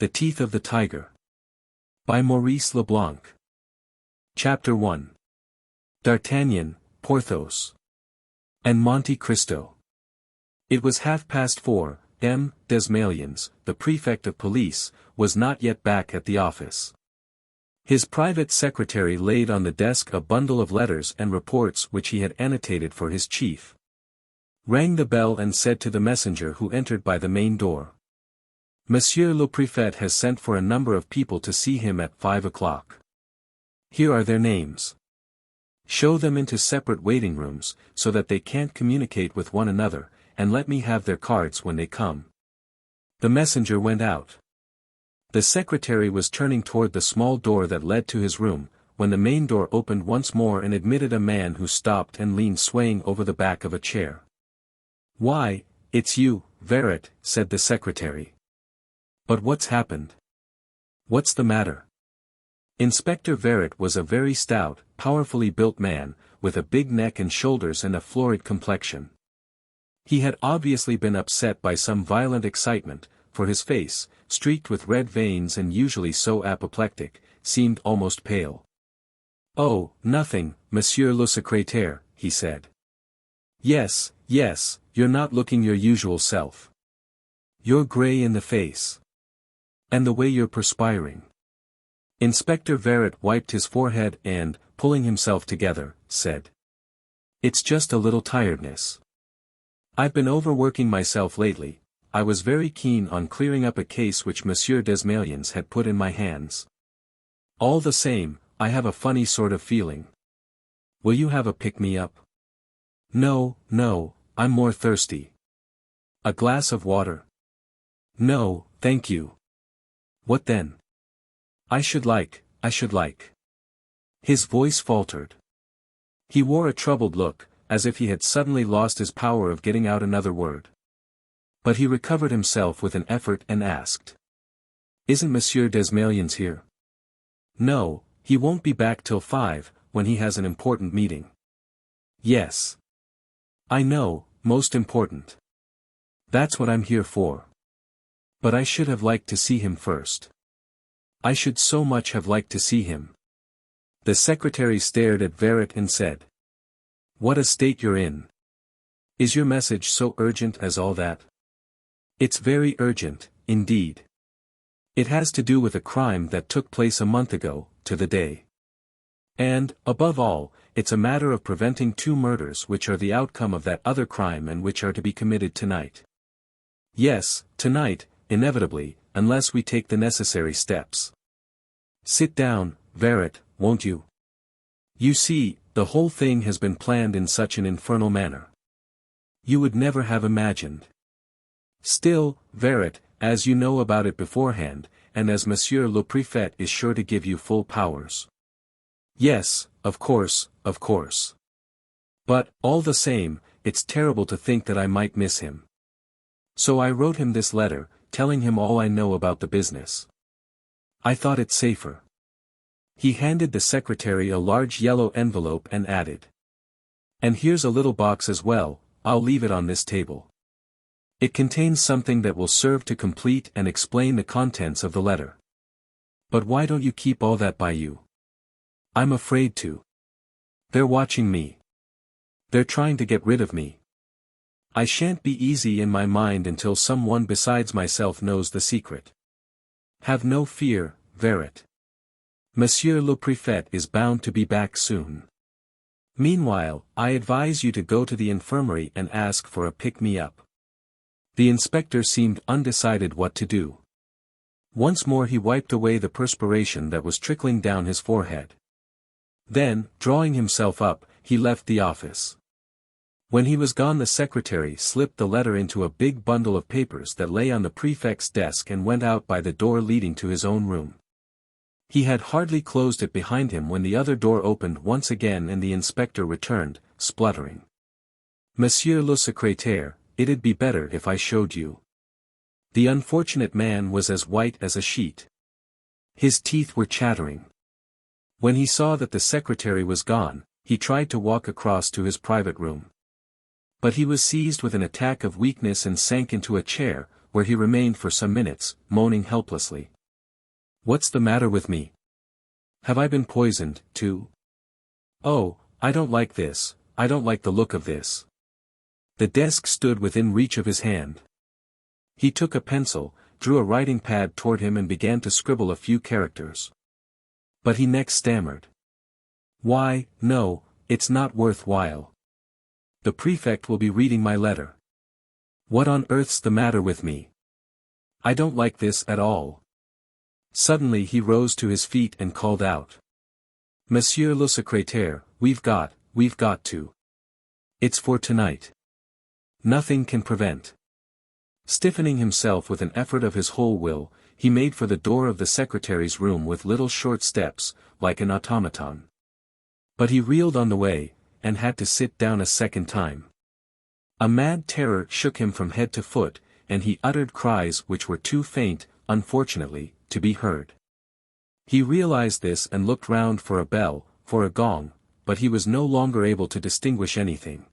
The Teeth of the Tiger. By Maurice Leblanc. Chapter 1. D'Artagnan, Porthos, and Monte Cristo. It was 4:30. Desmalions, the prefect of police, was not yet back at the office. His private secretary laid on the desk a bundle of letters and reports which he had annotated for his chief. Rang the bell and said to the messenger who entered by the main door, "Monsieur le Préfet has sent for a number of people to see him at 5 o'clock. Here are their names. Show them into separate waiting rooms, so that they can't communicate with one another, and let me have their cards when they come." The messenger went out. The secretary was turning toward the small door that led to his room, when the main door opened once more and admitted a man who stopped and leaned swaying over the back of a chair. "Why, it's you, VIII," said the secretary. "But what's happened? What's the matter?" Inspector VIII was a very stout, powerfully built man, with a big neck and shoulders and a florid complexion. He had obviously been upset by some violent excitement, for his face, streaked with red veins and usually so apoplectic, seemed almost pale. "Oh, nothing, Monsieur le Secrétaire," he said. Yes, you're not looking your usual self. You're grey in the face. And the way you're perspiring." Inspector VIII wiped his forehead and, pulling himself together, said, "It's just a little tiredness. I've been overworking myself lately. I was very keen on clearing up a case which Monsieur Desmalions had put in my hands. All the same, I have a funny sort of feeling. Will you have a pick-me-up?" No, I'm more thirsty. A glass of water?" "No, thank you." "What then?" I should like. His voice faltered. He wore a troubled look, as if he had suddenly lost his power of getting out another word. But he recovered himself with an effort and asked, "Isn't Monsieur Desmalions here?" "No, he won't be back till 5, when he has an important meeting." "Yes. I know, most important. That's what I'm here for. But I should have liked to see him first. I should so much have liked to see him." The secretary stared at VIII and said, "What a state you're in. Is your message so urgent as all that?" "It's very urgent, indeed. It has to do with a crime that took place a month ago, to the day. And, above all, it's a matter of preventing 2 murders which are the outcome of that other crime and which are to be committed tonight. Yes, tonight, inevitably, unless we take the necessary steps. Sit down, VIII, won't you? You see, the whole thing has been planned in such an infernal manner. You would never have imagined. Still, VIII, as you know about it beforehand, and as Monsieur le Préfet is sure to give you full powers." "Yes, of course. But, all the same, it's terrible to think that I might miss him. So I wrote him this letter, telling him all I know about the business. I thought it safer." He handed the secretary a large yellow envelope and added, "And here's a little box as well, I'll leave it on this table. It contains something that will serve to complete and explain the contents of the letter. But why don't you keep all that by you?" "I'm afraid to. They're watching me. They're trying to get rid of me. I shan't be easy in my mind until someone besides myself knows the secret." "Have no fear, VIII. Monsieur le Préfet is bound to be back soon. Meanwhile, I advise you to go to the infirmary and ask for a pick-me-up." The inspector seemed undecided what to do. Once more he wiped away the perspiration that was trickling down his forehead. Then, drawing himself up, he left the office. When he was gone, the secretary slipped the letter into a big bundle of papers that lay on the prefect's desk and went out by the door leading to his own room. He had hardly closed it behind him when the other door opened once again and the inspector returned, spluttering. "Monsieur le Secrétaire, it'd be better if I showed you." The unfortunate man was as white as a sheet. His teeth were chattering. When he saw that the secretary was gone, he tried to walk across to his private room. But he was seized with an attack of weakness and sank into a chair, where he remained for some minutes, moaning helplessly. "What's the matter with me? Have I been poisoned, too? Oh, I don't like this, I don't like the look of this." The desk stood within reach of his hand. He took a pencil, drew a writing pad toward him and began to scribble a few characters. But he next stammered. "Why, no, it's not worth while. The prefect will be reading my letter. What on earth's the matter with me? I don't like this at all." Suddenly he rose to his feet and called out. "Monsieur le secrétaire, we've got to. It's for tonight. Nothing can prevent." Stiffening himself with an effort of his whole will, he made for the door of the secretary's room with little short steps, like an automaton. But he reeled on the way, and had to sit down a second time. A mad terror shook him from head to foot, and he uttered cries which were too faint, unfortunately, to be heard. He realized this and looked round for a bell, for a gong, but he was no longer able to distinguish anything.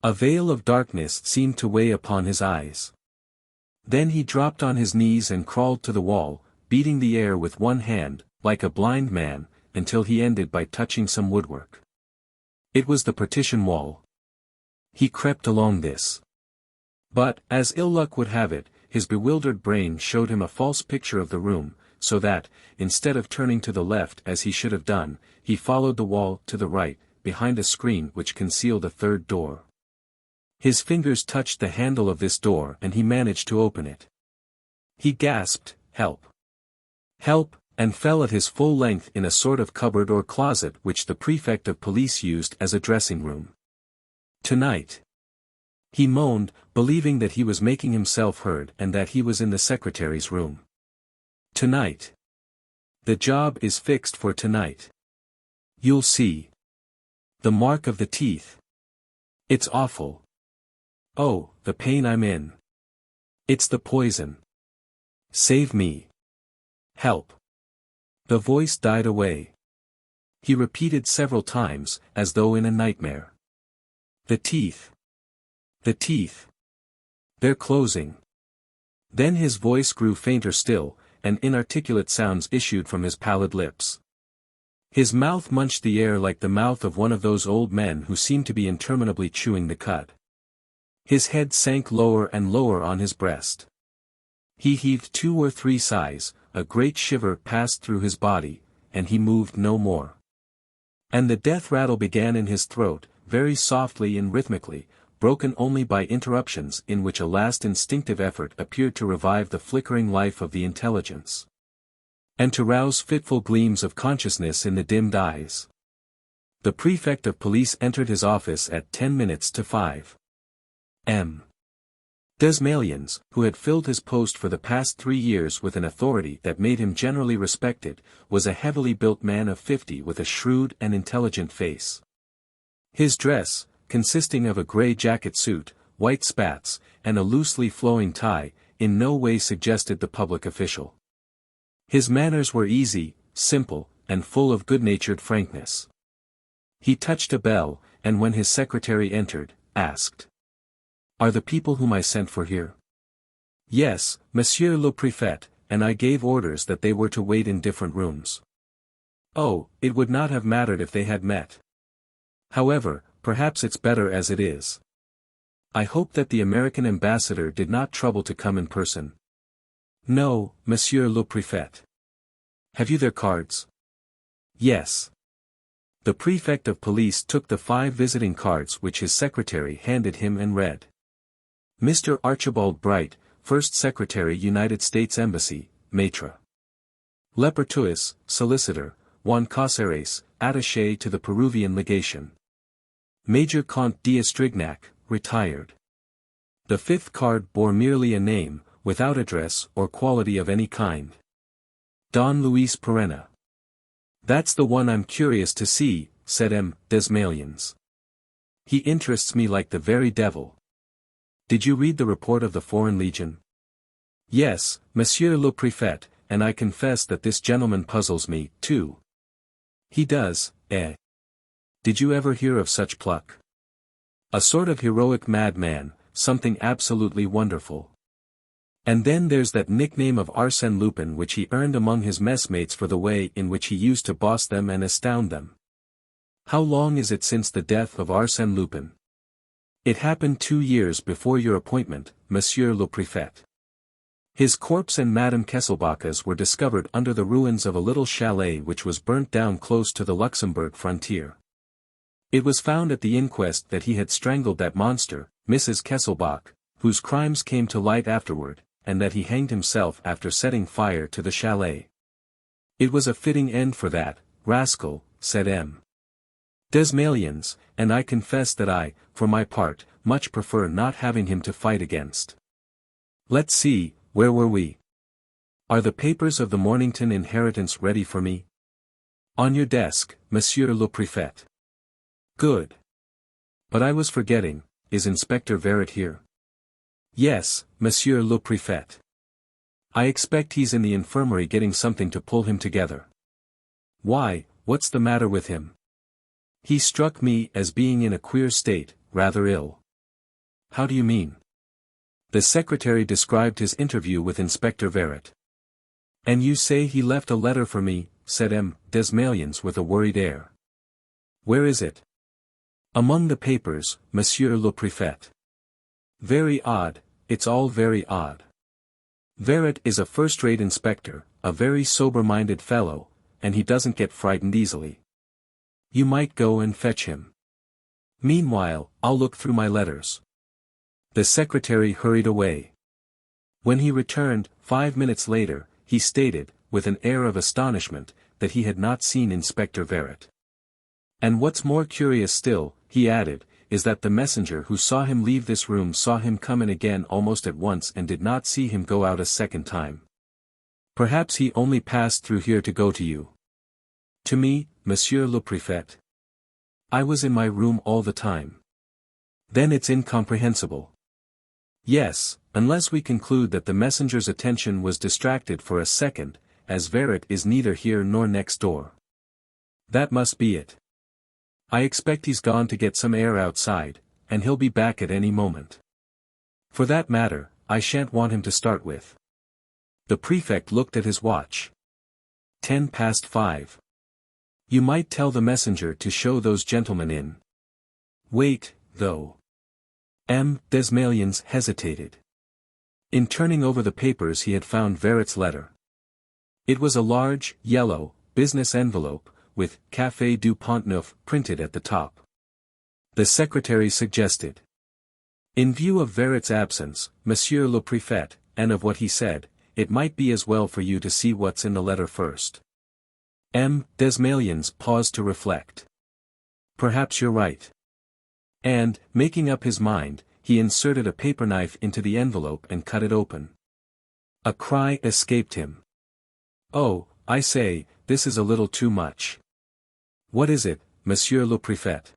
A veil of darkness seemed to weigh upon his eyes. Then he dropped on his knees and crawled to the wall, beating the air with one hand, like a blind man, until he ended by touching some woodwork. It was the partition wall. He crept along this. But, as ill luck would have it, his bewildered brain showed him a false picture of the room, so that, instead of turning to the left as he should have done, he followed the wall to the right, behind a screen which concealed a third door. His fingers touched the handle of this door and he managed to open it. He gasped, "Help! Help!" and fell at his full length in a sort of cupboard or closet which the prefect of police used as a dressing room. "Tonight!" he moaned, believing that he was making himself heard and that he was in the secretary's room. "Tonight! The job is fixed for tonight. You'll see. The mark of the teeth. It's awful. Oh, the pain I'm in. It's the poison. Save me. Help." The voice died away. He repeated several times, as though in a nightmare. "The teeth. The teeth. They're closing." Then his voice grew fainter still, and inarticulate sounds issued from his pallid lips. His mouth munched the air like the mouth of one of those old men who seem to be interminably chewing the cud. His head sank lower and lower on his breast. He heaved 2 or 3 sighs, a great shiver passed through his body, and he moved no more. And the death rattle began in his throat, very softly and rhythmically, broken only by interruptions in which a last instinctive effort appeared to revive the flickering life of the intelligence, and to rouse fitful gleams of consciousness in the dimmed eyes. The prefect of police entered his office at 10 minutes to 5. M. Desmalions, who had filled his post for the past 3 years with an authority that made him generally respected, was a heavily built man of 50 with a shrewd and intelligent face. His dress, consisting of a grey jacket suit, white spats, and a loosely flowing tie, in no way suggested the public official. His manners were easy, simple, and full of good-natured frankness. He touched a bell, and when his secretary entered, asked, "Are the people whom I sent for here?" "Yes, Monsieur le Préfet, and I gave orders that they were to wait in different rooms." "Oh, it would not have mattered if they had met. However, perhaps it's better as it is. I hope that the American ambassador did not trouble to come in person." "No, Monsieur le Préfet." "Have you their cards?" "Yes." The prefect of police took the 5 visiting cards which his secretary handed him and read. Mr. Archibald Bright, First Secretary United States Embassy, Maitre. Lepertuis, Solicitor, Juan Caceres, Attaché to the Peruvian Legation. Major Comte d'Estrignac, retired. The 5th card bore merely a name, without address or quality of any kind. Don Luis Perenna. "That's the one I'm curious to see," said M. Desmalions. "He interests me like the very devil. Did you read the report of the Foreign Legion?" "Yes, Monsieur le Préfet, and I confess that this gentleman puzzles me, too." "He does, eh? Did you ever hear of such pluck? A sort of heroic madman, something absolutely wonderful." And then there's that nickname of Arsène Lupin which he earned among his messmates for the way in which he used to boss them and astound them. How long is it since the death of Arsène Lupin? It happened 2 years before your appointment, Monsieur le Préfet. His corpse and Madame Kesselbach's were discovered under the ruins of a little chalet which was burnt down close to the Luxembourg frontier. It was found at the inquest that he had strangled that monster, Mrs. Kesselbach, whose crimes came to light afterward, and that he hanged himself after setting fire to the chalet. It was a fitting end for that rascal, said M. Desmalions, and I confess that I, for my part, much prefer not having him to fight against. Let's see, where were we? Are the papers of the Mornington inheritance ready for me? On your desk, Monsieur le Préfet. Good. But I was forgetting, is Inspector Verret here? Yes, Monsieur le Préfet. I expect he's in the infirmary getting something to pull him together. Why, what's the matter with him? He struck me as being in a queer state, rather ill. How do you mean? The secretary described his interview with Inspector Verret. And you say he left a letter for me, said M. Desmalions with a worried air. Where is it? Among the papers, Monsieur le Préfet. Very odd, it's all very odd. Verret is a first-rate inspector, a very sober-minded fellow, and he doesn't get frightened easily. You might go and fetch him. Meanwhile, I'll look through my letters. The secretary hurried away. When he returned, 5 minutes later, he stated, with an air of astonishment, that he had not seen Inspector Verret. And what's more curious still, he added, is that the messenger who saw him leave this room saw him come in again almost at once and did not see him go out a second time. Perhaps he only passed through here to go to you. To me, Monsieur le Préfet? I was in my room all the time. Then it's incomprehensible. Yes, unless we conclude that the messenger's attention was distracted for a second, as Verret is neither here nor next door. That must be it. I expect he's gone to get some air outside, and he'll be back at any moment. For that matter, I shan't want him to start with. The prefect looked at his watch. 5:10. You might tell the messenger to show those gentlemen in. Wait, though. M. Desmalions hesitated. In turning over the papers he had found Verret's letter. It was a large, yellow, business envelope, with Café du Pont-Neuf printed at the top. The secretary suggested. In view of Verret's absence, Monsieur le Préfet, and of what he said, it might be as well for you to see what's in the letter first. M. Desmalions paused to reflect. Perhaps you're right. And, making up his mind, he inserted a paper knife into the envelope and cut it open. A cry escaped him. Oh, I say, this is a little too much. What is it, Monsieur le Préfet?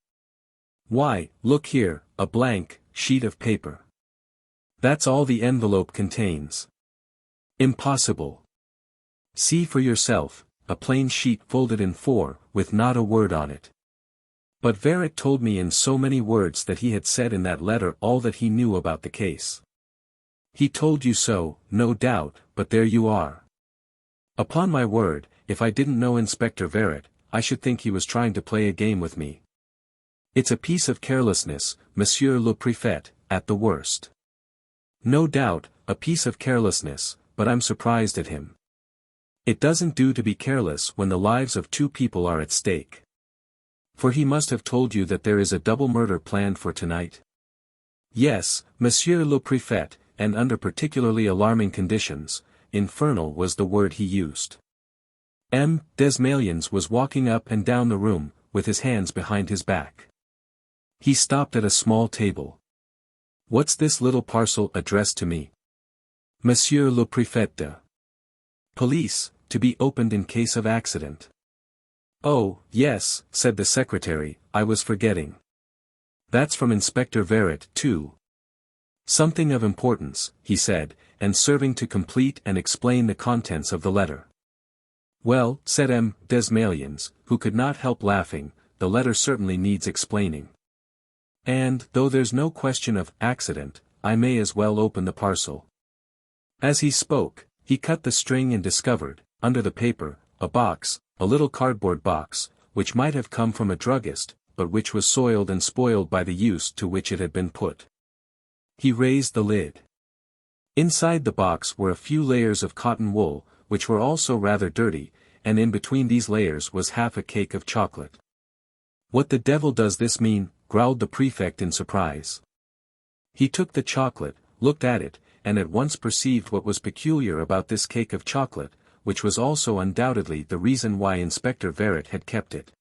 Why, look here, a blank sheet of paper. That's all the envelope contains. Impossible. See for yourself, a plain sheet folded in 4, with not a word on it. But Verret told me in so many words that he had said in that letter all that he knew about the case. He told you so, no doubt, but there you are. Upon my word, if I didn't know Inspector Verret, I should think he was trying to play a game with me. It's a piece of carelessness, Monsieur le Préfet, at the worst. No doubt, a piece of carelessness, but I'm surprised at him. It doesn't do to be careless when the lives of 2 people are at stake. For he must have told you that there is a double murder planned for tonight. Yes, Monsieur le Préfet, and under particularly alarming conditions. Infernal was the word he used. M. Desmalions was walking up and down the room, with his hands behind his back. He stopped at a small table. What's this little parcel addressed to me? Monsieur le Préfet de Police, to be opened in case of accident. Oh, yes, said the secretary, I was forgetting. That's from Inspector Verret, too. Something of importance, he said, and serving to complete and explain the contents of the letter. Well, said M. Desmalions, who could not help laughing, the letter certainly needs explaining. And, though there's no question of accident, I may as well open the parcel. As he spoke, he cut the string and discovered, under the paper, a box, a little cardboard box, which might have come from a druggist, but which was soiled and spoiled by the use to which it had been put. He raised the lid. Inside the box were a few layers of cotton wool, which were also rather dirty, and in between these layers was half a cake of chocolate. "What the devil does this mean?" growled the prefect in surprise. He took the chocolate, looked at it, and at once perceived what was peculiar about this cake of chocolate, which was also undoubtedly the reason why Inspector Verret had kept it.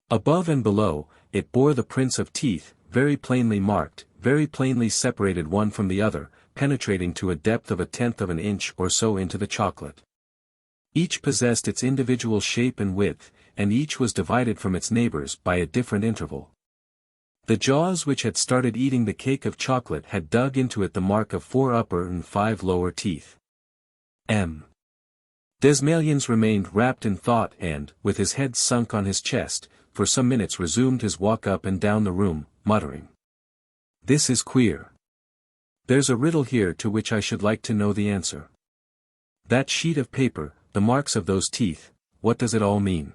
Above and below, it bore the prints of teeth, very plainly marked, very plainly separated one from the other, penetrating to a depth of 1/10 of an inch or so into the chocolate. Each possessed its individual shape and width, and each was divided from its neighbors by a different interval. The jaws which had started eating the cake of chocolate had dug into it the mark of 4 upper and 5 lower teeth. Desmalions remained wrapped in thought and, with his head sunk on his chest, for some minutes resumed his walk up and down the room, muttering. "This is queer. There's a riddle here to which I should like to know the answer. That sheet of paper, the marks of those teeth, what does it all mean?"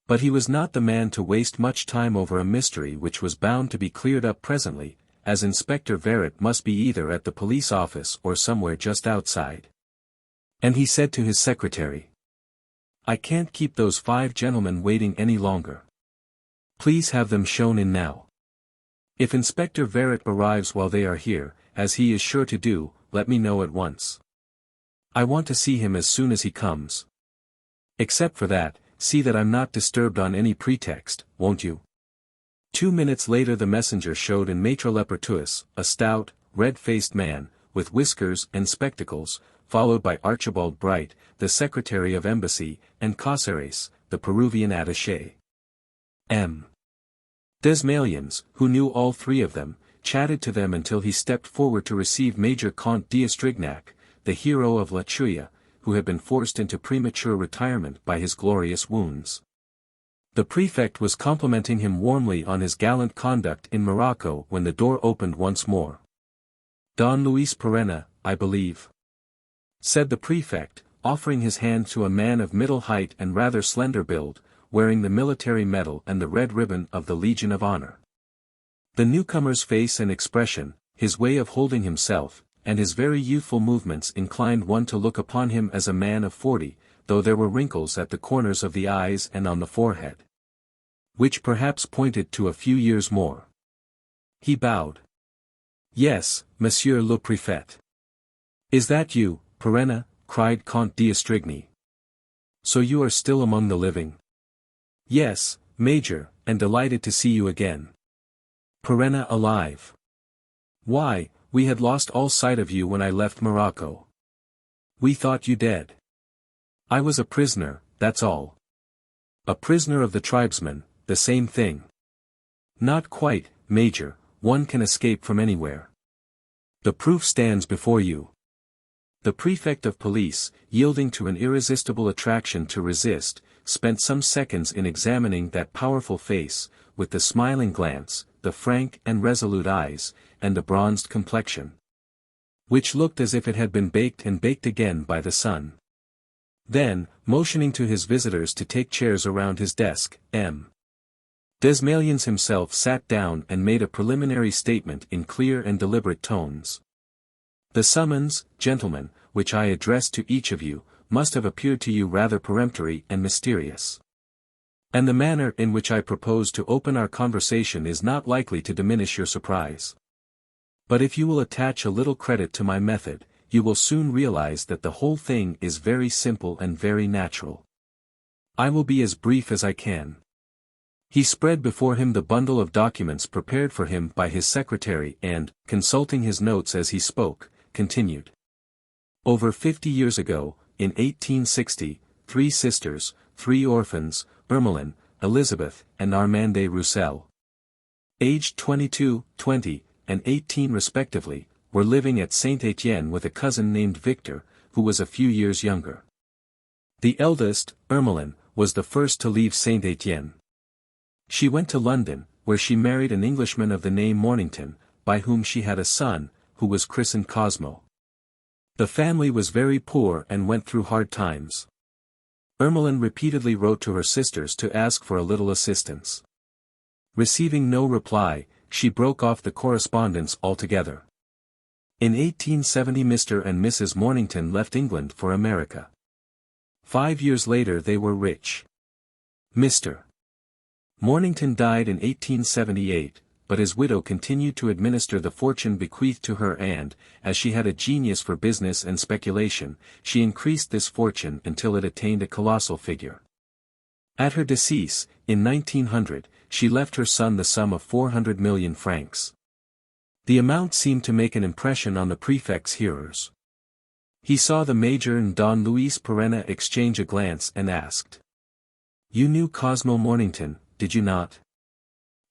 But he was not the man to waste much time over a mystery which was bound to be cleared up presently, as Inspector Verret must be either at the police office or somewhere just outside. And he said to his secretary, "I can't keep those 5 gentlemen waiting any longer. Please have them shown in now. If Inspector Verret arrives while they are here, as he is sure to do, let me know at once. I want to see him as soon as he comes. Except for that, see that I'm not disturbed on any pretext, won't you?" 2 minutes later the messenger showed in Maître Lepertuis, a stout, red-faced man, with whiskers and spectacles, followed by Archibald Bright, the Secretary of Embassy, and Caceres, the Peruvian attaché. Desmalions, who knew all 3 of them, chatted to them until he stepped forward to receive Major Comte d'Estrignac, the hero of La Chuya, who had been forced into premature retirement by his glorious wounds. The prefect was complimenting him warmly on his gallant conduct in Morocco when the door opened once more. "Don Luis Perenna, I believe," said the prefect, offering his hand to a man of middle height and rather slender build, wearing the military medal and the red ribbon of the Legion of Honor. The newcomer's face and expression, his way of holding himself, and his very youthful movements inclined one to look upon him as a man of 40, though there were wrinkles at the corners of the eyes and on the forehead, which perhaps pointed to a few years more. He bowed. "Yes, Monsieur le Préfet." "Is that you, Perenna?" cried Comte d'Estrigny. "So you are still among the living?" "Yes, Major, and delighted to see you again." "Perenna alive?" "Why, we had lost all sight of you when I left Morocco. We thought you dead." "I was a prisoner, that's all." "A prisoner of the tribesmen, the same thing." "Not quite, Major, one can escape from anywhere. The proof stands before you." The prefect of police, yielding to an irresistible attraction to resist, spent some seconds in examining that powerful face, with the smiling glance, the frank and resolute eyes, and the bronzed complexion, which looked as if it had been baked and baked again by the sun. Then, motioning to his visitors to take chairs around his desk, Desmalions himself sat down and made a preliminary statement in clear and deliberate tones. "The summons, gentlemen, which I addressed to each of you, must have appeared to you rather peremptory and mysterious. And the manner in which I propose to open our conversation is not likely to diminish your surprise. But if you will attach a little credit to my method, you will soon realize that the whole thing is very simple and very natural. I will be as brief as I can." He spread before him the bundle of documents prepared for him by his secretary and, consulting his notes as he spoke, continued. "Over 50 years ago, in 1860, 3 sisters, 3 orphans, Ermeline, Elizabeth, and Armande Roussel, aged 22, 20, and 18 respectively, were living at Saint-Étienne with a cousin named Victor, who was a few years younger. The eldest, Ermeline, was the first to leave Saint-Étienne. She went to London, where she married an Englishman of the name Mornington, by whom she had a son, who was christened Cosmo. The family was very poor and went through hard times. Ermelin repeatedly wrote to her sisters to ask for a little assistance. Receiving no reply, she broke off the correspondence altogether. In 1870 Mr. and Mrs. Mornington left England for America. 5 years later they were rich. Mr. Mornington died in 1878, but his widow continued to administer the fortune bequeathed to her and, as she had a genius for business and speculation, she increased this fortune until it attained a colossal figure. At her decease, in 1900, she left her son the sum of 400 million francs. The amount seemed to make an impression on the prefect's hearers. He saw the major and Don Luis Perenna exchange a glance and asked. "You knew Cosmo Mornington, did you not?"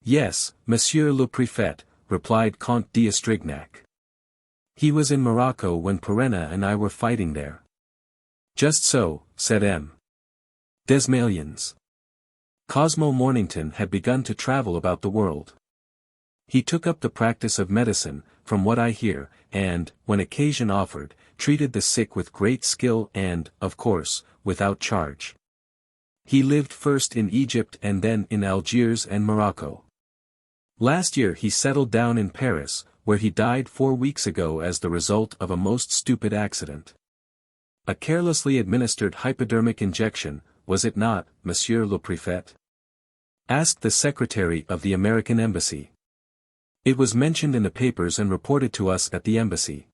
"Yes, Monsieur le Préfet," replied Comte d'Estrignac. "He was in Morocco when Perenna and I were fighting there." "Just so," said M. Desmalions. Cosmo Mornington had begun to travel about the world. He took up the practice of medicine, from what I hear, and, when occasion offered, treated the sick with great skill and, of course, without charge. He lived first in Egypt and then in Algiers and Morocco. Last year he settled down in Paris, where he died 4 weeks ago as the result of a most stupid accident. A carelessly administered hypodermic injection, was it not, Monsieur le Préfet? Asked the secretary of the American Embassy. It was mentioned in the papers and reported to us at the embassy.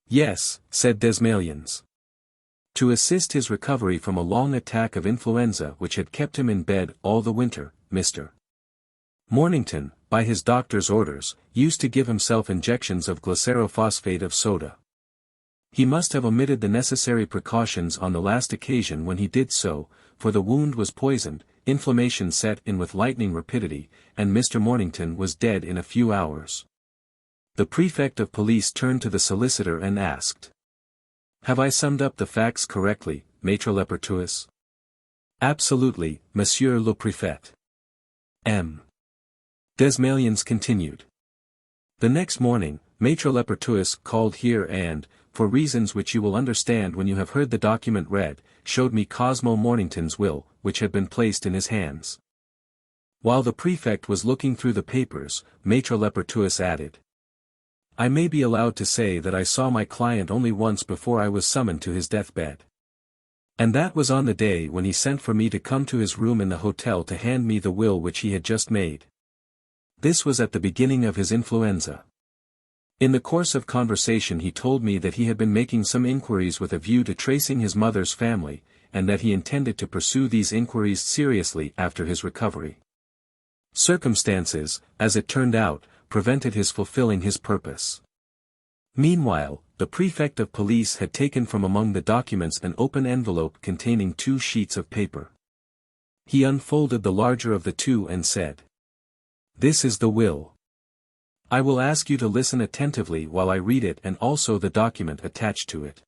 Yes, said Desmalions. To assist his recovery from a long attack of influenza which had kept him in bed all the winter, Mr. Mornington, by his doctor's orders, used to give himself injections of glycerophosphate of soda. He must have omitted the necessary precautions on the last occasion when he did so, for the wound was poisoned, inflammation set in with lightning rapidity, and Mr. Mornington was dead in a few hours. The prefect of police turned to the solicitor and asked. "Have I summed up the facts correctly, Maître Lepertuis?" "Absolutely, Monsieur le Préfet." M. Desmalions continued. The next morning, Maître Lepertuis called here and, for reasons which you will understand when you have heard the document read, showed me Cosmo Mornington's will, which had been placed in his hands. While the prefect was looking through the papers, Maître Lepertuis added. "I may be allowed to say that I saw my client only once before I was summoned to his deathbed. And that was on the day when he sent for me to come to his room in the hotel to hand me the will which he had just made. This was at the beginning of his influenza. In the course of conversation he told me that he had been making some inquiries with a view to tracing his mother's family, and that he intended to pursue these inquiries seriously after his recovery. Circumstances, as it turned out, prevented his fulfilling his purpose. Meanwhile, the prefect of police had taken from among the documents an open envelope containing 2 sheets of paper. He unfolded the larger of the 2 and said, "This is the will. I will ask you to listen attentively while I read it and also the document attached to it."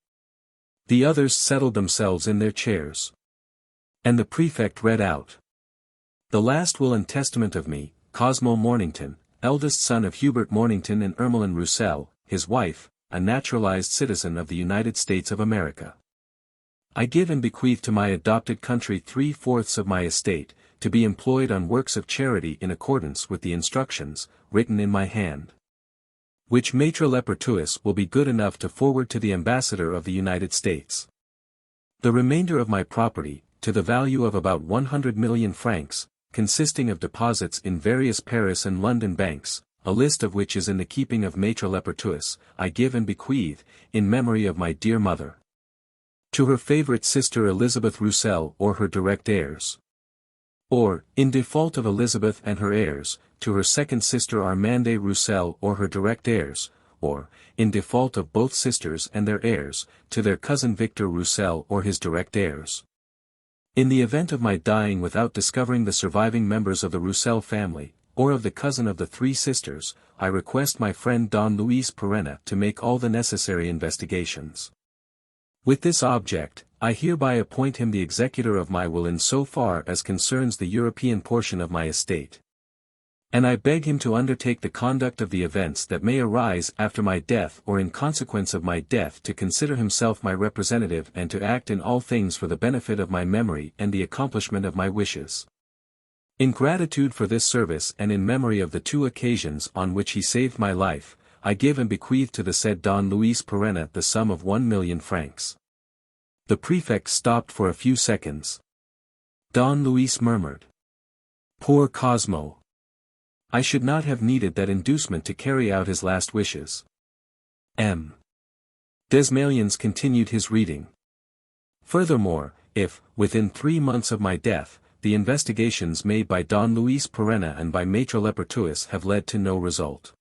The others settled themselves in their chairs. And the prefect read out. "The last will and testament of me, Cosmo Mornington, eldest son of Hubert Mornington and Ermelin Roussel, his wife, a naturalized citizen of the United States of America. I give and bequeath to my adopted country 3/4 of my estate, to be employed on works of charity in accordance with the instructions, written in my hand. Which Maître Lepertuis will be good enough to forward to the ambassador of the United States. The remainder of my property, to the value of about 100 million francs, consisting of deposits in various Paris and London banks, a list of which is in the keeping of Maître Lepertuis, I give and bequeath, in memory of my dear mother. To her favorite sister Elizabeth Roussel or her direct heirs. Or, in default of Elizabeth and her heirs, to her second sister Armande Roussel or her direct heirs, or, in default of both sisters and their heirs, to their cousin Victor Roussel or his direct heirs. In the event of my dying without discovering the surviving members of the Roussel family, or of the cousin of the 3 sisters, I request my friend Don Luis Perenna to make all the necessary investigations. With this object, I hereby appoint him the executor of my will in so far as concerns the European portion of my estate. And I beg him to undertake the conduct of the events that may arise after my death or in consequence of my death, to consider himself my representative and to act in all things for the benefit of my memory and the accomplishment of my wishes. In gratitude for this service and in memory of the 2 occasions on which he saved my life, I give and bequeath to the said Don Luis Perenna the sum of 1,000,000 francs. The prefect stopped for a few seconds. Don Luis murmured, "Poor Cosmo! I should not have needed that inducement to carry out his last wishes." M. Desmalions continued his reading. Furthermore, if, within 3 months of my death, the investigations made by Don Luis Perenna and by Maître Lepertuis have led to no result.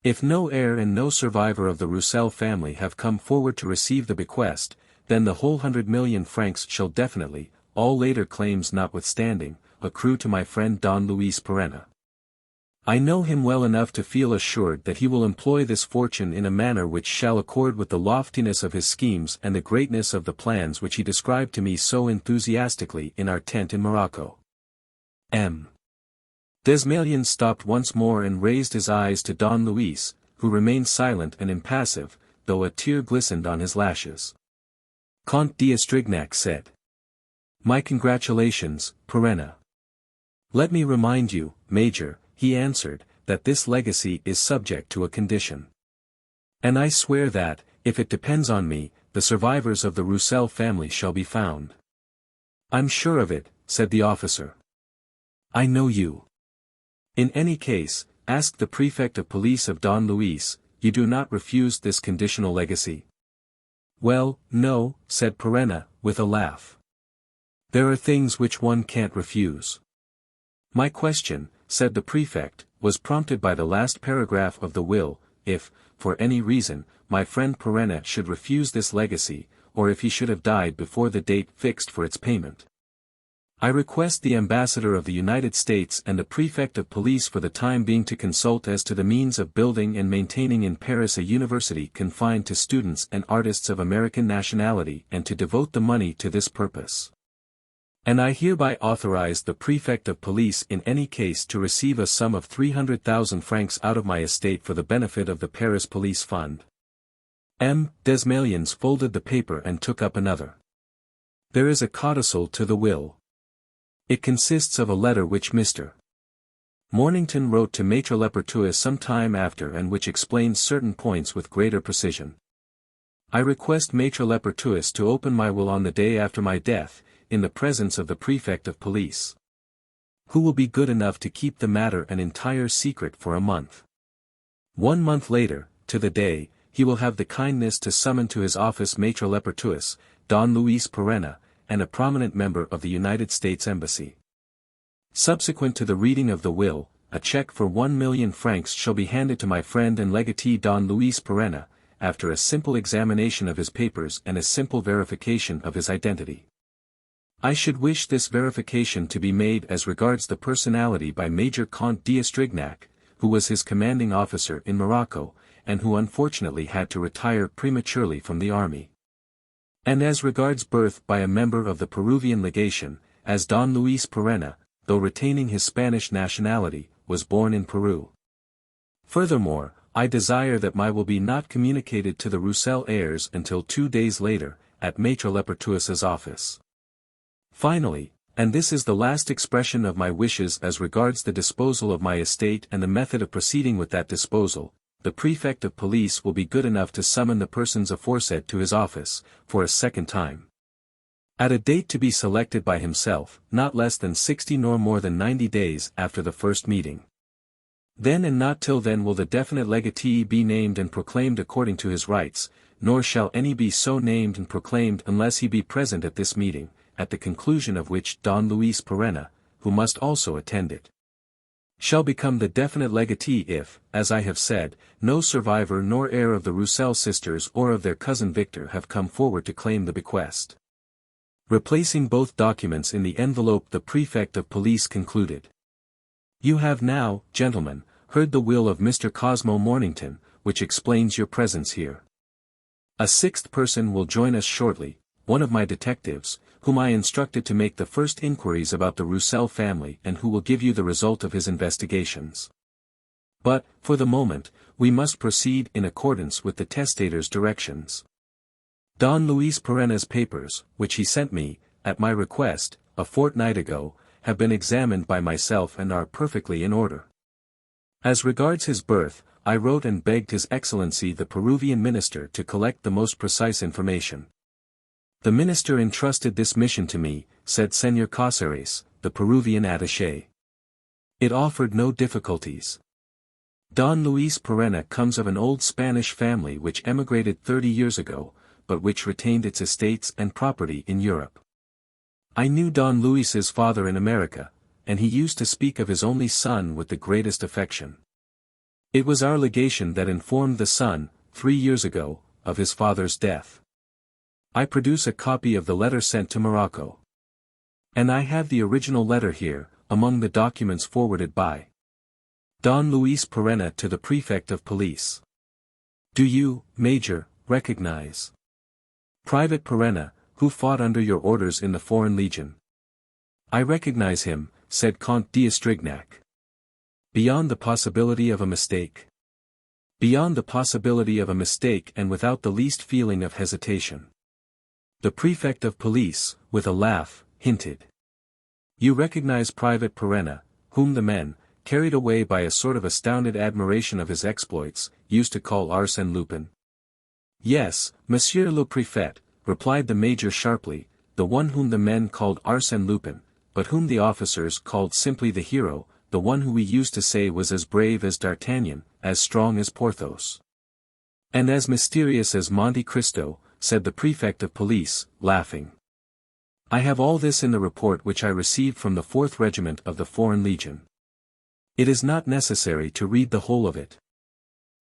If no heir and no survivor of the Roussel family have come forward to receive the bequest, then the whole 100,000,000 francs shall definitely, all later claims notwithstanding, accrue to my friend Don Luis Perenna. I know him well enough to feel assured that he will employ this fortune in a manner which shall accord with the loftiness of his schemes and the greatness of the plans which he described to me so enthusiastically in our tent in Morocco. M. Desmalions stopped once more and raised his eyes to Don Luis, who remained silent and impassive, though a tear glistened on his lashes. Comte d'Estrignac said, "My congratulations, Perenna." "Let me remind you, Major," he answered, "that this legacy is subject to a condition. And I swear that, if it depends on me, the survivors of the Roussel family shall be found." "I'm sure of it," said the officer. "I know you. In any case, ask the prefect of police of Don Luis, you do not refuse this conditional legacy?" "Well, no," said Perenna, with a laugh. "There are things which one can't refuse." "My question," said the prefect, "was prompted by the last paragraph of the will. If, for any reason, my friend Perenna should refuse this legacy, or if he should have died before the date fixed for its payment, I request the ambassador of the United States and the prefect of police for the time being to consult as to the means of building and maintaining in Paris a university confined to students and artists of American nationality and to devote the money to this purpose. And I hereby authorize the prefect of police in any case to receive a sum of 300,000 francs out of my estate for the benefit of the Paris Police Fund." M. Desmalions folded the paper and took up another. "There is a codicil to the will. It consists of a letter which Mr. Mornington wrote to Maître Lepertuis some time after and which explains certain points with greater precision. I request Maître Lepertuis to open my will on the day after my death, in the presence of the prefect of police, who will be good enough to keep the matter an entire secret for a month. 1 month later, to the day, he will have the kindness to summon to his office Maître Lepertuis, Don Luis Perenna, and a prominent member of the United States Embassy. Subsequent to the reading of the will, a check for 1,000,000 francs shall be handed to my friend and legatee Don Luis Perenna, after a simple examination of his papers and a simple verification of his identity. I should wish this verification to be made as regards the personality by Major Comte d'Estrignac, who was his commanding officer in Morocco, and who unfortunately had to retire prematurely from the army. And as regards birth by a member of the Peruvian legation, as Don Luis Perenna, though retaining his Spanish nationality, was born in Peru. Furthermore, I desire that my will be not communicated to the Roussel heirs until 2 days later, at Maître Lepertuis's office. Finally, and this is the last expression of my wishes as regards the disposal of my estate and the method of proceeding with that disposal, the prefect of police will be good enough to summon the persons aforesaid to his office, for a second time. At a date to be selected by himself, not less than 60 nor more than 90 days after the first meeting. Then and not till then will the definite legatee be named and proclaimed according to his rights, nor shall any be so named and proclaimed unless he be present at this meeting, at the conclusion of which Don Luis Perenna, who must also attend it, shall become the definite legatee if, as I have said, no survivor nor heir of the Roussel sisters or of their cousin Victor have come forward to claim the bequest. Replacing both documents in the envelope, the prefect of police concluded. You have now, gentlemen, heard the will of Mr. Cosmo Mornington, which explains your presence here. A 6th person will join us shortly, one of my detectives, whom I instructed to make the first inquiries about the Roussel family and who will give you the result of his investigations. But, for the moment, we must proceed in accordance with the testator's directions. Don Luis Perenna's papers, which he sent me, at my request, a fortnight ago, have been examined by myself and are perfectly in order. As regards his birth, I wrote and begged His Excellency the Peruvian minister to collect the most precise information. The minister entrusted this mission to me, said Señor Cáceres, the Peruvian attaché. It offered no difficulties. Don Luis Perenna comes of an old Spanish family which emigrated 30 years ago, but which retained its estates and property in Europe. I knew Don Luis's father in America, and he used to speak of his only son with the greatest affection. It was our legation that informed the son, 3 years ago, of his father's death. I produce a copy of the letter sent to Morocco. And I have the original letter here, among the documents forwarded by Don Luis Perenna to the Prefect of Police. Do you, Major, recognize Private Perenna, who fought under your orders in the Foreign Legion? I recognize him, said Comte d'Estrignac. Beyond the possibility of a mistake. Beyond the possibility of a mistake and without the least feeling of hesitation. The Prefect of Police, with a laugh, hinted. You recognize Private Perenna, whom the men, carried away by a sort of astounded admiration of his exploits, used to call Arsène Lupin. Yes, Monsieur le Préfet, replied the Major sharply, the one whom the men called Arsène Lupin, but whom the officers called simply the hero, the one who we used to say was as brave as D'Artagnan, as strong as Porthos. And as mysterious as Monte Cristo, said the Prefect of Police, laughing. I have all this in the report which I received from the 4th Regiment of the Foreign Legion. It is not necessary to read the whole of it.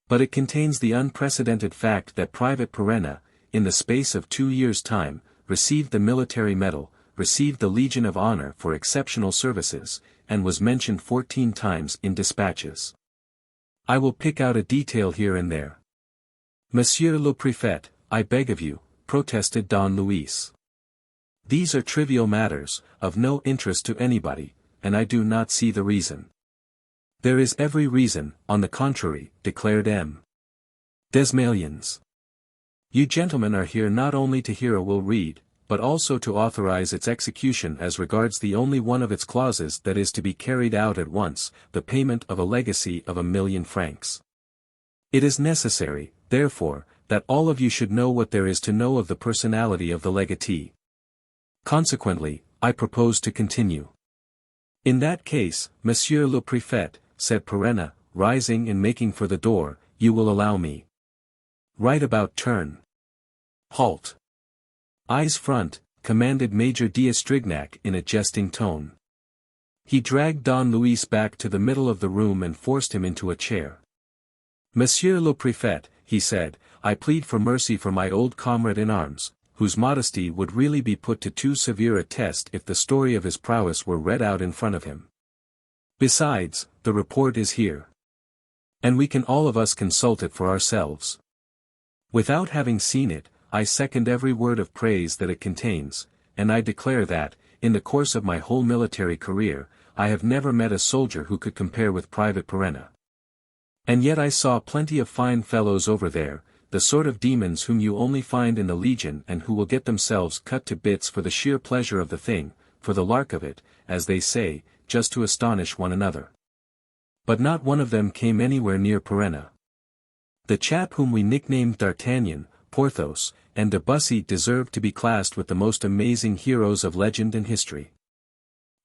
But it contains the unprecedented fact that Private Perenna, in the space of 2 years' time, received the military medal, received the Legion of Honor for exceptional services, and was mentioned 14 times in dispatches. I will pick out a detail here and there. Monsieur le Préfet, I beg of you, protested Don Luis. These are trivial matters, of no interest to anybody, and I do not see the reason. There is every reason, on the contrary, declared M. Desmalions. You gentlemen are here not only to hear a will read, but also to authorize its execution as regards the only one of its clauses that is to be carried out at once, the payment of a legacy of 1,000,000 francs. It is necessary, therefore, that all of you should know what there is to know of the personality of the legatee. Consequently, I propose to continue. In that case, Monsieur le Préfet, said Perenna, rising and making for the door, you will allow me. Right about turn. Halt. Eyes front, commanded Major d'Estrignac in a jesting tone. He dragged Don Luis back to the middle of the room and forced him into a chair. Monsieur le Préfet, he said, I plead for mercy for my old comrade in arms, whose modesty would really be put to too severe a test if the story of his prowess were read out in front of him. Besides, the report is here. And we can all of us consult it for ourselves. Without having seen it, I second every word of praise that it contains, and I declare that, in the course of my whole military career, I have never met a soldier who could compare with Private Perenna. And yet I saw plenty of fine fellows over there, the sort of demons whom you only find in the Legion and who will get themselves cut to bits for the sheer pleasure of the thing, for the lark of it, as they say, just to astonish one another. But not one of them came anywhere near Perenna. The chap whom we nicknamed D'Artagnan, Porthos, and de Bussy deserved to be classed with the most amazing heroes of legend and history.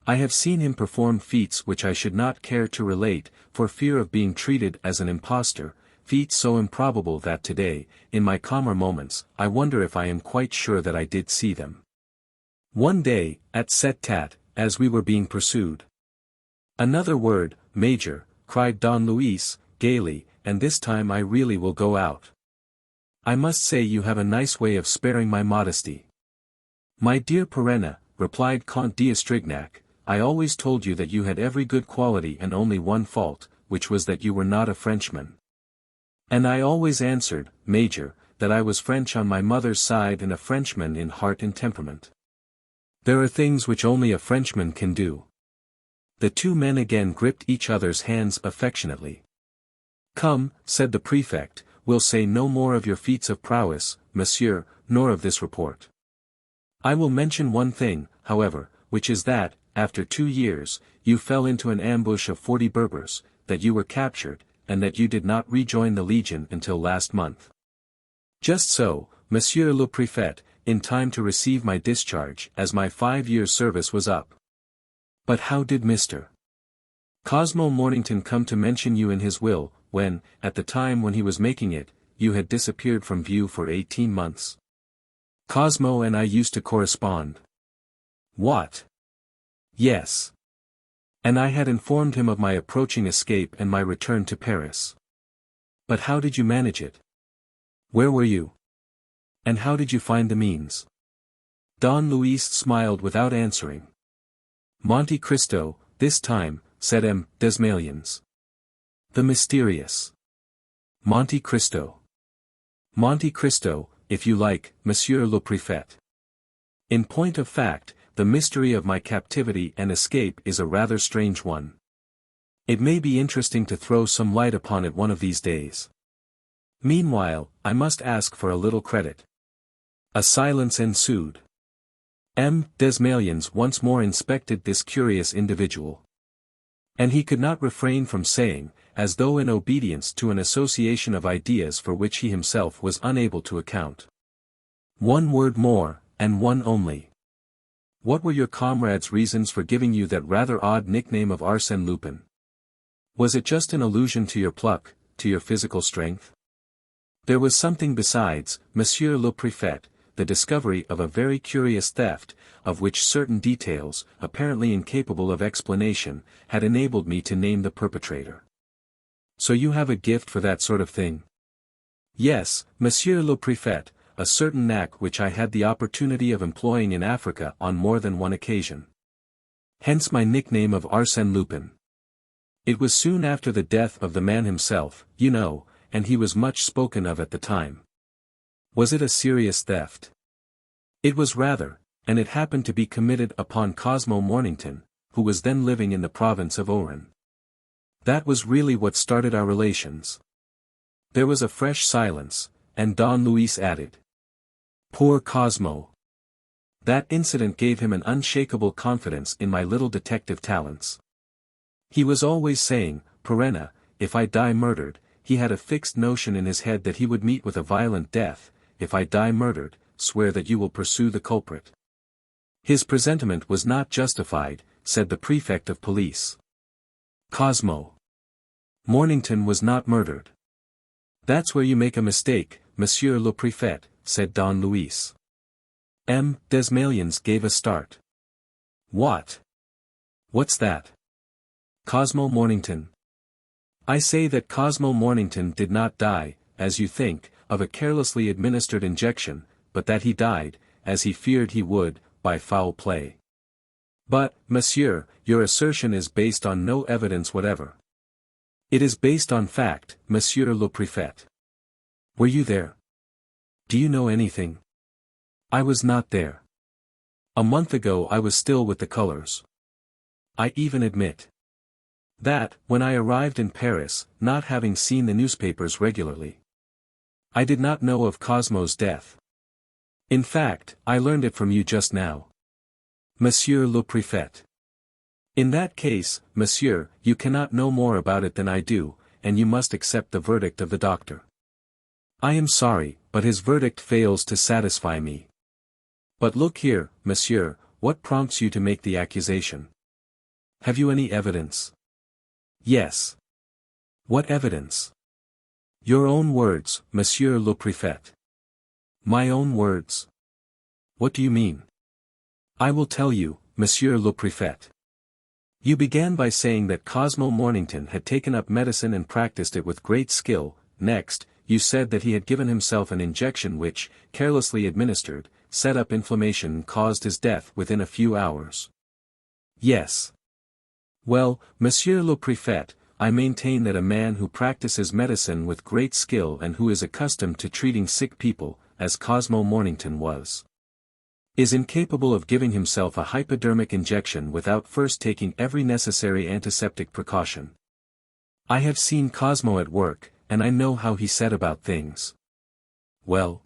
I have seen him perform feats which I should not care to relate, for fear of being treated as an impostor, feats so improbable that today, in my calmer moments, I wonder if I am quite sure that I did see them. One day, at Setat, as we were being pursued. Another word, Major, cried Don Luis, gaily, and this time I really will go out. I must say you have a nice way of sparing my modesty. My dear Perenna, replied Comte d'Estrignac, I always told you that you had every good quality and only one fault, which was that you were not a Frenchman. And I always answered, Major, that I was French on my mother's side and a Frenchman in heart and temperament. There are things which only a Frenchman can do. The two men again gripped each other's hands affectionately. Come, said the prefect, we'll say no more of your feats of prowess, monsieur, nor of this report. I will mention one thing, however, which is that, after 2 years, you fell into an ambush of 40 Berbers, that you were captured, and that you did not rejoin the Legion until last month. Just so, monsieur le préfet, in time to receive my discharge, as my 5 years' service was up. But how did Mr. Cosmo Mornington come to mention you in his will, when, at the time when he was making it, you had disappeared from view for 18 months? Cosmo and I used to correspond. What? Yes. And I had informed him of my approaching escape and my return to Paris. But how did you manage it? Where were you? And how did you find the means? Don Luis smiled without answering. Monte Cristo, this time, said M. Desmalions. The mysterious. Monte Cristo. Monte Cristo, if you like, monsieur le préfet. In point of fact, the mystery of my captivity and escape is a rather strange one. It may be interesting to throw some light upon it one of these days. Meanwhile, I must ask for a little credit. A silence ensued. M. Desmalions once more inspected this curious individual. And he could not refrain from saying, as though in obedience to an association of ideas for which he himself was unable to account. One word more, and one only. What were your comrades' reasons for giving you that rather odd nickname of Arsène Lupin? Was it just an allusion to your pluck, to your physical strength? There was something besides, monsieur le préfet, the discovery of a very curious theft, of which certain details, apparently incapable of explanation, had enabled me to name the perpetrator. So you have a gift for that sort of thing? Yes, monsieur le préfet, a certain knack which I had the opportunity of employing in Africa on more than one occasion. Hence my nickname of Arsène Lupin. It was soon after the death of the man himself, you know, and he was much spoken of at the time. Was it a serious theft? It was rather, and it happened to be committed upon Cosmo Mornington, who was then living in the province of Oran. That was really what started our relations. There was a fresh silence, and Don Luis added. Poor Cosmo. That incident gave him an unshakable confidence in my little detective talents. He was always saying, Perenna, if I die murdered, he had a fixed notion in his head that he would meet with a violent death. If I die murdered, swear that you will pursue the culprit. His presentiment was not justified, said the prefect of police. Cosmo Mornington was not murdered. That's where you make a mistake, monsieur le préfet, said Don Luis. M. Desmalions gave a start. What? What's that? Cosmo Mornington. I say that Cosmo Mornington did not die, as you think, of a carelessly administered injection, but that he died, as he feared he would, by foul play. But, monsieur, your assertion is based on no evidence whatever. It is based on fact, monsieur le préfet. Were you there? Do you know anything? I was not there. A month ago I was still with the colors. I even admit that, when I arrived in Paris, not having seen the newspapers regularly, I did not know of Cosmo's death. In fact, I learned it from you just now. Monsieur le préfet. In that case, monsieur, you cannot know more about it than I do, and you must accept the verdict of the doctor. I am sorry, but his verdict fails to satisfy me. But look here, monsieur, what prompts you to make the accusation? Have you any evidence? Yes. What evidence? Your own words, monsieur le préfet. My own words? What do you mean? I will tell you, monsieur le préfet. You began by saying that Cosmo Mornington had taken up medicine and practiced it with great skill. Next, you said that he had given himself an injection which, carelessly administered, set up inflammation and caused his death within a few hours. Yes. Well, monsieur le préfet, I maintain that a man who practices medicine with great skill and who is accustomed to treating sick people, as Cosmo Mornington was, is incapable of giving himself a hypodermic injection without first taking every necessary antiseptic precaution. I have seen Cosmo at work, and I know how he set about things. Well,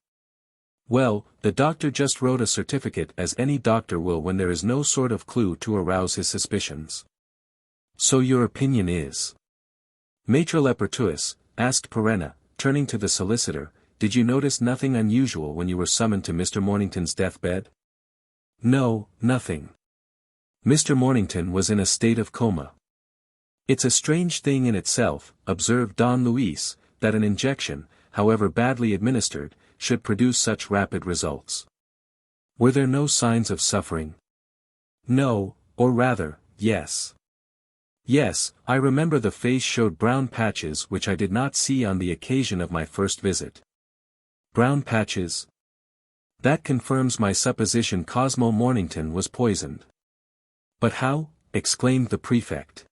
the doctor just wrote a certificate as any doctor will when there is no sort of clue to arouse his suspicions. So your opinion is? Maître Lepertuis, asked Perenna, turning to the solicitor, did you notice nothing unusual when you were summoned to Mr. Mornington's deathbed? No, nothing. Mr. Mornington was in a state of coma. It's a strange thing in itself, observed Don Luis, that an injection, however badly administered, should produce such rapid results. Were there no signs of suffering? No, or rather, yes. Yes, I remember the face showed brown patches which I did not see on the occasion of my first visit. Brown patches? That confirms my supposition Cosmo Mornington was poisoned. But how? Exclaimed the prefect.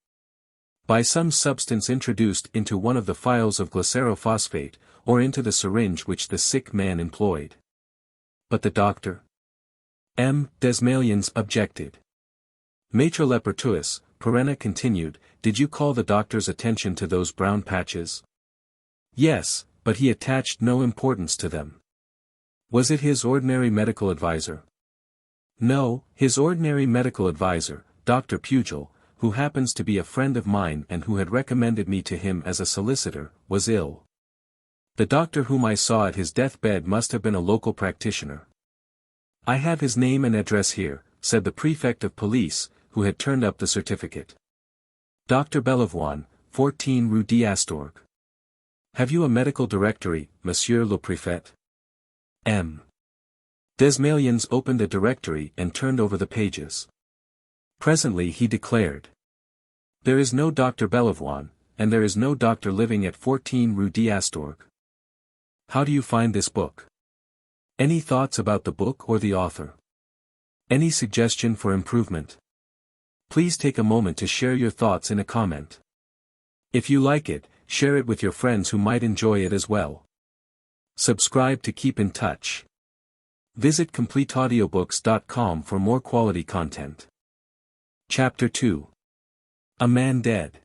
By some substance introduced into one of the phials of glycerophosphate, or into the syringe which the sick man employed. But the doctor? Desmalions objected. Maître Lepertuis, Perenna continued, did you call the doctor's attention to those brown patches? Yes, but he attached no importance to them. Was it his ordinary medical adviser? No, his ordinary medical adviser, Dr. Pugil, who happens to be a friend of mine and who had recommended me to him as a solicitor, was ill. The doctor whom I saw at his deathbed must have been a local practitioner. I have his name and address here, said the prefect of police, who had turned up the certificate. Dr. Bellavoine, 14 Rue d'Astorg. Have you a medical directory, Monsieur le Préfet? Desmalions opened a directory and turned over the pages. Presently he declared. There is no Dr. Bellavoine, and there is no doctor living at 14 Rue d'Astorg. How do you find this book? Any thoughts about the book or the author? Any suggestion for improvement? Please take a moment to share your thoughts in a comment. If you like it, share it with your friends who might enjoy it as well. Subscribe to keep in touch. Visit CompleteAudiobooks.com for more quality content. Chapter 2. A Man Dead.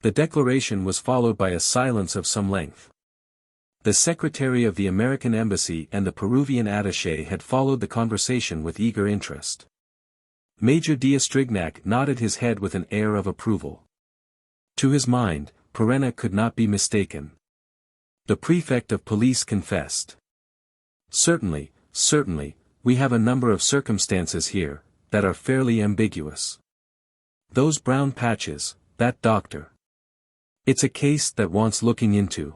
The declaration was followed by a silence of some length. The secretary of the American Embassy and the Peruvian attaché had followed the conversation with eager interest. Major d'Estrignac nodded his head with an air of approval. To his mind, Perenna could not be mistaken. The prefect of police confessed. Certainly, we have a number of circumstances here, that are fairly ambiguous. Those brown patches, that doctor. It's a case that wants looking into.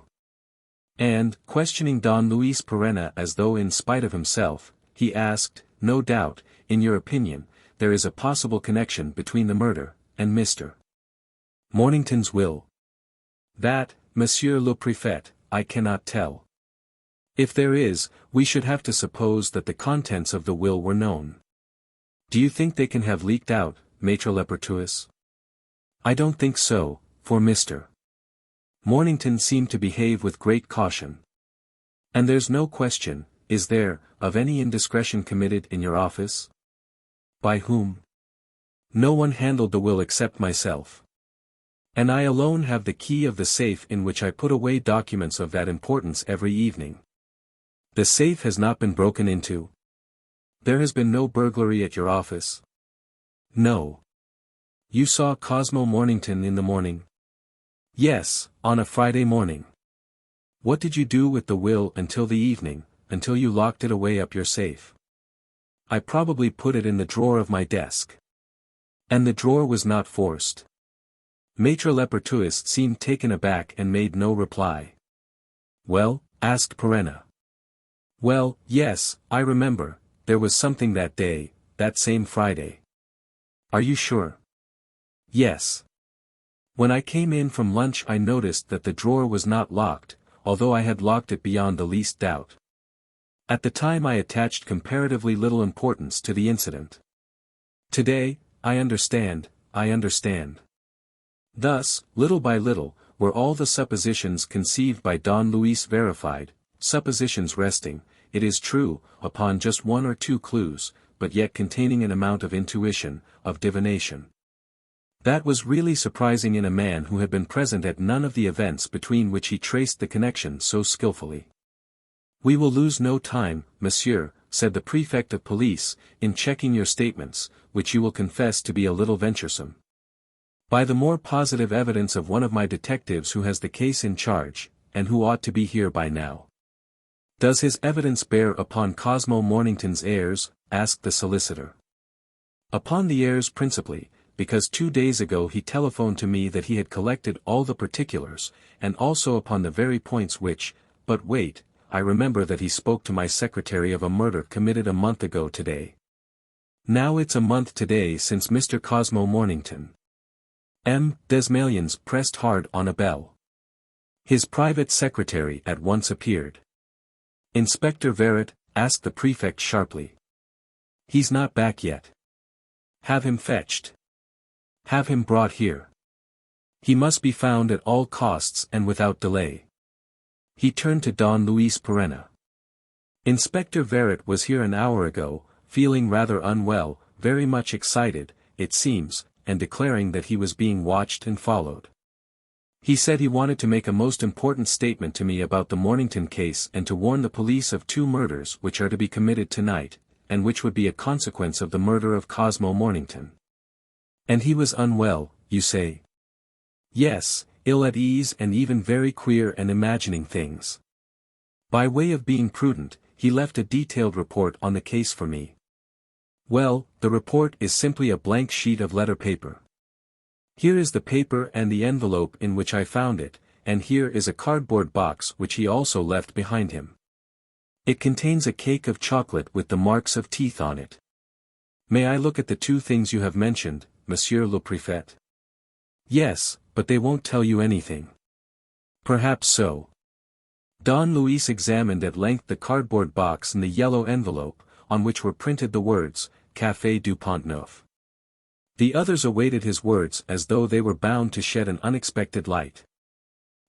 And, questioning Don Luis Perenna as though in spite of himself, he asked, no doubt, in your opinion, there is a possible connection between the murder, and Mr. Mornington's will. That, Monsieur le Préfet, I cannot tell. If there is, we should have to suppose that the contents of the will were known. Do you think they can have leaked out, Maître Lepertuis? I don't think so, for Mr. Mornington seemed to behave with great caution. And there's no question, is there, of any indiscretion committed in your office? By whom? No one handled the will except myself. And I alone have the key of the safe in which I put away documents of that importance every evening. The safe has not been broken into? There has been no burglary at your office? No. You saw Cosmo Mornington in the morning? Yes, on a Friday morning. What did you do with the will until the evening, until you locked it away up your safe? I probably put it in the drawer of my desk. And the drawer was not forced. Maître Lepertuis seemed taken aback and made no reply. Well? Asked Perenna. Well, yes, I remember, there was something that day, that same Friday. Are you sure? Yes. When I came in from lunch I noticed that the drawer was not locked, although I had locked it beyond the least doubt. At the time I attached comparatively little importance to the incident. Today, I understand. Thus, little by little, were all the suppositions conceived by Don Luis verified, suppositions resting, it is true, upon just one or two clues, but yet containing an amount of intuition, of divination. That was really surprising in a man who had been present at none of the events between which he traced the connection so skillfully. "We will lose no time, monsieur," said the prefect of police, "in checking your statements, which you will confess to be a little venturesome. By the more positive evidence of one of my detectives who has the case in charge, and who ought to be here by now." "Does his evidence bear upon Cosmo Mornington's heirs?" asked the solicitor. "Upon the heirs principally, because 2 days ago he telephoned to me that he had collected all the particulars, and also upon the very points which, but wait, I remember that he spoke to my secretary of a murder committed a month ago today. Now it's a month today since Mr. Cosmo Mornington." Desmalions pressed hard on a bell. His private secretary at once appeared. "Inspector Verret?" asked the prefect sharply. "He's not back yet." "Have him fetched." "Have him brought here. He must be found at all costs and without delay." He turned to Don Luis Perenna. "Inspector Verret was here an hour ago, feeling rather unwell, very much excited, it seems, and declaring that he was being watched and followed. He said he wanted to make a most important statement to me about the Mornington case and to warn the police of 2 murders which are to be committed tonight, and which would be a consequence of the murder of Cosmo Mornington." "And he was unwell, you say?" "Yes, ill at ease and even very queer and imagining things. By way of being prudent, he left a detailed report on the case for me." "Well, the report is simply a blank sheet of letter paper. Here is the paper and the envelope in which I found it, and here is a cardboard box which he also left behind him. It contains a cake of chocolate with the marks of teeth on it. May I look at the 2 things you have mentioned, Monsieur le Préfet?" "Yes, but they won't tell you anything." "Perhaps so." Don Luis examined at length the cardboard box and the yellow envelope, on which were printed the words, Café du Pont-Neuf. The others awaited his words as though they were bound to shed an unexpected light.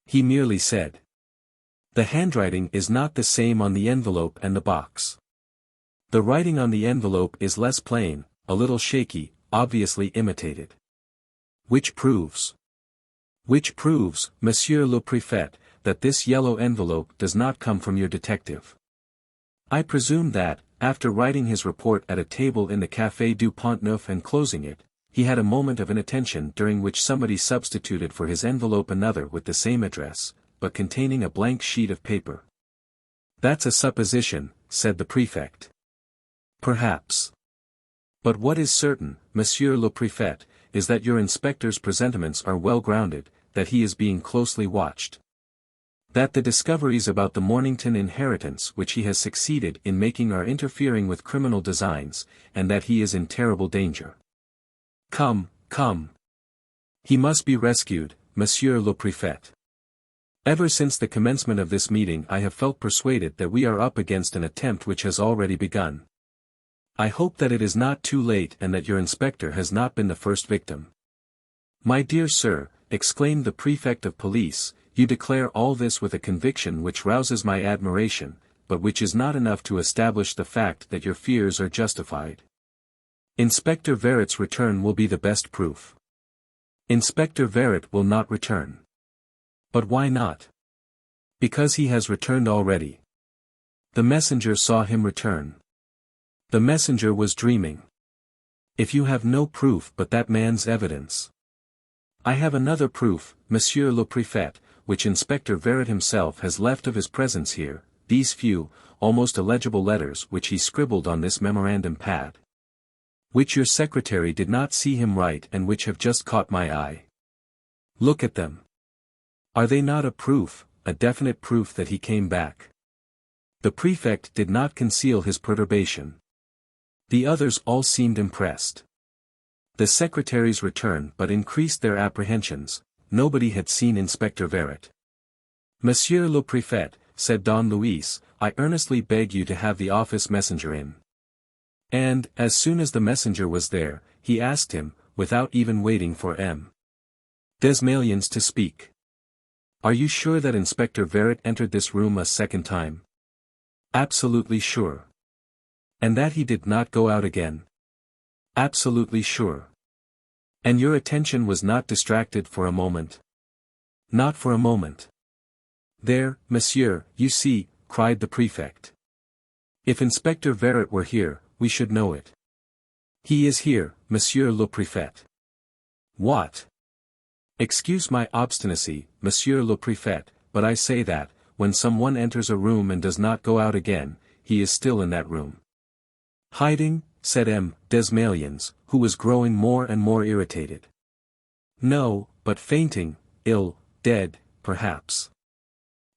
He merely said, "The handwriting is not the same on the envelope and the box. The writing on the envelope is less plain, a little shaky, obviously imitated. Which proves, Monsieur le Préfet, that this yellow envelope does not come from your detective. I presume that, after writing his report at a table in the Café du Pont-Neuf and closing it, he had a moment of inattention during which somebody substituted for his envelope another with the same address, but containing a blank sheet of paper." "That's a supposition," said the prefect. "Perhaps. But what is certain, Monsieur le Préfet, is that your inspector's presentiments are well grounded, that he is being closely watched. That the discoveries about the Mornington inheritance which he has succeeded in making are interfering with criminal designs, and that he is in terrible danger. Come, come. He must be rescued, Monsieur le Préfet. Ever since the commencement of this meeting I have felt persuaded that we are up against an attempt which has already begun. I hope that it is not too late and that your inspector has not been the first victim." "My dear sir," exclaimed the prefect of police, "you declare all this with a conviction which rouses my admiration, but which is not enough to establish the fact that your fears are justified. Inspector Verret's return will be the best proof." "Inspector Verret will not return." "But why not?" "Because he has returned already. The messenger saw him return. The messenger was dreaming. If you have no proof but that man's evidence—" "I have another proof, Monsieur le Préfet, which Inspector Verret himself has left of his presence here, these few, almost illegible letters which he scribbled on this memorandum pad. Which your secretary did not see him write and which have just caught my eye. Look at them. Are they not a proof, a definite proof that he came back?" The prefect did not conceal his perturbation. The others all seemed impressed. The secretary's return but increased their apprehensions. Nobody had seen Inspector Verret. "Monsieur le Préfet," said Don Luis, "I earnestly beg you to have the office messenger in." And, as soon as the messenger was there, he asked him, without even waiting for M. Desmalions to speak. Are you sure that Inspector Verret entered this room a second time? Absolutely sure. And that he did not go out again? Absolutely sure. And your attention was not distracted for a moment? Not for a moment. There, monsieur, you see, cried the prefect. If Inspector Verret were here, we should know it. He is here, monsieur le préfet. What? Excuse my obstinacy, monsieur le préfet, but I say that, when someone enters a room and does not go out again, he is still in that room. Hiding, said M. Desmalions, who was growing more and more irritated. No, but fainting, ill, dead, perhaps.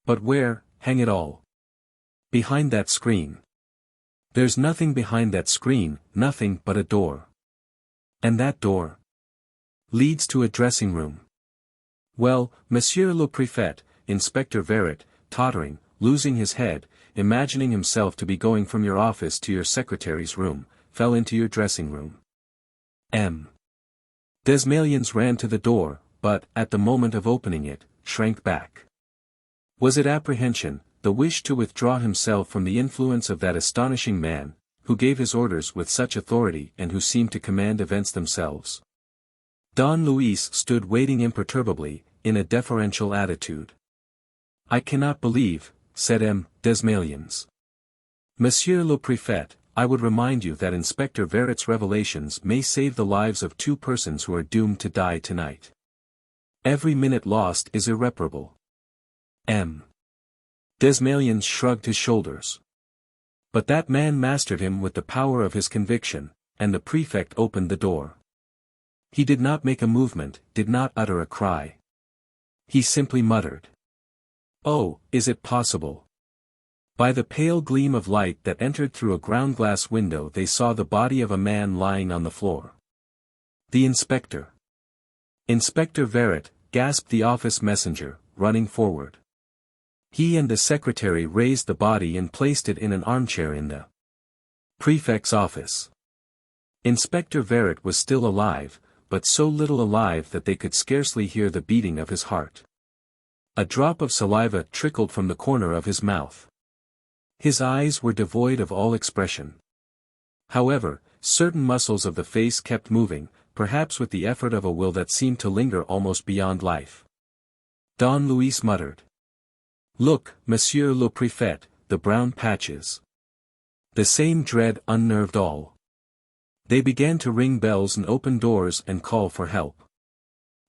But where, hang it all? Behind that screen. There's nothing behind that screen, nothing but a door. And that door leads to a dressing room. Well, monsieur le préfet, Inspector Verret, tottering, losing his head, imagining himself to be going from your office to your secretary's room, fell into your dressing room. M. Desmalions ran to the door, but, at the moment of opening it, shrank back. Was it apprehension, the wish to withdraw himself from the influence of that astonishing man, who gave his orders with such authority and who seemed to command events themselves? Don Luis stood waiting imperturbably, in a deferential attitude. I cannot believe, said M. Desmalions. Monsieur le Préfet, I would remind you that Inspector Verret's revelations may save the lives of 2 persons who are doomed to die tonight. Every minute lost is irreparable. M. Desmalions shrugged his shoulders. But that man mastered him with the power of his conviction, and the prefect opened the door. He did not make a movement, did not utter a cry. He simply muttered. Oh, is it possible? By the pale gleam of light that entered through a ground-glass window they saw the body of a man lying on the floor. The inspector. Inspector Verret, gasped the office messenger, running forward. He and the secretary raised the body and placed it in an armchair in the prefect's office. Inspector Verret was still alive, but so little alive that they could scarcely hear the beating of his heart. A drop of saliva trickled from the corner of his mouth. His eyes were devoid of all expression. However, certain muscles of the face kept moving, perhaps with the effort of a will that seemed to linger almost beyond life. Don Luis muttered. Look, monsieur le préfet, the brown patches. The same dread unnerved all. They began to ring bells and open doors and call for help.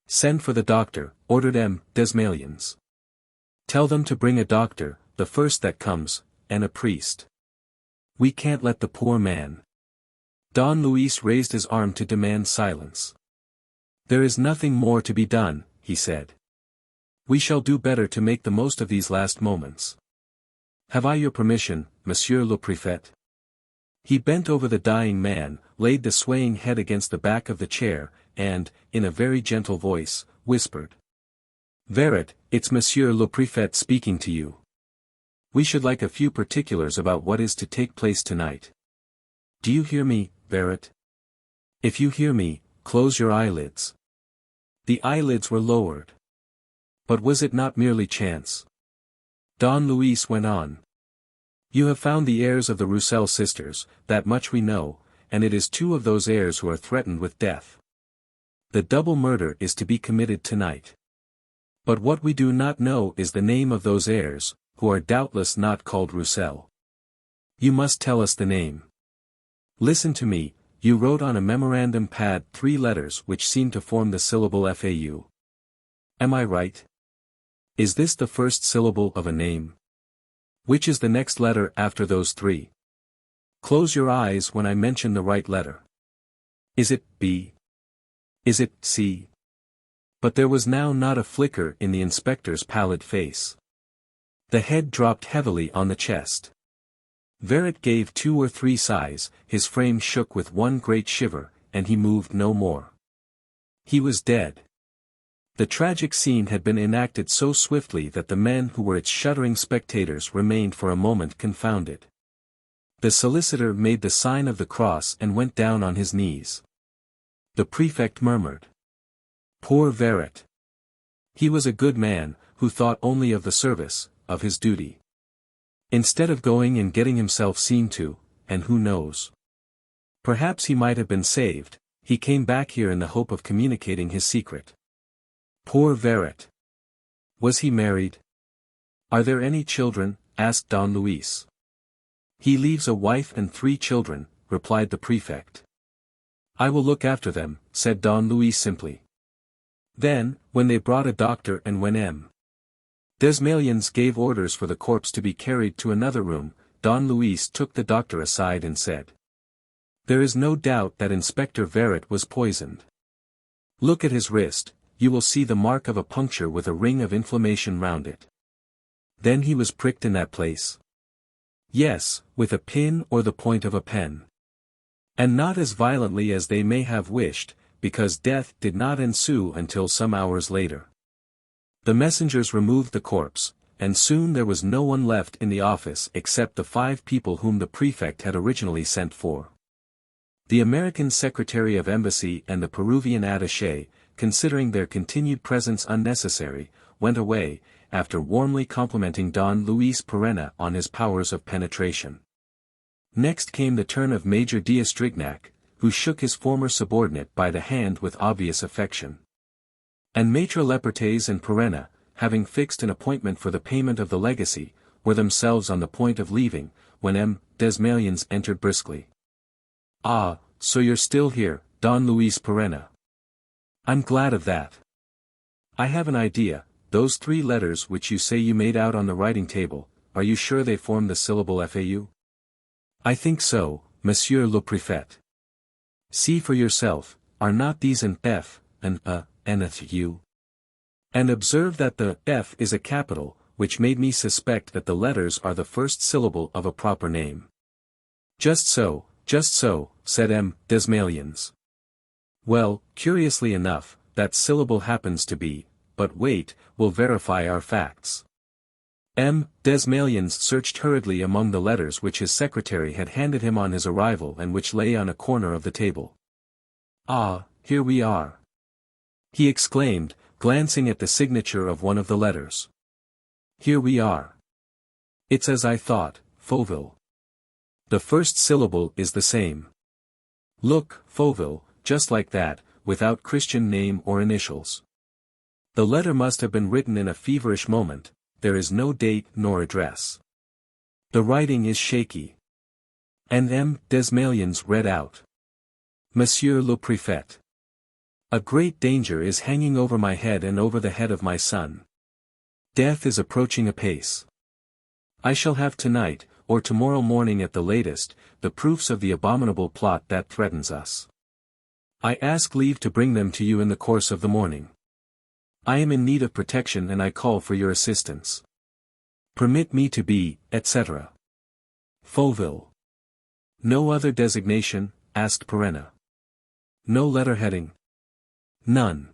Send for the doctor, ordered M. Desmalions. Tell them to bring a doctor, the first that comes, and a priest. We can't let the poor man. Don Luis raised his arm to demand silence. There is nothing more to be done, he said. We shall do better to make the most of these last moments. Have I your permission, monsieur le préfet? He bent over the dying man, laid the swaying head against the back of the chair, and, in a very gentle voice, whispered. Verret, it's monsieur le préfet speaking to you. We should like a few particulars about what is to take place tonight. Do you hear me, Verret? If you hear me, close your eyelids. The eyelids were lowered. But was it not merely chance? Don Luis went on. You have found the heirs of the Roussel sisters, that much we know, and it is 2 of those heirs who are threatened with death. The double murder is to be committed tonight. But what we do not know is the name of those heirs, who are doubtless not called Roussel. You must tell us the name. Listen to me, you wrote on a memorandum pad 3 letters which seem to form the syllable FAU. Am I right? Is this the first syllable of a name? Which is the next letter after those 3? Close your eyes when I mention the right letter. Is it B? Is it C? But there was now not a flicker in the inspector's pallid face. The head dropped heavily on the chest. Verret gave 2 or 3 sighs, his frame shook with one great shiver, and he moved no more. He was dead. The tragic scene had been enacted so swiftly that the men who were its shuddering spectators remained for a moment confounded. The solicitor made the sign of the cross and went down on his knees. The prefect murmured. Poor Verret. He was a good man, who thought only of the service, of his duty. Instead of going and getting himself seen to, and who knows? Perhaps he might have been saved, he came back here in the hope of communicating his secret. Poor Verret. Was he married? Are there any children? Asked Don Luis. He leaves a wife and 3 children, replied the prefect. I will look after them, said Don Luis simply. Then, when they brought a doctor and when M. Desmalions gave orders for the corpse to be carried to another room, Don Luis took the doctor aside and said. There is no doubt that Inspector Verret was poisoned. Look at his wrist, you will see the mark of a puncture with a ring of inflammation round it. Then he was pricked in that place. Yes, with a pin or the point of a pen. And not as violently as they may have wished, because death did not ensue until some hours later. The messengers removed the corpse, and soon there was no one left in the office except the 5 people whom the prefect had originally sent for. The American Secretary of Embassy and the Peruvian attaché, considering their continued presence unnecessary, went away, after warmly complimenting Don Luis Perenna on his powers of penetration. Next came the turn of Major D'Estrignac, who shook his former subordinate by the hand with obvious affection. And Maître Lepertais and Perenna, having fixed an appointment for the payment of the legacy, were themselves on the point of leaving, when M. Desmalions entered briskly. Ah, so you're still here, Don Luis Perenna. I'm glad of that. I have an idea, those 3 letters which you say you made out on the writing table, are you sure they form the syllable FAU? I think so, Monsieur le Préfet. See for yourself, are not these an F, an A, and a U? And observe that the F is a capital, which made me suspect that the letters are the first syllable of a proper name. Just so, said M. Desmalions. Well, curiously enough, that syllable happens to be, but wait, we'll verify our facts. M. Desmalions searched hurriedly among the letters which his secretary had handed him on his arrival and which lay on a corner of the table. Ah, here we are. He exclaimed, glancing at the signature of one of the letters. Here we are. It's as I thought, Fauville. The first syllable is the same. Look, Fauville, just like that, without Christian name or initials. The letter must have been written in a feverish moment, there is no date nor address. The writing is shaky. And M. Desmalions read out. Monsieur le Préfet. A great danger is hanging over my head and over the head of my son. Death is approaching apace. I shall have tonight, or tomorrow morning at the latest, the proofs of the abominable plot that threatens us. I ask leave to bring them to you in the course of the morning. I am in need of protection and I call for your assistance. Permit me to be, etc. Fauville. No other designation? Asked Perenna. No letterheading? None.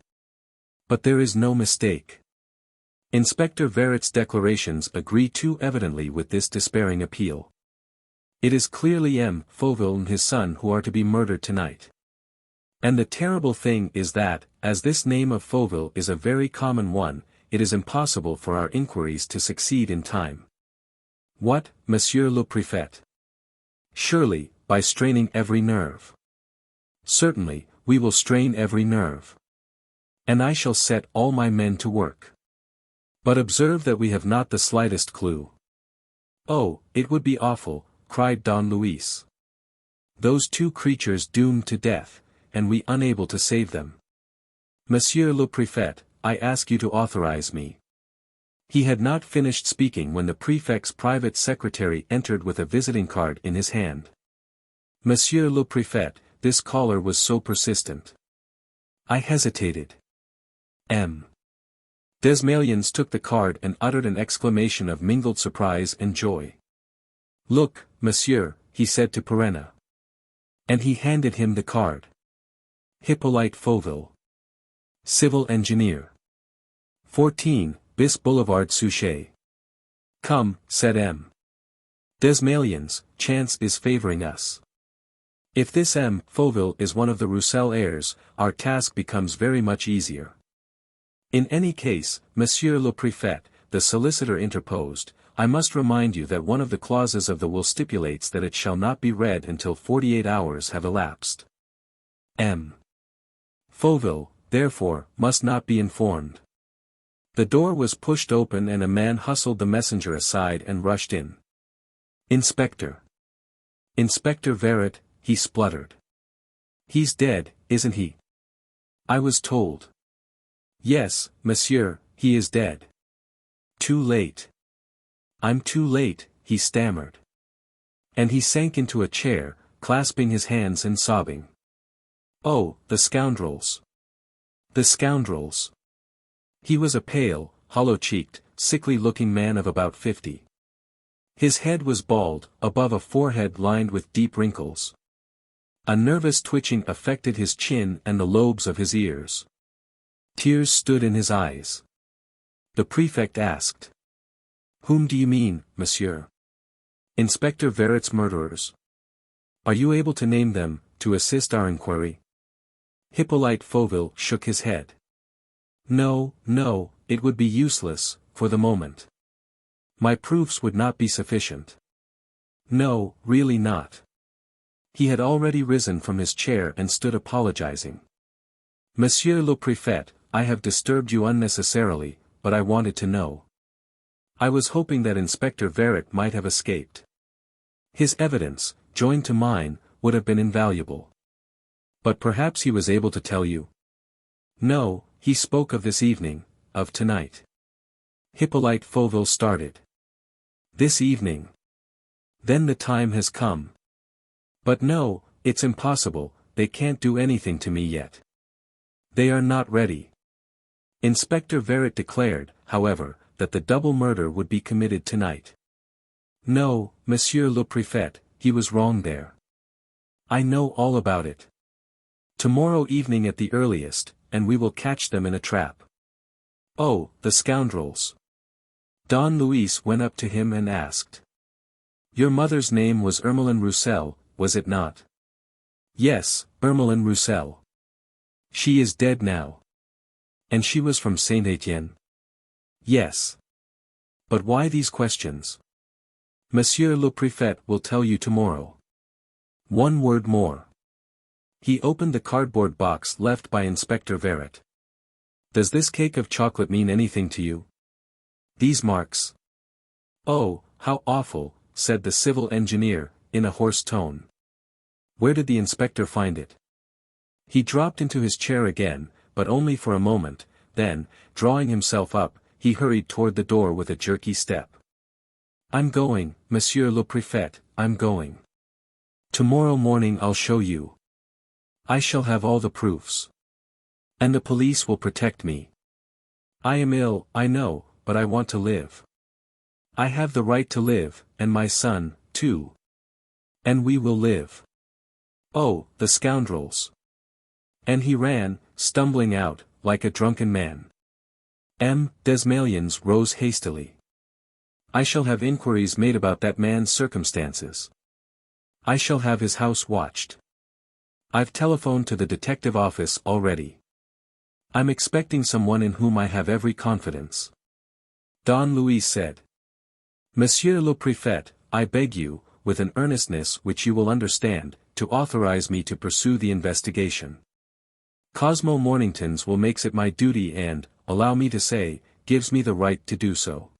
But there is no mistake. Inspector Verret's declarations agree too evidently with this despairing appeal. It is clearly M. Fauville and his son who are to be murdered tonight. And the terrible thing is that, as this name of Fauville is a very common one, it is impossible for our inquiries to succeed in time. What, Monsieur le Préfet? Surely, by straining every nerve. Certainly, we will strain every nerve. And I shall set all my men to work. But observe that we have not the slightest clue. Oh, it would be awful, cried Don Luis. Those 2 creatures doomed to death, and we unable to save them. Monsieur le Préfet, I ask you to authorize me. He had not finished speaking when the prefect's private secretary entered with a visiting card in his hand. Monsieur le Préfet, this caller was so persistent. I hesitated. M. Desmalions took the card and uttered an exclamation of mingled surprise and joy. Look, monsieur, he said to Perenna. And he handed him the card. Hippolyte Fauville. Civil Engineer. 14, Bis Boulevard Suchet. Come, said M. Desmalions, chance is favoring us. If this M. Fauville is one of the Roussel heirs, our task becomes very much easier. In any case, Monsieur le Préfet, the solicitor interposed, I must remind you that one of the clauses of the will stipulates that it shall not be read until 48 hours have elapsed. M. Fauville, therefore, must not be informed. The door was pushed open and a man hustled the messenger aside and rushed in. Inspector. Inspector Verret, he spluttered. He's dead, isn't he? I was told. Yes, monsieur, he is dead. Too late. I'm too late, he stammered. And he sank into a chair, clasping his hands and sobbing. Oh, the scoundrels. The scoundrels. He was a pale, hollow-cheeked, sickly-looking man of about 50. His head was bald, above a forehead lined with deep wrinkles. A nervous twitching affected his chin and the lobes of his ears. Tears stood in his eyes. The prefect asked. Whom do you mean, monsieur? Inspector Verret's murderers. Are you able to name them, to assist our inquiry? Hippolyte Fauville shook his head. No, no, it would be useless, for the moment. My proofs would not be sufficient. No, really not. He had already risen from his chair and stood apologizing. Monsieur le Préfet, I have disturbed you unnecessarily, but I wanted to know. I was hoping that Inspector Verret might have escaped. His evidence, joined to mine, would have been invaluable. But perhaps he was able to tell you. No, he spoke of this evening, of tonight. Hippolyte Fauville started. This evening. Then the time has come. But no, it's impossible, they can't do anything to me yet. They are not ready. Inspector Verret declared, however, that the double murder would be committed tonight. No, Monsieur le Préfet, he was wrong there. I know all about it. Tomorrow evening at the earliest, and we will catch them in a trap. Oh, the scoundrels. Don Luis went up to him and asked. Your mother's name was Ermeline Roussel, was it not? Yes, Ermeline Roussel. She is dead now. And she was from Saint-Étienne? Yes. But why these questions? Monsieur le Préfet will tell you tomorrow. One word more. He opened the cardboard box left by Inspector Verret. Does this cake of chocolate mean anything to you? These marks? Oh, how awful, said the civil engineer, in a hoarse tone. Where did the inspector find it? He dropped into his chair again, but only for a moment, then, drawing himself up, he hurried toward the door with a jerky step. I'm going, Monsieur le Préfet, I'm going. Tomorrow morning I'll show you. I shall have all the proofs. And the police will protect me. I am ill, I know, but I want to live. I have the right to live, and my son, too. And we will live. Oh, the scoundrels. And he ran, stumbling out, like a drunken man. Desmalions rose hastily. I shall have inquiries made about that man's circumstances. I shall have his house watched. I've telephoned to the detective office already. I'm expecting someone in whom I have every confidence. Don Luis said. Monsieur le Préfet, I beg you, with an earnestness which you will understand, to authorize me to pursue the investigation. Cosmo Mornington's will makes it my duty and, allow me to say, gives me the right to do so.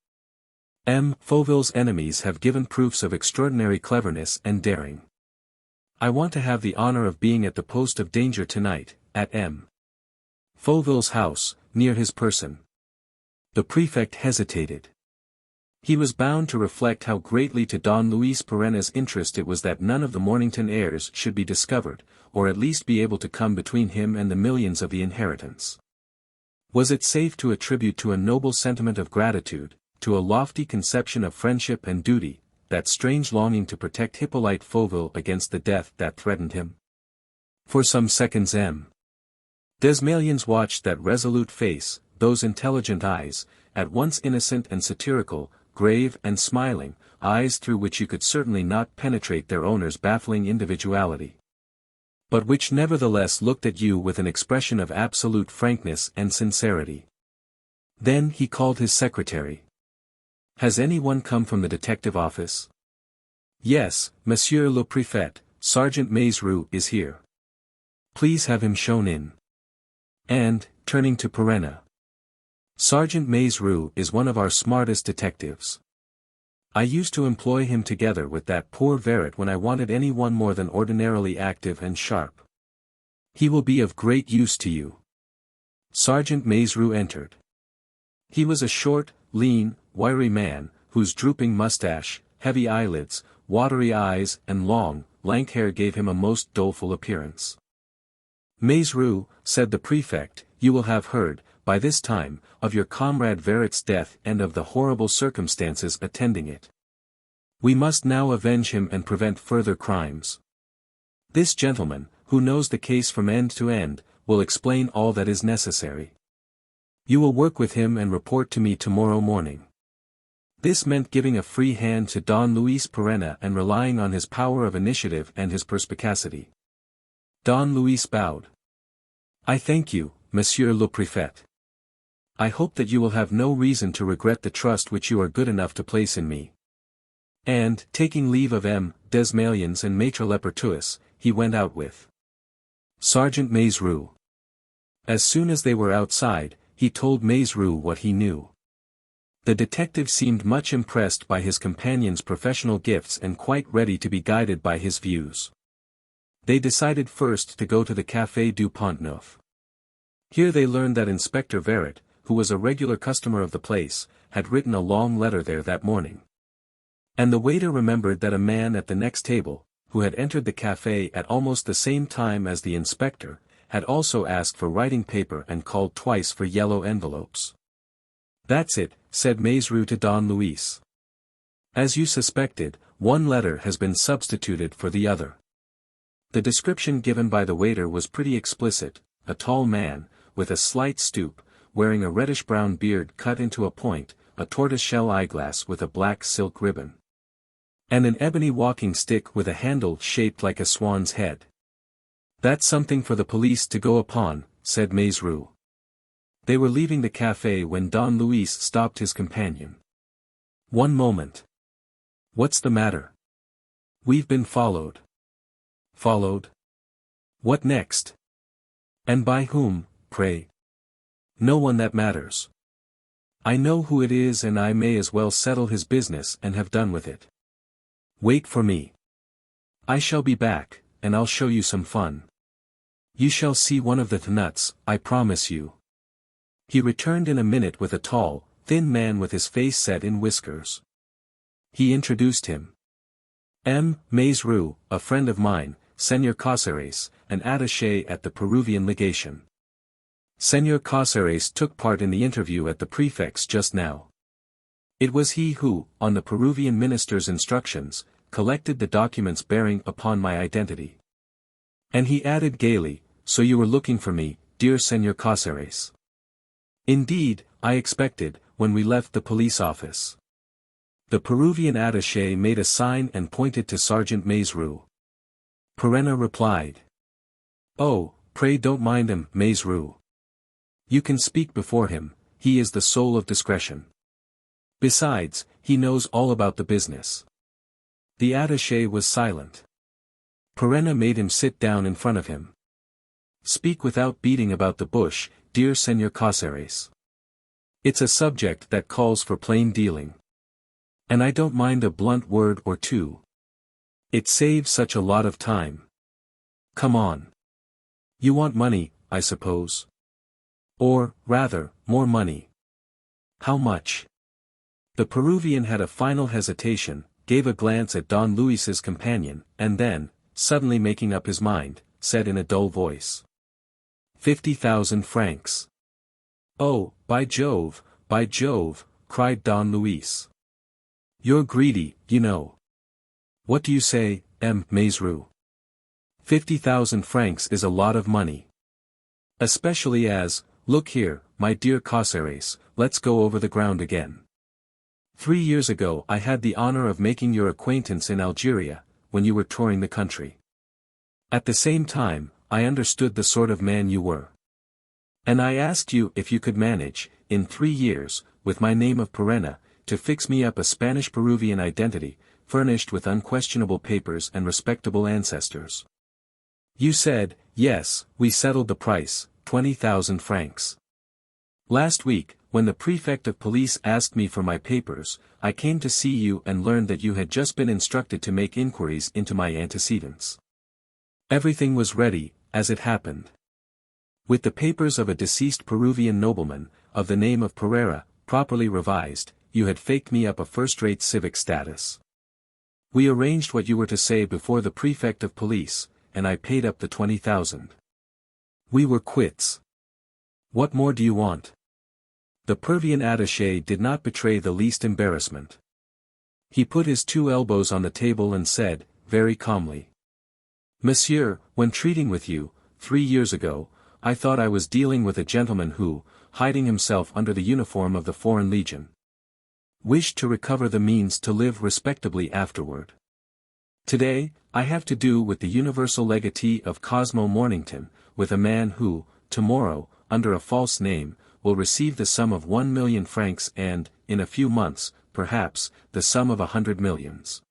Fauville's enemies have given proofs of extraordinary cleverness and daring. I want to have the honor of being at the post of danger tonight, at Fauville's house, near his person. The prefect hesitated. He was bound to reflect how greatly to Don Luis Perenna's interest it was that none of the Mornington heirs should be discovered, or at least be able to come between him and the millions of the inheritance. Was it safe to attribute to a noble sentiment of gratitude, to a lofty conception of friendship and duty, that strange longing to protect Hippolyte Fauville against the death that threatened him? For some seconds Desmalions watched that resolute face, those intelligent eyes, at once innocent and satirical, grave and smiling, eyes through which you could certainly not penetrate their owner's baffling individuality. But which nevertheless looked at you with an expression of absolute frankness and sincerity. Then he called his secretary. Has anyone come from the detective office? Yes, Monsieur le Préfet, Sergeant Maizerou is here. Please have him shown in. And, turning to Perenna. Sergeant Maizerou is one of our smartest detectives. I used to employ him together with that poor Verret when I wanted anyone more than ordinarily active and sharp. He will be of great use to you. Sergeant Maizerou entered. He was a short, lean, wiry man, whose drooping mustache, heavy eyelids, watery eyes and long, lank hair gave him a most doleful appearance. Maizerou, said the prefect, you will have heard, by this time, of your comrade Verret's death and of the horrible circumstances attending it. We must now avenge him and prevent further crimes. This gentleman, who knows the case from end to end, will explain all that is necessary. You will work with him and report to me tomorrow morning. This meant giving a free hand to Don Luis Perenna and relying on his power of initiative and his perspicacity. Don Luis bowed. I thank you, Monsieur le Préfet. I hope that you will have no reason to regret the trust which you are good enough to place in me. And, taking leave of M. Desmalions and Maître Lepertuis, he went out with Sergeant Maizerou. As soon as they were outside, he told Maizerou what he knew. The detective seemed much impressed by his companion's professional gifts and quite ready to be guided by his views. They decided first to go to the Café du Pont Neuf. Here they learned that Inspector Verret, who was a regular customer of the place, had written a long letter there that morning. And the waiter remembered that a man at the next table, who had entered the café at almost the same time as the inspector, had also asked for writing paper and called twice for yellow envelopes. That's it, said Maizerou to Don Luis. As you suspected, one letter has been substituted for the other. The description given by the waiter was pretty explicit, a tall man, with a slight stoop, wearing a reddish-brown beard cut into a point, a tortoiseshell eyeglass with a black silk ribbon, and an ebony walking stick with a handle shaped like a swan's head. That's something for the police to go upon, said Maizerou. They were leaving the café when Don Luis stopped his companion. One moment. What's the matter? We've been followed. Followed? What next? And by whom, pray? No one that matters. I know who it is and I may as well settle his business and have done with it. Wait for me. I shall be back, and I'll show you some fun. You shall see one of the nuts, I promise you. He returned in a minute with a tall, thin man with his face set in whiskers. He introduced him. M. Maizerou, a friend of mine, Señor Cáceres, an attaché at the Peruvian legation. Señor Cáceres took part in the interview at the prefect's just now. It was he who, on the Peruvian minister's instructions, collected the documents bearing upon my identity. And he added gaily, so you were looking for me, dear Señor Cáceres. Indeed, I expected, when we left the police office. The Peruvian attaché made a sign and pointed to Sergeant Maizerou. Perenna replied. Oh, pray don't mind him, Maizerou. You can speak before him, he is the soul of discretion. Besides, he knows all about the business. The attaché was silent. Perenna made him sit down in front of him. Speak without beating about the bush, dear Señor Cáceres. It's a subject that calls for plain dealing. And I don't mind a blunt word or two. It saves such a lot of time. Come on. You want money, I suppose? Or, rather, more money. How much? The Peruvian had a final hesitation, gave a glance at Don Luis's companion, and then, suddenly making up his mind, said in a dull voice. 50,000 francs. Oh, by Jove, cried Don Luis. You're greedy, you know. What do you say, M. Maizerou? 50,000 francs is a lot of money. Especially as, look here, my dear Cáceres, let's go over the ground again. 3 years ago I had the honor of making your acquaintance in Algeria, when you were touring the country. At the same time, I understood the sort of man you were. And I asked you if you could manage, in 3 years, with my name of Perenna, to fix me up a Spanish-Peruvian identity, furnished with unquestionable papers and respectable ancestors. You said, yes, we settled the price, 20,000 francs. Last week, when the prefect of police asked me for my papers, I came to see you and learned that you had just been instructed to make inquiries into my antecedents. Everything was ready, as it happened. With the papers of a deceased Peruvian nobleman, of the name of Pereira, properly revised, you had faked me up a first-rate civic status. We arranged what you were to say before the prefect of police, and I paid up the 20,000. We were quits. What more do you want? The Peruvian attaché did not betray the least embarrassment. He put his 2 elbows on the table and said, very calmly. Monsieur, when treating with you, 3 years ago, I thought I was dealing with a gentleman who, hiding himself under the uniform of the Foreign Legion, wished to recover the means to live respectably afterward. Today, I have to do with the universal legatee of Cosmo Mornington, with a man who, tomorrow, under a false name, will receive the sum of 1 million francs and, in a few months, perhaps, the sum of 100 millions.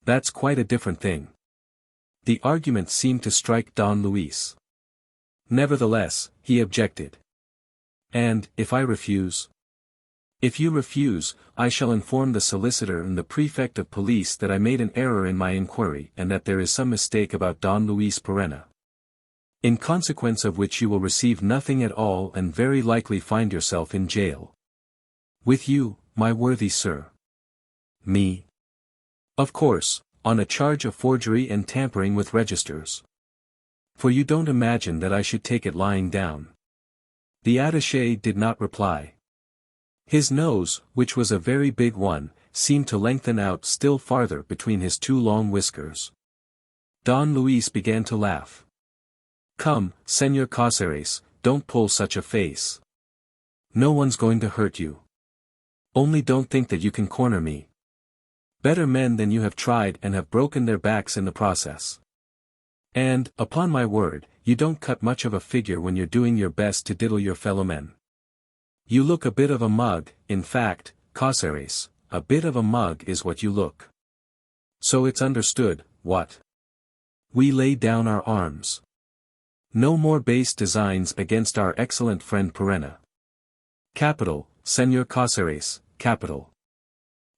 That's quite a different thing. The argument seemed to strike Don Luis. Nevertheless, he objected. And, if I refuse? If you refuse, I shall inform the solicitor and the prefect of police that I made an error in my inquiry and that there is some mistake about Don Luis Perenna. In consequence of which you will receive nothing at all and very likely find yourself in jail. With you, my worthy sir. Me. Of course, on a charge of forgery and tampering with registers. For you don't imagine that I should take it lying down. The attaché did not reply. His nose, which was a very big one, seemed to lengthen out still farther between his 2 long whiskers. Don Luis began to laugh. Come, Señor Cáceres, don't pull such a face. No one's going to hurt you. Only don't think that you can corner me. Better men than you have tried and have broken their backs in the process. And, upon my word, you don't cut much of a figure when you're doing your best to diddle your fellow men. You look a bit of a mug, in fact, Cáceres, a bit of a mug is what you look. So it's understood, what? We lay down our arms. No more base designs against our excellent friend Perenna. Capital, Señor Cáceres, capital.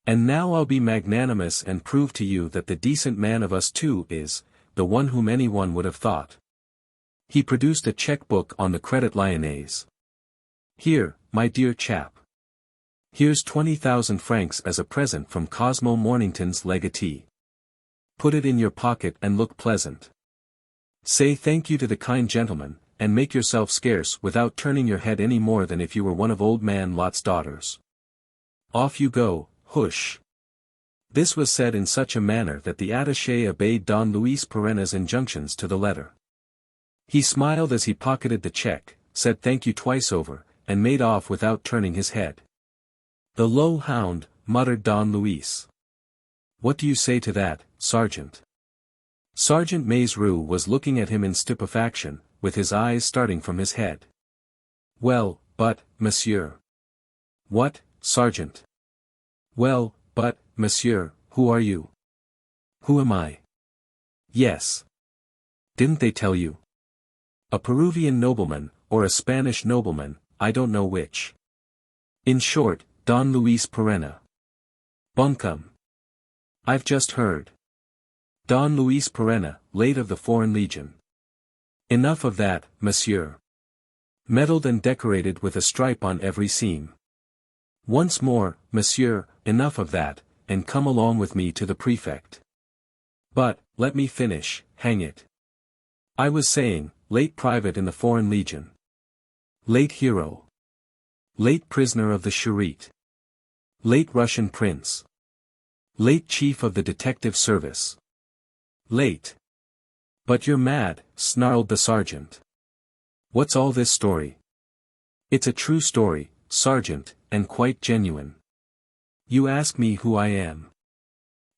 And now I'll be magnanimous and prove to you that the decent man of us 2 is, the one whom anyone would have thought. He produced a cheque-book on the Credit Lyonnais. Here, my dear chap. Here's 20,000 francs as a present from Cosmo Mornington's legatee. Put it in your pocket and look pleasant. Say thank you to the kind gentleman, and make yourself scarce without turning your head any more than if you were one of old man Lot's daughters. Off you go, hush. This was said in such a manner that the attaché obeyed Don Luis Perenna's injunctions to the letter. He smiled as he pocketed the cheque, said thank you twice over, and made off without turning his head. The low hound, muttered Don Luis. What do you say to that, Sergeant? Sergeant Maizerou was looking at him in stupefaction, with his eyes starting from his head. Well, but, monsieur. What, Sergeant? Well, but, monsieur, who are you? Who am I? Yes. Didn't they tell you? A Peruvian nobleman, or a Spanish nobleman, I don't know which. In short, Don Luis Perenna. Buncombe. I've just heard. Don Luis Perenna, late of the Foreign Legion. Enough of that, monsieur. Medalled and decorated with a stripe on every seam. Once more, monsieur, enough of that, and come along with me to the prefect. But, let me finish, hang it. I was saying, late private in the Foreign Legion. Late hero. Late prisoner of the Charite. Late Russian prince. Late chief of the detective service. Late. But you're mad, snarled the sergeant. What's all this story? It's a true story, sergeant, and quite genuine. You ask me who I am.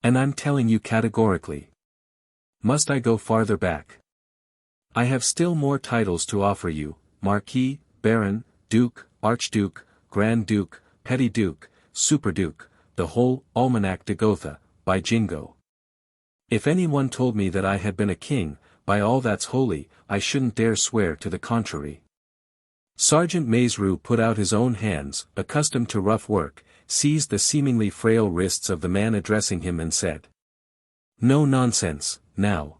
And I'm telling you categorically. Must I go farther back? I have still more titles to offer you, Marquis, baron, duke, archduke, grand duke, petty duke, superduke, the whole Almanac de Gotha, by Jingo. If anyone told me that I had been a king, by all that's holy, I shouldn't dare swear to the contrary. Sergeant Maizerou put out his own hands, accustomed to rough work, seized the seemingly frail wrists of the man addressing him and said, "No nonsense, now.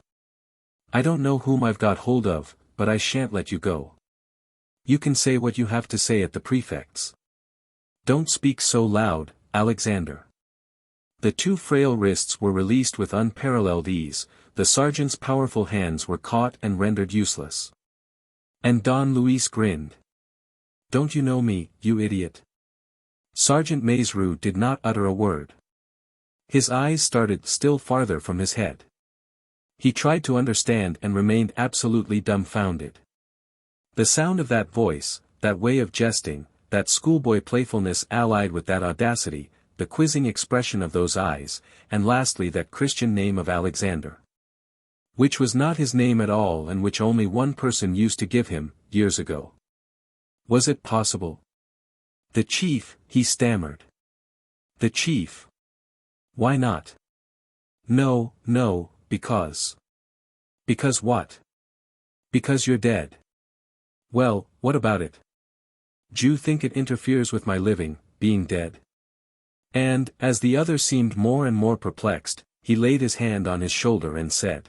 I don't know whom I've got hold of, but I shan't let you go. You can say what you have to say at the prefect's. Don't speak so loud, Alexander." The two frail wrists were released with unparalleled ease, the sergeant's powerful hands were caught and rendered useless. And Don Luis grinned. "Don't you know me, you idiot?" Sergeant Maizerou did not utter a word. His eyes started still farther from his head. He tried to understand and remained absolutely dumbfounded. The sound of that voice, that way of jesting, that schoolboy playfulness allied with that audacity, the quizzing expression of those eyes, and lastly that Christian name of Alexander. Which was not his name at all and which only one person used to give him, years ago. Was it possible? The chief, he stammered. The chief. Why not? No, because. Because what? Because you're dead. Well, what about it? Do you think it interferes with my living, being dead? And, as the other seemed more and more perplexed, he laid his hand on his shoulder and said,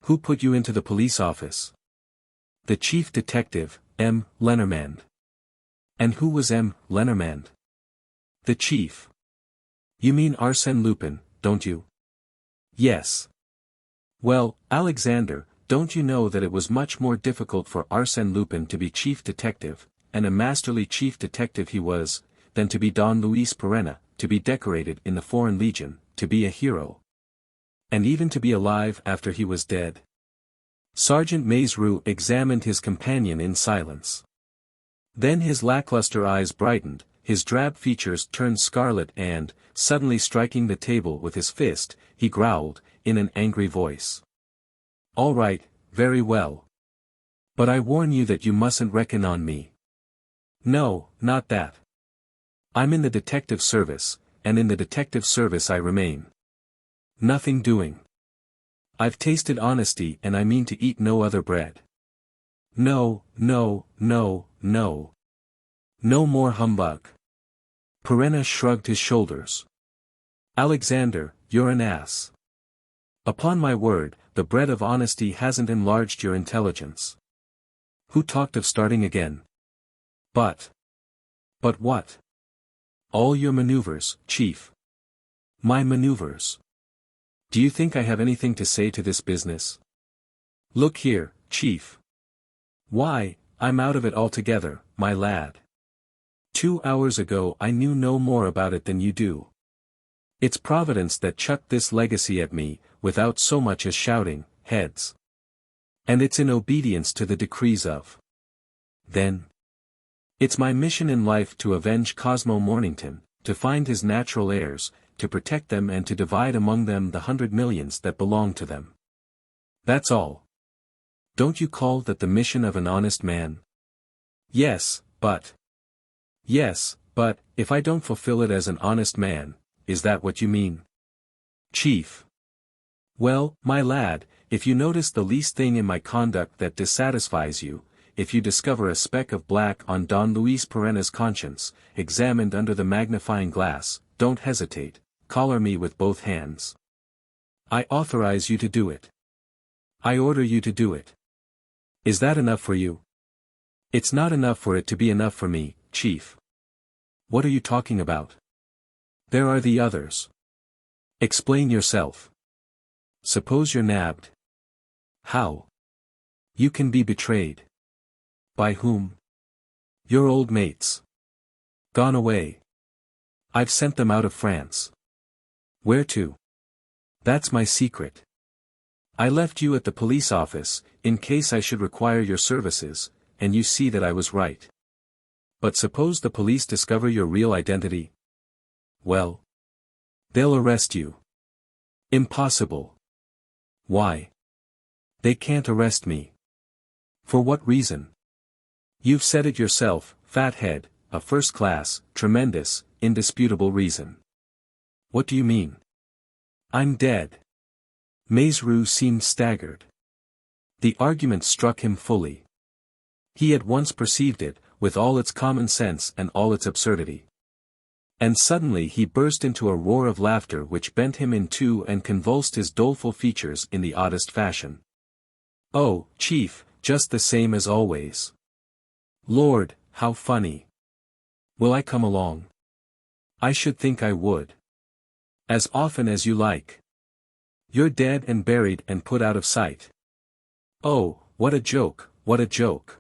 "Who put you into the police office?" "The chief detective, M. Lenormand." "And who was M. Lenormand?" "The chief." "You mean Arsène Lupin, don't you?" "Yes." "Well, Alexander, don't you know that it was much more difficult for Arsène Lupin to be chief detective, and a masterly chief detective he was, than to be Don Luis Perenna, to be decorated in the Foreign Legion, to be a hero. And even to be alive after he was dead?" Sergeant Maizerou examined his companion in silence. Then his lackluster eyes brightened, his drab features turned scarlet and, suddenly striking the table with his fist, he growled, in an angry voice. "All right, very well. But I warn you that you mustn't reckon on me. No, not that. I'm in the detective service, and in the detective service I remain. Nothing doing. I've tasted honesty and I mean to eat no other bread. No. No more humbug." Perenna shrugged his shoulders. "Alexander, you're an ass. Upon my word, the bread of honesty hasn't enlarged your intelligence. Who talked of starting again?" But what? "All your maneuvers, chief." "My maneuvers? Do you think I have anything to say to this business?" "Look here, chief. Why, I'm out of it altogether, my lad. 2 hours ago I knew no more about it than you do. It's Providence that chucked this legacy at me, without so much as shouting, 'Heads!' And it's in obedience to the decrees of. Then. It's my mission in life to avenge Cosmo Mornington, to find his natural heirs, to protect them and to divide among them the 100 millions that belong to them. That's all. Don't you call that the mission of an honest man?" Yes, but, if I don't fulfill it as an honest man, is that what you mean?" "Chief. Well, my lad, if you notice the least thing in my conduct that dissatisfies you, if you discover a speck of black on Don Luis Perenna's conscience, examined under the magnifying glass, don't hesitate, collar me with both hands. I authorize you to do it. I order you to do it. Is that enough for you?" "It's not enough for it to be enough for me, chief." "What are you talking about?" "There are the others." "Explain yourself." "Suppose you're nabbed." "How?" "You can be betrayed." "By whom?" "Your old mates. Gone away. I've sent them out of France." "Where to?" "That's my secret. I left you at the police office, in case I should require your services, and you see that I was right. But suppose the police discover your real identity? Well, they'll arrest you." "Impossible." "Why?" "They can't arrest me." "For what reason?" You've said it yourself, fathead, a first-class, tremendous, indisputable reason. What do you mean? I'm dead. Maizerou seemed staggered. The argument struck him fully. He at once perceived it, with all its common sense and all its absurdity. And suddenly he burst into a roar of laughter which bent him in two and convulsed his doleful features in the oddest fashion. Oh, Chief, just the same as always. Lord, how funny. Will I come along? I should think I would. As often as you like. You're dead and buried and put out of sight. Oh, what a joke, what a joke.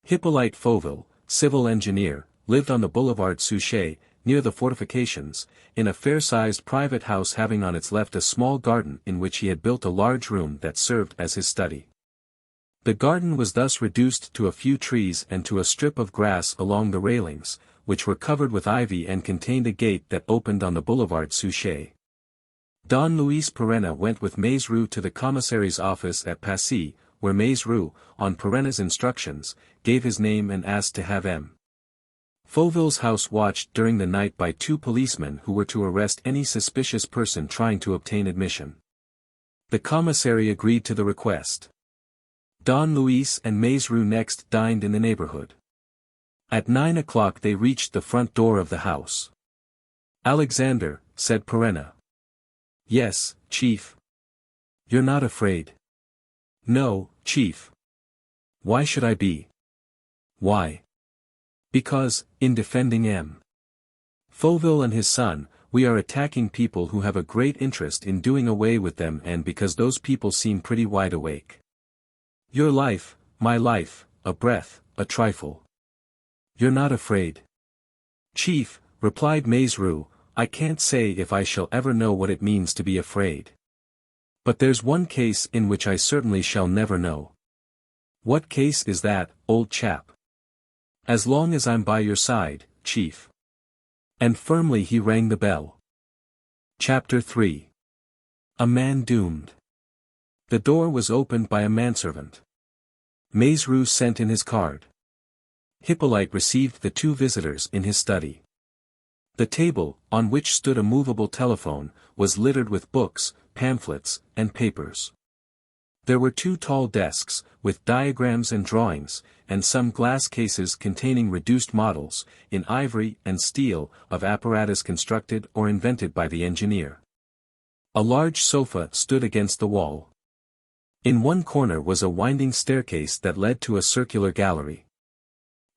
Hippolyte Fauville, civil engineer, lived on the boulevard Suchet, near the fortifications, in a fair-sized private house having on its left a small garden in which he had built a large room that served as his study. The garden was thus reduced to a few trees and to a strip of grass along the railings, which were covered with ivy and contained a gate that opened on the boulevard Suchet. Don Luis Perenna went with Maizerou to the commissary's office at Passy, where Maizerou, on Perenna's instructions, gave his name and asked to have M. Fauville's house watched during the night by 2 policemen who were to arrest any suspicious person trying to obtain admission. The commissary agreed to the request. Don Luis and Maizerou next dined in the neighborhood. At 9 o'clock they reached the front door of the house. Alexander, said Perenna. Yes, Chief. You're not afraid? No, Chief. Why should I be? Why? Because, in defending M. Fauville and his son, we are attacking people who have a great interest in doing away with them, and because those people seem pretty wide awake. Your life, my life, a breath, a trifle. You're not afraid? Chief, replied Maizerou, I can't say if I shall ever know what it means to be afraid. But there's one case in which I certainly shall never know. What case is that, old chap? As long as I'm by your side, Chief. And firmly he rang the bell. Chapter 3. A Man Doomed. The door was opened by a manservant. Maizerou sent in his card. Hippolyte received the 2 visitors in his study. The table, on which stood a movable telephone, was littered with books, pamphlets, and papers. There were 2 tall desks, with diagrams and drawings, and some glass cases containing reduced models, in ivory and steel, of apparatus constructed or invented by the engineer. A large sofa stood against the wall. In one corner was a winding staircase that led to a circular gallery.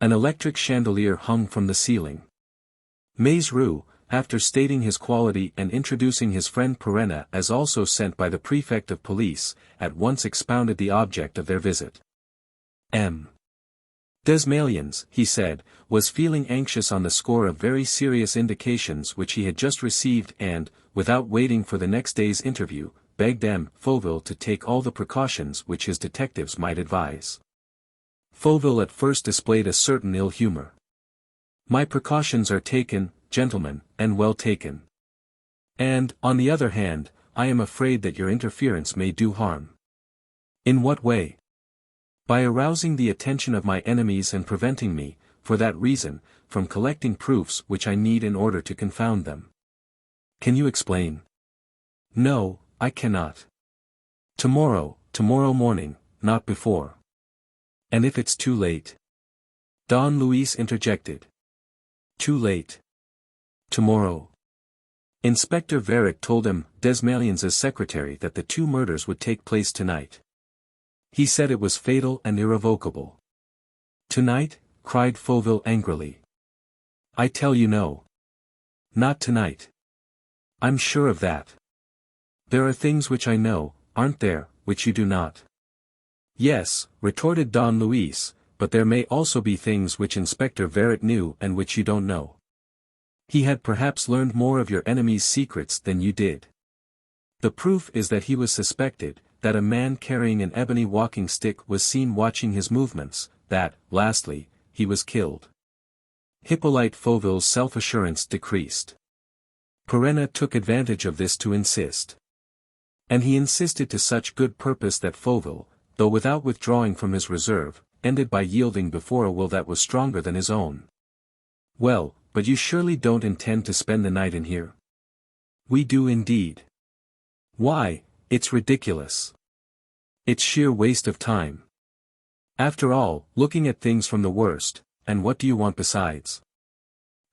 An electric chandelier hung from the ceiling. Maizerou, after stating his quality and introducing his friend Perenna as also sent by the prefect of police, at once expounded the object of their visit. M. Desmalions, he said, was feeling anxious on the score of very serious indications which he had just received and, without waiting for the next day's interview, begged M. Fauville to take all the precautions which his detectives might advise. Fauville at first displayed a certain ill humor. My precautions are taken, gentlemen, and well taken. And, on the other hand, I am afraid that your interference may do harm. In what way? By arousing the attention of my enemies and preventing me, for that reason, from collecting proofs which I need in order to confound them. Can you explain? No, I cannot. Tomorrow morning, not before. And if it's too late? Don Luis interjected. Too late. Tomorrow. Inspector Varick told him, Desmalions' secretary, that the 2 murders would take place tonight. He said it was fatal and irrevocable. Tonight? Cried Fauville angrily. I tell you no. Not tonight. I'm sure of that. There are things which I know, aren't there, which you do not? Yes, retorted Don Luis, but there may also be things which Inspector Varick knew and which you don't know. He had perhaps learned more of your enemy's secrets than you did. The proof is that he was suspected, that a man carrying an ebony walking stick was seen watching his movements, that, lastly, he was killed. Hippolyte Fauville's self-assurance decreased. Perenna took advantage of this to insist. And he insisted to such good purpose that Fauville, though without withdrawing from his reserve, ended by yielding before a will that was stronger than his own. "Well, but you surely don't intend to spend the night in here?" "We do indeed." "Why, it's ridiculous. It's sheer waste of time. After all, looking at things from the worst, and what do you want besides?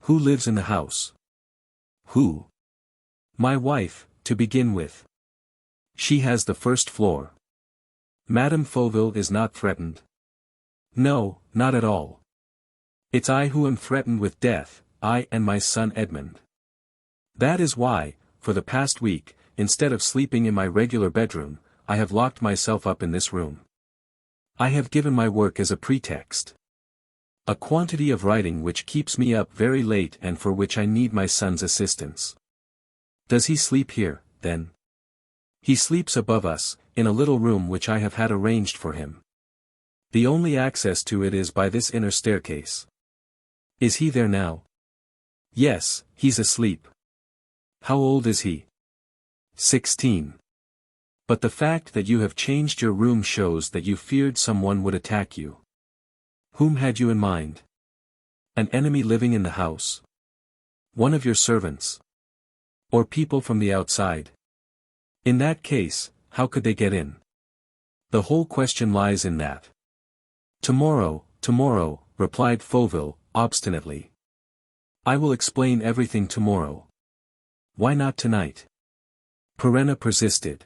Who lives in the house?" "Who?" "My wife, to begin with. She has the first floor." "Madame Fauville is not threatened?" "No, not at all. It's I who am threatened with death, I and my son Edmond. That is why, for the past week, instead of sleeping in my regular bedroom, I have locked myself up in this room. I have given my work as a pretext. A quantity of writing which keeps me up very late and for which I need my son's assistance." "Does he sleep here, then?" "He sleeps above us, in a little room which I have had arranged for him. The only access to it is by this inner staircase." "Is he there now?" "Yes, he's asleep." "How old is he?" 16. "But the fact that you have changed your room shows that you feared someone would attack you. Whom had you in mind? An enemy living in the house? One of your servants? Or people from the outside? In that case, how could they get in? The whole question lies in that." Tomorrow, replied Fauville, obstinately. "I will explain everything tomorrow." "Why not tonight?" Perenna persisted.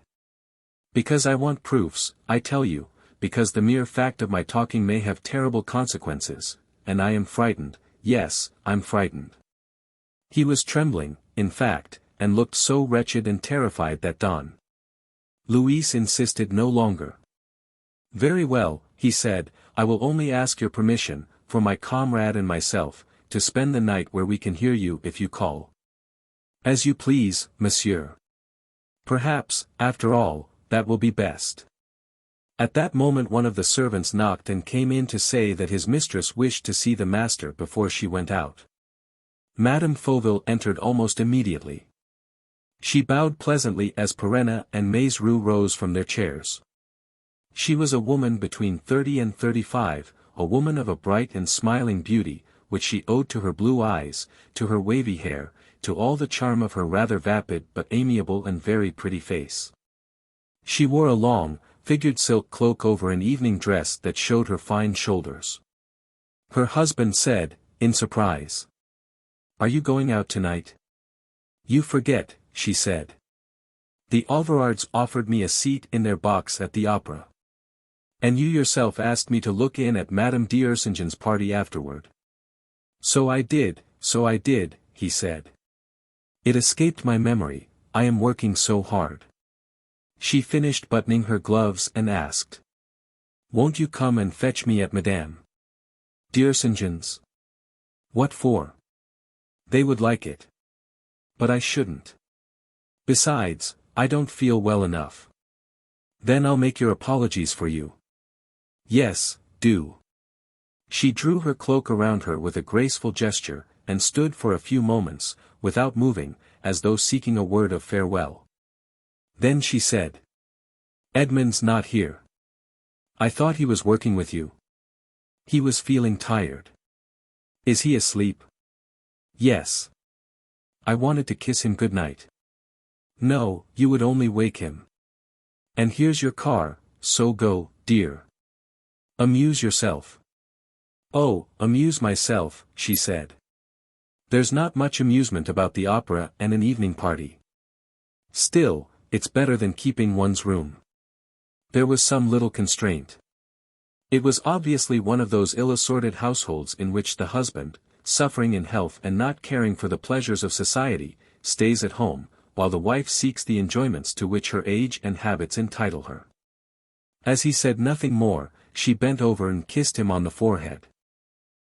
"Because I want proofs, I tell you, because the mere fact of my talking may have terrible consequences, and I am frightened, yes, I'm frightened." He was trembling, in fact, and looked so wretched and terrified that Don Luis insisted no longer. "Very well," he said, "I will only ask your permission, for my comrade and myself, to spend the night where we can hear you if you call." "As you please, monsieur. Perhaps, after all, that will be best." At that moment one of the servants knocked and came in to say that his mistress wished to see the master before she went out. Madame Fauville entered almost immediately. She bowed pleasantly as Perenna and Maizerou rose from their chairs. She was a woman between 30 and 35, a woman of a bright and smiling beauty, which she owed to her blue eyes, to her wavy hair, to all the charm of her rather vapid but amiable and very pretty face. She wore a long, figured silk cloak over an evening dress that showed her fine shoulders. Her husband said, in surprise, "Are you going out tonight?" "You forget," she said. "The Sauverards offered me a seat in their box at the opera. And you yourself asked me to look in at Madame d'Ursingen's party afterward." So I did," he said. "It escaped my memory, I am working so hard." She finished buttoning her gloves and asked, "Won't you come and fetch me at Madame d'Ursingen's?" "What for?" "They would like it." "But I shouldn't. Besides, I don't feel well enough." "Then I'll make your apologies for you." "Yes, do." She drew her cloak around her with a graceful gesture, and stood for a few moments, without moving, as though seeking a word of farewell. Then she said, "Edmond's not here. I thought he was working with you." "He was feeling tired." "Is he asleep?" "Yes." "I wanted to kiss him good night." "No, you would only wake him. And here's your car, so go, dear. Amuse yourself." "Oh, amuse myself," she said. "There's not much amusement about the opera and an evening party. Still, it's better than keeping one's room." There was some little constraint. It was obviously one of those ill-assorted households in which the husband, suffering in health and not caring for the pleasures of society, stays at home, while the wife seeks the enjoyments to which her age and habits entitle her. As he said nothing more, she bent over and kissed him on the forehead.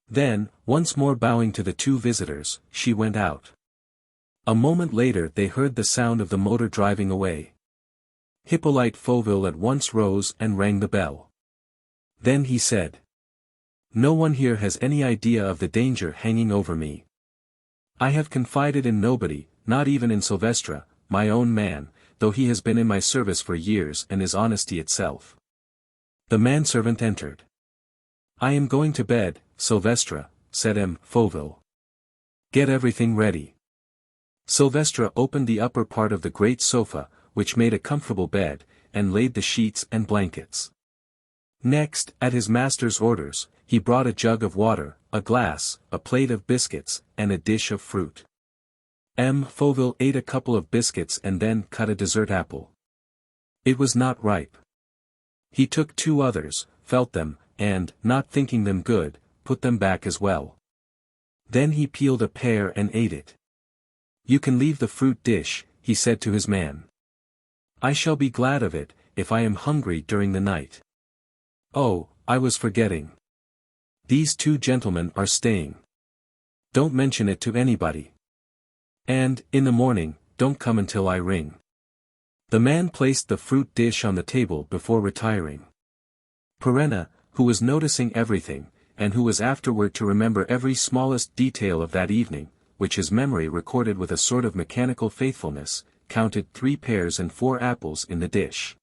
Then, once more bowing to the two visitors, she went out. A moment later they heard the sound of the motor driving away. Hippolyte Fauville at once rose and rang the bell. Then he said, "No one here has any idea of the danger hanging over me. I have confided in nobody, not even in Silvestre, my own man, though he has been in my service for years and is honesty itself." The manservant entered. "I am going to bed, Sylvestre," said M. Fauville. "Get everything ready." Sylvestre opened the upper part of the great sofa, which made a comfortable bed, and laid the sheets and blankets. Next, at his master's orders, he brought a jug of water, a glass, a plate of biscuits, and a dish of fruit. M. Fauville ate a couple of biscuits and then cut a dessert apple. It was not ripe. He took 2 others, felt them, and, not thinking them good, put them back as well. Then he peeled a pear and ate it. "You can leave the fruit dish," he said to his man. "I shall be glad of it, if I am hungry during the night. Oh, I was forgetting. These 2 gentlemen are staying. Don't mention it to anybody. And, in the morning, don't come until I ring." The man placed the fruit dish on the table before retiring. Perenna, who was noticing everything, and who was afterward to remember every smallest detail of that evening, which his memory recorded with a sort of mechanical faithfulness, counted 3 pears and 4 apples in the dish.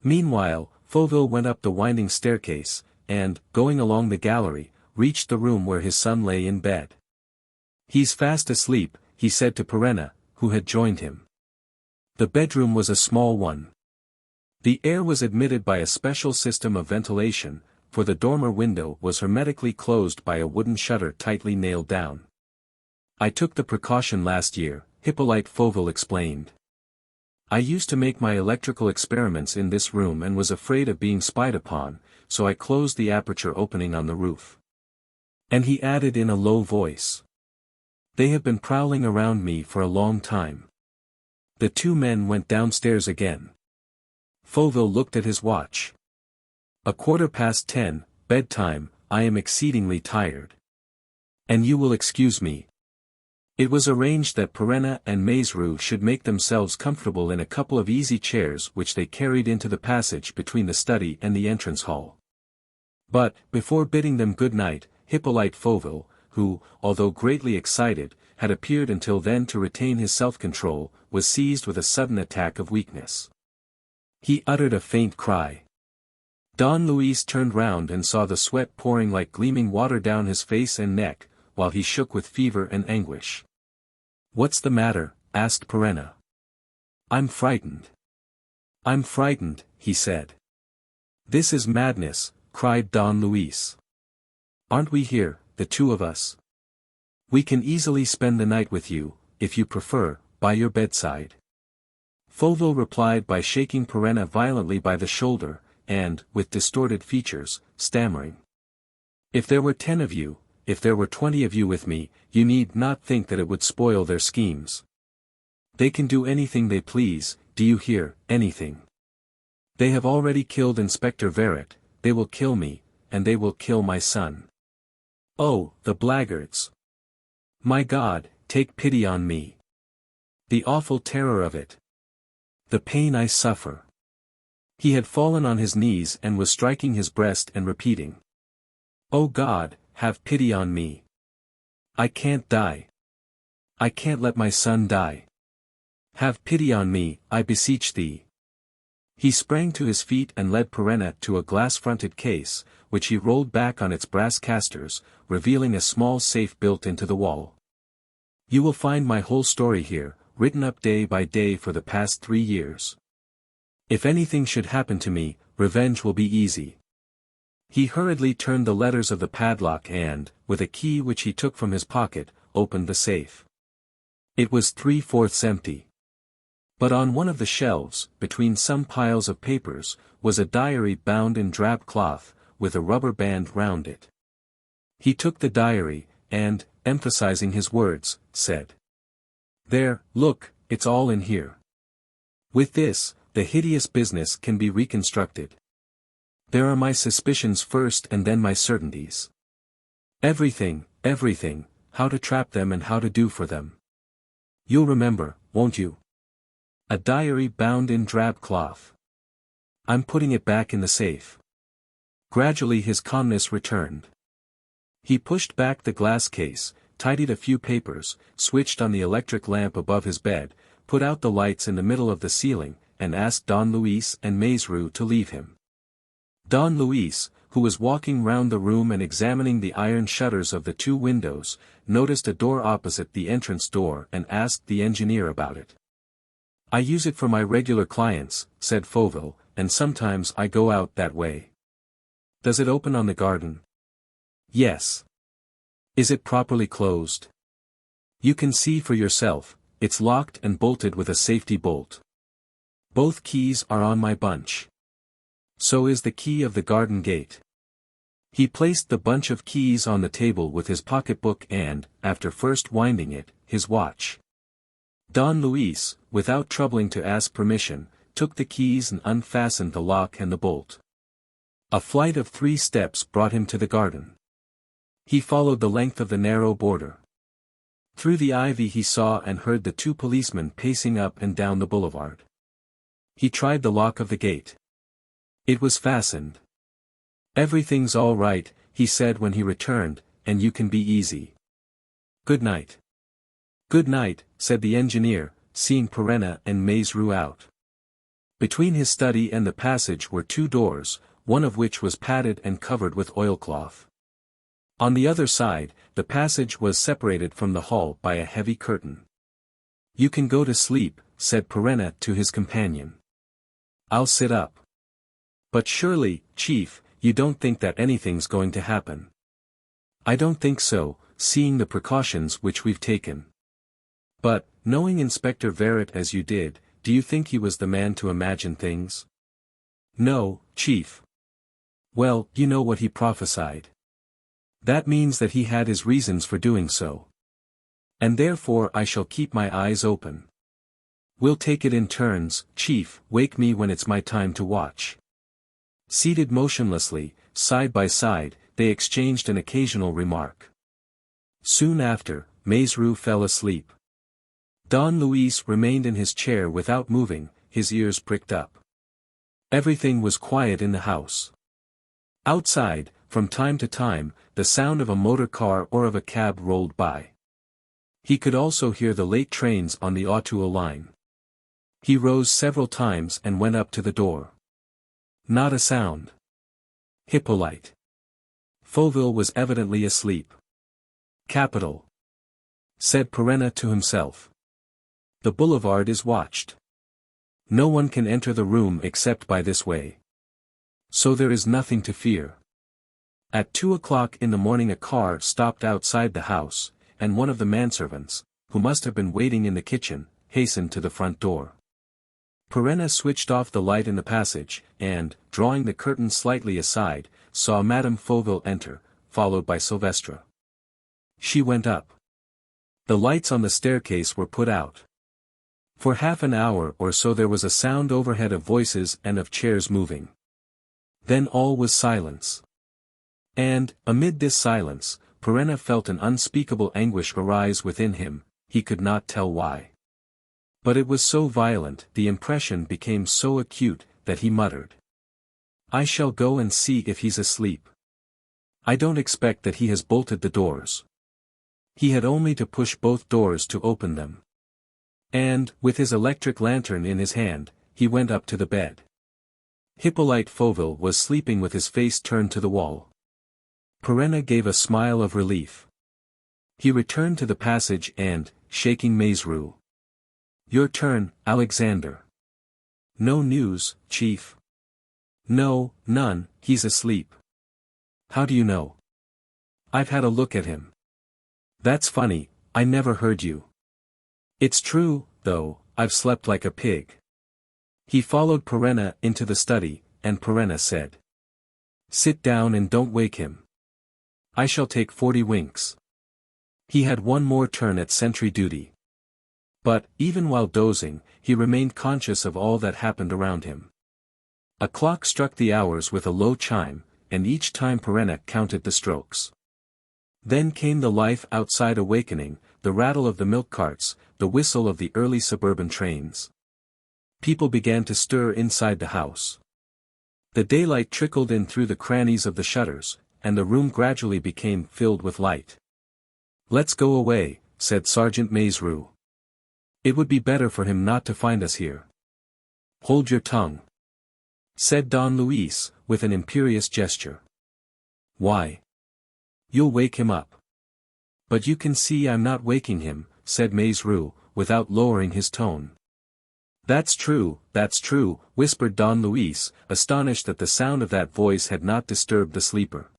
Meanwhile, Fauville went up the winding staircase, and, going along the gallery, reached the room where his son lay in bed. "He's fast asleep," he said to Perenna, who had joined him. The bedroom was a small one. The air was admitted by a special system of ventilation, for the dormer window was hermetically closed by a wooden shutter tightly nailed down. "I took the precaution last year," Hippolyte Fauville explained. "I used to make my electrical experiments in this room and was afraid of being spied upon, so I closed the aperture opening on the roof." And he added in a low voice, "They have been prowling around me for a long time." The 2 men went downstairs again. Fauville looked at his watch. "10:15, bedtime, I am exceedingly tired. And you will excuse me." It was arranged that Perenna and Maizero should make themselves comfortable in a couple of easy chairs which they carried into the passage between the study and the entrance hall. But, before bidding them good night, Hippolyte Fauville, who, although greatly excited, had appeared until then to retain his self-control, was seized with a sudden attack of weakness. He uttered a faint cry. Don Luis turned round and saw the sweat pouring like gleaming water down his face and neck, while he shook with fever and anguish. "What's the matter?" asked Perenna. "I'm frightened." "I'm frightened," he said. "This is madness," cried Don Luis. "Aren't we here, the 2 of us? We can easily spend the night with you, if you prefer, by your bedside." Fauville replied by shaking Perenna violently by the shoulder, and, with distorted features, stammering. "If there were 10 of you, if there were 20 of you with me, you need not think that it would spoil their schemes. They can do anything they please, do you hear, anything. They have already killed Inspector Verret, they will kill me, and they will kill my son. Oh, the blackguards! My God, take pity on me. The awful terror of it. The pain I suffer." He had fallen on his knees and was striking his breast and repeating, "Oh God, have pity on me. I can't die. I can't let my son die. Have pity on me, I beseech thee." He sprang to his feet and led Perenna to a glass-fronted case, which he rolled back on its brass casters, revealing a small safe built into the wall. "You will find my whole story here, written up day by day for the past 3 years. If anything should happen to me, revenge will be easy." He hurriedly turned the letters of the padlock and, with a key which he took from his pocket, opened the safe. It was 3/4 empty. But on one of the shelves, between some piles of papers, was a diary bound in drab cloth, with a rubber band round it. He took the diary, and, emphasizing his words, said, "There, look, it's all in here. With this, the hideous business can be reconstructed. There are my suspicions first and then my certainties. Everything, how to trap them and how to do for them. You'll remember, won't you? A diary bound in drab cloth. I'm putting it back in the safe." Gradually his calmness returned. He pushed back the glass case, tidied a few papers, switched on the electric lamp above his bed, put out the lights in the middle of the ceiling, and asked Don Luis and Maizero to leave him. Don Luis, who was walking round the room and examining the iron shutters of the 2 windows, noticed a door opposite the entrance door and asked the engineer about it. "I use it for my regular clients," said Fauville, "and sometimes I go out that way." "Does it open on the garden?" "Yes." "Is it properly closed?" "You can see for yourself, it's locked and bolted with a safety bolt. Both keys are on my bunch. So is the key of the garden gate." He placed the bunch of keys on the table with his pocketbook and, after first winding it, his watch. Don Luis, without troubling to ask permission, took the keys and unfastened the lock and the bolt. A flight of 3 steps brought him to the garden. He followed the length of the narrow border. Through the ivy he saw and heard the 2 policemen pacing up and down the boulevard. He tried the lock of the gate. It was fastened. "Everything's all right," he said when he returned, "and you can be easy. Good night." "Good night," said the engineer, seeing Perenna and Maurice out. Between his study and the passage were 2 doors, one of which was padded and covered with oilcloth. On the other side, the passage was separated from the hall by a heavy curtain. "You can go to sleep," said Perenna to his companion. "I'll sit up." "But surely, Chief, you don't think that anything's going to happen?" "I don't think so, seeing the precautions which we've taken." "But, knowing Inspector Verret as you did, do you think he was the man to imagine things?" "No, Chief." "Well, you know what he prophesied. That means that he had his reasons for doing so. And therefore I shall keep my eyes open. We'll take it in turns, Chief, wake me when it's my time to watch." Seated motionlessly, side by side, they exchanged an occasional remark. Soon after, Maurice fell asleep. Don Luis remained in his chair without moving, his ears pricked up. Everything was quiet in the house. Outside, from time to time, the sound of a motor car or of a cab rolled by. He could also hear the late trains on the Auteuil line. He rose several times and went up to the door. Not a sound. Hippolyte. Fauville was evidently asleep. "Capital," said Perenna to himself. "The boulevard is watched. No one can enter the room except by this way. So there is nothing to fear." At 2 o'clock in the morning a car stopped outside the house, and one of the manservants, who must have been waiting in the kitchen, hastened to the front door. Perenna switched off the light in the passage, and, drawing the curtain slightly aside, saw Madame Fauville enter, followed by Silvestre. She went up. The lights on the staircase were put out. For half an hour or so there was a sound overhead of voices and of chairs moving. Then all was silence. And, amid this silence, Perenna felt an unspeakable anguish arise within him, he could not tell why. But it was so violent, the impression became so acute, that he muttered. "I shall go and see if he's asleep. I don't expect that he has bolted the doors. He had only to push both doors to open them." And, with his electric lantern in his hand, he went up to the bed. Hippolyte Fauville was sleeping with his face turned to the wall. Perenna gave a smile of relief. He returned to the passage and, shaking Maurice. "Your turn, Alexander." "No news, Chief." "No, none, he's asleep." "How do you know?" "I've had a look at him." "That's funny, I never heard you." "It's true, though, I've slept like a pig." He followed Perenna into the study, and Perenna said. "Sit down and don't wake him. I shall take 40 winks." He had one more turn at sentry duty. But, even while dozing, he remained conscious of all that happened around him. A clock struck the hours with a low chime, and each time Perenna counted the strokes. Then came the life outside awakening, the rattle of the milk carts, the whistle of the early suburban trains. People began to stir inside the house. The daylight trickled in through the crannies of the shutters, and the room gradually became filled with light. "Let's go away," said Sergeant Maurice. "It would be better for him not to find us here." "Hold your tongue," said Don Luis, with an imperious gesture. Why? You'll wake him up. But you can see I'm not waking him, said Maurice, without lowering his tone. That's true, whispered Don Luis, astonished that the sound of that voice had not disturbed the sleeper.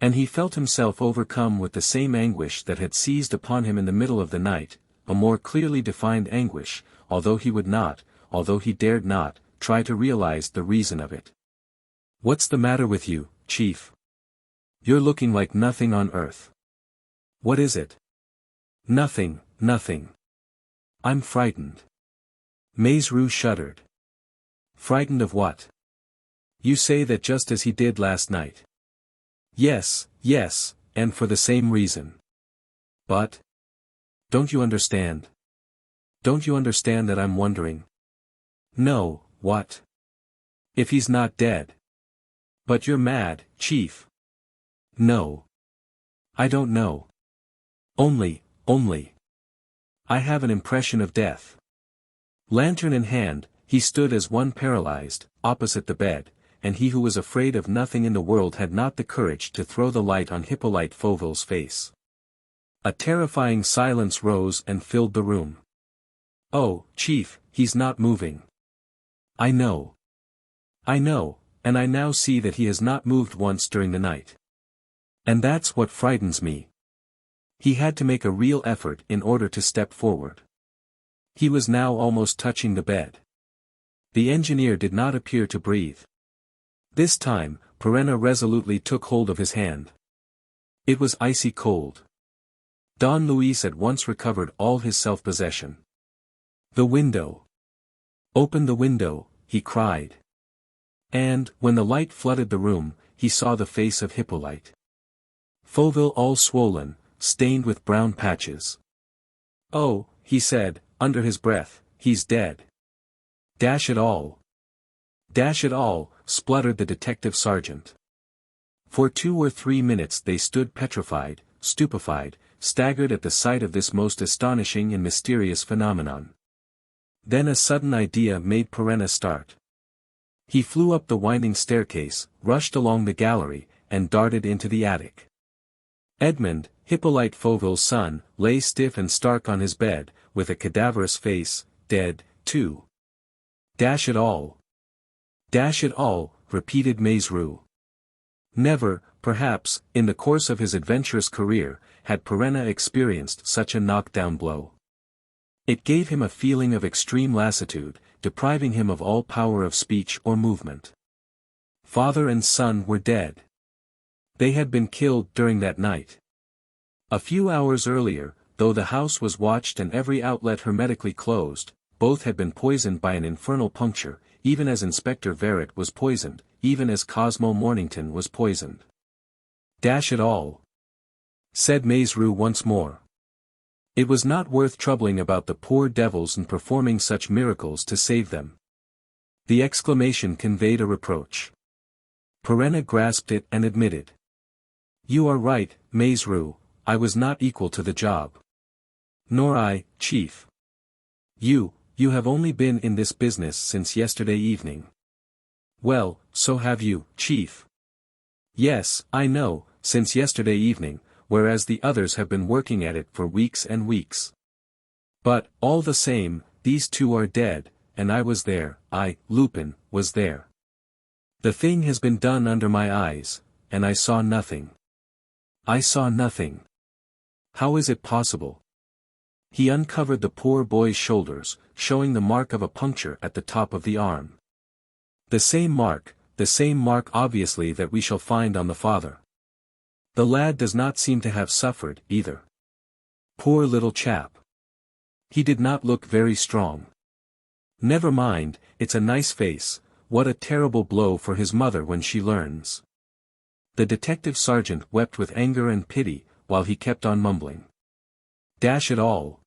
And he felt himself overcome with the same anguish that had seized upon him in the middle of the night, a more clearly defined anguish, although he dared not, try to realize the reason of it. What's the matter with you, Chief? You're looking like nothing on earth. What is it? Nothing. I'm frightened. Maurice shuddered. Frightened of what? You say that just as he did last night. Yes, and for the same reason. But? Don't you understand? Don't you understand that I'm wondering? No, what? If he's not dead. But you're mad, Chief. No. I don't know. Only. I have an impression of death. Lantern in hand, he stood as one paralyzed, opposite the bed, and he who was afraid of nothing in the world had not the courage to throw the light on Hippolyte Fauville's face. A terrifying silence rose and filled the room. Oh, Chief, he's not moving. I know, and I now see that he has not moved once during the night. And that's what frightens me. He had to make a real effort in order to step forward. He was now almost touching the bed. The engineer did not appear to breathe. This time, Perenna resolutely took hold of his hand. It was icy cold. Don Luis at once recovered all his self-possession. The window. Open the window, he cried. And, when the light flooded the room, he saw the face of Hippolyte Fauville all swollen, stained with brown patches. Oh, he said, under his breath, he's dead. Dash it all, spluttered the detective sergeant. For 2 or 3 minutes they stood petrified, stupefied, staggered at the sight of this most astonishing and mysterious phenomenon. Then a sudden idea made Perenna start. He flew up the winding staircase, rushed along the gallery, and darted into the attic. Edmond, Hippolyte Fauville's son, lay stiff and stark on his bed, with a cadaverous face, dead, too. Dash it all, repeated Maurice. Never, perhaps, in the course of his adventurous career, had Perenna experienced such a knockdown blow. It gave him a feeling of extreme lassitude, depriving him of all power of speech or movement. Father and son were dead. They had been killed during that night. A few hours earlier, though the house was watched and every outlet hermetically closed, both had been poisoned by an infernal puncture, even as Inspector Verrett was poisoned, even as Cosmo Mornington was poisoned. Dash it all, said Maurice once more. It was not worth troubling about the poor devils and performing such miracles to save them. The exclamation conveyed a reproach. Perenna grasped it and admitted. You are right, Maurice, I was not equal to the job. Nor I, Chief. You have only been in this business since yesterday evening. Well, so have you, Chief. Yes, I know, since yesterday evening, whereas the others have been working at it for weeks and weeks. But, all the same, these two are dead, and I was there, Lupin, was there. The thing has been done under my eyes, and I saw nothing. I saw nothing. How is it possible? He uncovered the poor boy's shoulders, showing the mark of a puncture at the top of the arm. The same mark obviously that we shall find on the father. The lad does not seem to have suffered, either. Poor little chap. He did not look very strong. Never mind, it's a nice face, what a terrible blow for his mother when she learns. The detective sergeant wept with anger and pity, while he kept on mumbling. Dash it all.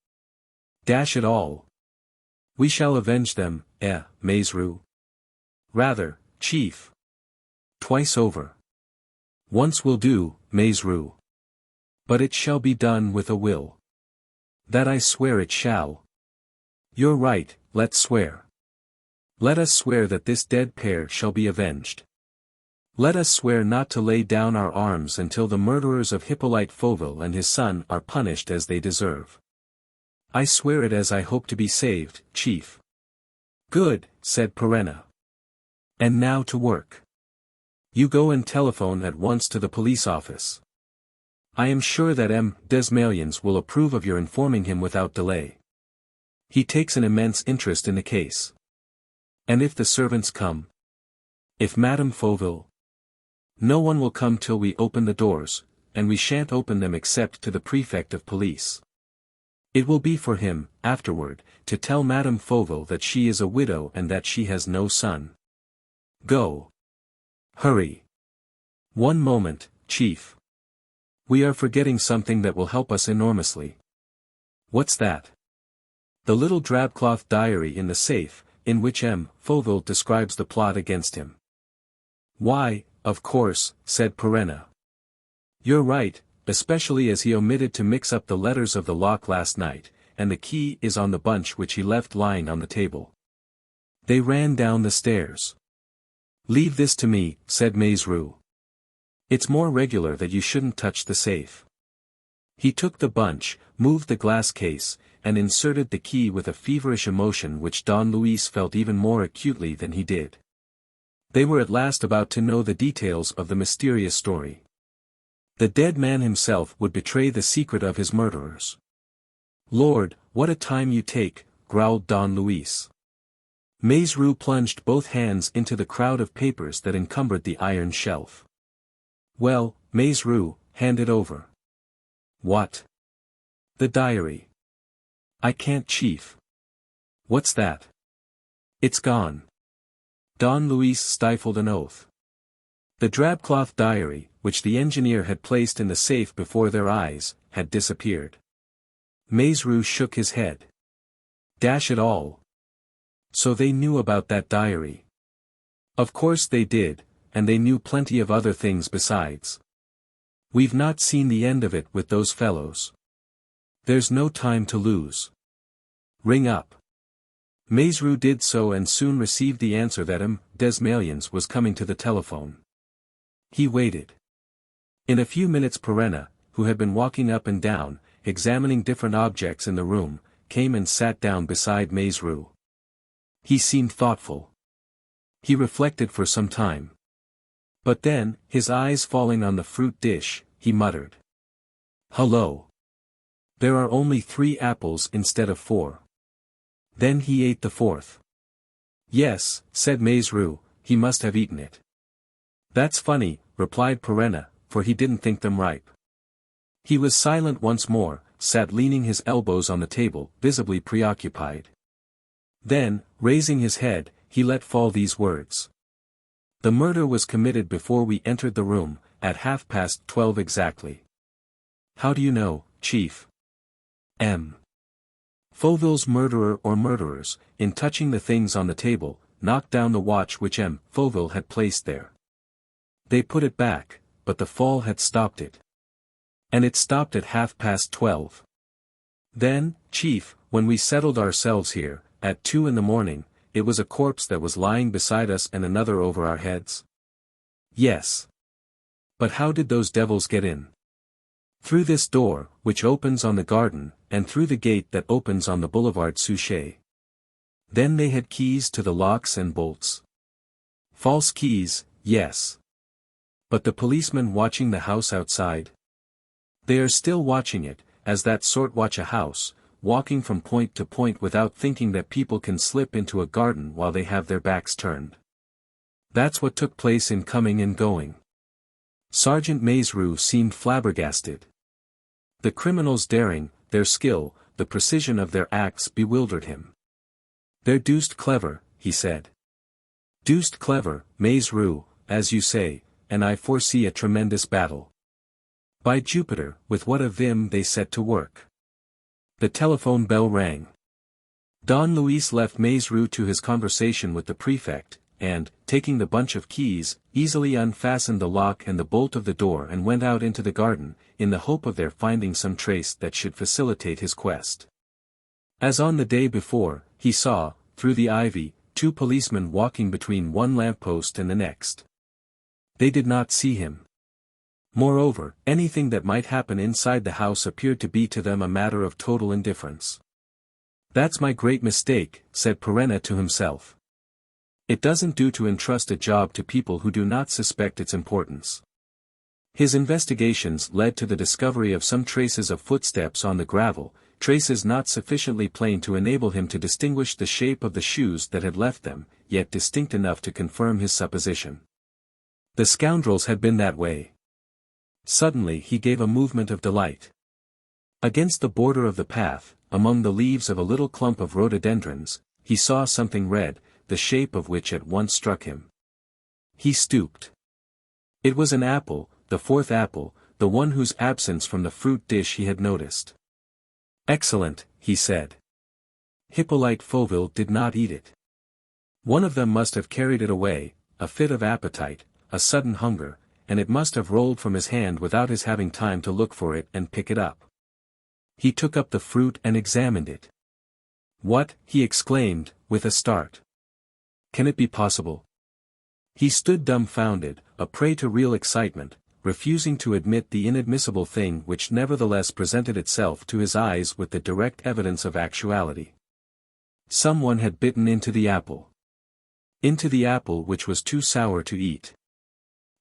We shall avenge them, Maurice. Rather, Chief. Twice over. Once will do, Maurice. But it shall be done with a will. That I swear it shall. You're right, let's swear. Let us swear that this dead pair shall be avenged. Let us swear not to lay down our arms until the murderers of Hippolyte Fauville and his son are punished as they deserve. I swear it, as I hope to be saved, Chief. Good, said Perenna. And now to work. You go and telephone at once to the police office. I am sure that M. Desmalions will approve of your informing him without delay. He takes an immense interest in the case. And if the servants come? If Madame Fauville? No one will come till we open the doors, and we shan't open them except to the prefect of police. It will be for him, afterward, to tell Madame Fauville that she is a widow and that she has no son. Go. Hurry. One moment, Chief. We are forgetting something that will help us enormously. What's that? The little drabcloth diary in the safe, in which M. Fauville describes the plot against him. Why, of course, said Perenna. You're right, especially as he omitted to mix up the letters of the lock last night, and the key is on the bunch which he left lying on the table. They ran down the stairs. Leave this to me, said Maizerou. It's more regular that you shouldn't touch the safe. He took the bunch, moved the glass case, and inserted the key with a feverish emotion which Don Luis felt even more acutely than he did. They were at last about to know the details of the mysterious story. The dead man himself would betray the secret of his murderers. Lord, what a time you take, growled Don Luis. Maizerou plunged both hands into the crowd of papers that encumbered the iron shelf. Well, Maizerou, hand it over. What? The diary. I can't, Chief. What's that? It's gone. Don Luis stifled an oath. The drabcloth diary, which the engineer had placed in the safe before their eyes, had disappeared. Maizerou shook his head. Dash it all. So they knew about that diary. Of course they did, and they knew plenty of other things besides. We've not seen the end of it with those fellows. There's no time to lose. Ring up. Maizerou did so and soon received the answer that M. Desmalions was coming to the telephone. He waited. In a few minutes Perenna, who had been walking up and down, examining different objects in the room, came and sat down beside Maizerou. He seemed thoughtful. He reflected for some time. But then, his eyes falling on the fruit dish, he muttered. Hullo. There are only 3 apples instead of 4. Then he ate the 4th. Yes, said Maizerou, he must have eaten it. That's funny, replied Perenna, for he didn't think them ripe. He was silent once more, sat leaning his elbows on the table, visibly preoccupied. Then, raising his head, he let fall these words. The murder was committed before we entered the room, at 12:30 exactly. How do you know, Chief? M. Fauville's murderer or murderers, in touching the things on the table, knocked down the watch which M. Fauville had placed there. They put it back, but the fall had stopped it. And it stopped at 12:30. Then, Chief, when we settled ourselves here, at 2 in the morning, it was a corpse that was lying beside us and another over our heads? Yes. But how did those devils get in? Through this door, which opens on the garden, and through the gate that opens on the boulevard Suchet. Then they had keys to the locks and bolts. False keys, yes. But the policemen watching the house outside? They are still watching it, as that sort watch a house, walking from point to point without thinking that people can slip into a garden while they have their backs turned. That's what took place in coming and going. Sergeant Maizerou seemed flabbergasted. The criminals' daring, their skill, the precision of their acts bewildered him. They're deuced clever, he said. Deuced clever, Maizerou, as you say, and I foresee a tremendous battle. By Jupiter, with what a vim they set to work. The telephone bell rang. Don Luis left Maizerou to his conversation with the prefect, and, taking the bunch of keys, easily unfastened the lock and the bolt of the door and went out into the garden, in the hope of there finding some trace that should facilitate his quest. As on the day before, he saw, through the ivy, 2 policemen walking between one lamppost and the next. They did not see him. Moreover, anything that might happen inside the house appeared to be to them a matter of total indifference. "That's my great mistake," said Perenna to himself. "It doesn't do to entrust a job to people who do not suspect its importance." His investigations led to the discovery of some traces of footsteps on the gravel, traces not sufficiently plain to enable him to distinguish the shape of the shoes that had left them, yet distinct enough to confirm his supposition. The scoundrels had been that way. Suddenly he gave a movement of delight. Against the border of the path, among the leaves of a little clump of rhododendrons, he saw something red, the shape of which at once struck him. He stooped. It was an apple, the fourth apple, the one whose absence from the fruit dish he had noticed. "Excellent," he said. Hippolyte Fauville did not eat it. One of them must have carried it away, a fit of appetite, a sudden hunger, and it must have rolled from his hand without his having time to look for it and pick it up. He took up the fruit and examined it. "What?" he exclaimed, with a start. "Can it be possible?" He stood dumbfounded, a prey to real excitement, refusing to admit the inadmissible thing which nevertheless presented itself to his eyes with the direct evidence of actuality. Someone had bitten into the apple. Into the apple which was too sour to eat.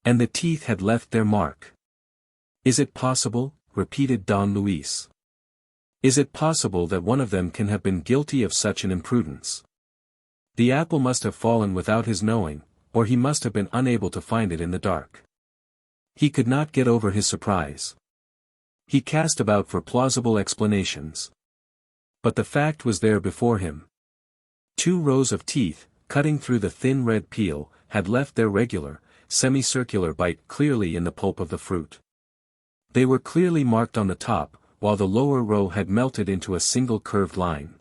And the teeth had left their mark. "Is it possible?" repeated Don Luis. "Is it possible that one of them can have been guilty of such an imprudence? The apple must have fallen without his knowing, or he must have been unable to find it in the dark." He could not get over his surprise. He cast about for plausible explanations. But the fact was there before him. 2 rows of teeth, cutting through the thin red peel, had left their regular, semicircular bite clearly in the pulp of the fruit. They were clearly marked on the top, while the lower row had melted into a single curved line.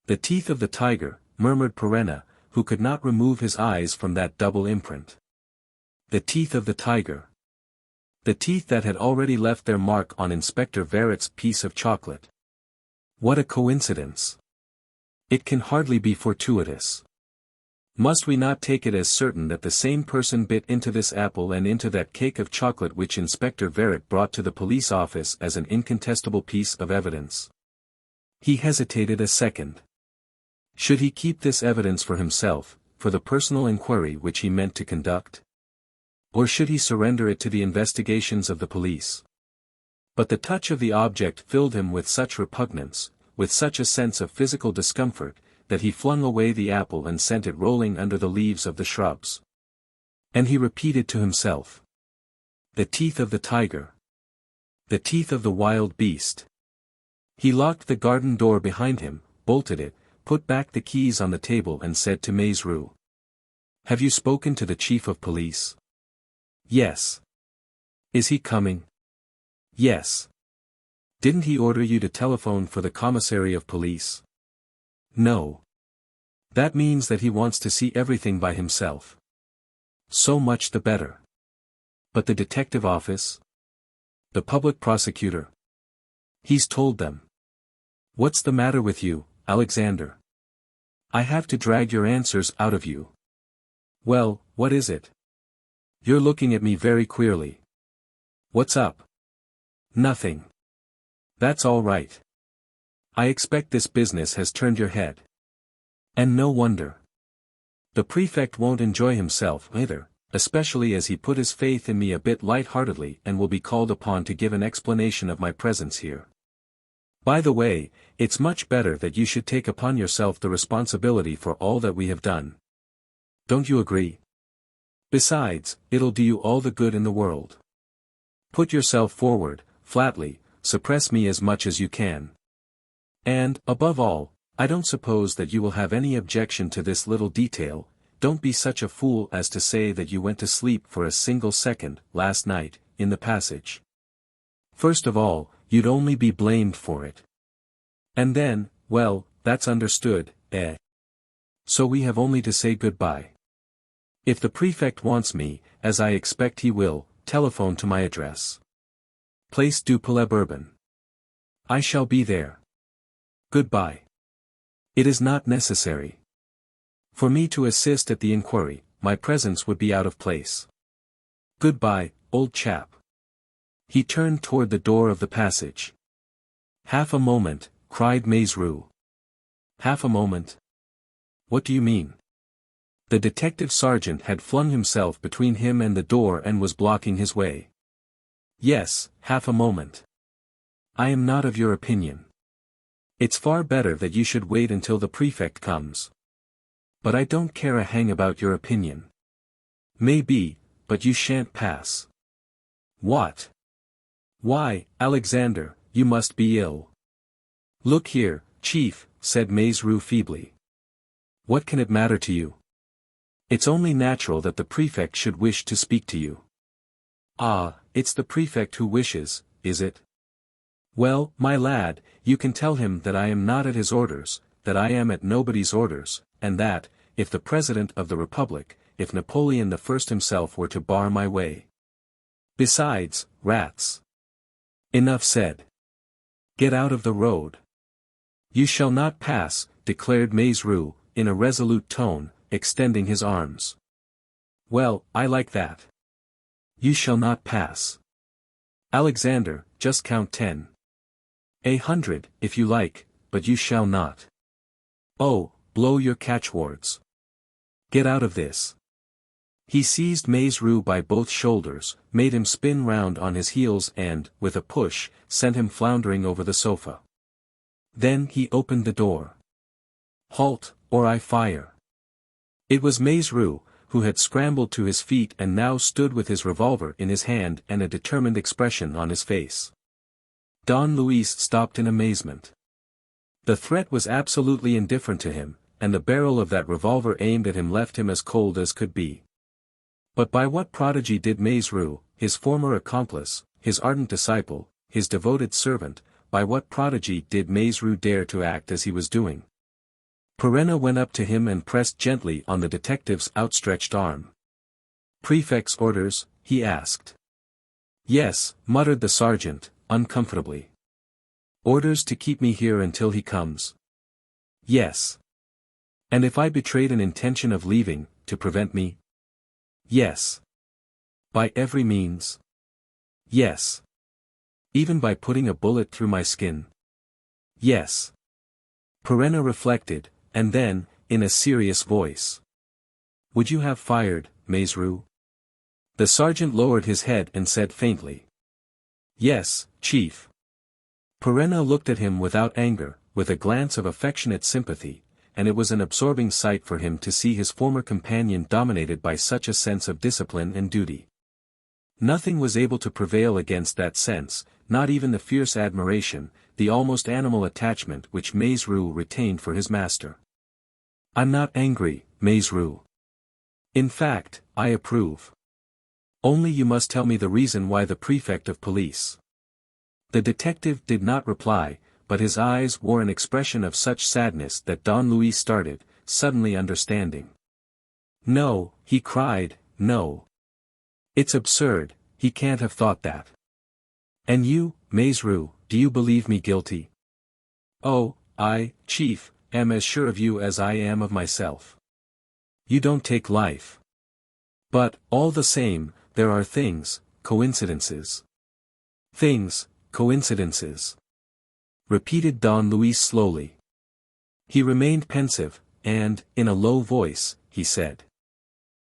"The teeth of the tiger," murmured Perenna, who could not remove his eyes from that double imprint. The teeth of the tiger. The teeth that had already left their mark on Inspector Verrett's piece of chocolate. What a coincidence! It can hardly be fortuitous. Must we not take it as certain that the same person bit into this apple and into that cake of chocolate which Inspector Verrett brought to the police office as an incontestable piece of evidence? He hesitated a second. Should he keep this evidence for himself, for the personal inquiry which he meant to conduct? Or should he surrender it to the investigations of the police? But the touch of the object filled him with such repugnance, with such a sense of physical discomfort, that he flung away the apple and sent it rolling under the leaves of the shrubs. And he repeated to himself. "The teeth of the tiger. The teeth of the wild beast." He locked the garden door behind him, bolted it, put back the keys on the table and said to Maizerou. "Have you spoken to the chief of police?" "Yes." "Is he coming?" "Yes." "Didn't he order you to telephone for the commissary of police?" "No." "That means that he wants to see everything by himself." "So much the better." "But the detective office? The public prosecutor?" "He's told them." "What's the matter with you, Alexander? I have to drag your answers out of you." "Well, what is it? You're looking at me very queerly. What's up?" "Nothing." "That's all right. I expect this business has turned your head. And no wonder. The prefect won't enjoy himself either, especially as he put his faith in me a bit light-heartedly and will be called upon to give an explanation of my presence here. By the way, it's much better that you should take upon yourself the responsibility for all that we have done. Don't you agree? Besides, it'll do you all the good in the world. Put yourself forward, flatly, suppress me as much as you can. And, above all, I don't suppose that you will have any objection to this little detail. Don't be such a fool as to say that you went to sleep for a single second, last night, in the passage. First of all, you'd only be blamed for it. And then, well, that's understood, eh? So we have only to say goodbye. If the prefect wants me, as I expect he will, telephone to my address. Place du Palais Bourbon. I shall be there. Goodbye. It is not necessary for me to assist at the inquiry. My presence would be out of place. Goodbye, old chap. He turned toward the door of the passage. Half a moment, cried Maizerou. Half a moment? What do you mean? The detective sergeant had flung himself between him and the door and was blocking his way. Yes, half a moment. I am not of your opinion. It's far better that you should wait until the prefect comes. But I don't care a hang about your opinion. Maybe, but you shan't pass. What? Why, Alexander, you must be ill. Look here, Chief, said Maizerou feebly. What can it matter to you? It's only natural that the prefect should wish to speak to you. Ah, it's the prefect who wishes, is it? Well, my lad, you can tell him that I am not at his orders, that I am at nobody's orders, and that, if the President of the Republic, if Napoleon I himself were to bar my way. Besides, rats. Enough said. Get out of the road. You shall not pass, declared Maizerou, in a resolute tone, extending his arms. Well, I like that. You shall not pass. Alexander, just count 10. 100, if you like, but you shall not. Oh, blow your catchwords. Get out of this. He seized Maizerou by both shoulders, made him spin round on his heels and, with a push, sent him floundering over the sofa. Then he opened the door. Halt, or I fire. It was Maizerou, who had scrambled to his feet and now stood with his revolver in his hand and a determined expression on his face. Don Luis stopped in amazement. The threat was absolutely indifferent to him, and the barrel of that revolver aimed at him left him as cold as could be. But by what prodigy did Maizerou, his former accomplice, his ardent disciple, his devoted servant, by what prodigy did Maizerou dare to act as he was doing? Perenna went up to him and pressed gently on the detective's outstretched arm. Prefect's orders, he asked. Yes, muttered the sergeant, uncomfortably. Orders to keep me here until he comes. Yes. And if I betrayed an intention of leaving, to prevent me? Yes. By every means? Yes. Even by putting a bullet through my skin? Yes. Perenna reflected, and then, in a serious voice. Would you have fired, Maizerou? The sergeant lowered his head and said faintly. Yes, Chief. Perenna looked at him without anger, with a glance of affectionate sympathy, and it was an absorbing sight for him to see his former companion dominated by such a sense of discipline and duty. Nothing was able to prevail against that sense, not even the fierce admiration, the almost animal attachment which Maizerou retained for his master. I'm not angry, Maizerou. In fact, I approve. Only you must tell me the reason why the prefect of police. The detective did not reply, but his eyes wore an expression of such sadness that Don Luis started, suddenly understanding. No, he cried, no. It's absurd, he can't have thought that. And you, Maizerou, do you believe me guilty? Oh, I, Chief, am as sure of you as I am of myself. You don't take life. But, all the same, there are things, coincidences. Things, coincidences. Repeated Don Luis slowly. He remained pensive, and, in a low voice, he said.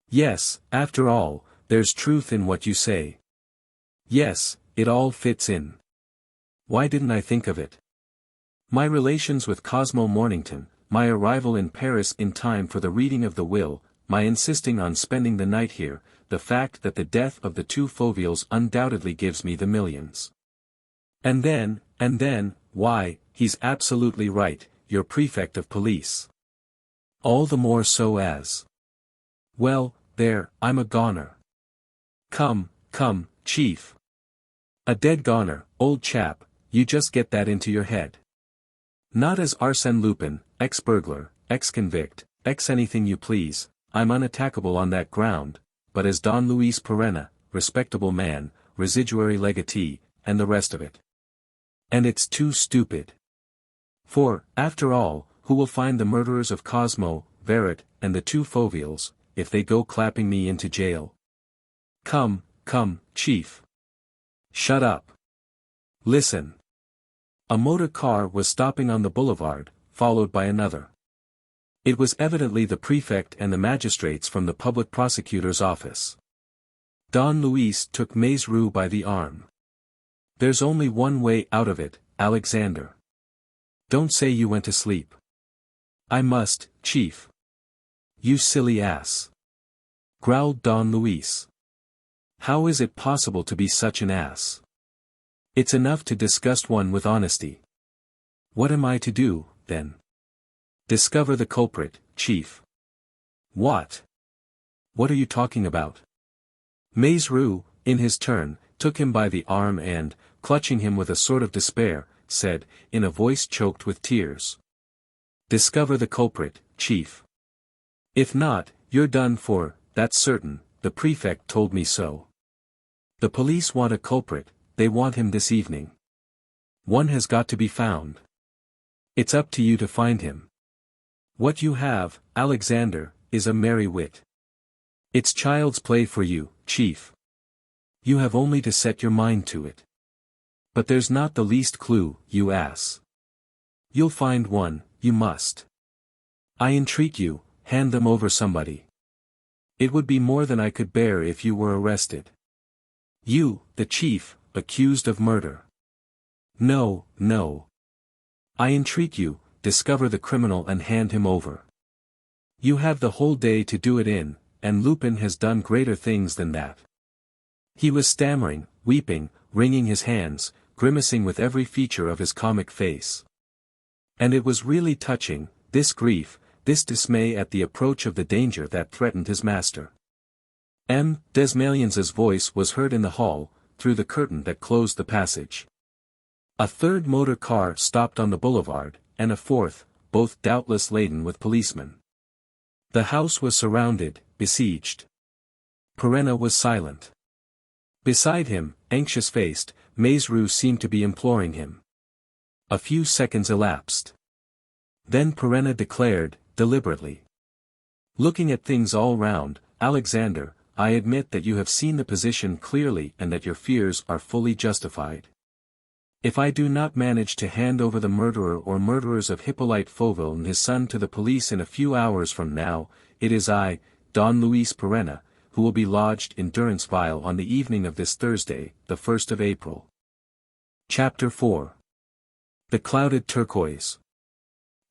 Yes, after all, there's truth in what you say. Yes, it all fits in. Why didn't I think of it? My relations with Cosmo Mornington, my arrival in Paris in time for the reading of the will, my insisting on spending the night here, the fact that the death of the two Fauvilles undoubtedly gives me the millions. And then, why, he's absolutely right, you're prefect of police. All the more so as. Well, there, I'm a goner. Come, Chief. A dead goner, old chap, you just get that into your head. Not as Arsène Lupin, ex-burglar, ex-convict, ex-anything you please, I'm unattackable on that ground, but as Don Luis Perenna, respectable man, residuary legatee, and the rest of it. And it's too stupid. For, after all, who will find the murderers of Cosmo, VIII, and the two Fauvilles, if they go clapping me into jail? Come, Come, Chief. Shut up. Listen. A motor car was stopping on the boulevard, followed by another. It was evidently the prefect and the magistrates from the public prosecutor's office. Don Luis took Maurice by the arm. There's only one way out of it, Alexander. Don't say you went to sleep. I must, Chief. You silly ass. Growled Don Luis. How is it possible to be such an ass? It's enough to disgust one with honesty. What am I to do, then? Discover the culprit, Chief. What? What are you talking about? Maurice, in his turn, took him by the arm and, clutching him with a sort of despair, said, in a voice choked with tears. Discover the culprit, Chief. If not, you're done for, that's certain, the prefect told me so. The police want a culprit, they want him this evening. One has got to be found. It's up to you to find him. What you have, Alexander, is a merry wit. It's child's play for you, Chief. You have only to set your mind to it. But there's not the least clue, you ass. You'll find one, you must. I entreat you, hand them over somebody. It would be more than I could bear if you were arrested. You, the chief, accused of murder. No, no. I entreat you, discover the criminal and hand him over. You have the whole day to do it in, and Lupin has done greater things than that. He was stammering, weeping, wringing his hands, grimacing with every feature of his comic face. And it was really touching, this grief, this dismay at the approach of the danger that threatened his master. Desmaliens's voice was heard in the hall, through the curtain that closed the passage. A third motor car stopped on the boulevard, and a fourth, both doubtless laden with policemen. The house was surrounded, besieged. Perenna was silent. Beside him, anxious-faced, Maurice seemed to be imploring him. A few seconds elapsed. Then Perenna declared, deliberately. Looking at things all round, Alexander, I admit that you have seen the position clearly and that your fears are fully justified. If I do not manage to hand over the murderer or murderers of Hippolyte Fauville and his son to the police in a few hours from now, it is I, Don Luis Perenna, who will be lodged in durance vile on the evening of this Thursday, the 1st of April. Chapter 4. The Clouded Turquoise.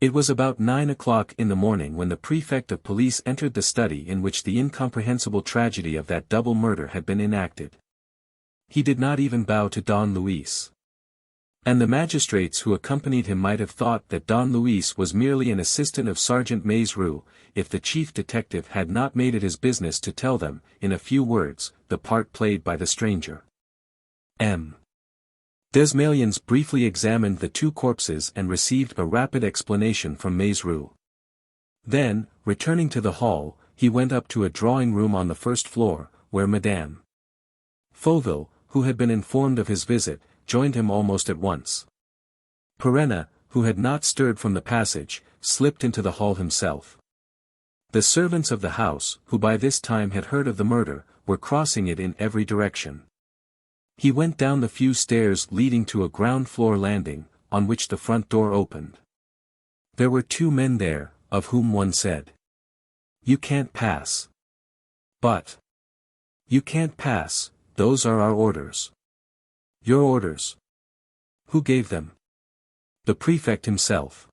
It was about 9 o'clock in the morning when the prefect of police entered the study in which the incomprehensible tragedy of that double murder had been enacted. He did not even bow to Don Luis. And the magistrates who accompanied him might have thought that Don Luis was merely an assistant of Sergeant Maurice, if the chief detective had not made it his business to tell them, in a few words, the part played by the stranger. Desmaliens briefly examined the two corpses and received a rapid explanation from Maurice. Then, returning to the hall, he went up to a drawing-room on the first floor, where Madame Fauville, who had been informed of his visit, joined him almost at once. Perenna, who had not stirred from the passage, slipped into the hall himself. The servants of the house, who by this time had heard of the murder, were crossing it in every direction. He went down the few stairs leading to a ground-floor landing, on which the front door opened. There were two men there, of whom one said, "You can't pass." "But you can't pass, those are our orders." "Your orders? Who gave them?" "The prefect himself."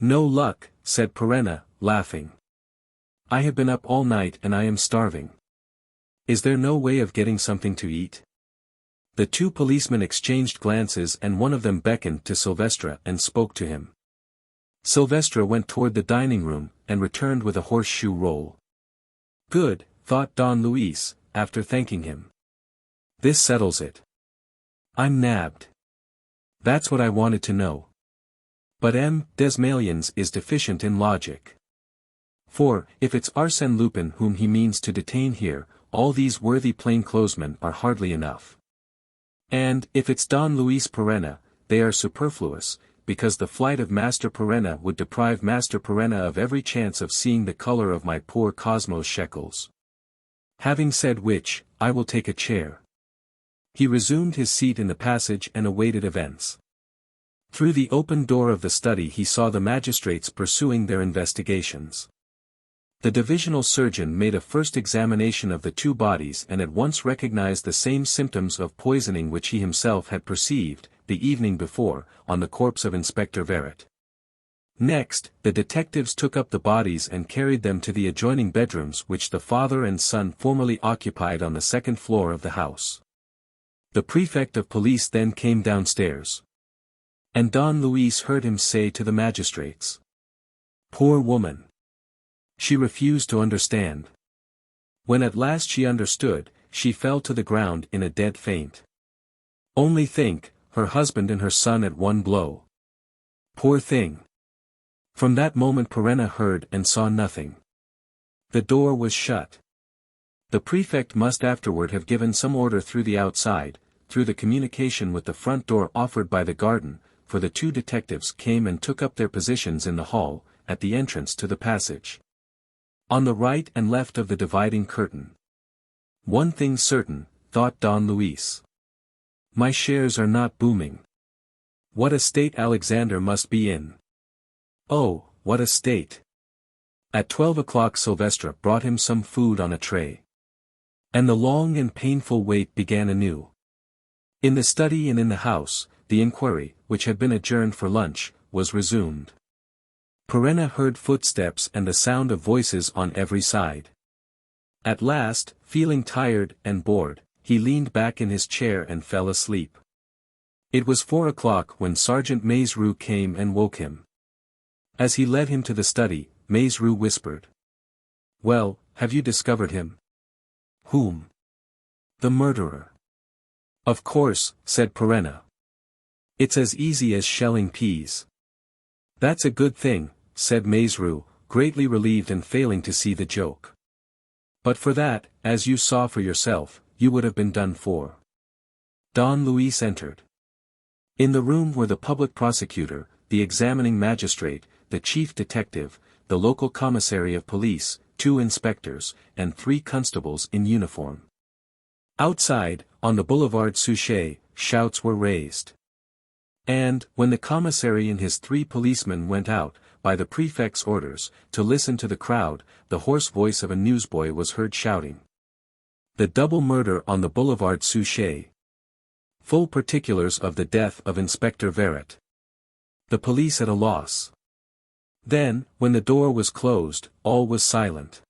"No luck," said Perenna, laughing. "I have been up all night and I am starving. Is there no way of getting something to eat?" The two policemen exchanged glances and one of them beckoned to Silvestre and spoke to him. Silvestre went toward the dining room, and returned with a horseshoe roll. "Good," thought Don Luis, after thanking him. "This settles it. I'm nabbed. That's what I wanted to know." But Desmaliens is deficient in logic. For, if it's Arsène Lupin whom he means to detain here, all these worthy plainclothesmen are hardly enough. And, if it's Don Luis Perenna, they are superfluous, because the flight of Master Perenna would deprive Master Perenna of every chance of seeing the color of my poor Cosmo's shekels. Having said which, I will take a chair. He resumed his seat in the passage and awaited events. Through the open door of the study he saw the magistrates pursuing their investigations. The divisional surgeon made a first examination of the two bodies and at once recognized the same symptoms of poisoning which he himself had perceived, the evening before, on the corpse of Inspector Verret. Next, the detectives took up the bodies and carried them to the adjoining bedrooms which the father and son formerly occupied on the second floor of the house. The prefect of police then came downstairs. And Don Luis heard him say to the magistrates, "Poor woman! She refused to understand. When at last she understood, she fell to the ground in a dead faint. Only think, her husband and her son at one blow. Poor thing!" From that moment Perenna heard and saw nothing. The door was shut. The prefect must afterward have given some order through the outside, through the communication with the front door offered by the garden, for the two detectives came and took up their positions in the hall, at the entrance to the passage. On the right and left of the dividing curtain. One thing certain, thought Don Luis. My shares are not booming. What a state Alexander must be in. Oh, what a state. At 12 o'clock Silvestre brought him some food on a tray. And the long and painful wait began anew. In the study and in the house, the inquiry, which had been adjourned for lunch, was resumed. Perenna heard footsteps and the sound of voices on every side. At last, feeling tired and bored, he leaned back in his chair and fell asleep. It was 4 o'clock when Sergeant Maizerou came and woke him. As he led him to the study, Maizerou whispered. "Well, have you discovered him?" "Whom?" "The murderer." "Of course," said Perenna. "It's as easy as shelling peas." "That's a good thing," said Maizerou, greatly relieved and failing to see the joke. "But for that, as you saw for yourself, you would have been done for." Don Luis entered. In the room were the public prosecutor, the examining magistrate, the chief detective, the local commissary of police, 2 inspectors, and 3 constables in uniform. Outside, on the boulevard Suchet, shouts were raised. And, when the commissary and his 3 policemen went out, by the prefect's orders, to listen to the crowd, the hoarse voice of a newsboy was heard shouting. The double murder on the boulevard Suchet. Full particulars of the death of Inspector Verret. The police at a loss. Then, when the door was closed, all was silent.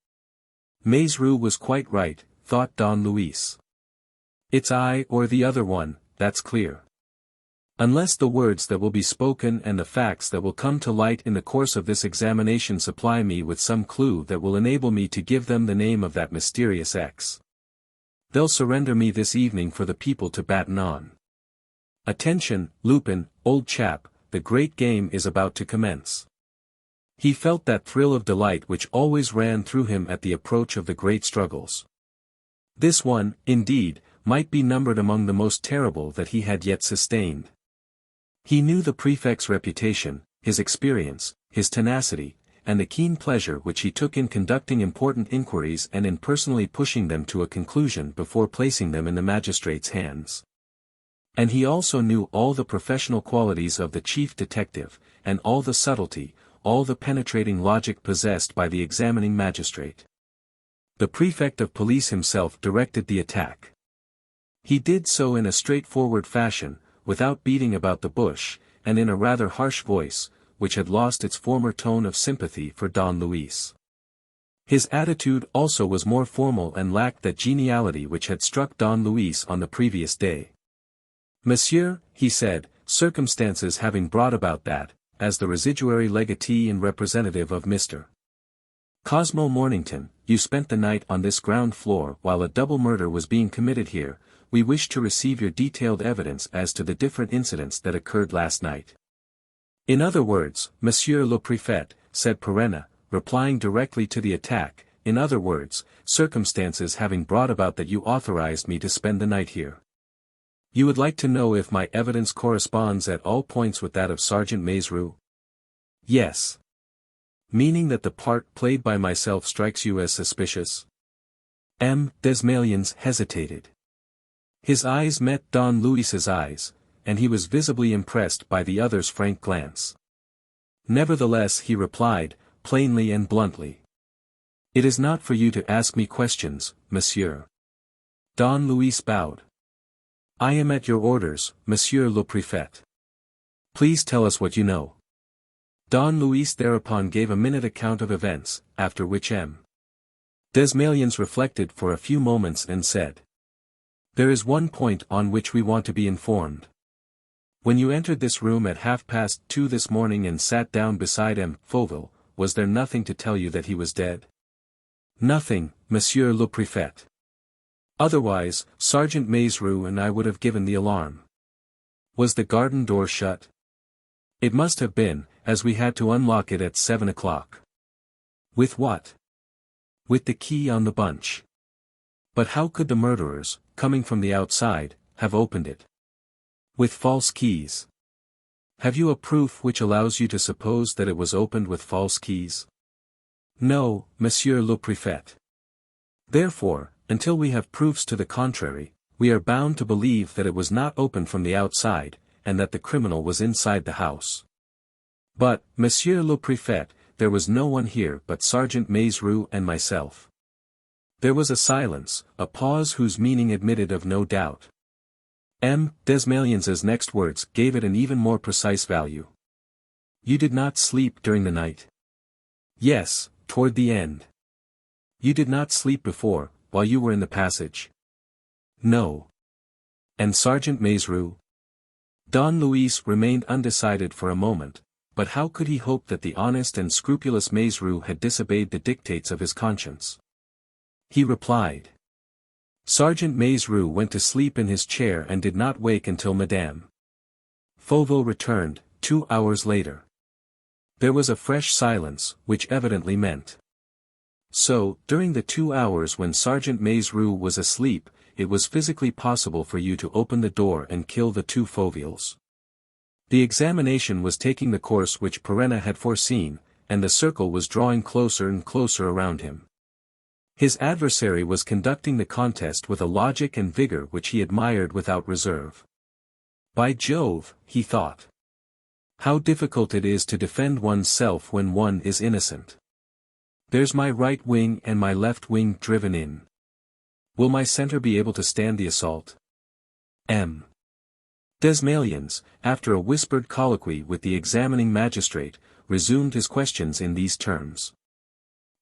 Maizerou was quite right, thought Don Luis. It's I or the other one, that's clear. Unless the words that will be spoken and the facts that will come to light in the course of this examination supply me with some clue that will enable me to give them the name of that mysterious X. They'll surrender me this evening for the people to batten on. Attention, Lupin, old chap, the great game is about to commence. He felt that thrill of delight which always ran through him at the approach of the great struggles. This one, indeed, might be numbered among the most terrible that he had yet sustained. He knew the prefect's reputation, his experience, his tenacity, and the keen pleasure which he took in conducting important inquiries and in personally pushing them to a conclusion before placing them in the magistrate's hands. And he also knew all the professional qualities of the chief detective, and all the subtlety, all the penetrating logic possessed by the examining magistrate. The prefect of police himself directed the attack. He did so in a straightforward fashion, without beating about the bush, and in a rather harsh voice, which had lost its former tone of sympathy for Don Luis. His attitude also was more formal and lacked that geniality which had struck Don Luis on the previous day. "Monsieur," he said, "circumstances having brought about that, as the residuary legatee and representative of Mr. Cosmo Mornington, you spent the night on this ground floor while a double murder was being committed here, we wish to receive your detailed evidence as to the different incidents that occurred last night." "In other words, Monsieur le Préfet," said Perenna, replying directly to the attack, "in other words, circumstances having brought about that you authorized me to spend the night here. You would like to know if my evidence corresponds at all points with that of Sergeant Maizerou?" "Yes." "Meaning that the part played by myself strikes you as suspicious?" Desmalions hesitated. His eyes met Don Luis's eyes, and he was visibly impressed by the other's frank glance. Nevertheless he replied, plainly and bluntly. "It is not for you to ask me questions, monsieur." Don Luis bowed. "I am at your orders, monsieur le préfet. Please tell us what you know." Don Luis thereupon gave a minute account of events, after which Desmalions reflected for a few moments and said. "There is one point on which we want to be informed. When you entered this room at 2:30 this morning and sat down beside Fauville, was there nothing to tell you that he was dead?" "Nothing, monsieur le préfet. Otherwise, Sergeant Maizerou and I would have given the alarm." "Was the garden door shut?" "It must have been, as we had to unlock it at 7 o'clock. "With what?" "With the key on the bunch." "But how could the murderers, coming from the outside, have opened it?" "With false keys." "Have you a proof which allows you to suppose that it was opened with false keys?" "No, monsieur le préfet. Therefore, until we have proofs to the contrary, we are bound to believe that it was not opened from the outside, and that the criminal was inside the house." "But, monsieur le préfet, there was no one here but Sergeant Maizerou and myself." There was a silence, a pause whose meaning admitted of no doubt. Desmalions's next words gave it an even more precise value. "You did not sleep during the night?" "Yes, toward the end." "You did not sleep before, while you were in the passage?" "No." "And Sergeant Maizerou?" Don Luis remained undecided for a moment, but how could he hope that the honest and scrupulous Maizerou had disobeyed the dictates of his conscience? He replied. "Sergeant Maizerou went to sleep in his chair and did not wake until Madame Fauville returned, 2 hours later." There was a fresh silence, which evidently meant. "So, during the 2 hours when Sergeant Maizerou was asleep, it was physically possible for you to open the door and kill the 2 Fauvilles." The examination was taking the course which Perenna had foreseen, and the circle was drawing closer and closer around him. His adversary was conducting the contest with a logic and vigor which he admired without reserve. "By Jove," he thought. "How difficult it is to defend one's self when one is innocent. There's my right wing and my left wing driven in. Will my center be able to stand the assault?" Desmalions, after a whispered colloquy with the examining magistrate, resumed his questions in these terms.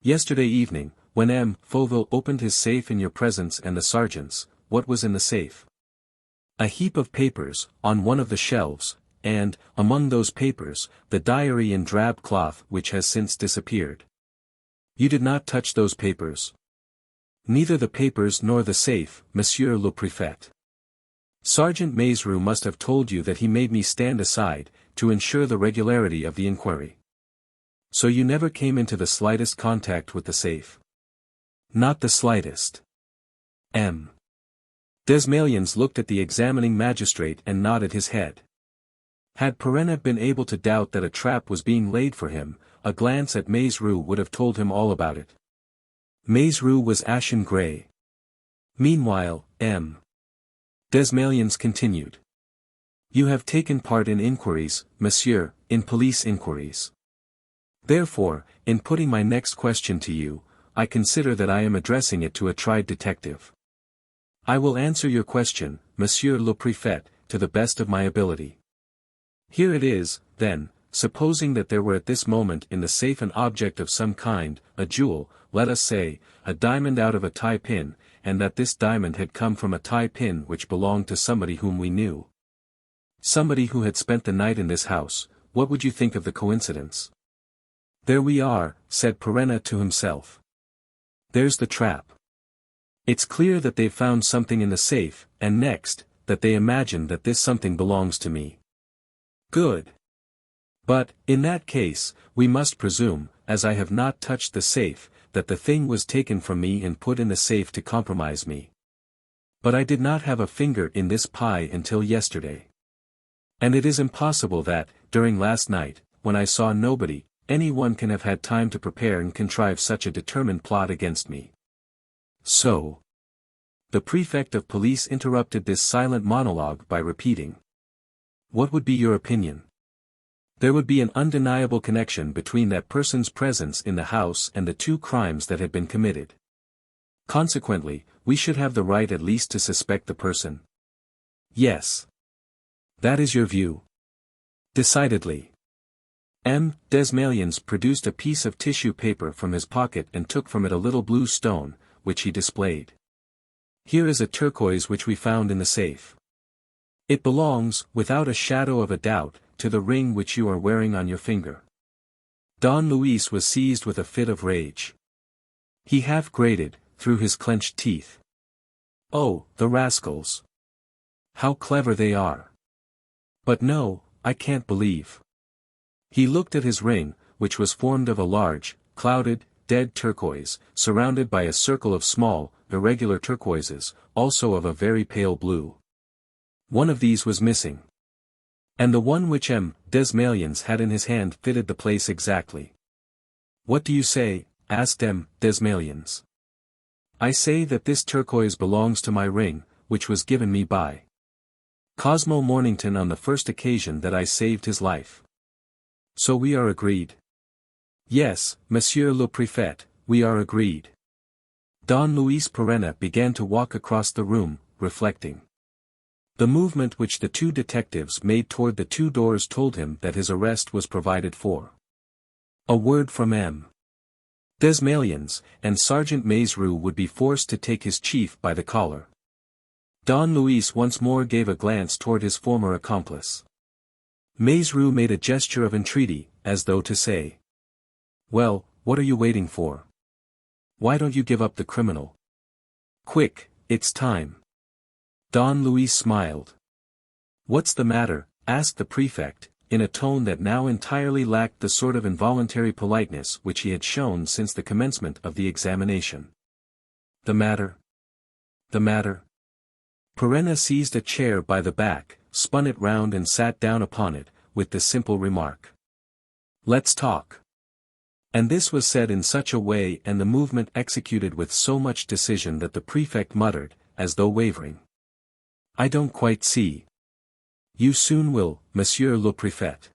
"Yesterday evening, when Fauville opened his safe in your presence and the sergeant's, what was in the safe?" "A heap of papers, on one of the shelves, and, among those papers, the diary in drab cloth which has since disappeared." "You did not touch those papers?" "Neither the papers nor the safe, monsieur le préfet. Sergeant Maizerou must have told you that he made me stand aside, to ensure the regularity of the inquiry. So you never came into the slightest contact with the safe?" "Not the slightest." Desmalions looked at the examining magistrate and nodded his head. Had Perenna been able to doubt that a trap was being laid for him, a glance at Maizerou would have told him all about it. Maizerou was ashen grey. Meanwhile, Desmalions continued. "You have taken part in inquiries, monsieur, in police inquiries. Therefore, in putting my next question to you, I consider that I am addressing it to a tried detective. I will answer your question, monsieur le préfet, to the best of my ability. Here it is, then, supposing that there were at this moment in the safe an object of some kind, a jewel, let us say, a diamond out of a tie pin, and that this diamond had come from a tie pin which belonged to somebody whom we knew. Somebody who had spent the night in this house, what would you think of the coincidence?" "There we are," said Perenna to himself. "There's the trap. It's clear that they've found something in the safe, and next, that they imagine that this something belongs to me. Good. But, in that case, we must presume, as I have not touched the safe, that the thing was taken from me and put in the safe to compromise me. But I did not have a finger in this pie until yesterday. And it is impossible that, during last night, when I saw nobody, anyone can have had time to prepare and contrive such a determined plot against me. So. The prefect of police interrupted this silent monologue by repeating. What would be your opinion? There would be an undeniable connection between that person's presence in the house and the two crimes that had been committed. Consequently, we should have the right at least to suspect the person. Yes. That is your view. Decidedly. Desmaliens produced a piece of tissue paper from his pocket and took from it a little blue stone, which he displayed. Here is a turquoise which we found in the safe. It belongs, without a shadow of a doubt, to the ring which you are wearing on your finger. Don Luis was seized with a fit of rage. He half grated, through his clenched teeth. Oh, the rascals! How clever they are! But no, I can't believe. He looked at his ring, which was formed of a large, clouded, dead turquoise, surrounded by a circle of small, irregular turquoises, also of a very pale blue. One of these was missing. And the one which Desmaliens had in his hand fitted the place exactly. What do you say? Asked Desmaliens. I say that this turquoise belongs to my ring, which was given me by Cosmo Mornington on the first occasion that I saved his life. So we are agreed. Yes, Monsieur le Préfet, we are agreed. Don Luis Perenna began to walk across the room, reflecting. The movement which the two detectives made toward the two doors told him that his arrest was provided for. A word from Desmaliens, and Sergeant Maizerou would be forced to take his chief by the collar. Don Luis once more gave a glance toward his former accomplice. Maizerou made a gesture of entreaty, as though to say. Well, what are you waiting for? Why don't you give up the criminal? Quick, it's time. Don Luis smiled. What's the matter? Asked the prefect, in a tone that now entirely lacked the sort of involuntary politeness which he had shown since the commencement of the examination. The matter? The matter? Perenna seized a chair by the back, spun it round and sat down upon it, with the simple remark. Let's talk. And this was said in such a way and the movement executed with so much decision that the prefect muttered, as though wavering. I don't quite see. You soon will, Monsieur le Préfet.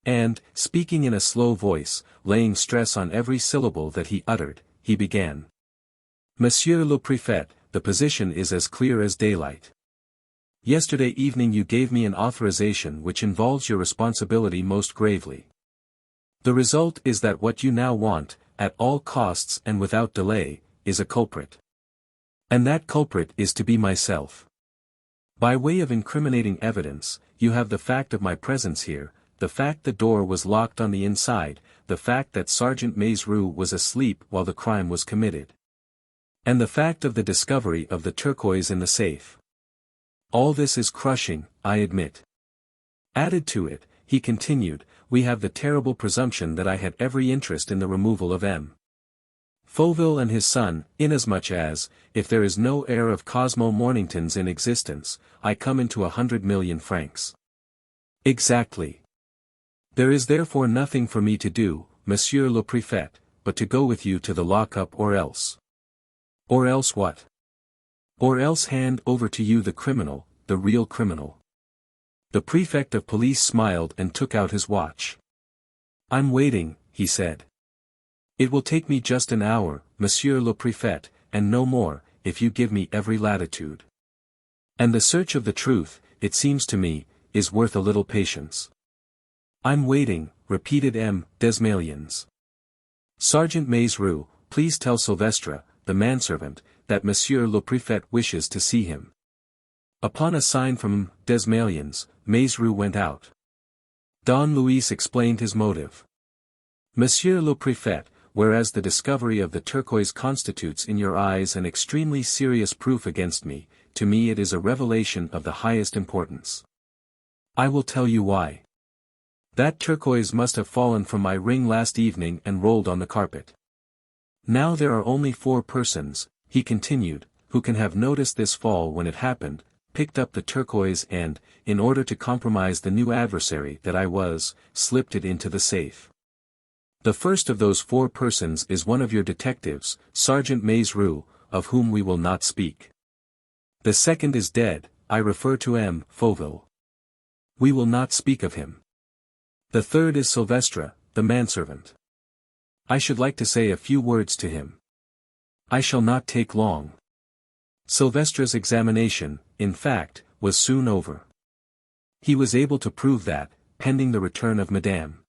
And, speaking in a slow voice, laying stress on every syllable that he uttered, he began. Monsieur le Préfet, the position is as clear as daylight. Yesterday evening you gave me an authorization which involves your responsibility most gravely. The result is that what you now want, at all costs and without delay, is a culprit. And that culprit is to be myself. By way of incriminating evidence, you have the fact of my presence here, the fact the door was locked on the inside, the fact that Sergeant Maizerou was asleep while the crime was committed. And the fact of the discovery of the turquoise in the safe. All this is crushing, I admit. Added to it, he continued, we have the terrible presumption that I had every interest in the removal of Fauville and his son, inasmuch as, if there is no heir of Cosmo Mornington's in existence, I come into 100 million francs. Exactly. There is therefore nothing for me to do, Monsieur le Préfet, but to go with you to the lock-up or else. Or else what? Or else hand over to you the criminal, the real criminal. The prefect of police smiled and took out his watch. I'm waiting, he said. It will take me just an hour, Monsieur le Préfet, and no more, if you give me every latitude. And the search of the truth, it seems to me, is worth a little patience. I'm waiting, repeated Desmaliens. Sergeant Maizerou, please tell Sylvestre, the manservant, that Monsieur le Préfet wishes to see him. Upon a sign from Desmaliens, Maizerou went out. Don Luis explained his motive. Monsieur le Préfet, whereas the discovery of the turquoise constitutes in your eyes an extremely serious proof against me, to me it is a revelation of the highest importance. I will tell you why. That turquoise must have fallen from my ring last evening and rolled on the carpet. Now there are only 4 persons, he continued, who can have noticed this fall when it happened, picked up the turquoise and, in order to compromise the new adversary that I was, slipped it into the safe. The first of those 4 persons is one of your detectives, Sergeant Maizerou, of whom we will not speak. The second is dead, I refer to M. Fauville. We will not speak of him. The third is Silvestre, the manservant. I should like to say a few words to him. I shall not take long. Silvestre's examination, in fact, was soon over. He was able to prove that, pending the return of Madame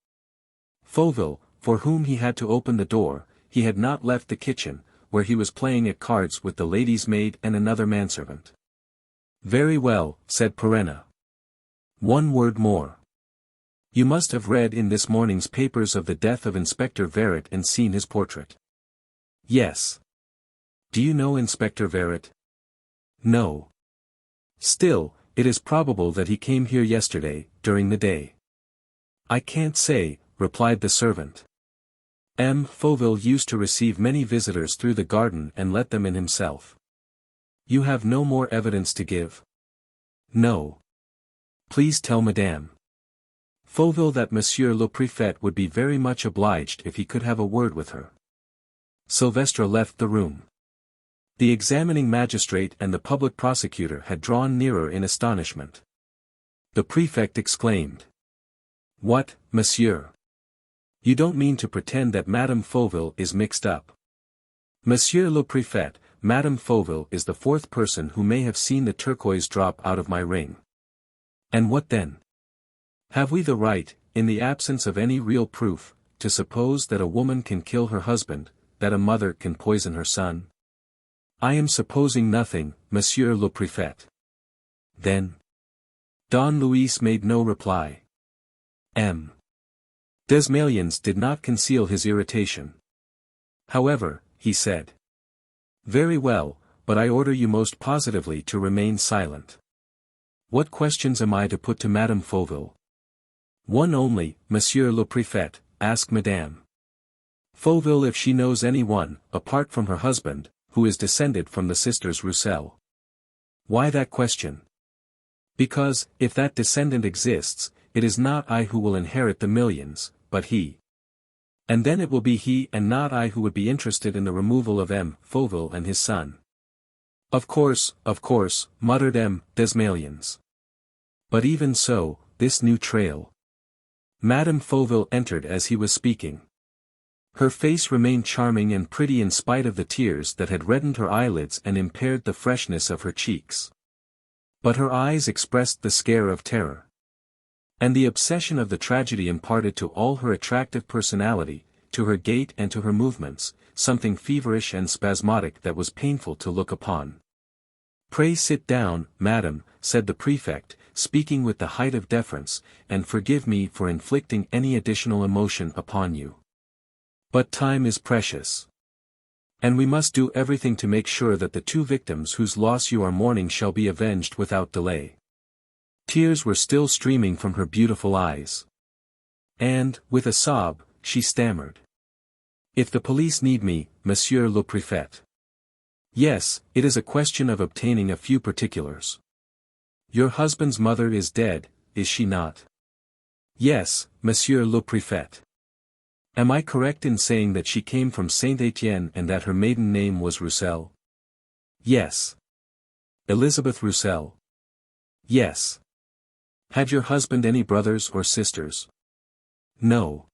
Fauville, for whom he had to open the door, he had not left the kitchen, where he was playing at cards with the lady's maid and another manservant. Very well, said Perenna. One word more. You must have read in this morning's papers of the death of Inspector Verret and seen his portrait. Yes. Do you know Inspector Verret? No. Still, it is probable that he came here yesterday, during the day. I can't say, replied the servant. M. Fauville used to receive many visitors through the garden and let them in himself. You have no more evidence to give? No. Please tell Madame Fauville that Monsieur le Préfet would be very much obliged if he could have a word with her. Silvestre left the room. The examining magistrate and the public prosecutor had drawn nearer in astonishment. The prefect exclaimed. What, monsieur? You don't mean to pretend that Madame Fauville is mixed up? Monsieur le Préfet, Madame Fauville is the fourth person who may have seen the turquoise drop out of my ring. And what then? Have we the right, in the absence of any real proof, to suppose that a woman can kill her husband, that a mother can poison her son? I am supposing nothing, Monsieur le Préfet. Then? Don Luis made no reply. M. Desmalions did not conceal his irritation. However, he said. Very well, but I order you most positively to remain silent. What questions am I to put to Madame Fauville? One only, Monsieur le Préfet, ask Madame Fauville if she knows any one, apart from her husband, who is descended from the sisters Roussel. Why that question? Because, if that descendant exists, it is not I who will inherit the millions, but he. And then it will be he and not I who would be interested in the removal of M. Fauville and his son. Of course, muttered M. Desmalions. But even so, this new trail. Madame Fauville entered as he was speaking. Her face remained charming and pretty in spite of the tears that had reddened her eyelids and impaired the freshness of her cheeks. But her eyes expressed the scare of terror. And the obsession of the tragedy imparted to all her attractive personality, to her gait and to her movements, something feverish and spasmodic that was painful to look upon. Pray sit down, madam, said the prefect, speaking with the height of deference, and forgive me for inflicting any additional emotion upon you. But time is precious. And we must do everything to make sure that the two victims whose loss you are mourning shall be avenged without delay. Tears were still streaming from her beautiful eyes. And, with a sob, she stammered. If the police need me, Monsieur le Préfet. Yes, it is a question of obtaining a few particulars. Your husband's mother is dead, is she not? Yes, Monsieur le Préfet. Am I correct in saying that she came from Saint-Étienne and that her maiden name was Roussel? Yes. Elizabeth Roussel? Yes. Had your husband any brothers or sisters? No.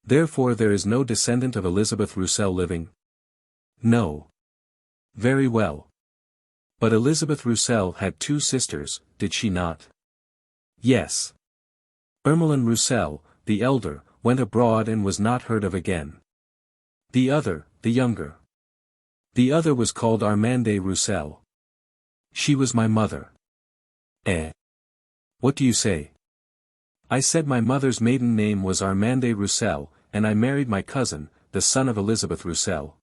Therefore there is no descendant of Elizabeth Roussel living? No. Very well. But Elizabeth Roussel had two sisters, did she not? Yes. Ermeline Roussel, the elder, went abroad and was not heard of again. The other, the younger. The other was called Armande Roussel. She was my mother. Eh? What do you say? I said my mother's maiden name was Armande Roussel, and I married my cousin, the son of Elizabeth Roussel.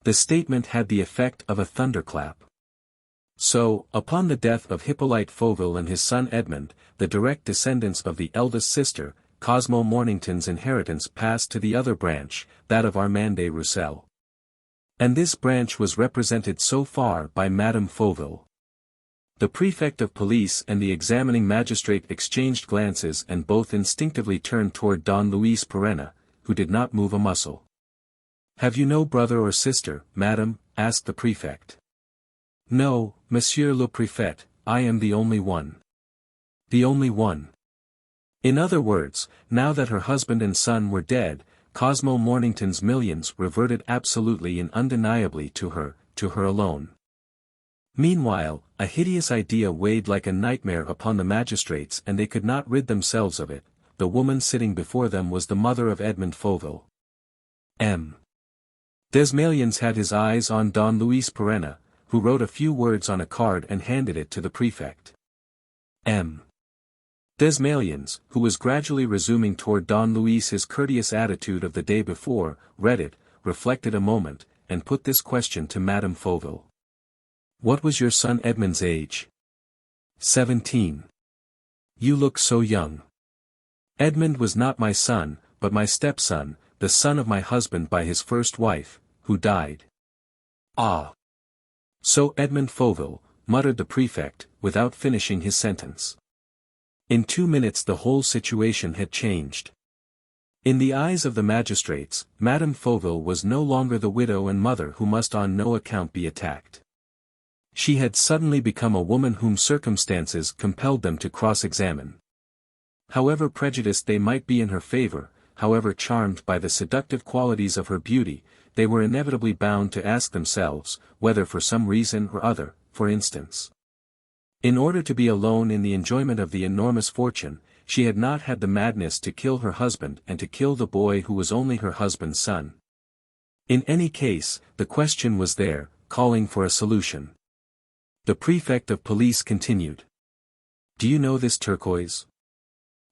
The statement had the effect of a thunderclap. So, upon the death of Hippolyte Fauville and his son Edmond, the direct descendants of the eldest sister, Cosmo Mornington's inheritance passed to the other branch, that of Armande Roussel. And this branch was represented so far by Madame Fauville. The prefect of police and the examining magistrate exchanged glances and both instinctively turned toward Don Luis Perenna, who did not move a muscle. Have you no brother or sister, madam? asked the prefect. No, Monsieur le Préfet, I am the only one. The only one. In other words, now that her husband and son were dead, Cosmo Mornington's millions reverted absolutely and undeniably to her alone. Meanwhile, a hideous idea weighed like a nightmare upon the magistrates and they could not rid themselves of it. The woman sitting before them was the mother of Edmond Fauville. Desmalions had his eyes on Don Luis Perenna, who wrote a few words on a card and handed it to the prefect. Desmalions, who was gradually resuming toward Don Luis his courteous attitude of the day before, read it, reflected a moment, and put this question to Madame Fauville. What was your son Edmond's age? 17. You look so young. Edmond was not my son, but my stepson, the son of my husband by his first wife, who died. Ah! So Edmond Fauville, muttered the prefect, without finishing his sentence. In 2 minutes the whole situation had changed. In the eyes of the magistrates, Madame Fauville was no longer the widow and mother who must on no account be attacked. She had suddenly become a woman whom circumstances compelled them to cross-examine. However prejudiced they might be in her favor, however charmed by the seductive qualities of her beauty, they were inevitably bound to ask themselves, whether for some reason or other, for instance, in order to be alone in the enjoyment of the enormous fortune, she had not had the madness to kill her husband and to kill the boy who was only her husband's son. In any case, the question was there, calling for a solution. The prefect of police continued. Do you know this turquoise?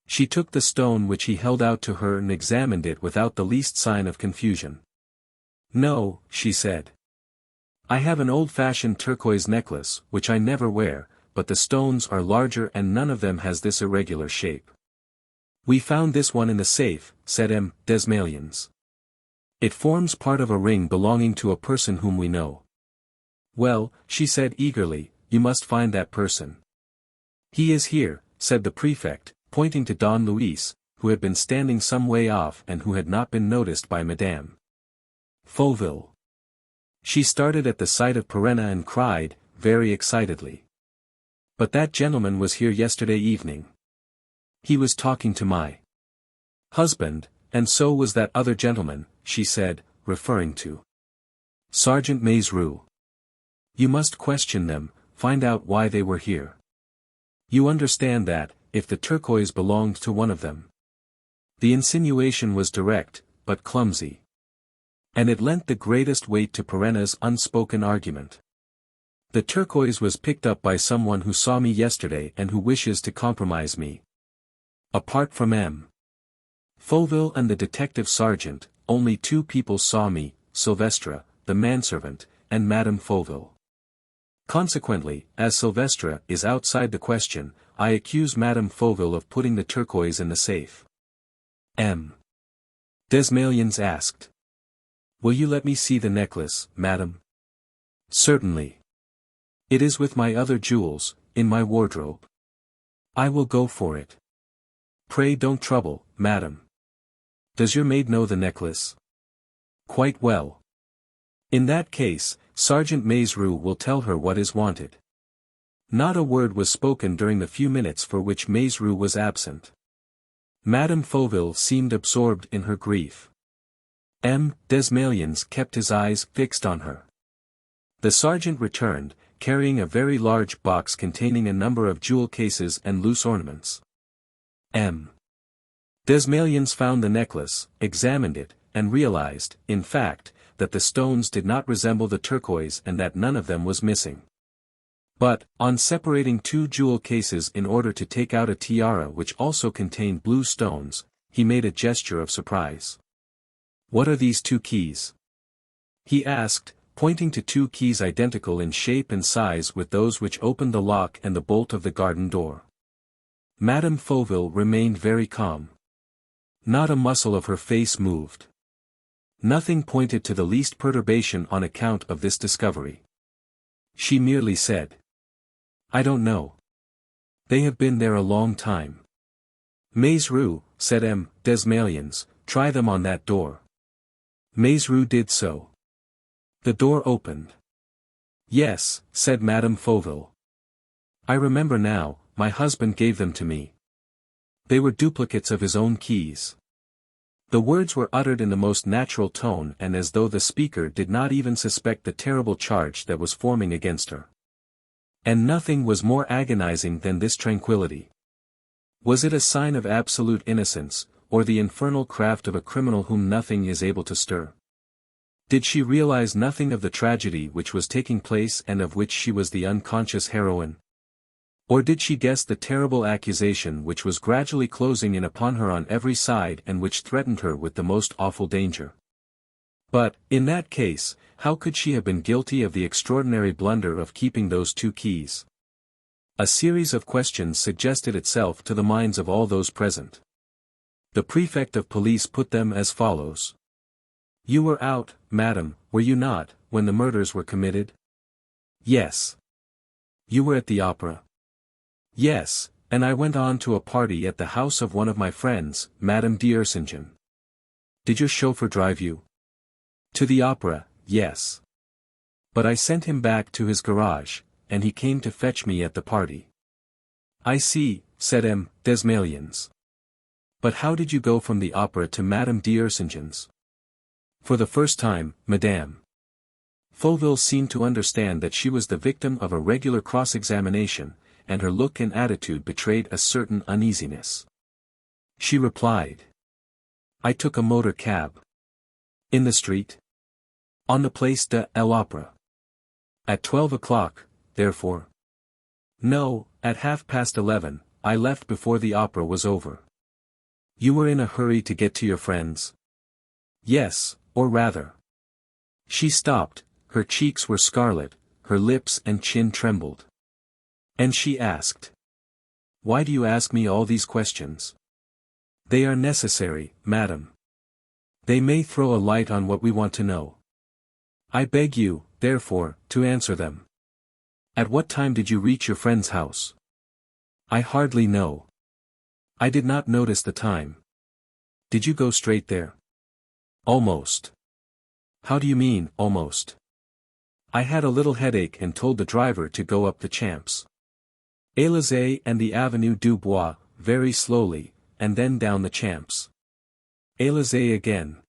She took the stone which he held out to her and examined it without the least sign of confusion. No, she said. I have an old-fashioned turquoise necklace, which I never wear, but the stones are larger and none of them has this irregular shape. We found this one in the safe, said Desmalions. It forms part of a ring belonging to a person whom we know. Well, she said eagerly, you must find that person. He is here, said the prefect, pointing to Don Luis, who had been standing some way off and who had not been noticed by Madame Fauville. She started at the sight of Perenna and cried, very excitedly. But that gentleman was here yesterday evening. He was talking to my husband, and so was that other gentleman, she said, referring to Sergeant Maizerou. You must question them, find out why they were here. You understand that, if the turquoise belonged to one of them. The insinuation was direct, but clumsy. And it lent the greatest weight to Perenna's unspoken argument. The turquoise was picked up by someone who saw me yesterday and who wishes to compromise me. Apart from Fauville and the detective sergeant, only 2 people saw me, Sylvestre, the manservant, and Madame Fauville. Consequently, as Sylvestre is outside the question, I accuse Madame Fauville of putting the turquoise in the safe. Desmalions asked. Will you let me see the necklace, madam? Certainly. It is with my other jewels, in my wardrobe. I will go for it. Pray don't trouble, madam. Does your maid know the necklace? Quite well. In that case, Sergeant Maizerou will tell her what is wanted. Not a word was spoken during the few minutes for which Maizerou was absent. Madame Fauville seemed absorbed in her grief. Desmalions kept his eyes fixed on her. The sergeant returned, carrying a very large box containing a number of jewel cases and loose ornaments. Desmalions found the necklace, examined it, and realized, in fact, that the stones did not resemble the turquoise and that none of them was missing. But, on separating 2 jewel cases in order to take out a tiara which also contained blue stones, he made a gesture of surprise. What are these 2 keys? He asked, pointing to 2 keys identical in shape and size with those which opened the lock and the bolt of the garden door. Madame Fauville remained very calm. Not a muscle of her face moved. Nothing pointed to the least perturbation on account of this discovery. She merely said, I don't know. They have been there a long time. Maizerou, said Desmalions, try them on that door. Maizerou did so. The door opened. "Yes," said Madame Fauville. "I remember now, my husband gave them to me. They were duplicates of his own keys." The words were uttered in the most natural tone and as though the speaker did not even suspect the terrible charge that was forming against her. And nothing was more agonizing than this tranquility. Was it a sign of absolute innocence, or the infernal craft of a criminal whom nothing is able to stir? Did she realize nothing of the tragedy which was taking place and of which she was the unconscious heroine? Or did she guess the terrible accusation which was gradually closing in upon her on every side and which threatened her with the most awful danger? But, in that case, how could she have been guilty of the extraordinary blunder of keeping those 2 keys? A series of questions suggested itself to the minds of all those present. The prefect of police put them as follows. "You were out, madam, were you not, when the murders were committed?" "Yes." "You were at the opera?" "Yes, and I went on to a party at the house of one of my friends, Madame d'Ursingen." "Did your chauffeur drive you?" "To the opera, yes. But I sent him back to his garage, and he came to fetch me at the party." "I see," said M. Desmaliens. "But how did you go from the opera to Madame d'Ursingen's?" "For the first time, madame." Fauville seemed to understand that she was the victim of a regular cross-examination, and her look and attitude betrayed a certain uneasiness. She replied. "I took a motor cab." "In the street?" "On the Place de l'Opéra." "At 12 o'clock, therefore?" "No, at 11:30, I left before the opera was over." "You were in a hurry to get to your friends?" "Yes, or rather." She stopped, her cheeks were scarlet, her lips and chin trembled. And she asked. "Why do you ask me all these questions?" "They are necessary, madam. They may throw a light on what we want to know. I beg you, therefore, to answer them. At what time did you reach your friend's house?" "I hardly know. I did not notice the time." "Did you go straight there?" "Almost." "How do you mean, almost?" "I had a little headache and told the driver to go up the Champs Élysées and the Avenue du Bois, very slowly, and then down the Champs Élysées again."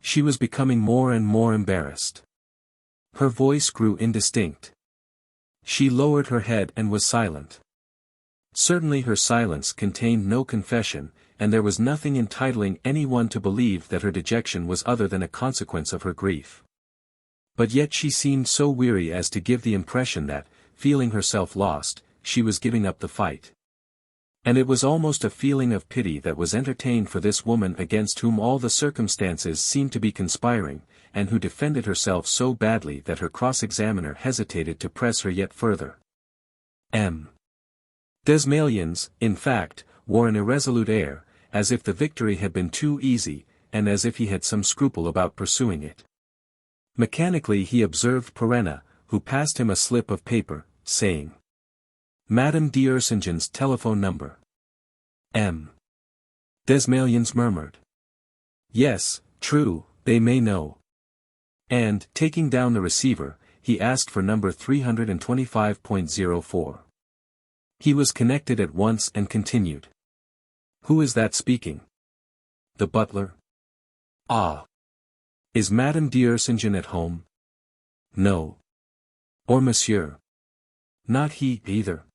She was becoming more and more embarrassed. Her voice grew indistinct. She lowered her head and was silent. Certainly her silence contained no confession, and there was nothing entitling anyone to believe that her dejection was other than a consequence of her grief. But yet she seemed so weary as to give the impression that, feeling herself lost, she was giving up the fight. And it was almost a feeling of pity that was entertained for this woman against whom all the circumstances seemed to be conspiring, and who defended herself so badly that her cross-examiner hesitated to press her yet further. M. Desmaliens, in fact, wore an irresolute air, as if the victory had been too easy, and as if he had some scruple about pursuing it. Mechanically he observed Perenna, who passed him a slip of paper, saying, "Madame d'Ursingen's telephone number." M. Desmaliens murmured. "Yes, true, they may know." And, taking down the receiver, he asked for number 325.04. He was connected at once and continued. "Who is that speaking?" "The butler." "Ah. Is Madame d'Ursingen at home?" "No." "Or monsieur?" "Not he, either."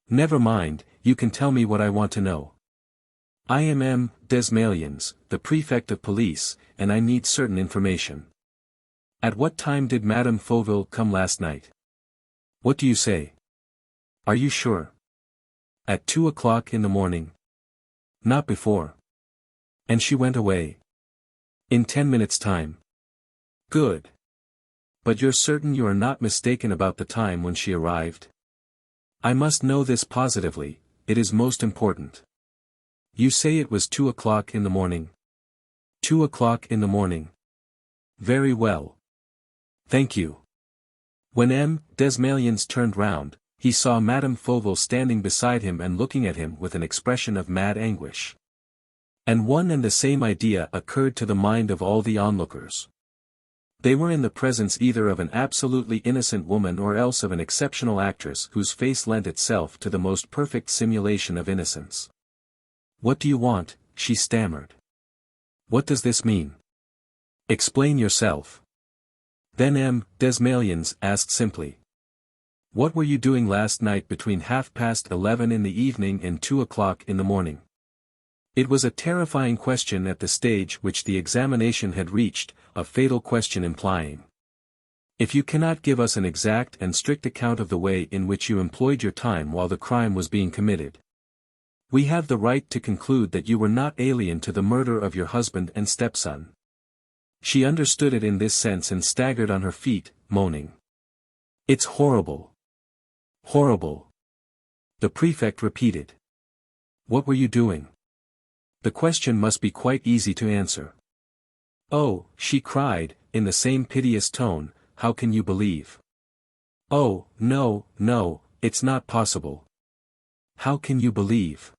"Never mind, you can tell me what I want to know. I am M. Desmaliens, the prefect of police, and I need certain information. At what time did Madame Fauville come last night?" "What do you say?" "Are you sure?" "At 2 o'clock in the morning." "Not before." "And she went away?" "In 10 minutes' time." "Good. But you're certain you are not mistaken about the time when she arrived?" "I must know this positively, it is most important." "You say it was 2 o'clock in the morning?" 2 o'clock in the morning. "Very well. Thank you." When M. Desmaliens turned round, he saw Madame Fauville standing beside him and looking at him with an expression of mad anguish. And one and the same idea occurred to the mind of all the onlookers. They were in the presence either of an absolutely innocent woman or else of an exceptional actress whose face lent itself to the most perfect simulation of innocence. "What do you want?" she stammered. "What does this mean? Explain yourself." Then Desmalions asked simply. "What were you doing last night between 11:30 in the evening and 2 o'clock in the morning?" It was a terrifying question at the stage which the examination had reached, a fatal question implying. "If you cannot give us an exact and strict account of the way in which you employed your time while the crime was being committed, we have the right to conclude that you were not alien to the murder of your husband and stepson." She understood it in this sense and staggered on her feet, moaning. "It's horrible. Horrible." The prefect repeated. "What were you doing?" The question must be quite easy to answer. "Oh," she cried, in the same piteous tone, "how can you believe?" "Oh, no, no, it's not possible." "How can you believe?"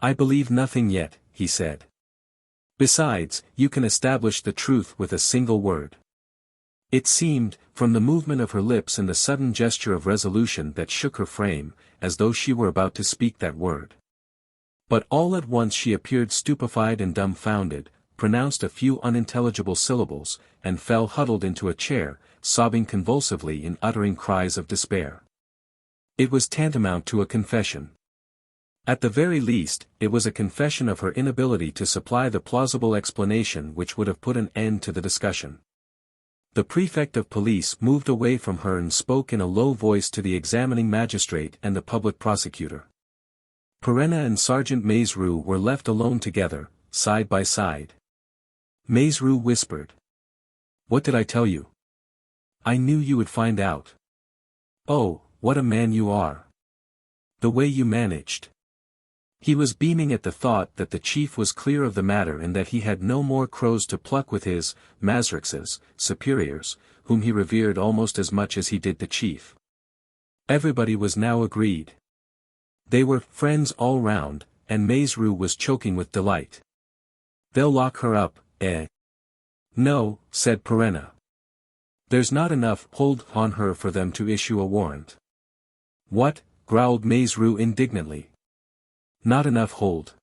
"I believe nothing yet," he said. "Besides, you can establish the truth with a single word." It seemed, from the movement of her lips and the sudden gesture of resolution that shook her frame, as though she were about to speak that word. But all at once she appeared stupefied and dumbfounded, pronounced a few unintelligible syllables, and fell huddled into a chair, sobbing convulsively and uttering cries of despair. It was tantamount to a confession. At the very least, it was a confession of her inability to supply the plausible explanation which would have put an end to the discussion. The prefect of police moved away from her and spoke in a low voice to the examining magistrate and the public prosecutor. Perenna and Sergeant Maizerou were left alone together, side by side. Maizerou whispered. "What did I tell you? I knew you would find out. Oh, what a man you are. The way you managed." He was beaming at the thought that the chief was clear of the matter and that he had no more crows to pluck with his Mazrixes, superiors, whom he revered almost as much as he did the chief. Everybody was now agreed. They were friends all round, and Maizerou was choking with delight. "They'll lock her up, eh?" "No," said Perenna. "There's not enough hold on her for them to issue a warrant." "What?" growled Maizerou indignantly. "Not enough hold.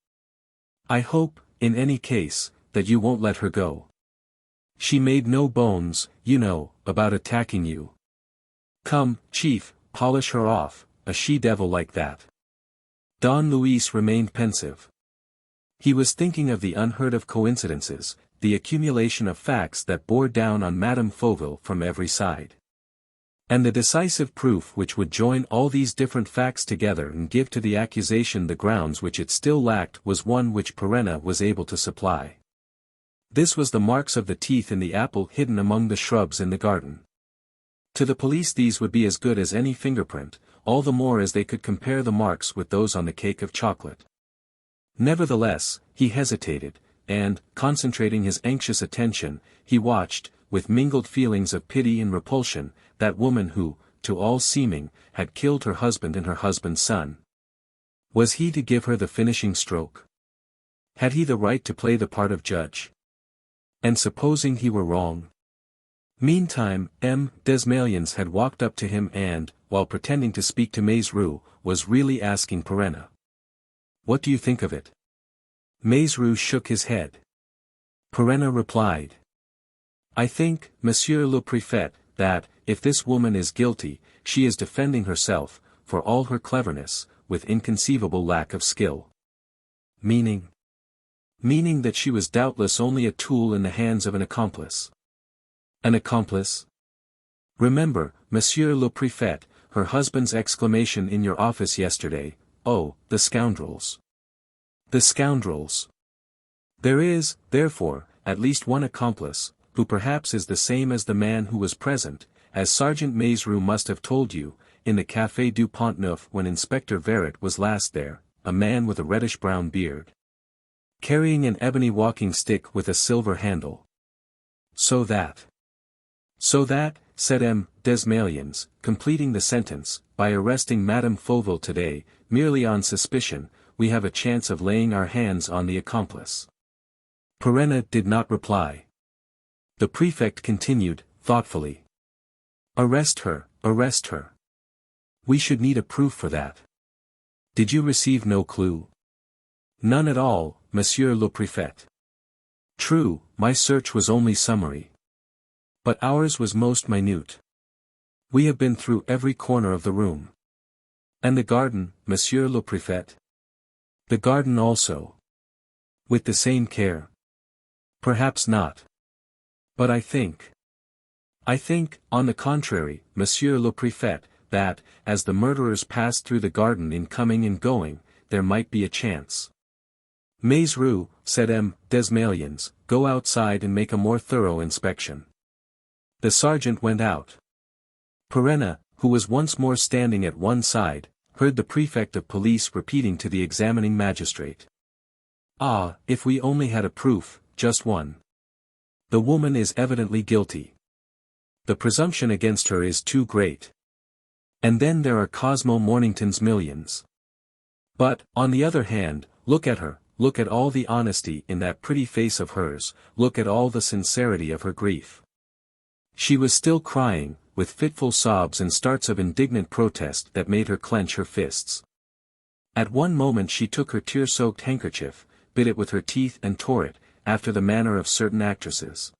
I hope, in any case, that you won't let her go. She made no bones, you know, about attacking you. Come, chief, polish her off, a she-devil like that." Don Luis remained pensive. He was thinking of the unheard-of coincidences, the accumulation of facts that bore down on Madame Fauville from every side. And the decisive proof which would join all these different facts together and give to the accusation the grounds which it still lacked was one which Perenna was able to supply. This was the marks of the teeth in the apple hidden among the shrubs in the garden. To the police these would be as good as any fingerprint, all the more as they could compare the marks with those on the cake of chocolate. Nevertheless, he hesitated, and, concentrating his anxious attention, he watched, with mingled feelings of pity and repulsion, that woman who, to all seeming, had killed her husband and her husband's son. Was he to give her the finishing stroke? Had he the right to play the part of judge? And supposing he were wrong? Meantime, Desmalions had walked up to him and, while pretending to speak to Maizerou, was really asking Perenna. "What do you think of it?" Maizerou shook his head. Perenna replied. "I think, Monsieur le Préfet, that, if this woman is guilty, she is defending herself, for all her cleverness, with inconceivable lack of skill." "Meaning?" "Meaning that she was doubtless only a tool in the hands of an accomplice." "An accomplice?" "Remember, Monsieur le Préfet, her husband's exclamation in your office yesterday, 'Oh, the scoundrels! The scoundrels!' There is, therefore, at least one accomplice, who perhaps is the same as the man who was present, as Sergeant Maizerou must have told you, in the Café du Pont Neuf when Inspector Verret was last there, a man with a reddish-brown beard, carrying an ebony walking stick with a silver handle." So that, said Desmalions, completing the sentence, "by arresting Madame Fauville today, merely on suspicion, we have a chance of laying our hands on the accomplice." Perenna did not reply. The prefect continued, thoughtfully. Arrest her, arrest her. We should need a proof for that. Did you receive no clue? None at all, Monsieur le Préfet. True, my search was only summary. But ours was most minute. We have been through every corner of the room. And the garden, Monsieur le Préfet? The garden also. With the same care? Perhaps not. But I think, on the contrary, Monsieur le Préfet, that, as the murderers passed through the garden in coming and going, there might be a chance. Mais Rue, said M. Desmalions, go outside and make a more thorough inspection. The sergeant went out. Perenna, who was once more standing at one side, heard the prefect of police repeating to the examining magistrate. Ah, if we only had a proof, just one. The woman is evidently guilty. The presumption against her is too great. And then there are Cosmo Mornington's millions. But, on the other hand, look at her, look at all the honesty in that pretty face of hers, look at all the sincerity of her grief. She was still crying, with fitful sobs and starts of indignant protest that made her clench her fists. At one moment she took her tear-soaked handkerchief, bit it with her teeth and tore it, after the manner of certain actresses.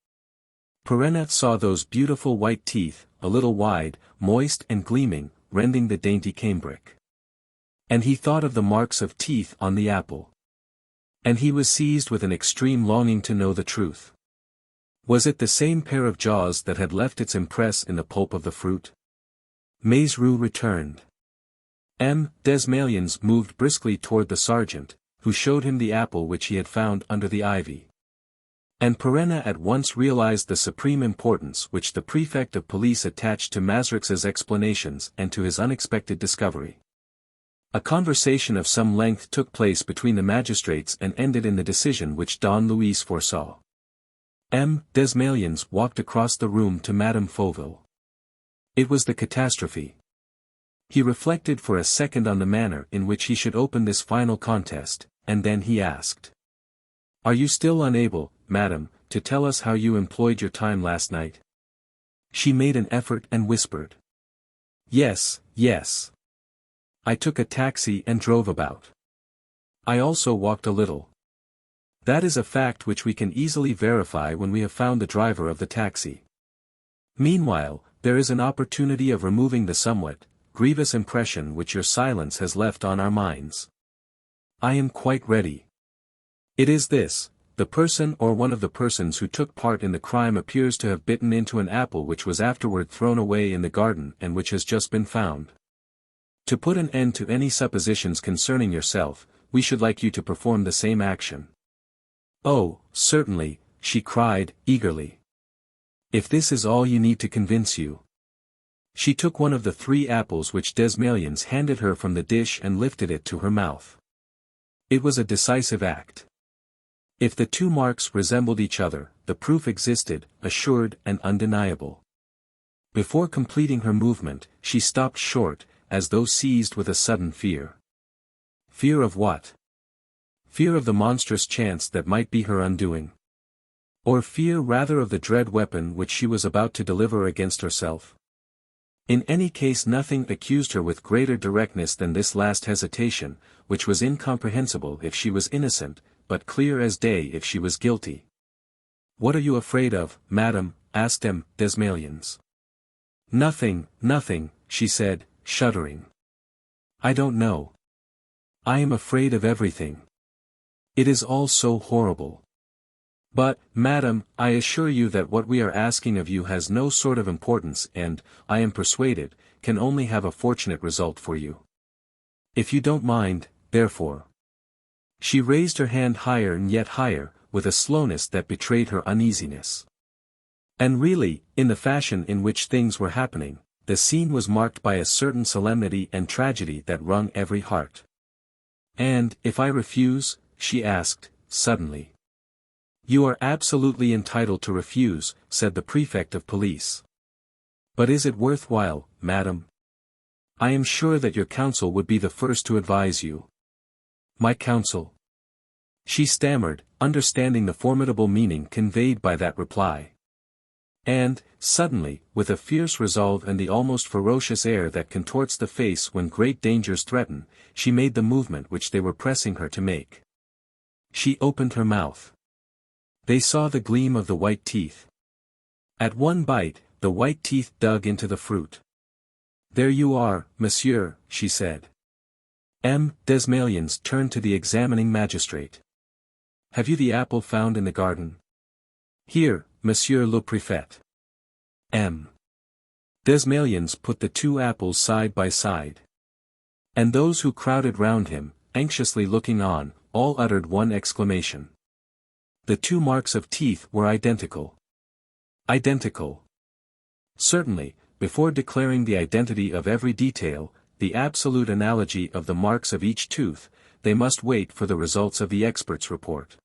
Perenna saw those beautiful white teeth, a little wide, moist and gleaming, rending the dainty cambric. And he thought of the marks of teeth on the apple. And he was seized with an extreme longing to know the truth. Was it the same pair of jaws that had left its impress in the pulp of the fruit? Mais Rue returned. M. Desmalions moved briskly toward the sergeant, who showed him the apple which he had found under the ivy. And Perenna at once realized the supreme importance which the prefect of police attached to Mazrix's explanations and to his unexpected discovery. A conversation of some length took place between the magistrates and ended in the decision which Don Luis foresaw. M. Desmalions walked across the room to Madame Fauville. It was the catastrophe. He reflected for a second on the manner in which he should open this final contest, and then he asked. Are you still unable, madam, to tell us how you employed your time last night? She made an effort and whispered. Yes, yes. I took a taxi and drove about. I also walked a little. That is a fact which we can easily verify when we have found the driver of the taxi. Meanwhile, there is an opportunity of removing the somewhat grievous impression which your silence has left on our minds. I am quite ready. It is this: the person or one of the persons who took part in the crime appears to have bitten into an apple which was afterward thrown away in the garden and which has just been found. To put an end to any suppositions concerning yourself, we should like you to perform the same action. Oh, certainly, she cried, eagerly. If this is all you need to convince you. She took one of the 3 apples which Desmalions handed her from the dish and lifted it to her mouth. It was a decisive act. If the 2 marks resembled each other, the proof existed, assured and undeniable. Before completing her movement, she stopped short, as though seized with a sudden fear. Fear of what? Fear of the monstrous chance that might be her undoing. Or fear rather of the dread weapon which she was about to deliver against herself? In any case nothing accused her with greater directness than this last hesitation, which was incomprehensible if she was innocent, but clear as day if she was guilty. What are you afraid of, madam? Asked M. Desmalions. Nothing, nothing, she said, shuddering. I don't know. I am afraid of everything. It is all so horrible. But, madam, I assure you that what we are asking of you has no sort of importance and, I am persuaded, can only have a fortunate result for you. If you don't mind, therefore. She raised her hand higher and yet higher, with a slowness that betrayed her uneasiness. And really, in the fashion in which things were happening, the scene was marked by a certain solemnity and tragedy that wrung every heart. And, if I refuse? She asked, suddenly. You are absolutely entitled to refuse, said the prefect of police. But is it worthwhile, madam? I am sure that your counsel would be the first to advise you. My counsel? She stammered, understanding the formidable meaning conveyed by that reply. And, suddenly, with a fierce resolve and the almost ferocious air that contorts the face when great dangers threaten, she made the movement which they were pressing her to make. She opened her mouth. They saw the gleam of the white teeth. At one bite, the white teeth dug into the fruit. "There you are, monsieur," she said. Desmalions turned to the examining magistrate. "Have you the apple found in the garden?" "Here, monsieur le préfet." Desmalions put the two apples side by side. And those who crowded round him, anxiously looking on, all uttered one exclamation. The two marks of teeth were identical. Identical. Certainly, before declaring the identity of every detail, the absolute analogy of the marks of each tooth, they must wait for the results of the expert's report.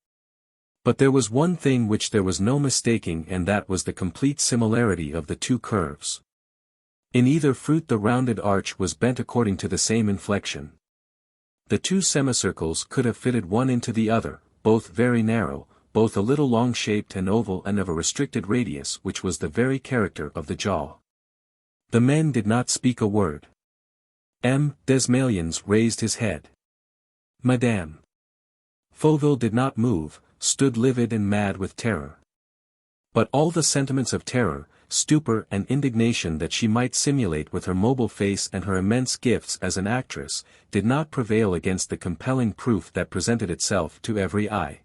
But there was one thing which there was no mistaking, and that was the complete similarity of the two curves. In either fruit the rounded arch was bent according to the same inflection. The two semicircles could have fitted one into the other, both very narrow, both a little long-shaped and oval and of a restricted radius, which was the very character of the jaw. The men did not speak a word. Desmalions raised his head. Madame. Fauville did not move, stood livid and mad with terror. But all the sentiments of terror, stupor and indignation that she might simulate with her mobile face and her immense gifts as an actress, did not prevail against the compelling proof that presented itself to every eye.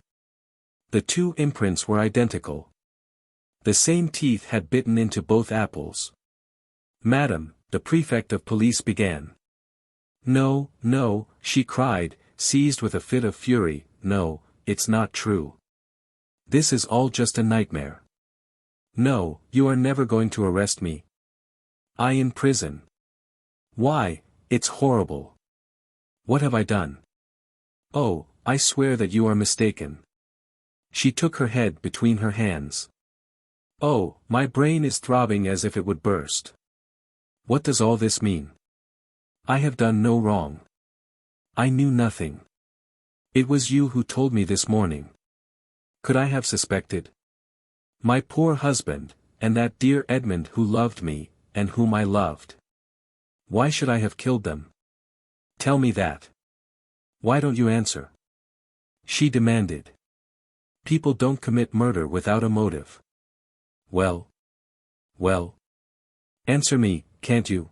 The two imprints were identical. The same teeth had bitten into both apples. "Madam," the prefect of police began. "No, no," she cried, seized with a fit of fury, "no, it's not true. This is all just a nightmare. No, you are never going to arrest me. I in prison. Why, it's horrible. What have I done? Oh, I swear that you are mistaken." She took her head between her hands. "Oh, my brain is throbbing as if it would burst. What does all this mean? I have done no wrong. I knew nothing. It was you who told me this morning. Could I have suspected? My poor husband, and that dear Edmund who loved me, and whom I loved. Why should I have killed them? Tell me that. Why don't you answer?" She demanded. "People don't commit murder without a motive." Well. Answer me, can't you?"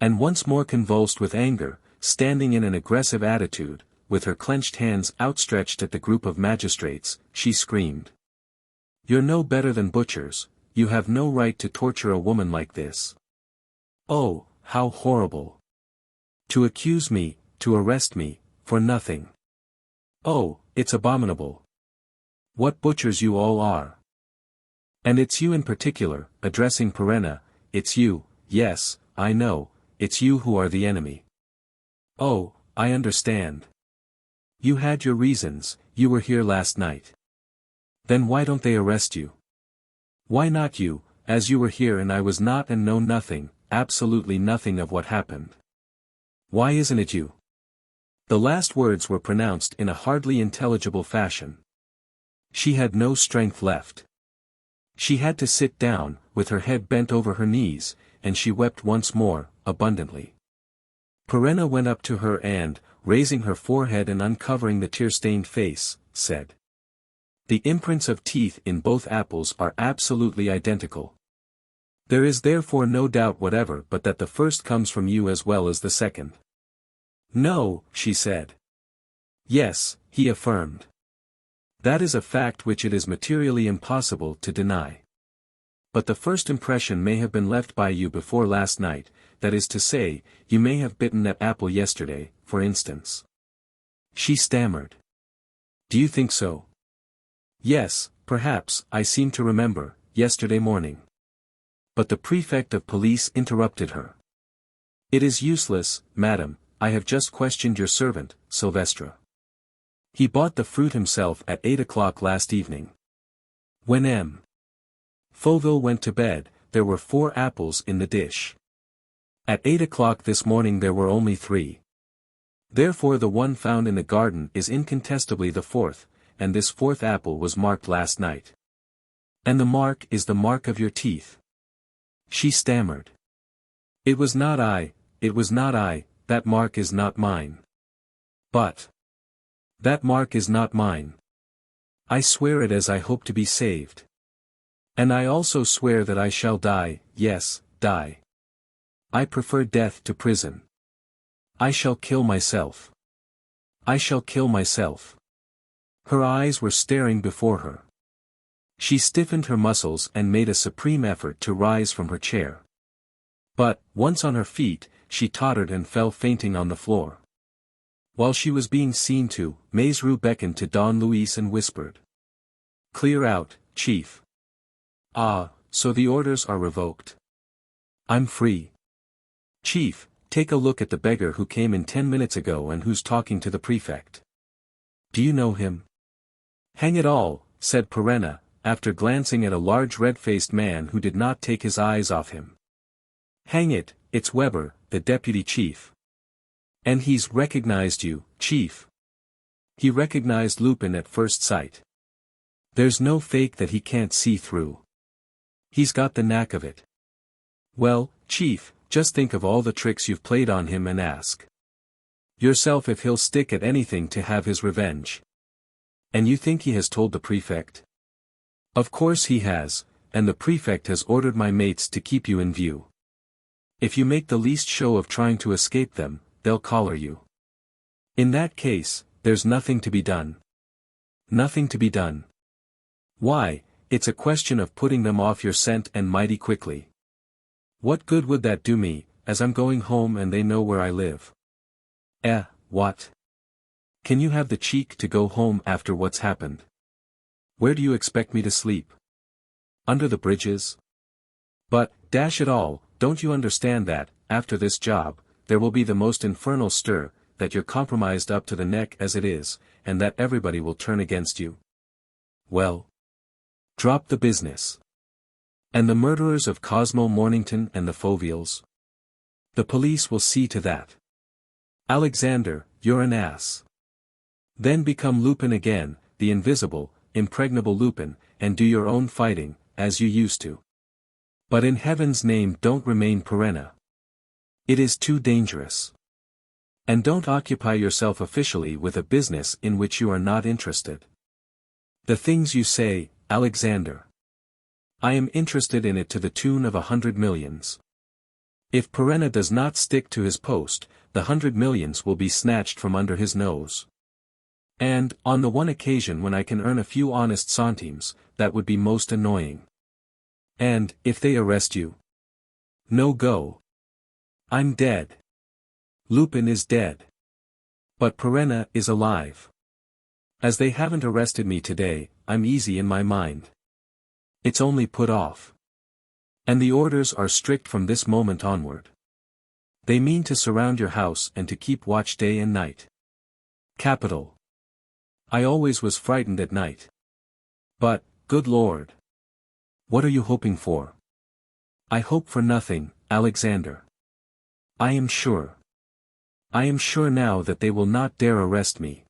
And once more convulsed with anger, standing in an aggressive attitude, with her clenched hands outstretched at the group of magistrates, she screamed. "You're no better than butchers, you have no right to torture a woman like this. Oh, how horrible! To accuse me, to arrest me, for nothing. Oh, it's abominable. What butchers you all are. And it's you in particular," addressing Perenna, "it's you, yes, I know, it's you who are the enemy. Oh, I understand. You had your reasons, you were here last night. Then why don't they arrest you? Why not you, as you were here and I was not and know nothing, absolutely nothing of what happened? Why isn't it you?" The last words were pronounced in a hardly intelligible fashion. She had no strength left. She had to sit down, with her head bent over her knees, and she wept once more, abundantly. Perenna went up to her and, raising her forehead and uncovering the tear-stained face, said. "The imprints of teeth in both apples are absolutely identical. There is therefore no doubt whatever but that the first comes from you as well as the second." "No," she said. "Yes," he affirmed. "That is a fact which it is materially impossible to deny. But the first impression may have been left by you before last night, that is to say, you may have bitten that apple yesterday, for instance." She stammered. "Do you think so?" "Yes, perhaps, I seem to remember, yesterday morning." But the prefect of police interrupted her. "It is useless, madam, I have just questioned your servant, Silvestre. He bought the fruit himself at 8 o'clock last evening. When Fauville went to bed, there were 4 apples in the dish. At 8 o'clock this morning there were only 3. Therefore the one found in the garden is incontestably the 4th, and this 4th apple was marked last night. And the mark is the mark of your teeth. She stammered. It was not I, that mark is not mine. But. That mark is not mine. I swear it as I hope to be saved. And I also swear that I shall die, yes, die. I prefer death to prison. I shall kill myself. I shall kill myself. Her eyes were staring before her. She stiffened her muscles and made a supreme effort to rise from her chair. But, once on her feet, she tottered and fell fainting on the floor. While she was being seen to, Maizru beckoned to Don Luis and whispered. Clear out, Chief. Ah, so the orders are revoked. I'm free. Chief, take a look at the beggar who came in 10 minutes ago and who's talking to the prefect. Do you know him? Hang it all, said Perenna, after glancing at a large red-faced man who did not take his eyes off him. Hang it, it's Weber, the deputy chief. And he's recognized you, Chief. He recognized Lupin at first sight. There's no fake that he can't see through. He's got the knack of it. Well, Chief, just think of all the tricks you've played on him and ask yourself if he'll stick at anything to have his revenge. And you think he has told the prefect? Of course he has, and the prefect has ordered my mates to keep you in view. If you make the least show of trying to escape them, they'll collar you. In that case, there's nothing to be done. Nothing to be done. Why, it's a question of putting them off your scent and mighty quickly. What good would that do me, as I'm going home and they know where I live? What? Can you have the cheek to go home after what's happened? Where do you expect me to sleep? Under the bridges? But, dash it all, don't you understand that, after this job, there will be the most infernal stir, that you're compromised up to the neck as it is, and that everybody will turn against you? Well. Drop the business. And the murderers of Cosmo Mornington and the Fauvilles? The police will see to that. Alexander, you're an ass. Then become Lupin again, the invisible, impregnable Lupin, and do your own fighting, as you used to. But in heaven's name don't remain Perenna. It is too dangerous. And don't occupy yourself officially with a business in which you are not interested. The things you say, Alexander. I am interested in it to the tune of 100 millions. If Perenna does not stick to his post, the 100 millions will be snatched from under his nose. And, on the one occasion when I can earn a few honest centimes, that would be most annoying. And, if they arrest you? No go. I'm dead. Lupin is dead. But Perenna is alive. As they haven't arrested me today, I'm easy in my mind. It's only put off. And the orders are strict from this moment onward. They mean to surround your house and to keep watch day and night. Capital. I always was frightened at night. But, good Lord. What are you hoping for? I hope for nothing, Alexander. I am sure. I am sure now that they will not dare arrest me.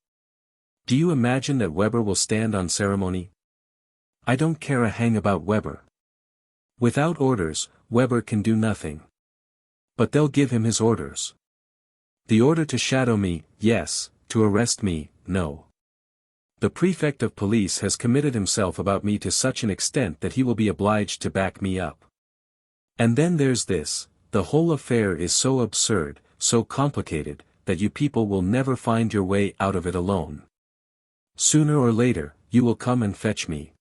Do you imagine that Weber will stand on ceremony? I don't care a hang about Weber. Without orders, Weber can do nothing. But they'll give him his orders. The order to shadow me, yes, to arrest me, no. The prefect of police has committed himself about me to such an extent that he will be obliged to back me up. And then there's this, the whole affair is so absurd, so complicated, that you people will never find your way out of it alone. Sooner or later, you will come and fetch me.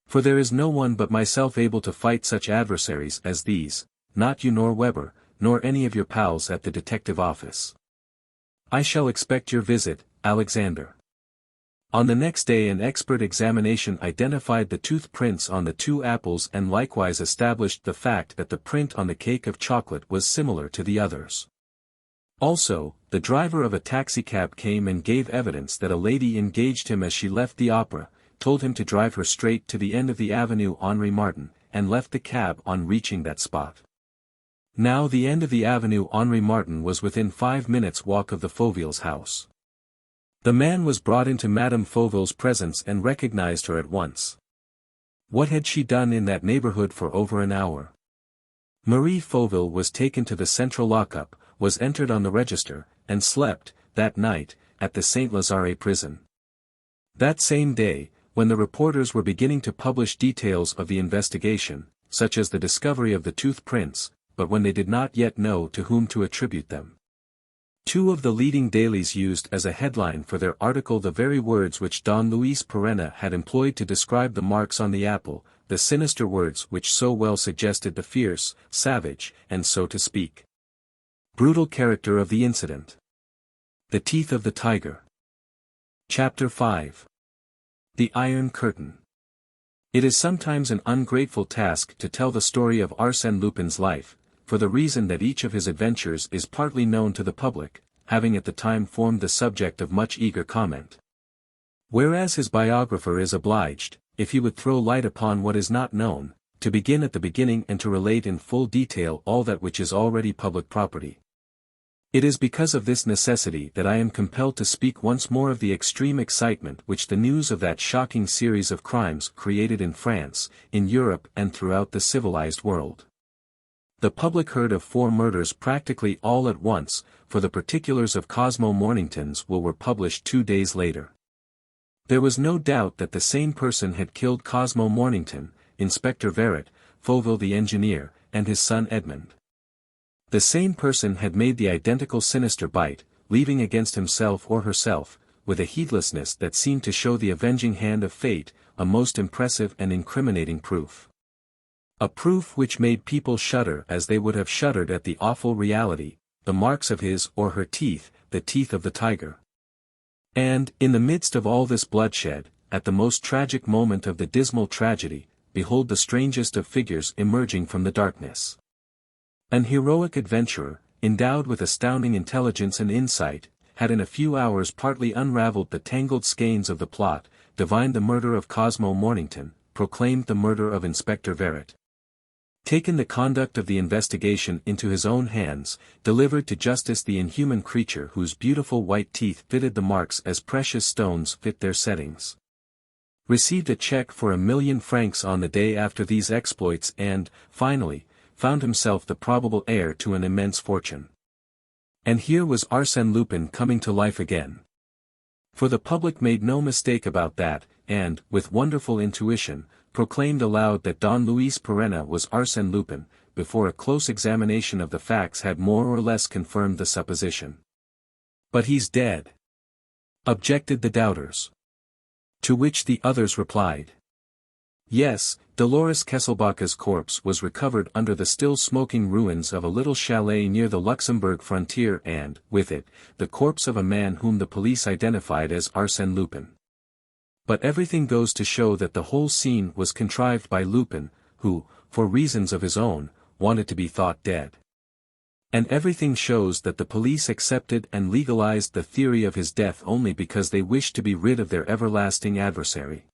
For there is no one but myself able to fight such adversaries as these, not you nor Weber, nor any of your pals at the detective office. I shall expect your visit, Alexander. On the next day an expert examination identified the tooth prints on the 2 apples and likewise established the fact that the print on the cake of chocolate was similar to the others. Also, the driver of a taxicab came and gave evidence that a lady engaged him as she left the opera, told him to drive her straight to the end of the avenue Henri Martin, and left the cab on reaching that spot. Now the end of the avenue Henri Martin was within 5 minutes' walk of the Fauvilles' house. The man was brought into Madame Fauville's presence and recognized her at once. What had she done in that neighborhood for over an hour? Marie Fauville was taken to the central lockup, was entered on the register, and slept, that night, at the Saint Lazare prison. That same day, when the reporters were beginning to publish details of the investigation, such as the discovery of the tooth prints, but when they did not yet know to whom to attribute them. Two of the leading dailies used as a headline for their article the very words which Don Luis Perenna had employed to describe the marks on the apple, the sinister words which so well suggested the fierce, savage, and so to speak, brutal character of the incident. The teeth of the tiger. Chapter 5. The Iron Curtain. It is sometimes an ungrateful task to tell the story of Arsène Lupin's life, for the reason that each of his adventures is partly known to the public, having at the time formed the subject of much eager comment. Whereas his biographer is obliged, if he would throw light upon what is not known, to begin at the beginning and to relate in full detail all that which is already public property. It is because of this necessity that I am compelled to speak once more of the extreme excitement which the news of that shocking series of crimes created in France, in Europe and throughout the civilized world. The public heard of 4 murders practically all at once, for the particulars of Cosmo Mornington's will were published 2 days later. There was no doubt that the same person had killed Cosmo Mornington, Inspector Verret, Fauville the engineer, and his son Edmond. The same person had made the identical sinister bite, leaving against himself or herself, with a heedlessness that seemed to show the avenging hand of fate, a most impressive and incriminating proof. A proof which made people shudder as they would have shuddered at the awful reality, the marks of his or her teeth, the teeth of the tiger. And, in the midst of all this bloodshed, at the most tragic moment of the dismal tragedy, behold the strangest of figures emerging from the darkness. An heroic adventurer, endowed with astounding intelligence and insight, had in a few hours partly unraveled the tangled skeins of the plot, divined the murder of Cosmo Mornington, proclaimed the murder of Inspector Verret, taken the conduct of the investigation into his own hands, delivered to justice the inhuman creature whose beautiful white teeth fitted the marks as precious stones fit their settings, received a check for 1,000,000 francs on the day after these exploits and, finally, found himself the probable heir to an immense fortune. And here was Arsène Lupin coming to life again. For the public made no mistake about that, and, with wonderful intuition, proclaimed aloud that Don Luis Perenna was Arsène Lupin, before a close examination of the facts had more or less confirmed the supposition. "But he's dead," objected the doubters. To which the others replied, "Yes, Dolores Kesselbacher's corpse was recovered under the still smoking ruins of a little chalet near the Luxembourg frontier and, with it, the corpse of a man whom the police identified as Arsène Lupin. But everything goes to show that the whole scene was contrived by Lupin, who, for reasons of his own, wanted to be thought dead. And everything shows that the police accepted and legalized the theory of his death only because they wished to be rid of their everlasting adversary.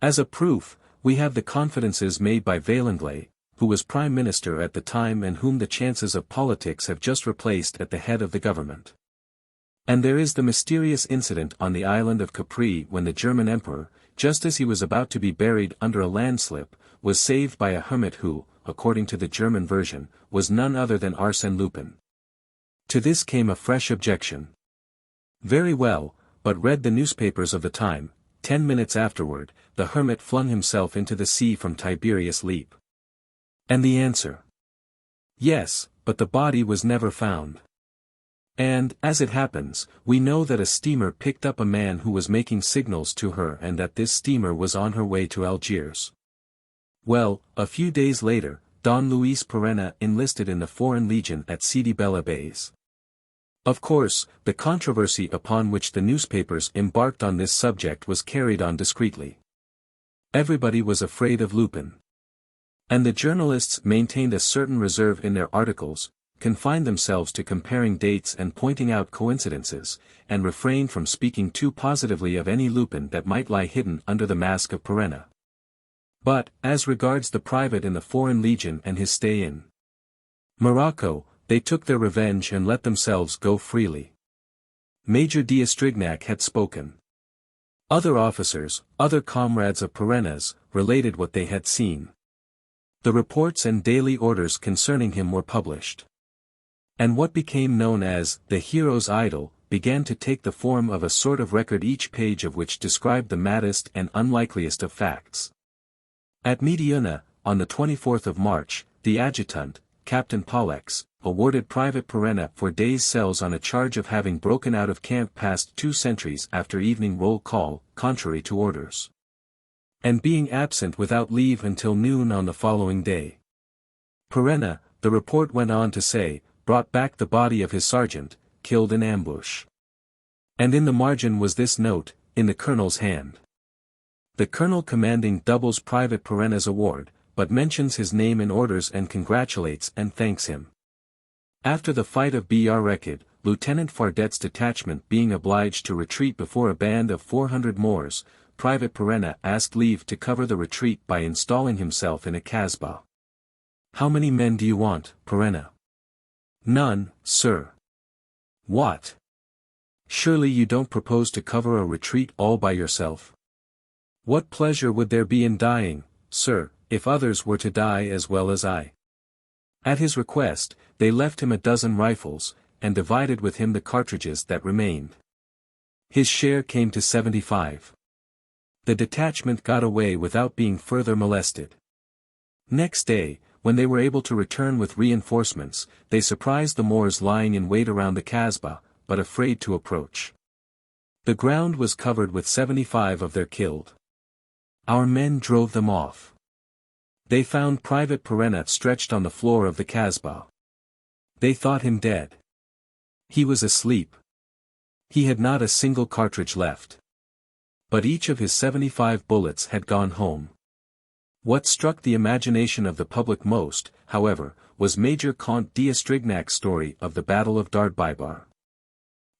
As a proof, we have the confidences made by Vaillanglais, who was Prime Minister at the time and whom the chances of politics have just replaced at the head of the government. And there is the mysterious incident on the island of Capri when the German Emperor, just as he was about to be buried under a landslip, was saved by a hermit who, according to the German version, was none other than Arsène Lupin. To this came a fresh objection. Very well, but read the newspapers of the time. 10 minutes afterward, the hermit flung himself into the sea from Tiberius Leap. And the answer? Yes, but the body was never found. And, as it happens, we know that a steamer picked up a man who was making signals to her and that this steamer was on her way to Algiers. Well, a few days later, Don Luis Perenna enlisted in the Foreign Legion at Sidi Bel Abbes. Of course, the controversy upon which the newspapers embarked on this subject was carried on discreetly. Everybody was afraid of Lupin. And the journalists maintained a certain reserve in their articles, confined themselves to comparing dates and pointing out coincidences, and refrained from speaking too positively of any Lupin that might lie hidden under the mask of Perenna. But, as regards the private in the Foreign Legion and his stay in Morocco, they took their revenge and let themselves go freely. Major d'Estrignac had spoken. Other officers, other comrades of Perenna's, related what they had seen. The reports and daily orders concerning him were published. And what became known as the hero's idol began to take the form of a sort of record, each page of which described the maddest and unlikeliest of facts. At Mediona, on the 24th of March, the adjutant, Captain Pollex, awarded Private Perenna 4 days' cells on a charge of having broken out of camp past 2 sentries after evening roll call, contrary to orders, and being absent without leave until noon on the following day. Perenna, the report went on to say, brought back the body of his sergeant, killed in ambush. And in the margin was this note, in the colonel's hand. The colonel commanding doubles Private Perenna's award, but mentions his name in orders and congratulates and thanks him. After the fight of Br, Lieutenant Fardet's detachment being obliged to retreat before a band of 400 Moors, Private Perenna asked leave to cover the retreat by installing himself in a casbah. "How many men do you want, Perenna?" "None, sir." "What? Surely you don't propose to cover a retreat all by yourself?" "What pleasure would there be in dying, sir, if others were to die as well as I?" At his request, they left him a dozen rifles, and divided with him the cartridges that remained. His share came to 75. The detachment got away without being further molested. Next day, when they were able to return with reinforcements, they surprised the Moors lying in wait around the casbah, but afraid to approach. The ground was covered with 75 of their killed. Our men drove them off. They found Private Perenna stretched on the floor of the casbah. They thought him dead. He was asleep. He had not a single cartridge left. But each of his 75 bullets had gone home. What struck the imagination of the public most, however, was Major Comte d'Estrignac's story of the Battle of Dardbibar.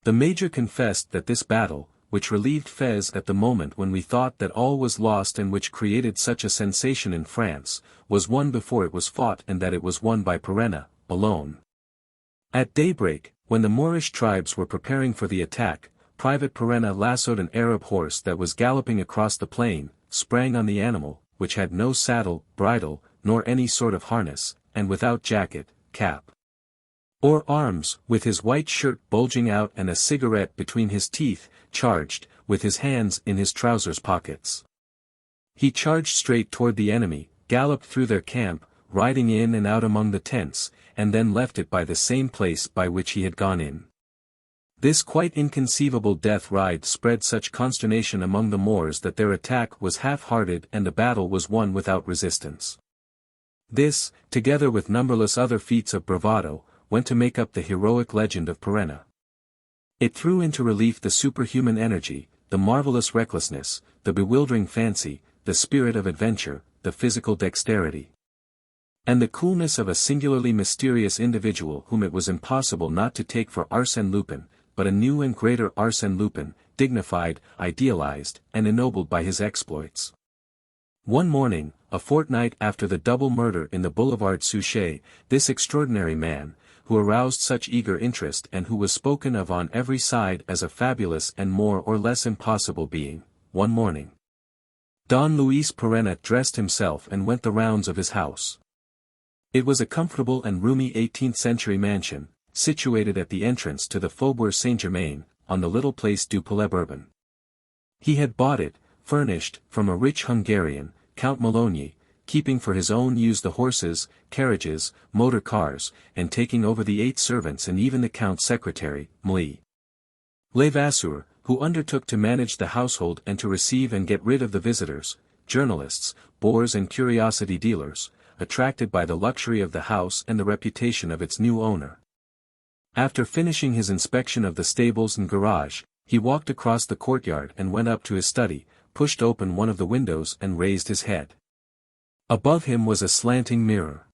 The Major confessed that this battle, which relieved Fez at the moment when we thought that all was lost and which created such a sensation in France, was won before it was fought, and that it was won by Perenna, alone. At daybreak, when the Moorish tribes were preparing for the attack, Private Perenna lassoed an Arab horse that was galloping across the plain, sprang on the animal, which had no saddle, bridle, nor any sort of harness, and without jacket, cap, or arms, with his white shirt bulging out and a cigarette between his teeth, charged, with his hands in his trousers pockets. He charged straight toward the enemy, galloped through their camp, riding in and out among the tents, and then left it by the same place by which he had gone in. This quite inconceivable death ride spread such consternation among the Moors that their attack was half-hearted and the battle was won without resistance. This, together with numberless other feats of bravado, went to make up the heroic legend of Perenna. It threw into relief the superhuman energy, the marvelous recklessness, the bewildering fancy, the spirit of adventure, the physical dexterity, and the coolness of a singularly mysterious individual whom it was impossible not to take for Arsène Lupin, but a new and greater Arsène Lupin, dignified, idealized, and ennobled by his exploits. One morning, a fortnight after the double murder in the Boulevard Suchet, this extraordinary man, who aroused such eager interest and who was spoken of on every side as a fabulous and more or less impossible being, one morning, Don Luis Perenna dressed himself and went the rounds of his house. It was a comfortable and roomy 18th-century mansion, situated at the entrance to the Faubourg Saint-Germain, on the little place du Palais Bourbon. He had bought it, furnished, from a rich Hungarian, Count Malonyi, keeping for his own use the horses, carriages, motor cars, and taking over the 8 servants and even the Count's secretary, Mlle. Levasseur, who undertook to manage the household and to receive and get rid of the visitors, journalists, bores and curiosity dealers, attracted by the luxury of the house and the reputation of its new owner. After finishing his inspection of the stables and garage, he walked across the courtyard and went up to his study, pushed open one of the windows and raised his head. Above him was a slanting mirror.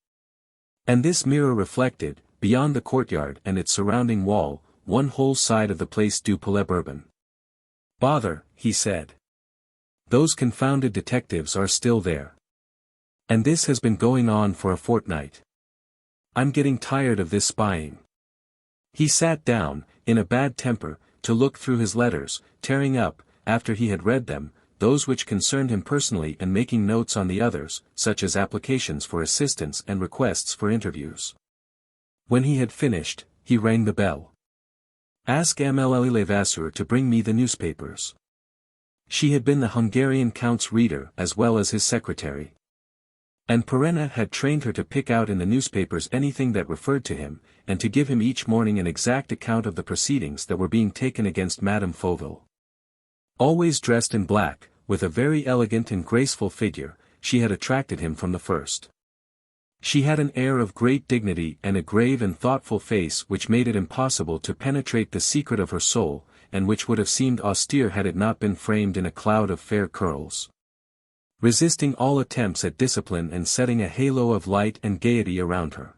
And this mirror reflected, beyond the courtyard and its surrounding wall, one whole side of the place du Palais Bourbon. "Bother," he said. "Those confounded detectives are still there. And this has been going on for a fortnight. I'm getting tired of this spying." He sat down, in a bad temper, to look through his letters, tearing up, after he had read them, those which concerned him personally and making notes on the others, such as applications for assistance and requests for interviews. When he had finished, he rang the bell. "Ask Mlle Levasseur to bring me the newspapers." She had been the Hungarian count's reader as well as his secretary. And Perenna had trained her to pick out in the newspapers anything that referred to him, and to give him each morning an exact account of the proceedings that were being taken against Madame Fauville. Always dressed in black, with a very elegant and graceful figure, she had attracted him from the first. She had an air of great dignity and a grave and thoughtful face which made it impossible to penetrate the secret of her soul, and which would have seemed austere had it not been framed in a cloud of fair curls. Resisting all attempts at discipline and setting a halo of light and gaiety around her.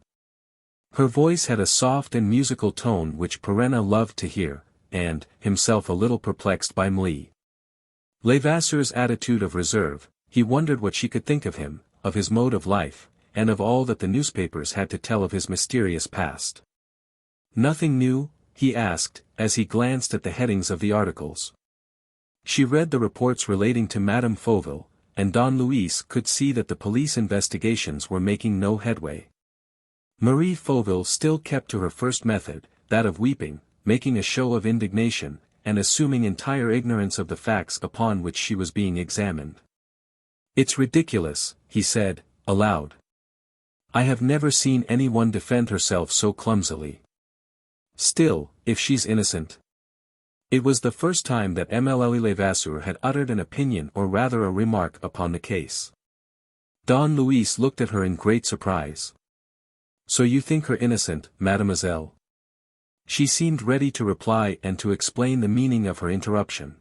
Her voice had a soft and musical tone which Perenna loved to hear, and, himself a little perplexed by Mlle Levasseur's attitude of reserve, he wondered what she could think of him, of his mode of life, and of all that the newspapers had to tell of his mysterious past. "Nothing new?" he asked, as he glanced at the headings of the articles. She read the reports relating to Madame Fauville, and Don Luis could see that the police investigations were making no headway. Marie Fauville still kept to her first method, that of weeping, making a show of indignation, and assuming entire ignorance of the facts upon which she was being examined. "It's ridiculous," he said, aloud. "I have never seen anyone defend herself so clumsily. Still, if she's innocent." It was the first time that Mlle Levasseur had uttered an opinion or rather a remark upon the case. Don Luis looked at her in great surprise. "So you think her innocent, mademoiselle?" She seemed ready to reply and to explain the meaning of her interruption.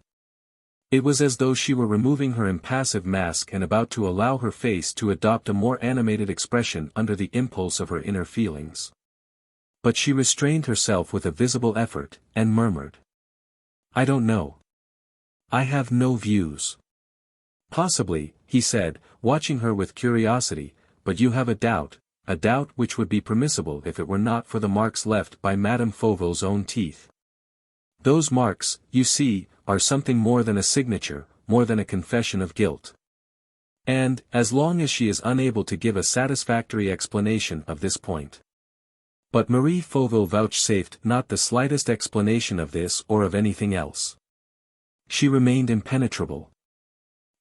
It was as though she were removing her impassive mask and about to allow her face to adopt a more animated expression under the impulse of her inner feelings. But she restrained herself with a visible effort, and murmured, "I don't know. I have no views." "Possibly," he said, watching her with curiosity, "but you have a doubt which would be permissible if it were not for the marks left by Madame Fauville's own teeth. Those marks, you see, are something more than a signature, more than a confession of guilt. And, as long as she is unable to give a satisfactory explanation of this point." But Marie Fauville vouchsafed not the slightest explanation of this or of anything else. She remained impenetrable.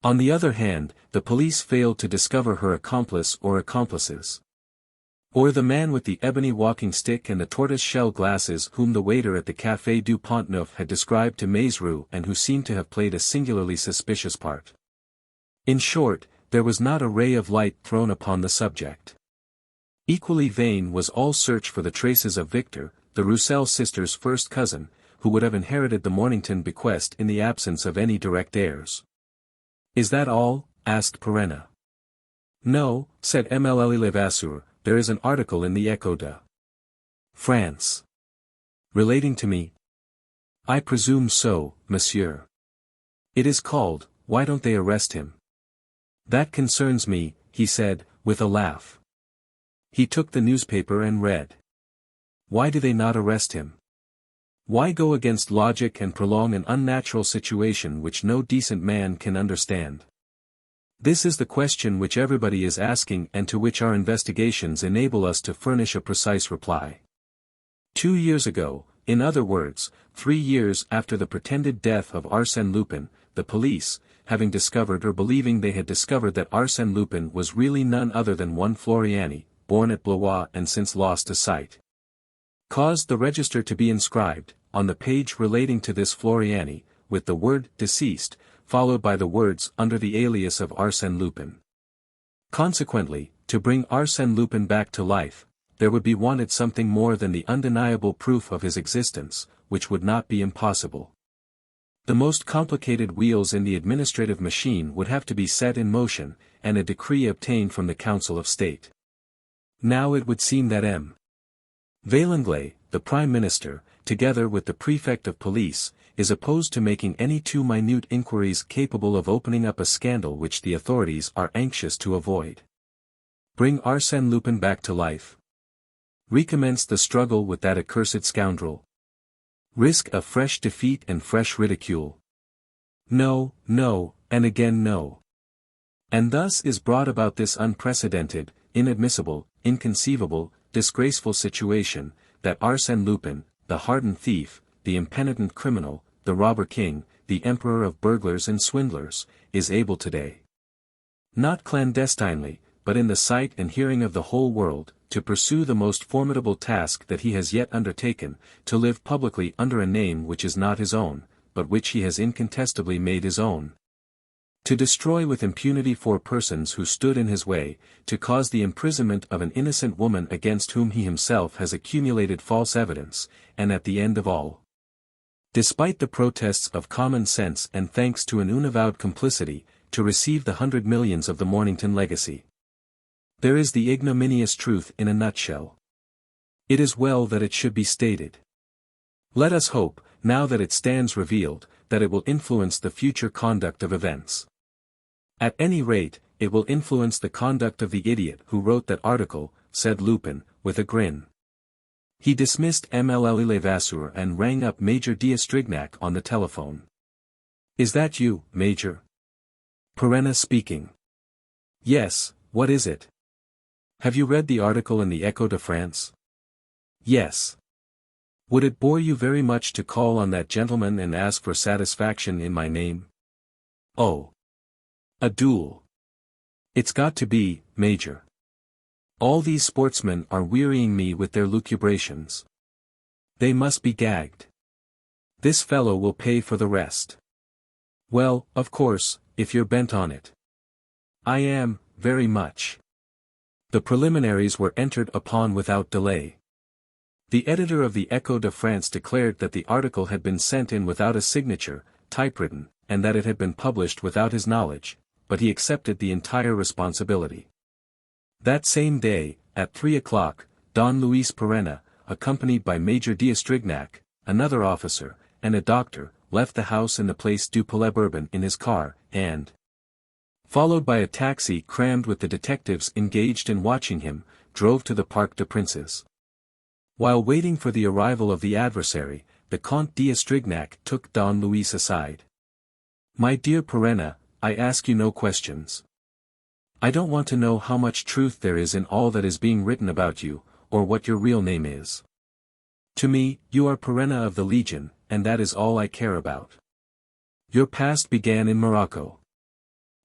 On the other hand, the police failed to discover her accomplice or accomplices. Or the man with the ebony walking stick and the tortoise-shell glasses whom the waiter at the Café du Pont-Neuf had described to Maizerou and who seemed to have played a singularly suspicious part. In short, there was not a ray of light thrown upon the subject. Equally vain was all search for the traces of Victor, the Roussel sisters' first cousin, who would have inherited the Mornington bequest in the absence of any direct heirs. "Is that all?" asked Perenna. "No," said Mlle Levasseur, "there is an article in the Echo de France. Relating to me?" "I presume so, monsieur. It is called, 'Why don't they arrest him?' That concerns me," he said, with a laugh. He took the newspaper and read. "Why do they not arrest him? Why go against logic and prolong an unnatural situation which no decent man can understand? This is the question which everybody is asking and to which our investigations enable us to furnish a precise reply. 2 years ago, in other words, 3 years after the pretended death of Arsène Lupin, the police, having discovered or believing they had discovered that Arsène Lupin was really none other than one Floriani, born at Blois and since lost to sight, caused the register to be inscribed, on the page relating to this Floriani, with the word deceased, followed by the words under the alias of Arsène Lupin. Consequently, to bring Arsène Lupin back to life, there would be wanted something more than the undeniable proof of his existence, which would not be impossible. The most complicated wheels in the administrative machine would have to be set in motion, and a decree obtained from the Council of State. Now it would seem that M. Vaillanglais, the Prime Minister, together with the Prefect of Police, is opposed to making any too minute inquiries capable of opening up a scandal which the authorities are anxious to avoid. Bring Arsène Lupin back to life. Recommence the struggle with that accursed scoundrel. Risk a fresh defeat and fresh ridicule. No, no, and again no. And thus is brought about this unprecedented, inadmissible, inconceivable, disgraceful situation, that Arsène Lupin, the hardened thief, the impenitent criminal, the robber king, the emperor of burglars and swindlers, is able today, not clandestinely, but in the sight and hearing of the whole world, to pursue the most formidable task that he has yet undertaken, to live publicly under a name which is not his own, but which he has incontestably made his own. To destroy with impunity 4 persons who stood in his way, to cause the imprisonment of an innocent woman against whom he himself has accumulated false evidence, and at the end of all, despite the protests of common sense and thanks to an unavowed complicity, to receive the 100 millions of the Mornington legacy. There is the ignominious truth in a nutshell. It is well that it should be stated. Let us hope, now that it stands revealed, that it will influence the future conduct of events. At any rate, it will influence the conduct of the idiot who wrote that article, said Lupin, with a grin. He dismissed Mlle Levasseur and rang up Major d'Estrignac on the telephone. Is that you, Major? Perenna speaking. Yes, what is it? Have you read the article in the Echo de France? Yes. Would it bore you very much to call on that gentleman and ask for satisfaction in my name? Oh. A duel. It's got to be, Major. All these sportsmen are wearying me with their lucubrations. They must be gagged. This fellow will pay for the rest. Well, of course, if you're bent on it. I am, very much. The preliminaries were entered upon without delay. The editor of the Echo de France declared that the article had been sent in without a signature, typewritten, and that it had been published without his knowledge, but he accepted the entire responsibility. That same day, at 3 o'clock, Don Luis Perenna, accompanied by Major d'Estrignac, another officer, and a doctor, left the house in the Place du Palais Bourbon in his car, and, followed by a taxi crammed with the detectives engaged in watching him, drove to the Parc des Princes. While waiting for the arrival of the adversary, the Comte d'Estrignac took Don Luis aside. My dear Perenna, I ask you no questions. I don't want to know how much truth there is in all that is being written about you, or what your real name is. To me, you are Perenna of the Legion, and that is all I care about. Your past began in Morocco.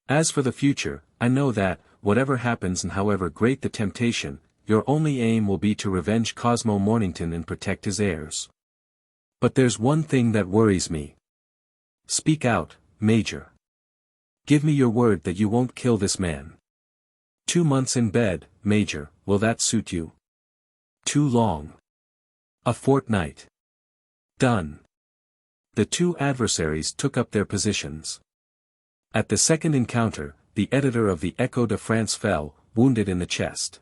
As for the future, I know that, whatever happens and however great the temptation, your only aim will be to revenge Cosmo Mornington and protect his heirs. But there's one thing that worries me. Speak out, Major. Give me your word that you won't kill this man. 2 months in bed, Major, will that suit you? Too long. A fortnight. Done. The 2 adversaries took up their positions. At the second encounter, the editor of the Echo de France fell, wounded in the chest.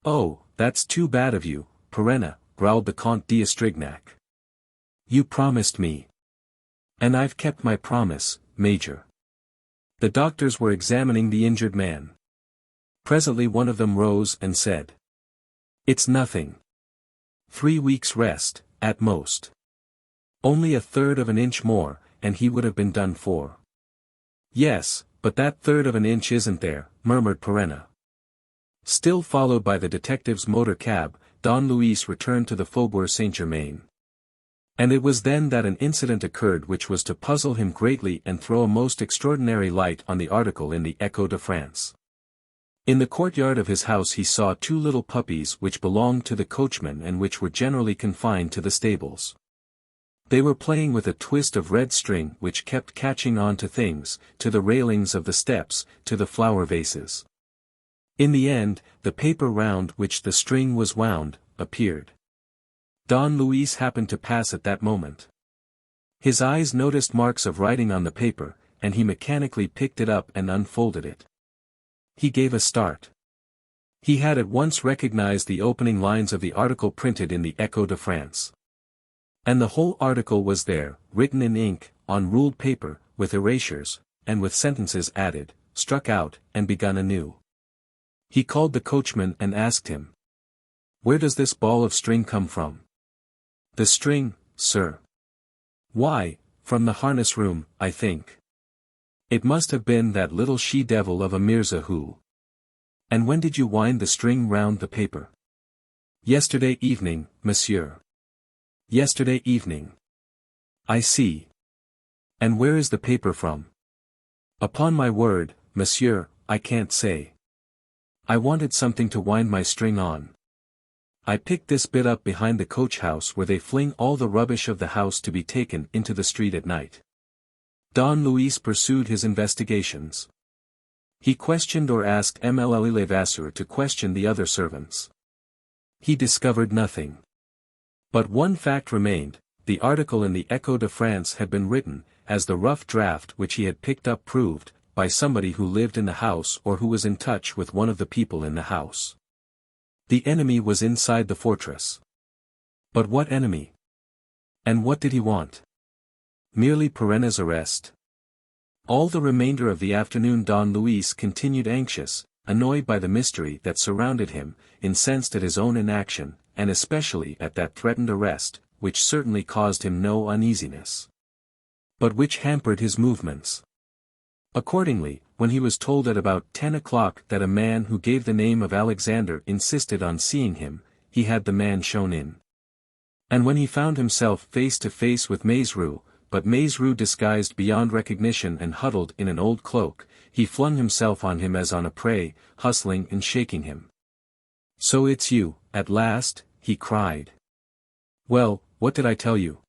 Oh, that's too bad of you, Perenna, growled the Comte d'Estrignac. You promised me. And I've kept my promise, Major. The doctors were examining the injured man. Presently one of them rose and said. It's nothing. 3 weeks rest, at most. Only 1/3 of an inch more, and he would have been done for. Yes, but that 1/3 of an inch isn't there, murmured Perenna. Still followed by the detective's motor cab, Don Luis returned to the Faubourg Saint-Germain. And it was then that an incident occurred which was to puzzle him greatly and throw a most extraordinary light on the article in the Echo de France. In the courtyard of his house he saw 2 little puppies which belonged to the coachman and which were generally confined to the stables. They were playing with a twist of red string which kept catching on to things, to the railings of the steps, to the flower vases. In the end, the paper round which the string was wound, appeared. Don Luis happened to pass at that moment. His eyes noticed marks of writing on the paper, and he mechanically picked it up and unfolded it. He gave a start. He had at once recognized the opening lines of the article printed in the Echo de France. And the whole article was there, written in ink, on ruled paper, with erasures, and with sentences added, struck out, and begun anew. He called the coachman and asked him. Where does this ball of string come from? The string, sir. Why, from the harness room, I think. It must have been that little she-devil of a Mirza who. And when did you wind the string round the paper? Yesterday evening, monsieur. Yesterday evening. I see. And where is the paper from? Upon my word, monsieur, I can't say. I wanted something to wind my string on. I picked this bit up behind the coach house where they fling all the rubbish of the house to be taken into the street at night. Don Luis pursued his investigations. He questioned or asked Mlle Levasseur to question the other servants. He discovered nothing. But one fact remained: the article in the Echo de France had been written, as the rough draft which he had picked up proved, by somebody who lived in the house or who was in touch with one of the people in the house. The enemy was inside the fortress. But what enemy? And what did he want? Merely Perenna's arrest? All the remainder of the afternoon Don Luis continued anxious, annoyed by the mystery that surrounded him, incensed at his own inaction, and especially at that threatened arrest, which certainly caused him no uneasiness, but which hampered his movements. Accordingly, when he was told at about 10 o'clock that a man who gave the name of Alexander insisted on seeing him, he had the man shown in. And when he found himself face to face with Maizerou, but Maizerou disguised beyond recognition and huddled in an old cloak, he flung himself on him as on a prey, hustling and shaking him. "So it's you, at last," he cried. "Well, what did I tell you?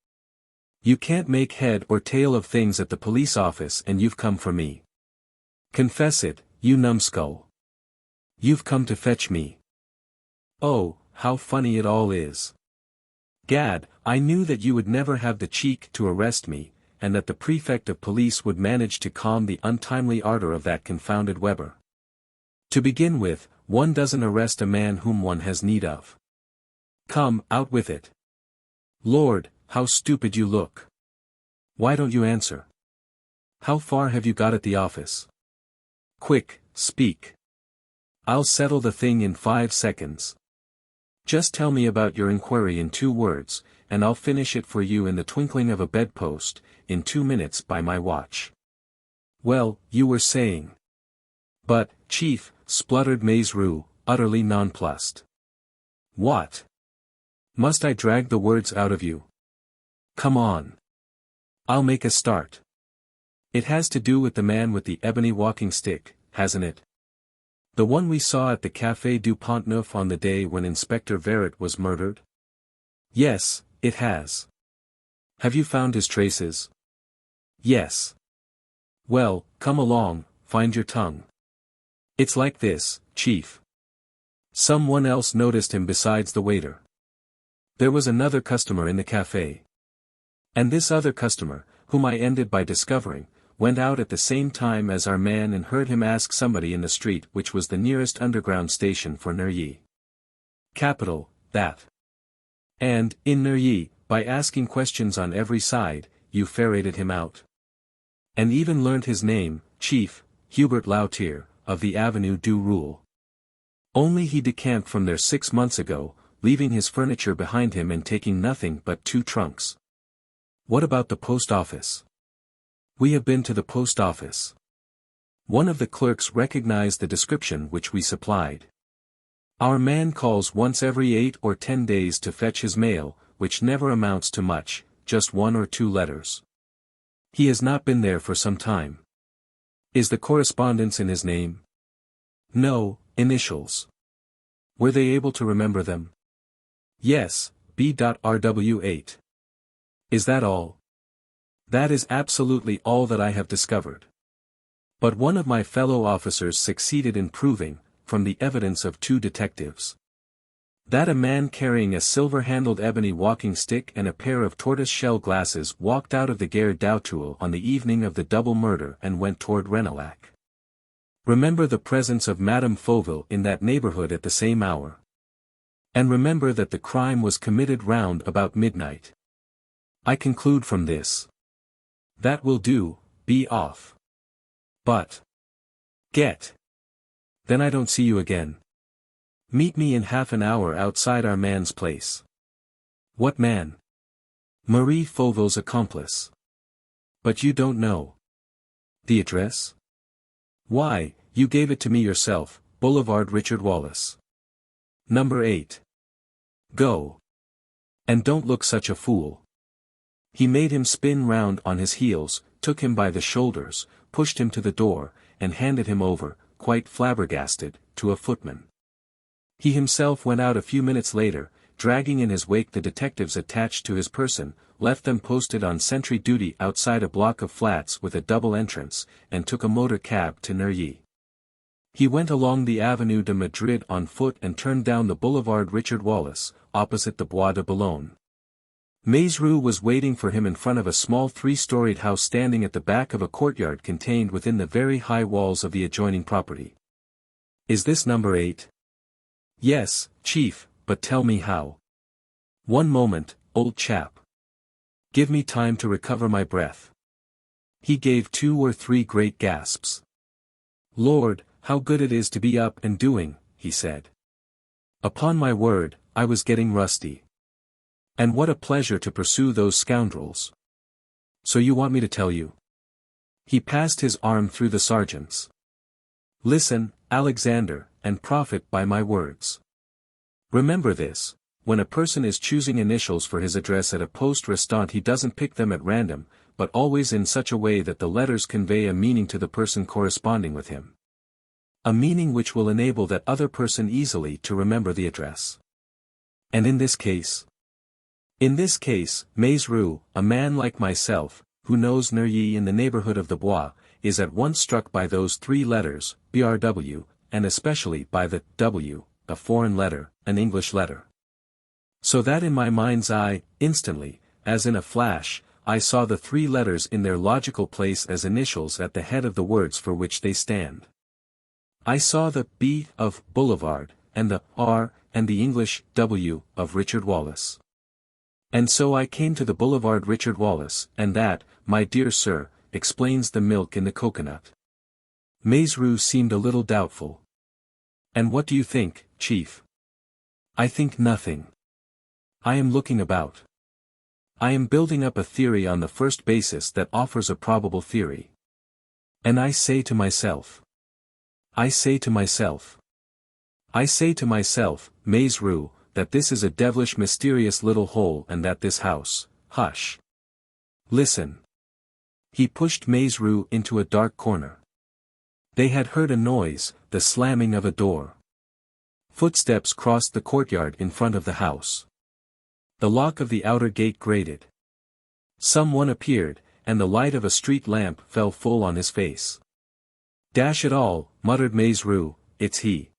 You can't make head or tail of things at the police office and you've come for me. Confess it, you numbskull. You've come to fetch me. Oh, how funny it all is. Gad, I knew that you would never have the cheek to arrest me, and that the prefect of police would manage to calm the untimely ardor of that confounded Weber. To begin with, one doesn't arrest a man whom one has need of. Come, out with it. Lord, how stupid you look. Why don't you answer? How far have you got at the office? Quick, speak. I'll settle the thing in 5 seconds. Just tell me about your inquiry in 2 words, and I'll finish it for you in the twinkling of a bedpost, in 2 minutes by my watch. Well, you were saying. But, Chief, spluttered Maizerou, utterly nonplussed. What? Must I drag the words out of you? Come on. I'll make a start. It has to do with the man with the ebony walking stick, hasn't it? The one we saw at the Café du Pont-Neuf on the day when Inspector Verret was murdered? Yes, it has. Have you found his traces? Yes. Well, come along, find your tongue. It's like this, Chief. Someone else noticed him besides the waiter. There was another customer in the café. And this other customer, whom I ended by discovering, went out at the same time as our man and heard him ask somebody in the street which was the nearest underground station for Neuilly. Capital, that. And, in Neuilly, by asking questions on every side, you ferreted him out. And even learnt his name, Chief, Hubert Lautier, of the Avenue du Roule. Only he decamped from there 6 months ago, leaving his furniture behind him and taking nothing but 2 trunks. What about the post office? We have been to the post office. One of the clerks recognized the description which we supplied. Our man calls once every 8 or 10 days to fetch his mail, which never amounts to much, just 1 or 2 letters. He has not been there for some time. Is the correspondence in his name? No, initials. Were they able to remember them? Yes, B.RW8. Is that all? That is absolutely all that I have discovered. But one of my fellow officers succeeded in proving, from the evidence of 2 detectives, that a man carrying a silver-handled ebony walking stick and a pair of tortoise-shell glasses walked out of the Gare d'Auteuil on the evening of the double murder and went toward Renellac. Remember the presence of Madame Fauville in that neighborhood at the same hour. And remember that the crime was committed round about midnight. I conclude from this. That will do, be off. But. Get. Then I don't see you again. Meet me in half an hour outside our man's place. What man? Marie Fauville's accomplice. But you don't know. The address? Why, you gave it to me yourself, Boulevard Richard Wallace. Number 8. Go. And don't look such a fool. He made him spin round on his heels, took him by the shoulders, pushed him to the door, and handed him over, quite flabbergasted, to a footman. He himself went out a few minutes later, dragging in his wake the detectives attached to his person, left them posted on sentry duty outside a block of flats with a double entrance, and took a motor cab to Neuilly. He went along the Avenue de Madrid on foot and turned down the Boulevard Richard Wallace, opposite the Bois de Boulogne. Maizerou was waiting for him in front of a small three-storied house standing at the back of a courtyard contained within the very high walls of the adjoining property. Is this number 8? Yes, chief, but tell me how. One moment, old chap. Give me time to recover my breath. He gave 2 or 3 great gasps. Lord, how good it is to be up and doing, he said. Upon my word, I was getting rusty. And what a pleasure to pursue those scoundrels. So you want me to tell you? He passed his arm through the sergeant's. Listen, Alexander, and profit by my words. Remember this, when a person is choosing initials for his address at a poste restante he doesn't pick them at random, but always in such a way that the letters convey a meaning to the person corresponding with him. A meaning which will enable that other person easily to remember the address. And in this case? In this case, Maizerou, a man like myself, who knows Neuilly in the neighborhood of the Bois, is at once struck by those 3 letters, BRW, and especially by the W, a foreign letter, an English letter. So that in my mind's eye, instantly, as in a flash, I saw the 3 letters in their logical place as initials at the head of the words for which they stand. I saw the B of Boulevard, and the R, and the English W, of Richard Wallace. And so I came to the Boulevard Richard Wallace, and that, my dear sir, explains the milk in the coconut. Maizerou seemed a little doubtful. And what do you think, chief? I think nothing. I am looking about. I am building up a theory on the first basis that offers a probable theory. And I say to myself, Maizerou, that this is a devilish mysterious little hole and that this house, hush. Listen. He pushed Maizerou into a dark corner. They had heard a noise, the slamming of a door. Footsteps crossed the courtyard in front of the house. The lock of the outer gate grated. Someone appeared, and the light of a street lamp fell full on his face. Dash it all, muttered Maizerou, it's he.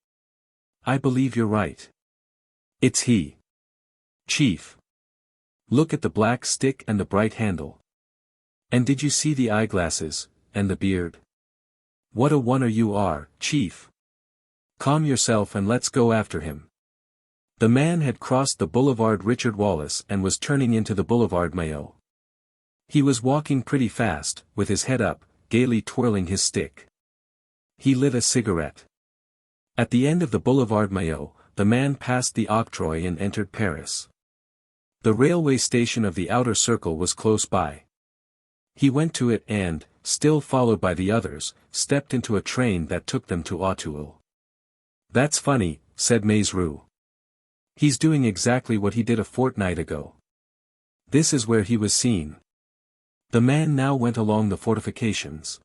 I believe you're right. It's he. Chief. Look at the black stick and the bright handle. And did you see the eyeglasses, and the beard? What a wonder you are, chief. Calm yourself and let's go after him. The man had crossed the Boulevard Richard Wallace and was turning into the Boulevard Maillot. He was walking pretty fast, with his head up, gaily twirling his stick. He lit a cigarette. At the end of the Boulevard Maillot, the man passed the octroi and entered Paris. The railway station of the outer circle was close by. He went to it and, still followed by the others, stepped into a train that took them to Auteuil. That's funny, said Maizerou. He's doing exactly what he did a fortnight ago. This is where he was seen. The man now went along the fortifications.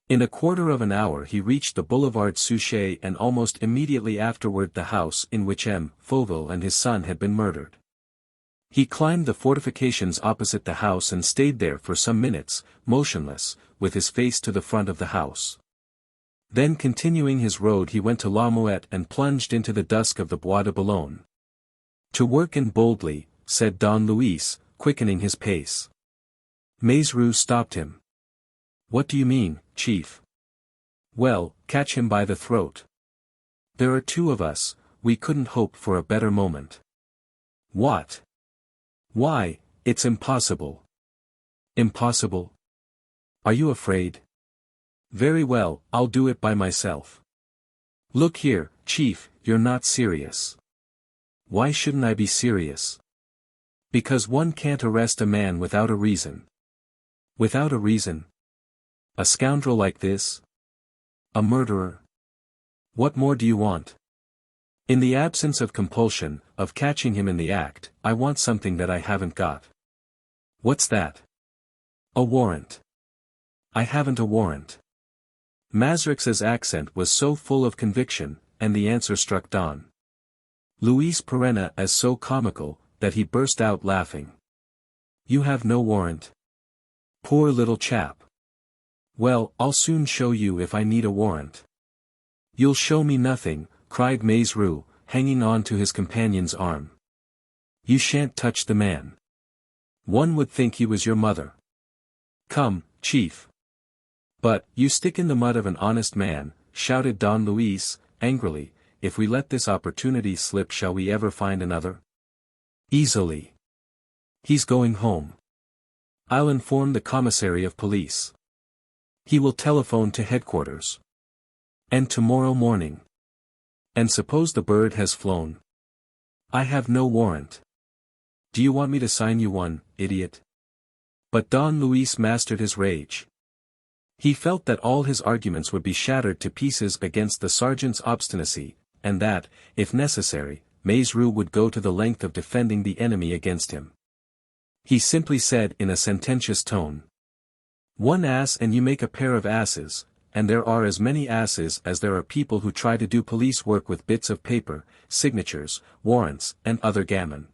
In a quarter of an hour he reached the Boulevard Suchet and almost immediately afterward the house in which M. Fauville and his son had been murdered. He climbed the fortifications opposite the house and stayed there for some minutes, motionless, with his face to the front of the house. Then continuing his road he went to La Muette and plunged into the dusk of the Bois de Boulogne. To work and boldly, said Don Luis, quickening his pace. Maizerou stopped him. What do you mean, chief? Well, catch him by the throat. There are 2 of us, we couldn't hope for a better moment. What? Why, it's impossible. Impossible? Are you afraid? Very well, I'll do it by myself. Look here, chief, you're not serious. Why shouldn't I be serious? Because one can't arrest a man without a reason. Without a reason? A scoundrel like this? A murderer? What more do you want? In the absence of compulsion, of catching him in the act, I want something that I haven't got. What's that? A warrant. I haven't a warrant. Mazrix's accent was so full of conviction, and the answer struck Don Luis Perenna as so comical, that he burst out laughing. You have no warrant? Poor little chap. Well, I'll soon show you if I need a warrant. You'll show me nothing, cried Maizrou, hanging on to his companion's arm. You shan't touch the man. One would think he was your mother. Come, chief. But, you stick in the mud of an honest man, shouted Don Luis, angrily. If we let this opportunity slip, shall we ever find another? Easily. He's going home. I'll inform the commissary of police. He will telephone to headquarters. And tomorrow morning. And suppose the bird has flown? I have no warrant. Do you want me to sign you one, idiot? But Don Luis mastered his rage. He felt that all his arguments would be shattered to pieces against the sergeant's obstinacy, and that, if necessary, Maizrou would go to the length of defending the enemy against him. He simply said in a sententious tone. One ass and you make a pair of asses, and there are as many asses as there are people who try to do police work with bits of paper, signatures, warrants, and other gammon.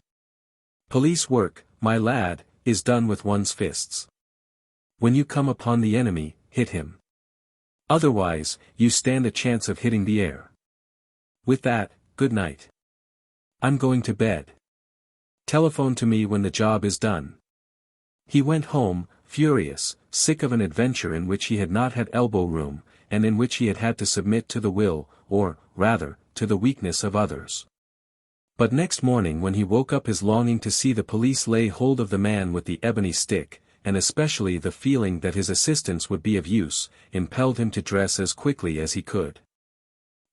Police work, my lad, is done with one's fists. When you come upon the enemy, hit him. Otherwise, you stand a chance of hitting the air. With that, good night. I'm going to bed. Telephone to me when the job is done. He went home, furious, sick of an adventure in which he had not had elbow room, and in which he had had to submit to the will, or, rather, to the weakness of others. But next morning when he woke up, his longing to see the police lay hold of the man with the ebony stick, and especially the feeling that his assistance would be of use, impelled him to dress as quickly as he could.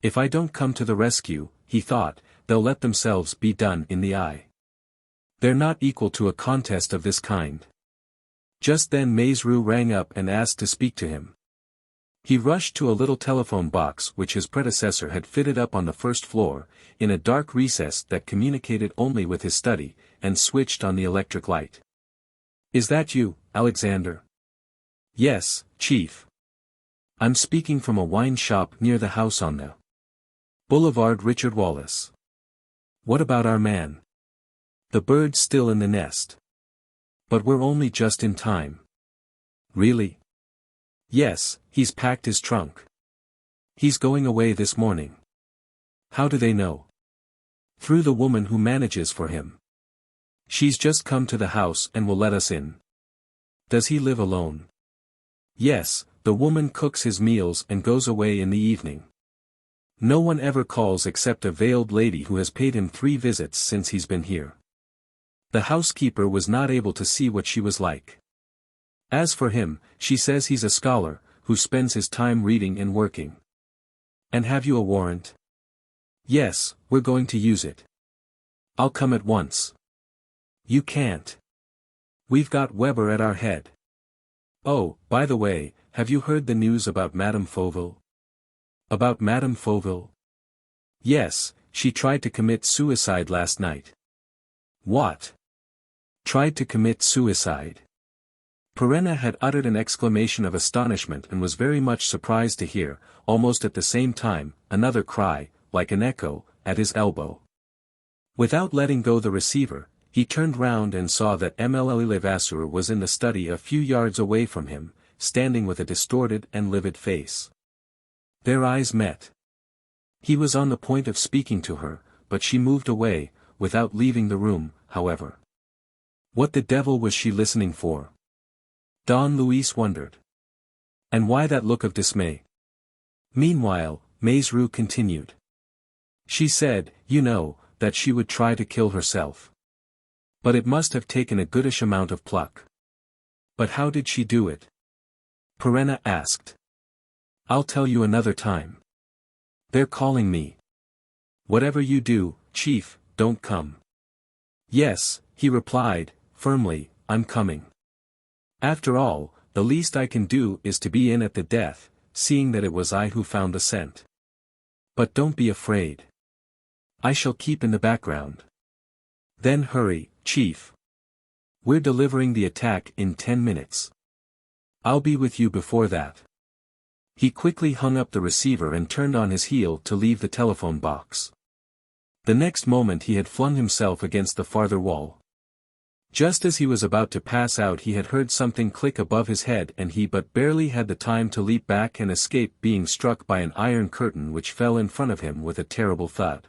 If I don't come to the rescue, he thought, they'll let themselves be done in the eye. They're not equal to a contest of this kind. Just then Maizrou rang up and asked to speak to him. He rushed to a little telephone box which his predecessor had fitted up on the first floor, in a dark recess that communicated only with his study, and switched on the electric light. Is that you, Alexander? Yes, chief. I'm speaking from a wine shop near the house on the Boulevard Richard Wallace. What about our man? The bird's still in the nest. But we're only just in time. Really? Yes, he's packed his trunk. He's going away this morning. How do they know? Through the woman who manages for him. She's just come to the house and will let us in. Does he live alone? Yes, the woman cooks his meals and goes away in the evening. No one ever calls except a veiled lady who has paid him 3 visits since he's been here. The housekeeper was not able to see what she was like. As for him, she says he's a scholar, who spends his time reading and working. And have you a warrant? Yes, we're going to use it. I'll come at once. You can't. We've got Weber at our head. Oh, by the way, have you heard the news about Madame Fauville? About Madame Fauville? Yes, she tried to commit suicide last night. What? Tried to commit suicide? Perenna had uttered an exclamation of astonishment and was very much surprised to hear, almost at the same time, another cry, like an echo, at his elbow. Without letting go the receiver, he turned round and saw that Emile Levasseur was in the study a few yards away from him, standing with a distorted and livid face. Their eyes met. He was on the point of speaking to her, but she moved away, without leaving the room, however. What the devil was she listening for? Don Luis wondered. And why that look of dismay? Meanwhile, Maizrou continued. She said, you know, that she would try to kill herself. But it must have taken a goodish amount of pluck. But how did she do it? Perenna asked. I'll tell you another time. They're calling me. Whatever you do, chief, don't come. Yes, he replied, firmly, I'm coming. After all, The least I can do is to be in at the death, seeing that it was I who found the scent. But don't be afraid. I shall keep in the background. Then hurry, Chief. We're delivering the attack in 10 minutes. I'll be with you before that. He quickly hung up the receiver and turned on his heel to leave the telephone box. The next moment he had flung himself against the farther wall. Just as he was about to pass out, he had heard something click above his head, and he but barely had the time to leap back and escape being struck by an iron curtain which fell in front of him with a terrible thud.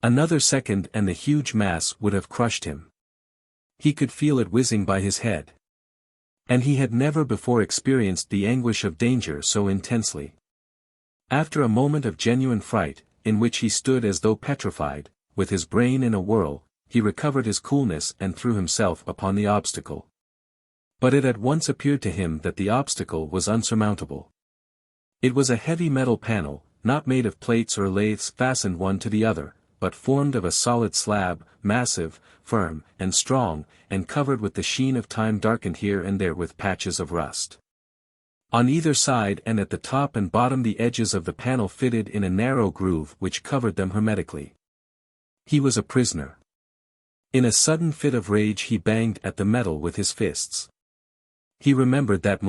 Another second and the huge mass would have crushed him. He could feel it whizzing by his head. And he had never before experienced the anguish of danger so intensely. After a moment of genuine fright, in which he stood as though petrified, with his brain in a whirl, he recovered his coolness and threw himself upon the obstacle. But it at once appeared to him that the obstacle was unsurmountable. It was a heavy metal panel, not made of plates or lathes fastened one to the other, but formed of a solid slab, massive, firm, and strong, and covered with the sheen of time, darkened here and there with patches of rust. On either side and at the top and bottom the edges of the panel fitted in a narrow groove which covered them hermetically. He was a prisoner. In a sudden fit of rage he banged at the metal with his fists. He remembered that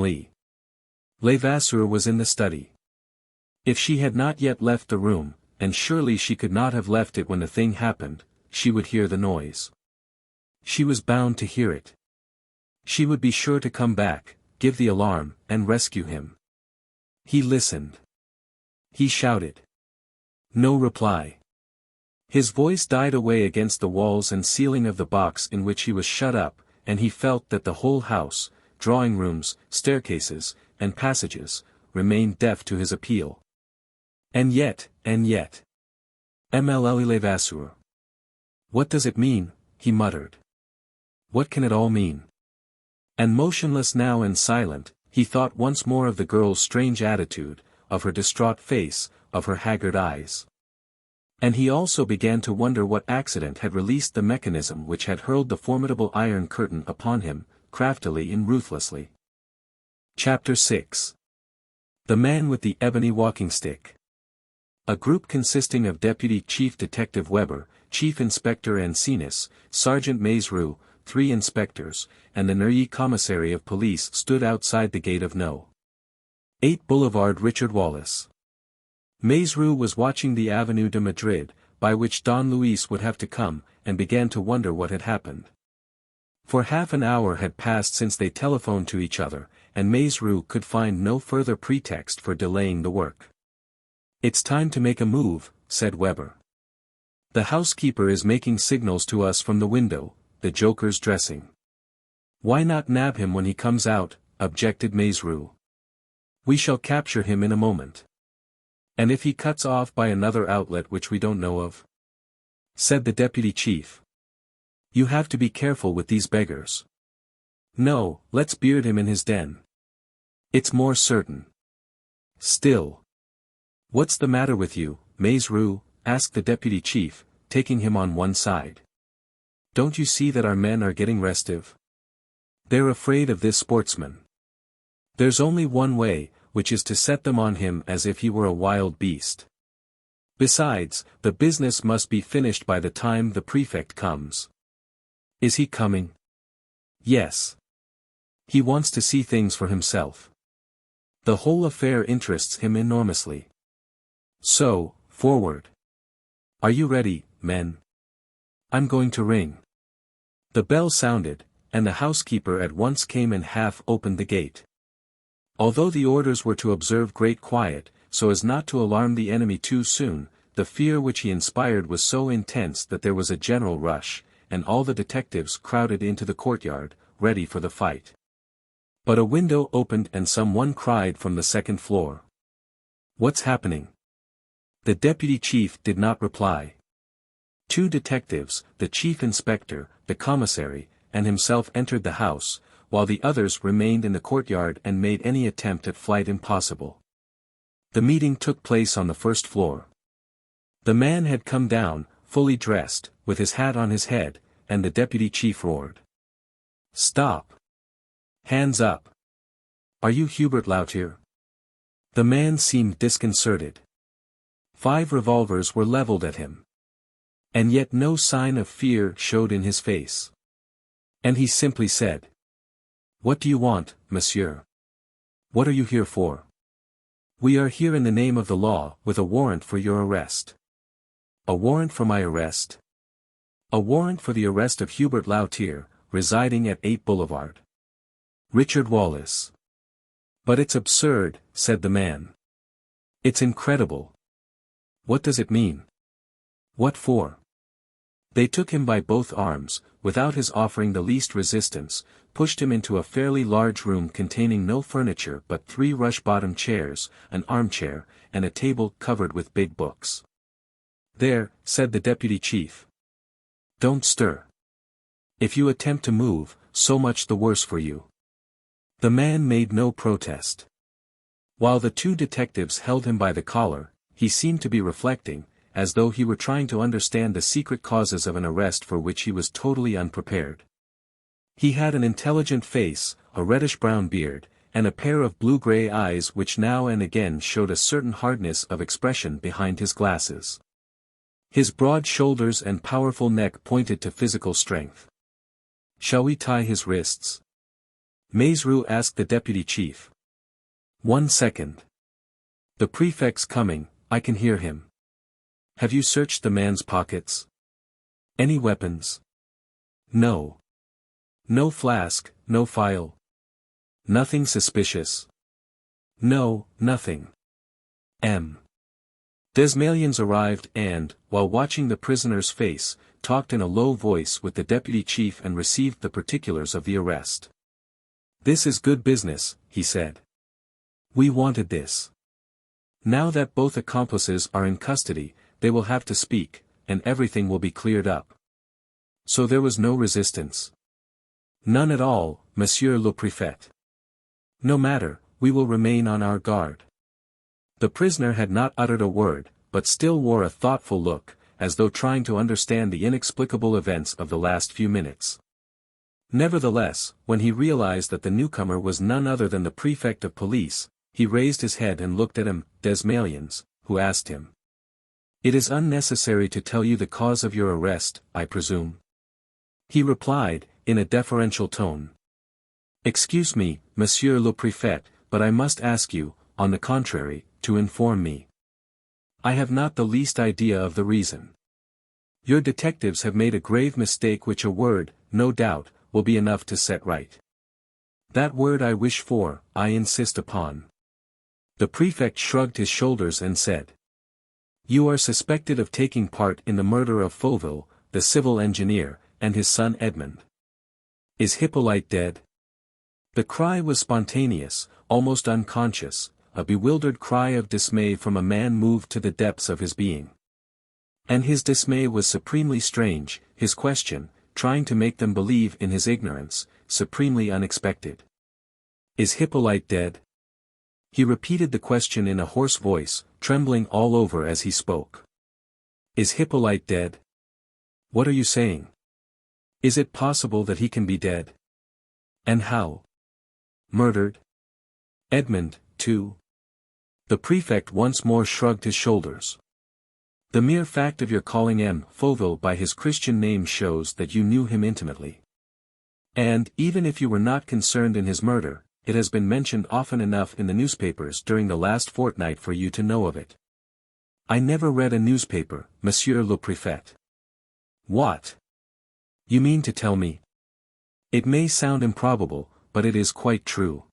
Levasseur was in the study. If she had not yet left the room, and surely she could not have left it when the thing happened, she would hear the noise. She was bound to hear it. She would be sure to come back, give the alarm, and rescue him. He listened. He shouted. No reply. His voice died away against the walls and ceiling of the box in which he was shut up, and he felt that the whole house, drawing rooms, staircases, and passages, remained deaf to his appeal. And yet. MLL Levasseur. What does it mean? He muttered. What can it all mean? And motionless now and silent, he thought once more of the girl's strange attitude, of her distraught face, of her haggard eyes. And he also began to wonder what accident had released the mechanism which had hurled the formidable iron curtain upon him, craftily and ruthlessly. Chapter 6. The Man with the Ebony Walking Stick. A group consisting of Deputy Chief Detective Weber, Chief Inspector Ancinous, Sergeant Maizerou, 3 inspectors, and the Neuilly Commissary of Police stood outside the gate of No. 8 Boulevard Richard Wallace. Maizerou was watching the Avenue de Madrid, by which Don Luis would have to come, and began to wonder what had happened. For half an hour had passed since they telephoned to each other, and Maizerou could find no further pretext for delaying the work. It's time to make a move, said Weber. The housekeeper is making signals to us from the window, the joker's dressing. Why not nab him when he comes out, objected Maizerou. We shall capture him in a moment. And if he cuts off by another outlet which we don't know of? Said the deputy chief. You have to be careful with these beggars. No, let's beard him in his den. It's more certain. Still. What's the matter with you, Maizerou? Asked the deputy chief, taking him on one side. Don't you see that our men are getting restive? They're afraid of this sportsman. There's only one way, which is to set them on him as if he were a wild beast. Besides, the business must be finished by the time the prefect comes. Is he coming? Yes. He wants to see things for himself. The whole affair interests him enormously. So, forward. Are you ready, men? I'm going to ring. The bell sounded, and the housekeeper at once came and half opened the gate. Although the orders were to observe great quiet, so as not to alarm the enemy too soon, the fear which he inspired was so intense that there was a general rush, and all the detectives crowded into the courtyard, ready for the fight. But a window opened and someone cried from the second floor. What's happening? The deputy chief did not reply. 2 detectives, the chief inspector, the commissary, and himself entered the house, while the others remained in the courtyard and made any attempt at flight impossible. The meeting took place on the first floor. The man had come down, fully dressed, with his hat on his head, and the deputy chief roared. Stop! Hands up! Are you Hubert Lautier? The man seemed disconcerted. 5 revolvers were leveled at him. And yet no sign of fear showed in his face. And he simply said, "What do you want, monsieur? What are you here for?" "We are here in the name of the law, with a warrant for your arrest." "A warrant for my arrest?" "A warrant for the arrest of Hubert Lautier, residing at 8 Boulevard. Richard Wallace." "But it's absurd," said the man. "It's incredible. What does it mean? What for?" They took him by both arms, without his offering the least resistance, pushed him into a fairly large room containing no furniture but 3 rush-bottom chairs, an armchair, and a table covered with big books. "There," said the deputy chief. "Don't stir. If you attempt to move, so much the worse for you." The man made no protest. While the 2 detectives held him by the collar, he seemed to be reflecting, as though he were trying to understand the secret causes of an arrest for which he was totally unprepared. He had an intelligent face, a reddish-brown beard, and a pair of blue-gray eyes which now and again showed a certain hardness of expression behind his glasses. His broad shoulders and powerful neck pointed to physical strength. "Shall we tie his wrists?" Maizrou asked the deputy chief. "1 second. The prefect's coming, I can hear him." "Have you searched the man's pockets? Any weapons?" "No. No flask, no phial. Nothing suspicious?" "No, nothing." Desmalions arrived and, while watching the prisoner's face, talked in a low voice with the deputy chief and received the particulars of the arrest. "This is good business," he said. "We wanted this. Now that both accomplices are in custody, they will have to speak, and everything will be cleared up." "So there was no resistance?" "None at all, Monsieur le Préfet." "No matter, we will remain on our guard." The prisoner had not uttered a word, but still wore a thoughtful look, as though trying to understand the inexplicable events of the last few minutes. Nevertheless, when he realized that the newcomer was none other than the prefect of police, he raised his head and looked at him, Desmalions, who asked him. "It is unnecessary to tell you the cause of your arrest, I presume?" He replied, in a deferential tone. "Excuse me, Monsieur le Préfet, but I must ask you, on the contrary, to inform me. I have not the least idea of the reason. Your detectives have made a grave mistake which a word, no doubt, will be enough to set right. That word I wish for, I insist upon." The prefect shrugged his shoulders and said. "You are suspected of taking part in the murder of Fauville, the civil engineer, and his son Edmond. Is Hippolyte dead?" The cry was spontaneous, almost unconscious, a bewildered cry of dismay from a man moved to the depths of his being. And his dismay was supremely strange, his question, trying to make them believe in his ignorance, supremely unexpected. "Is Hippolyte dead?" He repeated the question in a hoarse voice, trembling all over as he spoke. "Is Hippolyte dead? What are you saying? Is it possible that he can be dead? And how? Murdered? Edmond, too?" The prefect once more shrugged his shoulders. "The mere fact of your calling M. Fauville by his Christian name shows that you knew him intimately. And, even if you were not concerned in his murder, it has been mentioned often enough in the newspapers during the last fortnight for you to know of it." "I never read a newspaper, Monsieur le Préfet." "What? You mean to tell me?" "It may sound improbable, but it is quite true.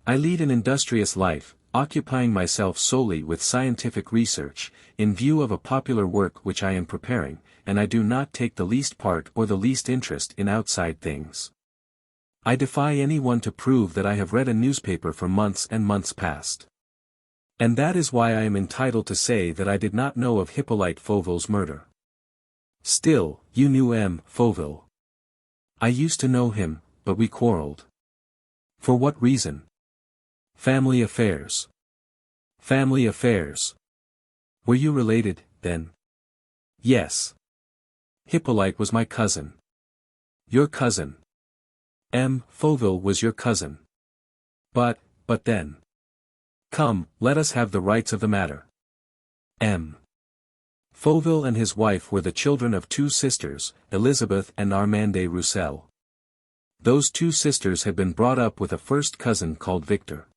I lead an industrious life, occupying myself solely with scientific research, in view of a popular work which I am preparing, and I do not take the least part or the least interest in outside things. I defy anyone to prove that I have read a newspaper for months and months past. And that is why I am entitled to say that I did not know of Hippolyte Fauville's murder." "Still, you knew M. Fauville." "I used to know him, but we quarreled." "For what reason?" "Family affairs." "Family affairs. Were you related, then?" "Yes. Hippolyte was my cousin." "Your cousin? M. Fauville was your cousin?" But then. Come, let us have the rights of the matter. M. Fauville and his wife were the children of two sisters, Elizabeth and Armande Roussel. Those two sisters had been brought up with a first cousin called Victor.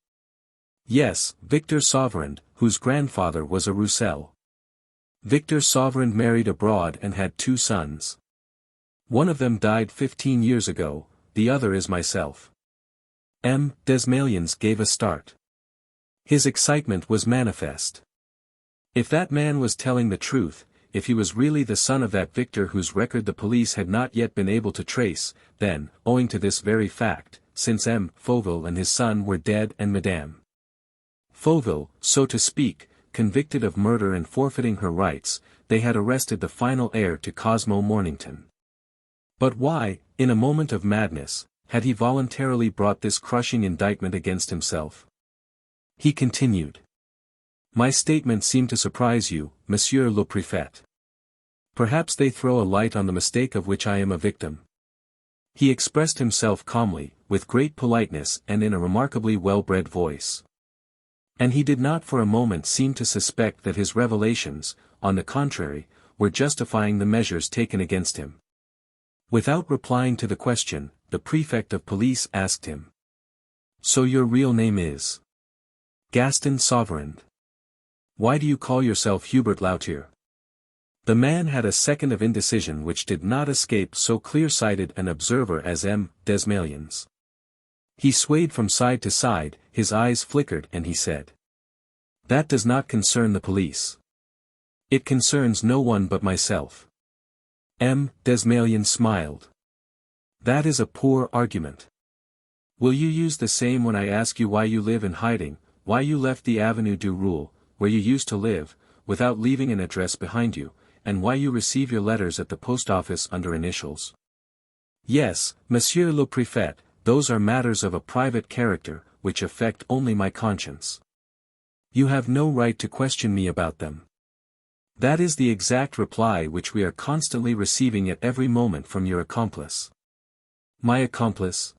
Yes, Victor Sauverand, whose grandfather was a Roussel. Victor Sauverand married abroad and had two sons. One of them died 15 years ago, the other is myself. M. Desmalions gave a start. His excitement was manifest. If that man was telling the truth, if he was really the son of that Victor whose record the police had not yet been able to trace, then, owing to this very fact, since M. Fauville and his son were dead and Madame Fauville, so to speak, convicted of murder and forfeiting her rights, they had arrested the final heir to Cosmo Mornington. But why, in a moment of madness, had he voluntarily brought this crushing indictment against himself? He continued. My statement seemed to surprise you, Monsieur le Préfet. Perhaps they throw a light on the mistake of which I am a victim. He expressed himself calmly, with great politeness and in a remarkably well-bred voice. And he did not for a moment seem to suspect that his revelations, on the contrary, were justifying the measures taken against him. Without replying to the question, the prefect of police asked him. So your real name is? Gaston Sauverand. Why do you call yourself Hubert Lautier? The man had a second of indecision which did not escape so clear-sighted an observer as M. Desmalions. He swayed from side to side, his eyes flickered and he said. That does not concern the police. It concerns no one but myself. M. Desmalions smiled. That is a poor argument. Will you use the same when I ask you why you live in hiding, why you left the Avenue du Roule, where you used to live, without leaving an address behind you, and why you receive your letters at the post office under initials? Yes, Monsieur le Préfet, those are matters of a private character, which affect only my conscience. You have no right to question me about them. That is the exact reply which we are constantly receiving at every moment from your accomplice. My accomplice?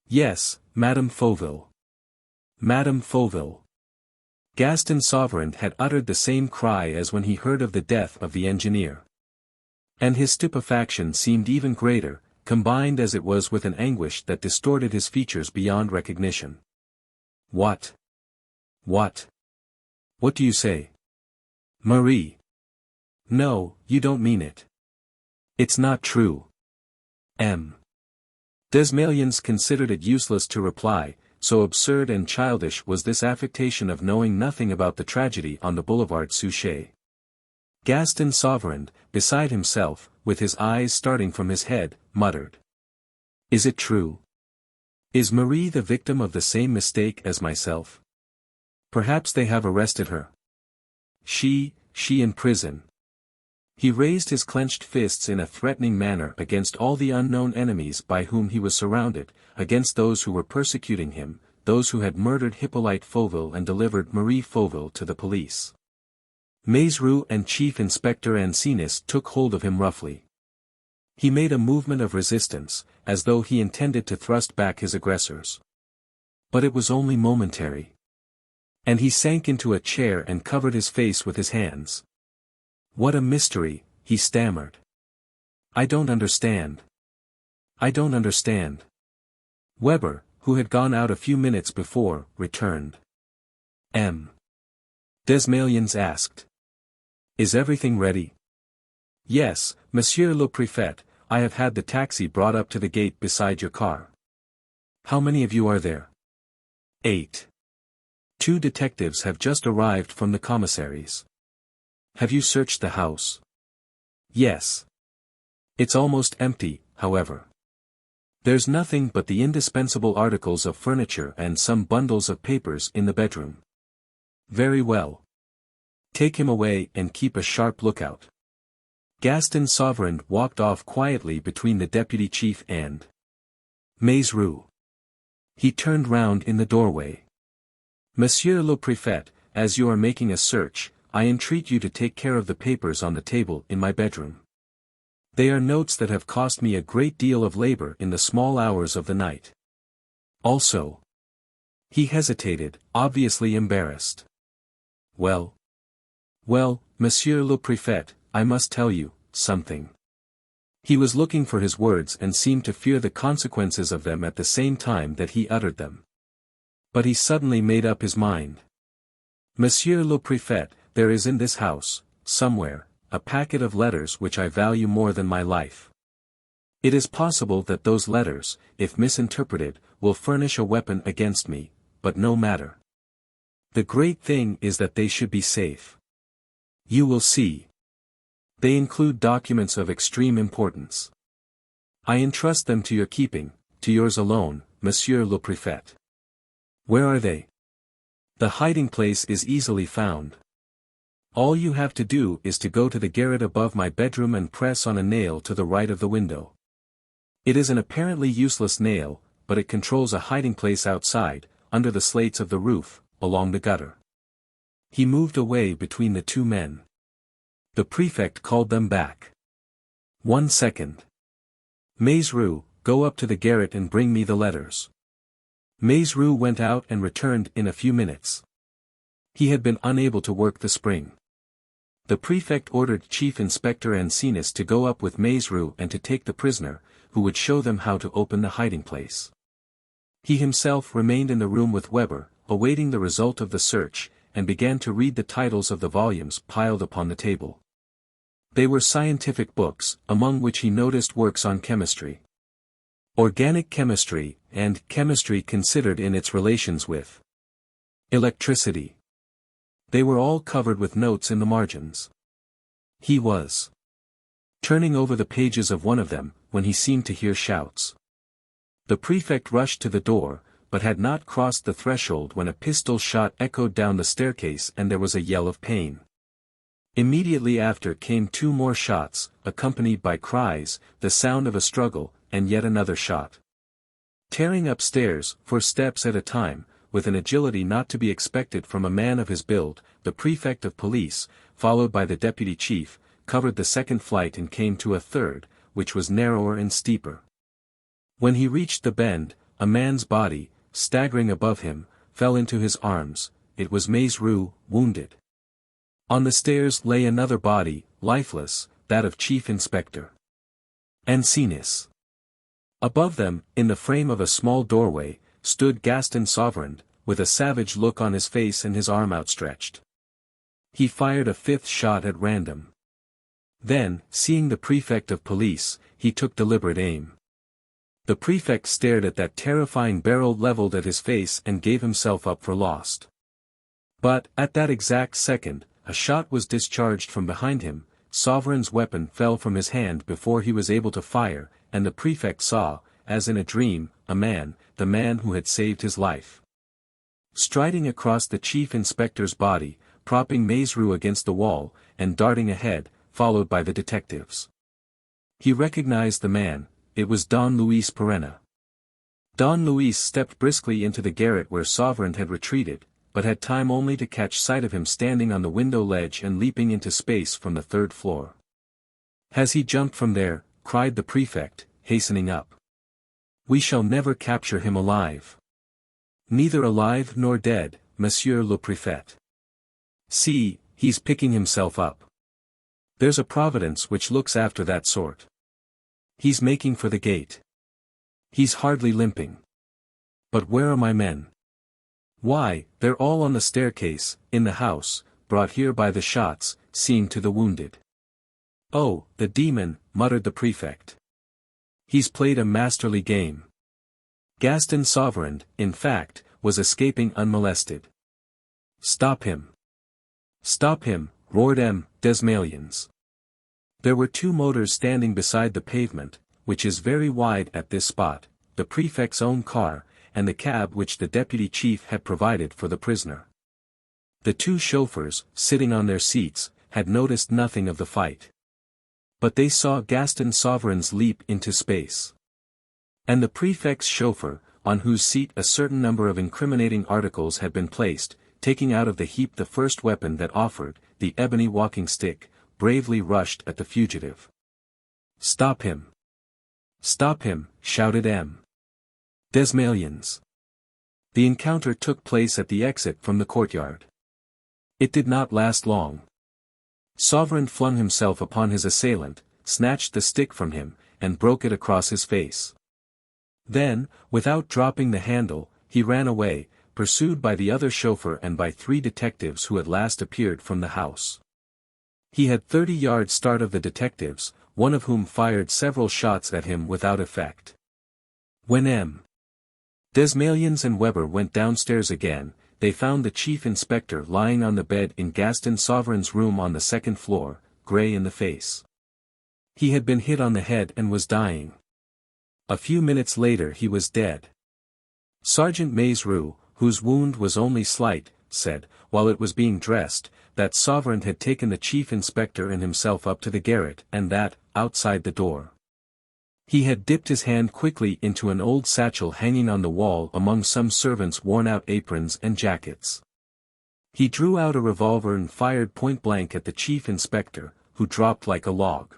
Yes, Madame Fauville. Madame Fauville. Gaston Sauverand had uttered the same cry as when he heard of the death of the engineer. And his stupefaction seemed even greater, combined as it was with an anguish that distorted his features beyond recognition. What? What? What do you say? Marie. No, you don't mean it. It's not true. M. Desmalions considered it useless to reply, so absurd and childish was this affectation of knowing nothing about the tragedy on the boulevard Suchet. Gaston Sauverand, beside himself, with his eyes starting from his head, muttered. Is it true? Is Marie the victim of the same mistake as myself? Perhaps they have arrested her. She in prison. He raised his clenched fists in a threatening manner against all the unknown enemies by whom he was surrounded, against those who were persecuting him, those who had murdered Hippolyte Fauville and delivered Marie Fauville to the police. Maizerou and Chief Inspector Ancinis took hold of him roughly. He made a movement of resistance, as though he intended to thrust back his aggressors. But it was only momentary. And he sank into a chair and covered his face with his hands. What a mystery, he stammered. I don't understand. I don't understand. Weber, who had gone out a few minutes before, returned. M. Desmalions asked. Is everything ready? Yes, Monsieur le Préfet, I have had the taxi brought up to the gate beside your car. How many of you are there? 8. 2 detectives have just arrived from the commissaries. Have you searched the house? Yes. It's almost empty, however. There's nothing but the indispensable articles of furniture and some bundles of papers in the bedroom. Very well. Take him away and keep a sharp lookout. Gaston Sauverand walked off quietly between the deputy chief and Maizerou. He turned round in the doorway. Monsieur le Préfet, as you are making a search, I entreat you to take care of the papers on the table in my bedroom. They are notes that have cost me a great deal of labor in the small hours of the night. Also, He hesitated, obviously embarrassed. Well, Monsieur le Préfet, I must tell you something. He was looking for his words and seemed to fear the consequences of them at the same time that he uttered them. But he suddenly made up his mind. Monsieur le Préfet, there is in this house, somewhere, a packet of letters which I value more than my life. It is possible that those letters, if misinterpreted, will furnish a weapon against me, but no matter. The great thing is that they should be safe. You will see. They include documents of extreme importance. I entrust them to your keeping, to yours alone, Monsieur le Préfet. Where are they? The hiding place is easily found. All you have to do is to go to the garret above my bedroom and press on a nail to the right of the window. It is an apparently useless nail, but it controls a hiding place outside, under the slates of the roof, along the gutter. He moved away between the two men. The prefect called them back. 1 second. Maizerou, go up to the garret and bring me the letters. Maizerou went out and returned in a few minutes. He had been unable to work the spring. The prefect ordered Chief Inspector Ancinis to go up with Maizerou and to take the prisoner, who would show them how to open the hiding place. He himself remained in the room with Weber, awaiting the result of the search, and began to read the titles of the volumes piled upon the table. They were scientific books, among which he noticed works on chemistry, organic chemistry, and chemistry considered in its relations with electricity. They were all covered with notes in the margins. He was turning over the pages of one of them, when he seemed to hear shouts. The prefect rushed to the door, but had not crossed the threshold when a pistol shot echoed down the staircase and there was a yell of pain. Immediately after came 2 more shots, accompanied by cries, the sound of a struggle, and yet another shot. Tearing upstairs, 4 steps at a time, with an agility not to be expected from a man of his build, the prefect of police, followed by the deputy chief, covered the 2nd flight and came to a 3rd, which was narrower and steeper. When he reached the bend, a man's body, staggering above him, fell into his arms. It was Maizerou, wounded. On the stairs lay another body, lifeless, that of Chief Inspector Ancinis. Above them, in the frame of a small doorway, stood Gaston Sauverand, with a savage look on his face and his arm outstretched. He fired a 5th shot at random. Then, seeing the prefect of police, he took deliberate aim. The prefect stared at that terrifying barrel leveled at his face and gave himself up for lost. But, at that exact second, a shot was discharged from behind him. Sauverand's weapon fell from his hand before he was able to fire, and the prefect saw, as in a dream, a man, the man who had saved his life. Striding across the chief inspector's body, propping Maizerou against the wall, and darting ahead, followed by the detectives. He recognized the man. It was Don Luis Perenna. Don Luis stepped briskly into the garret where Sauverand had retreated, but had time only to catch sight of him standing on the window ledge and leaping into space from the 3rd floor. Has he jumped from there? Cried the prefect, hastening up. We shall never capture him alive. Neither alive nor dead, Monsieur le Préfet. See, he's picking himself up. There's a providence which looks after that sort. He's making for the gate. He's hardly limping. But where are my men? Why, they're all on the staircase, in the house, brought here by the shots, seeing to the wounded. Oh, the demon, muttered the prefect. He's played a masterly game. Gaston Sauverand, in fact, was escaping unmolested. Stop him. Stop him, roared M. Desmalions. There were 2 motors standing beside the pavement, which is very wide at this spot, the prefect's own car, and the cab which the deputy chief had provided for the prisoner. The 2 chauffeurs, sitting on their seats, had noticed nothing of the fight. But they saw Gaston Sauverand's leap into space. And the prefect's chauffeur, on whose seat a certain number of incriminating articles had been placed, taking out of the heap the first weapon that offered, the ebony walking stick, bravely rushed at the fugitive. Stop him! Stop him, shouted M. Desmalions. The encounter took place at the exit from the courtyard. It did not last long. Sauverand flung himself upon his assailant, snatched the stick from him, and broke it across his face. Then, without dropping the handle, he ran away, pursued by the other chauffeur and by 3 detectives who at last appeared from the house. He had 30 yards start of the detectives, one of whom fired several shots at him without effect. When M. Desmaliens and Weber went downstairs again, they found the chief inspector lying on the bed in Gaston Sauverand's room on the 2nd floor, grey in the face. He had been hit on the head and was dying. A few minutes later he was dead. Sergeant Maisroux, whose wound was only slight, said, while it was being dressed, that Sauverand had taken the chief inspector and himself up to the garret and that, outside the door, he had dipped his hand quickly into an old satchel hanging on the wall among some servants' worn-out aprons and jackets. He drew out a revolver and fired point-blank at the chief inspector, who dropped like a log.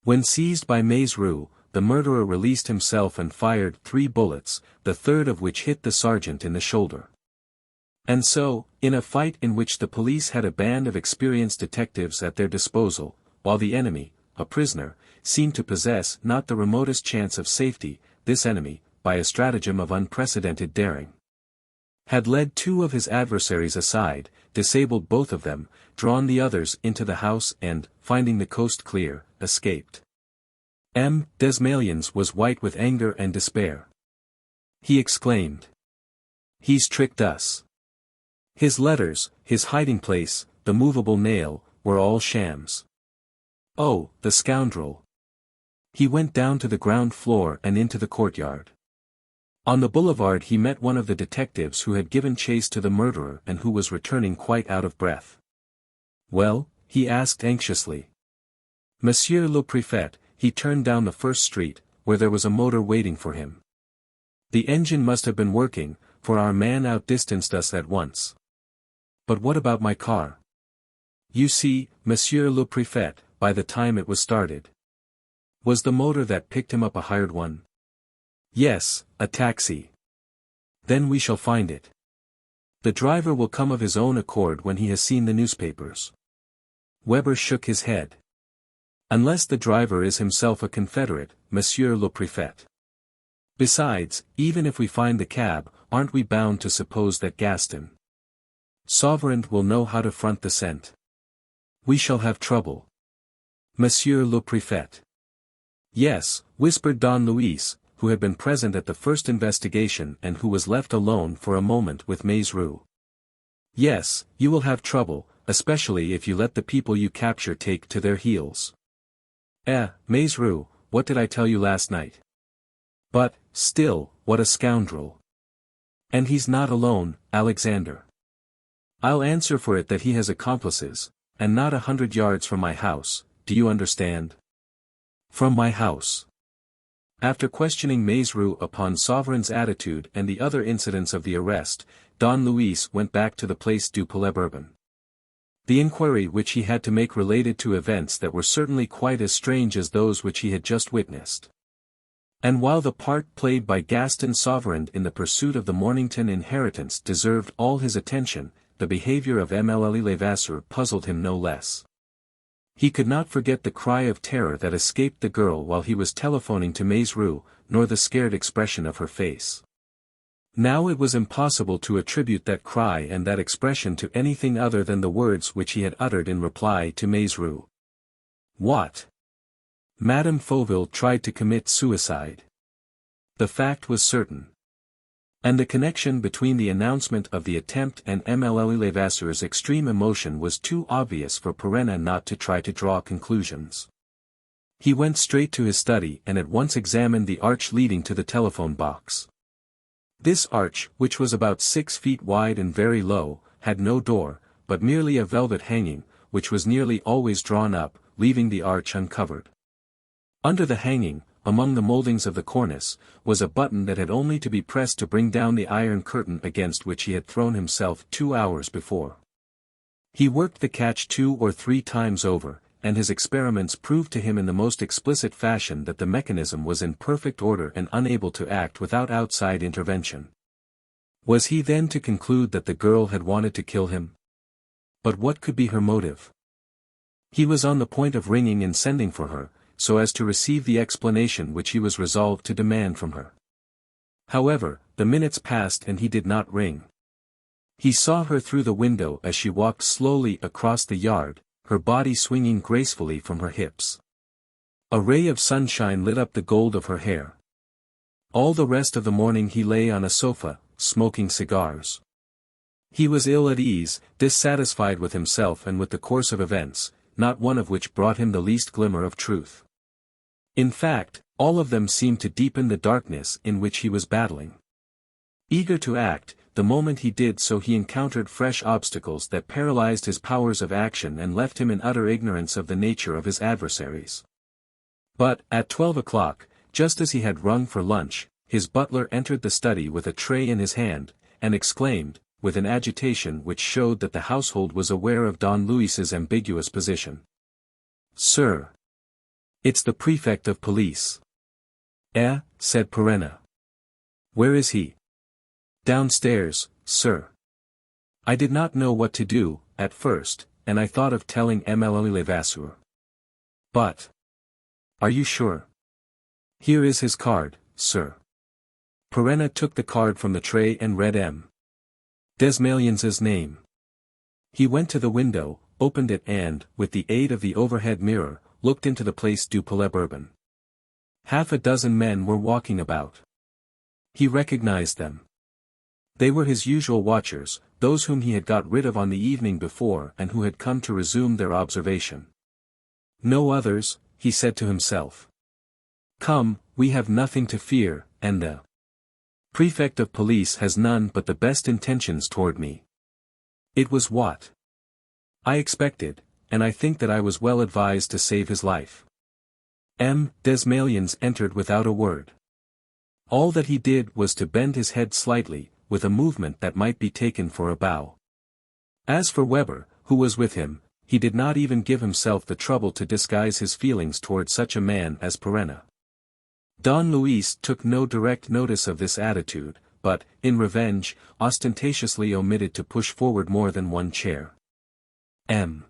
When seized by Maisroux, the murderer released himself and fired 3 bullets, the 3rd of which hit the sergeant in the shoulder. And so, in a fight in which the police had a band of experienced detectives at their disposal, while the enemy, a prisoner, seemed to possess not the remotest chance of safety, this enemy, by a stratagem of unprecedented daring, had led 2 of his adversaries aside, disabled both of them, drawn the others into the house and, finding the coast clear, escaped. M. Desmaliens was white with anger and despair. He exclaimed, "He's tricked us. His letters, his hiding place, the movable nail, were all shams. Oh, the scoundrel!" He went down to the ground floor and into the courtyard. On the boulevard he met one of the detectives who had given chase to the murderer and who was returning quite out of breath. "Well?" he asked anxiously. "Monsieur le Préfet," he turned down the first street, where there was a motor waiting for him. "The engine must have been working, for our man outdistanced us at once." "But what about my car?" "You see, Monsieur le Préfet, by the time it was started." "Was the motor that picked him up a hired one?" "Yes, a taxi." "Then we shall find it. The driver will come of his own accord when he has seen the newspapers." Weber shook his head. "Unless the driver is himself a Confederate, Monsieur le Préfet. Besides, even if we find the cab, aren't we bound to suppose that Gaston Sauverand will know how to front the scent? We shall have trouble." "Monsieur le Préfet." "Yes," whispered Don Luis, who had been present at the first investigation and who was left alone for a moment with Maisroux. "Yes, you will have trouble, especially if you let the people you capture take to their heels." Maisroux, what did I tell you last night?" "But, still, what a scoundrel. And he's not alone, Alexander. I'll answer for it that he has accomplices, and not 100 yards from my house, do you understand? From my house." After questioning Maisroux upon Sauverand's attitude and the other incidents of the arrest, Don Luis went back to the Place du Palais Bourbon. The inquiry which he had to make related to events that were certainly quite as strange as those which he had just witnessed. And while the part played by Gaston Sauverand in the pursuit of the Mornington inheritance deserved all his attention, the behavior of Mlle Levasseur puzzled him no less. He could not forget the cry of terror that escaped the girl while he was telephoning to Maisroux, nor the scared expression of her face. Now it was impossible to attribute that cry and that expression to anything other than the words which he had uttered in reply to Maisroux. What? Madame Fauville tried to commit suicide. The fact was certain. And the connection between the announcement of the attempt and Mlle Levasseur's extreme emotion was too obvious for Perenna not to try to draw conclusions. He went straight to his study and at once examined the arch leading to the telephone box. This arch, which was about 6 feet wide and very low, had no door, but merely a velvet hanging, which was nearly always drawn up, leaving the arch uncovered. Under the hanging, among the moldings of the cornice, was a button that had only to be pressed to bring down the iron curtain against which he had thrown himself 2 hours before. He worked the catch 2 or 3 times over, and his experiments proved to him in the most explicit fashion that the mechanism was in perfect order and unable to act without outside intervention. Was he then to conclude that the girl had wanted to kill him? But what could be her motive? He was on the point of ringing and sending for her, so as to receive the explanation which he was resolved to demand from her. However, the minutes passed and he did not ring. He saw her through the window as she walked slowly across the yard, her body swinging gracefully from her hips. A ray of sunshine lit up the gold of her hair. All the rest of the morning he lay on a sofa, smoking cigars. He was ill at ease, dissatisfied with himself and with the course of events, not one of which brought him the least glimmer of truth. In fact, all of them seemed to deepen the darkness in which he was battling. Eager to act, the moment he did so he encountered fresh obstacles that paralyzed his powers of action and left him in utter ignorance of the nature of his adversaries. But, at 12 o'clock, just as he had rung for lunch, his butler entered the study with a tray in his hand, and exclaimed, with an agitation which showed that the household was aware of Don Luis's ambiguous position. "Sir. It's the prefect of police." "Eh?" said Perenna. "Where is he?" "Downstairs, sir." "I did not know what to do, at first, and I thought of telling Emile Levasseur. But. Are you sure?" "Here is his card, sir." Perenna took the card from the tray and read M. Desmaliens's name. He went to the window, opened it and, with the aid of the overhead mirror, looked into the Place du Palais Bourbon. Half a dozen men were walking about. He recognized them. They were his usual watchers, those whom he had got rid of on the evening before and who had come to resume their observation. "No others," he said to himself. "Come, we have nothing to fear, and the prefect of police has none but the best intentions toward me." It was what I expected, and I think that I was well advised to save his life. M. Desmaliens entered without a word. All that he did was to bend his head slightly, with a movement that might be taken for a bow. As for Weber, who was with him, he did not even give himself the trouble to disguise his feelings toward such a man as Perenna. Don Luis took no direct notice of this attitude, but, in revenge, ostentatiously omitted to push forward more than one chair. M.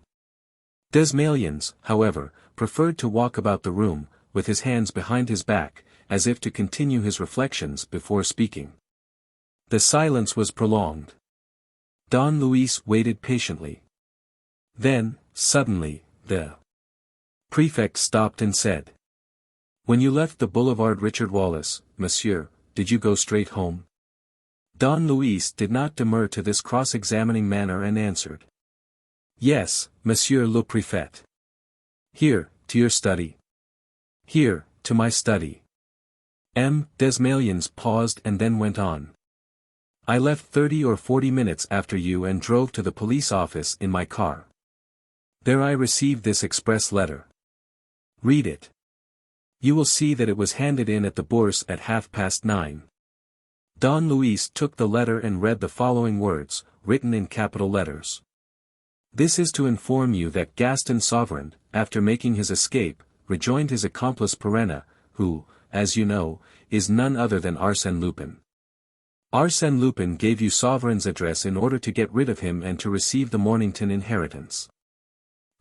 Desmaliens, however, preferred to walk about the room, with his hands behind his back, as if to continue his reflections before speaking. The silence was prolonged. Don Luis waited patiently. Then, suddenly, the prefect stopped and said, "When you left the Boulevard Richard Wallace, monsieur, did you go straight home?" Don Luis did not demur to this cross-examining manner and answered, "Yes, monsieur le préfet." "Here, to your study?" "Here, to my study." M. Desmaliens paused and then went on. "I left 30 or 40 minutes after you and drove to the police office in my car. There I received this express letter. Read it. You will see that it was handed in at the Bourse at 9:30. Don Luis took the letter and read the following words, written in capital letters. "This is to inform you that Gaston Sauverand, after making his escape, rejoined his accomplice Perenna, who, as you know, is none other than Arsène Lupin. Arsène Lupin gave you Sauverand's address in order to get rid of him and to receive the Mornington inheritance.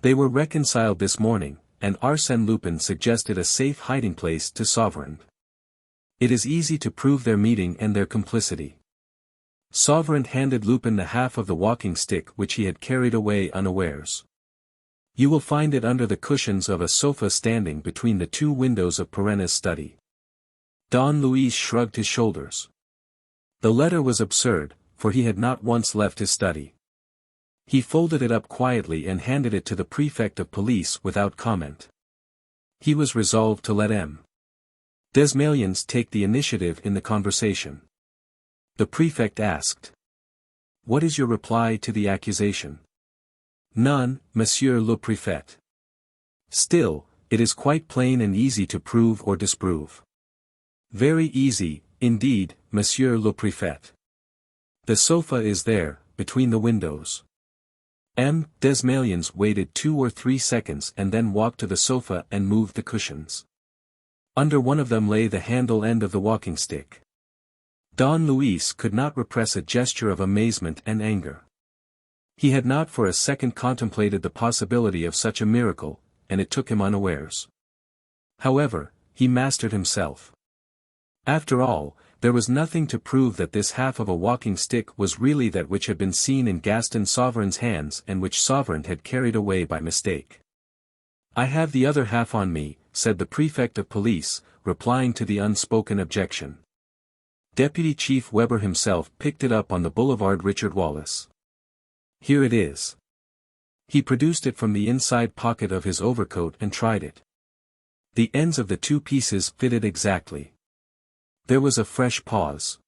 They were reconciled this morning, and Arsène Lupin suggested a safe hiding place to Sauverand. It is easy to prove their meeting and their complicity. Sauverand handed Lupin the half of the walking stick which he had carried away unawares. You will find it under the cushions of a sofa standing between the two windows of Perenna's study." Don Luis shrugged his shoulders. The letter was absurd, for he had not once left his study. He folded it up quietly and handed it to the prefect of police without comment. He was resolved to let M. Desmaliens take the initiative in the conversation. The prefect asked, "What is your reply to the accusation?" "None, monsieur le préfet." "Still, it is quite plain and easy to prove or disprove." "Very easy, indeed, monsieur le préfet. The sofa is there, between the windows." M. Desmaliens waited 2 or 3 seconds and then walked to the sofa and moved the cushions. Under one of them lay the handle end of the walking stick. Don Luis could not repress a gesture of amazement and anger. He had not for a second contemplated the possibility of such a miracle, and it took him unawares. However, he mastered himself. After all, there was nothing to prove that this half of a walking stick was really that which had been seen in Gaston Sauverand's hands and which Sauverand had carried away by mistake. "I have the other half on me," said the prefect of police, replying to the unspoken objection. Deputy Chief Weber himself picked it up on the boulevard Richard Wallace. "Here it is." He produced it from the inside pocket of his overcoat and tried it. The ends of the two pieces fitted exactly. There was a fresh pause.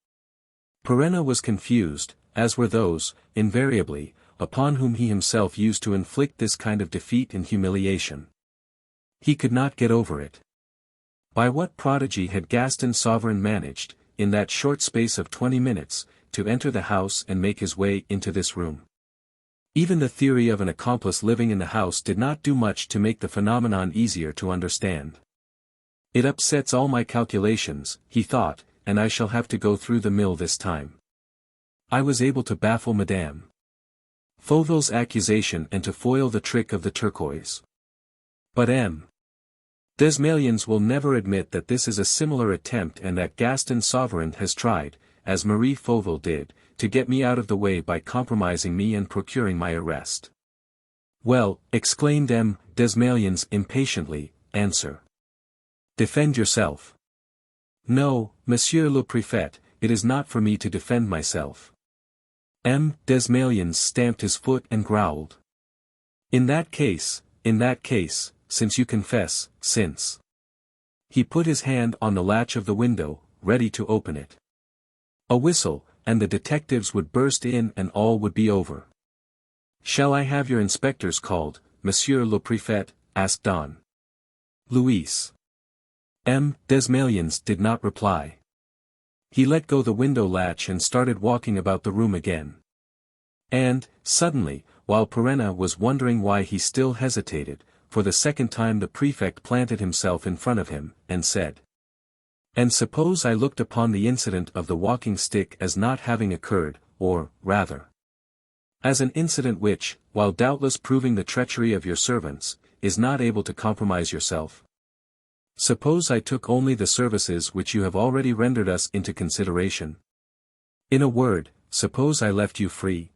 Perenna was confused, as were those, invariably, upon whom he himself used to inflict this kind of defeat and humiliation. He could not get over it. By what prodigy had Gaston Sauverand managed, in that short space of 20 minutes, to enter the house and make his way into this room? Even the theory of an accomplice living in the house did not do much to make the phenomenon easier to understand. "It upsets all my calculations," he thought, "and I shall have to go through the mill this time." I was able to baffle Madame Fauville's accusation and to foil the trick of the turquoise. But M. Desmalions will never admit that this is a similar attempt and that Gaston Sauverand has tried, as Marie Fauville did, to get me out of the way by compromising me and procuring my arrest. "Well," exclaimed M. Desmalions impatiently, "answer. Defend yourself." "No, Monsieur le Préfet, it is not for me to defend myself." M. Desmalions stamped his foot and growled. In that case, since you confess, since." He put his hand on the latch of the window, ready to open it. A whistle, and the detectives would burst in and all would be over. "Shall I have your inspectors called, Monsieur le Préfet?" asked Don Luis. M. Desmalions did not reply. He let go the window latch and started walking about the room again. And, suddenly, while Perenna was wondering why he still hesitated, for the second time the prefect planted himself in front of him, and said, "And suppose I looked upon the incident of the walking stick as not having occurred, or, rather, as an incident which, while doubtless proving the treachery of your servants, is not able to compromise yourself? Suppose I took only the services which you have already rendered us into consideration? In a word, suppose I left you free?"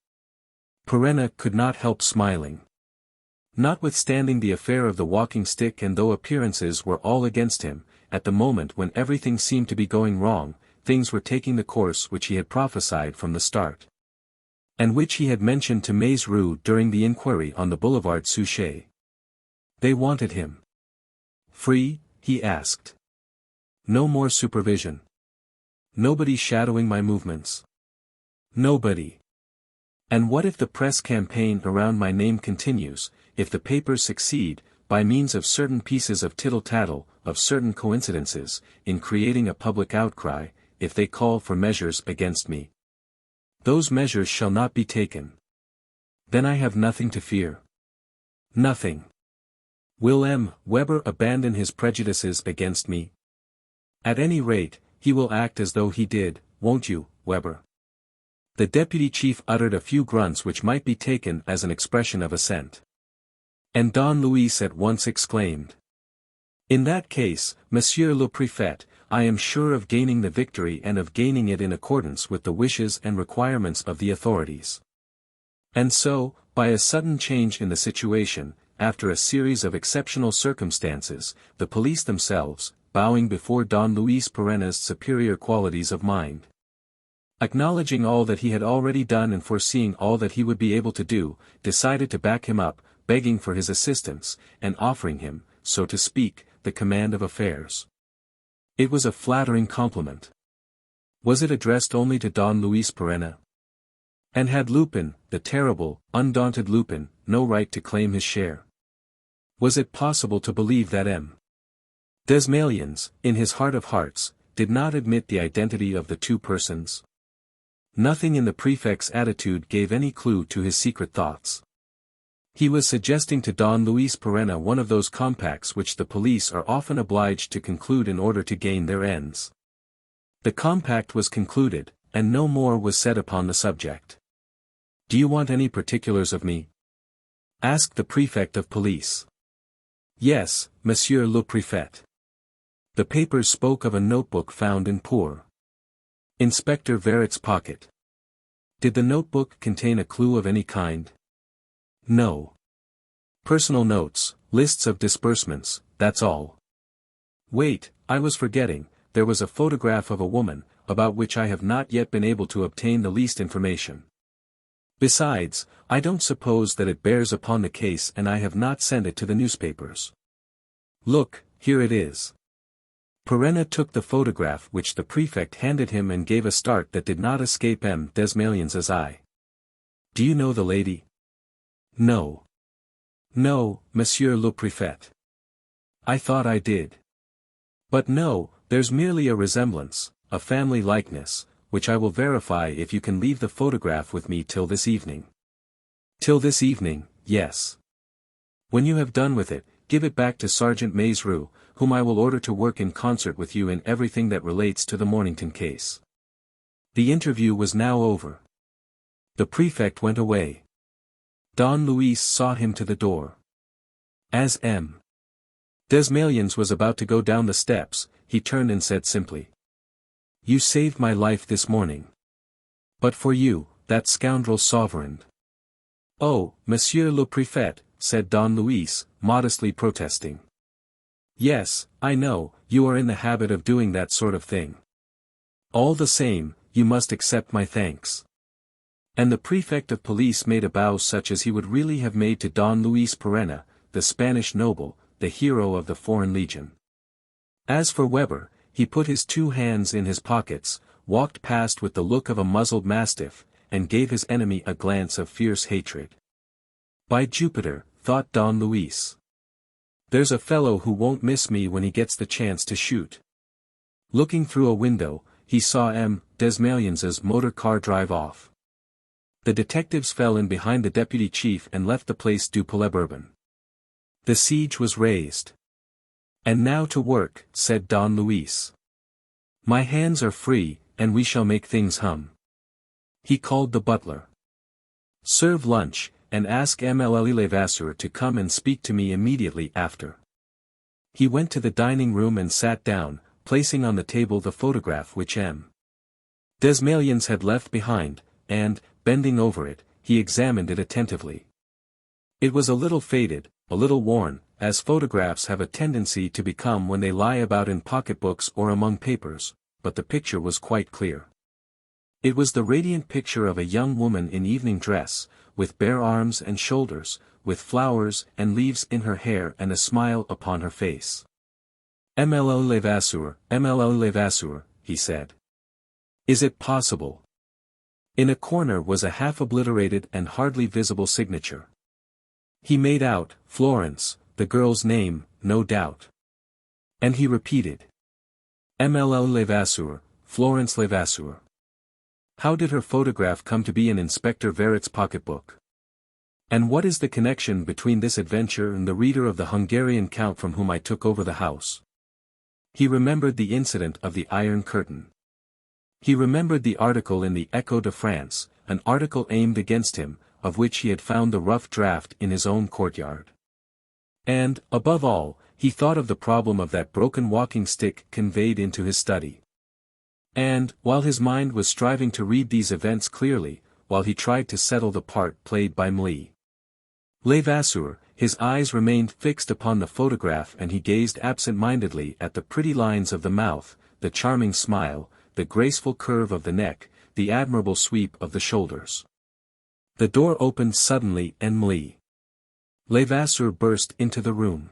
Perenna could not help smiling. Notwithstanding the affair of the walking stick and though appearances were all against him, at the moment when everything seemed to be going wrong, things were taking the course which he had prophesied from the start. And which he had mentioned to Maizerou during the inquiry on the boulevard Suchet. They wanted him free, he asked. No more supervision. Nobody shadowing my movements. Nobody. And what if the press campaign around my name continues, if the papers succeed, by means of certain pieces of tittle-tattle, of certain coincidences, in creating a public outcry, if they call for measures against me? Those measures shall not be taken. Then I have nothing to fear. Nothing. Will M. Weber abandon his prejudices against me? At any rate, he will act as though he did, won't you, Weber? The deputy chief uttered a few grunts which might be taken as an expression of assent. And Don Luis at once exclaimed, "In that case, Monsieur le Préfet, I am sure of gaining the victory and of gaining it in accordance with the wishes and requirements of the authorities." And so, by a sudden change in the situation, after a series of exceptional circumstances, the police themselves, bowing before Don Luis Perenna's superior qualities of mind, acknowledging all that he had already done and foreseeing all that he would be able to do, decided to back him up, begging for his assistance, and offering him, so to speak, the command of affairs. It was a flattering compliment. Was it addressed only to Don Luis Perenna? And had Lupin, the terrible, undaunted Lupin, no right to claim his share? Was it possible to believe that M. Desmalions, in his heart of hearts, did not admit the identity of the two persons? Nothing in the prefect's attitude gave any clue to his secret thoughts. He was suggesting to Don Luis Perenna one of those compacts which the police are often obliged to conclude in order to gain their ends. The compact was concluded, and no more was said upon the subject. "Do you want any particulars of me?" asked the prefect of police. "Yes, Monsieur le Préfet." The papers spoke of a notebook found in poor Inspector Verrett's pocket. Did the notebook contain a clue of any kind? No. Personal notes, lists of disbursements, that's all. Wait, I was forgetting, there was a photograph of a woman, about which I have not yet been able to obtain the least information. Besides, I don't suppose that it bears upon the case and I have not sent it to the newspapers. Look, here it is. Perenna took the photograph which the prefect handed him and gave a start that did not escape M. Desmalions's eye. "Do you know the lady?" "No. No, Monsieur le Préfet. I thought I did. But no, there's merely a resemblance, a family likeness, which I will verify if you can leave the photograph with me till this evening." "Till this evening, yes. When you have done with it, give it back to Sergeant Maizerou, whom I will order to work in concert with you in everything that relates to the Mornington case." The interview was now over. The prefect went away. Don Luis sought him to the door. As M. Desmalions was about to go down the steps, he turned and said simply, "You saved my life this morning. But for you, that scoundrel Sauverand." "Oh, Monsieur le Préfet," said Don Luis, modestly protesting. "Yes, I know, you are in the habit of doing that sort of thing. All the same, you must accept my thanks." And the prefect of police made a bow such as he would really have made to Don Luis Perenna, the Spanish noble, the hero of the Foreign Legion. As for Weber, he put his 2 hands in his pockets, walked past with the look of a muzzled mastiff, and gave his enemy a glance of fierce hatred. "By Jupiter," thought Don Luis, "there's a fellow who won't miss me when he gets the chance to shoot." Looking through a window, he saw M. Desmalions's motor car drive off. The detectives fell in behind the deputy chief and left the place du Palais Bourbon. The siege was raised. "And now to work," said Don Luis. "My hands are free, and we shall make things hum." He called the butler. "Serve lunch, and ask Mlle Levasseur to come and speak to me immediately after." He went to the dining room and sat down, placing on the table the photograph which M. Desmalions had left behind, and, bending over it, he examined it attentively. It was a little faded, a little worn, as photographs have a tendency to become when they lie about in pocketbooks or among papers, but the picture was quite clear. It was the radiant picture of a young woman in evening dress, with bare arms and shoulders, with flowers and leaves in her hair and a smile upon her face. "Mlle Levasseur," he said. "Is it possible?" In a corner was a half-obliterated and hardly visible signature. He made out, Florence, the girl's name, no doubt. And he repeated, "Mlle Levasseur, Florence Levasseur." How did her photograph come to be in Inspector Verrett's pocketbook? And what is the connection between this adventure and the reader of the Hungarian count from whom I took over the house? He remembered the incident of the Iron Curtain. He remembered the article in the Echo de France, an article aimed against him, of which he had found the rough draft in his own courtyard. And, above all, he thought of the problem of that broken walking stick conveyed into his study. And, while his mind was striving to read these events clearly, while he tried to settle the part played by Mlle Levasseur, his eyes remained fixed upon the photograph and he gazed absent-mindedly at the pretty lines of the mouth, the charming smile, the graceful curve of the neck, the admirable sweep of the shoulders. The door opened suddenly and Mlle Levasseur burst into the room.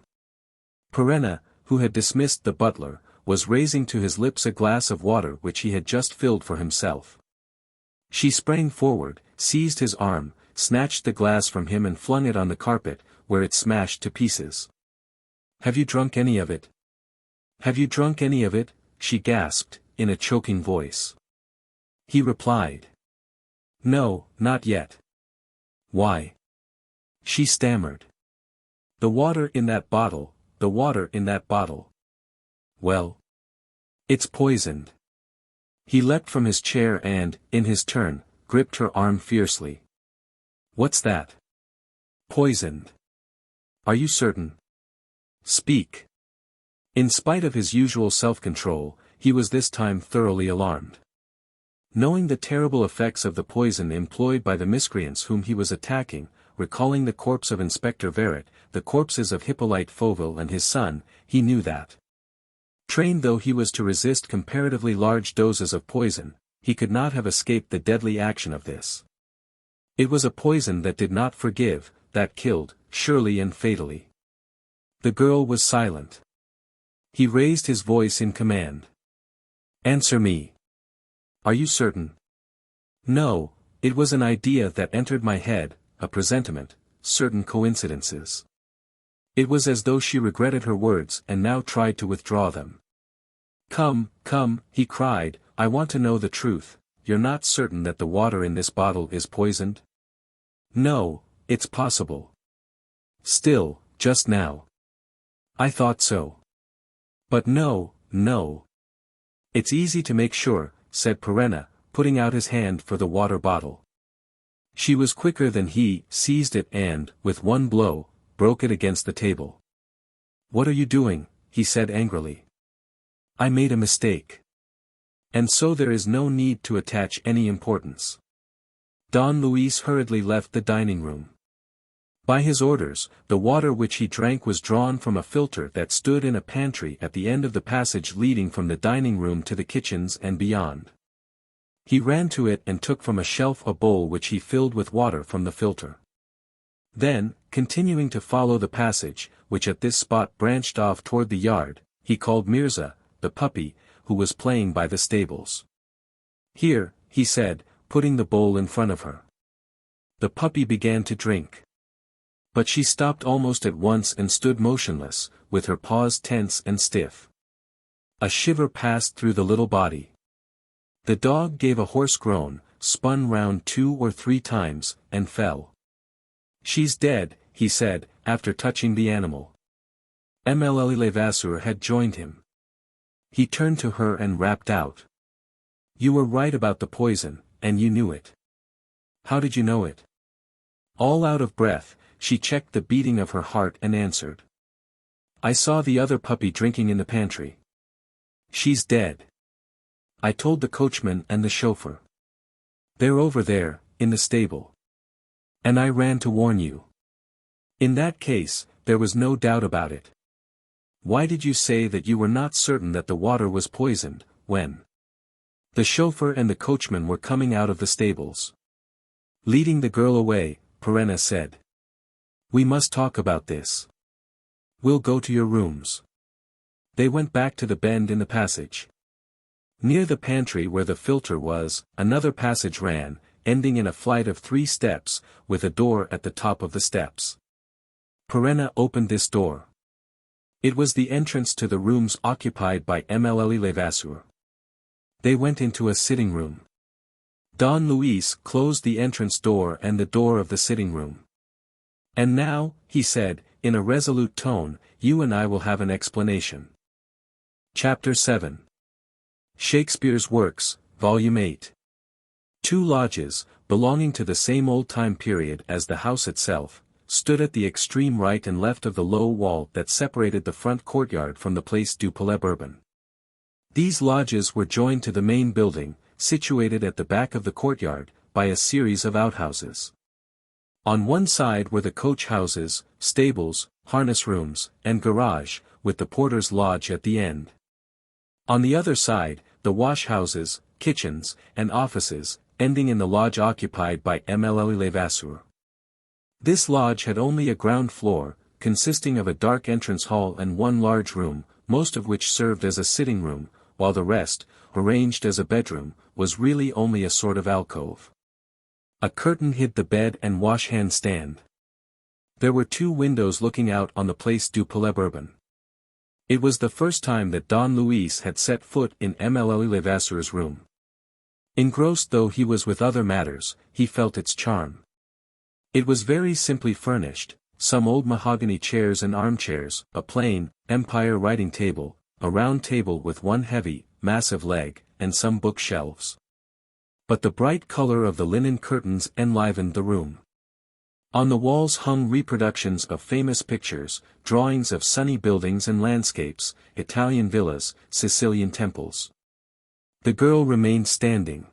Perenna, who had dismissed the butler, was raising to his lips a glass of water which he had just filled for himself. She sprang forward, seized his arm, snatched the glass from him and flung it on the carpet, where it smashed to pieces. "Have you drunk any of it? Have you drunk any of it?" she gasped, in a choking voice. He replied, "No, not yet." "Why?" She stammered. "The water in that bottle, the water in that bottle." "Well? It's poisoned." He leapt from his chair and, in his turn, gripped her arm fiercely. What's that? Poisoned. Are you certain? Speak. In spite of his usual self-control, he was this time thoroughly alarmed. Knowing the terrible effects of the poison employed by the miscreants whom he was attacking, recalling the corpse of Inspector Verret, the corpses of Hippolyte Fauville and his son, he knew that. Trained though he was to resist comparatively large doses of poison, he could not have escaped the deadly action of this. It was a poison that did not forgive, that killed, surely and fatally. The girl was silent. He raised his voice in command. Answer me. Are you certain? No, it was an idea that entered my head, a presentiment, certain coincidences. It was as though she regretted her words and now tried to withdraw them. Come, come, he cried, I want to know the truth. You're not certain that the water in this bottle is poisoned? No, it's possible. Still, just now. I thought so. But no, no. It's easy to make sure, said Perenna, putting out his hand for the water bottle. She was quicker than he, seized it and, with one blow, broke it against the table. What are you doing? He said angrily. I made a mistake. And so there is no need to attach any importance. Don Luis hurriedly left the dining room. By his orders, the water which he drank was drawn from a filter that stood in a pantry at the end of the passage leading from the dining room to the kitchens and beyond. He ran to it and took from a shelf a bowl which he filled with water from the filter. Then, continuing to follow the passage, which at this spot branched off toward the yard, he called Mirza, the puppy, who was playing by the stables. Here, he said, putting the bowl in front of her. The puppy began to drink. But she stopped almost at once and stood motionless, with her paws tense and stiff. A shiver passed through the little body. The dog gave a hoarse groan, spun round 2 or 3 times, and fell. She's dead, he said, after touching the animal. Mlle Levasseur had joined him. He turned to her and rapped out. You were right about the poison, and you knew it. How did you know it? All out of breath, she checked the beating of her heart and answered. I saw the other puppy drinking in the pantry. She's dead. I told the coachman and the chauffeur. They're over there, in the stable. And I ran to warn you. In that case, there was no doubt about it. Why did you say that you were not certain that the water was poisoned, when the chauffeur and the coachman were coming out of the stables? Leading the girl away, Perenna said. We must talk about this. We'll go to your rooms. They went back to the bend in the passage. Near the pantry where the filter was, another passage ran, ending in a flight of 3 steps, with a door at the top of the steps. Perenna opened this door. It was the entrance to the rooms occupied by Mlle Levasseur. They went into a sitting room. Don Luis closed the entrance door and the door of the sitting room. And now, he said, in a resolute tone, you and I will have an explanation. Chapter 7. Shakespeare's Works, Volume 8. 2 lodges, belonging to the same old-time period as the house itself, stood at the extreme right and left of the low wall that separated the front courtyard from the Place du Palais Bourbon. These lodges were joined to the main building, situated at the back of the courtyard, by a series of outhouses. On one side were the coach houses, stables, harness rooms, and garage, with the porter's lodge at the end. On the other side, the wash houses, kitchens, and offices, ending in the lodge occupied by Mlle Levasseur. This lodge had only a ground floor, consisting of a dark entrance hall and 1 large room, most of which served as a sitting room, while the rest, arranged as a bedroom, was really only a sort of alcove. A curtain hid the bed and wash-hand stand. There were 2 windows looking out on the Place du Palais Bourbon. It was the first time that Don Luis had set foot in Mlle Levasseur's room. Engrossed though he was with other matters, he felt its charm. It was very simply furnished, some old mahogany chairs and armchairs, a plain, Empire writing table, a round table with 1 heavy, massive leg, and some bookshelves. But the bright color of the linen curtains enlivened the room. On the walls hung reproductions of famous pictures, drawings of sunny buildings and landscapes, Italian villas, Sicilian temples. The girl remained standing.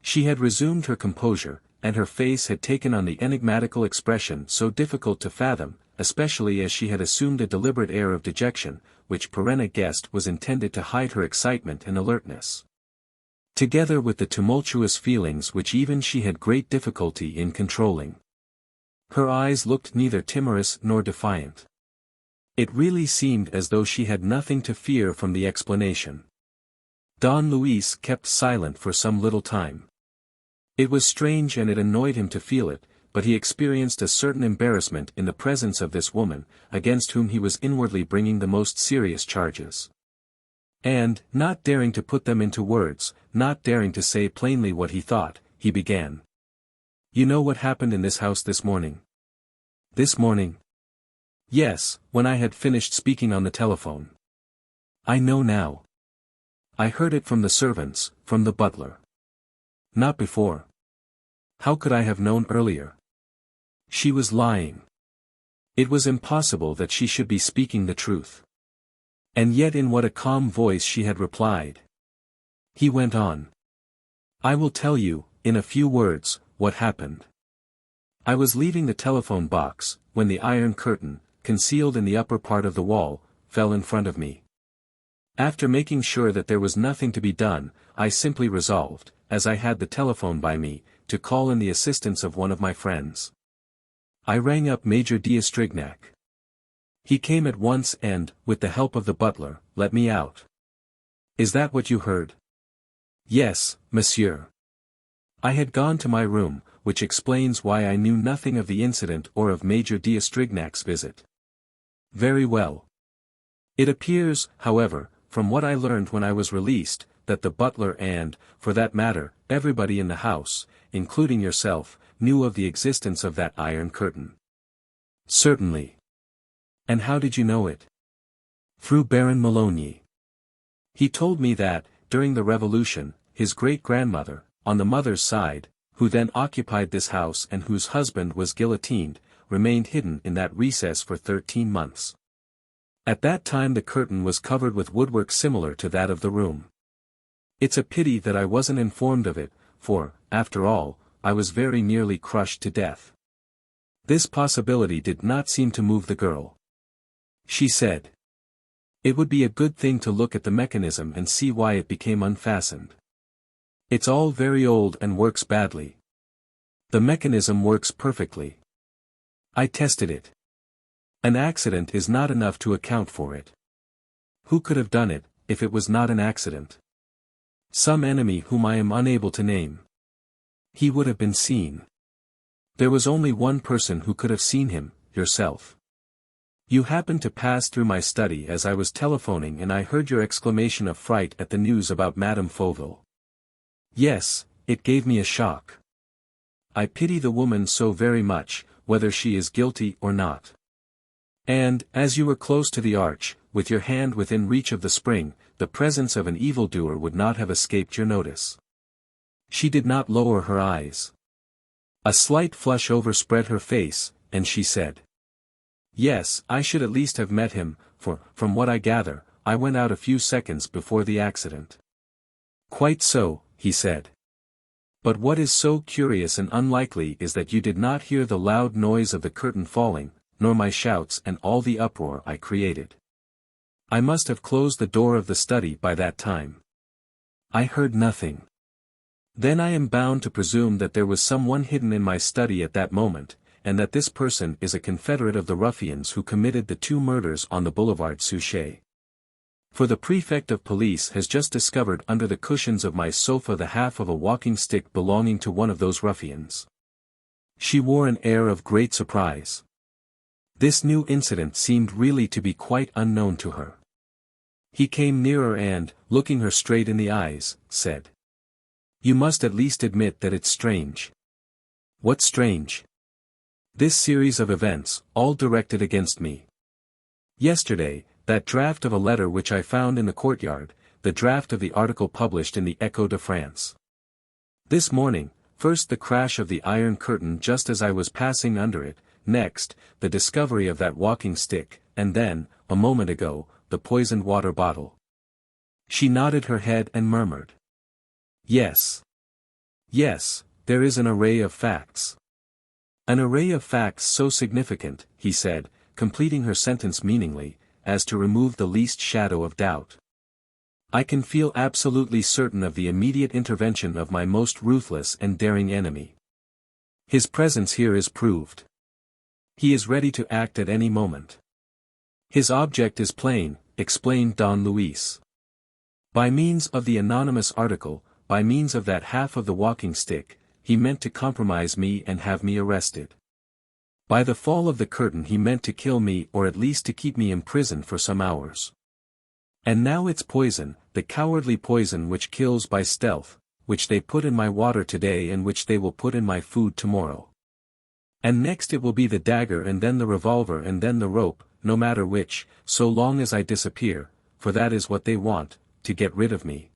She had resumed her composure, and her face had taken on the enigmatical expression so difficult to fathom, especially as she had assumed a deliberate air of dejection, which Perenna guessed was intended to hide her excitement and alertness. Together with the tumultuous feelings which even she had great difficulty in controlling. Her eyes looked neither timorous nor defiant. It really seemed as though she had nothing to fear from the explanation. Don Luis kept silent for some little time. It was strange and it annoyed him to feel it, but he experienced a certain embarrassment in the presence of this woman, against whom he was inwardly bringing the most serious charges. And, not daring to put them into words, not daring to say plainly what he thought, he began. "You know what happened in this house this morning?" "This morning?" "Yes, when I had finished speaking on the telephone." "I know now. I heard it from the servants, from the butler." "Not before." "How could I have known earlier?" She was lying. It was impossible that she should be speaking the truth. And yet in what a calm voice she had replied. He went on. "I will tell you, in a few words, what happened. I was leaving the telephone box, when the iron curtain, concealed in the upper part of the wall, fell in front of me. After making sure that there was nothing to be done, I simply resolved, as I had the telephone by me, to call in the assistance of one of my friends. I rang up Major d'Estrignac. He came at once and, with the help of the butler, let me out." "Is that what you heard?" "Yes, monsieur. I had gone to my room, which explains why I knew nothing of the incident or of Major d'Estrignac's visit." "Very well. It appears, however, from what I learned when I was released, that the butler and, for that matter, everybody in the house, including yourself, knew of the existence of that iron curtain." "Certainly. And how did you know it?" "Through Baron Maloney. He told me that, during the Revolution, his great-grandmother, on the mother's side, who then occupied this house and whose husband was guillotined, remained hidden in that recess for 13 months. At that time the curtain was covered with woodwork similar to that of the room. It's a pity that I wasn't informed of it, for, after all, I was very nearly crushed to death." This possibility did not seem to move the girl. She said, "It would be a good thing to look at the mechanism and see why it became unfastened. It's all very old and works badly. The mechanism works perfectly. I tested it. An accident is not enough to account for it. Who could have done it, if it was not an accident? Some enemy whom I am unable to name. He would have been seen. There was only one person who could have seen him, yourself. You happened to pass through my study as I was telephoning and I heard your exclamation of fright at the news about Madame Fauville. Yes, it gave me a shock. I pity the woman so very much, whether she is guilty or not. And, as you were close to the arch, with your hand within reach of the spring, the presence of an evildoer would not have escaped your notice." She did not lower her eyes. A slight flush overspread her face, and she said, "Yes, I should at least have met him, for, from what I gather, I went out a few seconds before the accident." "Quite so," he said. "But what is so curious and unlikely is that you did not hear the loud noise of the curtain falling, nor my shouts and all the uproar I created. I must have closed the door of the study by that time. I heard nothing. Then I am bound to presume that there was someone hidden in my study at that moment, and that this person is a confederate of the ruffians who committed the 2 murders on the Boulevard Suchet. For the prefect of police has just discovered under the cushions of my sofa the half of a walking stick belonging to one of those ruffians." She wore an air of great surprise. This new incident seemed really to be quite unknown to her. He came nearer and, looking her straight in the eyes, said, "You must at least admit that it's strange." "What's strange?" "This series of events, all directed against me. Yesterday, that draft of a letter which I found in the courtyard, the draft of the article published in the Echo de France. This morning, first the crash of the iron curtain just as I was passing under it, next, the discovery of that walking stick, and then, a moment ago, the poisoned water bottle. She nodded her head and murmured. Yes. Yes, there is an array of facts. An array of facts so significant, he said, completing her sentence meaningly, as to remove the least shadow of doubt. I can feel absolutely certain of the immediate intervention of my most ruthless and daring enemy. His presence here is proved. He is ready to act at any moment. His object is plain, explained Don Luis. By means of the anonymous article, by means of that half of the walking stick, he meant to compromise me and have me arrested. By the fall of the curtain he meant to kill me or at least to keep me imprisoned for some hours. And now it's poison, the cowardly poison which kills by stealth, which they put in my water today and which they will put in my food tomorrow. And next it will be the dagger and then the revolver and then the rope, no matter which, so long as I disappear, for that is what they want, to get rid of me.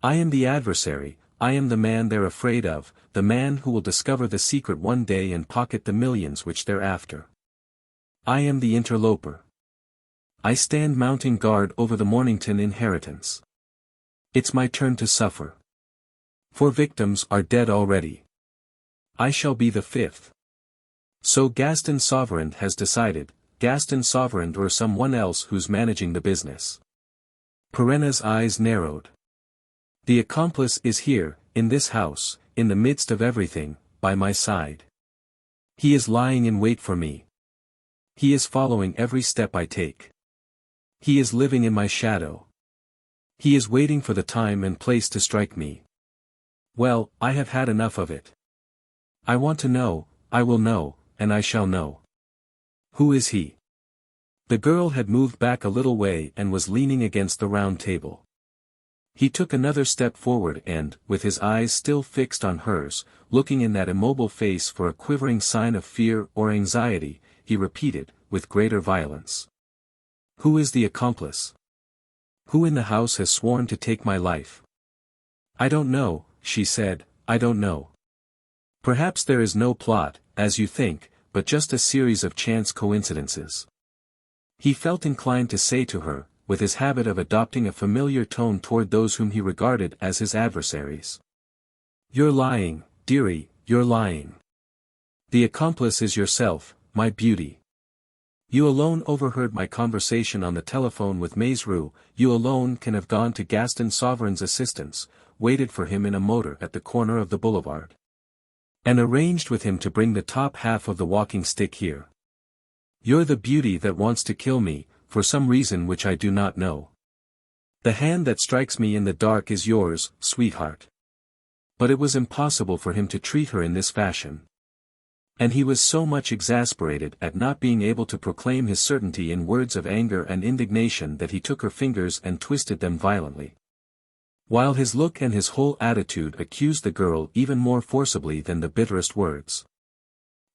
I am the adversary, I am the man they're afraid of, the man who will discover the secret one day and pocket the millions which they're after. I am the interloper. I stand mounting guard over the Mornington inheritance. It's my turn to suffer. 4 victims are dead already. I shall be the 5th. So Gaston Sauverand has decided, Gaston Sauverand or someone else who's managing the business. Perenna's eyes narrowed. The accomplice is here, in this house, in the midst of everything, by my side. He is lying in wait for me. He is following every step I take. He is living in my shadow. He is waiting for the time and place to strike me. Well, I have had enough of it. I want to know, I will know, and I shall know. Who is he? The girl had moved back a little way and was leaning against the round table. He took another step forward and, with his eyes still fixed on hers, looking in that immobile face for a quivering sign of fear or anxiety, he repeated, with greater violence. Who is the accomplice? Who in the house has sworn to take my life? I don't know, she said, I don't know. Perhaps there is no plot, as you think, but just a series of chance coincidences. He felt inclined to say to her, with his habit of adopting a familiar tone toward those whom he regarded as his adversaries. You're lying, dearie, you're lying. The accomplice is yourself, my beauty. You alone overheard my conversation on the telephone with Maizerou, you alone can have gone to Gaston Sauverand's assistance, waited for him in a motor at the corner of the boulevard. And arranged with him to bring the top half of the walking stick here. You're the beauty that wants to kill me, for some reason which I do not know. The hand that strikes me in the dark is yours, sweetheart. But it was impossible for him to treat her in this fashion. And he was so much exasperated at not being able to proclaim his certainty in words of anger and indignation that he took her fingers and twisted them violently. While his look and his whole attitude accused the girl even more forcibly than the bitterest words.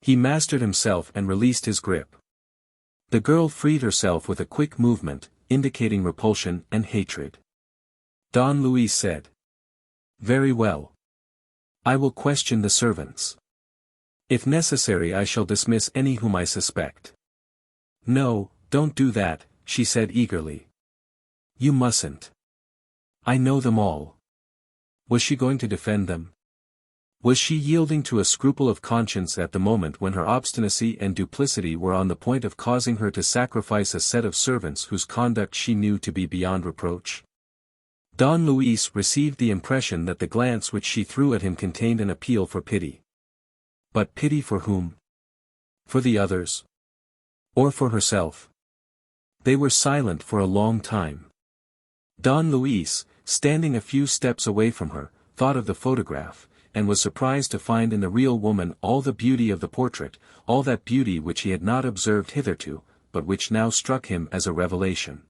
He mastered himself and released his grip. The girl freed herself with a quick movement, indicating repulsion and hatred. Don Luis said. Very well. I will question the servants. If necessary I shall dismiss any whom I suspect. No, don't do that, she said eagerly. You mustn't. I know them all. Was she going to defend them? Was she yielding to a scruple of conscience at the moment when her obstinacy and duplicity were on the point of causing her to sacrifice a set of servants whose conduct she knew to be beyond reproach? Don Luis received the impression that the glance which she threw at him contained an appeal for pity. But pity for whom? For the others? Or for herself? They were silent for a long time. Don Luis, standing a few steps away from her, thought of the photograph, and was surprised to find in the real woman all the beauty of the portrait, all that beauty which he had not observed hitherto, but which now struck him as a revelation.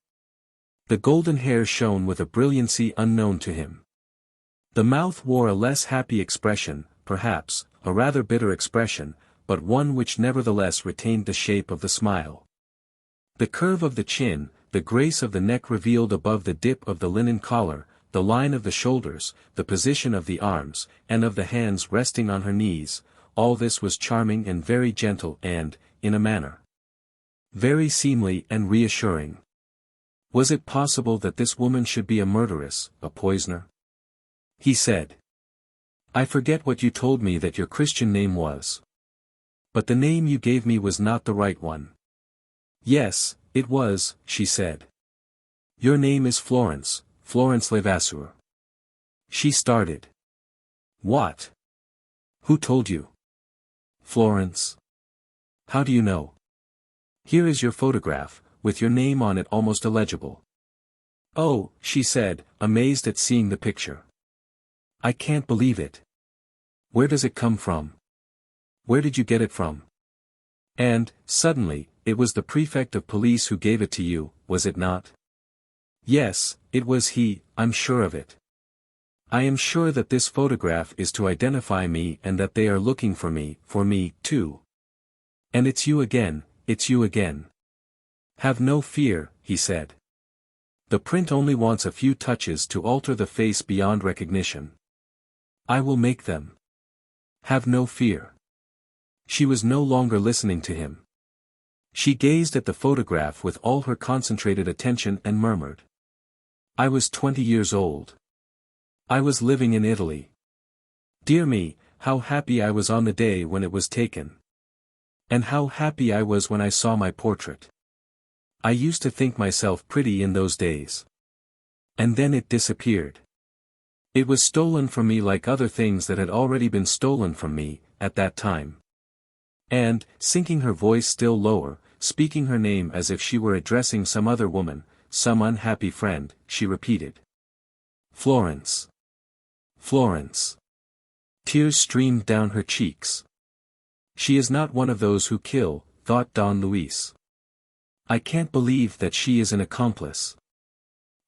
The golden hair shone with a brilliancy unknown to him. The mouth wore a less happy expression, perhaps, a rather bitter expression, but one which nevertheless retained the shape of the smile. The curve of the chin, the grace of the neck revealed above the dip of the linen collar, the line of the shoulders, the position of the arms, and of the hands resting on her knees, all this was charming and very gentle and, in a manner, very seemly and reassuring. Was it possible that this woman should be a murderess, a poisoner? He said. I forget what you told me that your Christian name was. But the name you gave me was not the right one. Yes, it was, she said. Your name is Florence, Florence Levasseur. She started. What? Who told you? Florence. How do you know? Here is your photograph, with your name on it almost illegible. Oh, she said, amazed at seeing the picture. I can't believe it. Where does it come from? Where did you get it from? And, suddenly, it was the prefect of police who gave it to you, was it not? Yes, it was he, I'm sure of it. I am sure that this photograph is to identify me and that they are looking for me, too. And it's you again, it's you again. Have no fear, he said. The print only wants a few touches to alter the face beyond recognition. I will make them. Have no fear. She was no longer listening to him. She gazed at the photograph with all her concentrated attention and murmured. I was 20 years old. I was living in Italy. Dear me, how happy I was on the day when it was taken. And how happy I was when I saw my portrait. I used to think myself pretty in those days. And then it disappeared. It was stolen from me like other things that had already been stolen from me, at that time. And, sinking her voice still lower, speaking her name as if she were addressing some other woman, some unhappy friend, she repeated. Florence. Florence. Tears streamed down her cheeks. She is not one of those who kill, thought Don Luis. I can't believe that she is an accomplice.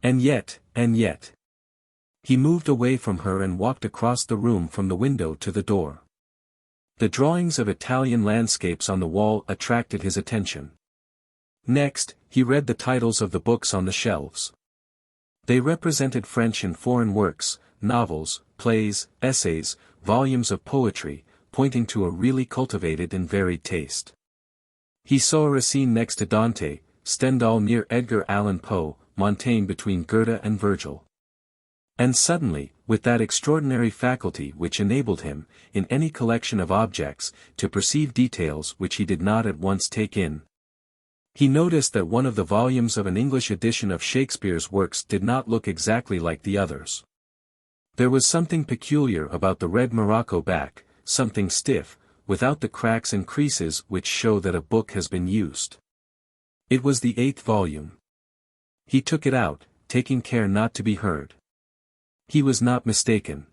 And yet. He moved away from her and walked across the room from the window to the door. The drawings of Italian landscapes on the wall attracted his attention. Next, he read the titles of the books on the shelves. They represented French and foreign works, novels, plays, essays, volumes of poetry, pointing to a really cultivated and varied taste. He saw Racine next to Dante, Stendhal near Edgar Allan Poe, Montaigne between Goethe and Virgil. And suddenly, with that extraordinary faculty which enabled him, in any collection of objects, to perceive details which he did not at once take in, he noticed that one of the volumes of an English edition of Shakespeare's works did not look exactly like the others. There was something peculiar about the red morocco back, something stiff, without the cracks and creases which show that a book has been used. It was the 8th volume. He took it out, taking care not to be heard. He was not mistaken.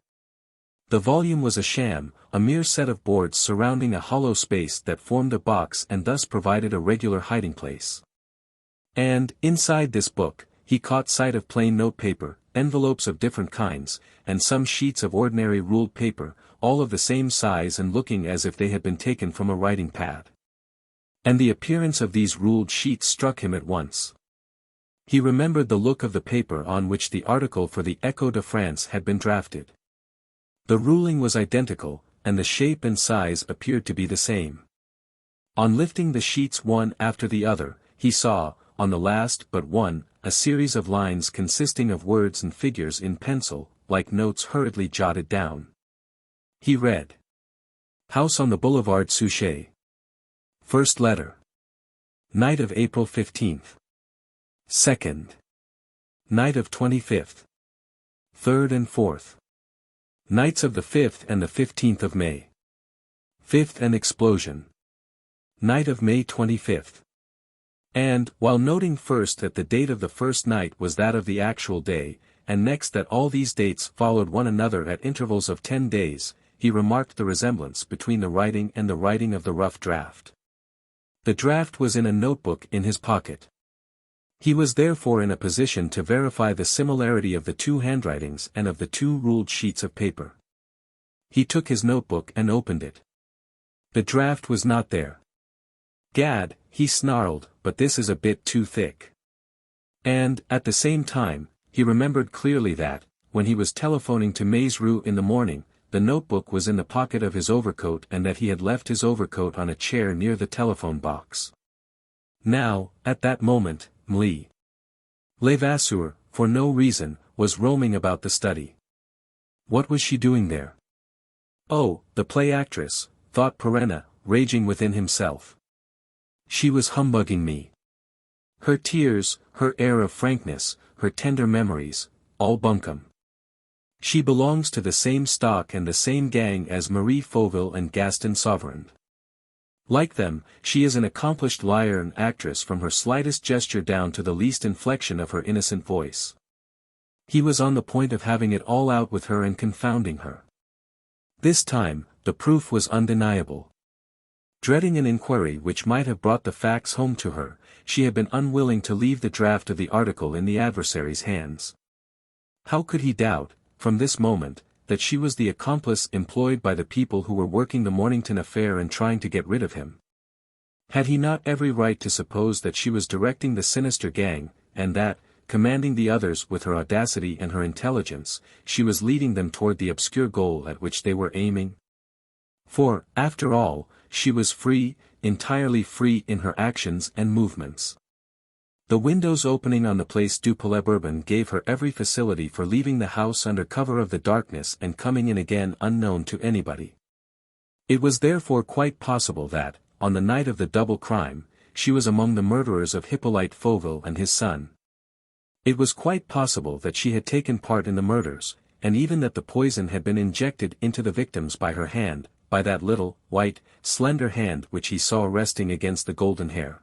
The volume was a sham, a mere set of boards surrounding a hollow space that formed a box and thus provided a regular hiding place. And, inside this book, he caught sight of plain notepaper, envelopes of different kinds, and some sheets of ordinary ruled paper, all of the same size and looking as if they had been taken from a writing pad. And the appearance of these ruled sheets struck him at once. He remembered the look of the paper on which the article for the Echo de France had been drafted. The ruling was identical, and the shape and size appeared to be the same. On lifting the sheets one after the other, he saw, on the last but one, a series of lines consisting of words and figures in pencil, like notes hurriedly jotted down. He read. House on the Boulevard Suchet. First letter. Night of April 15th. Second. Night of 25th. Third and fourth. Nights of the 5th and the 15th of May. Fifth and explosion. Night of May 25th. And, while noting first that the date of the first night was that of the actual day, and next that all these dates followed one another at intervals of 10 days, he remarked the resemblance between the writing and the writing of the rough draft. The draft was in a notebook in his pocket. He was therefore in a position to verify the similarity of the two handwritings and of the two ruled sheets of paper. He took his notebook and opened it. The draft was not there. Gad, he snarled, but this is a bit too thick. And, at the same time, he remembered clearly that, when he was telephoning to Maizerou in the morning, the notebook was in the pocket of his overcoat and that he had left his overcoat on a chair near the telephone box. Now, at that moment, Mlle. Levasseur, for no reason, was roaming about the study. What was she doing there? Oh, the play actress, thought Perenna, raging within himself. She was humbugging me. Her tears, her air of frankness, her tender memories, all bunkum. She belongs to the same stock and the same gang as Marie Fauville and Gaston Sauverand. Like them, she is an accomplished liar and actress from her slightest gesture down to the least inflection of her innocent voice. He was on the point of having it all out with her and confounding her. This time, the proof was undeniable. Dreading an inquiry which might have brought the facts home to her, she had been unwilling to leave the draft of the article in the adversary's hands. How could he doubt, from this moment, that she was the accomplice employed by the people who were working the Mornington affair and trying to get rid of him? Had he not every right to suppose that she was directing the sinister gang, and that, commanding the others with her audacity and her intelligence, she was leading them toward the obscure goal at which they were aiming? For, after all, she was free, entirely free in her actions and movements. The windows opening on the Place du Palais Bourbon gave her every facility for leaving the house under cover of the darkness and coming in again unknown to anybody. It was therefore quite possible that, on the night of the double crime, she was among the murderers of Hippolyte Fauville and his son. It was quite possible that she had taken part in the murders, and even that the poison had been injected into the victims by her hand, by that little, white, slender hand which he saw resting against the golden hair.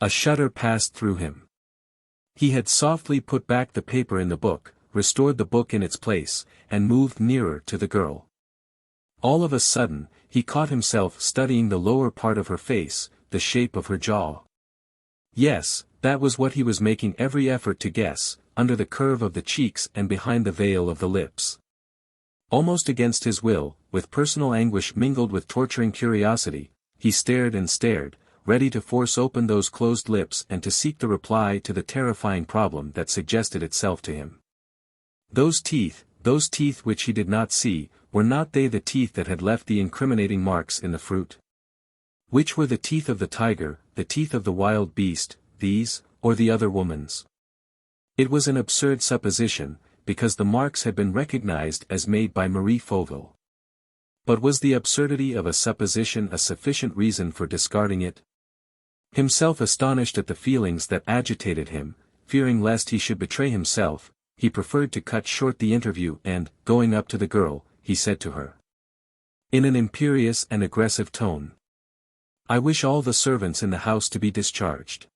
A shudder passed through him. He had softly put back the paper in the book, restored the book in its place, and moved nearer to the girl. All of a sudden, he caught himself studying the lower part of her face, the shape of her jaw. Yes, that was what he was making every effort to guess, under the curve of the cheeks and behind the veil of the lips. Almost against his will, with personal anguish mingled with torturing curiosity, he stared and stared, ready to force open those closed lips and to seek the reply to the terrifying problem that suggested itself to him. Those teeth which he did not see, were not they the teeth that had left the incriminating marks in the fruit? Which were the teeth of the tiger, the teeth of the wild beast, these, or the other woman's? It was an absurd supposition, because the marks had been recognized as made by Marie Fauville. But was the absurdity of a supposition a sufficient reason for discarding it? Himself astonished at the feelings that agitated him, fearing lest he should betray himself, he preferred to cut short the interview and, going up to the girl, he said to her, in an imperious and aggressive tone, "I wish all the servants in the house to be discharged.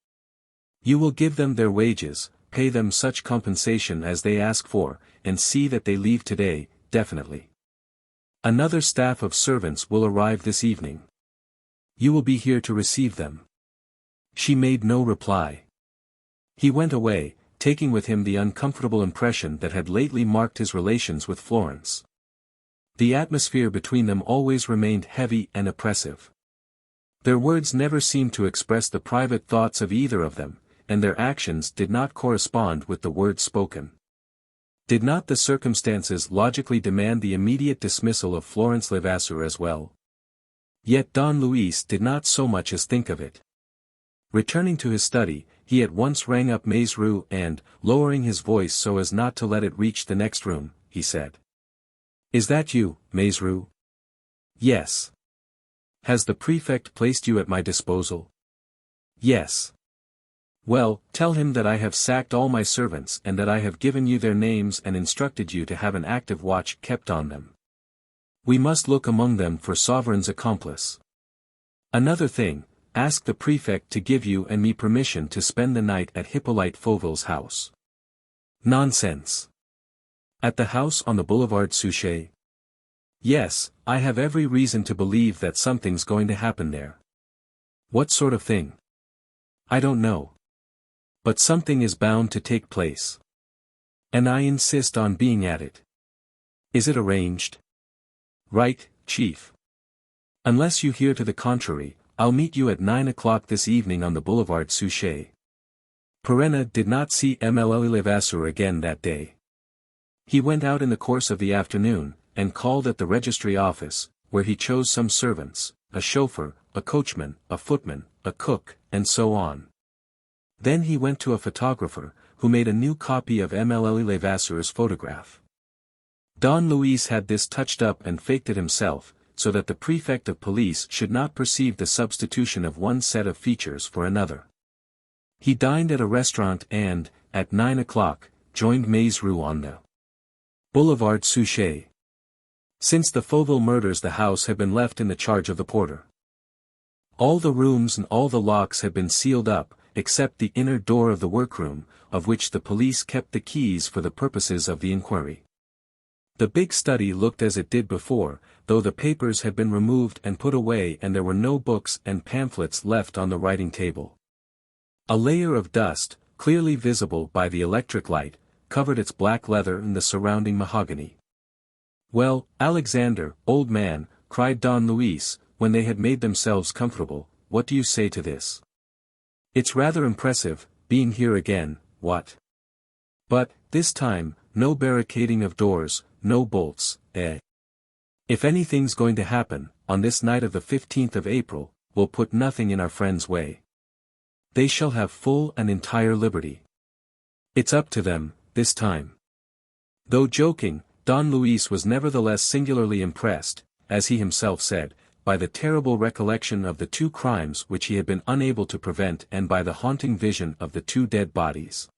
You will give them their wages, pay them such compensation as they ask for, and see that they leave today, definitely. Another staff of servants will arrive this evening. You will be here to receive them." She made no reply. He went away, taking with him the uncomfortable impression that had lately marked his relations with Florence. The atmosphere between them always remained heavy and oppressive. Their words never seemed to express the private thoughts of either of them, and their actions did not correspond with the words spoken. Did not the circumstances logically demand the immediate dismissal of Florence Levasseur as well? Yet Don Luis did not so much as think of it. Returning to his study, he at once rang up Maizerou and, lowering his voice so as not to let it reach the next room, he said, "Is that you, Maizerou?" "Yes." "Has the prefect placed you at my disposal?" "Yes." "Well, tell him that I have sacked all my servants and that I have given you their names and instructed you to have an active watch kept on them. We must look among them for Sauverand's accomplice. Another thing, ask the prefect to give you and me permission to spend the night at Hippolyte Fauville's house." "Nonsense. At the house on the Boulevard Suchet?" "Yes, I have every reason to believe that something's going to happen there." "What sort of thing?" "I don't know. But something is bound to take place. And I insist on being at it." "Is it arranged?" "Right, Chief. Unless you hear to the contrary, I'll meet you at 9 o'clock this evening on the Boulevard Suchet." Perenna did not see Mlle Levasseur again that day. He went out in the course of the afternoon, and called at the registry office, where he chose some servants, a chauffeur, a coachman, a footman, a cook, and so on. Then he went to a photographer, who made a new copy of Mlle Levasseur's photograph. Don Luis had this touched up and faked it himself, so that the prefect of police should not perceive the substitution of one set of features for another. He dined at a restaurant and, at 9 o'clock, joined Maizerou on the Boulevard Suchet. Since the Fauville murders the house had been left in the charge of the porter. All the rooms and all the locks had been sealed up, except the inner door of the workroom, of which the police kept the keys for the purposes of the inquiry. The big study looked as it did before, though the papers had been removed and put away and there were no books and pamphlets left on the writing table. A layer of dust, clearly visible by the electric light, covered its black leather and the surrounding mahogany. "Well, Alexander, old man," cried Don Luis, when they had made themselves comfortable, "what do you say to this? It's rather impressive, being here again, what? But, this time, no barricading of doors, no bolts, eh? If anything's going to happen, on this night of the 15th of April, we'll put nothing in our friends' way. They shall have full and entire liberty. It's up to them, this time." Though joking, Don Luis was nevertheless singularly impressed, as he himself said, by the terrible recollection of the two crimes which he had been unable to prevent and by the haunting vision of the two dead bodies.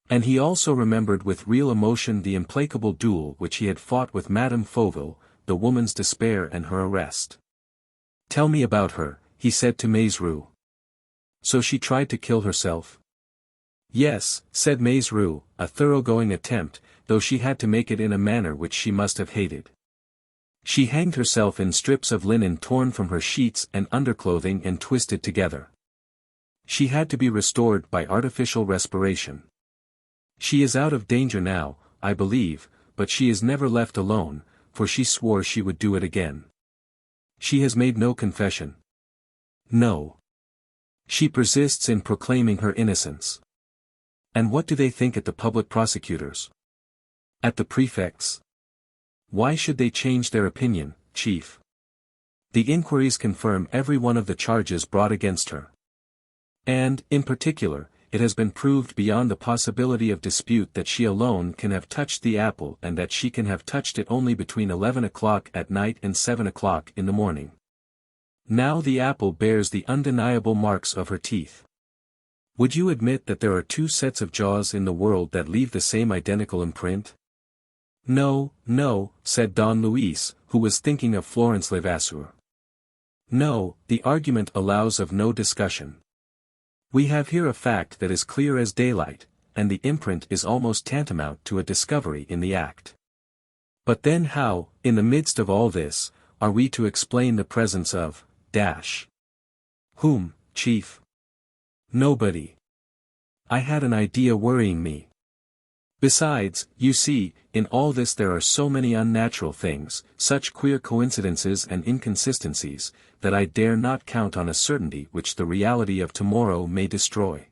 And he also remembered with real emotion the implacable duel which he had fought with Madame Fauville, the woman's despair and her arrest. "Tell me about her," he said to Maizerou. "So she tried to kill herself?" "Yes," said Maizerou, "a thoroughgoing attempt, though she had to make it in a manner which she must have hated. She hanged herself in strips of linen torn from her sheets and underclothing and twisted together. She had to be restored by artificial respiration. She is out of danger now, I believe, but she is never left alone, for she swore she would do it again." "She has made no confession?" "No. She persists in proclaiming her innocence." "And what do they think at the public prosecutors? At the prefects? Why should they change their opinion, chief? The inquiries confirm every one of the charges brought against her. And, in particular, it has been proved beyond the possibility of dispute that she alone can have touched the apple and that she can have touched it only between 11 o'clock at night and 7 o'clock in the morning. Now the apple bears the undeniable marks of her teeth. Would you admit that there are two sets of jaws in the world that leave the same identical imprint?" "No, no," said Don Luis, who was thinking of Florence Levasseur. "No, the argument allows of no discussion. We have here a fact that is clear as daylight, and the imprint is almost tantamount to a discovery in the act. But then how, in the midst of all this, are we to explain the presence of dash? Whom, chief? Nobody. I had an idea worrying me. Besides, you see, in all this there are so many unnatural things, such queer coincidences and inconsistencies, that I dare not count on a certainty which the reality of tomorrow may destroy."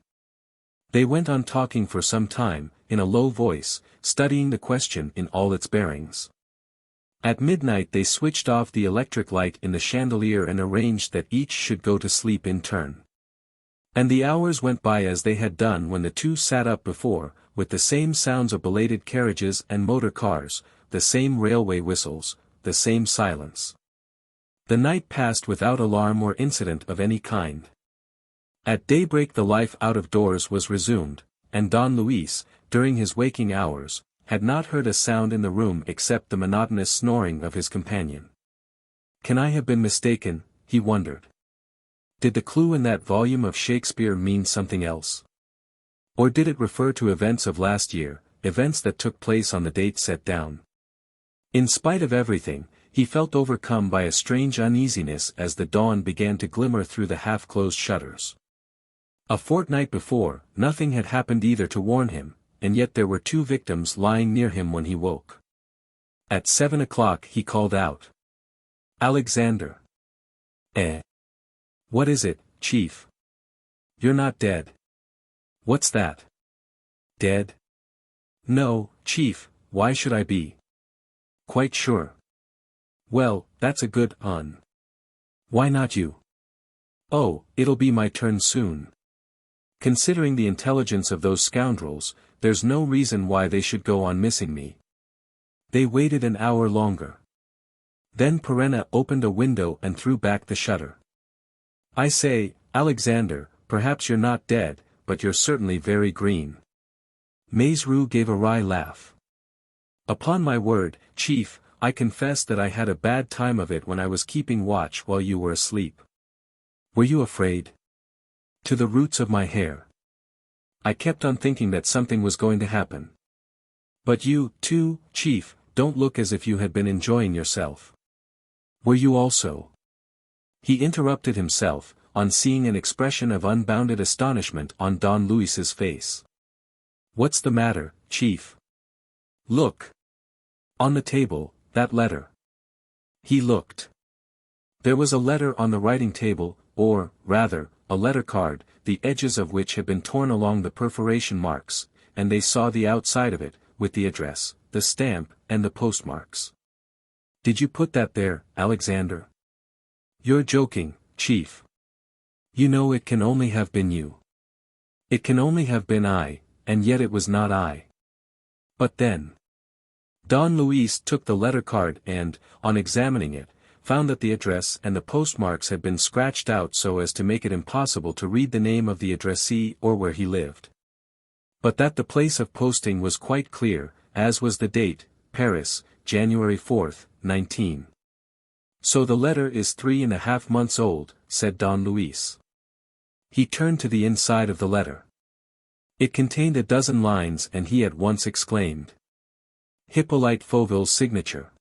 They went on talking for some time, in a low voice, studying the question in all its bearings. At midnight they switched off the electric light in the chandelier and arranged that each should go to sleep in turn. And the hours went by as they had done when the two sat up before, with the same sounds of belated carriages and motor cars, the same railway whistles, the same silence. The night passed without alarm or incident of any kind. At daybreak the life out of doors was resumed, and Don Luis, during his waking hours, had not heard a sound in the room except the monotonous snoring of his companion. "Can I have been mistaken?" he wondered. "Did the clue in that volume of Shakespeare mean something else? Or did it refer to events of last year, events that took place on the date set down?" In spite of everything, he felt overcome by a strange uneasiness as the dawn began to glimmer through the half-closed shutters. A fortnight before, nothing had happened either to warn him, and yet there were two victims lying near him when he woke. At 7 o'clock he called out, "Alexander." "Eh? What is it, chief? You're not dead?" What's that? Dead? No, Chief, why should I be? Quite sure. Well, that's a good un. Why not you? Oh, it'll be my turn soon. Considering the intelligence of those scoundrels, there's no reason why they should go on missing me. They waited an hour longer. Then Perenna opened a window and threw back the shutter. I say, Alexander, perhaps you're not dead, but you're certainly very green. Maizrou gave a wry laugh. Upon my word, Chief, I confess that I had a bad time of it when I was keeping watch while you were asleep. Were you afraid? To the roots of my hair. I kept on thinking that something was going to happen. But you, too, Chief, don't look as if you had been enjoying yourself. Were you also? He interrupted himself, on seeing an expression of unbounded astonishment on Don Luis's face. What's the matter, Chief? Look. On the table, that letter. He looked. There was a letter on the writing table, or, rather, a letter card, the edges of which had been torn along the perforation marks, and they saw the outside of it, with the address, the stamp, and the postmarks. Did you put that there, Alexander? You're joking, Chief. You know it can only have been you. It can only have been I, and yet it was not I. But then. Don Luis took the letter card and, on examining it, found that the address and the postmarks had been scratched out so as to make it impossible to read the name of the addressee or where he lived. But that the place of posting was quite clear, as was the date, Paris, January 4th, 19. So the letter is 3.5 months old, said Don Luis. He turned to the inside of the letter. It contained a dozen lines and he at once exclaimed. Hippolyte Fauville's signature.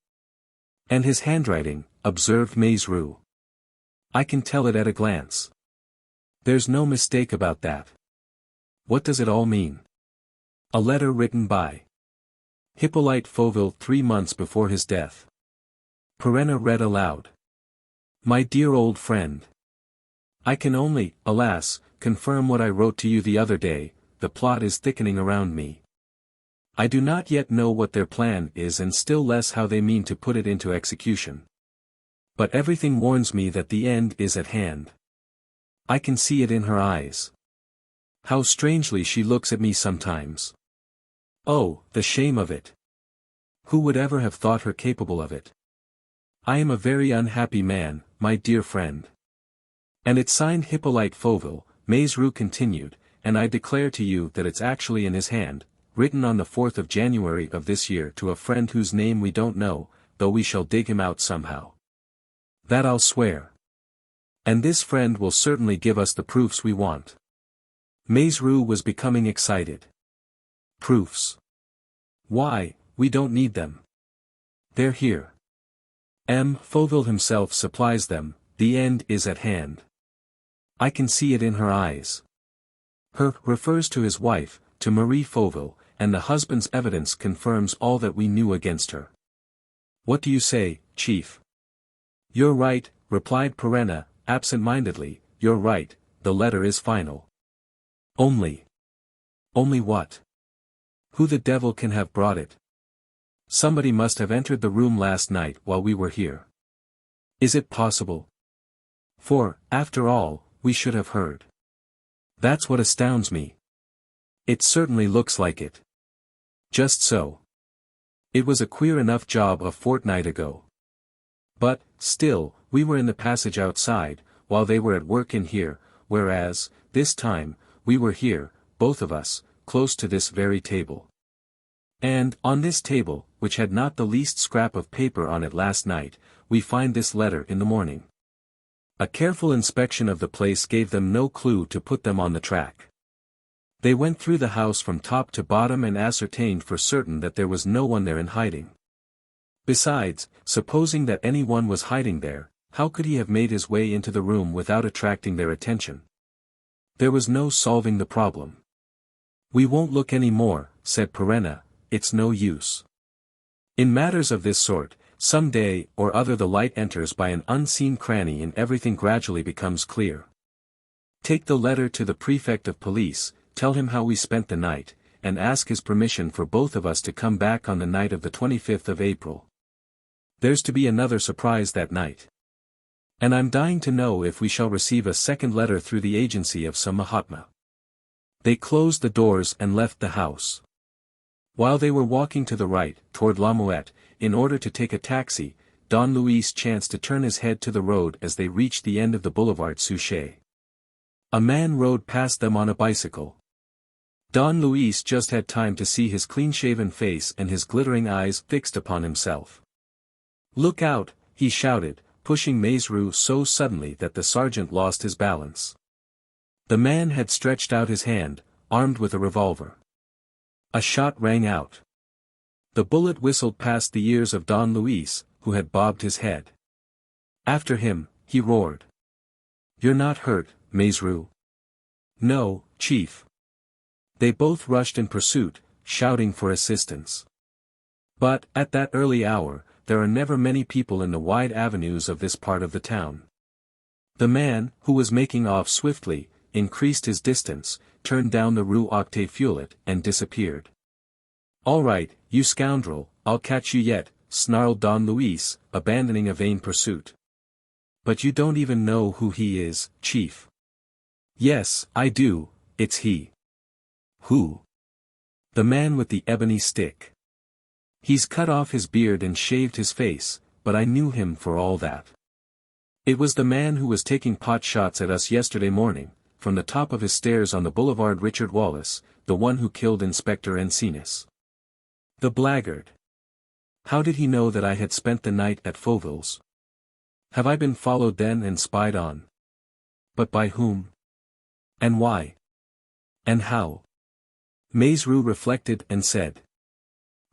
And his handwriting, observed Maizrou. I can tell it at a glance. There's no mistake about that. What does it all mean? A letter written by Hippolyte Fauville 3 months before his death. Perenna read aloud. My dear old friend. I can only, alas, confirm what I wrote to you the other day, the plot is thickening around me. I do not yet know what their plan is and still less how they mean to put it into execution. But everything warns me that the end is at hand. I can see it in her eyes. How strangely she looks at me sometimes. Oh, the shame of it. Who would ever have thought her capable of it? I am a very unhappy man, my dear friend. And it's signed Hippolyte Fauville, Maizrou continued, and I declare to you that it's actually in his hand, written on the 4th of January of this year to a friend whose name we don't know, though we shall dig him out somehow. That I'll swear. And this friend will certainly give us the proofs we want. Maizrou was becoming excited. Proofs. Why, we don't need them. They're here. Fauville himself supplies them, the end is at hand. I can see it in her eyes. Her refers to his wife, to Marie Fauville, and the husband's evidence confirms all that we knew against her. What do you say, Chief? You're right, replied Perenna, absent-mindedly, you're right, the letter is final. Only what? Who the devil can have brought it? Somebody must have entered the room last night while we were here. Is it possible? For, after all, we should have heard. That's what astounds me. It certainly looks like it. Just so. It was a queer enough job a fortnight ago. But, still, we were in the passage outside, while they were at work in here, whereas, this time, we were here, both of us, close to this very table. And, on this table, which had not the least scrap of paper on it last night, we find this letter in the morning. A careful inspection of the place gave them no clue to put them on the track. They went through the house from top to bottom and ascertained for certain that there was no one there in hiding. Besides, supposing that anyone was hiding there, how could he have made his way into the room without attracting their attention? There was no solving the problem. We won't look any more, said Perenna, it's no use. In matters of this sort, some day or other the light enters by an unseen cranny and everything gradually becomes clear. Take the letter to the prefect of police, tell him how we spent the night, and ask his permission for both of us to come back on the night of the 25th of April. There's to be another surprise that night. And I'm dying to know if we shall receive a second letter through the agency of some Mahatma." They closed the doors and left the house. While they were walking to the right, toward La Muette, in order to take a taxi, Don Luis chanced to turn his head to the road as they reached the end of the boulevard Suchet. A man rode past them on a bicycle. Don Luis just had time to see his clean-shaven face and his glittering eyes fixed upon himself. "Look out," he shouted, pushing Maizerou so suddenly that the sergeant lost his balance. The man had stretched out his hand, armed with a revolver. A shot rang out. The bullet whistled past the ears of Don Luis, who had bobbed his head. After him, he roared. "You're not hurt, Maizerou?" "No, Chief." They both rushed in pursuit, shouting for assistance. But, at that early hour, there are never many people in the wide avenues of this part of the town. The man, who was making off swiftly, increased his distance, turned down the Rue Octave Feuillet, and disappeared. "All right, you scoundrel, I'll catch you yet," snarled Don Luis, abandoning a vain pursuit. "But you don't even know who he is, Chief." "Yes, I do, it's he." "Who?" "The man with the ebony stick. He's cut off his beard and shaved his face, but I knew him for all that. It was the man who was taking pot shots at us yesterday morning, from the top of his stairs on the boulevard Richard Wallace, the one who killed Inspector Encinas. The blackguard. How did he know that I had spent the night at Fauville's? Have I been followed then and spied on? But by whom? And why? And how?" Maizerou reflected and said.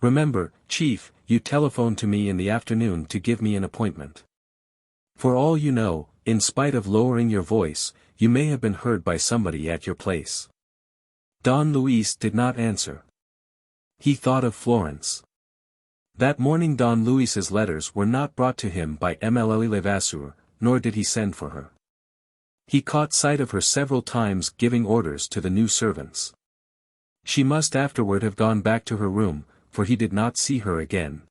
"Remember, Chief, you telephoned to me in the afternoon to give me an appointment. For all you know, in spite of lowering your voice, you may have been heard by somebody at your place." Don Luis did not answer. He thought of Florence. That morning Don Luis's letters were not brought to him by Mlle Levasseur, nor did he send for her. He caught sight of her several times giving orders to the new servants. She must afterward have gone back to her room, for he did not see her again.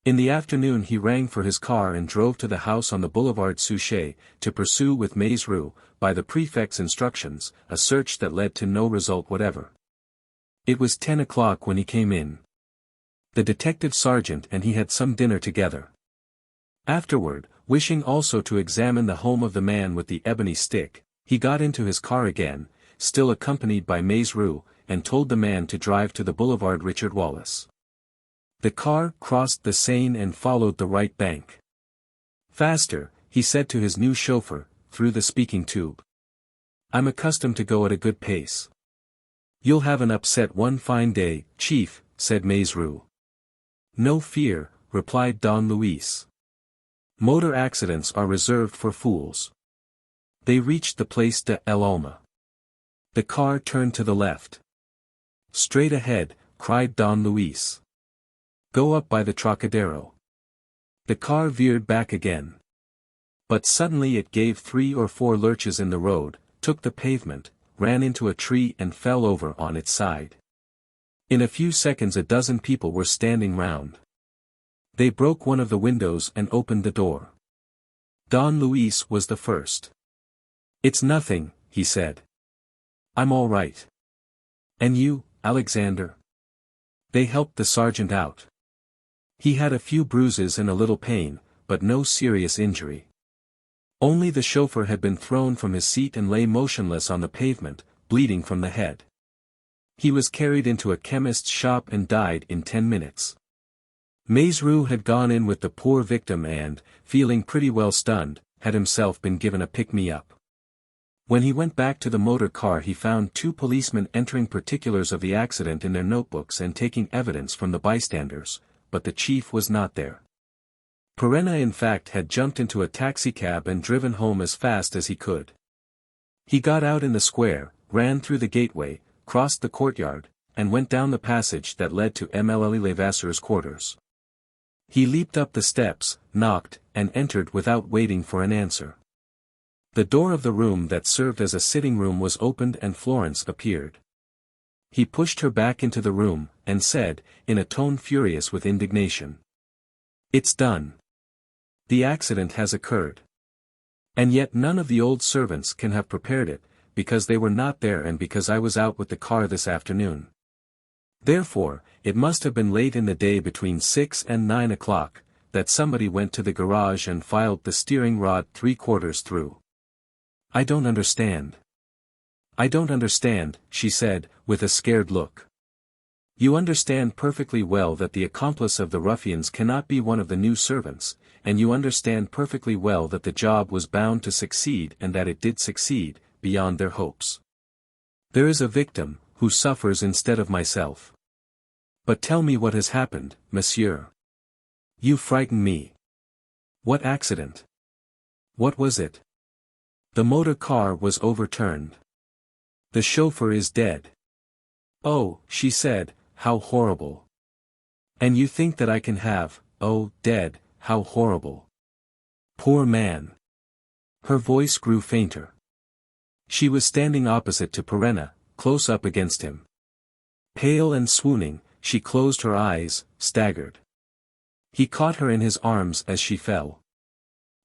In the afternoon he rang for his car and drove to the house on the boulevard Suchet, to pursue with Maizerou, by the prefect's instructions, a search that led to no result whatever. It was 10 o'clock when he came in. The detective sergeant and he had some dinner together. Afterward, wishing also to examine the home of the man with the ebony stick, he got into his car again, still accompanied by Maizerou, and told the man to drive to the boulevard Richard Wallace. The car crossed the Seine and followed the right bank. "Faster," he said to his new chauffeur, through the speaking tube. "I'm accustomed to go at a good pace." "You'll have an upset one fine day, Chief," said Maizerou. "No fear," replied Don Luis. "Motor accidents are reserved for fools." They reached the Place de l'Alma. The car turned to the left. "Straight ahead," cried Don Luis. "Go up by the Trocadero." The car veered back again. But suddenly it gave 3 or 4 lurches in the road, took the pavement, ran into a tree and fell over on its side. In a few seconds a dozen people were standing round. They broke one of the windows and opened the door. Don Luis was the first. "It's nothing," he said. "I'm all right." "And you, Alexander?" They helped the sergeant out. He had a few bruises and a little pain, but no serious injury. Only the chauffeur had been thrown from his seat and lay motionless on the pavement, bleeding from the head. He was carried into a chemist's shop and died in 10 minutes. Maizerou had gone in with the poor victim and, feeling pretty well stunned, had himself been given a pick-me-up. When he went back to the motor car he found 2 policemen entering particulars of the accident in their notebooks and taking evidence from the bystanders, but the chief was not there. Perenna in fact had jumped into a taxicab and driven home as fast as he could. He got out in the square, ran through the gateway, crossed the courtyard, and went down the passage that led to Mlle Levasseur's quarters. He leaped up the steps, knocked, and entered without waiting for an answer. The door of the room that served as a sitting room was opened and Florence appeared. He pushed her back into the room, and said, in a tone furious with indignation. "It's done. The accident has occurred. And yet none of the old servants can have prepared it, because they were not there and because I was out with the car this afternoon. Therefore, it must have been late in the day between 6 and 9 o'clock, that somebody went to the garage and filed the steering rod 3/4 through. I don't understand. I don't understand," she said, with a scared look. "You understand perfectly well that the accomplice of the ruffians cannot be one of the new servants, and you understand perfectly well that the job was bound to succeed and that it did succeed, beyond their hopes. There is a victim, who suffers instead of myself. But tell me what has happened, monsieur. You frighten me. What accident? What was it?" "The motor car was overturned. The chauffeur is dead." "Oh," she said, "how horrible. And you think that I can have, oh, dead, how horrible. Poor man." Her voice grew fainter. She was standing opposite to Perenna, close up against him. Pale and swooning, she closed her eyes, staggered. He caught her in his arms as she fell.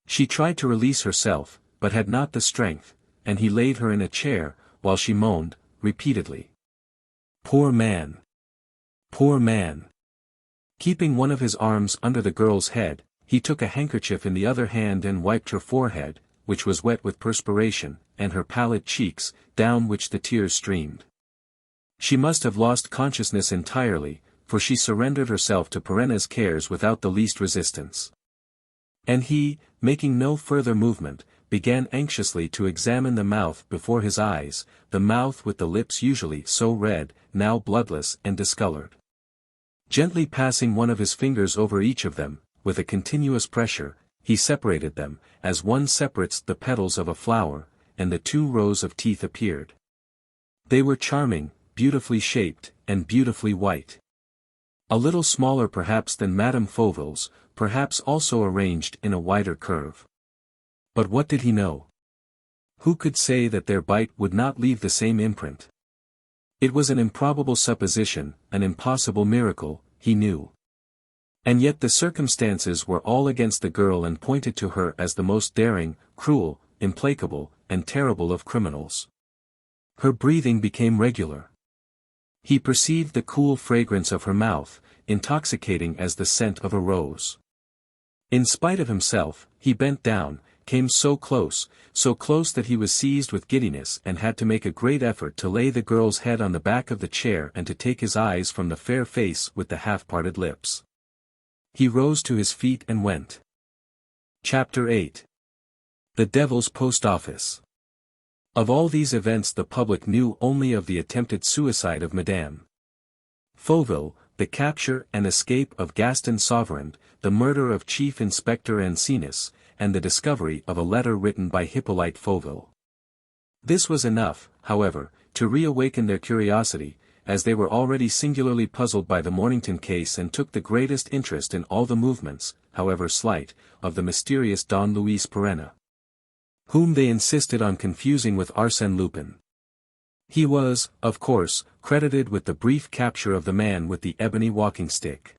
She tried to release herself, but had not the strength, and he laid her in a chair, while she moaned, repeatedly. "Poor man. Poor man." Keeping one of his arms under the girl's head, he took a handkerchief in the other hand and wiped her forehead, which was wet with perspiration, and her pallid cheeks, down which the tears streamed. She must have lost consciousness entirely, for she surrendered herself to Perenna's cares without the least resistance. And he, making no further movement, began anxiously to examine the mouth before his eyes, the mouth with the lips usually so red, now bloodless and discolored. Gently passing one of his fingers over each of them, with a continuous pressure, he separated them, as one separates the petals of a flower, and the 2 rows of teeth appeared. They were charming, beautifully shaped, and beautifully white. A little smaller perhaps than Madame Fauville's, perhaps also arranged in a wider curve. But what did he know? Who could say that their bite would not leave the same imprint? It was an improbable supposition, an impossible miracle, he knew. And yet the circumstances were all against the girl and pointed to her as the most daring, cruel, implacable, and terrible of criminals. Her breathing became regular. He perceived the cool fragrance of her mouth, intoxicating as the scent of a rose. In spite of himself, he bent down, came so close that he was seized with giddiness and had to make a great effort to lay the girl's head on the back of the chair and to take his eyes from the fair face with the half-parted lips. He rose to his feet and went. Chapter 8. The Devil's Post Office. Of all these events the public knew only of the attempted suicide of Madame Fauville, the capture and escape of Gaston Sauverand, the murder of Chief Inspector Ancinis, and the discovery of a letter written by Hippolyte Fauville. This was enough, however, to reawaken their curiosity, as they were already singularly puzzled by the Mornington case and took the greatest interest in all the movements, however slight, of the mysterious Don Luis Perenna, whom they insisted on confusing with Arsène Lupin. He was, of course, credited with the brief capture of the man with the ebony walking stick.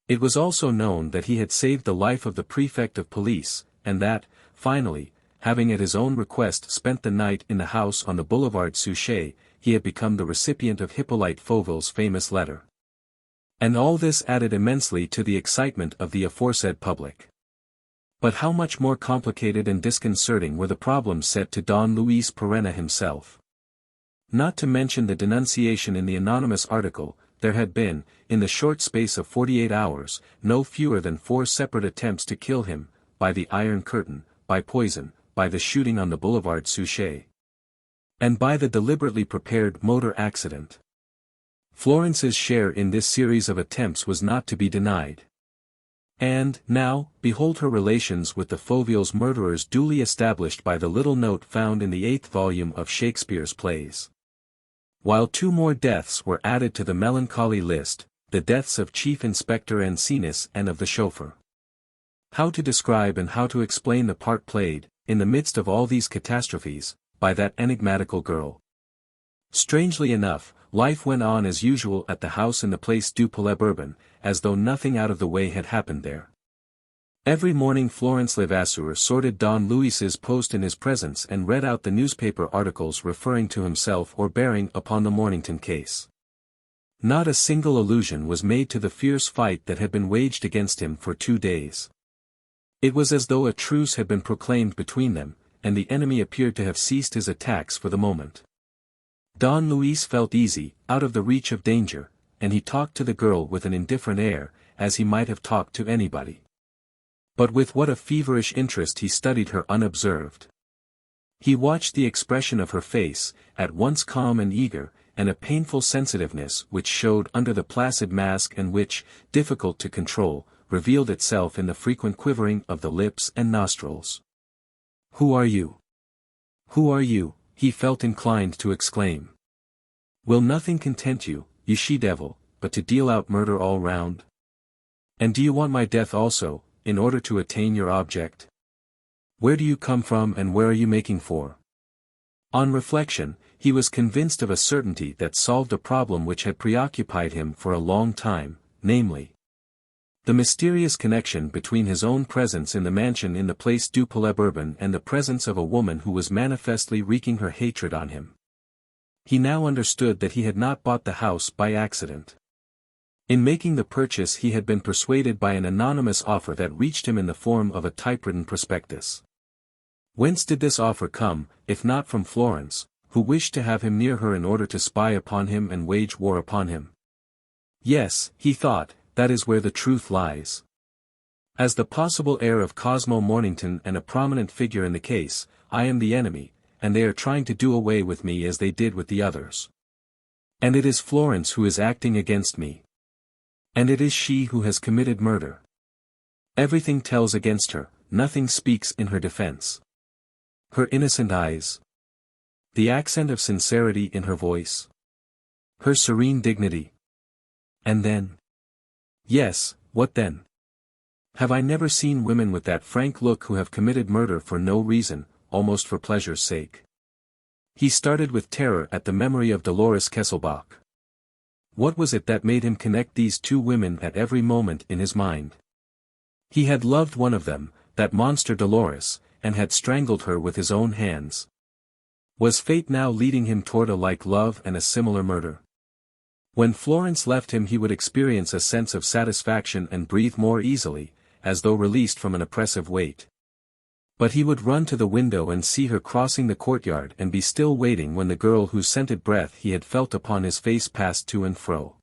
It was also known that he had saved the life of the prefect of police, and that, finally, having at his own request spent the night in the house on the boulevard Suchet, he had become the recipient of Hippolyte Fauville's famous letter. And all this added immensely to the excitement of the aforesaid public. But how much more complicated and disconcerting were the problems set to Don Luis Perenna himself. Not to mention the denunciation in the anonymous article, there had been, in the short space of 48 hours, no fewer than 4 separate attempts to kill him, by the Iron Curtain, by poison, by the shooting on the boulevard Suchet, and by the deliberately prepared motor accident. Florence's share in this series of attempts was not to be denied. And, now, behold her relations with the Fauville's murderers duly established by the little note found in the 8th volume of Shakespeare's plays. While 2 more deaths were added to the melancholy list, the deaths of Chief Inspector Ancinis and of the chauffeur. How to describe and how to explain the part played, in the midst of all these catastrophes, by that enigmatical girl? Strangely enough, life went on as usual at the house in the Place du Palais Bourbon, as though nothing out of the way had happened there. Every morning Florence Levasseur sorted Don Luis's post in his presence and read out the newspaper articles referring to himself or bearing upon the Mornington case. Not a single allusion was made to the fierce fight that had been waged against him for 2 days. It was as though a truce had been proclaimed between them, and the enemy appeared to have ceased his attacks for the moment. Don Luis felt easy, out of the reach of danger, and he talked to the girl with an indifferent air, as he might have talked to anybody. But with what a feverish interest he studied her unobserved. He watched the expression of her face, at once calm and eager, and a painful sensitiveness which showed under the placid mask and which, difficult to control, revealed itself in the frequent quivering of the lips and nostrils. "Who are you? Who are you?" he felt inclined to exclaim. "Will nothing content you, you she-devil, but to deal out murder all round? And do you want my death also, in order to attain your object? Where do you come from and where are you making for?" On reflection, he was convinced of a certainty that solved a problem which had preoccupied him for a long time, namely, the mysterious connection between his own presence in the mansion in the Place du Palais Bourbon and the presence of a woman who was manifestly wreaking her hatred on him. He now understood that he had not bought the house by accident. In making the purchase he had been persuaded by an anonymous offer that reached him in the form of a typewritten prospectus. Whence did this offer come, if not from Florence, who wished to have him near her in order to spy upon him and wage war upon him? Yes, he thought, that is where the truth lies. As the possible heir of Cosmo Mornington and a prominent figure in the case, I am the enemy, and they are trying to do away with me as they did with the others. And it is Florence who is acting against me. And it is she who has committed murder. Everything tells against her, nothing speaks in her defense. Her innocent eyes. The accent of sincerity in her voice. Her serene dignity. And then? Yes, what then? Have I never seen women with that frank look who have committed murder for no reason, almost for pleasure's sake? He started with terror at the memory of Dolores Kesselbach. What was it that made him connect these two women at every moment in his mind? He had loved one of them, that monster Dolores, and had strangled her with his own hands. Was fate now leading him toward a like love and a similar murder? When Florence left him he would experience a sense of satisfaction and breathe more easily, as though released from an oppressive weight. But he would run to the window and see her crossing the courtyard and be still waiting when the girl whose scented breath he had felt upon his face passed to and fro.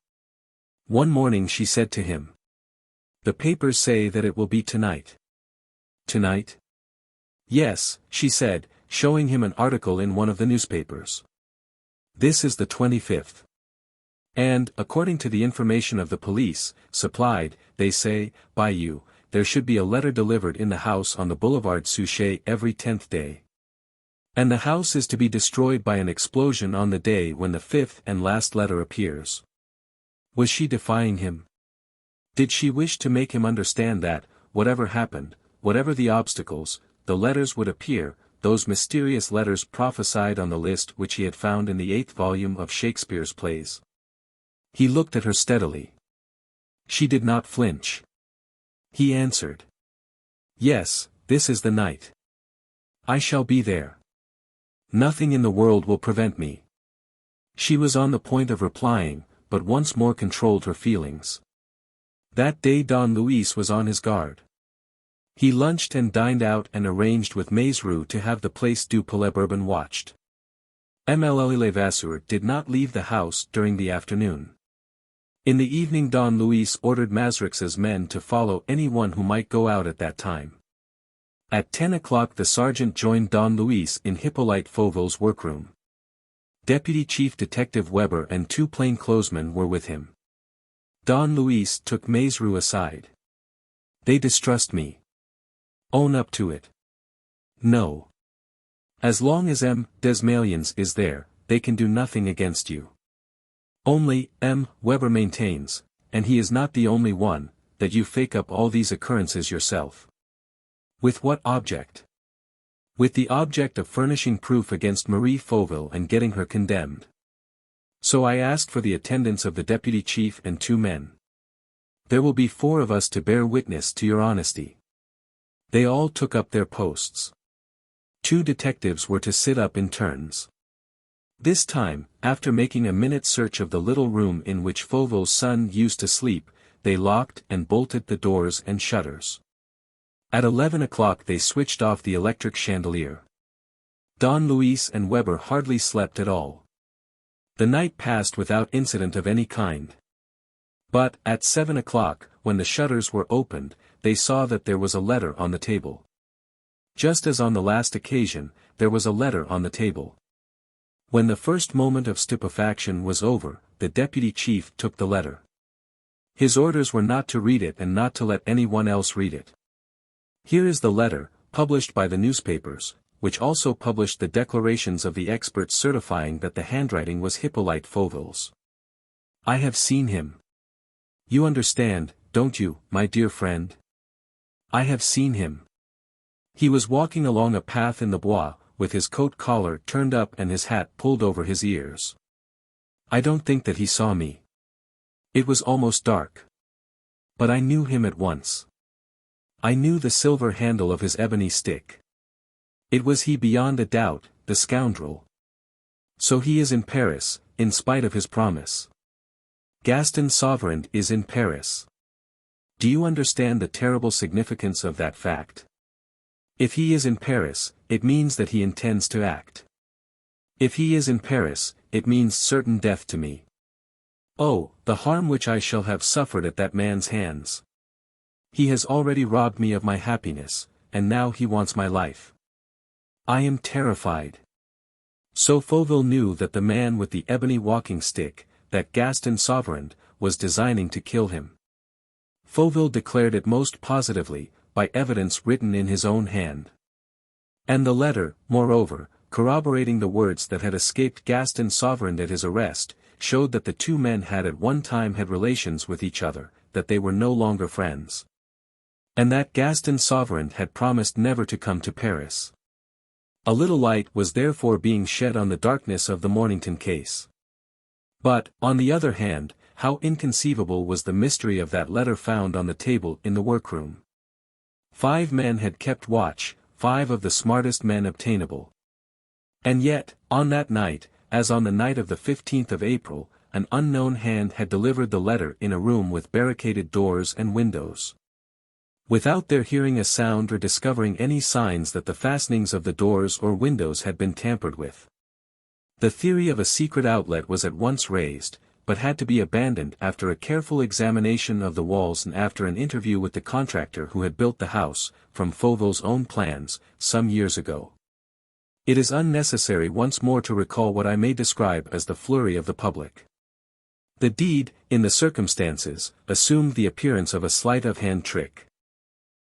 One morning she said to him, "The papers say that it will be tonight." "Tonight?" "Yes," she said, showing him an article in one of the newspapers. "This is the 25th. And, according to the information of the police, supplied, they say, by you, there should be a letter delivered in the house on the Boulevard Suchet every 10th day. And the house is to be destroyed by an explosion on the day when the 5th and last letter appears." Was she defying him? Did she wish to make him understand that, whatever happened, whatever the obstacles, the letters would appear, those mysterious letters prophesied on the list which he had found in the 8th volume of Shakespeare's plays? He looked at her steadily. She did not flinch. He answered, "Yes, this is the night. I shall be there. Nothing in the world will prevent me." She was on the point of replying, but once more controlled her feelings. That day Don Luis was on his guard. He lunched and dined out and arranged with Maizerou to have the Place du Palais Bourbon watched. Mlle Levasseur did not leave the house during the afternoon. In the evening Don Luis ordered Mazrix's men to follow anyone who might go out at that time. At 10 o'clock the sergeant joined Don Luis in Hippolyte Fauville's workroom. Deputy Chief Detective Weber and 2 plainclothesmen were with him. Don Luis took Maizerou aside. "They distrust me. Own up to it." "No. As long as M. Desmalions is there, they can do nothing against you. Only, M. Weber maintains, and he is not the only one, that you fake up all these occurrences yourself." "With what object?" "With the object of furnishing proof against Marie Fauville and getting her condemned." So I asked for the attendance of the deputy chief and 2 men. There will be 4 of us to bear witness to your honesty. They all took up their posts. 2 detectives were to sit up in turns. This time, after making a minute search of the little room in which Fauvel's son used to sleep, they locked and bolted the doors and shutters. At 11 o'clock they switched off the electric chandelier. Don Luis and Weber hardly slept at all. The night passed without incident of any kind. But, at 7 o'clock, when the shutters were opened, they saw that there was a letter on the table. Just as on the last occasion, there was a letter on the table. When the first moment of stupefaction was over, the deputy chief took the letter. His orders were not to read it and not to let anyone else read it. Here is the letter, published by the newspapers, which also published the declarations of the experts certifying that the handwriting was Hippolyte Fauvel's. I have seen him. You understand, don't you, my dear friend? I have seen him. He was walking along a path in the Bois, with his coat collar turned up and his hat pulled over his ears. I don't think that he saw me. It was almost dark. But I knew him at once. I knew the silver handle of his ebony stick. It was he beyond a doubt, the scoundrel. So he is in Paris, in spite of his promise. Gaston Sauverand is in Paris. Do you understand the terrible significance of that fact? If he is in Paris, it means that he intends to act. If he is in Paris, it means certain death to me. Oh, the harm which I shall have suffered at that man's hands. He has already robbed me of my happiness, and now he wants my life. I am terrified. So Fauvel knew that the man with the ebony walking stick, that Gaston Sauverand, was designing to kill him. Fauvel declared it most positively, by evidence written in his own hand. And the letter, moreover, corroborating the words that had escaped Gaston Sauverand at his arrest, showed that the 2 men had at one time had relations with each other, that they were no longer friends. And that Gaston Sauverand had promised never to come to Paris. A little light was therefore being shed on the darkness of the Mornington case. But, on the other hand, how inconceivable was the mystery of that letter found on the table in the workroom. 5 men had kept watch, 5 of the smartest men obtainable. And yet, on that night, as on the night of the 15th of April, an unknown hand had delivered the letter in a room with barricaded doors and windows. Without their hearing a sound or discovering any signs that the fastenings of the doors or windows had been tampered with. The theory of a secret outlet was at once raised, but had to be abandoned after a careful examination of the walls and after an interview with the contractor who had built the house, from Fauvel's own plans, some years ago. It is unnecessary once more to recall what I may describe as the flurry of the public. The deed, in the circumstances, assumed the appearance of a sleight-of-hand trick.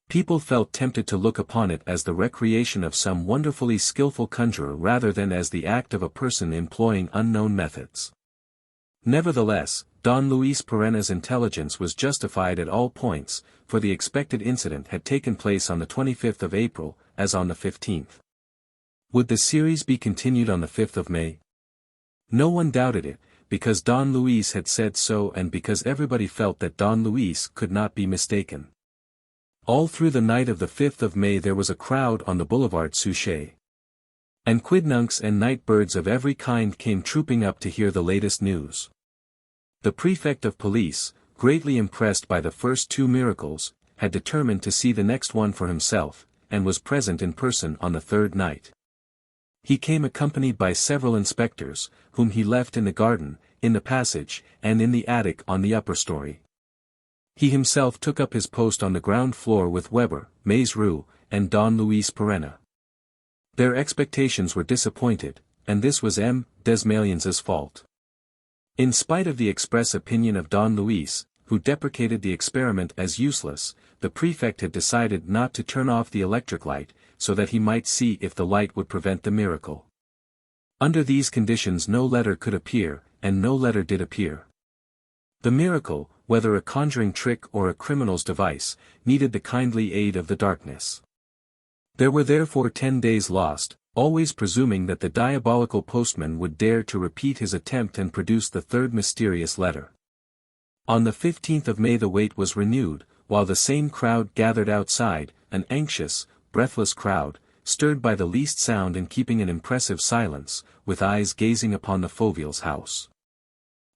People felt tempted to look upon it as the recreation of some wonderfully skillful conjurer rather than as the act of a person employing unknown methods. Nevertheless, Don Luis Perenna's intelligence was justified at all points, for the expected incident had taken place on the 25th of April, as on the 15th. Would the series be continued on the 5th of May? No one doubted it, because Don Luis had said so and because everybody felt that Don Luis could not be mistaken. All through the night of the 5th of May there was a crowd on the boulevard Suchet. And quidnuncs and night birds of every kind came trooping up to hear the latest news. The prefect of police, greatly impressed by the first 2 miracles, had determined to see the next one for himself, and was present in person on the 3rd night. He came accompanied by several inspectors, whom he left in the garden, in the passage, and in the attic on the upper story. He himself took up his post on the ground floor with Weber, Maizerou, and Don Luis Perenna. Their expectations were disappointed, and this was M. Desmaliens's fault. In spite of the express opinion of Don Luis, who deprecated the experiment as useless, the prefect had decided not to turn off the electric light, so that he might see if the light would prevent the miracle. Under these conditions no letter could appear, and no letter did appear. The miracle, whether a conjuring trick or a criminal's device, needed the kindly aid of the darkness. There were therefore 10 days lost, always presuming that the diabolical postman would dare to repeat his attempt and produce the third mysterious letter. On the 15th of May the wait was renewed, while the same crowd gathered outside, an anxious, breathless crowd, stirred by the least sound and keeping an impressive silence, with eyes gazing upon the Fauvilles' house.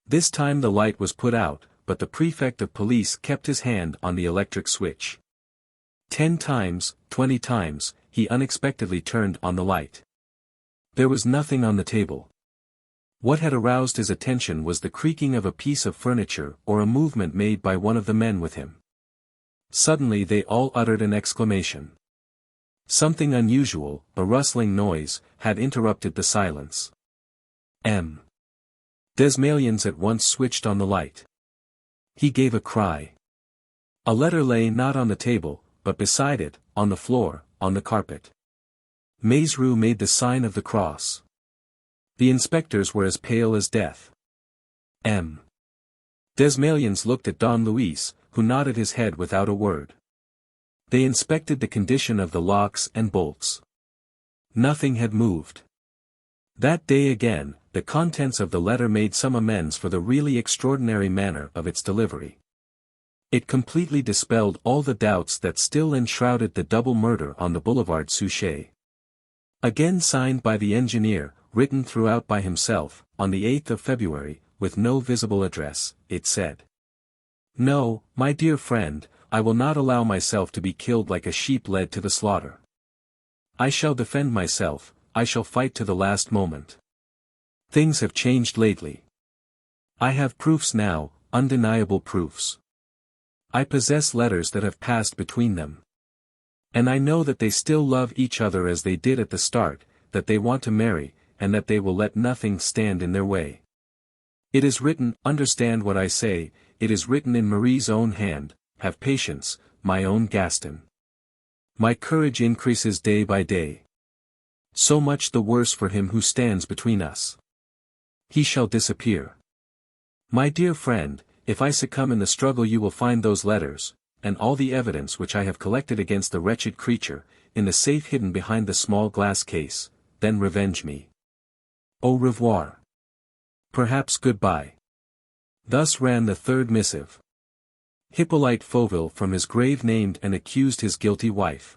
This time the light was put out, but the prefect of police kept his hand on the electric switch. 10 times, 20 times, he unexpectedly turned on the light. There was nothing on the table. What had aroused his attention was the creaking of a piece of furniture or a movement made by one of the men with him. Suddenly they all uttered an exclamation. Something unusual, a rustling noise, had interrupted the silence. Desmalions at once switched on the light. He gave a cry. A letter lay not on the table, but beside it, on the floor, on the carpet. Maizerou made the sign of the cross. The inspectors were as pale as death. Desmalions looked at Don Luis, who nodded his head without a word. They inspected the condition of the locks and bolts. Nothing had moved. That day again, the contents of the letter made some amends for the really extraordinary manner of its delivery. It completely dispelled all the doubts that still enshrouded the double murder on the Boulevard Suchet. Again signed by the engineer, written throughout by himself, on the 8th of February, with no visible address, it said: "No, my dear friend, I will not allow myself to be killed like a sheep led to the slaughter. I shall defend myself, I shall fight to the last moment. Things have changed lately. I have proofs now, undeniable proofs. I possess letters that have passed between them. And I know that they still love each other as they did at the start, that they want to marry, and that they will let nothing stand in their way. It is written, understand what I say, it is written in Marie's own hand, have patience, my own Gaston. My courage increases day by day. So much the worse for him who stands between us. He shall disappear. My dear friend, if I succumb in the struggle you will find those letters, and all the evidence which I have collected against the wretched creature, in the safe hidden behind the small glass case, then revenge me. Au revoir. Perhaps goodbye." Thus ran the third missive. Hippolyte Fauville from his grave named and accused his guilty wife.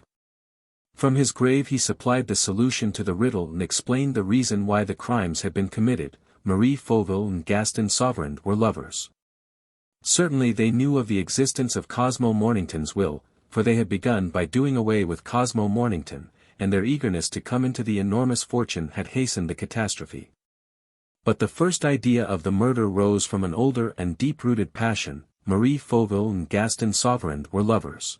From his grave he supplied the solution to the riddle and explained the reason why the crimes had been committed. Marie Fauville and Gaston Sauverand were lovers. Certainly they knew of the existence of Cosmo Mornington's will, for they had begun by doing away with Cosmo Mornington, and their eagerness to come into the enormous fortune had hastened the catastrophe. But the first idea of the murder rose from an older and deep-rooted passion. Marie Fauville and Gaston Sauverand were lovers.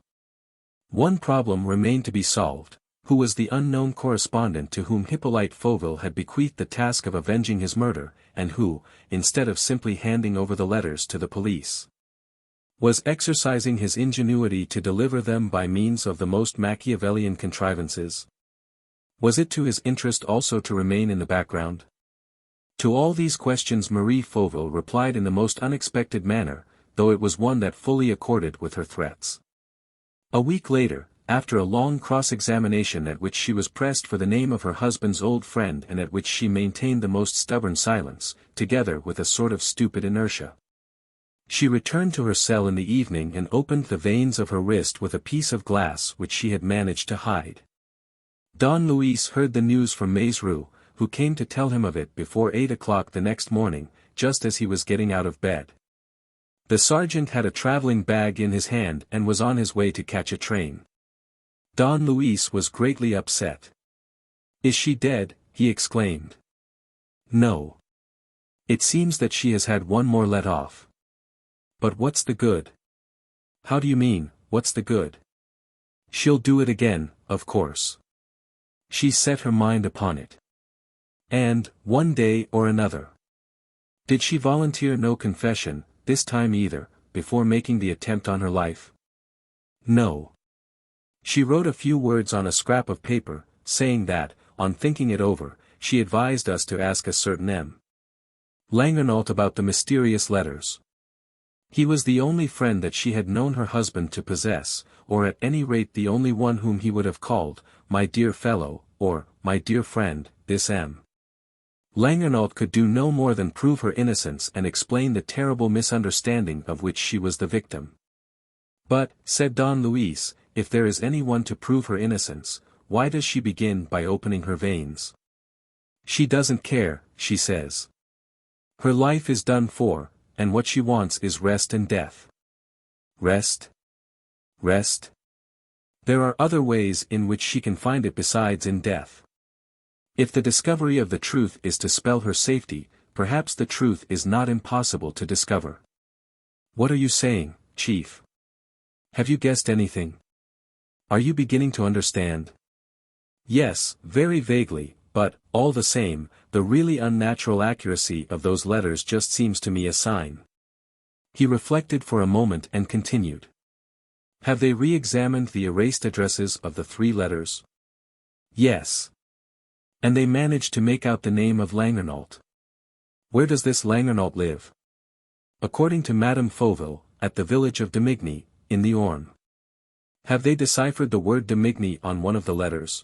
One problem remained to be solved: who was the unknown correspondent to whom Hippolyte Fauville had bequeathed the task of avenging his murder, and who, instead of simply handing over the letters to the police, was exercising his ingenuity to deliver them by means of the most Machiavellian contrivances? Was it to his interest also to remain in the background? To all these questions Marie Fauville replied in the most unexpected manner, though it was one that fully accorded with her threats. A week later, after a long cross-examination at which she was pressed for the name of her husband's old friend and at which she maintained the most stubborn silence, together with a sort of stupid inertia, she returned to her cell in the evening and opened the veins of her wrist with a piece of glass which she had managed to hide. Don Luis heard the news from Maizerou, who came to tell him of it before 8 o'clock the next morning, just as he was getting out of bed. The sergeant had a traveling bag in his hand and was on his way to catch a train. Don Luis was greatly upset. "Is she dead?" he exclaimed. "No. It seems that she has had one more let off." "But what's the good?" "How do you mean, what's the good?" "She'll do it again, of course. She's set her mind upon it. And, one day or another." "Did she volunteer no confession, this time either, before making the attempt on her life?" "No. She wrote a few words on a scrap of paper, saying that, on thinking it over, she advised us to ask a certain M. Langernault about the mysterious letters. He was the only friend that she had known her husband to possess, or at any rate the only one whom he would have called, my dear fellow, or, my dear friend. This M. Langernault could do no more than prove her innocence and explain the terrible misunderstanding of which she was the victim. But, said Don Luis, if there is any one to prove her innocence, why does she begin by opening her veins? She doesn't care, she says. Her life is done for, and what she wants is rest and death. Rest? Rest? There are other ways in which she can find it besides in death. If the discovery of the truth is to spell her safety, perhaps the truth is not impossible to discover. What are you saying, Chief? Have you guessed anything? Are you beginning to understand? Yes, very vaguely, but, all the same, the really unnatural accuracy of those letters just seems to me a sign. He reflected for a moment and continued. Have they re-examined the erased addresses of the 3 letters? Yes. And they managed to make out the name of Langernault. Where does this Langernault live? According to Madame Fauville, at the village of Demigny, in the Orne. Have they deciphered the word Demigny on one of the letters?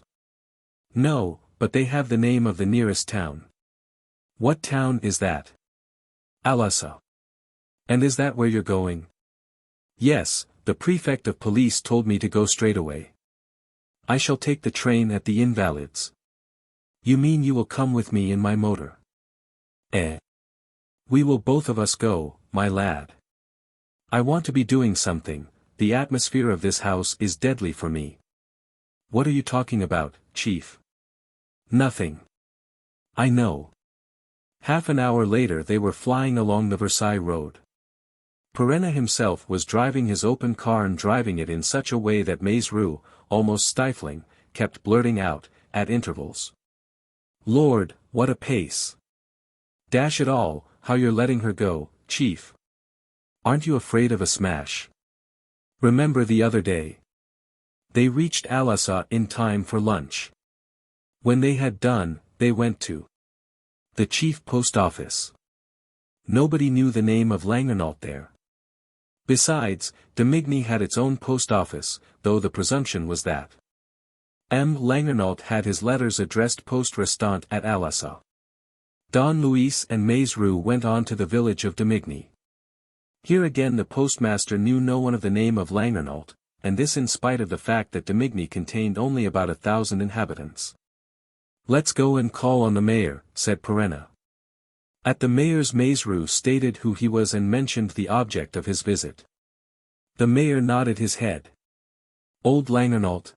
No, but they have the name of the nearest town. What town is that? Alassa. And is that where you're going? Yes, the prefect of police told me to go straight away. I shall take the train at the Invalides. You mean you will come with me in my motor? Eh? We will both of us go, my lad. I want to be doing something, the atmosphere of this house is deadly for me. What are you talking about, Chief? Nothing. I know. Half an hour later they were flying along the Versailles road. Perenna himself was driving his open car and driving it in such a way that Maizerou, almost stifling, kept blurting out, at intervals. Lord, what a pace! Dash it all, how you're letting her go, Chief. Aren't you afraid of a smash? Remember the other day. They reached Alassa in time for lunch. When they had done, they went to the chief post office. Nobody knew the name of Langernault there. Besides, Demigny had its own post office, though the presumption was that M. Langernault had his letters addressed poste restante at Alassa. Don Luis and Maizerou went on to the village of Demigny. Here again the postmaster knew no one of the name of Langernault, and this in spite of the fact that Demigny contained only about 1,000 inhabitants. Let's go and call on the mayor, said Perenna. At the mayor's Maizerou stated who he was and mentioned the object of his visit. The mayor nodded his head. Old Langernault?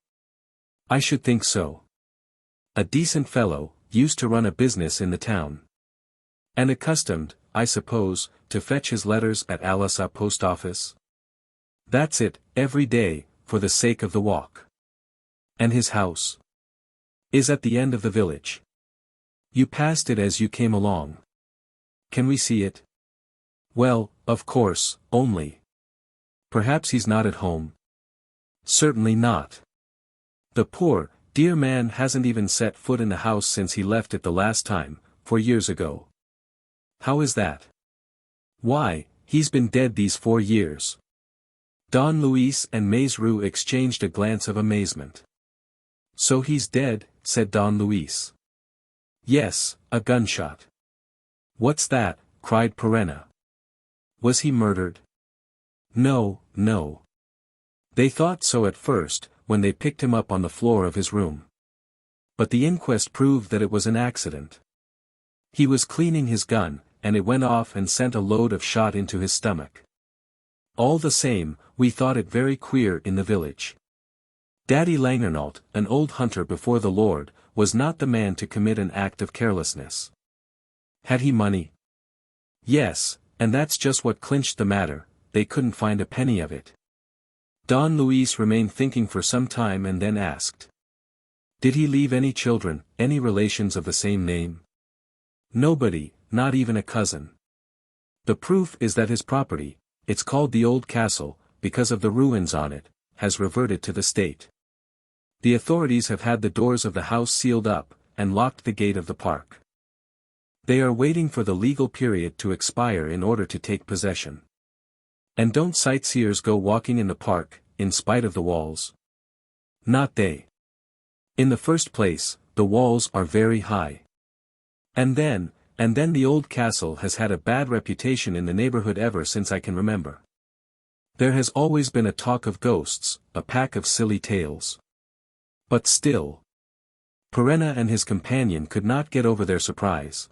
I should think so. A decent fellow, used to run a business in the town. And accustomed, I suppose, to fetch his letters at Alassa post office? That's it, every day, for the sake of the walk. And his house? Is at the end of the village. You passed it as you came along. Can we see it? Well, of course, only. Perhaps he's not at home. Certainly not. The poor, dear man hasn't even set foot in the house since he left it the last time, 4 years ago. How is that? Why, he's been dead these 4 years. Don Luis and Maizerou exchanged a glance of amazement. So he's dead, said Don Luis. Yes, a gunshot. What's that? Cried Perenna. Was he murdered? No, no. They thought so at first, when they picked him up on the floor of his room. But the inquest proved that it was an accident. He was cleaning his gun, and it went off and sent a load of shot into his stomach. All the same, we thought it very queer in the village. Daddy Langernault, an old hunter before the Lord, was not the man to commit an act of carelessness. Had he money? Yes, and that's just what clinched the matter, they couldn't find a penny of it. Don Luis remained thinking for some time and then asked. Did he leave any children, any relations of the same name? Nobody, not even a cousin. The proof is that his property, it's called the Old Castle, because of the ruins on it, has reverted to the state. The authorities have had the doors of the house sealed up, and locked the gate of the park. They are waiting for the legal period to expire in order to take possession. And don't sightseers go walking in the park, in spite of the walls? Not they. In the first place, the walls are very high. And then the old castle has had a bad reputation in the neighborhood ever since I can remember. There has always been a talk of ghosts, a pack of silly tales. But still. Perenna and his companion could not get over their surprise.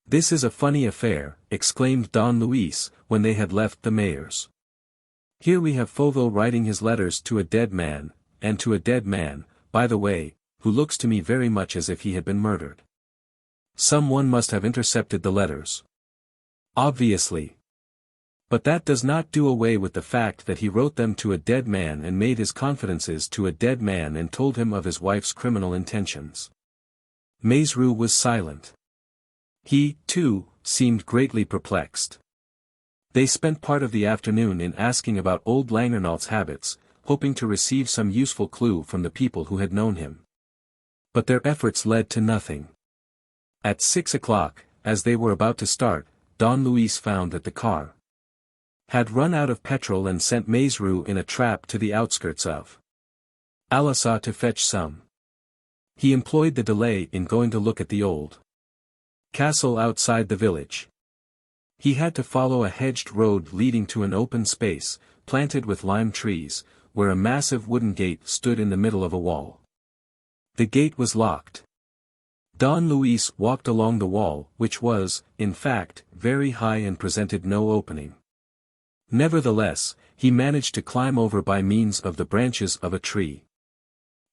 "This is a funny affair," exclaimed Don Luis, when they had left the mayor's. "Here we have Fauveau writing his letters to a dead man, and to a dead man, by the way, who looks to me very much as if he had been murdered. Someone must have intercepted the letters. Obviously. But that does not do away with the fact that he wrote them to a dead man and made his confidences to a dead man and told him of his wife's criminal intentions." Maizru was silent. He, too, seemed greatly perplexed. They spent part of the afternoon in asking about old Langernault's habits, hoping to receive some useful clue from the people who had known him. But their efforts led to nothing. At 6 o'clock, as they were about to start, Don Luis found that the car had run out of petrol and sent Maizru in a trap to the outskirts of Alassa to fetch some. He employed the delay in going to look at the old castle outside the village. He had to follow a hedged road leading to an open space, planted with lime trees, where a massive wooden gate stood in the middle of a wall. The gate was locked. Don Luis walked along the wall, which was, in fact, very high and presented no opening. Nevertheless, he managed to climb over by means of the branches of a tree.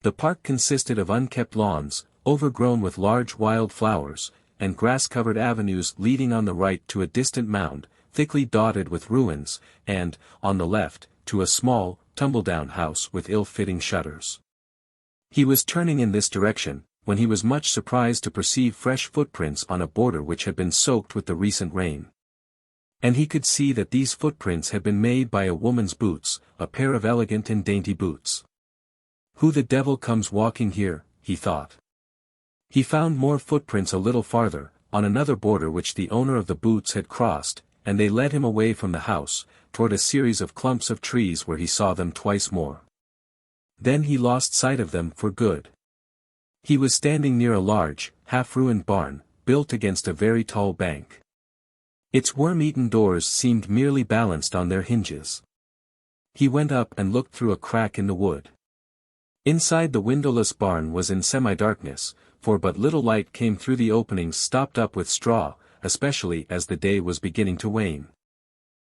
The park consisted of unkept lawns, overgrown with large wild flowers, and grass-covered avenues leading on the right to a distant mound, thickly dotted with ruins, and, on the left, to a small, tumble-down house with ill-fitting shutters. He was turning in this direction, when he was much surprised to perceive fresh footprints on a border which had been soaked with the recent rain. And he could see that these footprints had been made by a woman's boots, a pair of elegant and dainty boots. "Who the devil comes walking here?" he thought. He found more footprints a little farther, on another border which the owner of the boots had crossed, and they led him away from the house, toward a series of clumps of trees where he saw them twice more. Then he lost sight of them for good. He was standing near a large, half-ruined barn, built against a very tall bank. Its worm-eaten doors seemed merely balanced on their hinges. He went up and looked through a crack in the wood. Inside the windowless barn was in semi-darkness, for but little light came through the openings stopped up with straw, especially as the day was beginning to wane.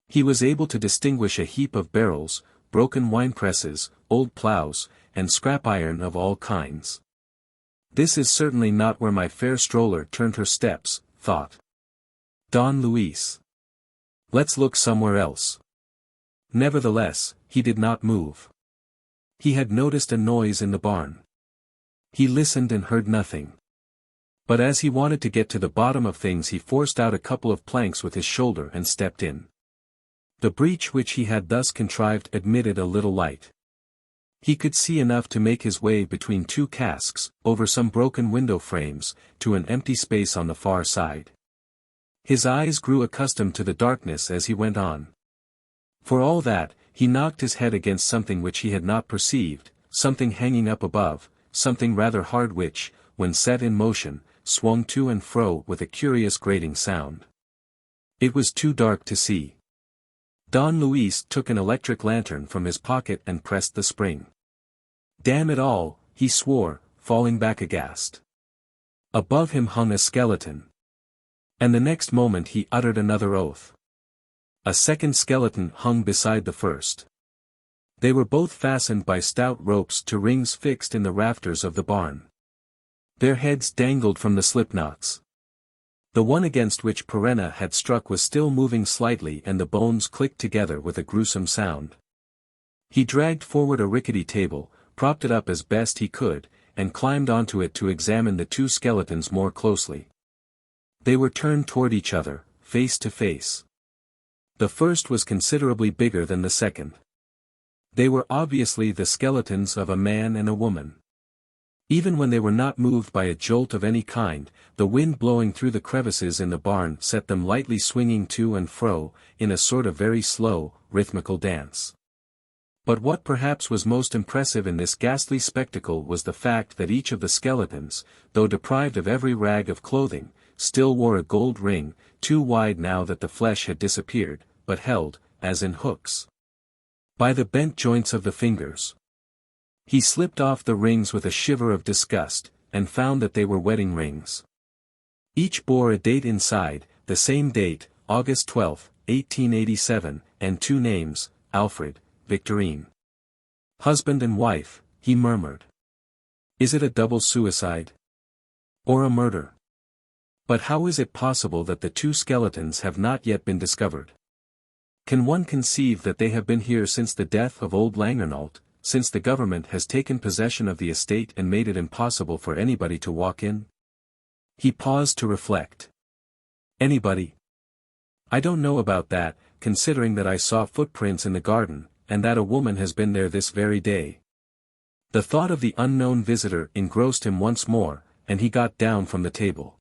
He was able to distinguish a heap of barrels, broken wine-presses, old ploughs, and scrap iron of all kinds. "This is certainly not where my fair stroller turned her steps," thought Don Luis. "Let's look somewhere else." Nevertheless, he did not move. He had noticed a noise in the barn. He listened and heard nothing. But as he wanted to get to the bottom of things, he forced out a couple of planks with his shoulder and stepped in. The breach which he had thus contrived admitted a little light. He could see enough to make his way between two casks, over some broken window frames, to an empty space on the far side. His eyes grew accustomed to the darkness as he went on. For all that, he knocked his head against something which he had not perceived, something hanging up above, something rather hard which, when set in motion, swung to and fro with a curious grating sound. It was too dark to see. Don Luis took an electric lantern from his pocket and pressed the spring. "Damn it all," he swore, falling back aghast. Above him hung a skeleton. And the next moment he uttered another oath. A second skeleton hung beside the first. They were both fastened by stout ropes to rings fixed in the rafters of the barn. Their heads dangled from the slipknots. The one against which Perenna had struck was still moving slightly, and the bones clicked together with a gruesome sound. He dragged forward a rickety table, propped it up as best he could, and climbed onto it to examine the two skeletons more closely. They were turned toward each other, face to face. The first was considerably bigger than the second. They were obviously the skeletons of a man and a woman. Even when they were not moved by a jolt of any kind, the wind blowing through the crevices in the barn set them lightly swinging to and fro, in a sort of very slow, rhythmical dance. But what perhaps was most impressive in this ghastly spectacle was the fact that each of the skeletons, though deprived of every rag of clothing, still wore a gold ring, too wide now that the flesh had disappeared, but held, as in hooks, by the bent joints of the fingers. He slipped off the rings with a shiver of disgust, and found that they were wedding rings. Each bore a date inside, the same date, August 12, 1887, and two names, Alfred, Victorine. Husband and wife, he murmured. Is it a double suicide? Or a murder? But how is it possible that the two skeletons have not yet been discovered? Can one conceive that they have been here since the death of old Langernault, since the government has taken possession of the estate and made it impossible for anybody to walk in? He paused to reflect. Anybody? I don't know about that, considering that I saw footprints in the garden, and that a woman has been there this very day. The thought of the unknown visitor engrossed him once more, and he got down from the table.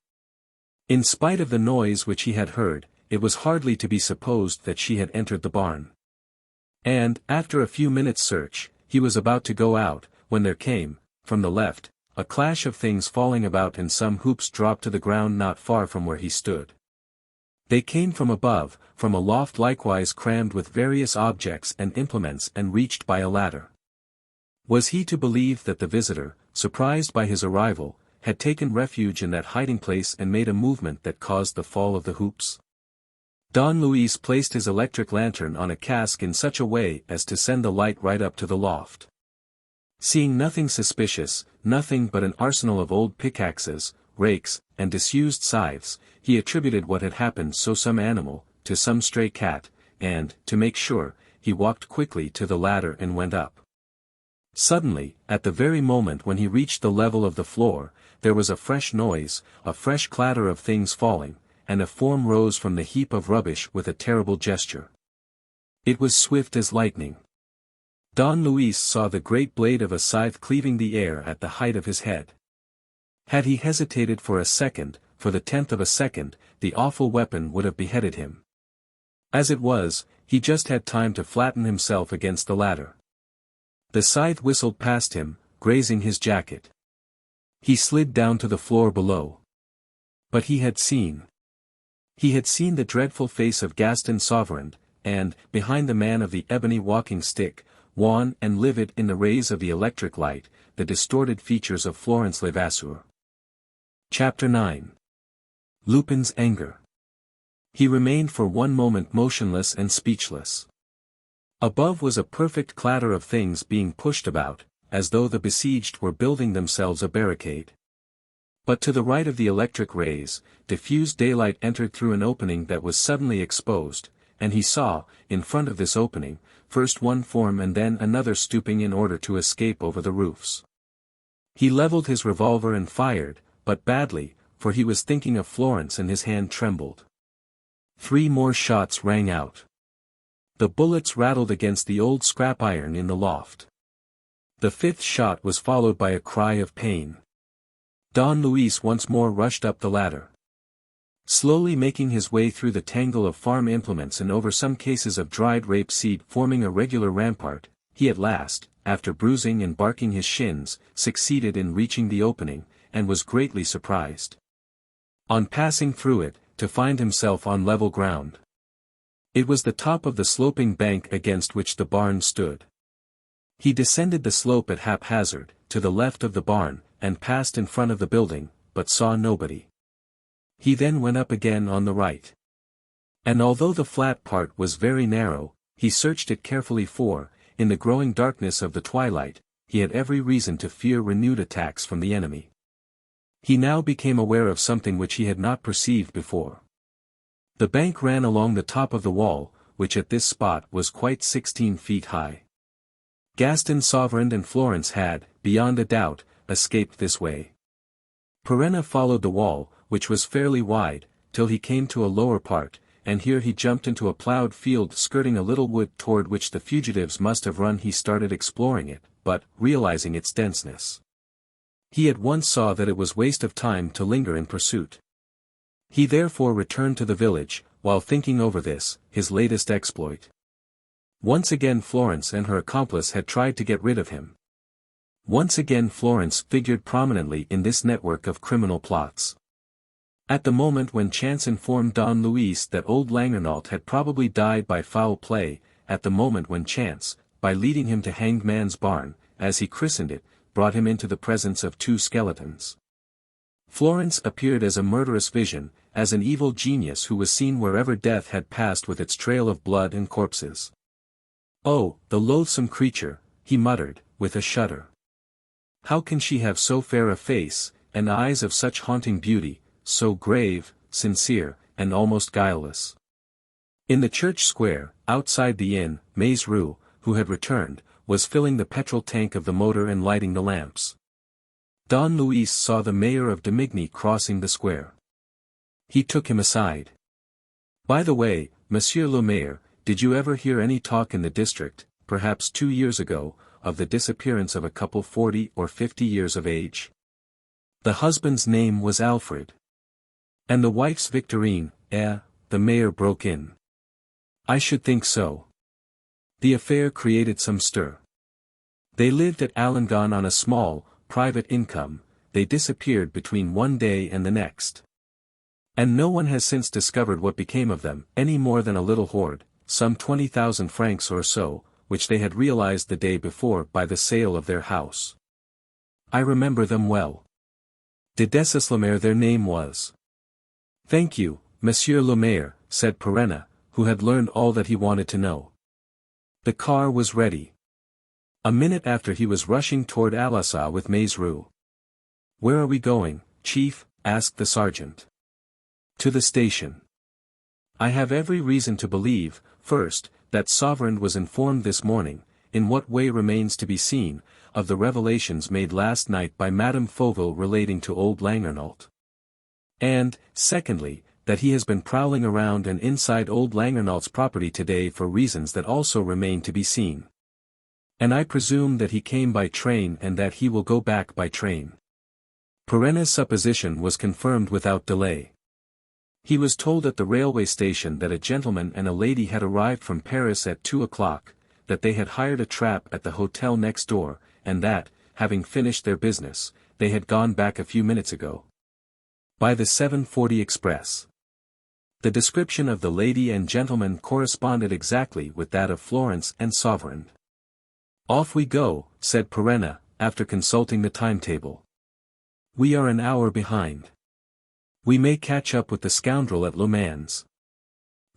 In spite of the noise which he had heard, it was hardly to be supposed that she had entered the barn. And, after a few minutes' search, he was about to go out, when there came, from the left, a clash of things falling about and some hoops dropped to the ground not far from where he stood. They came from above, from a loft likewise crammed with various objects and implements and reached by a ladder. Was he to believe that the visitor, surprised by his arrival, had taken refuge in that hiding place and made a movement that caused the fall of the hoops? Don Luis placed his electric lantern on a cask in such a way as to send the light right up to the loft. Seeing nothing suspicious, nothing but an arsenal of old pickaxes, rakes, and disused scythes, he attributed what had happened to some animal, to some stray cat, and, to make sure, he walked quickly to the ladder and went up. Suddenly, at the very moment when he reached the level of the floor, there was a fresh noise, a fresh clatter of things falling, and a form rose from the heap of rubbish with a terrible gesture. It was swift as lightning. Don Luis saw the great blade of a scythe cleaving the air at the height of his head. Had he hesitated for a second, for the tenth of a second, the awful weapon would have beheaded him. As it was, he just had time to flatten himself against the ladder. The scythe whistled past him, grazing his jacket. He slid down to the floor below. But he had seen. He had seen the dreadful face of Gaston Sauverand, and, behind the man of the ebony walking stick, wan and livid in the rays of the electric light, the distorted features of Florence Levasseur. Chapter 9. Lupin's anger. He remained for one moment motionless and speechless. Above was a perfect clatter of things being pushed about, as though the besieged were building themselves a barricade. But to the right of the electric rays, diffused daylight entered through an opening that was suddenly exposed, and he saw, in front of this opening, first one form and then another stooping in order to escape over the roofs. He leveled his revolver and fired, but badly, for he was thinking of Florence and his hand trembled. 3 more shots rang out. The bullets rattled against the old scrap iron in the loft. The 5th shot was followed by a cry of pain. Don Luis once more rushed up the ladder. Slowly making his way through the tangle of farm implements and over some cases of dried rapeseed forming a regular rampart, he at last, after bruising and barking his shins, succeeded in reaching the opening, and was greatly surprised, on passing through it, to find himself on level ground. It was the top of the sloping bank against which the barn stood. He descended the slope at haphazard, to the left of the barn, and passed in front of the building, but saw nobody. He then went up again on the right. And although the flat part was very narrow, he searched it carefully for, in the growing darkness of the twilight, he had every reason to fear renewed attacks from the enemy. He now became aware of something which he had not perceived before. The bank ran along the top of the wall, which at this spot was quite 16 feet high. Gaston Sauverand and Florence had, beyond a doubt, escaped this way. Perenna followed the wall, which was fairly wide, till he came to a lower part, and here he jumped into a ploughed field skirting a little wood toward which the fugitives must have run. He started exploring it, but, realizing its denseness, He at once saw that it was waste of time to linger in pursuit. He therefore returned to the village, while thinking over this, his latest exploit. Once again Florence and her accomplice had tried to get rid of him. Once again Florence figured prominently in this network of criminal plots. At the moment when chance informed Don Luis that old Langernault had probably died by foul play, at the moment when chance, by leading him to Hanged Man's Barn, as he christened it, brought him into the presence of two skeletons. Florence appeared as a murderous vision, as an evil genius who was seen wherever death had passed with its trail of blood and corpses. "Oh, the loathsome creature," he muttered, with a shudder. "How can she have so fair a face, and eyes of such haunting beauty, so grave, sincere, and almost guileless?" In the church square, outside the inn, Maze Rue, who had returned, was filling the petrol tank of the motor and lighting the lamps. Don Luis saw the mayor of Dimigny crossing the square. He took him aside. "By the way, Monsieur le Maire, did you ever hear any talk in the district, perhaps 2 years ago, of the disappearance of a couple 40 or 50 years of age? The husband's name was Alfred. And the wife's Victorine, eh?" the mayor broke in. "I should think so. The affair created some stir. They lived at Allengon on a small, private income, they disappeared between one day and the next. And no one has since discovered what became of them, any more than a little hoard, some 20,000 francs or so, which they had realized the day before by the sale of their house. I remember them well. De Desislemer their name was." "Thank you, Monsieur le Maire," said Perenna, who had learned all that he wanted to know. The car was ready. A minute after he was rushing toward Alassa with Maze Rue. "Where are we going, Chief?" asked the sergeant. "To the station. I have every reason to believe, first, that Sauverand was informed this morning, in what way remains to be seen, of the revelations made last night by Madame Fauville relating to old Langernault. And, secondly, that he has been prowling around and inside old Langernault's property today for reasons that also remain to be seen. And I presume that he came by train and that he will go back by train." Perenna's supposition was confirmed without delay. He was told at the railway station that a gentleman and a lady had arrived from Paris at 2 o'clock, that they had hired a trap at the hotel next door, and that, having finished their business, they had gone back a few minutes ago. By the 7:40 express. The description of the lady and gentleman corresponded exactly with that of Florence and Sauverand. "Off we go," said Perenna, after consulting the timetable. "We are an hour behind. We may catch up with the scoundrel at Le Mans."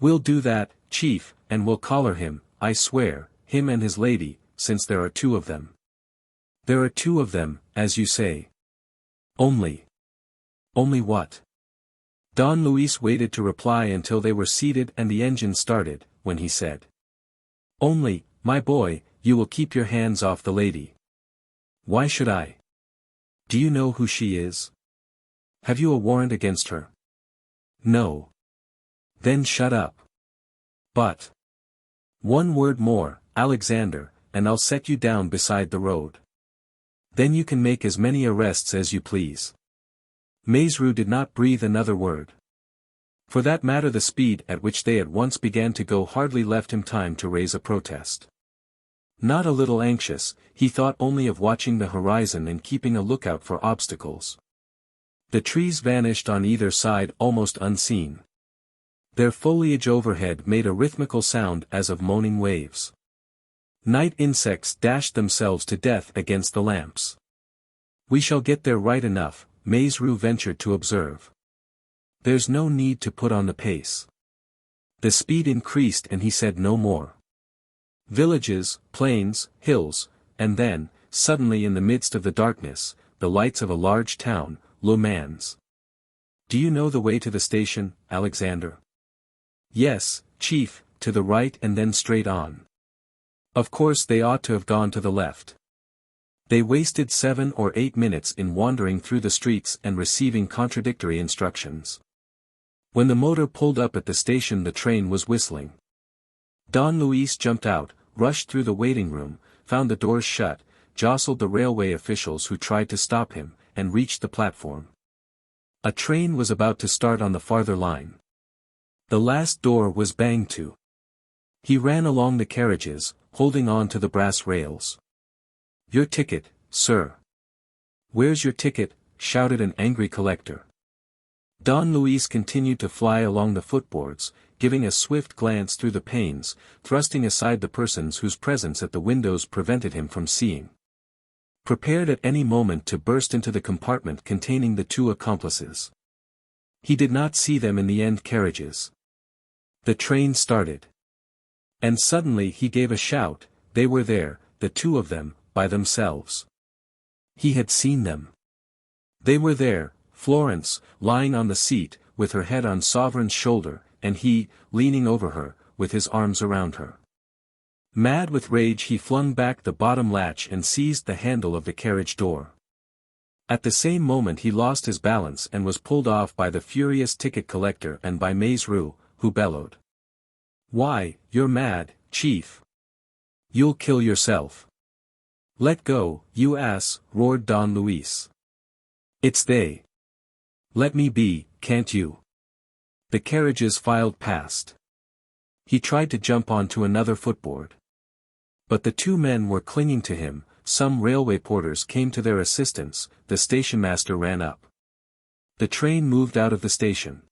"We'll do that, Chief, and we'll collar him, I swear, him and his lady, since there are 2 of them." "There are 2 of them, as you say." "Only." "Only what?" Don Luis waited to reply until they were seated and the engine started, when he said. "Only, my boy, you will keep your hands off the lady." "Why should I?" "Do you know who she is? Have you a warrant against her?" "No." "Then shut up." "But." "One word more, Alexander, and I'll set you down beside the road. Then you can make as many arrests as you please." Maze Rue did not breathe another word. For that matter, the speed at which they at once began to go hardly left him time to raise a protest. Not a little anxious, he thought only of watching the horizon and keeping a lookout for obstacles. The trees vanished on either side almost unseen. Their foliage overhead made a rhythmical sound as of moaning waves. Night insects dashed themselves to death against the lamps. "We shall get there right enough," Maze Rue ventured to observe. "There's no need to put on the pace." The speed increased and he said no more. Villages, plains, hills, and then, suddenly in the midst of the darkness, the lights of a large town, Le Mans. "Do you know the way to the station, Alexander?" "Yes, Chief, to the right and then straight on." Of course they ought to have gone to the left. They wasted 7 or 8 minutes in wandering through the streets and receiving contradictory instructions. When the motor pulled up at the station, the train was whistling. Don Luis jumped out, rushed through the waiting room, found the doors shut, jostled the railway officials who tried to stop him, and reached the platform. A train was about to start on the farther line. The last door was banged to. He ran along the carriages, holding on to the brass rails. "Your ticket, sir." "Where's your ticket?" shouted an angry collector. Don Luis continued to fly along the footboards, giving a swift glance through the panes, thrusting aside the persons whose presence at the windows prevented him from seeing. Prepared at any moment to burst into the compartment containing the two accomplices. He did not see them in the end carriages. The train started. And suddenly he gave a shout. They were there, the two of them, by themselves. He had seen them. They were there, Florence, lying on the seat, with her head on Sauverand's shoulder, and he, leaning over her, with his arms around her. Mad with rage he flung back the bottom latch and seized the handle of the carriage door. At the same moment he lost his balance and was pulled off by the furious ticket collector and by Maurice, who bellowed. "Why, you're mad, chief. You'll kill yourself." "Let go, you ass," roared Don Luis. "It's they. Let me be, can't you?" The carriages filed past. He tried to jump onto another footboard. But the two men were clinging to him. Some railway porters came to their assistance. The stationmaster ran up. The train moved out of the station.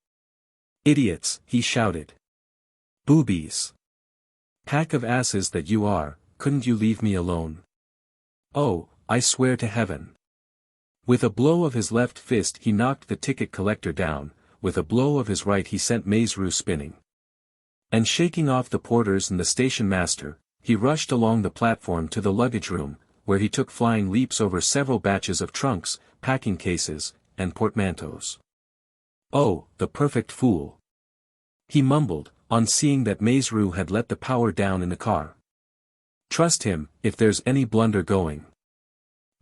"Idiots," he shouted. "Boobies. Pack of asses that you are, couldn't you leave me alone? Oh, I swear to heaven." With a blow of his left fist he knocked the ticket collector down, with a blow of his right he sent Maurice spinning. And shaking off the porters and the station master, he rushed along the platform to the luggage room, where he took flying leaps over several batches of trunks, packing cases, and portmanteaus. "Oh, the perfect fool!" he mumbled, on seeing that Maurice had let the power down in the car. "Trust him, if there's any blunder going."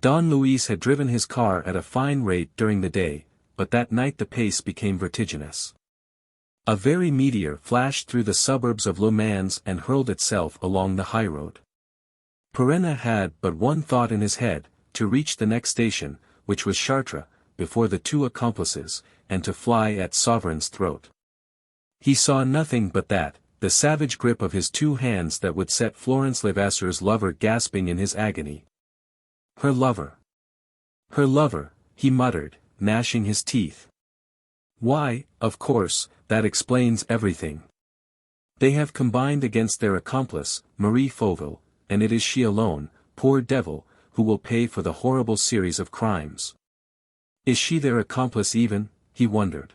Don Luis had driven his car at a fine rate during the day, but that night the pace became vertiginous. A very meteor flashed through the suburbs of Le Mans and hurled itself along the highroad. Perenna had but one thought in his head, to reach the next station, which was Chartres, before the two accomplices, and to fly at Sauverand's throat. He saw nothing but that, the savage grip of his two hands that would set Florence Levasseur's lover gasping in his agony. Her lover. Her lover, he muttered, gnashing his teeth. Why, of course, that explains everything. They have combined against their accomplice, Marie Fauville, and it is she alone, poor devil, who will pay for the horrible series of crimes. Is she their accomplice even, he wondered.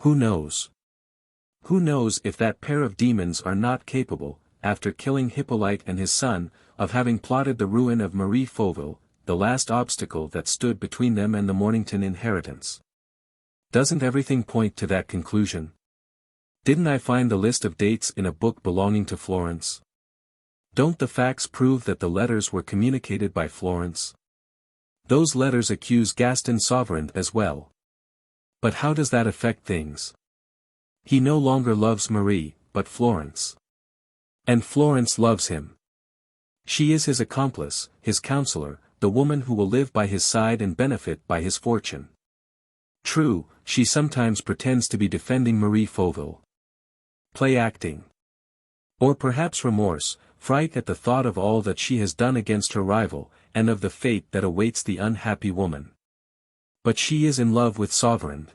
Who knows? Who knows if that pair of demons are not capable, after killing Hippolyte and his son, of having plotted the ruin of Marie Fauville, the last obstacle that stood between them and the Mornington inheritance. Doesn't everything point to that conclusion? Didn't I find the list of dates in a book belonging to Florence? Don't the facts prove that the letters were communicated by Florence? Those letters accuse Gaston Sauverand as well. But how does that affect things? He no longer loves Marie, but Florence. And Florence loves him. She is his accomplice, his counselor, the woman who will live by his side and benefit by his fortune. True, she sometimes pretends to be defending Marie Fauville. Play acting. Or perhaps remorse, fright at the thought of all that she has done against her rival, and of the fate that awaits the unhappy woman. But she is in love with Sauverand.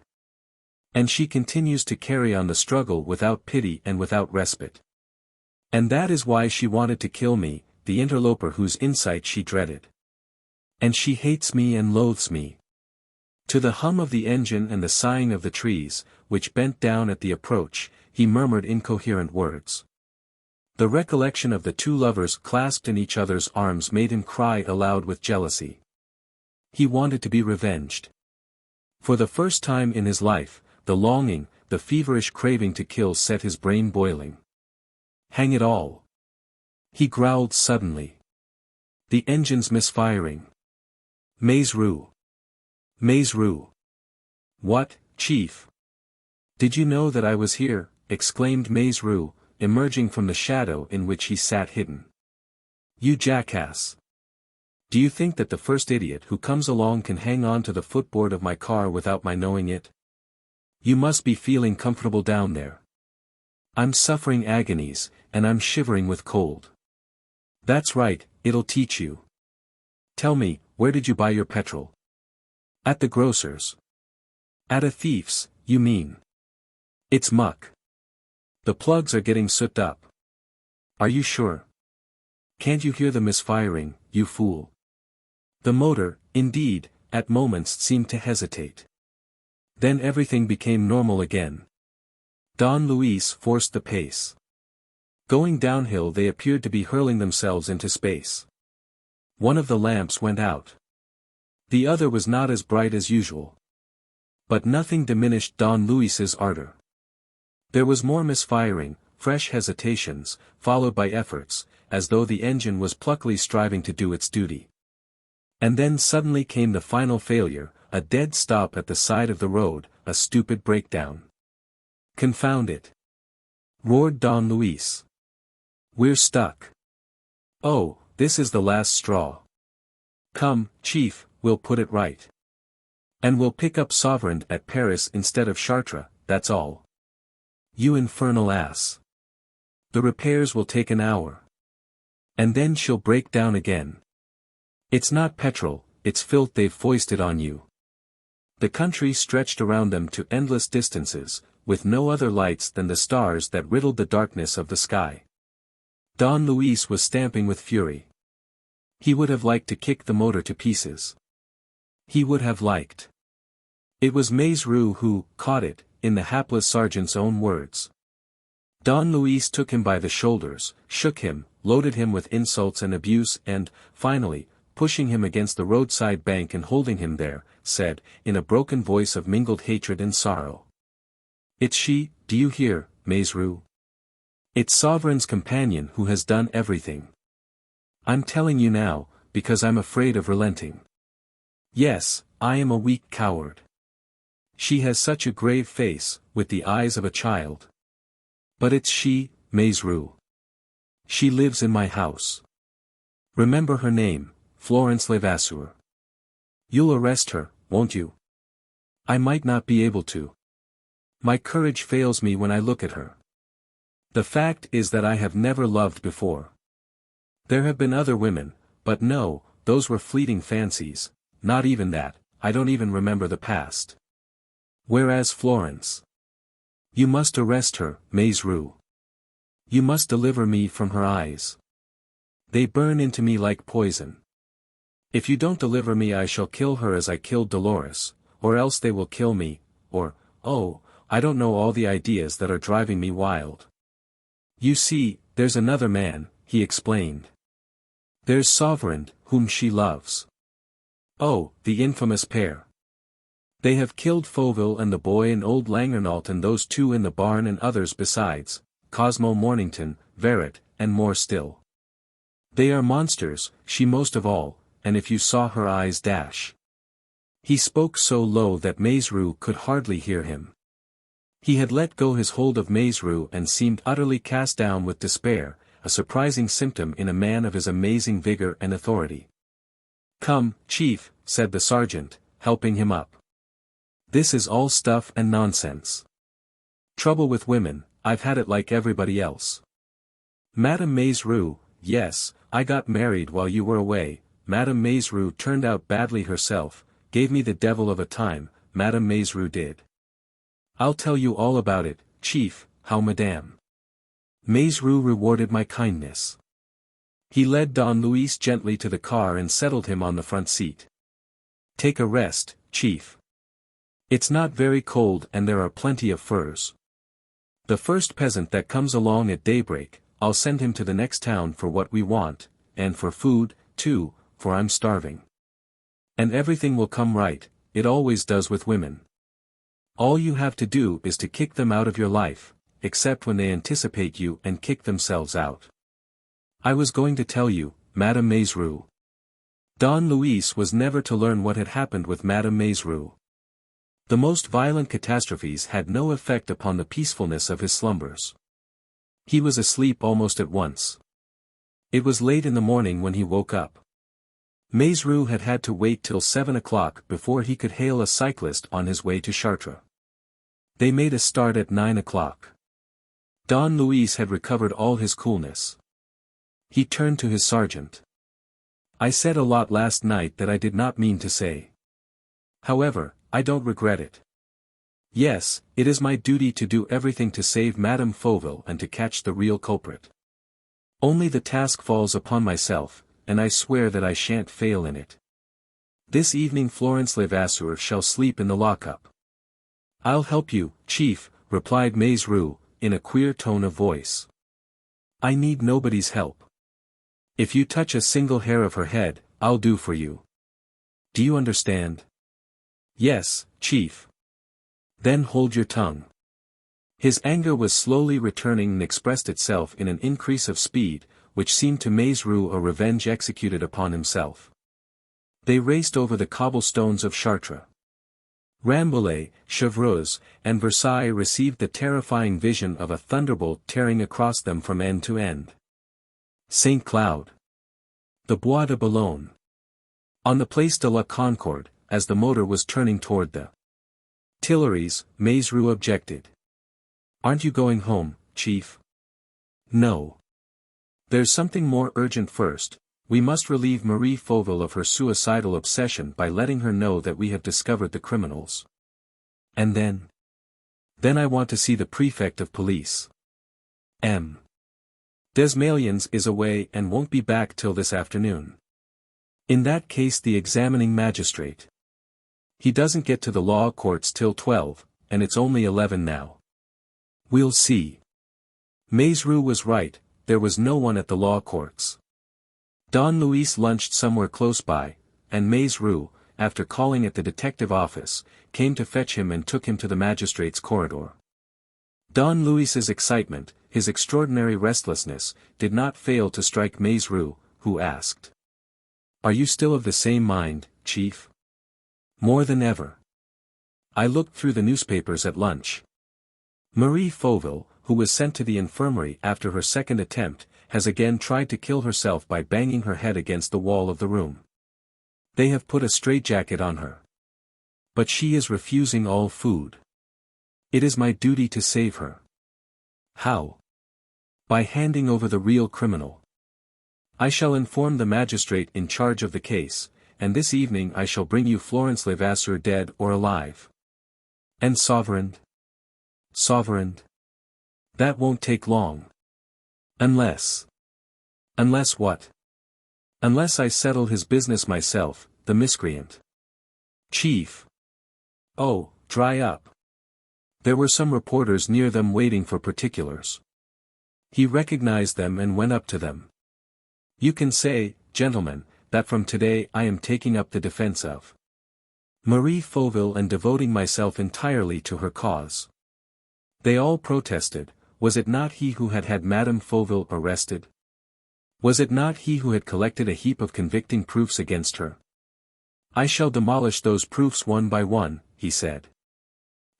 And she continues to carry on the struggle without pity and without respite. And that is why she wanted to kill me, the interloper whose insight she dreaded. And she hates me and loathes me. To the hum of the engine and the sighing of the trees, which bent down at the approach, he murmured incoherent words. The recollection of the two lovers clasped in each other's arms made him cry aloud with jealousy. He wanted to be revenged. For the first time in his life, the longing, the feverish craving to kill set his brain boiling. Hang it all! He growled suddenly. The engine's misfiring. Maurice. Maurice. What, chief? Did you know that I was here? Exclaimed Maurice, emerging from the shadow in which he sat hidden. You jackass! Do you think that the first idiot who comes along can hang on to the footboard of my car without my knowing it? You must be feeling comfortable down there. I'm suffering agonies, and I'm shivering with cold. That's right, it'll teach you. Tell me, where did you buy your petrol? At the grocer's. At a thief's, you mean? It's muck. The plugs are getting soaked up. Are you sure? Can't you hear the misfiring, you fool? The motor, indeed, at moments seemed to hesitate. Then everything became normal again. Don Luis forced the pace. Going downhill they appeared to be hurling themselves into space. One of the lamps went out. The other was not as bright as usual. But nothing diminished Don Luis's ardor. There was more misfiring, fresh hesitations, followed by efforts, as though the engine was pluckily striving to do its duty. And then suddenly came the final failure, a dead stop at the side of the road, a stupid breakdown. Confound it! Roared Don Luis. We're stuck. Oh, this is the last straw. Come, Chief, we'll put it right. And we'll pick up Sauverand at Paris instead of Chartres, that's all. You infernal ass. The repairs will take an hour. And then she'll break down again. It's not petrol, it's filth they've foisted on you. The country stretched around them to endless distances, with no other lights than the stars that riddled the darkness of the sky. Don Luis was stamping with fury. He would have liked to kick the motor to pieces. He would have liked. It was Maizero who caught it, in the hapless sergeant's own words. Don Luis took him by the shoulders, shook him, loaded him with insults and abuse and, finally, pushing him against the roadside bank and holding him there, said, in a broken voice of mingled hatred and sorrow. It's she, do you hear, Maizero? It's Sauverand's companion who has done everything. I'm telling you now, because I'm afraid of relenting. Yes, I am a weak coward. She has such a grave face, with the eyes of a child. But it's she, Maizero. She lives in my house. Remember her name, Florence Levasseur. You'll arrest her, won't you? I might not be able to. My courage fails me when I look at her. The fact is that I have never loved before. There have been other women, but no, those were fleeting fancies, not even that, I don't even remember the past. Whereas Florence. You must arrest her, Maizero. You must deliver me from her eyes. They burn into me like poison. If you don't deliver me I shall kill her as I killed Dolores, or else they will kill me, or, oh, I don't know all the ideas that are driving me wild. You see, there's another man, he explained. There's Sauverand, whom she loves. Oh, the infamous pair. They have killed Fauville and the boy and old Langernault and those two in the barn and others besides, Cosmo Mornington, Verret, and more still. They are monsters, she most of all, and if you saw her eyes dash. He spoke so low that Maizero could hardly hear him. He had let go his hold of Maizero and seemed utterly cast down with despair, a surprising symptom in a man of his amazing vigor and authority. Come, Chief, said the sergeant, helping him up. This is all stuff and nonsense. Trouble with women, I've had it like everybody else. Madame Maizero, yes, I got married while you were away, Madame Maizero turned out badly herself, gave me the devil of a time, Madame Maizero did. I'll tell you all about it, Chief, how Madame Maizero rewarded my kindness. He led Don Luis gently to the car and settled him on the front seat. Take a rest, Chief. It's not very cold and there are plenty of furs. The first peasant that comes along at daybreak, I'll send him to the next town for what we want, and for food, too, for I'm starving. And everything will come right, it always does with women. All you have to do is to kick them out of your life, except when they anticipate you and kick themselves out. I was going to tell you, Madame Maizero. Don Luis was never to learn what had happened with Madame Maizero. The most violent catastrophes had no effect upon the peacefulness of his slumbers. He was asleep almost at once. It was late in the morning when he woke up. Maizerou had had to wait till 7 o'clock before he could hail a cyclist on his way to Chartres. They made a start at 9 o'clock. Don Luis had recovered all his coolness. He turned to his sergeant. "I said a lot last night that I did not mean to say. However, I don't regret it. Yes, it is my duty to do everything to save Madame Fauville and to catch the real culprit. Only the task falls upon myself, and I swear that I shan't fail in it. This evening Florence Levasseur shall sleep in the lockup." "I'll help you, Chief," replied Maizerou, in a queer tone of voice. "I need nobody's help. If you touch a single hair of her head, I'll do for you. Do you understand?" "Yes, Chief." "Then hold your tongue." His anger was slowly returning and expressed itself in an increase of speed, which seemed to Maizerou a revenge executed upon himself. They raced over the cobblestones of Chartres. Rambouillet, Chevreuse, and Versailles received the terrifying vision of a thunderbolt tearing across them from end to end. St. Cloud. The Bois de Boulogne. On the Place de la Concorde, as the motor was turning toward the Tuileries, Maizerou objected. "Aren't you going home, Chief?" "No. There's something more urgent first. We must relieve Marie Fauville of her suicidal obsession by letting her know that we have discovered the criminals. And then? Then I want to see the prefect of police. M. Desmalions is away and won't be back till this afternoon. In that case the examining magistrate. He doesn't get to the law courts till 12, and it's only 11 now. We'll see." Maizerou was right, there was no one at the law courts. Don Luis lunched somewhere close by, and Maizerou, after calling at the detective office, came to fetch him and took him to the magistrate's corridor. Don Luis's excitement, his extraordinary restlessness, did not fail to strike Maizerou, who asked. "Are you still of the same mind, Chief?" "More than ever. I looked through the newspapers at lunch. Marie Fauville, who was sent to the infirmary after her second attempt, has again tried to kill herself by banging her head against the wall of the room. They have put a straitjacket on her. But she is refusing all food. It is my duty to save her." "How?" "By handing over the real criminal. I shall inform the magistrate in charge of the case, and this evening I shall bring you Florence Levasseur dead or alive." "And Sauverand?" "Sauverand? That won't take long. Unless..." "Unless what?" "Unless I settle his business myself, the miscreant." "Chief." "Oh, dry up." There were some reporters near them waiting for particulars. He recognized them and went up to them. "You can say, gentlemen, that from today I am taking up the defense of Marie Fauville and devoting myself entirely to her cause." They all protested. Was it not he who had had Madame Fauville arrested? Was it not he who had collected a heap of convicting proofs against her? "I shall demolish those proofs one by one," he said.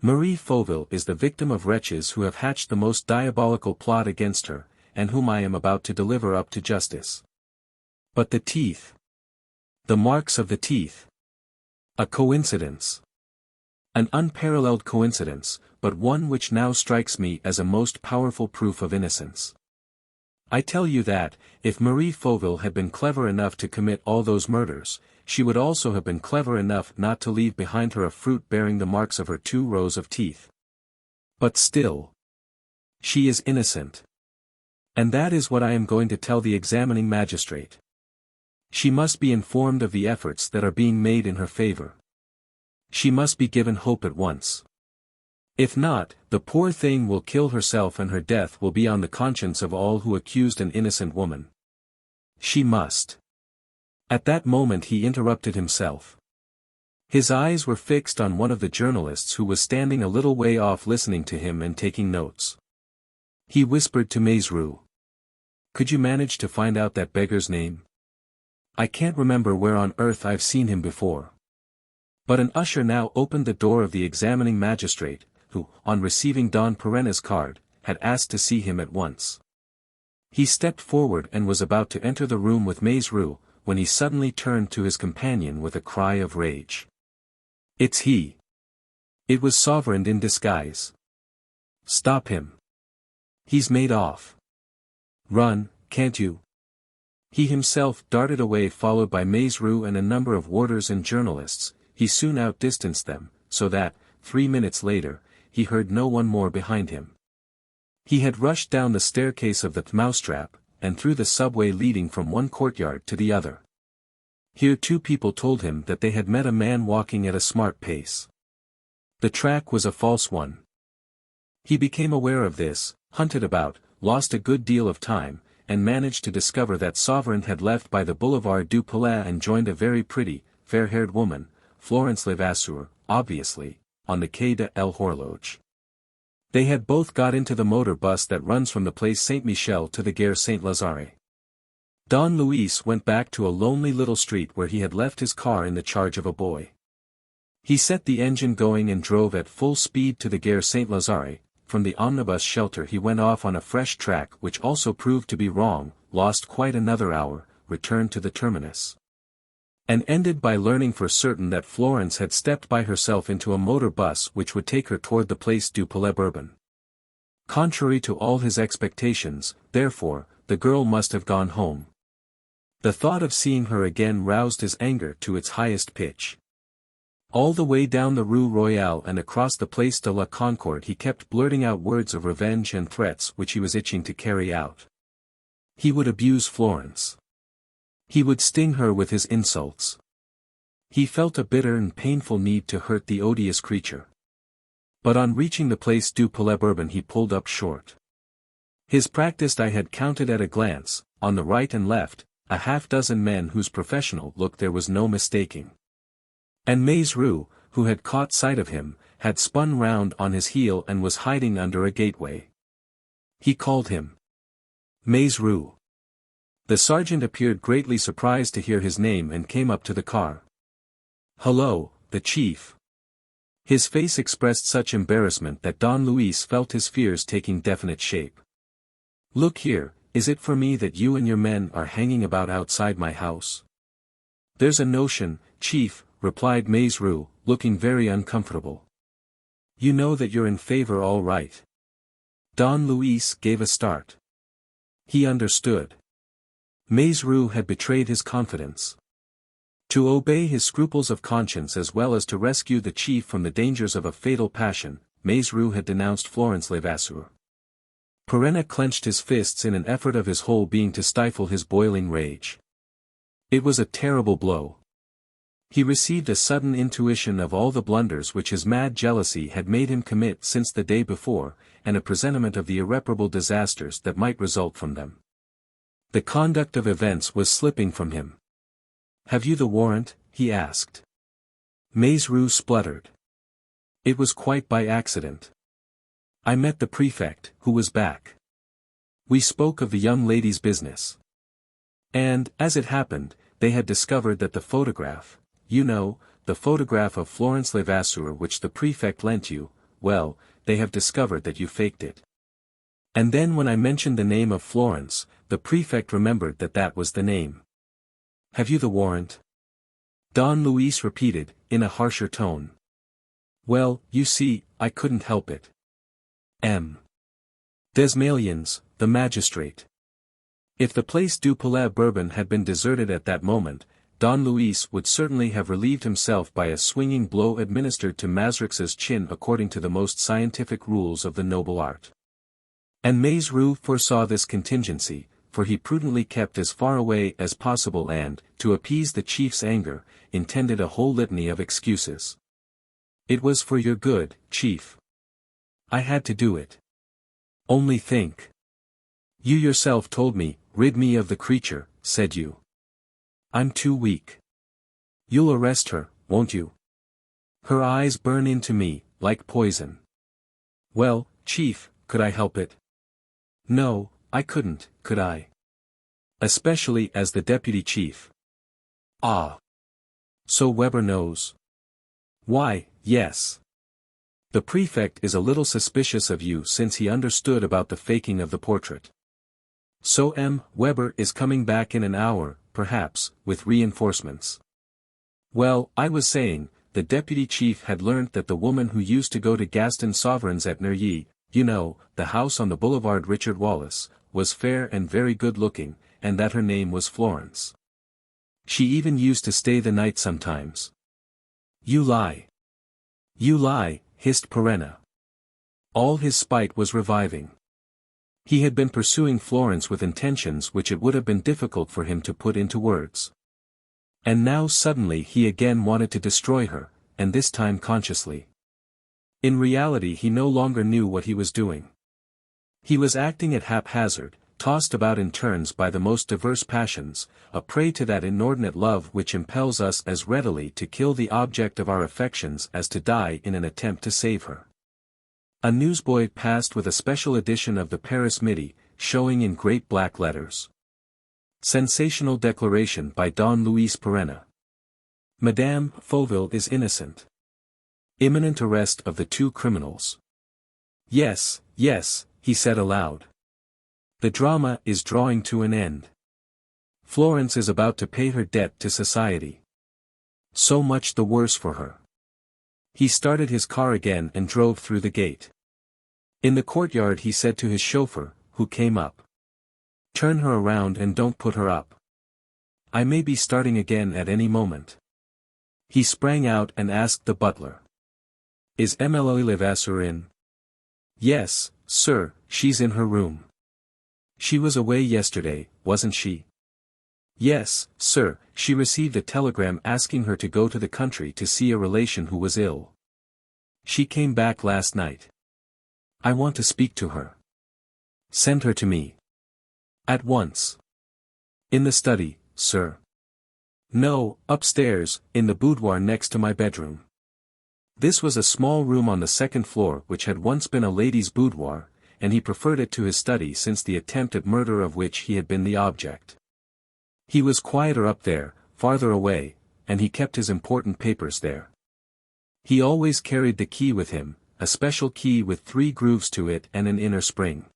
"Marie Fauville is the victim of wretches who have hatched the most diabolical plot against her, and whom I am about to deliver up to justice. But the teeth. The marks of the teeth. A coincidence. An unparalleled coincidence, but one which now strikes me as a most powerful proof of innocence. I tell you that, if Marie Fauville had been clever enough to commit all those murders, she would also have been clever enough not to leave behind her a fruit bearing the marks of her 2 rows of teeth. But still, she is innocent. And that is what I am going to tell the examining magistrate. She must be informed of the efforts that are being made in her favor. She must be given hope at once. If not, the poor thing will kill herself and her death will be on the conscience of all who accused an innocent woman. She must." At that moment he interrupted himself. His eyes were fixed on one of the journalists who was standing a little way off listening to him and taking notes. He whispered to Maizerou. "Could you manage to find out that beggar's name? I can't remember where on earth I've seen him before." But an usher now opened the door of the examining magistrate, who, on receiving Don Perenna's card, had asked to see him at once. He stepped forward and was about to enter the room with Maizerou, when he suddenly turned to his companion with a cry of rage. "It's he!" It was Sauverand in disguise. "Stop him! He's made off! Run, can't you?" He himself darted away, followed by Maizerou and a number of warders and journalists. He soon outdistanced them, so that, 3 minutes later, he heard no one more behind him. He had rushed down the staircase of the Mousetrap, and through the subway leading from one courtyard to the other. Here 2 people told him that they had met a man walking at a smart pace. The track was a false one. He became aware of this, hunted about, lost a good deal of time, and managed to discover that Sauverand had left by the Boulevard du Palais and joined a very pretty, fair-haired woman, Florence Levasseur, obviously, on the Quai de l'Horloge. They had both got into the motor bus that runs from the Place Saint-Michel to the Gare Saint-Lazare. Don Luis went back to a lonely little street where he had left his car in the charge of a boy. He set the engine going and drove at full speed to the Gare Saint-Lazare. From the omnibus shelter he went off on a fresh track which also proved to be wrong, lost quite another hour, returned to the terminus. And ended by learning for certain that Florence had stepped by herself into a motor bus which would take her toward the Place du Palais Bourbon. Contrary to all his expectations, therefore, the girl must have gone home. The thought of seeing her again roused his anger to its highest pitch. All the way down the Rue Royale and across the Place de la Concorde he kept blurting out words of revenge and threats which he was itching to carry out. He would abuse Florence. He would sting her with his insults. He felt a bitter and painful need to hurt the odious creature. But on reaching the Place du Palais Bourbon he pulled up short. His practiced eye had counted at a glance, on the right and left, a half-dozen men whose professional look there was no mistaking. And Maizerou, who had caught sight of him, had spun round on his heel and was hiding under a gateway. He called him. "Maizerou." The sergeant appeared greatly surprised to hear his name and came up to the car. "Hello, the chief." His face expressed such embarrassment that Don Luis felt his fears taking definite shape. "Look here, is it for me that you and your men are hanging about outside my house?" "There's a notion, chief," replied Maizerou, looking very uncomfortable. "You know that you're in favor all right." Don Luis gave a start. He understood. Maizerou had betrayed his confidence. To obey his scruples of conscience as well as to rescue the chief from the dangers of a fatal passion, Maizerou had denounced Florence Levasseur. Perenna clenched his fists in an effort of his whole being to stifle his boiling rage. It was a terrible blow. He received a sudden intuition of all the blunders which his mad jealousy had made him commit since the day before, and a presentiment of the irreparable disasters that might result from them. The conduct of events was slipping from him. "Have you the warrant?" he asked. Maizerou spluttered. "It was quite by accident. I met the prefect, who was back. We spoke of the young lady's business. And, as it happened, they had discovered that the photograph, you know, the photograph of Florence Levasseur which the prefect lent you, well, they have discovered that you faked it. And then when I mentioned the name of Florence, the prefect remembered that that was the name. Have you the warrant?" Don Luis repeated, in a harsher tone. "Well, you see, I couldn't help it. M. Desmalions, the magistrate." If the Place du Palais Bourbon had been deserted at that moment, Don Luis would certainly have relieved himself by a swinging blow administered to Mazrix's chin according to the most scientific rules of the noble art. And Maizerou foresaw this contingency, for he prudently kept as far away as possible and, to appease the chief's anger, intended a whole litany of excuses. "It was for your good, chief. I had to do it. Only think. You yourself told me, rid me of the creature, said you. I'm too weak. You'll arrest her, won't you? Her eyes burn into me, like poison. Well, chief, could I help it? No, I couldn't, could I? Especially as the deputy chief. Ah. So Weber knows. Why, yes. The prefect is a little suspicious of you since he understood about the faking of the portrait. So Weber is coming back in an hour, perhaps, with reinforcements. Well, I was saying, the deputy chief had learnt that the woman who used to go to Gaston Sauverand's at Neuilly, you know, the house on the boulevard Richard Wallace, was fair and very good-looking, and that her name was Florence. She even used to stay the night sometimes. You lie. You lie, hissed Perenna. All his spite was reviving. He had been pursuing Florence with intentions which it would have been difficult for him to put into words. And now suddenly he again wanted to destroy her, and this time consciously. In reality he no longer knew what he was doing. He was acting at haphazard, tossed about in turns by the most diverse passions, a prey to that inordinate love which impels us as readily to kill the object of our affections as to die in an attempt to save her. A newsboy passed with a special edition of the Paris Midi, showing in great black letters. Sensational declaration by Don Luis Perenna. Madame Fauville is innocent. Imminent arrest of the two criminals. Yes, yes, he said aloud. The drama is drawing to an end. Florence is about to pay her debt to society. So much the worse for her. He started his car again and drove through the gate. In the courtyard he said to his chauffeur, who came up. Turn her around and don't put her up. I may be starting again at any moment. He sprang out and asked the butler. Is Emily Levasseur in? Yes, sir, she's in her room. She was away yesterday, wasn't she? Yes, sir, she received a telegram asking her to go to the country to see a relation who was ill. She came back last night. I want to speak to her. Send her to me. At once. In the study, sir. No, upstairs, in the boudoir next to my bedroom. This was a small room on the second floor which had once been a lady's boudoir, and he preferred it to his study since the attempt at murder of which he had been the object. He was quieter up there, farther away, and he kept his important papers there. He always carried the key with him, a special key with 3 grooves to it and an inner spring.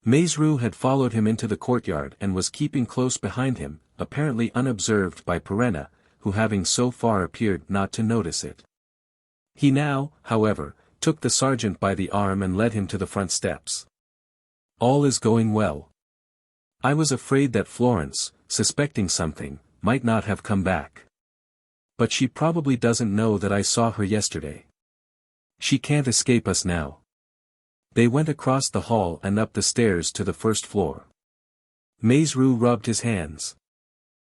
Maizerou had followed him into the courtyard and was keeping close behind him, apparently unobserved by Perenna, who having so far appeared not to notice it. He now, however, took the sergeant by the arm and led him to the front steps. All is going well. I was afraid that Florence, suspecting something, might not have come back. But she probably doesn't know that I saw her yesterday. She can't escape us now. They went across the hall and up the stairs to the first floor. Maizerou rubbed his hands.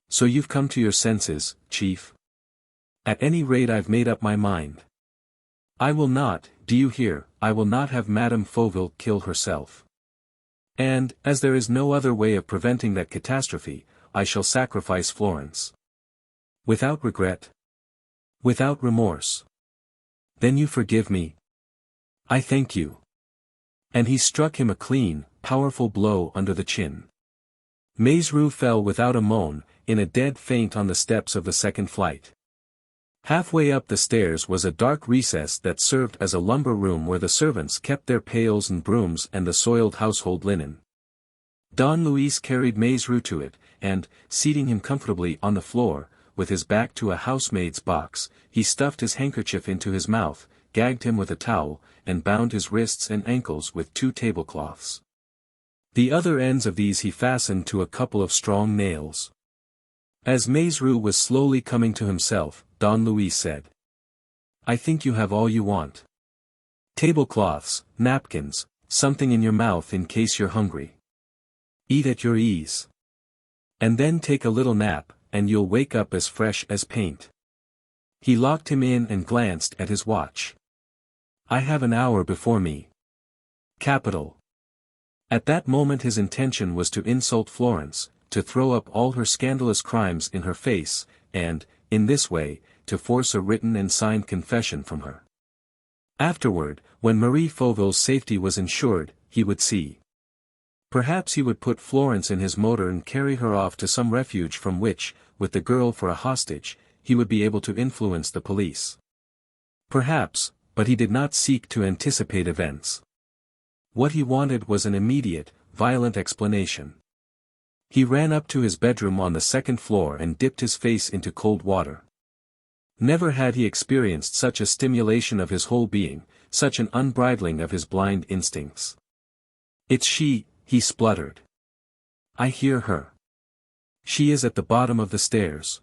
So you've come to your senses, Chief? At any rate I've made up my mind. I will not, do you hear, I will not have Madame Fauville kill herself. And, as there is no other way of preventing that catastrophe, I shall sacrifice Florence. Without regret? Without remorse. Then you forgive me? I thank you. And he struck him a clean, powerful blow under the chin. Maizerou fell without a moan, in a dead faint on the steps of the second flight. Halfway up the stairs was a dark recess that served as a lumber room where the servants kept their pails and brooms and the soiled household linen. Don Luis carried Maizerou to it, and, seating him comfortably on the floor, with his back to a housemaid's box, he stuffed his handkerchief into his mouth, gagged him with a towel, and bound his wrists and ankles with 2 tablecloths. The other ends of these he fastened to a couple of strong nails. As Maizerou was slowly coming to himself, Don Luis said. I think you have all you want. Tablecloths, napkins, something in your mouth in case you're hungry. Eat at your ease. And then take a little nap, and you'll wake up as fresh as paint. He locked him in and glanced at his watch. I have an hour before me. Capital. At that moment his intention was to insult Florence, to throw up all her scandalous crimes in her face, and, in this way, to force a written and signed confession from her. Afterward, when Marie Fauville's safety was ensured, he would see. Perhaps he would put Florence in his motor and carry her off to some refuge from which, with the girl for a hostage, he would be able to influence the police. Perhaps, but he did not seek to anticipate events. What he wanted was an immediate, violent explanation. He ran up to his bedroom on the second floor and dipped his face into cold water. Never had he experienced such a stimulation of his whole being, such an unbridling of his blind instincts. "It's she," he spluttered. "I hear her. She is at the bottom of the stairs.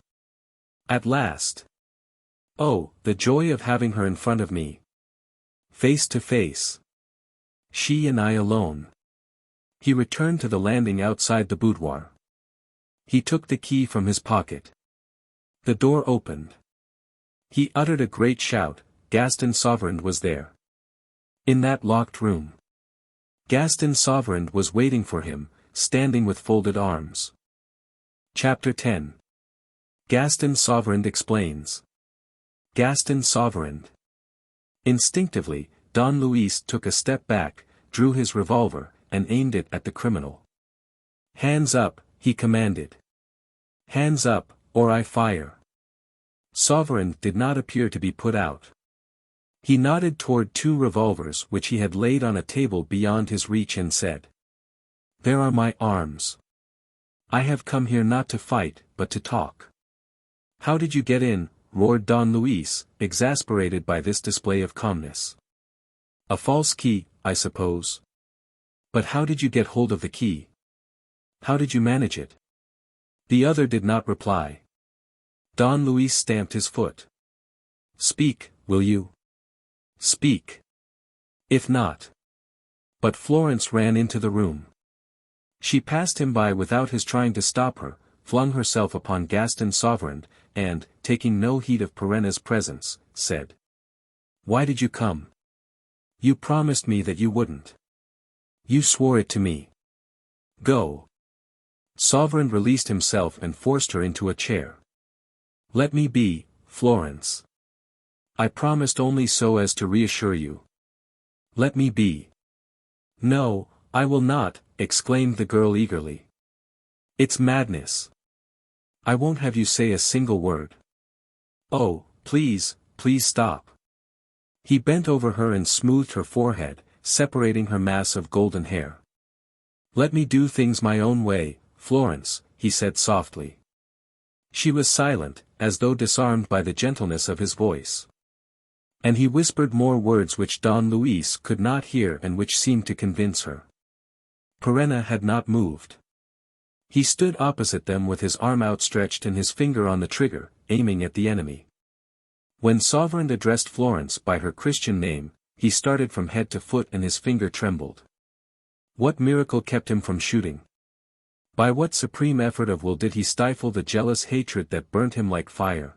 At last. Oh, the joy of having her in front of me. Face to face. She and I alone." He returned to the landing outside the boudoir. He took the key from his pocket. The door opened. He uttered a great shout. Gaston Sauverand was there. In that locked room. Gaston Sauverand was waiting for him, standing with folded arms. Chapter 10. Gaston Sauverand explains. Gaston Sauverand. Instinctively, Don Luis took a step back, drew his revolver, and aimed it at the criminal. "Hands up," he commanded. "Hands up, or I fire." Sauverand did not appear to be put out. He nodded toward two revolvers which he had laid on a table beyond his reach and said, "There are my arms. I have come here not to fight, but to talk." "How did you get in?" roared Don Luis, exasperated by this display of calmness. "A false key, I suppose. But how did you get hold of the key? How did you manage it?" The other did not reply. Don Luis stamped his foot. "Speak, will you? Speak. If not." But Florence ran into the room. She passed him by without his trying to stop her, flung herself upon Gaston Sauverand, and, taking no heed of Perenna's presence, said, "Why did you come? You promised me that you wouldn't. You swore it to me. Go." Sauverand released himself and forced her into a chair. "Let me be, Florence. I promised only so as to reassure you. Let me be." "No, I will not," exclaimed the girl eagerly. "It's madness. I won't have you say a single word. Oh, please, please stop." He bent over her and smoothed her forehead, separating her mass of golden hair. "Let me do things my own way, Florence," he said softly. She was silent, as though disarmed by the gentleness of his voice. And he whispered more words which Don Luis could not hear and which seemed to convince her. Perenna had not moved. He stood opposite them with his arm outstretched and his finger on the trigger, aiming at the enemy. When Sauverand addressed Florence by her Christian name, he started from head to foot and his finger trembled. What miracle kept him from shooting? By what supreme effort of will did he stifle the jealous hatred that burnt him like fire?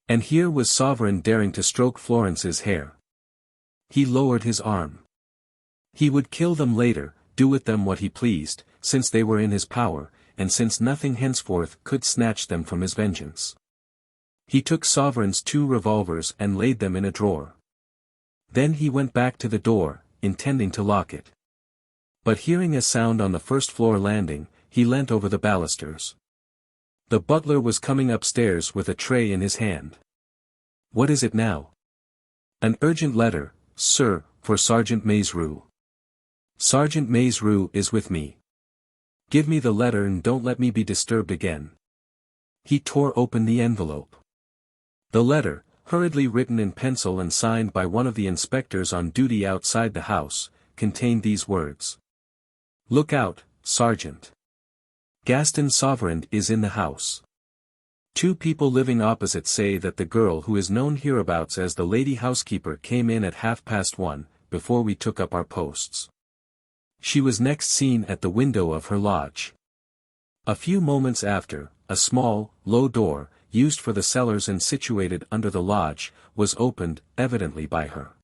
And here was Sauverand daring to stroke Florence's hair. He lowered his arm. He would kill them later, do with them what he pleased, since they were in his power, and since nothing henceforth could snatch them from his vengeance. He took Sauverand's two revolvers and laid them in a drawer. Then he went back to the door, intending to lock it. But hearing a sound on the first-floor landing, he leant over the balusters. The butler was coming upstairs with a tray in his hand. "What is it now?" "An urgent letter, sir, for Sergeant Maizerou." "Sergeant Maizerou is with me. Give me the letter and don't let me be disturbed again." He tore open the envelope. The letter, hurriedly written in pencil and signed by one of the inspectors on duty outside the house, contained these words. "Look out, Sergeant. Gaston Sauverand is in the house. Two people living opposite say that the girl who is known hereabouts as the lady housekeeper came in at 1:30, before we took up our posts. She was next seen at the window of her lodge. A few moments after, a small, low door, used for the cellars and situated under the lodge, was opened, evidently by her.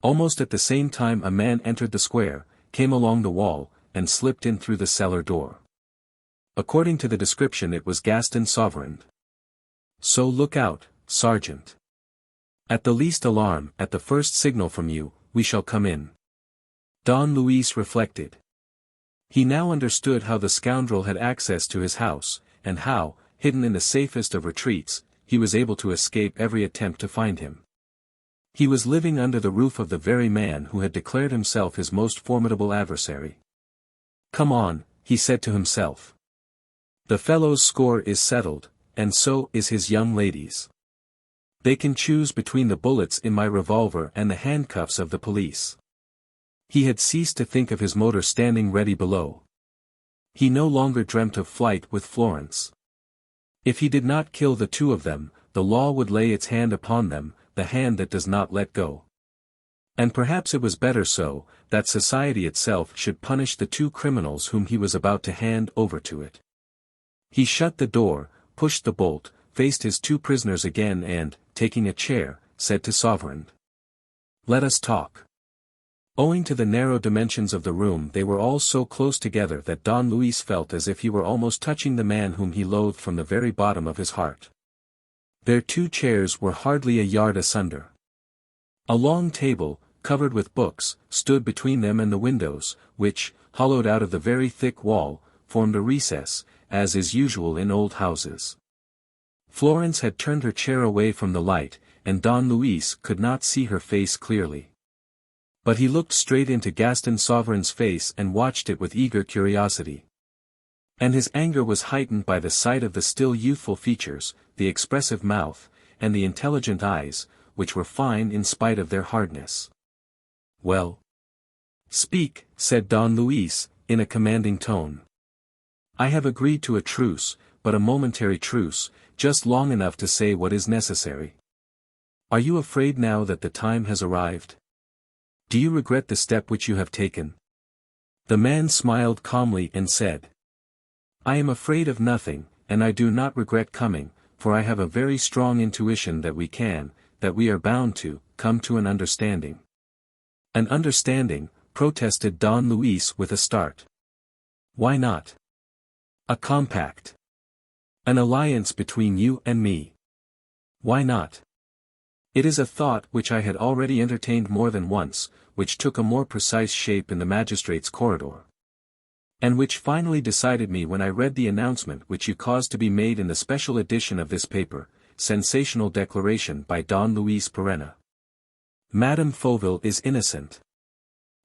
Almost at the same time a man entered the square, came along the wall, and slipped in through the cellar door. According to the description it was Gaston Sauverand. So look out, Sergeant. At the least alarm, at the first signal from you, we shall come in." Don Luis reflected. He now understood how the scoundrel had access to his house, and how, hidden in the safest of retreats, he was able to escape every attempt to find him. He was living under the roof of the very man who had declared himself his most formidable adversary. "Come on," he said to himself. The fellow's score is settled, and so is his young lady's. They can choose between the bullets in my revolver and the handcuffs of the police. He had ceased to think of his motor standing ready below. He no longer dreamt of flight with Florence. If he did not kill the two of them, the law would lay its hand upon them, the hand that does not let go. And perhaps it was better so, that society itself should punish the two criminals whom he was about to hand over to it. He shut the door, pushed the bolt, faced his two prisoners again and, taking a chair, said to Sauverand. Let us talk. Owing to the narrow dimensions of the room they were all so close together that Don Luis felt as if he were almost touching the man whom he loathed from the very bottom of his heart. Their two chairs were hardly a yard asunder. A long table, covered with books, stood between them and the windows, which, hollowed out of the very thick wall, formed a recess, as is usual in old houses. Florence had turned her chair away from the light, and Don Luis could not see her face clearly. But he looked straight into Gaston Sauverand's face and watched it with eager curiosity. And his anger was heightened by the sight of the still youthful features, the expressive mouth, and the intelligent eyes, which were fine in spite of their hardness. Well? Speak, said Don Luis, in a commanding tone. I have agreed to a truce, but a momentary truce, just long enough to say what is necessary. Are you afraid now that the time has arrived? Do you regret the step which you have taken? The man smiled calmly and said. I am afraid of nothing, and I do not regret coming, for I have a very strong intuition that we are bound to, come to an understanding. An understanding, protested Don Luis with a start. Why not? A compact. An alliance between you and me. Why not? It is a thought which I had already entertained more than once, which took a more precise shape in the magistrate's corridor. And which finally decided me when I read the announcement which you caused to be made in the special edition of this paper, sensational declaration by Don Luis Perenna. Madame Fauville is innocent.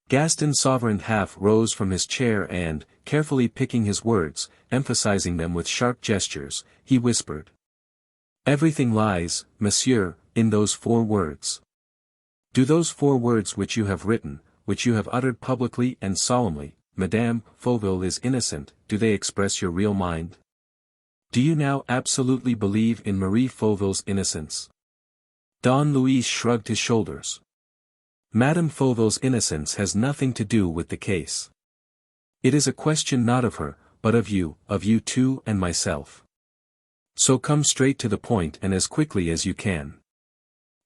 Gaston Sauverand half rose from his chair and, carefully picking his words, emphasizing them with sharp gestures, he whispered. Everything lies, monsieur, in those 4 words. Do those 4 words which you have written, which you have uttered publicly and solemnly, Madame Fauville is innocent, do they express your real mind? Do you now absolutely believe in Marie Fauville's innocence? Don Luis shrugged his shoulders. Madame Fauville's innocence has nothing to do with the case. It is a question not of her, but of you two and myself. So come straight to the point and as quickly as you can.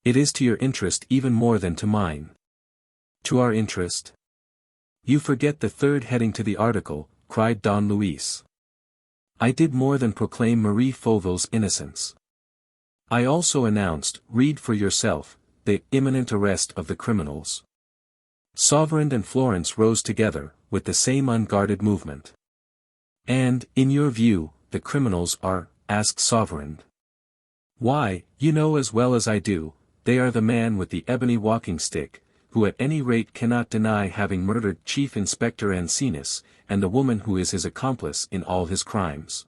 It is to your interest even more than to mine. To our interest? You forget the 3rd heading to the article, cried Don Luis. I did more than proclaim Marie Fauville's innocence. I also announced, read for yourself, the imminent arrest of the criminals. Sauverand and Florence rose together, with the same unguarded movement. And, in your view, the criminals are, asked Sauverand. Why, you know as well as I do, they are the man with the ebony walking stick, who at any rate cannot deny having murdered Chief Inspector Ancinous, and the woman who is his accomplice in all his crimes.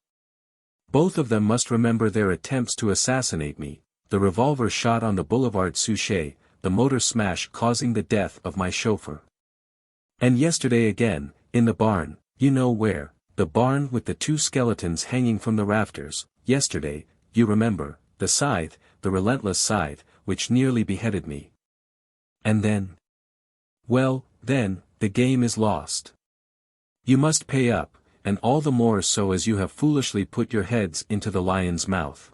Both of them must remember their attempts to assassinate me, the revolver shot on the boulevard Suchet, the motor smash causing the death of my chauffeur. And yesterday again, in the barn, you know where, the barn with the 2 skeletons hanging from the rafters, yesterday, you remember, the scythe, the relentless scythe, which nearly beheaded me. And then? Well, then, the game is lost. You must pay up, and all the more so as you have foolishly put your heads into the lion's mouth.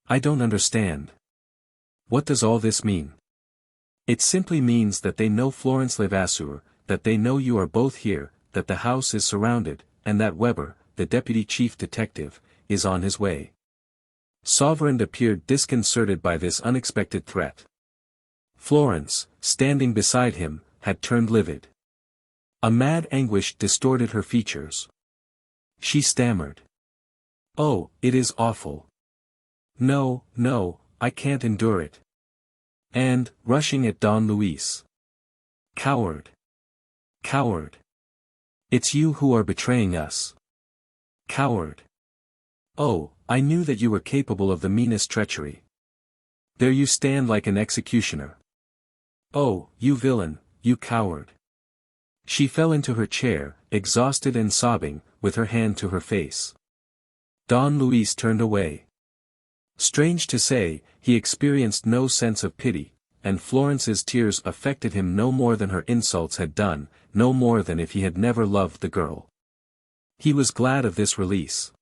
I don't understand. What does all this mean? It simply means that they know Florence Levasseur, that they know you are both here, that the house is surrounded, and that Weber, the deputy chief detective, is on his way. Sauverand appeared disconcerted by this unexpected threat. Florence, standing beside him, had turned livid. A mad anguish distorted her features. She stammered. Oh, it is awful. No, no, I can't endure it. And, rushing at Don Luis. Coward. Coward. It's you who are betraying us. Coward. Oh, I knew that you were capable of the meanest treachery. There you stand like an executioner. Oh, you villain, you coward. She fell into her chair, exhausted and sobbing, with her hand to her face. Don Luis turned away. Strange to say, he experienced no sense of pity, and Florence's tears affected him no more than her insults had done, no more than if he had never loved the girl. He was glad of this release.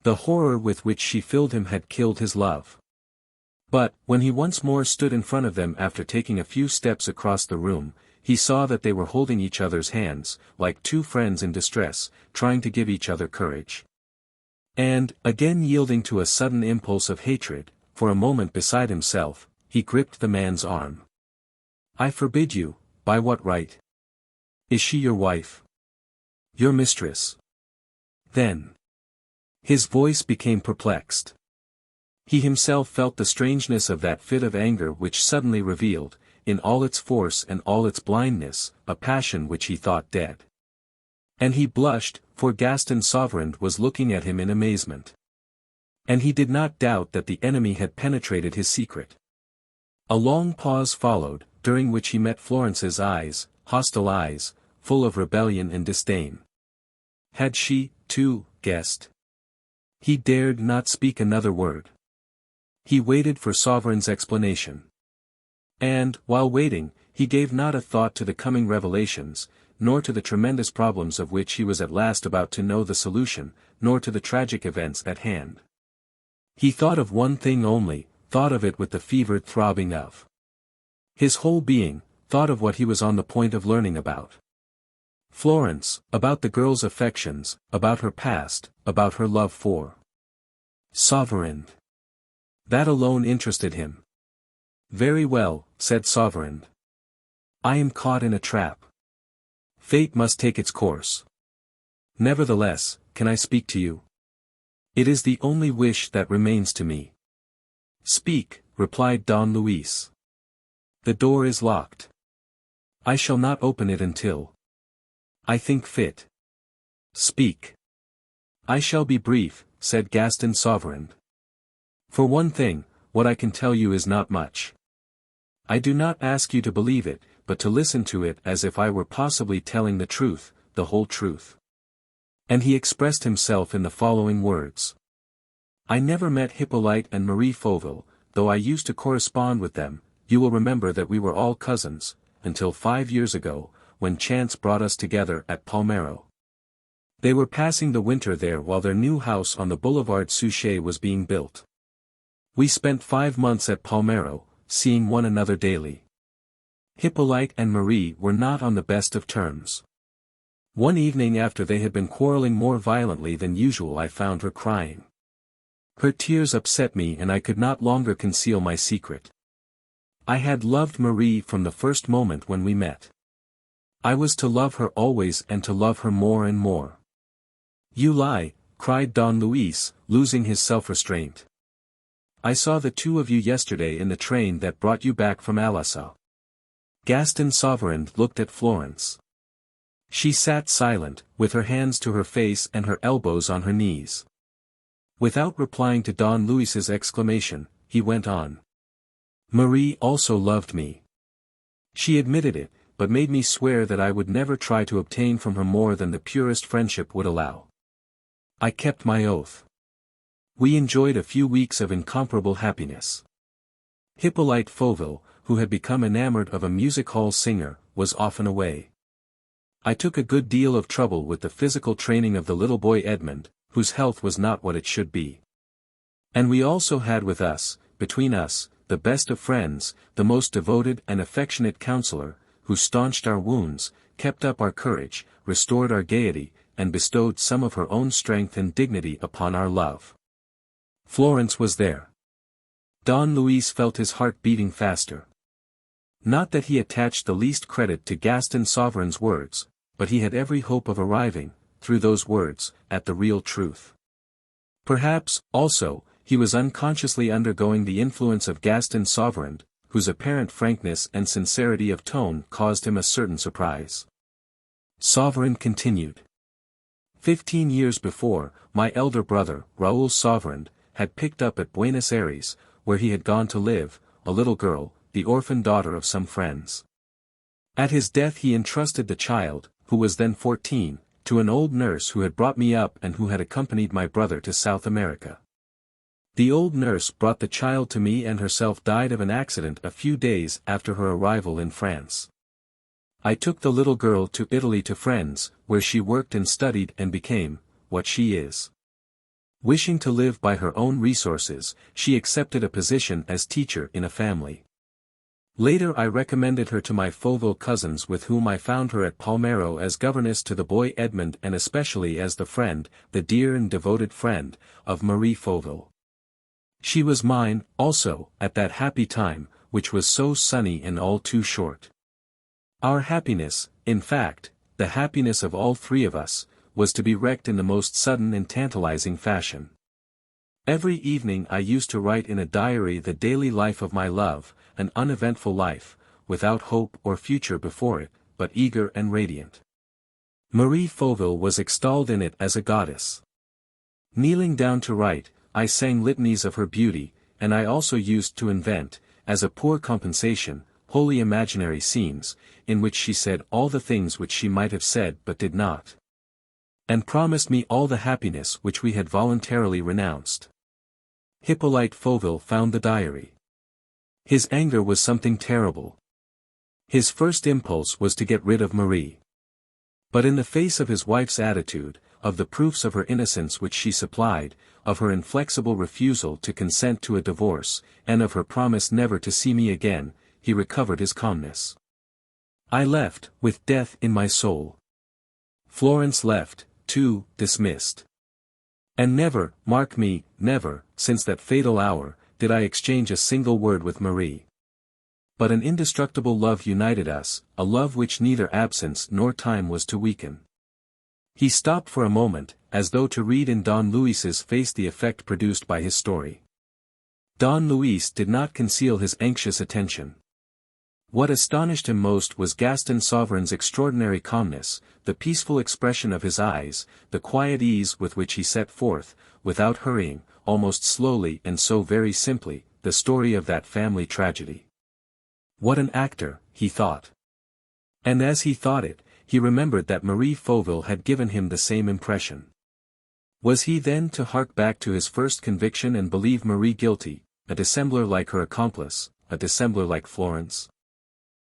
The horror with which she filled him had killed his love. But, when he once more stood in front of them after taking a few steps across the room, he saw that they were holding each other's hands, like two friends in distress, trying to give each other courage. And, again yielding to a sudden impulse of hatred, for a moment beside himself, he gripped the man's arm. I forbid you, by what right? Is she your wife? Your mistress? Then. His voice became perplexed. He himself felt the strangeness of that fit of anger which suddenly revealed, in all its force and all its blindness, a passion which he thought dead. And he blushed, for Gaston Sauverand was looking at him in amazement. And he did not doubt that the enemy had penetrated his secret. A long pause followed, during which he met Florence's eyes, hostile eyes, full of rebellion and disdain. Had she, too, guessed? He dared not speak another word. He waited for Sauverand's explanation. And, while waiting, he gave not a thought to the coming revelations, nor to the tremendous problems of which he was at last about to know the solution, nor to the tragic events at hand. He thought of one thing only, thought of it with the fevered throbbing of his whole being, thought of what he was on the point of learning about Florence, about the girl's affections, about her past, about her love for Sauverand. That alone interested him. Very well, said Sauverand. I am caught in a trap. Fate must take its course. Nevertheless, can I speak to you? It is the only wish that remains to me. Speak, replied Don Luis. The door is locked. I shall not open it until I think fit. Speak. I shall be brief, said Gaston Sauverand. For one thing, what I can tell you is not much. I do not ask you to believe it, but to listen to it as if I were possibly telling the truth, the whole truth. And he expressed himself in the following words. I never met Hippolyte and Marie Fauville, though I used to correspond with them. You will remember that we were all cousins, until 5 years ago, when chance brought us together at Palmero. They were passing the winter there while their new house on the boulevard Suchet was being built. We spent 5 months at Palmero, seeing one another daily. Hippolyte and Marie were not on the best of terms. One evening after they had been quarreling more violently than usual, I found her crying. Her tears upset me and I could not longer conceal my secret. I had loved Marie from the first moment when we met. I was to love her always and to love her more and more. You lie, cried Don Luis, losing his self-restraint. I saw the two of you yesterday in the train that brought you back from Alençon. Gaston Sauverand looked at Florence. She sat silent, with her hands to her face and her elbows on her knees. Without replying to Don Luis's exclamation, he went on. Marie also loved me. She admitted it, but made me swear that I would never try to obtain from her more than the purest friendship would allow. I kept my oath. We enjoyed a few weeks of incomparable happiness. Hippolyte Fauville, who had become enamored of a music-hall singer, was often away. I took a good deal of trouble with the physical training of the little boy Edmond, whose health was not what it should be. And we also had with us, between us, the best of friends, the most devoted and affectionate counselor, who staunched our wounds, kept up our courage, restored our gaiety, and bestowed some of her own strength and dignity upon our love. Florence was there. Don Luis felt his heart beating faster. Not that he attached the least credit to Gaston Sauverand's words, but he had every hope of arriving, through those words, at the real truth. Perhaps, also, he was unconsciously undergoing the influence of Gaston Sauverand, whose apparent frankness and sincerity of tone caused him a certain surprise. Sauverand continued. 15 years before, my elder brother, Raoul Sauverand, had picked up at Buenos Aires, where he had gone to live, a little girl, the orphan daughter of some friends. At his death he entrusted the child, who was then 14, to an old nurse who had brought me up and who had accompanied my brother to South America. The old nurse brought the child to me and herself died of an accident a few days after her arrival in France. I took the little girl to Italy to friends, where she worked and studied and became, what she is. Wishing to live by her own resources, she accepted a position as teacher in a family. Later I recommended her to my Fauville cousins with whom I found her at Palmero as governess to the boy Edmond and especially as the friend, the dear and devoted friend, of Marie Fauville. She was mine, also, at that happy time, which was so sunny and all too short. Our happiness, in fact, the happiness of all three of us, was to be wrecked in the most sudden and tantalizing fashion. Every evening I used to write in a diary the daily life of my love, an uneventful life, without hope or future before it, but eager and radiant. Marie Fauville was extolled in it as a goddess. Kneeling down to write, I sang litanies of her beauty, and I also used to invent, as a poor compensation, wholly imaginary scenes, in which she said all the things which she might have said but did not. And promised me all the happiness which we had voluntarily renounced. Hippolyte Fauville found the diary. His anger was something terrible. His first impulse was to get rid of Marie. But in the face of his wife's attitude, of the proofs of her innocence which she supplied, of her inflexible refusal to consent to a divorce, and of her promise never to see me again, he recovered his calmness. I left, with death in my soul. Florence left, too, dismissed. And never, mark me, never, since that fatal hour, did I exchange a single word with Marie. But an indestructible love united us, a love which neither absence nor time was to weaken. He stopped for a moment, as though to read in Don Luis's face the effect produced by his story. Don Luis did not conceal his anxious attention. What astonished him most was Gaston Sauverand's extraordinary calmness, the peaceful expression of his eyes, the quiet ease with which he set forth, without hurrying, almost slowly and so very simply, the story of that family tragedy. What an actor, he thought. And as he thought it, he remembered that Marie Fauville had given him the same impression. Was he then to hark back to his first conviction and believe Marie guilty, a dissembler like her accomplice, a dissembler like Florence?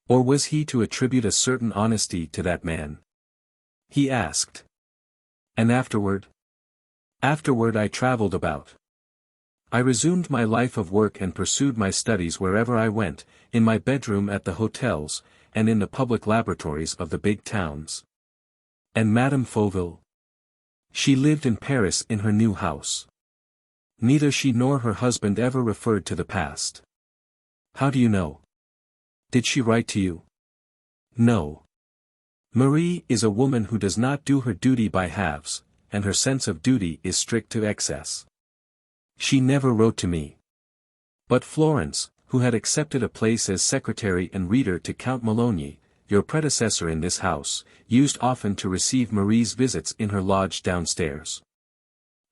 Or was he to attribute a certain honesty to that man? He asked. And afterward? Afterward I traveled about. I resumed my life of work and pursued my studies wherever I went, in my bedroom at the hotels, and in the public laboratories of the big towns. And Madame Fauville? She lived in Paris in her new house. Neither she nor her husband ever referred to the past. How do you know? Did she write to you? No. Marie is a woman who does not do her duty by halves, and her sense of duty is strict to excess. She never wrote to me. But Florence, who had accepted a place as secretary and reader to Count Maloney, your predecessor in this house, used often to receive Marie's visits in her lodge downstairs.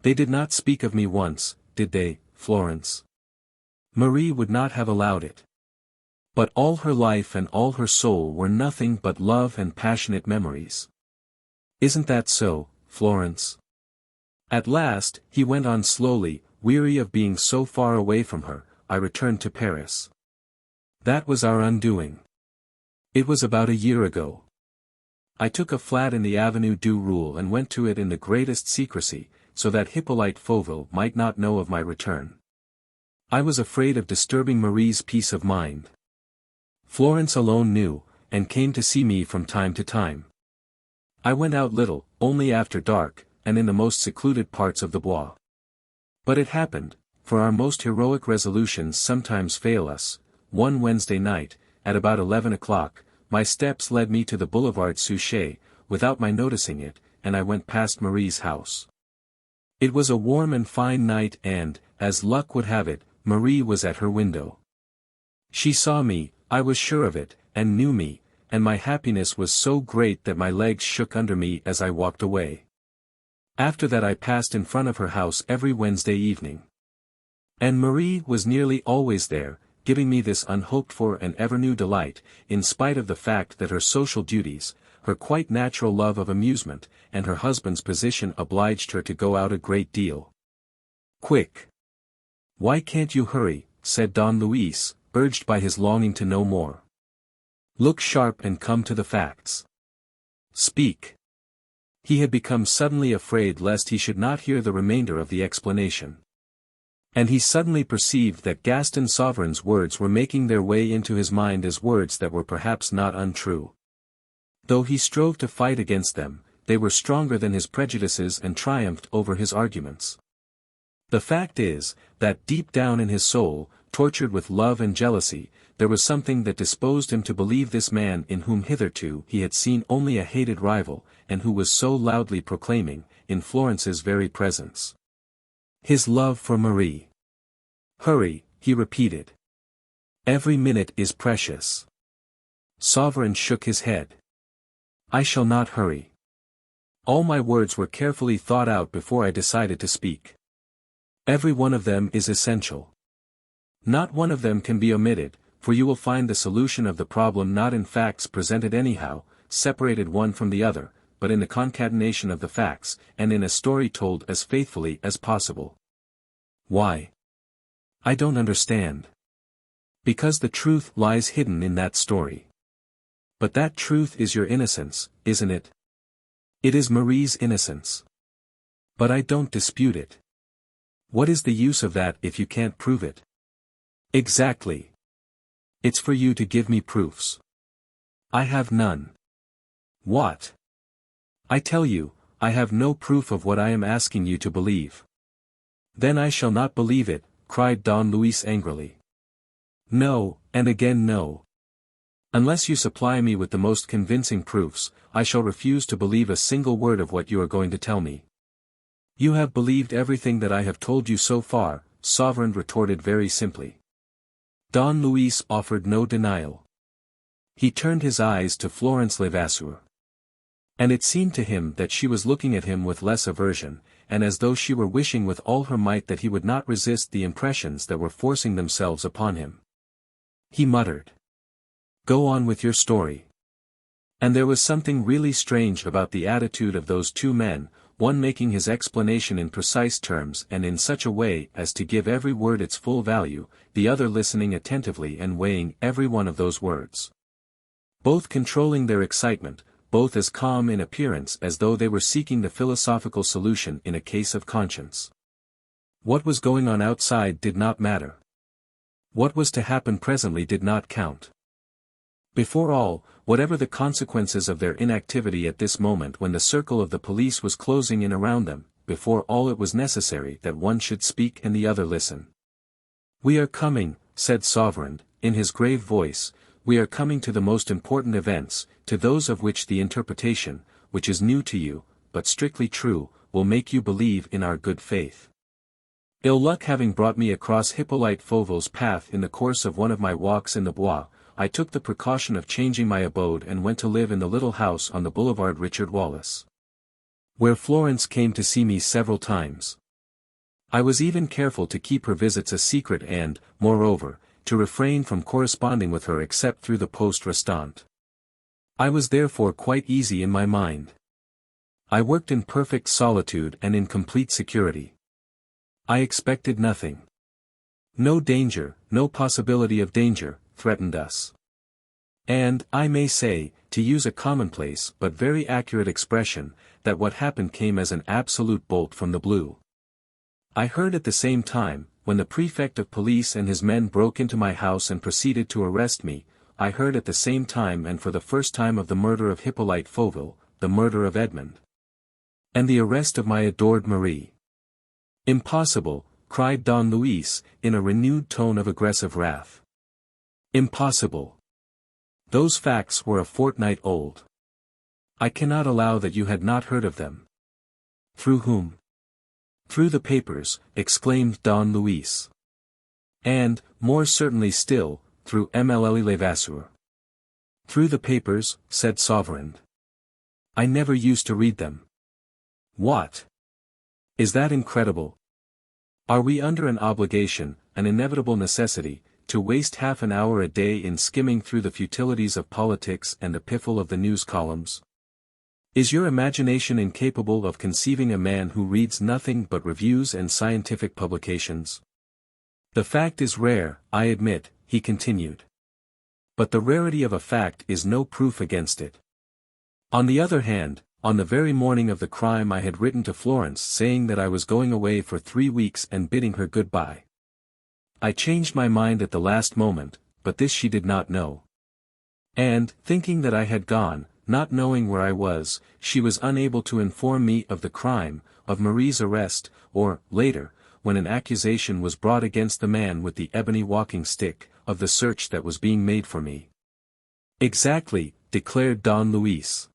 They did not speak of me once, did they, Florence? Marie would not have allowed it. But all her life and all her soul were nothing but love and passionate memories. Isn't that so, Florence? At last, he went on slowly, weary of being so far away from her, I returned to Paris. That was our undoing. It was about a year ago. I took a flat in the Avenue du Roule and went to it in the greatest secrecy, so that Hippolyte Fauville might not know of my return. I was afraid of disturbing Marie's peace of mind. Florence alone knew, and came to see me from time to time. I went out little, only after dark, and in the most secluded parts of the Bois. But it happened, for our most heroic resolutions sometimes fail us, one Wednesday night, at about 11 o'clock, my steps led me to the Boulevard Suchet, without my noticing it, and I went past Marie's house. It was a warm and fine night and, as luck would have it, Marie was at her window. She saw me, I was sure of it, and knew me, and my happiness was so great that my legs shook under me as I walked away. After that I passed in front of her house every Wednesday evening. And Marie was nearly always there, giving me this unhoped-for and ever-new delight, in spite of the fact that her social duties, her quite natural love of amusement, and her husband's position obliged her to go out a great deal. "Quick! Why can't you hurry?" said Don Luis, urged by his longing to know more. "Look sharp and come to the facts. Speak." He had become suddenly afraid lest he should not hear the remainder of the explanation. And he suddenly perceived that Gaston Sauverand's words were making their way into his mind as words that were perhaps not untrue. Though he strove to fight against them, they were stronger than his prejudices and triumphed over his arguments. The fact is, that deep down in his soul, tortured with love and jealousy, there was something that disposed him to believe this man in whom hitherto he had seen only a hated rival, and who was so loudly proclaiming, in Florence's very presence, his love for Marie. "Hurry," he repeated. "Every minute is precious." Sauverand shook his head. "I shall not hurry. All my words were carefully thought out before I decided to speak. Every one of them is essential. Not one of them can be omitted, for you will find the solution of the problem not in facts presented anyhow, separated one from the other, but in the concatenation of the facts, and in a story told as faithfully as possible." "Why?" "I don't understand." "Because the truth lies hidden in that story." "But that truth is your innocence, isn't it?" "It is Marie's innocence." "But I don't dispute it." "What is the use of that if you can't prove it?" "Exactly. It's for you to give me proofs." "I have none." "What?" "I tell you, I have no proof of what I am asking you to believe." "Then I shall not believe it," cried Don Luis angrily. "No, and again no. Unless you supply me with the most convincing proofs, I shall refuse to believe a single word of what you are going to tell me." "You have believed everything that I have told you so far," Sauverand retorted very simply. Don Luis offered no denial. He turned his eyes to Florence Levasseur. And it seemed to him that she was looking at him with less aversion, and as though she were wishing with all her might that he would not resist the impressions that were forcing themselves upon him. He muttered, "Go on with your story." And there was something really strange about the attitude of those two men, one making his explanation in precise terms and in such a way as to give every word its full value, the other listening attentively and weighing every one of those words. Both controlling their excitement, both as calm in appearance as though they were seeking the philosophical solution in a case of conscience. What was going on outside did not matter. What was to happen presently did not count. Before all, whatever the consequences of their inactivity at this moment when the circle of the police was closing in around them, before all it was necessary that one should speak and the other listen. "We are coming," said Sauverand, in his grave voice, "we are coming to the most important events, to those of which the interpretation, which is new to you, but strictly true, will make you believe in our good faith. Ill luck having brought me across Hippolyte Fauvel's path in the course of one of my walks in the Bois, I took the precaution of changing my abode and went to live in the little house on the boulevard Richard Wallace, where Florence came to see me several times. I was even careful to keep her visits a secret and, moreover, to refrain from corresponding with her except through the poste restante. I was therefore quite easy in my mind. I worked in perfect solitude and in complete security. I expected nothing. No danger, no possibility of danger, threatened us. And, I may say, to use a commonplace but very accurate expression, that what happened came as an absolute bolt from the blue. I heard at the same time, when the prefect of police and his men broke into my house and proceeded to arrest me, I heard at the same time and for the first time of the murder of Hippolyte Fauvel, the murder of Edmond, and the arrest of my adored Marie. "Impossible," cried Don Luis, in a renewed tone of aggressive wrath. "Impossible. Those facts were a fortnight old. I cannot allow that you had not heard of them." "Through whom?" "Through the papers," exclaimed Don Luis. "And, more certainly still, through Mlle Levasseur." Through the papers, said Sauverand. I never used to read them. What? Is that incredible? Are we under an obligation, an inevitable necessity, to waste half an hour a day in skimming through the futilities of politics and the piffle of the news columns? Is your imagination incapable of conceiving a man who reads nothing but reviews and scientific publications? The fact is rare, I admit, he continued. But the rarity of a fact is no proof against it. On the other hand, on the very morning of the crime I had written to Florence saying that I was going away for 3 weeks and bidding her goodbye. I changed my mind at the last moment, but this she did not know. And, thinking that I had gone, not knowing where I was, she was unable to inform me of the crime, of Marie's arrest, or, later, when an accusation was brought against the man with the ebony walking stick, of the search that was being made for me. Exactly, declared Don Luis.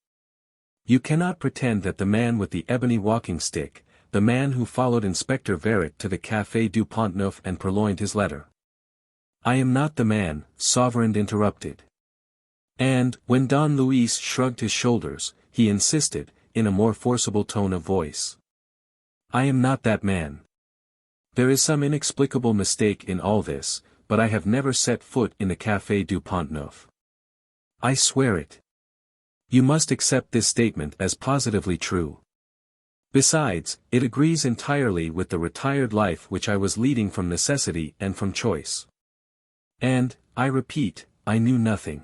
You cannot pretend that the man with the ebony walking stick, the man who followed Inspector Varick to the Café du Pont-Neuf and purloined his letter. I am not the man, Sauverand interrupted. And, when Don Luis shrugged his shoulders, he insisted, in a more forcible tone of voice. I am not that man. There is some inexplicable mistake in all this, but I have never set foot in the Café du Pont-Neuf. I swear it. You must accept this statement as positively true. Besides, it agrees entirely with the retired life which I was leading from necessity and from choice. And, I repeat, I knew nothing.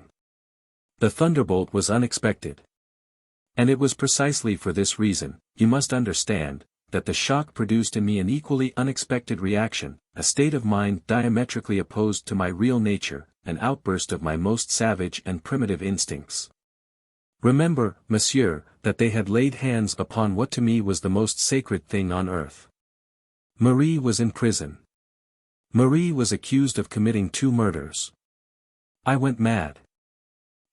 The thunderbolt was unexpected. And it was precisely for this reason, you must understand, that the shock produced in me an equally unexpected reaction, a state of mind diametrically opposed to my real nature, an outburst of my most savage and primitive instincts. Remember, monsieur, that they had laid hands upon what to me was the most sacred thing on earth. Marie was in prison. Marie was accused of committing 2 murders. I went mad.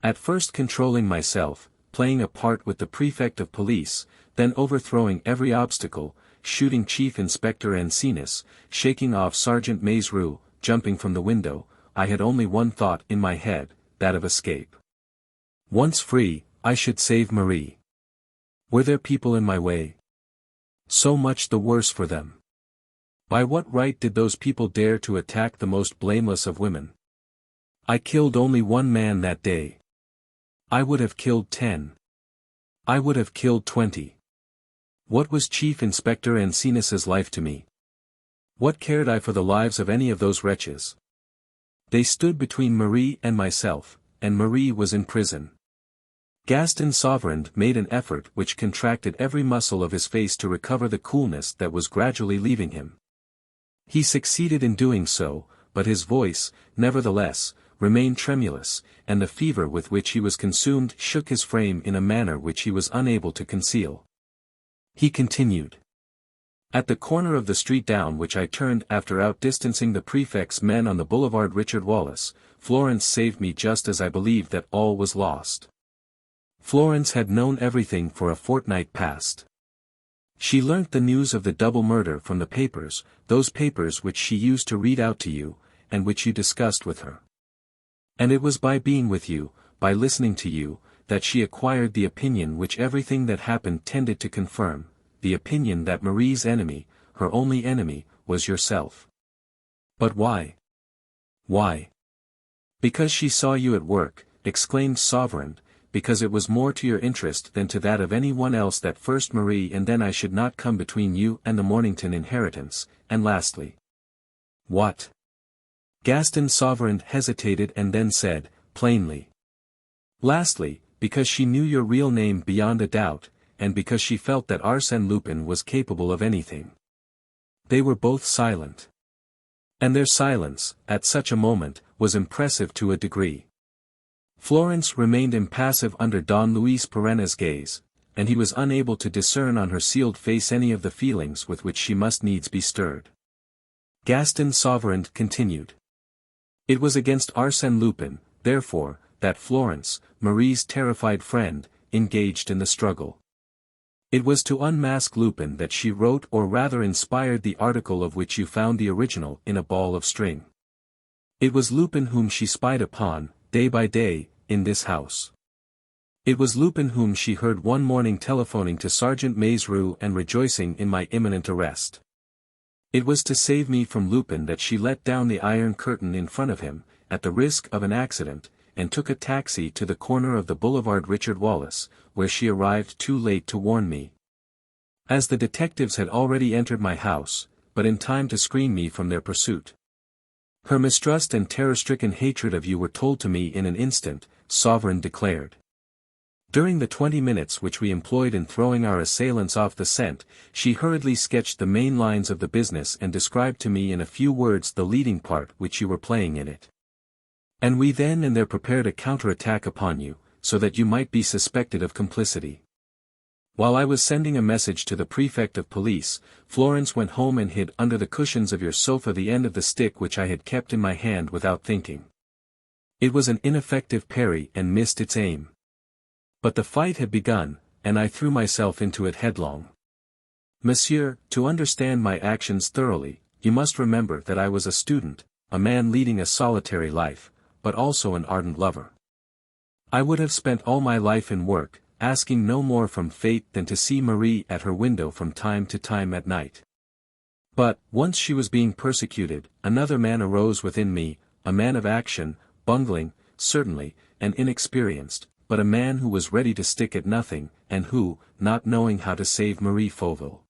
At first controlling myself, playing a part with the prefect of police, then overthrowing every obstacle, shooting Chief Inspector Ancinas, shaking off Sergeant Maisroux, jumping from the window, I had only one thought in my head, that of escape. Once free, I should save Marie. Were there people in my way? So much the worse for them. By what right did those people dare to attack the most blameless of women? I killed only 1 man that day. I would have killed 10. I would have killed 20. What was Chief Inspector Ancinas's life to me? What cared I for the lives of any of those wretches? They stood between Marie and myself, and Marie was in prison. Gaston Sauverand made an effort which contracted every muscle of his face to recover the coolness that was gradually leaving him. He succeeded in doing so, but his voice, nevertheless, remained tremulous, and the fever with which he was consumed shook his frame in a manner which he was unable to conceal. He continued. At the corner of the street down which I turned after outdistancing the prefect's men on the boulevard Richard Wallace, Florence saved me just as I believed that all was lost. Florence had known everything for a fortnight past. She learnt the news of the double murder from the papers, those papers which she used to read out to you, and which you discussed with her. And it was by being with you, by listening to you, that she acquired the opinion which everything that happened tended to confirm, the opinion that Marie's enemy, her only enemy, was yourself. But why? Why? Because she saw you at work, exclaimed Sauverand, because it was more to your interest than to that of any one else that first Marie and then I should not come between you and the Mornington inheritance, and lastly. What? Gaston Sauverand hesitated and then said, plainly. Lastly, because she knew your real name beyond a doubt, and because she felt that Arsène Lupin was capable of anything. They were both silent. And their silence, at such a moment, was impressive to a degree. Florence remained impassive under Don Luis Perenna's gaze, and he was unable to discern on her sealed face any of the feelings with which she must needs be stirred. Gaston Sauverand continued. It was against Arsène Lupin, therefore, that Florence, Marie's terrified friend, engaged in the struggle. It was to unmask Lupin that she wrote or rather inspired the article of which you found the original in a ball of string. It was Lupin whom she spied upon, day by day, in this house. It was Lupin whom she heard one morning telephoning to Sergeant Maizerou and rejoicing in my imminent arrest. It was to save me from Lupin that she let down the iron curtain in front of him, at the risk of an accident, and took a taxi to the corner of the Boulevard Richard Wallace, where she arrived too late to warn me. As the detectives had already entered my house, but in time to screen me from their pursuit. Her mistrust and terror-stricken hatred of you were told to me in an instant, Sauverand declared. During the 20 minutes which we employed in throwing our assailants off the scent, she hurriedly sketched the main lines of the business and described to me in a few words the leading part which you were playing in it. And we then and there prepared a counter-attack upon you, so that you might be suspected of complicity. While I was sending a message to the prefect of police, Florence went home and hid under the cushions of your sofa the end of the stick which I had kept in my hand without thinking. It was an ineffective parry and missed its aim. But the fight had begun, and I threw myself into it headlong. Monsieur, to understand my actions thoroughly, you must remember that I was a student, a man leading a solitary life, but also an ardent lover. I would have spent all my life in work, asking no more from fate than to see Marie at her window from time to time at night. But, once she was being persecuted, another man arose within me, a man of action, bungling, certainly, and inexperienced, but a man who was ready to stick at nothing, and who, not knowing how to save Marie Fauville,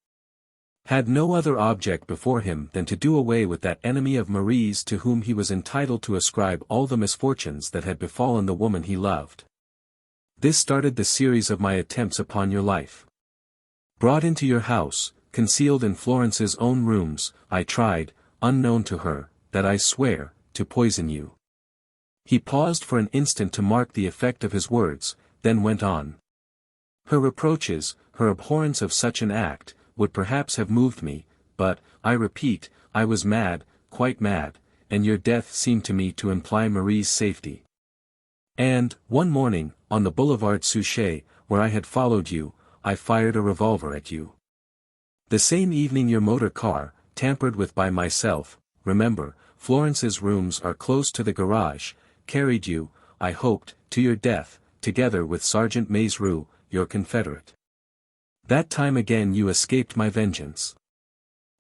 had no other object before him than to do away with that enemy of Marie's to whom he was entitled to ascribe all the misfortunes that had befallen the woman he loved. This started the series of my attempts upon your life. Brought into your house, concealed in Florence's own rooms, I tried, unknown to her, that I swear, to poison you. He paused for an instant to mark the effect of his words, then went on. Her reproaches, her abhorrence of such an act, would perhaps have moved me, but, I repeat, I was mad, quite mad, and your death seemed to me to imply Marie's safety. And, one morning, on the Boulevard Suchet, where I had followed you, I fired a revolver at you. The same evening your motor car, tampered with by myself, remember, Florence's rooms are close to the garage, carried you, I hoped, to your death, together with Sergeant Maizerou, your confederate. That time again you escaped my vengeance.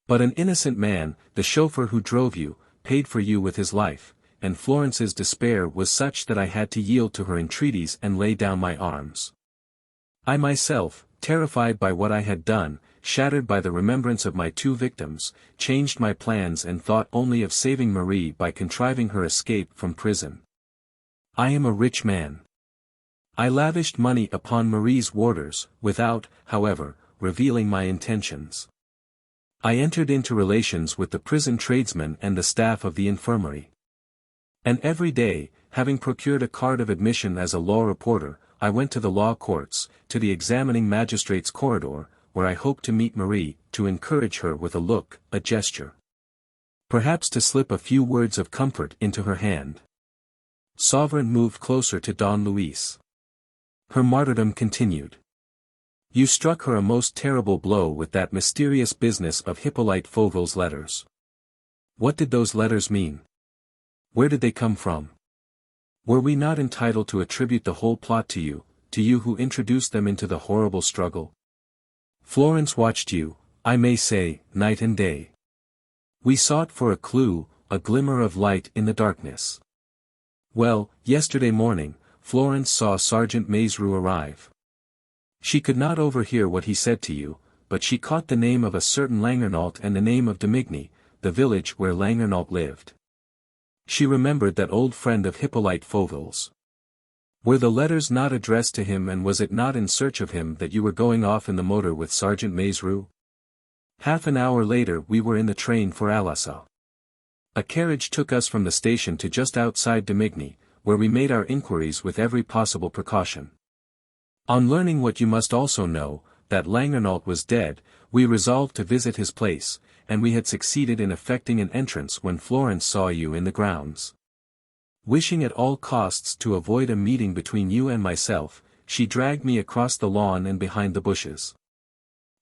But an innocent man, the chauffeur who drove you, paid for you with his life, and Florence's despair was such that I had to yield to her entreaties and lay down my arms. I myself, terrified by what I had done, shattered by the remembrance of my two victims, changed my plans and thought only of saving Marie by contriving her escape from prison. I am a rich man. I lavished money upon Marie's warders, without, however, revealing my intentions. I entered into relations with the prison tradesmen and the staff of the infirmary. And every day, having procured a card of admission as a law reporter, I went to the law courts, to the examining magistrate's corridor, where I hoped to meet Marie, to encourage her with a look, a gesture. Perhaps to slip a few words of comfort into her hand. Sauverand moved closer to Don Luis. Her martyrdom continued. You struck her a most terrible blow with that mysterious business of Hippolyte Fauville's letters. What did those letters mean? Where did they come from? Were we not entitled to attribute the whole plot to you who introduced them into the horrible struggle? Florence watched you, I may say, night and day. We sought for a clue, a glimmer of light in the darkness. Well, yesterday morning, Florence saw Sergeant Maizerou arrive. She could not overhear what he said to you, but she caught the name of a certain Langernault and the name of Demigny, the village where Langernault lived. She remembered that old friend of Hippolyte Fauville's. Were the letters not addressed to him, and was it not in search of him that you were going off in the motor with Sergeant Maizerou? Half an hour later we were in the train for Alençon. A carriage took us from the station to just outside Demigny, where we made our inquiries with every possible precaution. On learning what you must also know, that Langernault was dead, we resolved to visit his place, and we had succeeded in effecting an entrance when Florence saw you in the grounds. Wishing at all costs to avoid a meeting between you and myself, she dragged me across the lawn and behind the bushes.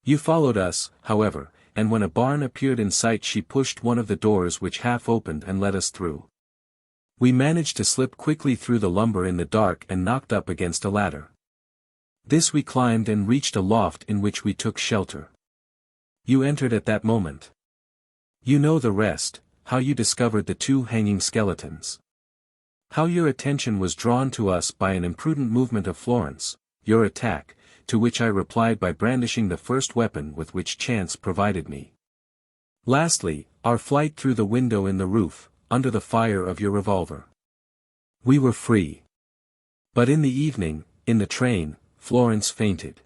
You followed us, however, and when a barn appeared in sight she pushed one of the doors which half opened and let us through. We managed to slip quickly through the lumber in the dark and knocked up against a ladder. This we climbed and reached a loft in which we took shelter. You entered at that moment. You know the rest, how you discovered the two hanging skeletons. How your attention was drawn to us by an imprudent movement of Florence, your attack, to which I replied by brandishing the first weapon with which chance provided me. Lastly, our flight through the window in the roof, under the fire of your revolver. We were free. But in the evening, in the train, Florence fainted.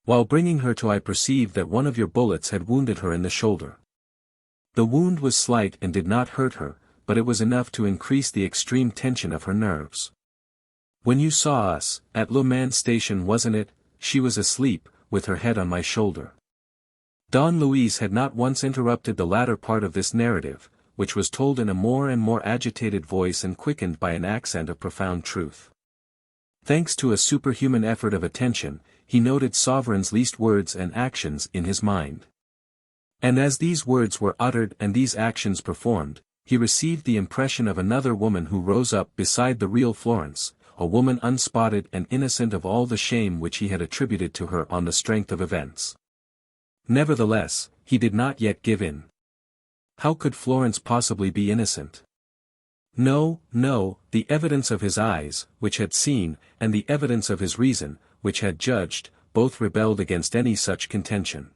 While bringing her to I perceived that one of your bullets had wounded her in the shoulder. The wound was slight and did not hurt her, but it was enough to increase the extreme tension of her nerves. When you saw us, at Le Mans station wasn't it, she was asleep, with her head on my shoulder. Don Luis had not once interrupted the latter part of this narrative, which was told in a more and more agitated voice and quickened by an accent of profound truth. Thanks to a superhuman effort of attention, he noted Sauverand's least words and actions in his mind. And as these words were uttered and these actions performed, he received the impression of another woman who rose up beside the real Florence, a woman unspotted and innocent of all the shame which he had attributed to her on the strength of events. Nevertheless, he did not yet give in. How could Florence possibly be innocent? No, no, the evidence of his eyes, which had seen, and the evidence of his reason, which had judged, both rebelled against any such contention.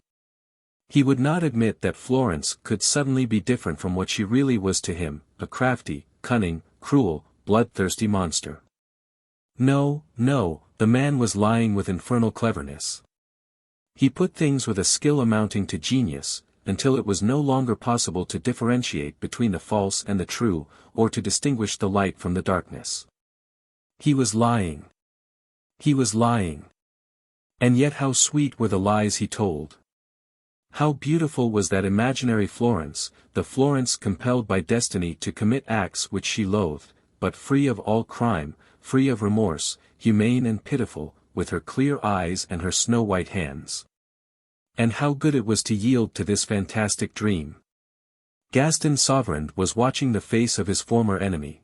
He would not admit that Florence could suddenly be different from what she really was to him, a crafty, cunning, cruel, bloodthirsty monster. No, no, the man was lying with infernal cleverness. He put things with a skill amounting to genius, until it was no longer possible to differentiate between the false and the true, or to distinguish the light from the darkness. He was lying. He was lying. And yet how sweet were the lies he told. How beautiful was that imaginary Florence, the Florence compelled by destiny to commit acts which she loathed, but free of all crime, free of remorse, humane and pitiful, with her clear eyes and her snow-white hands. And how good it was to yield to this fantastic dream. Gaston Sauverand was watching the face of his former enemy.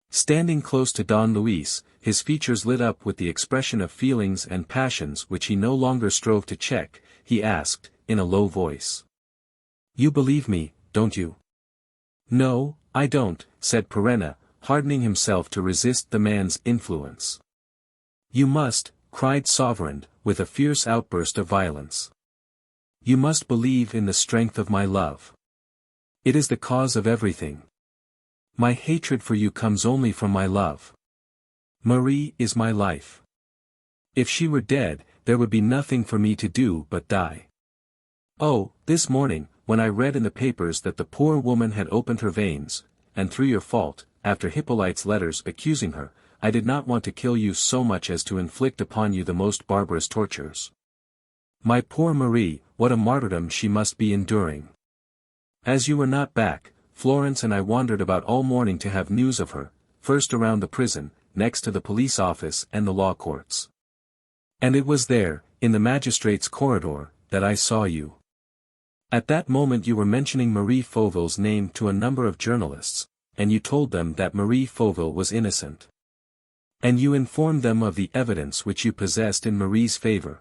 Standing close to Don Luis, his features lit up with the expression of feelings and passions which he no longer strove to check, he asked, in a low voice. "You believe me, don't you?" "No, I don't," said Perenna, hardening himself to resist the man's influence. "You must," cried Sauverand, with a fierce outburst of violence. "You must believe in the strength of my love. It is the cause of everything. My hatred for you comes only from my love. Marie is my life. If she were dead, there would be nothing for me to do but die. Oh, this morning, when I read in the papers that the poor woman had opened her veins, and through your fault, after Hippolyte's letters accusing her, I did not want to kill you so much as to inflict upon you the most barbarous tortures. My poor Marie, what a martyrdom she must be enduring. As you were not back, Florence and I wandered about all morning to have news of her, first around the prison, next to the police office and the law courts. And it was there, in the magistrate's corridor, that I saw you. At that moment you were mentioning Marie Fauville's name to a number of journalists, and you told them that Marie Fauville was innocent. And you informed them of the evidence which you possessed in Marie's favor.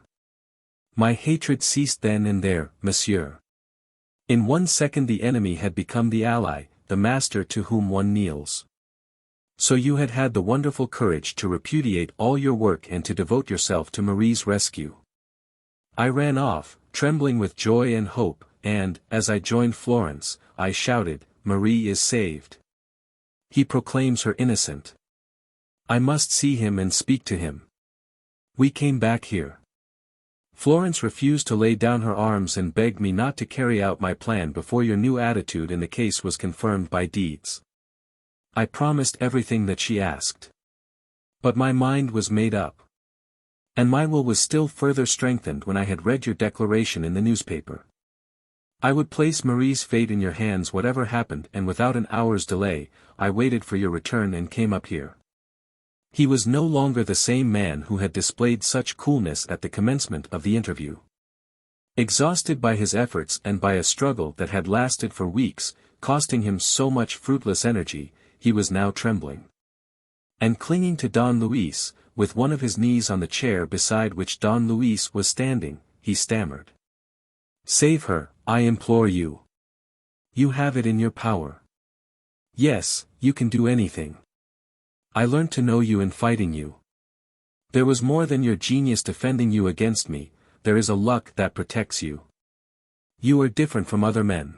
My hatred ceased then and there, monsieur. In 1 second the enemy had become the ally, the master to whom one kneels. So you had had the wonderful courage to repudiate all your work and to devote yourself to Marie's rescue. I ran off, trembling with joy and hope, and, as I joined Florence, I shouted, Marie is saved. He proclaims her innocent. I must see him and speak to him. We came back here. Florence refused to lay down her arms and begged me not to carry out my plan before your new attitude in the case was confirmed by deeds. I promised everything that she asked. But my mind was made up. And my will was still further strengthened when I had read your declaration in the newspaper. I would place Marie's fate in your hands whatever happened, and without an hour's delay, I waited for your return and came up here. He was no longer the same man who had displayed such coolness at the commencement of the interview. Exhausted by his efforts and by a struggle that had lasted for weeks, costing him so much fruitless energy, he was now trembling. And clinging to Don Luis, with one of his knees on the chair beside which Don Luis was standing, he stammered. "Save her, I implore you. You have it in your power. Yes, you can do anything. I learnt to know you in fighting you. There was more than your genius defending you against me, there is a luck that protects you. You are different from other men.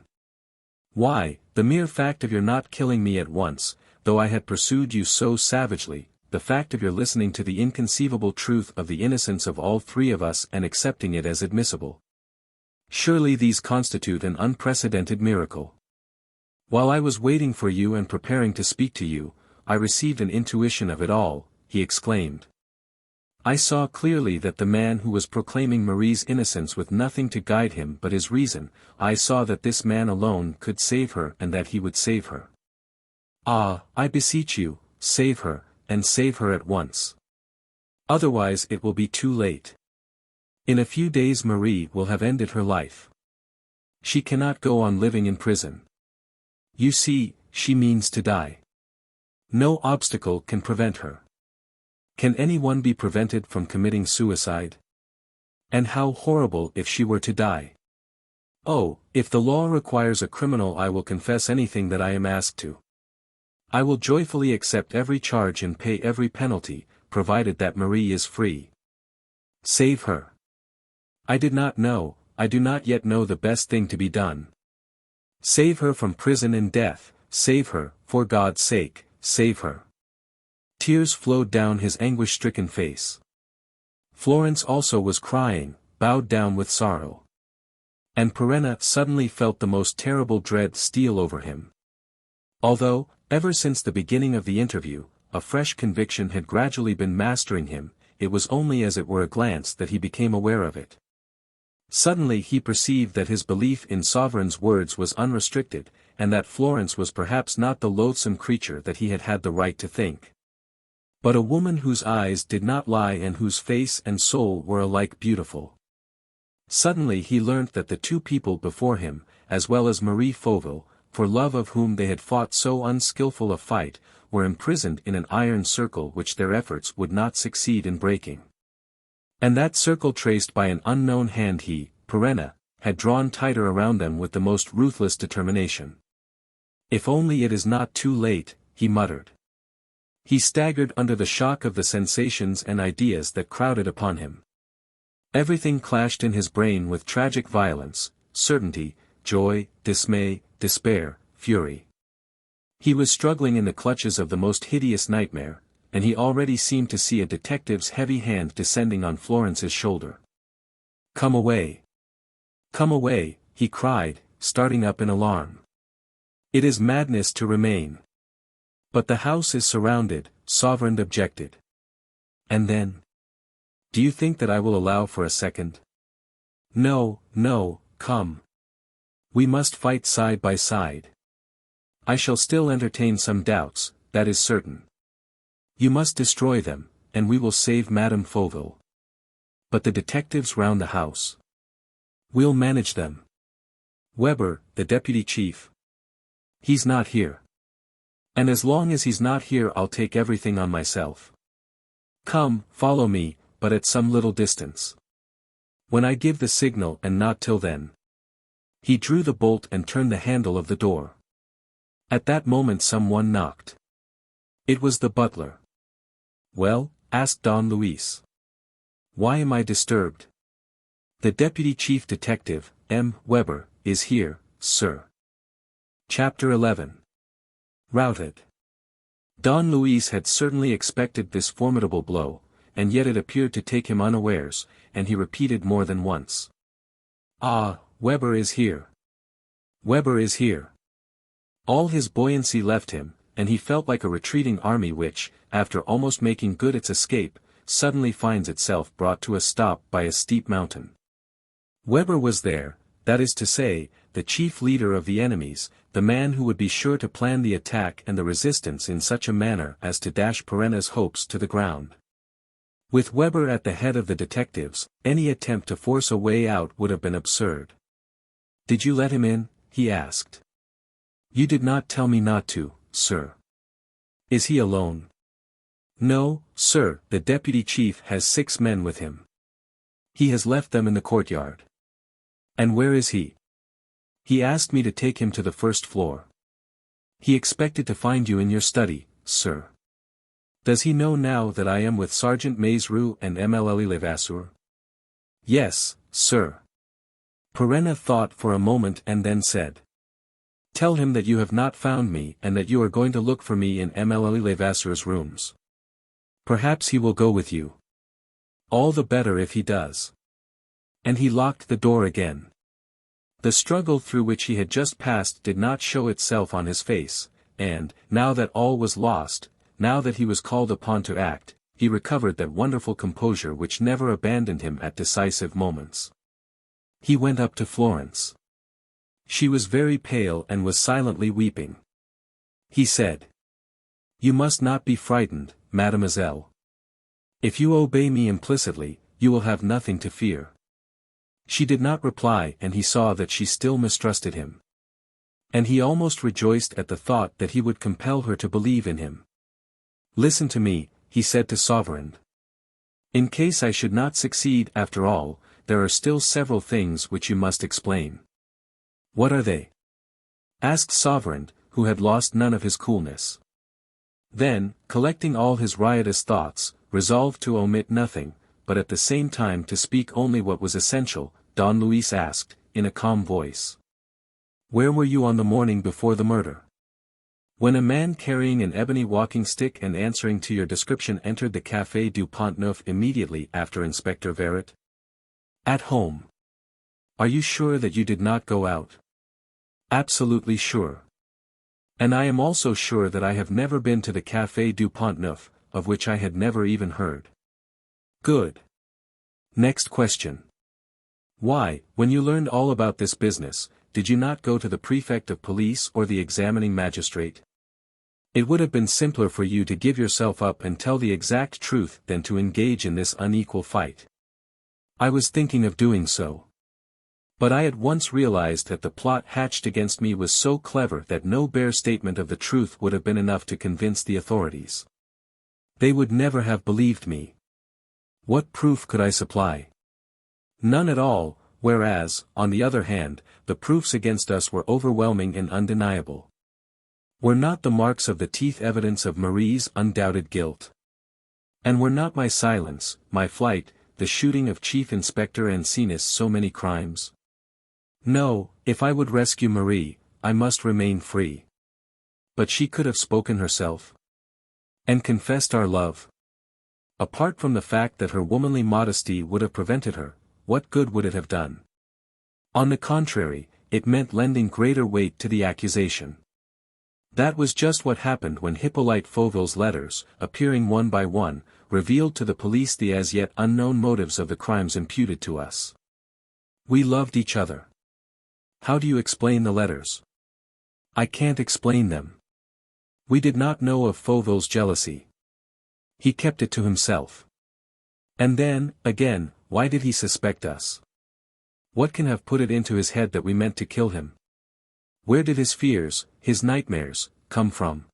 Why, the mere fact of your not killing me at once, though I had pursued you so savagely, the fact of your listening to the inconceivable truth of the innocence of all three of us and accepting it as admissible. Surely these constitute an unprecedented miracle. While I was waiting for you and preparing to speak to you, I received an intuition of it all," he exclaimed. "I saw clearly that the man who was proclaiming Marie's innocence with nothing to guide him but his reason, I saw that this man alone could save her and that he would save her. Ah, I beseech you, save her, and save her at once. Otherwise it will be too late. In a few days Marie will have ended her life. She cannot go on living in prison. You see, she means to die. No obstacle can prevent her. Can anyone be prevented from committing suicide? And how horrible if she were to die. Oh, if the law requires a criminal, I will confess anything that I am asked to. I will joyfully accept every charge and pay every penalty, provided that Marie is free. Save her. I do not yet know the best thing to be done. Save her from prison and death, save her, for God's sake, save her." Tears flowed down his anguish-stricken face. Florence also was crying, bowed down with sorrow. And Perenna suddenly felt the most terrible dread steal over him. Although, ever since the beginning of the interview, a fresh conviction had gradually been mastering him, it was only as it were a glance that he became aware of it. Suddenly he perceived that his belief in Sauverand's words was unrestricted, and that Florence was perhaps not the loathsome creature that he had had the right to think. But a woman whose eyes did not lie and whose face and soul were alike beautiful. Suddenly he learnt that the two people before him, as well as Marie Fauville, for love of whom they had fought so unskilful a fight, were imprisoned in an iron circle which their efforts would not succeed in breaking. And that circle traced by an unknown hand he, Perenna, had drawn tighter around them with the most ruthless determination. "If only it is not too late," he muttered. He staggered under the shock of the sensations and ideas that crowded upon him. Everything clashed in his brain with tragic violence, certainty, joy, dismay, despair, fury. He was struggling in the clutches of the most hideous nightmare, and he already seemed to see a detective's heavy hand descending on Florence's shoulder. "Come away! Come away!" he cried, starting up in alarm. "It is madness to remain." "But the house is surrounded," Sauverand objected. "And then? Do you think that I will allow for a second? No, no, come. We must fight side by side. I shall still entertain some doubts, that is certain. You must destroy them, and we will save Madame Fauville. But the detectives round the house. We'll manage them. Weber, the deputy chief. He's not here. And as long as he's not here I'll take everything on myself. Come, follow me, but at some little distance. When I give the signal and not till then." He drew the bolt and turned the handle of the door. At that moment someone knocked. It was the butler. "Well?" asked Don Luis. "Why am I disturbed?" "The deputy chief detective, M. Weber, is here, sir." Chapter 11. Routed. Don Luis had certainly expected this formidable blow, and yet it appeared to take him unawares, and he repeated more than once. "Ah, Weber is here. Weber is here." All his buoyancy left him, and he felt like a retreating army which, after almost making good its escape, suddenly finds itself brought to a stop by a steep mountain. Weber was there, that is to say, the chief leader of the enemies, the man who would be sure to plan the attack and the resistance in such a manner as to dash Perenna's hopes to the ground. With Weber at the head of the detectives, any attempt to force a way out would have been absurd. "Did you let him in?" he asked. "You did not tell me not to, sir." Is he alone? No, sir, the deputy chief has 6 men with him. He has left them in the courtyard. And where is he? He asked me to take him to the first floor. He expected to find you in your study, sir. Does he know now that I am with Sergeant Maizrou and MLL Levasseur? Yes, sir. Perenna thought for a moment and then said. Tell him that you have not found me and that you are going to look for me in MLL Levasseur's rooms. Perhaps he will go with you. All the better if he does. And he locked the door again. The struggle through which he had just passed did not show itself on his face, and, now that all was lost, now that he was called upon to act, he recovered that wonderful composure which never abandoned him at decisive moments. He went up to Florence. She was very pale and was silently weeping. He said. You must not be frightened, mademoiselle. If you obey me implicitly, you will have nothing to fear. She did not reply and he saw that she still mistrusted him. And he almost rejoiced at the thought that he would compel her to believe in him. Listen to me, he said to Sauverand. In case I should not succeed after all, there are still several things which you must explain. What are they? Asked Sauverand, who had lost none of his coolness. Then, collecting all his riotous thoughts, resolved to omit nothing, but at the same time to speak only what was essential, Don Luis asked, in a calm voice. Where were you on the morning before the murder? When a man carrying an ebony walking stick and answering to your description entered the Café du Pont Neuf immediately after Inspector Verret? At home. Are you sure that you did not go out? Absolutely sure. And I am also sure that I have never been to the Café du Pont Neuf, of which I had never even heard. Good. Next question. Why, when you learned all about this business, did you not go to the prefect of police or the examining magistrate? It would have been simpler for you to give yourself up and tell the exact truth than to engage in this unequal fight. I was thinking of doing so. But I at once realized that the plot hatched against me was so clever that no bare statement of the truth would have been enough to convince the authorities. They would never have believed me. What proof could I supply? None at all, whereas, on the other hand, the proofs against us were overwhelming and undeniable. Were not the marks of the teeth evidence of Marie's undoubted guilt? And were not my silence, my flight, the shooting of Chief Inspector Ancinis so many crimes? No, if I would rescue Marie, I must remain free. But she could have spoken herself. And confessed our love. Apart from the fact that her womanly modesty would have prevented her, what good would it have done? On the contrary, it meant lending greater weight to the accusation. That was just what happened when Hippolyte Fauville's letters, appearing one by one, revealed to the police the as yet unknown motives of the crimes imputed to us. We loved each other. How do you explain the letters? I can't explain them. We did not know of Fauville's jealousy. He kept it to himself. And then, again, why did he suspect us? What can have put it into his head that we meant to kill him? Where did his fears, his nightmares, come from?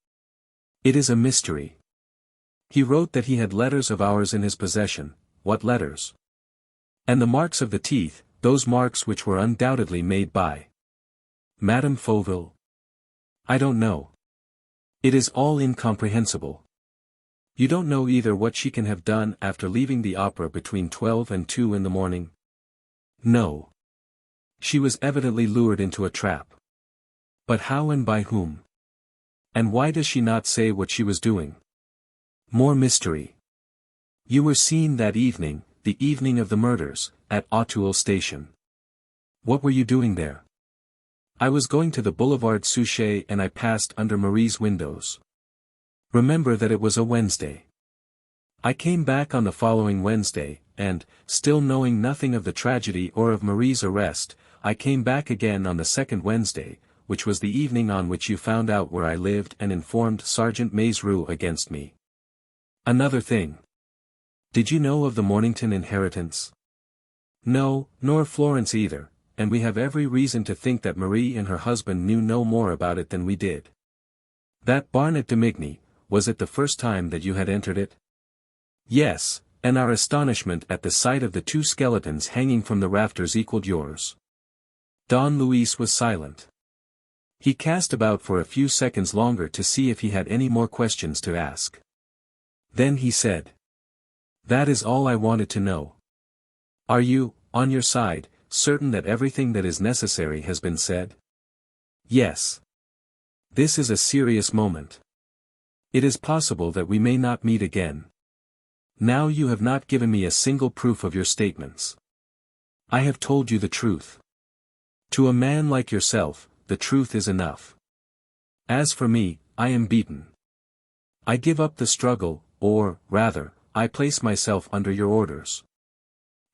It is a mystery. He wrote that he had letters of ours in his possession. What letters? And the marks of the teeth, those marks which were undoubtedly made by Madame Fauville? I don't know. It is all incomprehensible. You don't know either what she can have done after leaving the opera between 12 and 2 in the morning? No. She was evidently lured into a trap. But how and by whom? And why does she not say what she was doing? More mystery. You were seen that evening, the evening of the murders, at Auteuil station. What were you doing there? I was going to the Boulevard Suchet and I passed under Marie's windows. Remember that it was a Wednesday. I came back on the following Wednesday, and, still knowing nothing of the tragedy or of Marie's arrest, I came back again on the second Wednesday, which was the evening on which you found out where I lived and informed Sergeant Maizrou against me. Another thing. Did you know of the Mornington inheritance? No, nor Florence either, and we have every reason to think that Marie and her husband knew no more about it than we did. That Barnet de Migny, was it the first time that you had entered it? Yes, and our astonishment at the sight of the two skeletons hanging from the rafters equaled yours. Don Luis was silent. He cast about for a few seconds longer to see if he had any more questions to ask. Then he said, "That is all I wanted to know. Are you, on your side, certain that everything that is necessary has been said?" "Yes. This is a serious moment. It is possible that we may not meet again. Now you have not given me a single proof of your statements. I have told you the truth. To a man like yourself, the truth is enough. As for me, I am beaten. I give up the struggle, or, rather, I place myself under your orders.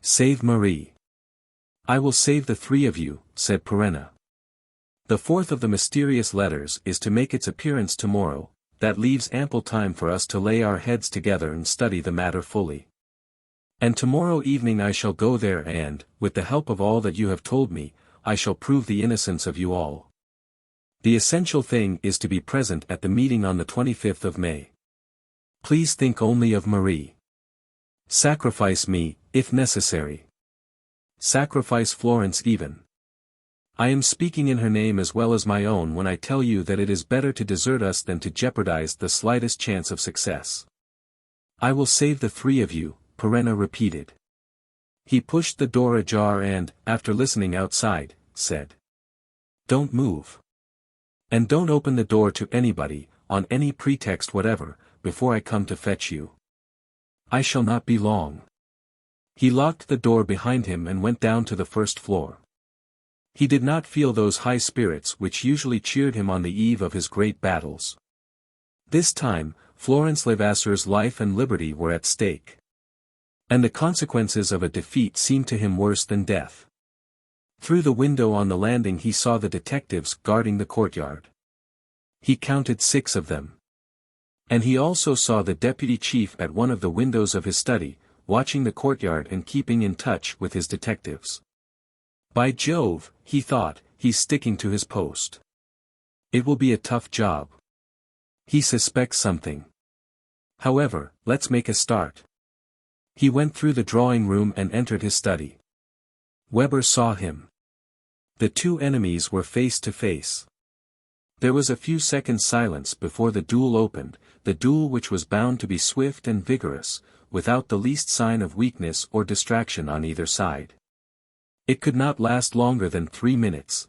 Save Marie." "I will save the three of you," said Perenna. "The fourth of the mysterious letters is to make its appearance tomorrow. That leaves ample time for us to lay our heads together and study the matter fully. And tomorrow evening I shall go there and, with the help of all that you have told me, I shall prove the innocence of you all. The essential thing is to be present at the meeting on the 25th of May. Please think only of Marie. Sacrifice me, if necessary. Sacrifice Florence even. I am speaking in her name as well as my own when I tell you that it is better to desert us than to jeopardize the slightest chance of success." "I will save the three of you," Perenna repeated. He pushed the door ajar and, after listening outside, said, "Don't move. And don't open the door to anybody, on any pretext whatever, before I come to fetch you. I shall not be long." He locked the door behind him and went down to the first floor. He did not feel those high spirits which usually cheered him on the eve of his great battles. This time, Florence Levasseur's life and liberty were at stake. And the consequences of a defeat seemed to him worse than death. Through the window on the landing he saw the detectives guarding the courtyard. He counted 6 of them. And he also saw the deputy chief at one of the windows of his study, watching the courtyard and keeping in touch with his detectives. By Jove, he thought, he's sticking to his post. It will be a tough job. He suspects something. However, let's make a start. He went through the drawing room and entered his study. Weber saw him. The two enemies were face to face. There was a few seconds' silence before the duel opened, the duel which was bound to be swift and vigorous, without the least sign of weakness or distraction on either side. It could not last longer than 3 minutes.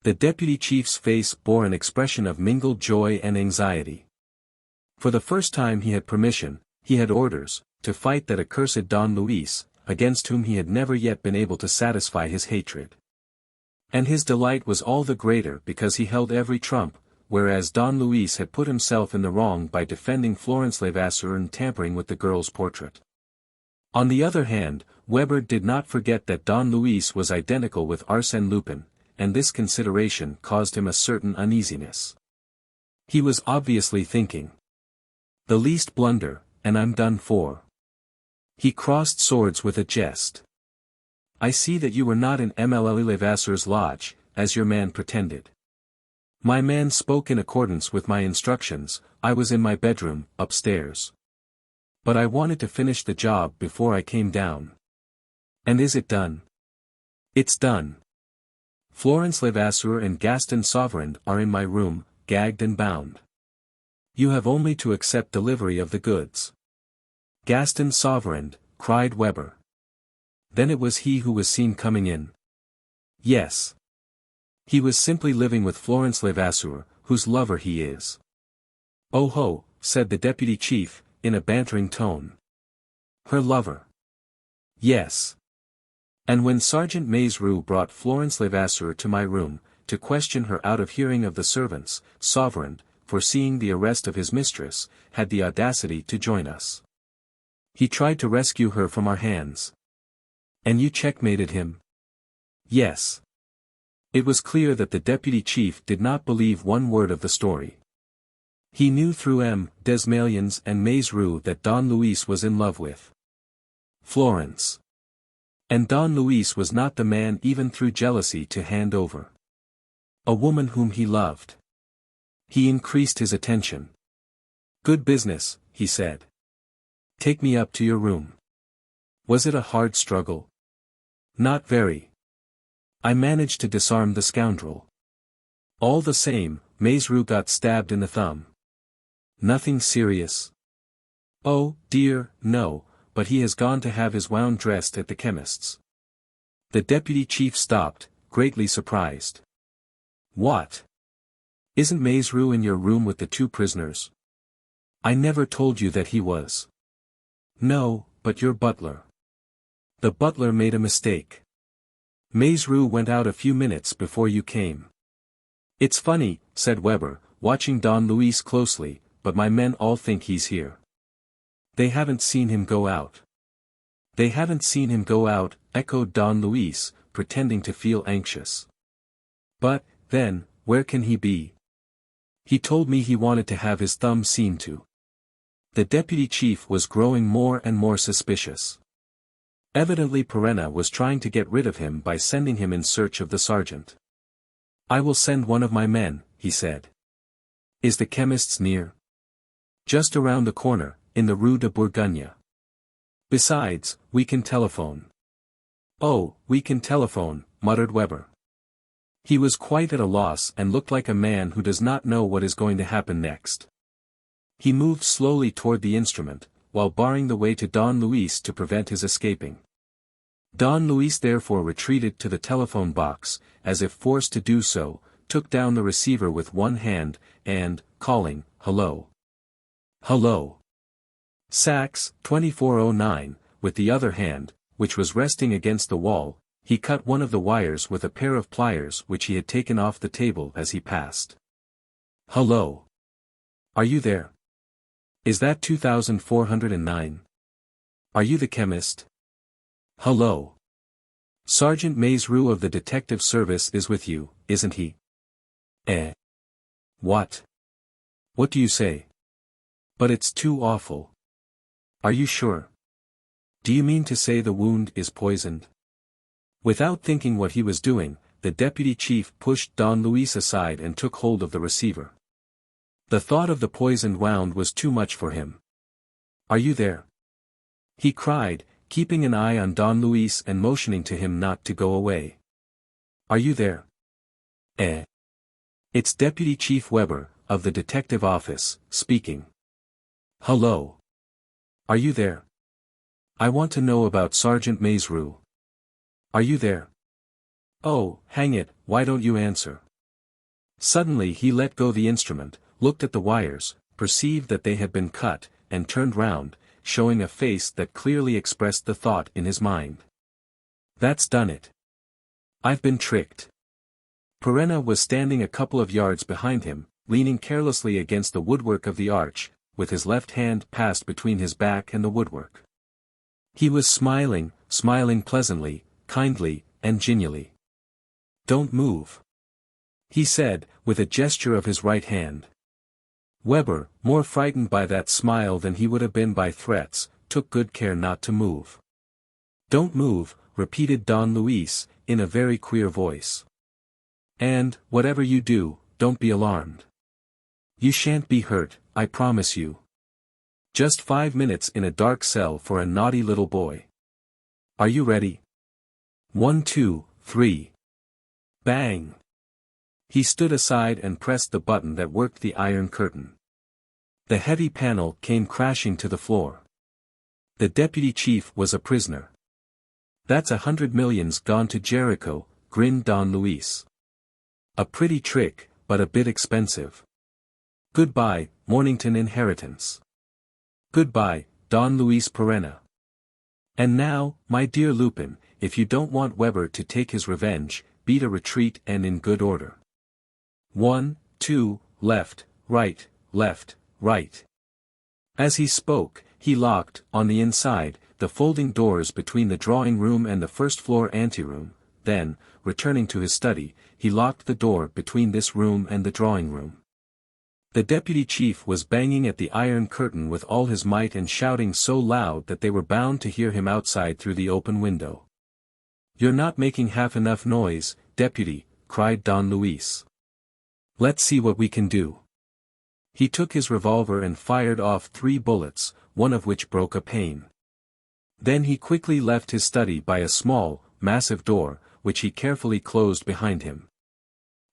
The deputy chief's face bore an expression of mingled joy and anxiety. For the first time he had permission, he had orders, to fight that accursed Don Luis, against whom he had never yet been able to satisfy his hatred. And his delight was all the greater because he held every trump, whereas Don Luis had put himself in the wrong by defending Florence Levasseur and tampering with the girl's portrait. On the other hand, Weber did not forget that Don Luis was identical with Arsène Lupin, and this consideration caused him a certain uneasiness. He was obviously thinking, "The least blunder, and I'm done for." He crossed swords with a jest. "I see that you were not in Mlle Levasseur's lodge, as your man pretended. My man spoke in accordance with my instructions. I was in my bedroom, upstairs. But I wanted to finish the job before I came down. And is it done?" "It's done. Florence Levasseur and Gaston Sauverand are in my room, gagged and bound. You have only to accept delivery of the goods." "Gaston Sauverand," cried Weber. Then it was he who was seen coming in. "Yes. He was simply living with Florence Levasseur, whose lover he is." "Oh ho," said the deputy chief, in a bantering tone. "Her lover?" "Yes. And when Sergeant Maizerou brought Florence Levasseur to my room, to question her out of hearing of the servants, Sauverand, foreseeing the arrest of his mistress, had the audacity to join us. He tried to rescue her from our hands." "And you checkmated him?" "Yes." It was clear that the deputy chief did not believe one word of the story. He knew through M. Desmalions and Maizerou that Don Luis was in love with Florence. And Don Luis was not the man even through jealousy to hand over a woman whom he loved. He increased his attention. Good business, he said. Take me up to your room. Was it a hard struggle? Not very. I managed to disarm the scoundrel. All the same, Maizrou got stabbed in the thumb. Nothing serious. Oh, dear, no, but he has gone to have his wound dressed at the chemist's. The deputy chief stopped, greatly surprised. What? Isn't Maizrou in your room with the two prisoners? I never told you that he was. No, but your butler. The butler made a mistake. Maizrou went out a few minutes before you came. It's funny, said Weber, watching Don Luis closely, but my men all think he's here. They haven't seen him go out. They haven't seen him go out, echoed Don Luis, pretending to feel anxious. But, then, where can he be? He told me he wanted to have his thumb seen to. The deputy chief was growing more and more suspicious. Evidently Perenna was trying to get rid of him by sending him in search of the sergeant. I will send one of my men, he said. Is the chemist's near? Just around the corner, in the Rue de Bourgogne. Besides, we can telephone. Oh, we can telephone, muttered Weber. He was quite at a loss and looked like a man who does not know what is going to happen next. He moved slowly toward the instrument, while barring the way to Don Luis to prevent his escaping. Don Luis therefore retreated to the telephone box, as if forced to do so, took down the receiver with one hand, and, calling, "Hello. Hello. Sax, 2409, with the other hand, which was resting against the wall, he cut one of the wires with a pair of pliers which he had taken off the table as he passed. Hello. Are you there? Is that 2409? Are you the chemist? Hello. Sergeant Maizrou of the detective service is with you, isn't he? Eh? What? What do you say? But it's too awful. Are you sure? Do you mean to say the wound is poisoned? Without thinking what he was doing, the deputy chief pushed Don Luis aside and took hold of the receiver. The thought of the poisoned wound was too much for him. Are you there? He cried, keeping an eye on Don Luis and motioning to him not to go away. Are you there? Eh? It's Deputy Chief Weber, of the detective office, speaking. Hello. Are you there? I want to know about Sergeant Maizrou. Are you there? Oh, hang it, why don't you answer? Suddenly he let go the instrument, looked at the wires, perceived that they had been cut, and turned round, showing a face that clearly expressed the thought in his mind. That's done it. I've been tricked. Perenna was standing a couple of yards behind him, leaning carelessly against the woodwork of the arch, with his left hand passed between his back and the woodwork. He was smiling pleasantly, kindly, and genially. Don't move, he said, with a gesture of his right hand. Weber, more frightened by that smile than he would have been by threats, took good care not to move. Don't move, repeated Don Luis, in a very queer voice. And, whatever you do, don't be alarmed. You shan't be hurt, I promise you. Just 5 minutes in a dark cell for a naughty little boy. Are you ready? 1, 2, 3. Bang! He stood aside and pressed the button that worked the iron curtain. The heavy panel came crashing to the floor. The deputy chief was a prisoner. That's 100 millions gone to Jericho, grinned Don Luis. A pretty trick, but a bit expensive. Goodbye, Mornington inheritance. Goodbye, Don Luis Perenna. And now, my dear Lupin, if you don't want Weber to take his revenge, beat a retreat and in good order. 1, 2, left, right, left, right. As he spoke, he locked, on the inside, the folding doors between the drawing room and the first-floor anteroom, then, returning to his study, he locked the door between this room and the drawing room. The deputy chief was banging at the iron curtain with all his might and shouting so loud that they were bound to hear him outside through the open window. You're not making half enough noise, deputy, cried Don Luis. Let's see what we can do. He took his revolver and fired off 3 bullets, one of which broke a pane. Then he quickly left his study by a small, massive door, which he carefully closed behind him.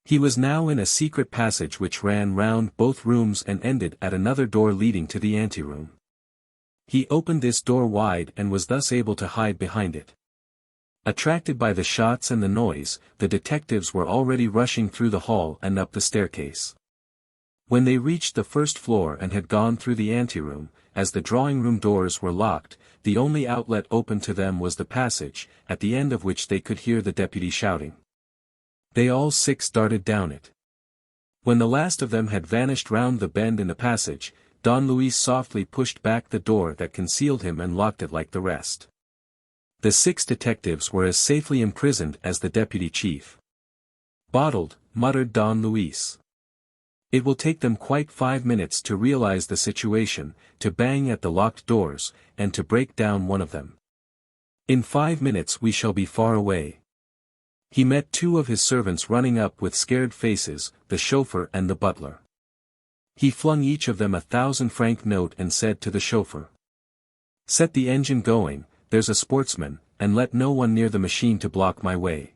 He was now in a secret passage which ran round both rooms and ended at another door leading to the anteroom. He opened this door wide and was thus able to hide behind it. Attracted by the shots and the noise, the detectives were already rushing through the hall and up the staircase. When they reached the first floor and had gone through the anteroom, as the drawing-room doors were locked, the only outlet open to them was the passage, at the end of which they could hear the deputy shouting. They all 6 darted down it. When the last of them had vanished round the bend in the passage, Don Luis softly pushed back the door that concealed him and locked it like the rest. The 6 detectives were as safely imprisoned as the deputy chief. "Bottled," muttered Don Luis. "It will take them quite 5 minutes to realize the situation, to bang at the locked doors, and to break down one of them. In 5 minutes we shall be far away." He met 2 of his servants running up with scared faces, the chauffeur and the butler. He flung each of them 1,000-franc note and said to the chauffeur, "Set the engine going, there's a sportsman, and let no one near the machine to block my way.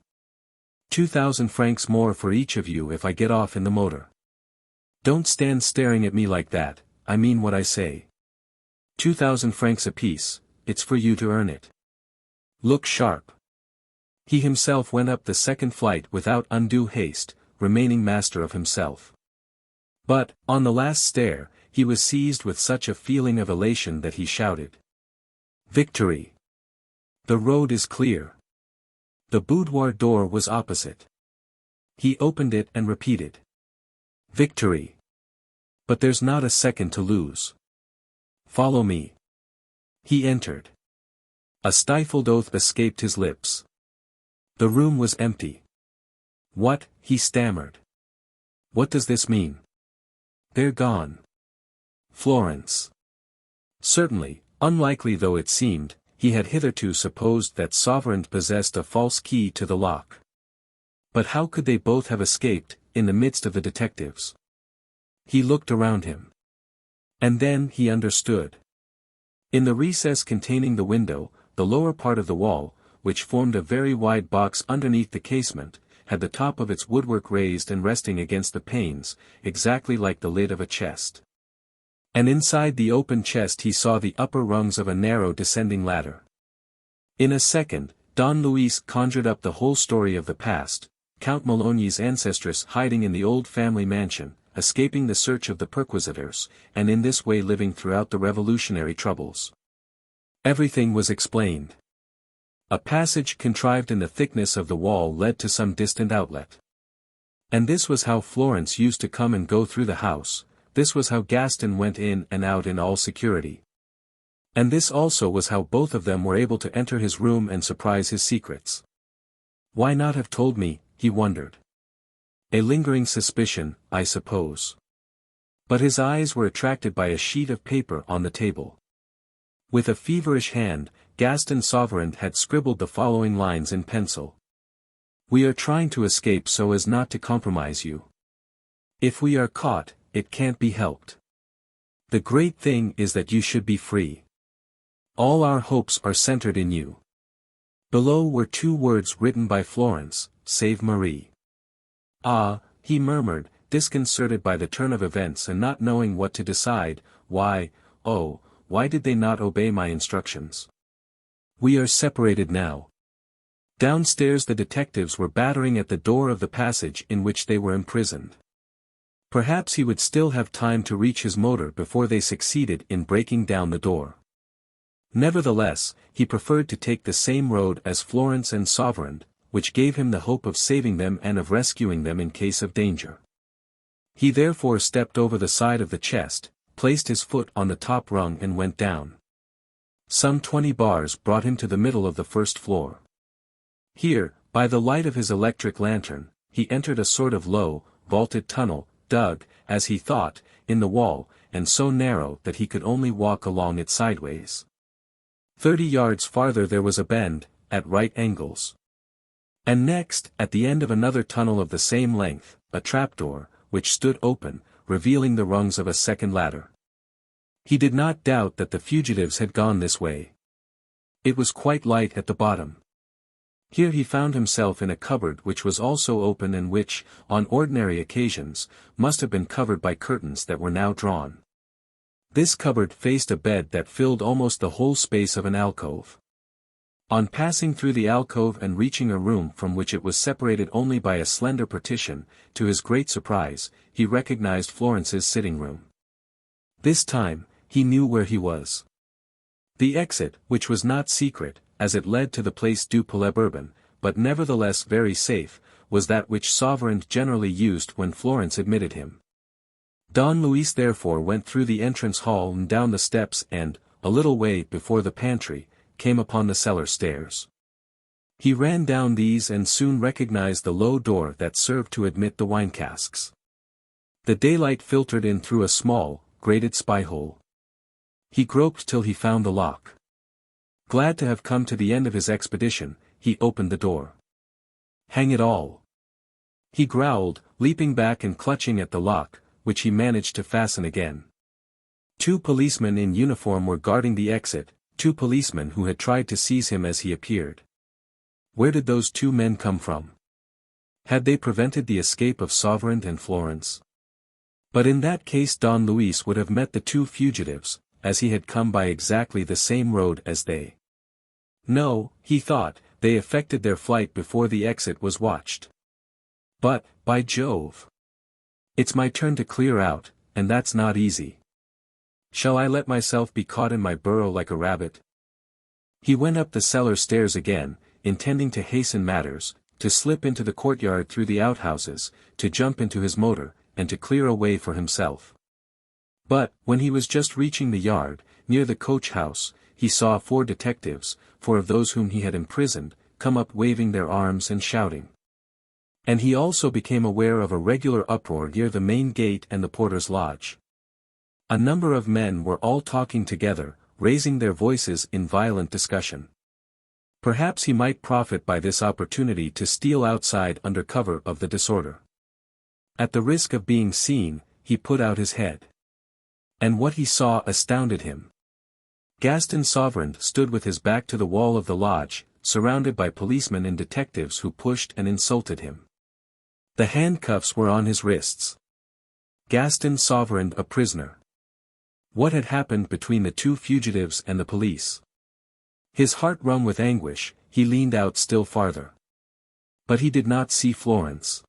2,000 francs more for each of you if I get off in the motor. Don't stand staring at me like that, I mean what I say. 2,000 francs apiece, it's for you to earn it. Look sharp." He himself went up the second flight without undue haste, remaining master of himself. But, on the last stair, he was seized with such a feeling of elation that he shouted, "Victory! The road is clear." The boudoir door was opposite. He opened it and repeated, "Victory! But there's not a second to lose. Follow me." He entered. A stifled oath escaped his lips. The room was empty. "What?" he stammered. "What does this mean?" "They're gone." Florence. Certainly, unlikely though it seemed, he had hitherto supposed that Sauverand possessed a false key to the lock. But how could they both have escaped, in the midst of the detectives? He looked around him. And then he understood. In the recess containing the window, the lower part of the wall, which formed a very wide box underneath the casement, had the top of its woodwork raised and resting against the panes, exactly like the lid of a chest. And inside the open chest he saw the upper rungs of a narrow descending ladder. In a second, Don Luis conjured up the whole story of the past, Count Mologne's ancestress hiding in the old family mansion, escaping the search of the perquisitors, and in this way living throughout the revolutionary troubles. Everything was explained. A passage contrived in the thickness of the wall led to some distant outlet. And this was how Florence used to come and go through the house, this was how Gaston went in and out in all security. And this also was how both of them were able to enter his room and surprise his secrets. Why not have told me, he wondered. A lingering suspicion, I suppose. But his eyes were attracted by a sheet of paper on the table. With a feverish hand, Gaston Sauverand had scribbled the following lines in pencil. "We are trying to escape so as not to compromise you. If we are caught, it can't be helped. The great thing is that you should be free. All our hopes are centered in you." Below were 2 words written by Florence, "Save Marie." "Ah," he murmured, disconcerted by the turn of events and not knowing what to decide, why did they not obey my instructions? We are separated now. Downstairs the detectives were battering at the door of the passage in which they were imprisoned. Perhaps he would still have time to reach his motor before they succeeded in breaking down the door. Nevertheless, he preferred to take the same road as Florence and Sauverand, which gave him the hope of saving them and of rescuing them in case of danger. He therefore stepped over the side of the chest, placed his foot on the top rung and went down. Some 20 bars brought him to the middle of the first floor. Here, by the light of his electric lantern, he entered a sort of low, vaulted tunnel, dug, as he thought, in the wall, and so narrow that he could only walk along it sideways. 30 yards farther there was a bend, at right angles. And next, at the end of another tunnel of the same length, a trapdoor, which stood open, revealing the rungs of a second ladder. He did not doubt that the fugitives had gone this way. It was quite light at the bottom. Here he found himself in a cupboard which was also open and which, on ordinary occasions, must have been covered by curtains that were now drawn. This cupboard faced a bed that filled almost the whole space of an alcove. On passing through the alcove and reaching a room from which it was separated only by a slender partition, to his great surprise, he recognized Florence's sitting room. This time, he knew where he was. The exit, which was not secret, as it led to the Place du Palais Bourbon, but nevertheless very safe, was that which Sauverand generally used when Florence admitted him. Don Luis therefore went through the entrance hall and down the steps and, a little way before the pantry, came upon the cellar stairs. He ran down these and soon recognized the low door that served to admit the wine casks. The daylight filtered in through a small, grated spy-hole. He groped till he found the lock. Glad to have come to the end of his expedition, he opened the door. Hang it all! He growled, leaping back and clutching at the lock, which he managed to fasten again. 2 policemen in uniform were guarding the exit, 2 policemen who had tried to seize him as he appeared. Where did those 2 men come from? Had they prevented the escape of Sauverand and Florence? But in that case Don Luis would have met the 2 fugitives, as he had come by exactly the same road as they. No, he thought, they effected their flight before the exit was watched. But, by Jove! It's my turn to clear out, and that's not easy. Shall I let myself be caught in my burrow like a rabbit? He went up the cellar stairs again, intending to hasten matters, to slip into the courtyard through the outhouses, to jump into his motor, and to clear a way for himself. But, when he was just reaching the yard, near the coach house, he saw 4 detectives, 4 of those whom he had imprisoned, come up waving their arms and shouting. And he also became aware of a regular uproar near the main gate and the porter's lodge. A number of men were all talking together, raising their voices in violent discussion. Perhaps he might profit by this opportunity to steal outside under cover of the disorder. At the risk of being seen, he put out his head. And what he saw astounded him. Gaston Sauverand stood with his back to the wall of the lodge, surrounded by policemen and detectives who pushed and insulted him. The handcuffs were on his wrists. Gaston Sauverand a prisoner. What had happened between the 2 fugitives and the police? His heart wrung with anguish, he leaned out still farther. But he did not see Florence.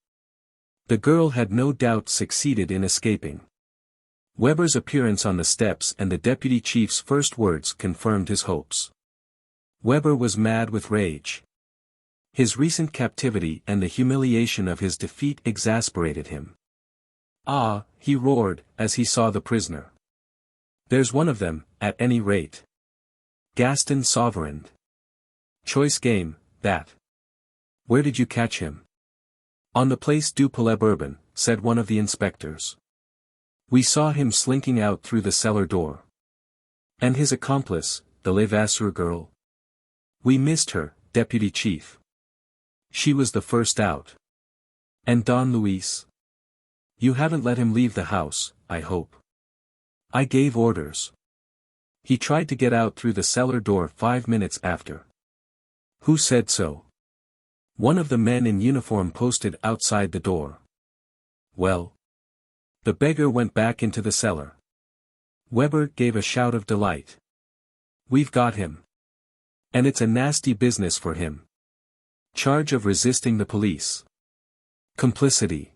The girl had no doubt succeeded in escaping. Weber's appearance on the steps and the deputy chief's first words confirmed his hopes. Weber was mad with rage. His recent captivity and the humiliation of his defeat exasperated him. Ah, he roared, as he saw the prisoner. There's one of them, at any rate. Gaston Sauverand. Choice game, that. Where did you catch him? On the Place du Palais Bourbon, said one of the inspectors. We saw him slinking out through the cellar door. And his accomplice, the Levasseur girl? We missed her, deputy chief. She was the first out. And Don Luis? You haven't let him leave the house, I hope. I gave orders. He tried to get out through the cellar door 5 minutes after. Who said so? One of the men in uniform posted outside the door. Well. The beggar went back into the cellar. Weber gave a shout of delight. We've got him. And it's a nasty business for him. Charge of resisting the police. Complicity.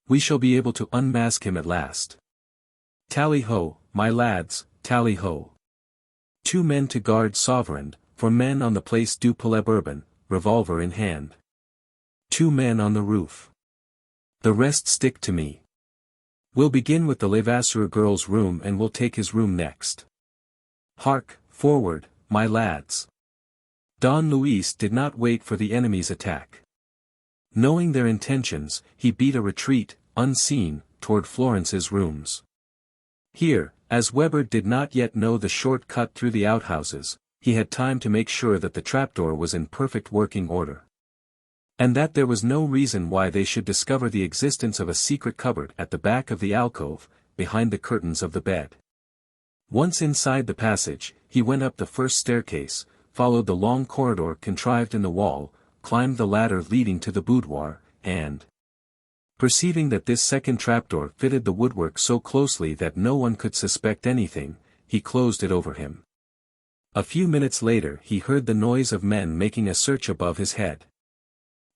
We shall be able to unmask him at last. Tally-ho, my lads, tally-ho. 2 men to guard Sauverand, 4 men on the Place du Palais Bourbon, revolver in hand. 2 men on the roof. The rest stick to me. We'll begin with the Levasseur girl's room and we'll take his room next. Hark, forward, my lads. Don Luis did not wait for the enemy's attack. Knowing their intentions, he beat a retreat, unseen, toward Florence's rooms. Here, as Weber did not yet know the short cut through the outhouses, he had time to make sure that the trapdoor was in perfect working order. And that there was no reason why they should discover the existence of a secret cupboard at the back of the alcove, behind the curtains of the bed. Once inside the passage, he went up the first staircase, followed the long corridor contrived in the wall, climbed the ladder leading to the boudoir, and, perceiving that this second trapdoor fitted the woodwork so closely that no one could suspect anything, he closed it over him. A few minutes later he heard the noise of men making a search above his head.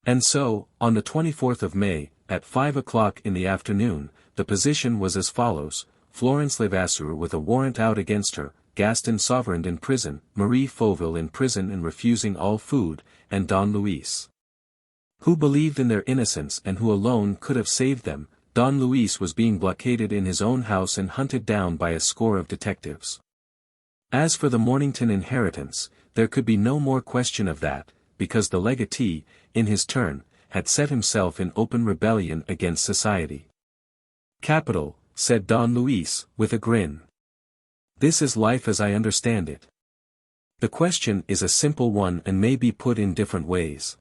And so, on the 24th of May, at 5 o'clock in the afternoon, the position was as follows: Florence Levasseur with a warrant out against her, Gaston Sauverand in prison, Marie Fauville in prison and refusing all food, and Don Luis, who believed in their innocence and who alone could have saved them. Don Luis was being blockaded in his own house and hunted down by a score of detectives. As for the Mornington inheritance, there could be no more question of that, because the legatee, in his turn, had set himself in open rebellion against society. "Capital," said Don Luis, with a grin. "This is life as I understand it. The question is a simple one and may be put in different ways.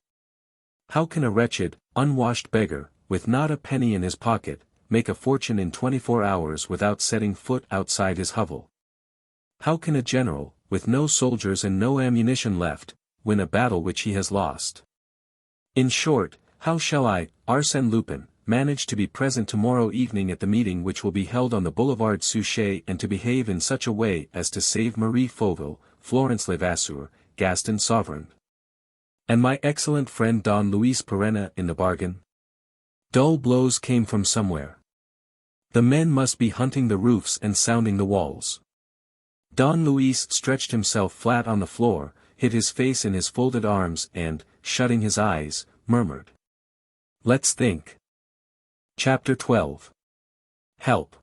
How can a wretched, unwashed beggar, with not a penny in his pocket, make a fortune in 24 hours without setting foot outside his hovel? How can a general, with no soldiers and no ammunition left, win a battle which he has lost? In short, how shall I, Arsène Lupin, manage to be present tomorrow evening at the meeting which will be held on the Boulevard Suchet and to behave in such a way as to save Marie Fauville, Florence Levasseur, Gaston Sauverand, and my excellent friend Don Luis Perenna in the bargain?" Dull blows came from somewhere. The men must be hunting the roofs and sounding the walls. Don Luis stretched himself flat on the floor, hid his face in his folded arms and, shutting his eyes, murmured, "Let's think." Chapter 12. Help.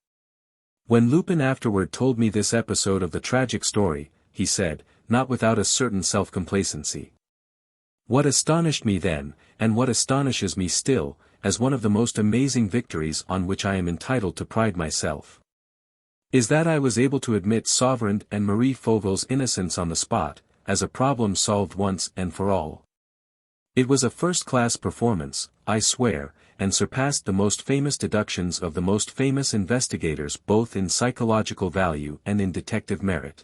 When Lupin afterward told me this episode of the tragic story, he said, not without a certain self-complacency: "What astonished me then, and what astonishes me still, as one of the most amazing victories on which I am entitled to pride myself, is that I was able to admit Sauverand and Marie Fauville's innocence on the spot, as a problem solved once and for all. It was a first-class performance, I swear, and surpassed the most famous deductions of the most famous investigators both in psychological value and in detective merit.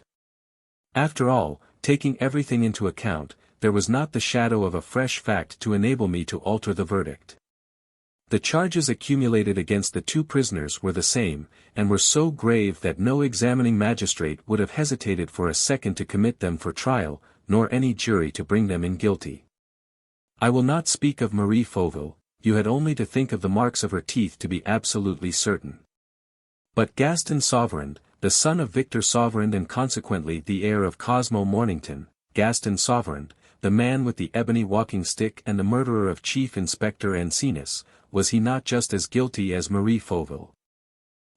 After all, taking everything into account, there was not the shadow of a fresh fact to enable me to alter the verdict. The charges accumulated against the two prisoners were the same, and were so grave that no examining magistrate would have hesitated for a second to commit them for trial, nor any jury to bring them in guilty. I will not speak of Marie Fauville, you had only to think of the marks of her teeth to be absolutely certain. But Gaston Sauverand, the son of Victor Sauverand and consequently the heir of Cosmo Mornington, Gaston Sauverand, the man with the ebony walking stick and the murderer of Chief Inspector Ancinous, was he not just as guilty as Marie Fauville?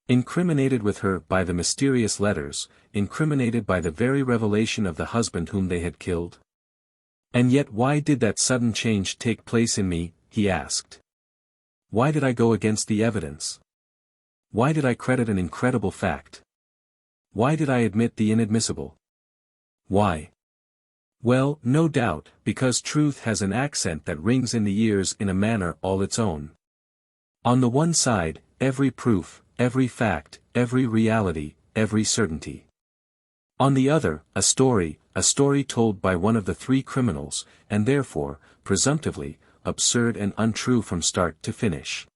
Incriminated with her by the mysterious letters, incriminated by the very revelation of the husband whom they had killed? And yet why did that sudden change take place in me, he asked. Why did I go against the evidence? Why did I credit an incredible fact? Why did I admit the inadmissible? Why? Well, no doubt, because truth has an accent that rings in the ears in a manner all its own. On the one side, every proof, every fact, every reality, every certainty. On the other, a story told by one of the three criminals, and therefore, presumptively, absurd and untrue from start to finish.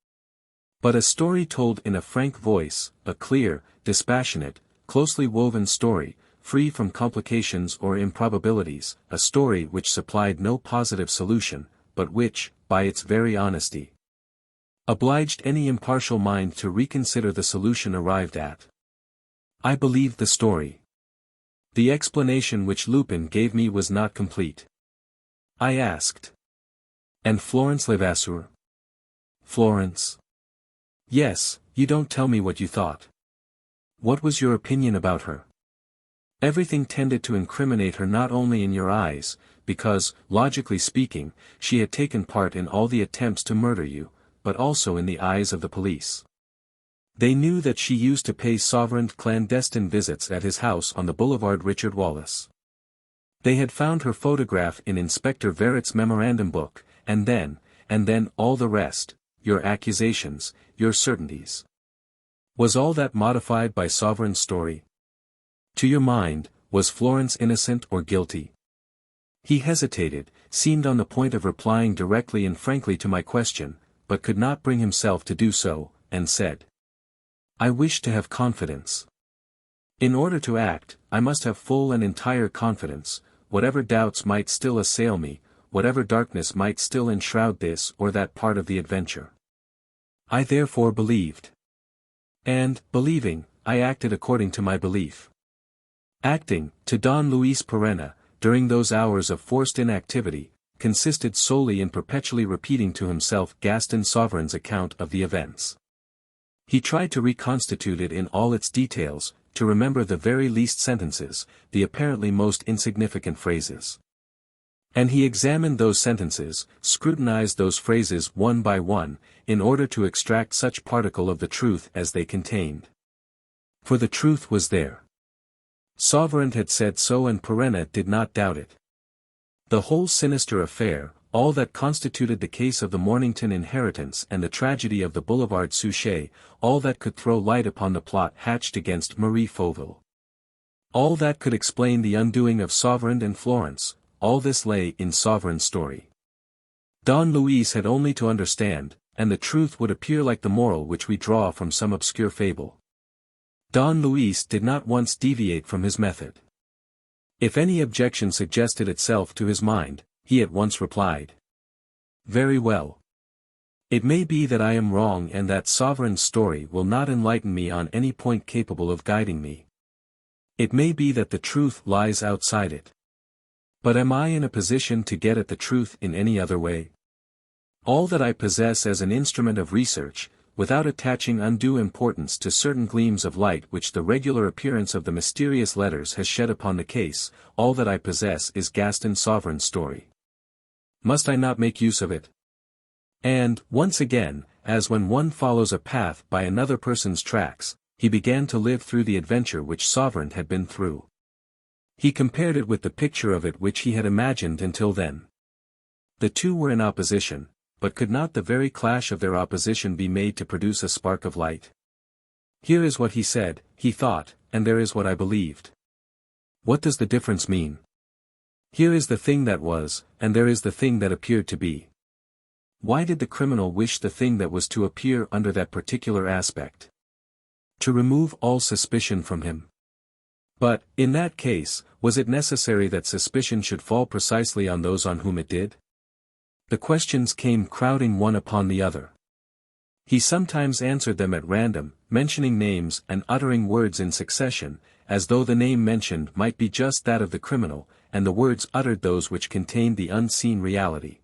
But a story told in a frank voice, a clear, dispassionate, closely woven story, free from complications or improbabilities, a story which supplied no positive solution, but which, by its very honesty, obliged any impartial mind to reconsider the solution arrived at. I believed the story. The explanation which Lupin gave me was not complete. I asked. And Florence Levasseur? Florence? Yes, you don't tell me what you thought. What was your opinion about her? Everything tended to incriminate her not only in your eyes, because, logically speaking, she had taken part in all the attempts to murder you, but also in the eyes of the police. They knew that she used to pay Sauverand clandestine visits at his house on the Boulevard Richard Wallace. They had found her photograph in Inspector Verrett's memorandum book, and then, and then all the rest, your accusations, your certainties. Was all that modified by Sauverand's story? To your mind, was Florence innocent or guilty? He hesitated, seemed on the point of replying directly and frankly to my question, but could not bring himself to do so, and said, "I wish to have confidence. In order to act, I must have full and entire confidence, whatever doubts might still assail me, whatever darkness might still enshroud this or that part of the adventure. I therefore believed. And, believing, I acted according to my belief. Acting, to Don Luis Perenna, during those hours of forced inactivity, consisted solely in perpetually repeating to himself Gaston Sauverand's account of the events. He tried to reconstitute it in all its details, to remember the very least sentences, the apparently most insignificant phrases. And he examined those sentences, scrutinized those phrases one by one, in order to extract such particle of the truth as they contained. For the truth was there. Sauverand had said so and Perenna did not doubt it. The whole sinister affair, all that constituted the case of the Mornington inheritance and the tragedy of the Boulevard Suchet, all that could throw light upon the plot hatched against Marie Fauville. All that could explain the undoing of Sauverand and Florence, all this lay in Sauverand's story. Don Luis had only to understand, and the truth would appear like the moral which we draw from some obscure fable. Don Luis did not once deviate from his method. If any objection suggested itself to his mind, he at once replied. Very well. It may be that I am wrong and that Sauverand's story will not enlighten me on any point capable of guiding me. It may be that the truth lies outside it. But am I in a position to get at the truth in any other way? All that I possess as an instrument of research, without attaching undue importance to certain gleams of light which the regular appearance of the mysterious letters has shed upon the case, all that I possess is Gaston Sauverand's story. Must I not make use of it? And, once again, as when one follows a path by another person's tracks, he began to live through the adventure which Sauverand had been through. He compared it with the picture of it which he had imagined until then. The two were in opposition, but could not the very clash of their opposition be made to produce a spark of light? Here is what he said, he thought, and there is what I believed. What does the difference mean? Here is the thing that was, and there is the thing that appeared to be. Why did the criminal wish the thing that was to appear under that particular aspect? To remove all suspicion from him. But, in that case, was it necessary that suspicion should fall precisely on those on whom it did? The questions came crowding one upon the other. He sometimes answered them at random, mentioning names and uttering words in succession, as though the name mentioned might be just that of the criminal, and the words uttered those which contained the unseen reality.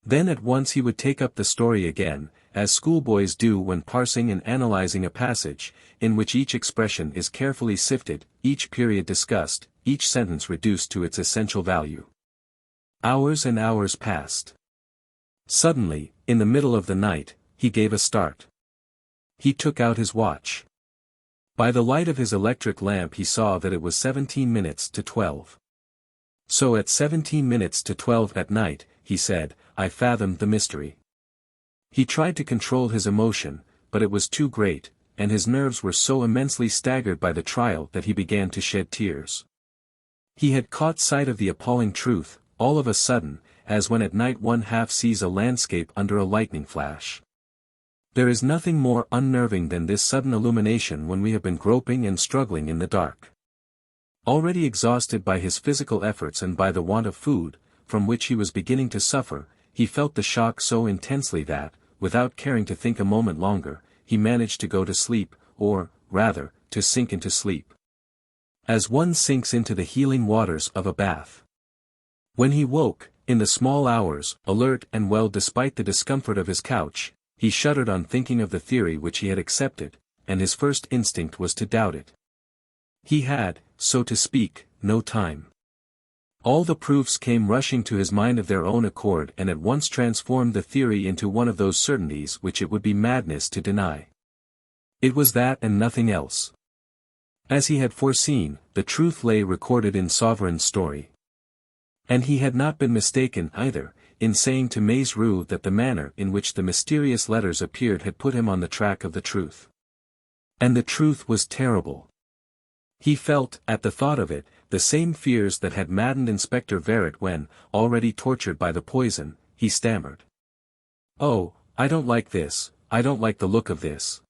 Then at once he would take up the story again, as schoolboys do when parsing and analyzing a passage, in which each expression is carefully sifted, each period discussed, each sentence reduced to its essential value. Hours and hours passed. Suddenly, in the middle of the night, he gave a start. He took out his watch. By the light of his electric lamp he saw that it was 17 minutes to 12. So at 17 minutes to 12 at night, he said, I fathomed the mystery. He tried to control his emotion, but it was too great, and his nerves were so immensely staggered by the trial that he began to shed tears. He had caught sight of the appalling truth, all of a sudden, as when at night one half sees a landscape under a lightning flash. There is nothing more unnerving than this sudden illumination when we have been groping and struggling in the dark. Already exhausted by his physical efforts and by the want of food, from which he was beginning to suffer, he felt the shock so intensely that, without caring to think a moment longer, he managed to go to sleep, or, rather, to sink into sleep. As one sinks into the healing waters of a bath. When he woke, in the small hours, alert and well despite the discomfort of his couch, he shuddered on thinking of the theory which he had accepted, and his first instinct was to doubt it. He had, so to speak, no time. All the proofs came rushing to his mind of their own accord and at once transformed the theory into one of those certainties which it would be madness to deny. It was that and nothing else. As he had foreseen, the truth lay recorded in Sauverand's story. And he had not been mistaken either, in saying to Maise that the manner in which the mysterious letters appeared had put him on the track of the truth. And the truth was terrible. He felt, at the thought of it, the same fears that had maddened Inspector Verret when, already tortured by the poison, he stammered. "Oh, I don't like this, I don't like the look of this.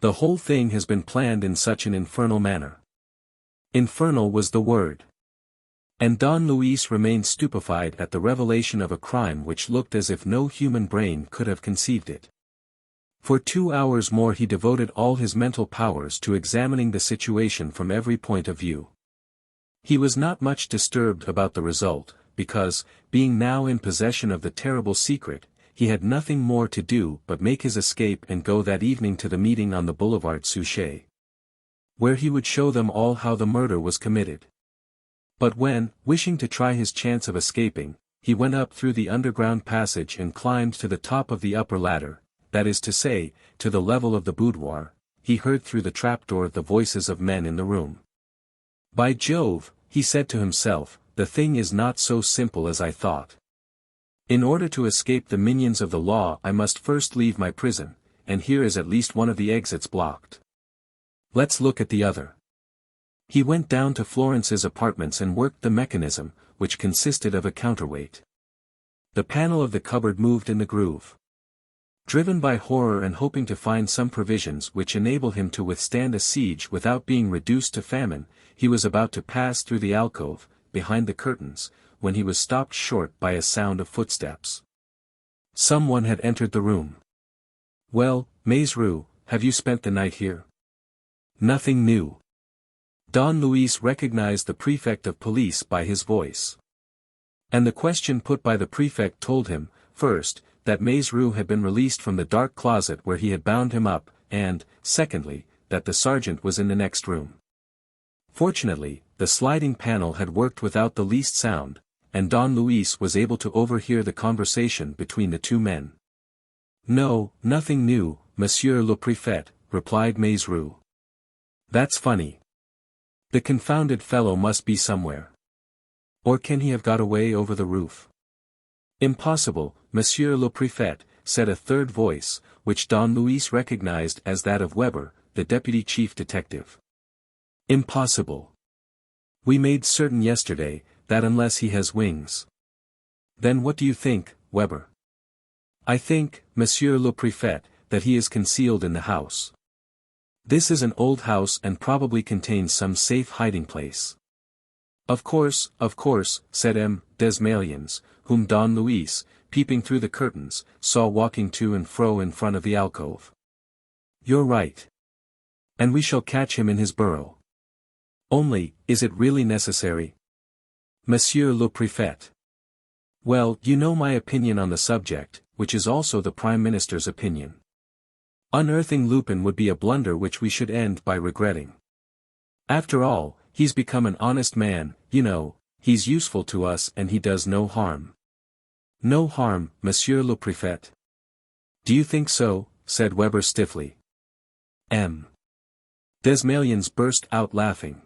The whole thing has been planned in such an infernal manner." Infernal was the word. And Don Luis remained stupefied at the revelation of a crime which looked as if no human brain could have conceived it. For 2 hours more he devoted all his mental powers to examining the situation from every point of view. He was not much disturbed about the result, because, being now in possession of the terrible secret, he had nothing more to do but make his escape and go that evening to the meeting on the Boulevard Suchet, where he would show them all how the murder was committed. But when, wishing to try his chance of escaping, he went up through the underground passage and climbed to the top of the upper ladder, that is to say, to the level of the boudoir, he heard through the trapdoor the voices of men in the room. "By Jove," he said to himself, "the thing is not so simple as I thought. In order to escape the minions of the law I must first leave my prison, and here is at least one of the exits blocked. Let's look at the other." He went down to Florence's apartments and worked the mechanism, which consisted of a counterweight. The panel of the cupboard moved in the groove. Driven by horror and hoping to find some provisions which enable him to withstand a siege without being reduced to famine, he was about to pass through the alcove, behind the curtains, when he was stopped short by a sound of footsteps. Someone had entered the room. "Well, Maise, have you spent the night here?" "Nothing new." Don Luis recognized the prefect of police by his voice. And the question put by the prefect told him, first, that Maise had been released from the dark closet where he had bound him up, and, secondly, that the sergeant was in the next room. Fortunately, the sliding panel had worked without the least sound, and Don Luis was able to overhear the conversation between the two men. "No, nothing new, Monsieur le Préfet," replied Maise. "That's funny. The confounded fellow must be somewhere. Or can he have got away over the roof?" "Impossible, Monsieur le Préfet," said a third voice, which Don Luis recognized as that of Weber, the deputy chief detective. "Impossible. We made certain yesterday, that unless he has wings." "Then what do you think, Weber?" "I think, Monsieur le Préfet, that he is concealed in the house. This is an old house and probably contains some safe hiding place." Of course," said M. Desmalions, whom Don Luis, peeping through the curtains, saw walking to and fro in front of the alcove. "You're right. And we shall catch him in his burrow. Only, is it really necessary, Monsieur le Préfet?" "Well, you know my opinion on the subject, which is also the Prime Minister's opinion. Unearthing Lupin would be a blunder which we should end by regretting. After all, he's become an honest man, you know, he's useful to us and he does no harm." "No harm, Monsieur le Préfet." "Do you think so?" said Weber stiffly. M. Desmalions burst out laughing.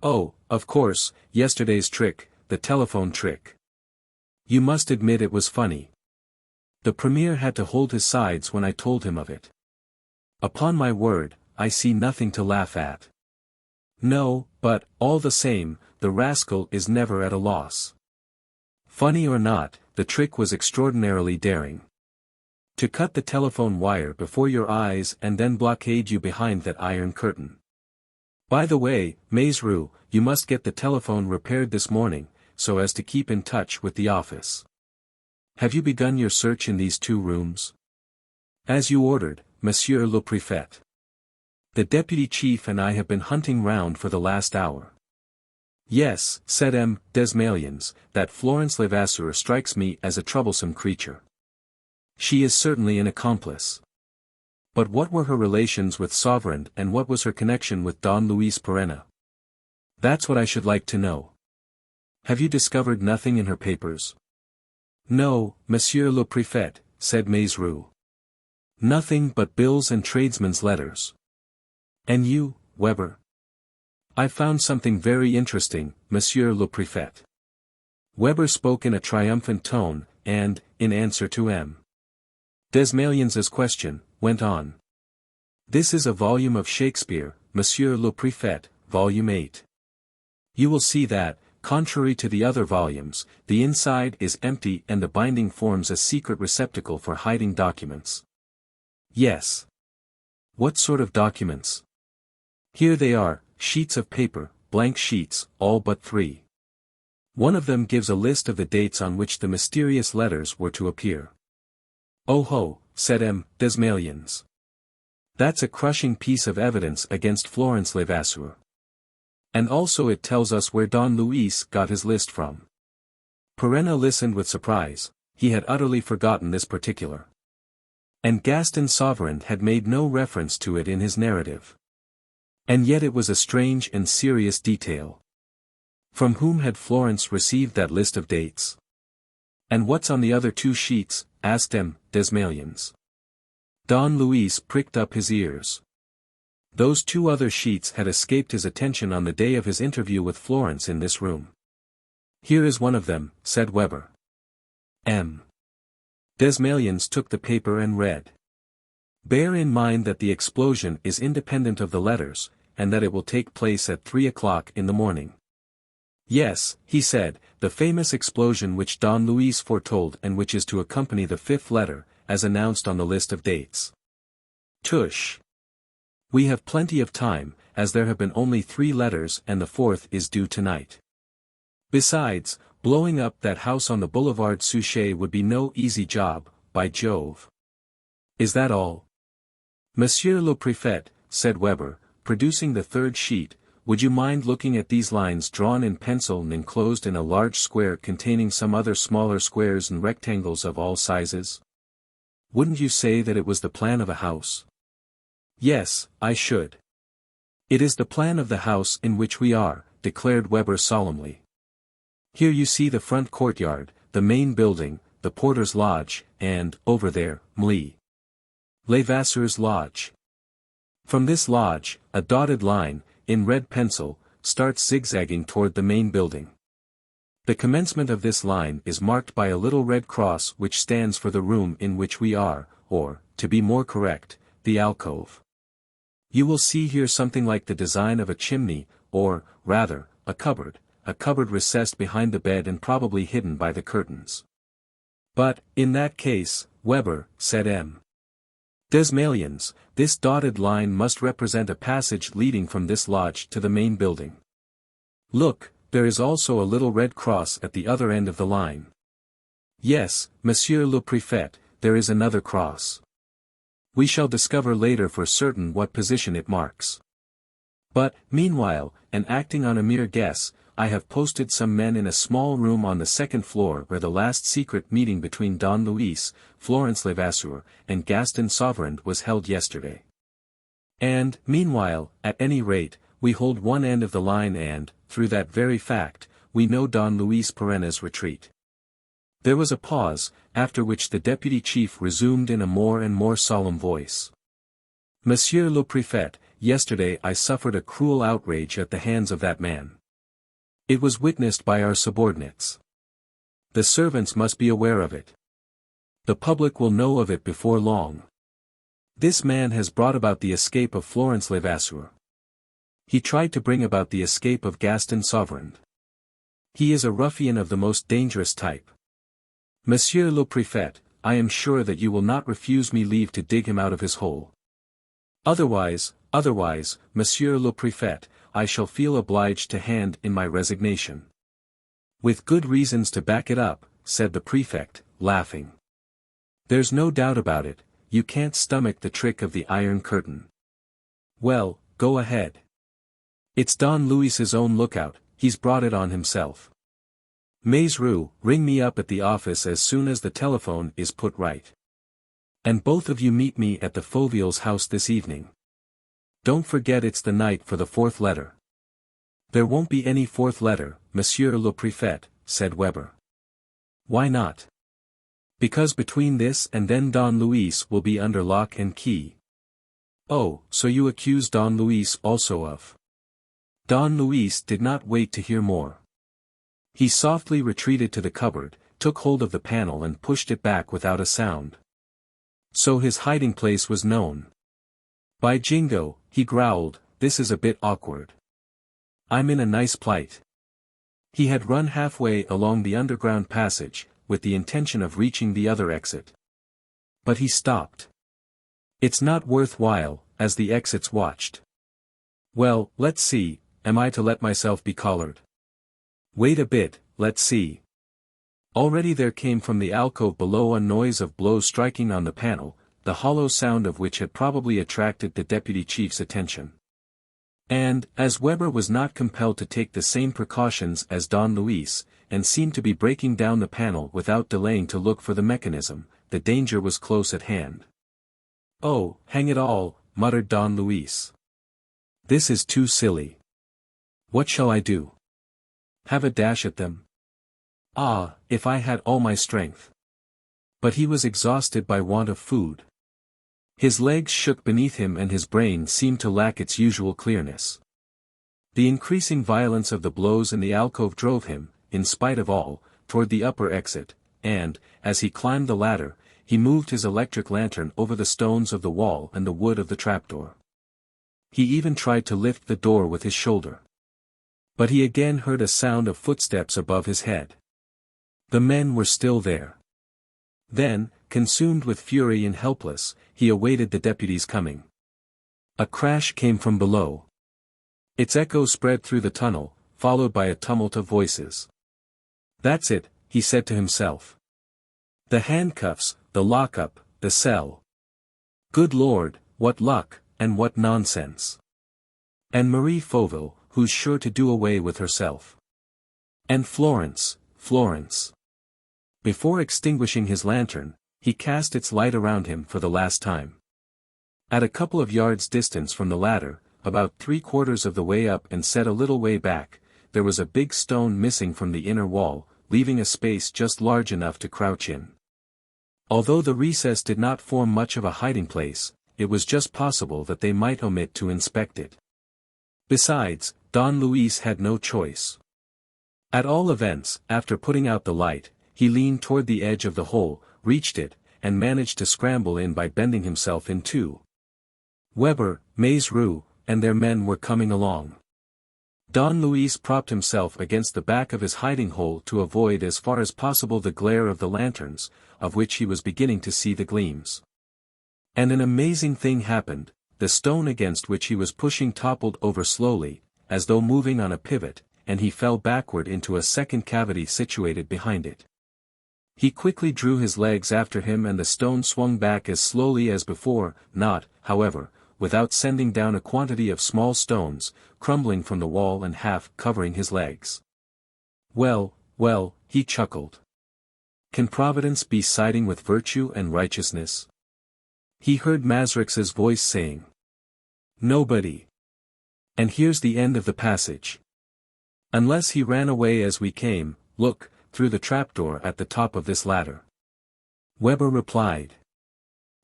"Oh, of course, yesterday's trick, the telephone trick. You must admit it was funny. The Premier had to hold his sides when I told him of it. Upon my word, I see nothing to laugh at." "No, but, all the same, the rascal is never at a loss. Funny or not, the trick was extraordinarily daring. To cut the telephone wire before your eyes and then blockade you behind that iron curtain. By the way, Maise, you must get the telephone repaired this morning, so as to keep in touch with the office. Have you begun your search in these 2 rooms?" "As you ordered, Monsieur le Préfet. The deputy chief and I have been hunting round for the last hour." "Yes," said M. Desmalions, "that Florence Levasseur strikes me as a troublesome creature. She is certainly an accomplice. But what were her relations with Sauverand and what was her connection with Don Luis Perenna? That's what I should like to know. Have you discovered nothing in her papers?" "No, Monsieur le Préfet," said Maise. "Nothing but bills and tradesmen's letters." "And you, Weber?" "I found something very interesting, Monsieur le Préfet." Weber spoke in a triumphant tone, and, in answer to M. Desmaliens's question, went on. This is a volume of Shakespeare, Monsieur le Préfet, Volume 8. You will see that, contrary to the other volumes, the inside is empty and the binding forms a secret receptacle for hiding documents. Yes. What sort of documents? Here they are, sheets of paper, blank sheets, all but 3. One of them gives a list of the dates on which the mysterious letters were to appear. Oh ho, said M. Desmaliens. That's a crushing piece of evidence against Florence Levasseur. And also it tells us where Don Luis got his list from. Perenna listened with surprise, he had utterly forgotten this particular. And Gaston Sauverand had made no reference to it in his narrative. And yet it was a strange and serious detail. From whom had Florence received that list of dates? And what's on the other 2 sheets? Asked M. Desmaliens. Don Luis pricked up his ears. Those 2 other sheets had escaped his attention on the day of his interview with Florence in this room. Here is one of them, said Weber. M. Desmaliens took the paper and read. Bear in mind that the explosion is independent of the letters, and that it will take place at 3 o'clock in the morning. Yes, he said, the famous explosion which Don Luis foretold and which is to accompany the 5th letter, as announced on the list of dates. Tush. We have plenty of time, as there have been only 3 letters and the 4th is due tonight. Besides, blowing up that house on the Boulevard Suchet would be no easy job, by Jove. Is that all? Monsieur le Préfet, said Weber, producing the 3rd sheet, would you mind looking at these lines drawn in pencil and enclosed in a large square containing some other smaller squares and rectangles of all sizes? Wouldn't you say that it was the plan of a house? Yes, I should. It is the plan of the house in which we are, declared Weber solemnly. Here you see the front courtyard, the main building, the porter's lodge, and, over there, Mlle. Levasseur's lodge. From this lodge, a dotted line, in red pencil, starts zigzagging toward the main building. The commencement of this line is marked by a little red cross which stands for the room in which we are, or, to be more correct, the alcove. You will see here something like the design of a chimney, or, rather, a cupboard recessed behind the bed and probably hidden by the curtains. But, in that case, Weber, said M. Desmaliens, this dotted line must represent a passage leading from this lodge to the main building. Look, there is also a little red cross at the other end of the line. Yes, Monsieur le Préfet, there is another cross. We shall discover later for certain what position it marks. But, meanwhile, and acting on a mere guess, I have posted some men in a small room on the 2nd floor where the last secret meeting between Don Luis, Florence Levasseur, and Gaston Sauverand was held yesterday. And, meanwhile, at any rate, we hold one end of the line and, through that very fact, we know Don Luis Perenna's retreat. There was a pause, after which the deputy chief resumed in a more and more solemn voice. Monsieur le Préfet, yesterday I suffered a cruel outrage at the hands of that man. It was witnessed by our subordinates. The servants must be aware of it. The public will know of it before long. This man has brought about the escape of Florence Levasseur. He tried to bring about the escape of Gaston Sauverand. He is a ruffian of the most dangerous type. Monsieur le Préfet, I am sure that you will not refuse me leave to dig him out of his hole. Otherwise, Monsieur le Préfet, I shall feel obliged to hand in my resignation. With good reasons to back it up, said the prefect, laughing. There's no doubt about it, you can't stomach the trick of the Iron Curtain. Well, go ahead. It's Don Luis's own lookout, he's brought it on himself. Maizerou, ring me up at the office as soon as the telephone is put right. And both of you meet me at the Fauvilles' house this evening. Don't forget it's the night for the 4th letter. There won't be any 4th letter, Monsieur le Préfet, said Weber. Why not? Because between this and then Don Luis will be under lock and key. Oh, so you accuse Don Luis also of... Don Luis did not wait to hear more. He softly retreated to the cupboard, took hold of the panel and pushed it back without a sound. So his hiding place was known. By jingo, he growled, this is a bit awkward. I'm in a nice plight. He had run halfway along the underground passage, with the intention of reaching the other exit. But he stopped. It's not worthwhile, as the exits watched. Well, let's see, am I to let myself be collared? Wait a bit, let's see. Already there came from the alcove below a noise of blows striking on the panel, the hollow sound of which had probably attracted the deputy chief's attention. And, as Weber was not compelled to take the same precautions as Don Luis, and seemed to be breaking down the panel without delaying to look for the mechanism, the danger was close at hand. Oh, hang it all, muttered Don Luis. This is too silly. What shall I do? Have a dash at them? Ah, if I had all my strength. But he was exhausted by want of food. His legs shook beneath him and his brain seemed to lack its usual clearness. The increasing violence of the blows in the alcove drove him, in spite of all, toward the upper exit, and, as he climbed the ladder, he moved his electric lantern over the stones of the wall and the wood of the trapdoor. He even tried to lift the door with his shoulder. But he again heard a sound of footsteps above his head. The men were still there. Then, consumed with fury and helpless, he awaited the deputy's coming. A crash came from below. Its echo spread through the tunnel, followed by a tumult of voices. That's it, he said to himself. The handcuffs, the lockup, the cell. Good Lord, what luck, and what nonsense. And Marie Fauville, who's sure to do away with herself. And Florence. Before extinguishing his lantern, he cast its light around him for the last time. At a couple of yards' distance from the ladder, about 3/4 of the way up and set a little way back, there was a big stone missing from the inner wall, leaving a space just large enough to crouch in. Although the recess did not form much of a hiding place, it was just possible that they might omit to inspect it. Besides, Don Luis had no choice. At all events, after putting out the light, he leaned toward the edge of the hole, reached it, and managed to scramble in by bending himself in two. Weber, Maizru, and their men were coming along. Don Luis propped himself against the back of his hiding hole to avoid as far as possible the glare of the lanterns, of which he was beginning to see the gleams. And an amazing thing happened, the stone against which he was pushing toppled over slowly, as though moving on a pivot, and he fell backward into a second cavity situated behind it. He quickly drew his legs after him and the stone swung back as slowly as before, not, however, without sending down a quantity of small stones, crumbling from the wall and half covering his legs. Well, he chuckled. Can Providence be siding with virtue and righteousness? He heard Mazrix's voice saying. Nobody. And here's the end of the passage. Unless he ran away as we came, look, through the trapdoor at the top of this ladder. Weber replied.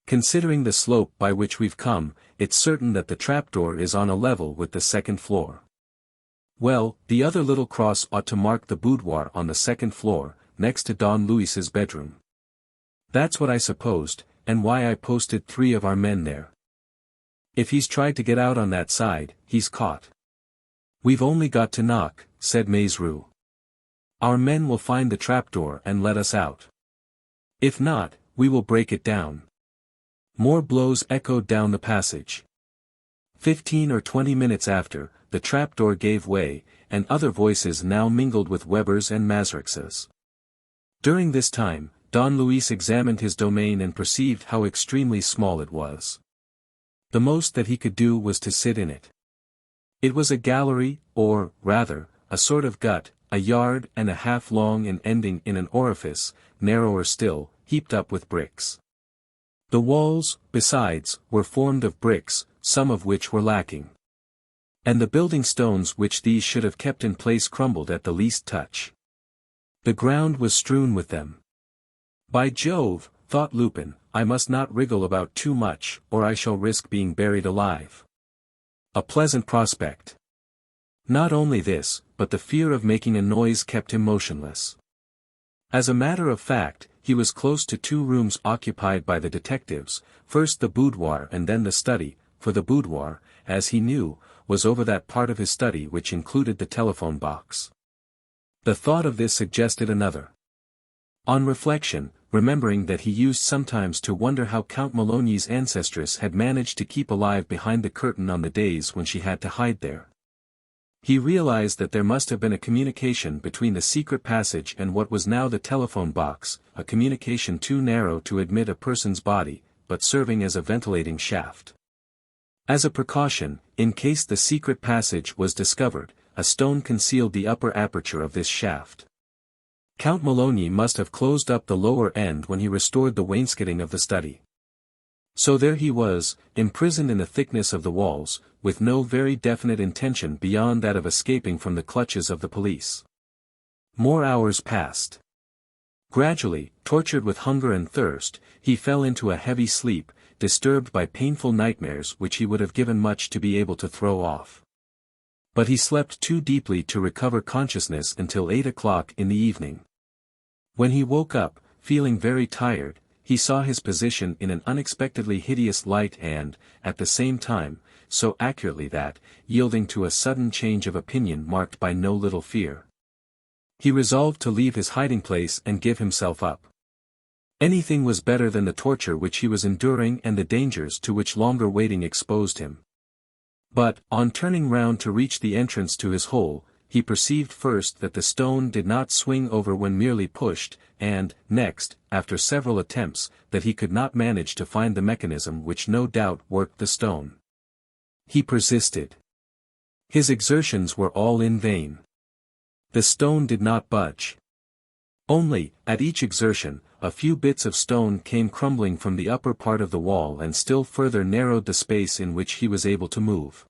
Considering the slope by which we've come, it's certain that the trapdoor is on a level with the second floor. Well, the other little cross ought to mark the boudoir on the second floor, next to Don Luis's bedroom. That's what I supposed, and why I posted 3 of our men there. If he's tried to get out on that side, he's caught. We've only got to knock, said Maizru. Our men will find the trapdoor and let us out. If not, we will break it down. More blows echoed down the passage. 15 or 20 minutes after, the trapdoor gave way, and other voices now mingled with Weber's and Mazrix's. During this time, Don Luis examined his domain and perceived how extremely small it was. The most that he could do was to sit in it. It was a gallery, or, rather, a sort of gut, 1.5 yards long and ending in an orifice, narrower still, heaped up with bricks. The walls, besides, were formed of bricks, some of which were lacking. And the building stones which these should have kept in place crumbled at the least touch. The ground was strewn with them. By Jove, thought Lupin, I must not wriggle about too much, or I shall risk being buried alive. A pleasant prospect. Not only this, but the fear of making a noise kept him motionless. As a matter of fact, he was close to 2 rooms occupied by the detectives, first the boudoir and then the study, for the boudoir, as he knew, was over that part of his study which included the telephone box. The thought of this suggested another. On reflection, remembering that he used sometimes to wonder how Count Maloney's ancestress had managed to keep alive behind the curtain on the days when she had to hide there. He realized that there must have been a communication between the secret passage and what was now the telephone box, a communication too narrow to admit a person's body, but serving as a ventilating shaft. As a precaution, in case the secret passage was discovered, a stone concealed the upper aperture of this shaft. Count Maloney must have closed up the lower end when he restored the wainscoting of the study. So there he was, imprisoned in the thickness of the walls, with no very definite intention beyond that of escaping from the clutches of the police. More hours passed. Gradually, tortured with hunger and thirst, he fell into a heavy sleep, disturbed by painful nightmares which he would have given much to be able to throw off. But he slept too deeply to recover consciousness until 8 o'clock in the evening. When he woke up, feeling very tired, he saw his position in an unexpectedly hideous light and, at the same time, so accurately that, yielding to a sudden change of opinion marked by no little fear, he resolved to leave his hiding place and give himself up. Anything was better than the torture which he was enduring and the dangers to which longer waiting exposed him. But, on turning round to reach the entrance to his hole, he perceived first that the stone did not swing over when merely pushed, and, next, after several attempts, that he could not manage to find the mechanism which no doubt worked the stone. He persisted. His exertions were all in vain. The stone did not budge. Only, at each exertion, a few bits of stone came crumbling from the upper part of the wall and still further narrowed the space in which he was able to move.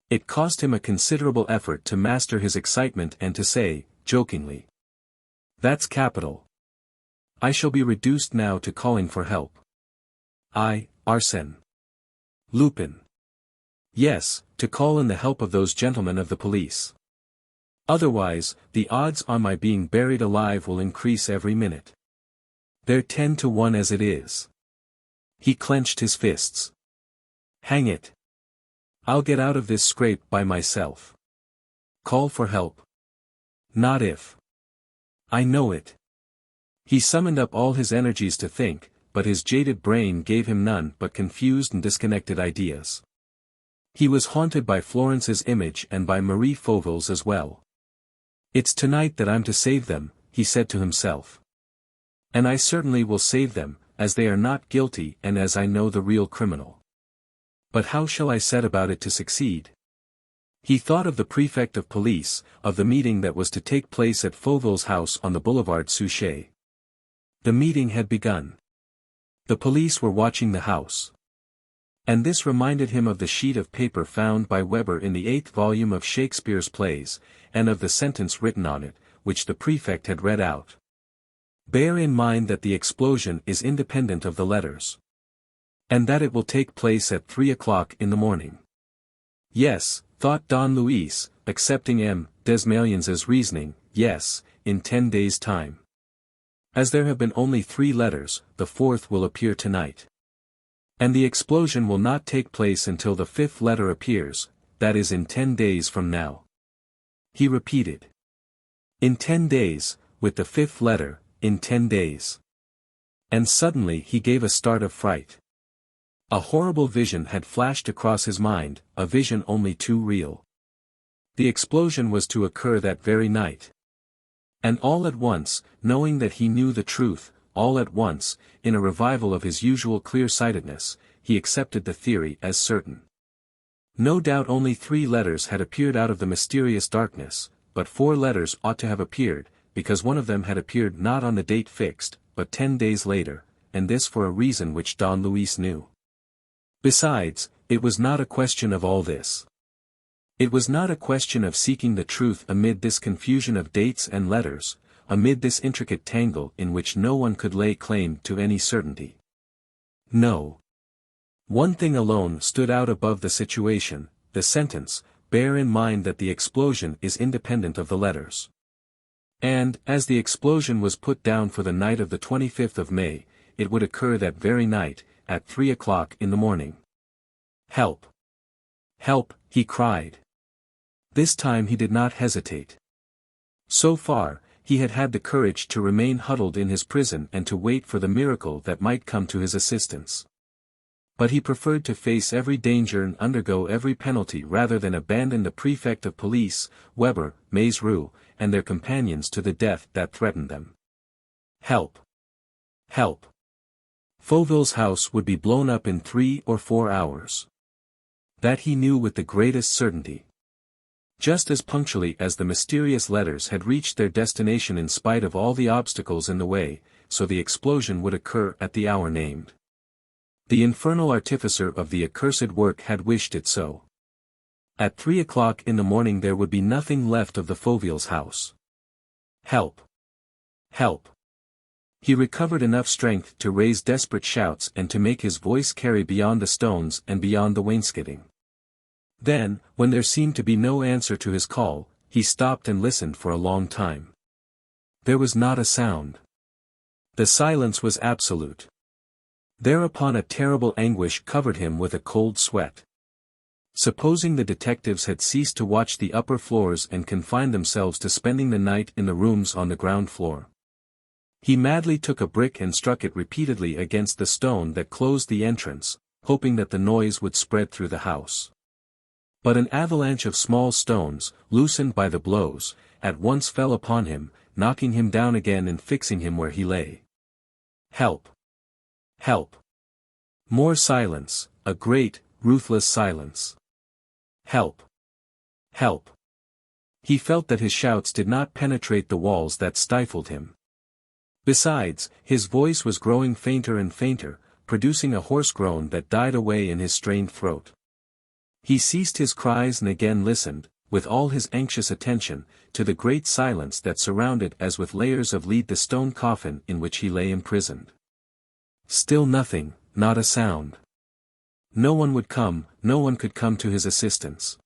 It cost him a considerable effort to master his excitement and to say, jokingly, "That's capital. I shall be reduced now to calling for help. I, Arsène Lupin. Yes, to call in the help of those gentlemen of the police. Otherwise, the odds on my being buried alive will increase every minute. They're 10 to 1 as it is." He clenched his fists. "Hang it. I'll get out of this scrape by myself. Call for help. Not if. I know it." He summoned up all his energies to think, but his jaded brain gave him none but confused and disconnected ideas. He was haunted by Florence's image and by Marie Fauvel's as well. "It's tonight that I'm to save them," he said to himself. "And I certainly will save them, as they are not guilty and as I know the real criminal. But how shall I set about it to succeed?" He thought of the prefect of police, of the meeting that was to take place at Fauvel's house on the boulevard Suchet. The meeting had begun. The police were watching the house. And this reminded him of the sheet of paper found by Weber in the 8th volume of Shakespeare's plays, and of the sentence written on it, which the prefect had read out. "Bear in mind that the explosion is independent of the letters. And that it will take place at 3 o'clock in the morning." Yes, thought Don Luis, accepting M. Desmaliens's reasoning, yes, in 10 days' time. As there have been only 3 letters, the 4th will appear tonight. And the explosion will not take place until the 5th letter appears, that is in 10 days from now. He repeated. In 10 days, with the 5th letter, in 10 days. And suddenly he gave a start of fright. A horrible vision had flashed across his mind, a vision only too real. The explosion was to occur that very night. And all at once, knowing that he knew the truth, all at once, in a revival of his usual clear-sightedness, he accepted the theory as certain. No doubt only 3 letters had appeared out of the mysterious darkness, but 4 letters ought to have appeared, because one of them had appeared not on the date fixed, but 10 days later, and this for a reason which Don Luis knew. Besides, it was not a question of all this. It was not a question of seeking the truth amid this confusion of dates and letters, amid this intricate tangle in which no one could lay claim to any certainty. No. One thing alone stood out above the situation, the sentence, bear in mind that the explosion is independent of the letters. And, as the explosion was put down for the night of the 25th of May, it would occur that very night, at 3 o'clock in the morning. Help! Help, he cried. This time he did not hesitate. So far, he had had the courage to remain huddled in his prison and to wait for the miracle that might come to his assistance. But he preferred to face every danger and undergo every penalty rather than abandon the prefect of police, Weber, Maes-Roux, and their companions to the death that threatened them. Help! Help! Fauville's house would be blown up in 3 or 4 hours. That he knew with the greatest certainty. Just as punctually as the mysterious letters had reached their destination in spite of all the obstacles in the way, so the explosion would occur at the hour named. The infernal artificer of the accursed work had wished it so. At 3 o'clock in the morning there would be nothing left of the Fauville's house. Help! Help! He recovered enough strength to raise desperate shouts and to make his voice carry beyond the stones and beyond the wainscoting. Then, when there seemed to be no answer to his call, he stopped and listened for a long time. There was not a sound. The silence was absolute. Thereupon a terrible anguish covered him with a cold sweat. Supposing the detectives had ceased to watch the upper floors and confined themselves to spending the night in the rooms on the ground floor. He madly took a brick and struck it repeatedly against the stone that closed the entrance, hoping that the noise would spread through the house. But an avalanche of small stones, loosened by the blows, at once fell upon him, knocking him down again and fixing him where he lay. Help! Help! More silence, a great, ruthless silence. Help! Help! He felt that his shouts did not penetrate the walls that stifled him. Besides, his voice was growing fainter and fainter, producing a hoarse groan that died away in his strained throat. He ceased his cries and again listened, with all his anxious attention, to the great silence that surrounded as with layers of lead the stone coffin in which he lay imprisoned. Still nothing, not a sound. No one would come, no one could come to his assistance.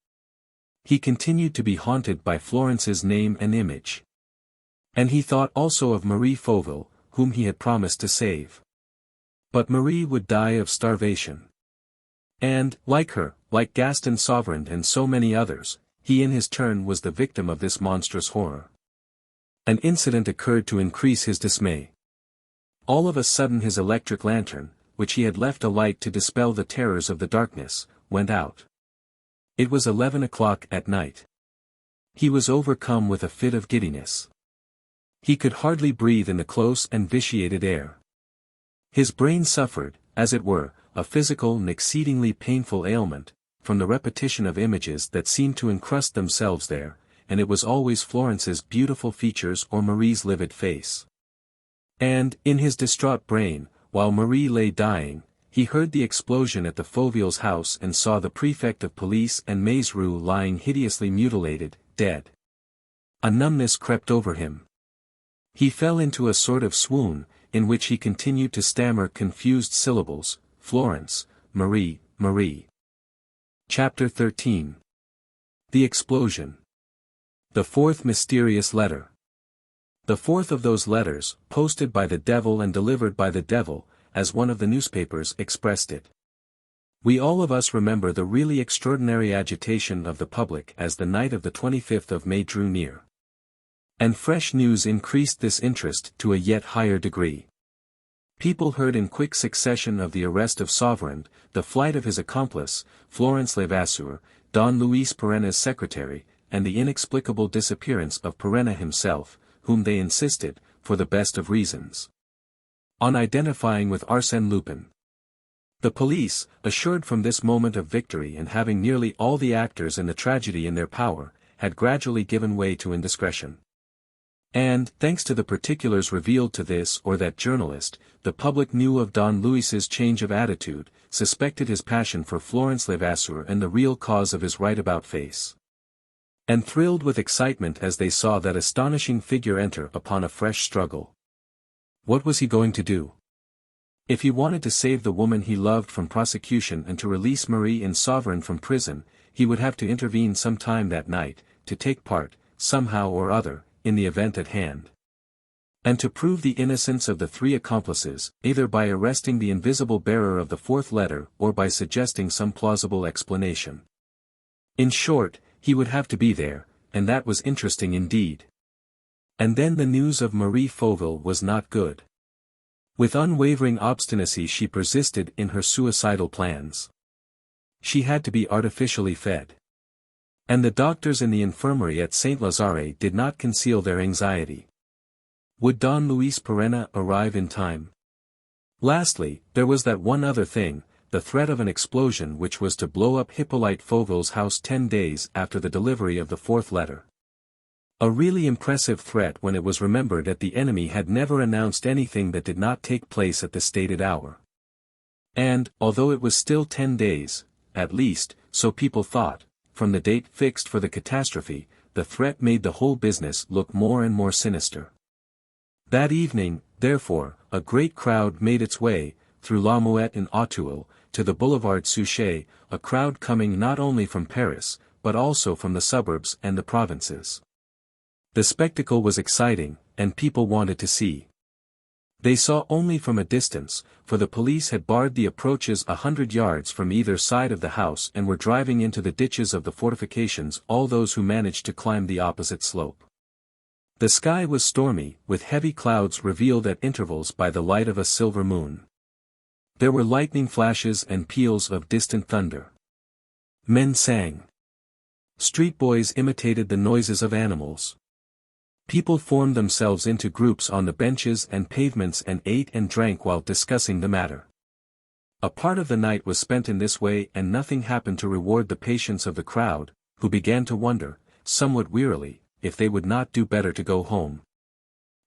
He continued to be haunted by Florence's name and image. And he thought also of Marie Fauville, whom he had promised to save. But Marie would die of starvation. And, like her, like Gaston Sauverand and so many others, he in his turn was the victim of this monstrous horror. An incident occurred to increase his dismay. All of a sudden his electric lantern, which he had left alight to dispel the terrors of the darkness, went out. It was 11 o'clock at night. He was overcome with a fit of giddiness. He could hardly breathe in the close and vitiated air. His brain suffered, as it were, a physical and exceedingly painful ailment, from the repetition of images that seemed to encrust themselves there, and it was always Florence's beautiful features or Marie's livid face. And, in his distraught brain, while Marie lay dying, he heard the explosion at the Fauville's house and saw the prefect of police and Maes-Roux lying hideously mutilated, dead. A numbness crept over him. He fell into a sort of swoon, in which he continued to stammer confused syllables, Florence, Marie, Marie. Chapter 13. The Explosion. The fourth mysterious letter. The fourth of those letters, posted by the devil and delivered by the devil, as one of the newspapers expressed it. We all of us remember the really extraordinary agitation of the public as the night of the 25th of May drew near. And fresh news increased this interest to a yet higher degree. People heard in quick succession of the arrest of Sauverand, the flight of his accomplice, Florence Levasseur, Don Luis Perenna's secretary, and the inexplicable disappearance of Perenna himself, whom they insisted, for the best of reasons, on identifying with Arsène Lupin. The police, assured from this moment of victory and having nearly all the actors in the tragedy in their power, had gradually given way to indiscretion. And, thanks to the particulars revealed to this or that journalist, the public knew of Don Luis's change of attitude, suspected his passion for Florence Levasseur and the real cause of his right-about-face. And thrilled with excitement as they saw that astonishing figure enter upon a fresh struggle. What was he going to do? If he wanted to save the woman he loved from prosecution and to release Marie and Sauverand from prison, he would have to intervene some time that night, to take part, somehow or other, in the event at hand. And to prove the innocence of the three accomplices, either by arresting the invisible bearer of the fourth letter or by suggesting some plausible explanation. In short, he would have to be there, and that was interesting indeed. And then the news of Marie Fauville was not good. With unwavering obstinacy she persisted in her suicidal plans. She had to be artificially fed. And the doctors in the infirmary at Saint-Lazare did not conceal their anxiety. Would Don Luis Perenna arrive in time? Lastly, there was that one other thing, the threat of an explosion which was to blow up Hippolyte Fauville's house 10 days after the delivery of the fourth letter. A really impressive threat when it was remembered that the enemy had never announced anything that did not take place at the stated hour. And, although it was still 10 days, at least, so people thought, from the date fixed for the catastrophe, the threat made the whole business look more and more sinister. That evening, therefore, a great crowd made its way, through La Muette and Auteuil, to the Boulevard Suchet, a crowd coming not only from Paris, but also from the suburbs and the provinces. The spectacle was exciting, and people wanted to see. They saw only from a distance, for the police had barred the approaches 100 yards from either side of the house and were driving into the ditches of the fortifications all those who managed to climb the opposite slope. The sky was stormy, with heavy clouds revealed at intervals by the light of a silver moon. There were lightning flashes and peals of distant thunder. Men sang. Street boys imitated the noises of animals. People formed themselves into groups on the benches and pavements and ate and drank while discussing the matter. A part of the night was spent in this way and nothing happened to reward the patience of the crowd, who began to wonder, somewhat wearily, if they would not do better to go home.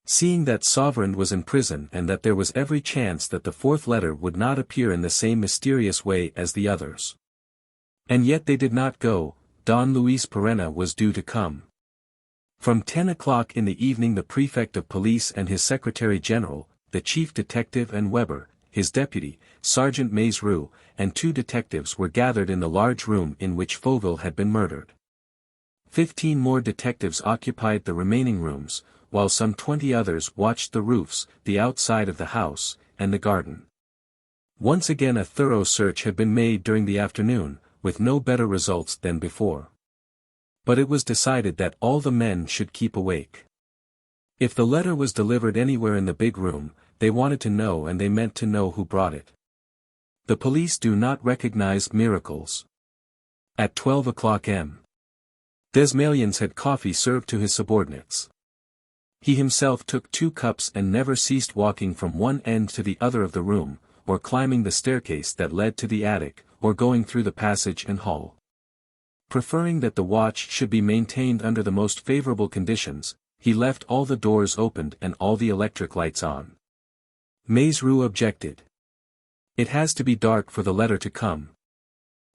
Seeing that Sauverand was in prison and that there was every chance that the fourth letter would not appear in the same mysterious way as the others. And yet they did not go. Don Luis Perenna was due to come. From 10 o'clock in the evening the prefect of police and his secretary-general, the chief detective and Weber, his deputy, Sergeant Maizerou, and 2 detectives were gathered in the large room in which Fauville had been murdered. 15 more detectives occupied the remaining rooms, while some 20 others watched the roofs, the outside of the house, and the garden. Once again a thorough search had been made during the afternoon, with no better results than before. But it was decided that all the men should keep awake. If the letter was delivered anywhere in the big room, they wanted to know and they meant to know who brought it. The police do not recognize miracles. At 12 o'clock M. Desmaliens had coffee served to his subordinates. He himself took 2 cups and never ceased walking from one end to the other of the room, or climbing the staircase that led to the attic, or going through the passage and hall. Preferring that the watch should be maintained under the most favorable conditions, he left all the doors opened and all the electric lights on. Maizerou objected. It has to be dark for the letter to come.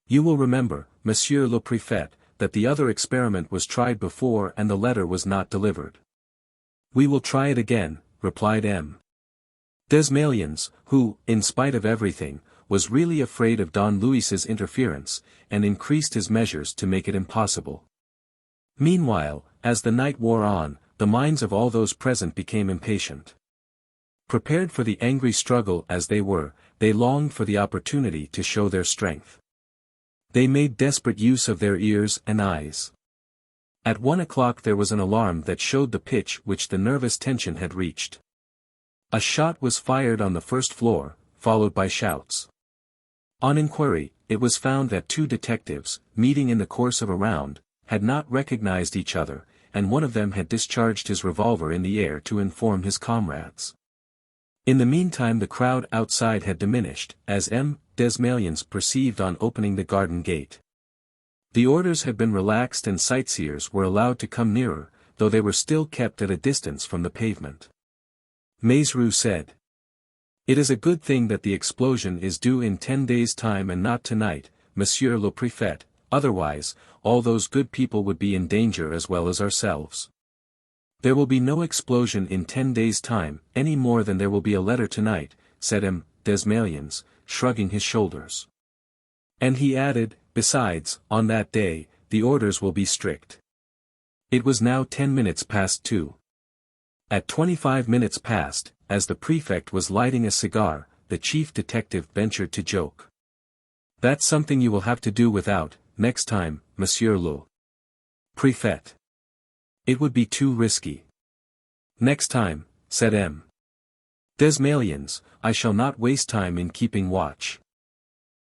You will remember, Monsieur le Préfet, that the other experiment was tried before and the letter was not delivered. We will try it again, replied M. Desmaliens, who, in spite of everything, was really afraid of Don Luis's interference, and increased his measures to make it impossible. Meanwhile, as the night wore on, the minds of all those present became impatient. Prepared for the angry struggle as they were, they longed for the opportunity to show their strength. They made desperate use of their ears and eyes. At 1 o'clock there was an alarm that showed the pitch which the nervous tension had reached. A shot was fired on the first floor, followed by shouts. On inquiry, it was found that 2 detectives, meeting in the course of a round, had not recognized each other, and one of them had discharged his revolver in the air to inform his comrades. In the meantime the crowd outside had diminished, as M. Desmaliens perceived on opening the garden gate. The orders had been relaxed and sightseers were allowed to come nearer, though they were still kept at a distance from the pavement. Maizerou said, "It is a good thing that the explosion is due in 10 days' time and not tonight, Monsieur le Préfet, otherwise, all those good people would be in danger as well as ourselves. There will be no explosion in 10 days' time, any more than there will be a letter tonight," said M. Desmaliens, shrugging his shoulders. And he added, besides, on that day, the orders will be strict. It was now 10 minutes past 2. At 25 minutes past, as the prefect was lighting a cigar, the chief detective ventured to joke. That's something you will have to do without, next time, Monsieur le Préfet. It would be too risky. Next time, said M. Desmalions, I shall not waste time in keeping watch.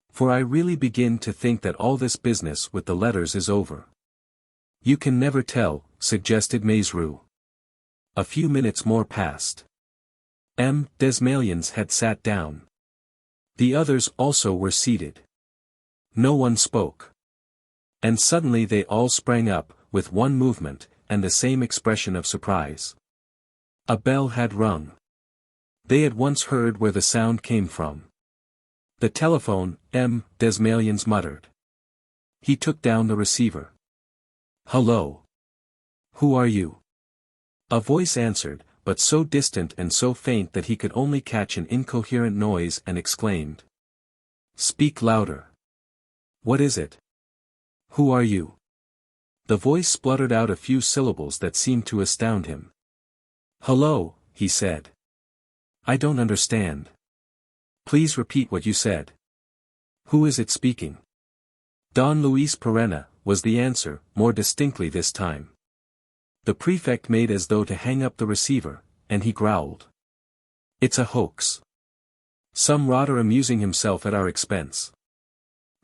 For I really begin to think that all this business with the letters is over. You can never tell, suggested Maizerou. A few minutes more passed. M. Desmalions had sat down. The others also were seated. No one spoke. And suddenly they all sprang up, with one movement, and the same expression of surprise. A bell had rung. They at once heard where the sound came from. The telephone, M. Desmalions muttered. He took down the receiver. Hello. Who are you? A voice answered, but so distant and so faint that he could only catch an incoherent noise and exclaimed. Speak louder. What is it? Who are you? The voice spluttered out a few syllables that seemed to astound him. Hello, he said. I don't understand. Please repeat what you said. Who is it speaking? Don Luis Perenna, was the answer, more distinctly this time. The prefect made as though to hang up the receiver, and he growled. It's a hoax. Some rotter amusing himself at our expense.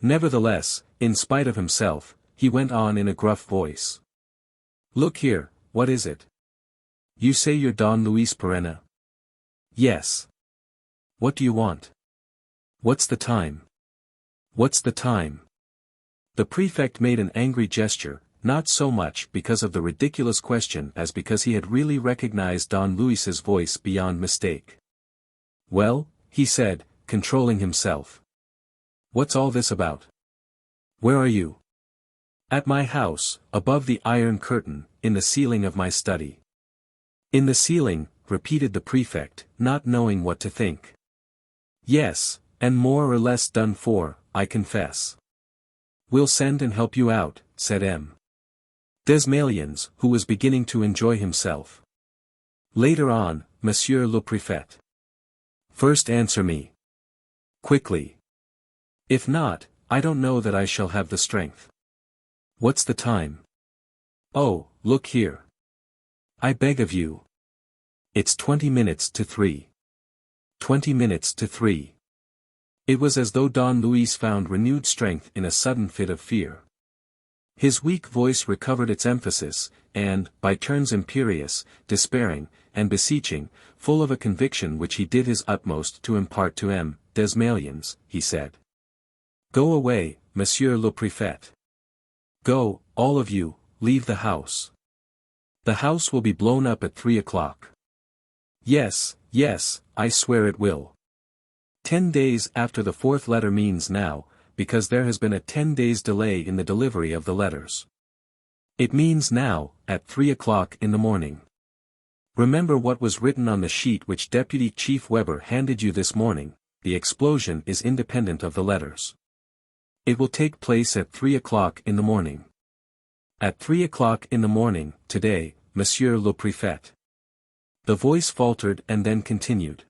Nevertheless, in spite of himself, he went on in a gruff voice. Look here, what is it? You say you're Don Luis Perenna? Yes. What do you want? What's the time? What's the time? The prefect made an angry gesture, not so much because of the ridiculous question as because he had really recognized Don Luis's voice beyond mistake. Well, he said, controlling himself. What's all this about? Where are you? At my house, above the iron curtain, in the ceiling of my study. In the ceiling, repeated the prefect, not knowing what to think. Yes, and more or less done for, I confess. We'll send and help you out, said M. Desmalions, who was beginning to enjoy himself. Later on, Monsieur le Préfet. First answer me. Quickly. If not, I don't know that I shall have the strength. What's the time? Oh, look here. I beg of you. It's 20 minutes to 3. 20 minutes to 3. It was as though Don Luis found renewed strength in a sudden fit of fear. His weak voice recovered its emphasis, and, by turns imperious, despairing, and beseeching, full of a conviction which he did his utmost to impart to M. Desmalions, he said. Go away, Monsieur le Préfet. Go, all of you, leave the house. The house will be blown up at 3 o'clock. Yes, yes, I swear it will. 10 days after the fourth letter means now, because there has been a 10 days delay in the delivery of the letters. It means now, at 3 o'clock in the morning. Remember what was written on the sheet which Deputy Chief Weber handed you this morning, the explosion is independent of the letters. It will take place at 3 o'clock in the morning. At 3 o'clock in the morning, today, Monsieur le Préfet. The voice faltered and then continued.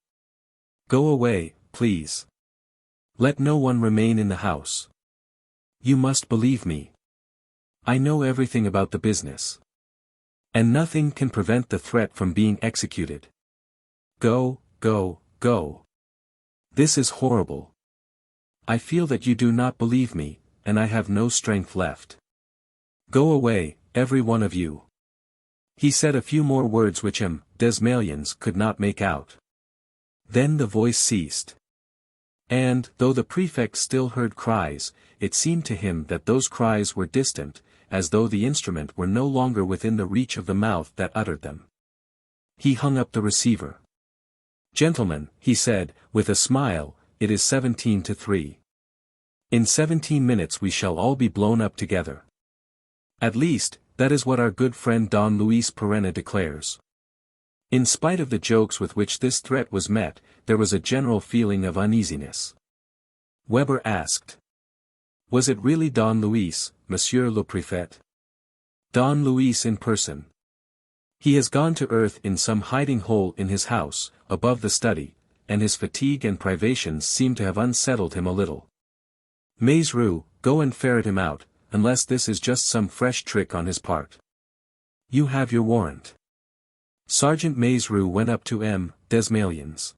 Go away, please. Let no one remain in the house. You must believe me. I know everything about the business. And nothing can prevent the threat from being executed. Go, go, go. This is horrible. I feel that you do not believe me, and I have no strength left. Go away, every one of you. He said a few more words which M. Desmalions could not make out. Then the voice ceased. And, though the prefect still heard cries, it seemed to him that those cries were distant, as though the instrument were no longer within the reach of the mouth that uttered them. He hung up the receiver. Gentlemen, he said, with a smile, it is 17 to 3. In 17 minutes we shall all be blown up together. At least, that is what our good friend Don Luis Perenna declares. In spite of the jokes with which this threat was met, there was a general feeling of uneasiness. Weber asked. Was it really Don Luis, Monsieur le Préfet? Don Luis in person. He has gone to earth in some hiding hole in his house, above the study, and his fatigue and privations seem to have unsettled him a little. Maizerou, go and ferret him out, unless this is just some fresh trick on his part. You have your warrant. Sergeant Maizerou went up to M. Desmalions.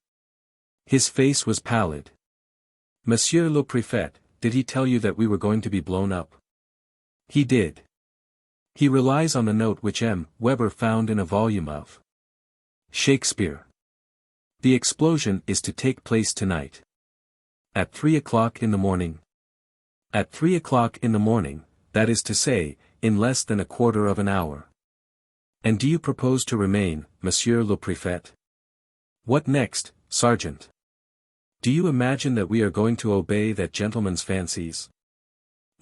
His face was pallid. Monsieur le Préfet, did he tell you that we were going to be blown up? He did. He relies on the note which M. Weber found in a volume of Shakespeare. The explosion is to take place tonight. At 3 o'clock in the morning. At 3 o'clock in the morning, that is to say, in less than a quarter of an hour. And do you propose to remain, Monsieur le Préfet? What next, Sergeant? Do you imagine that we are going to obey that gentleman's fancies?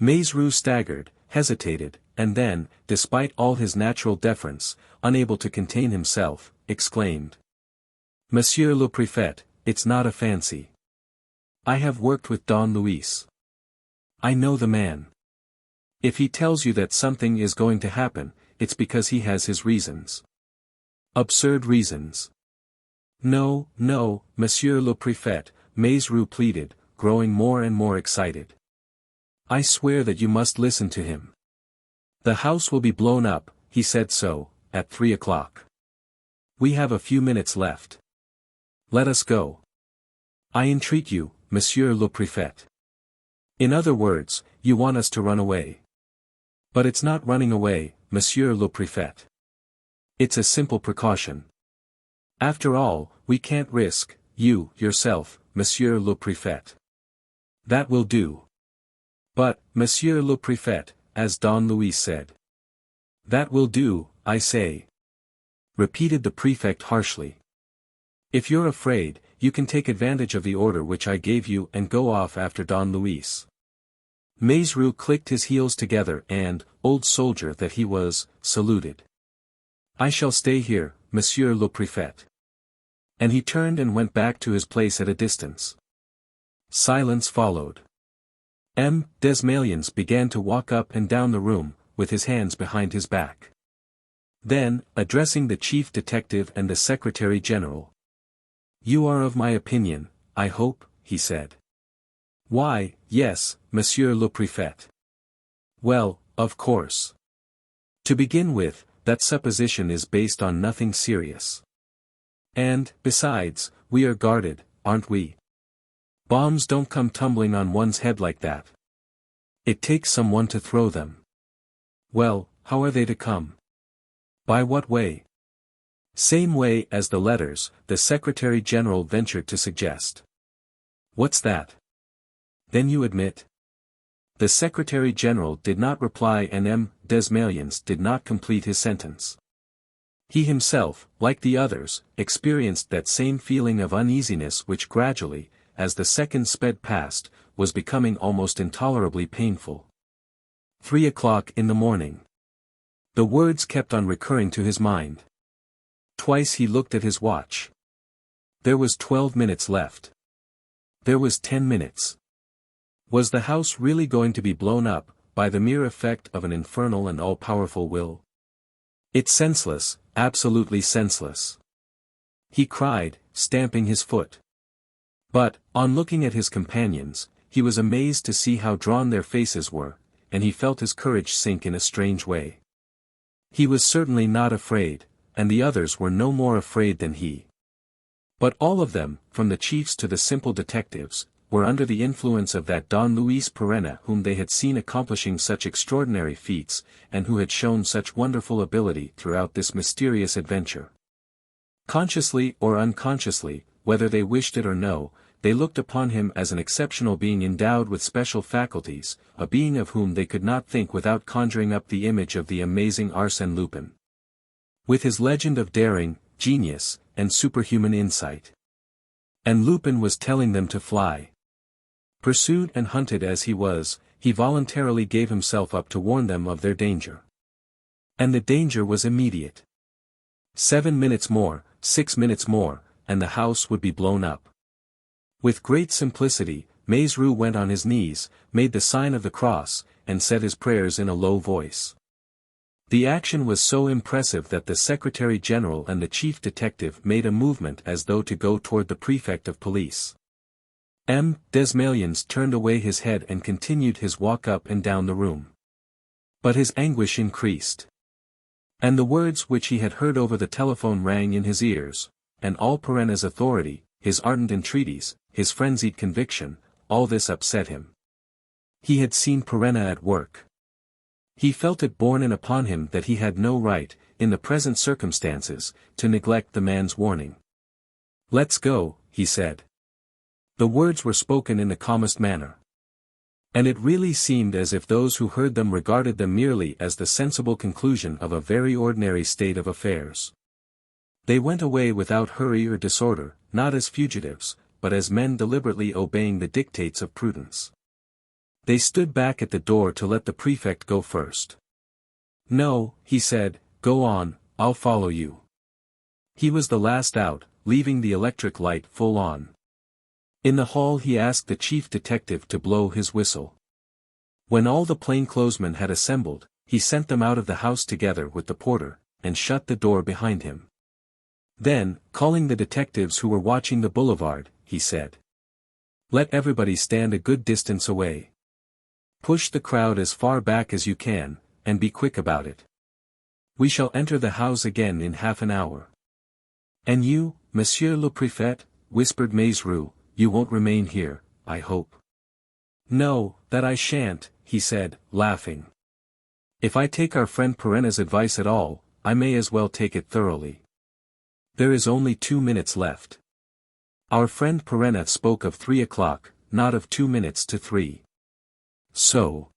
Maizerou staggered, hesitated, and then, despite all his natural deference, unable to contain himself, exclaimed. Monsieur le Préfet, it's not a fancy. I have worked with Don Luis. I know the man. If he tells you that something is going to happen, it's because he has his reasons. Absurd reasons. No, no, Monsieur le Préfet, Maizerou pleaded, growing more and more excited. I swear that you must listen to him. The house will be blown up, he said so, at 3 o'clock. We have a few minutes left. Let us go. I entreat you, Monsieur le Préfet. In other words, you want us to run away. But it's not running away, Monsieur le Préfet. It's a simple precaution. After all, we can't risk, you, yourself, Monsieur le Préfet. That will do. But, Monsieur le Préfet, as Don Luis said. That will do, I say. Repeated the prefect harshly. If you're afraid, you can take advantage of the order which I gave you and go off after Don Luis. Maizerou clicked his heels together and, old soldier that he was, saluted. I shall stay here, Monsieur le Préfet. And he turned and went back to his place at a distance. Silence followed. M. Desmalions began to walk up and down the room, with his hands behind his back. Then, addressing the chief detective and the secretary general. You are of my opinion, I hope, he said. Why, yes, Monsieur le Préfet. Well, of course. To begin with, that supposition is based on nothing serious. And, besides, we are guarded, aren't we? Bombs don't come tumbling on one's head like that. It takes someone to throw them. Well, how are they to come? By what way? Same way as the letters, the Secretary General ventured to suggest. What's that? Then you admit? The Secretary General did not reply and M. Desmalions did not complete his sentence. He himself, like the others, experienced that same feeling of uneasiness which gradually, as the seconds sped past, was becoming almost intolerably painful. 3 o'clock in the morning. The words kept on recurring to his mind. Twice he looked at his watch. There was 12 minutes left. There was 10 minutes. Was the house really going to be blown up, by the mere effect of an infernal and all-powerful will? It's senseless, absolutely senseless. He cried, stamping his foot. But, on looking at his companions, he was amazed to see how drawn their faces were, and he felt his courage sink in a strange way. He was certainly not afraid, and the others were no more afraid than he. But all of them, from the chiefs to the simple detectives, were under the influence of that Don Luis Perenna whom they had seen accomplishing such extraordinary feats, and who had shown such wonderful ability throughout this mysterious adventure. Consciously or unconsciously, whether they wished it or no, they looked upon him as an exceptional being endowed with special faculties, a being of whom they could not think without conjuring up the image of the amazing Arsène Lupin. With his legend of daring, genius, and superhuman insight. And Lupin was telling them to fly. Pursued and hunted as he was, he voluntarily gave himself up to warn them of their danger. And the danger was immediate. 7 minutes more, 6 minutes more, and the house would be blown up. With great simplicity, Maizru went on his knees, made the sign of the cross, and said his prayers in a low voice. The action was so impressive that the Secretary General and the Chief Detective made a movement as though to go toward the Prefect of Police. Desmalions turned away his head and continued his walk up and down the room. But his anguish increased. And the words which he had heard over the telephone rang in his ears, and all Perenna's authority, his ardent entreaties, his frenzied conviction, all this upset him. He had seen Perenna at work. He felt it borne in upon him that he had no right, in the present circumstances, to neglect the man's warning. "Let's go," he said. The words were spoken in the calmest manner. And it really seemed as if those who heard them regarded them merely as the sensible conclusion of a very ordinary state of affairs. They went away without hurry or disorder, not as fugitives, but as men deliberately obeying the dictates of prudence. They stood back at the door to let the prefect go first. "No," he said, "go on, I'll follow you." He was the last out, leaving the electric light full on. In the hall he asked the chief detective to blow his whistle. When all the plainclothesmen had assembled, he sent them out of the house together with the porter, and shut the door behind him. Then, calling the detectives who were watching the boulevard, he said, "Let everybody stand a good distance away. Push the crowd as far back as you can, and be quick about it. We shall enter the house again in half an hour." "And you, Monsieur le Préfet," whispered Maizru, "you won't remain here, I hope." "No, that I shan't," he said, laughing. "If I take our friend Perenna's advice at all, I may as well take it thoroughly. There is only 2 minutes left. Our friend Perenna spoke of 3 o'clock, not of 2 minutes to 3. So."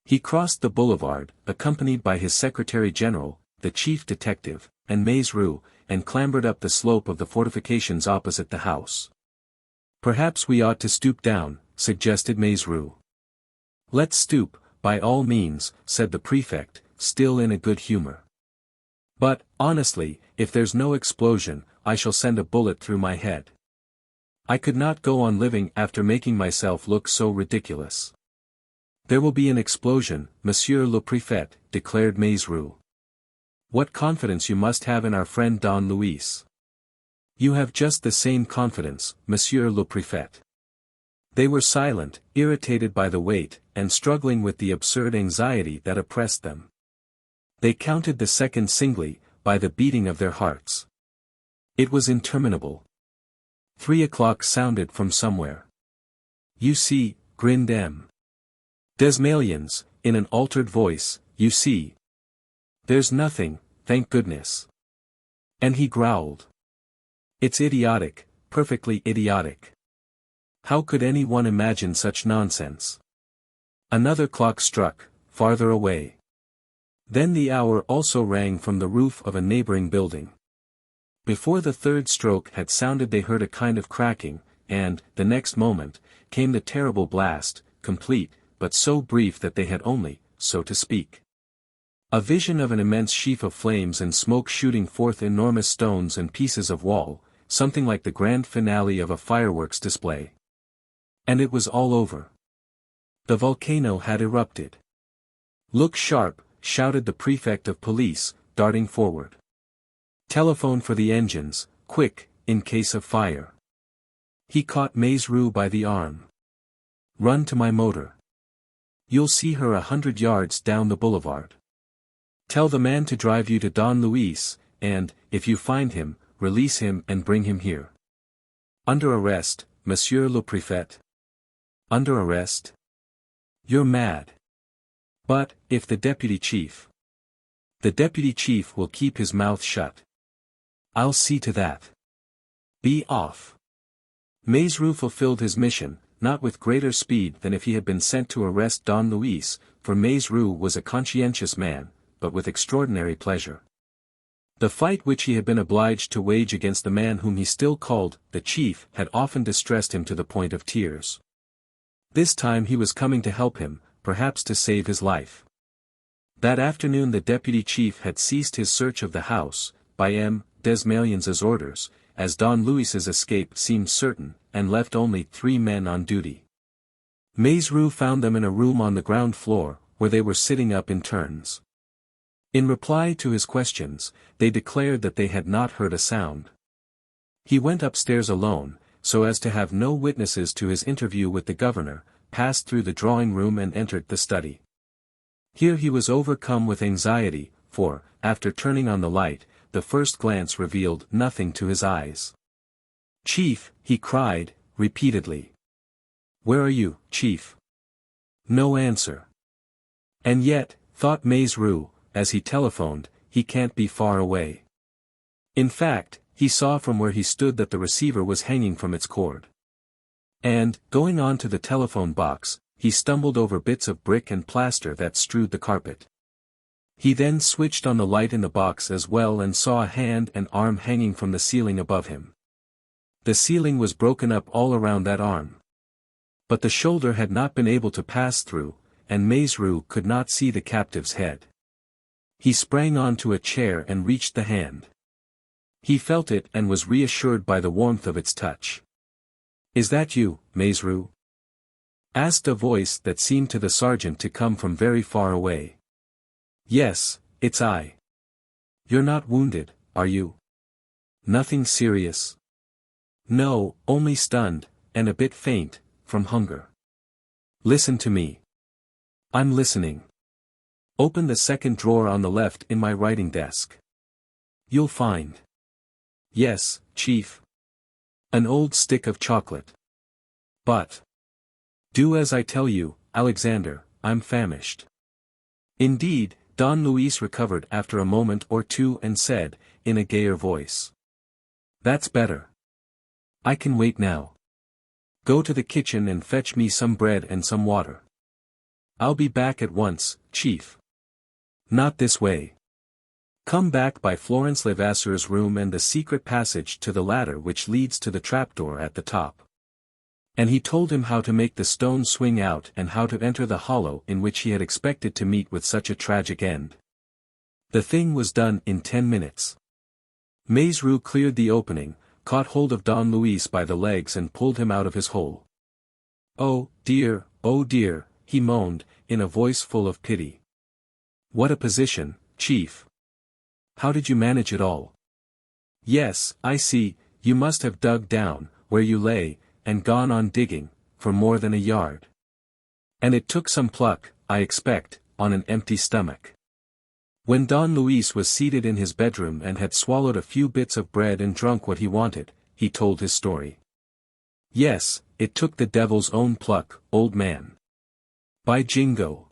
He crossed the boulevard, accompanied by his Secretary General, the Chief Detective, and Maizru, and clambered up the slope of the fortifications opposite the house. "Perhaps we ought to stoop down," suggested Maizru. "Let's stoop, by all means," said the prefect, still in a good humor. "But, honestly, if there's no explosion, I shall send a bullet through my head. I could not go on living after making myself look so ridiculous." "There will be an explosion, Monsieur le Préfet," declared Maizru. "What confidence you must have in our friend Don Luis." "You have just the same confidence, Monsieur le Préfet." They were silent, irritated by the wait, and struggling with the absurd anxiety that oppressed them. They counted the seconds singly, by the beating of their hearts. It was interminable. 3 o'clock sounded from somewhere. "You see," grinned Desmalions, in an altered voice, "you see. There's nothing, thank goodness." And he growled. "It's idiotic, perfectly idiotic. How could anyone imagine such nonsense?" Another clock struck, farther away. Then the hour also rang from the roof of a neighboring building. Before the third stroke had sounded they heard a kind of cracking, and, the next moment, came the terrible blast, complete, but so brief that they had only, so to speak, a vision of an immense sheaf of flames and smoke shooting forth enormous stones and pieces of wall, something like the grand finale of a fireworks display. And it was all over. The volcano had erupted. "Look sharp," shouted the prefect of police, darting forward. "Telephone for the engines, quick, in case of fire." He caught Maizru by the arm. "Run to my motor. You'll see her 100 yards down the boulevard. Tell the man to drive you to Don Luis, and, if you find him, release him and bring him here." "Under arrest, Monsieur le Préfet." "Under arrest? You're mad." "But, if the deputy chief—" "The deputy chief will keep his mouth shut. I'll see to that. Be off." Maizru fulfilled his mission, not with greater speed than if he had been sent to arrest Don Luis, for Maizru was a conscientious man, but with extraordinary pleasure. The fight which he had been obliged to wage against the man whom he still called the chief had often distressed him to the point of tears. This time he was coming to help him, perhaps to save his life. That afternoon the deputy chief had ceased his search of the house, by Desmalions's orders, as Don Luis's escape seemed certain, and left only 3 men on duty. Maizru found them in a room on the ground floor, where they were sitting up in turns. In reply to his questions, they declared that they had not heard a sound. He went upstairs alone, so as to have no witnesses to his interview with the governor, passed through the drawing room and entered the study. Here he was overcome with anxiety, for, after turning on the light, the first glance revealed nothing to his eyes. "Chief," he cried, repeatedly. "Where are you, Chief?" No answer. And yet, thought Maizru, as he telephoned, he can't be far away. In fact, he saw from where he stood that the receiver was hanging from its cord. And, going on to the telephone box, he stumbled over bits of brick and plaster that strewed the carpet. He then switched on the light in the box as well and saw a hand and arm hanging from the ceiling above him. The ceiling was broken up all around that arm. But the shoulder had not been able to pass through, and Maizru could not see the captive's head. He sprang onto a chair and reached the hand. He felt it and was reassured by the warmth of its touch. "Is that you, Maizru?" asked a voice that seemed to the sergeant to come from very far away. "Yes, it's I." "You're not wounded, are you?" "Nothing serious." "No, only stunned, and a bit faint, from hunger." "Listen to me." "I'm listening." "Open the second drawer on the left in my writing desk. You'll find." "Yes, Chief." "An old stick of chocolate." "But." "Do as I tell you, Alexander, I'm famished." Indeed, Don Luis recovered after a moment or two and said, in a gayer voice. "That's better. I can wait now. Go to the kitchen and fetch me some bread and some water." "I'll be back at once, Chief." "Not this way. Come back by Florence Levasseur's room and the secret passage to the ladder which leads to the trapdoor at the top." And he told him how to make the stone swing out and how to enter the hollow in which he had expected to meet with such a tragic end. The thing was done in 10 minutes. Maizru cleared the opening, caught hold of Don Luis by the legs and pulled him out of his hole. Oh dear, he moaned, in a voice full of pity. "What a position, Chief. How did you manage it all?" "Yes, I see, you must have dug down, where you lay, and gone on digging, for more than a yard. And it took some pluck, I expect, on an empty stomach." When Don Luis was seated in his bedroom and had swallowed a few bits of bread and drunk what he wanted, he told his story. "Yes, it took the devil's own pluck, old man. By Jingo.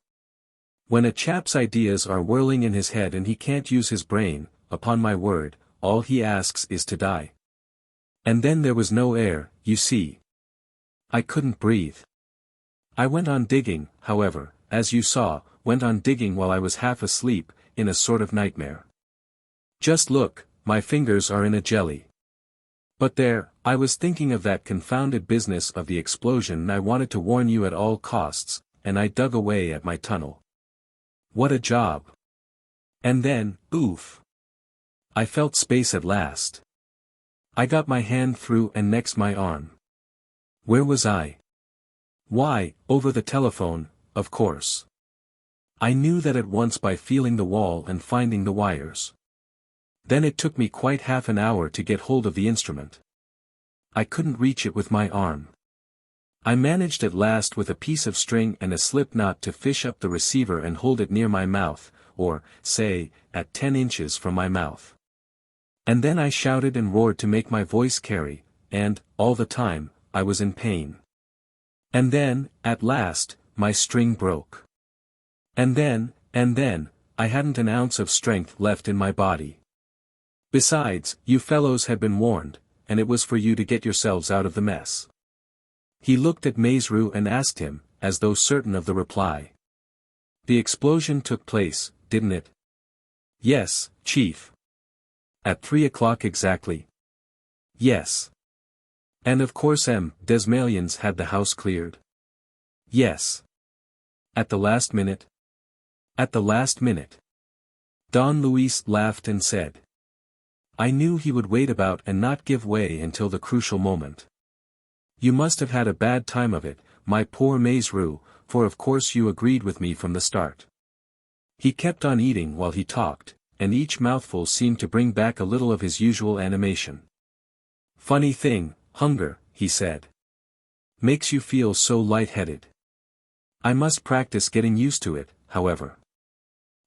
When a chap's ideas are whirling in his head and he can't use his brain, upon my word, all he asks is to die. And then there was no air, you see. I couldn't breathe. I went on digging, however, as you saw, went on digging while I was half asleep, in a sort of nightmare. Just look, my fingers are in a jelly. But there, I was thinking of that confounded business of the explosion and I wanted to warn you at all costs, and I dug away at my tunnel. What a job. And then, oof. I felt space at last. I got my hand through and next my arm. Where was I? Why, over the telephone, of course. I knew that at once by feeling the wall and finding the wires. Then it took me quite half an hour to get hold of the instrument. I couldn't reach it with my arm. I managed at last with a piece of string and a slip knot to fish up the receiver and hold it near my mouth, or, say, at 10 inches from my mouth. And then I shouted and roared to make my voice carry, and, all the time, I was in pain. And then, at last, my string broke. And then, I hadn't an ounce of strength left in my body. Besides, you fellows had been warned, and it was for you to get yourselves out of the mess. He looked at Maizru and asked him, as though certain of the reply. The explosion took place, didn't it? Yes, Chief. At 3 o'clock exactly? Yes. And of course Desmalions had the house cleared? Yes. At the last minute? At the last minute. Don Luis laughed and said. I knew he would wait about and not give way until the crucial moment. You must have had a bad time of it, my poor Maizerou, for of course you agreed with me from the start. He kept on eating while he talked, and each mouthful seemed to bring back a little of his usual animation. Funny thing, hunger, he said. Makes you feel so light-headed. I must practice getting used to it, however.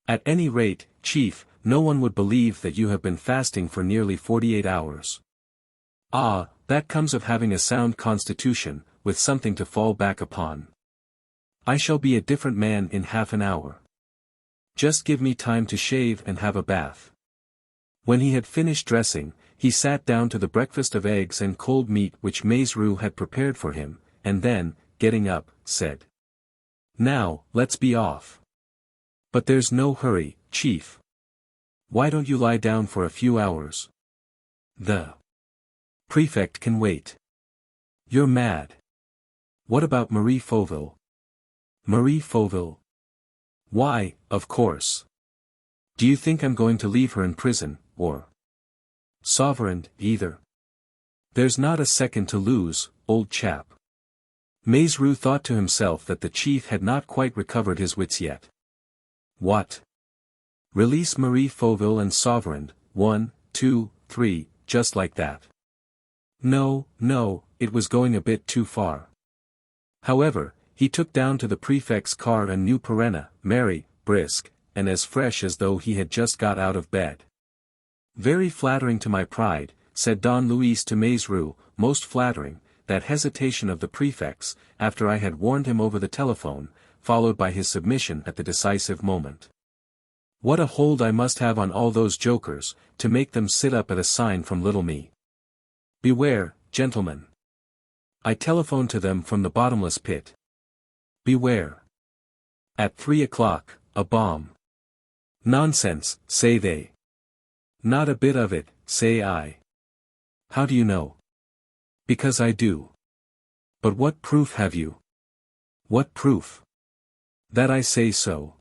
At any rate, Chief, no one would believe that you have been fasting for nearly 48 hours. Ah, that comes of having a sound constitution, with something to fall back upon. I shall be a different man in half an hour. Just give me time to shave and have a bath. When he had finished dressing, he sat down to the breakfast of eggs and cold meat which Maizerou had prepared for him, and then, getting up, said, "Now, let's be off." "But there's no hurry, Chief. Why don't you lie down for a few hours? The prefect can wait." "You're mad. What about Marie Fauville?" "Marie Fauville? Why, of course. Do you think I'm going to leave her in prison, or Sauverand, either? There's not a second to lose, old chap." Maizerou thought to himself that the chief had not quite recovered his wits yet. What? Release Marie Fauville and Sauverand, 1, 2, 3, just like that. No, it was going a bit too far. However, he took down to the prefect's car a new Perenna, merry, brisk, and as fresh as though he had just got out of bed. "Very flattering to my pride," said Don Luis to Maizerou, "most flattering, that hesitation of the prefect's, after I had warned him over the telephone, followed by his submission at the decisive moment. What a hold I must have on all those jokers, to make them sit up at a sign from little me. Beware, gentlemen. I telephoned to them from the bottomless pit. Beware. At 3 o'clock, a bomb. Nonsense, say they. Not a bit of it, say I. How do you know? Because I do. But what proof have you? What proof? That I say so.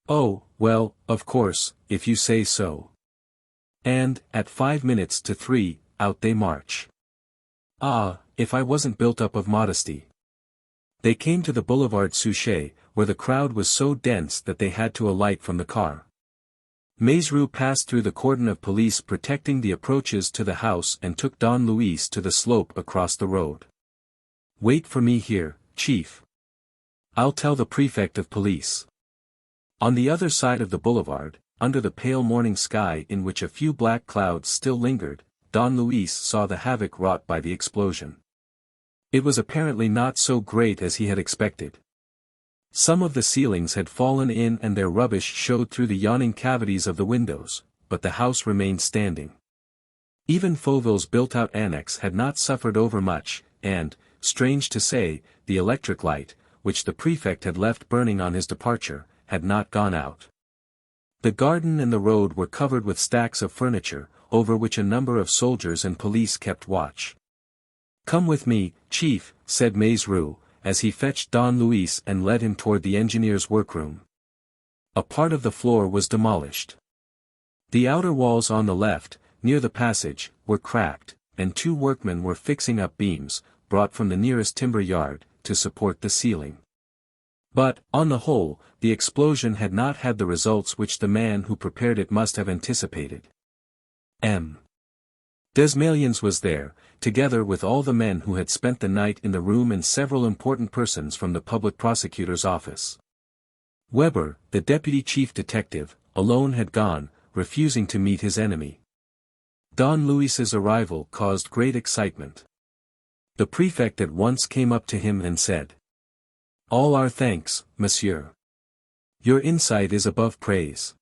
Oh, well, of course, if you say so. And, at 5 minutes to 3, out they march. Ah, if I wasn't built up of modesty. They came to the Boulevard Suchet, where the crowd was so dense that they had to alight from the car. Maizerou passed through the cordon of police protecting the approaches to the house and took Don Luis to the slope across the road. Wait for me here, Chief. I'll tell the prefect of police. On the other side of the boulevard, under the pale morning sky in which a few black clouds still lingered, Don Luis saw the havoc wrought by the explosion. It was apparently not so great as he had expected. Some of the ceilings had fallen in and their rubbish showed through the yawning cavities of the windows, but the house remained standing. Even Fauville's built-out annex had not suffered overmuch, and, strange to say, the electric light, which the prefect had left burning on his departure, had not gone out. The garden and the road were covered with stacks of furniture, over which a number of soldiers and police kept watch. "Come with me, Chief," said Maizerou, as he fetched Don Luis and led him toward the engineer's workroom. A part of the floor was demolished. The outer walls on the left, near the passage, were cracked, and 2 workmen were fixing up beams, brought from the nearest timber yard, to support the ceiling. But, on the whole, the explosion had not had the results which the man who prepared it must have anticipated. M. Desmalions was there, together with all the men who had spent the night in the room and several important persons from the public prosecutor's office. Weber, the deputy chief detective, alone had gone, refusing to meet his enemy. Don Luis's arrival caused great excitement. The prefect at once came up to him and said, "All our thanks, monsieur. Your insight is above praise.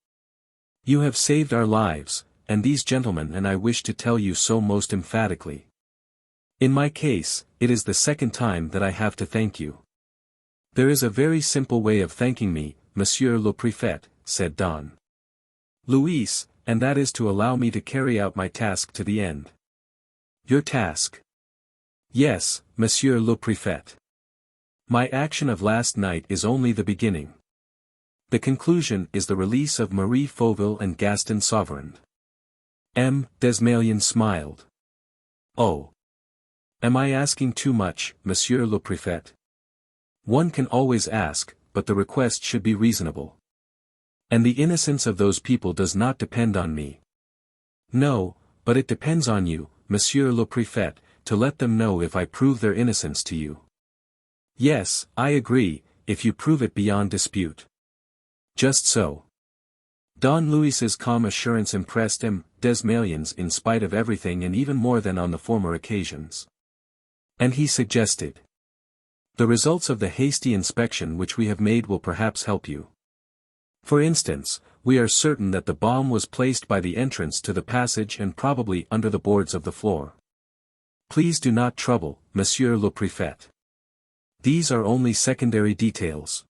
You have saved our lives, and these gentlemen and I wish to tell you so most emphatically. In my case, it is the second time that I have to thank you." "There is a very simple way of thanking me, Monsieur le Préfet," said Don Luis, "and that is to allow me to carry out my task to the end." "Your task?" "Yes, Monsieur le Préfet. My action of last night is only the beginning. The conclusion is the release of Marie Fauville and Gaston Sauverand." M. Desmalions smiled. "Oh. Am I asking too much, Monsieur le Préfet?" One can always ask, but the request should be reasonable. And the innocence of those people does not depend on me. No, but it depends on you, Monsieur le Préfet, to let them know if I prove their innocence to you. Yes, I agree, if you prove it beyond dispute. Just so. Don Luis's calm assurance impressed M. Desmalions in spite of everything and even more than on the former occasions. And he suggested. The results of the hasty inspection which we have made will perhaps help you. For instance, we are certain that the bomb was placed by the entrance to the passage and probably under the boards of the floor. Please do not trouble, Monsieur le Préfet. These are only secondary details.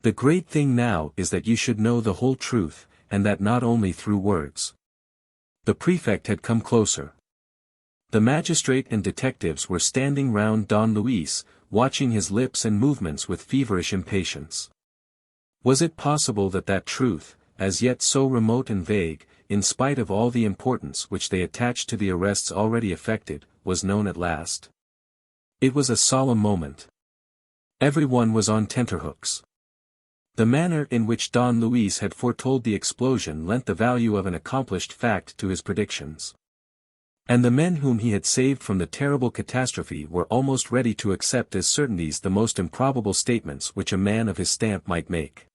The great thing now is that you should know the whole truth, and that not only through words. The prefect had come closer. The magistrate and detectives were standing round Don Luis, watching his lips and movements with feverish impatience. Was it possible that that truth, as yet so remote and vague, in spite of all the importance which they attached to the arrests already effected, was known at last? It was a solemn moment. Everyone was on tenterhooks. The manner in which Don Luis had foretold the explosion lent the value of an accomplished fact to his predictions. And the men whom he had saved from the terrible catastrophe were almost ready to accept as certainties the most improbable statements which a man of his stamp might make.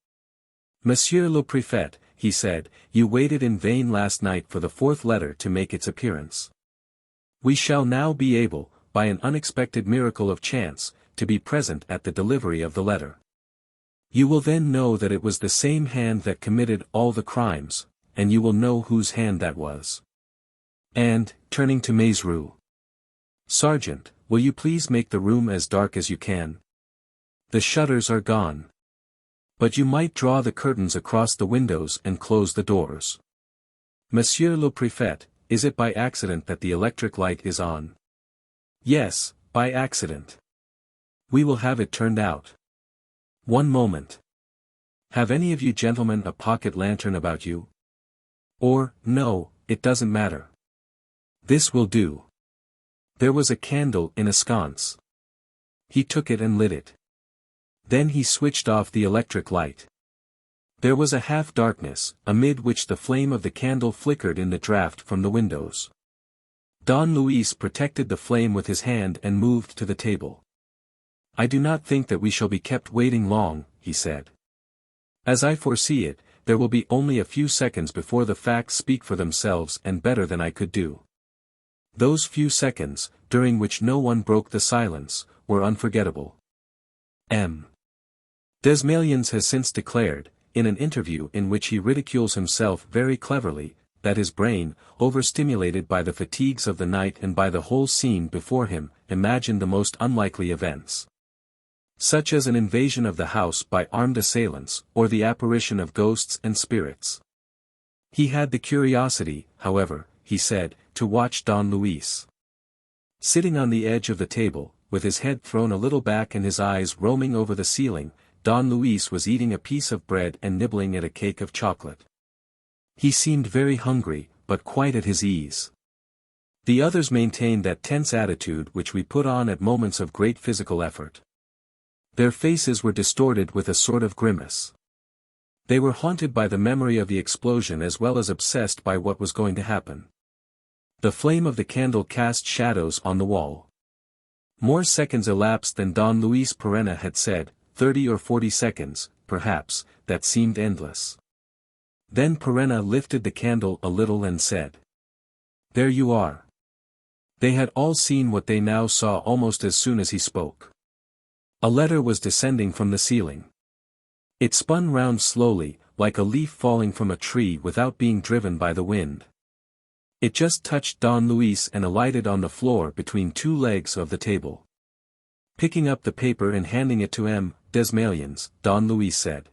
Monsieur le Préfet, he said, you waited in vain last night for the fourth letter to make its appearance. We shall now be able, by an unexpected miracle of chance, to be present at the delivery of the letter. You will then know that it was the same hand that committed all the crimes, and you will know whose hand that was. And, turning to Maizerou. Sergeant, will you please make the room as dark as you can? The shutters are gone. But you might draw the curtains across the windows and close the doors. Monsieur le Préfet, is it by accident that the electric light is on? Yes, by accident. We will have it turned out. One moment. Have any of you gentlemen a pocket lantern about you? Or, no, it doesn't matter. This will do. There was a candle in a sconce. He took it and lit it. Then he switched off the electric light. There was a half-darkness, amid which the flame of the candle flickered in the draught from the windows. Don Luis protected the flame with his hand and moved to the table. I do not think that we shall be kept waiting long, he said. As I foresee it, there will be only a few seconds before the facts speak for themselves and better than I could do. Those few seconds, during which no one broke the silence, were unforgettable. M. Desmalions has since declared, in an interview in which he ridicules himself very cleverly, that his brain, overstimulated by the fatigues of the night and by the whole scene before him, imagined the most unlikely events. Such as an invasion of the house by armed assailants, or the apparition of ghosts and spirits. He had the curiosity, however, he said, to watch Don Luis. Sitting on the edge of the table, with his head thrown a little back and his eyes roaming over the ceiling, Don Luis was eating a piece of bread and nibbling at a cake of chocolate. He seemed very hungry, but quite at his ease. The others maintained that tense attitude which we put on at moments of great physical effort. Their faces were distorted with a sort of grimace. They were haunted by the memory of the explosion as well as obsessed by what was going to happen. The flame of the candle cast shadows on the wall. More seconds elapsed than Don Luis Perenna had said, 30 or 40 seconds, perhaps, that seemed endless. Then Perenna lifted the candle a little and said. There you are. They had all seen what they now saw almost as soon as he spoke. A letter was descending from the ceiling. It spun round slowly, like a leaf falling from a tree without being driven by the wind. It just touched Don Luis and alighted on the floor between two legs of the table. Picking up the paper and handing it to M. Desmalions, Don Luis said.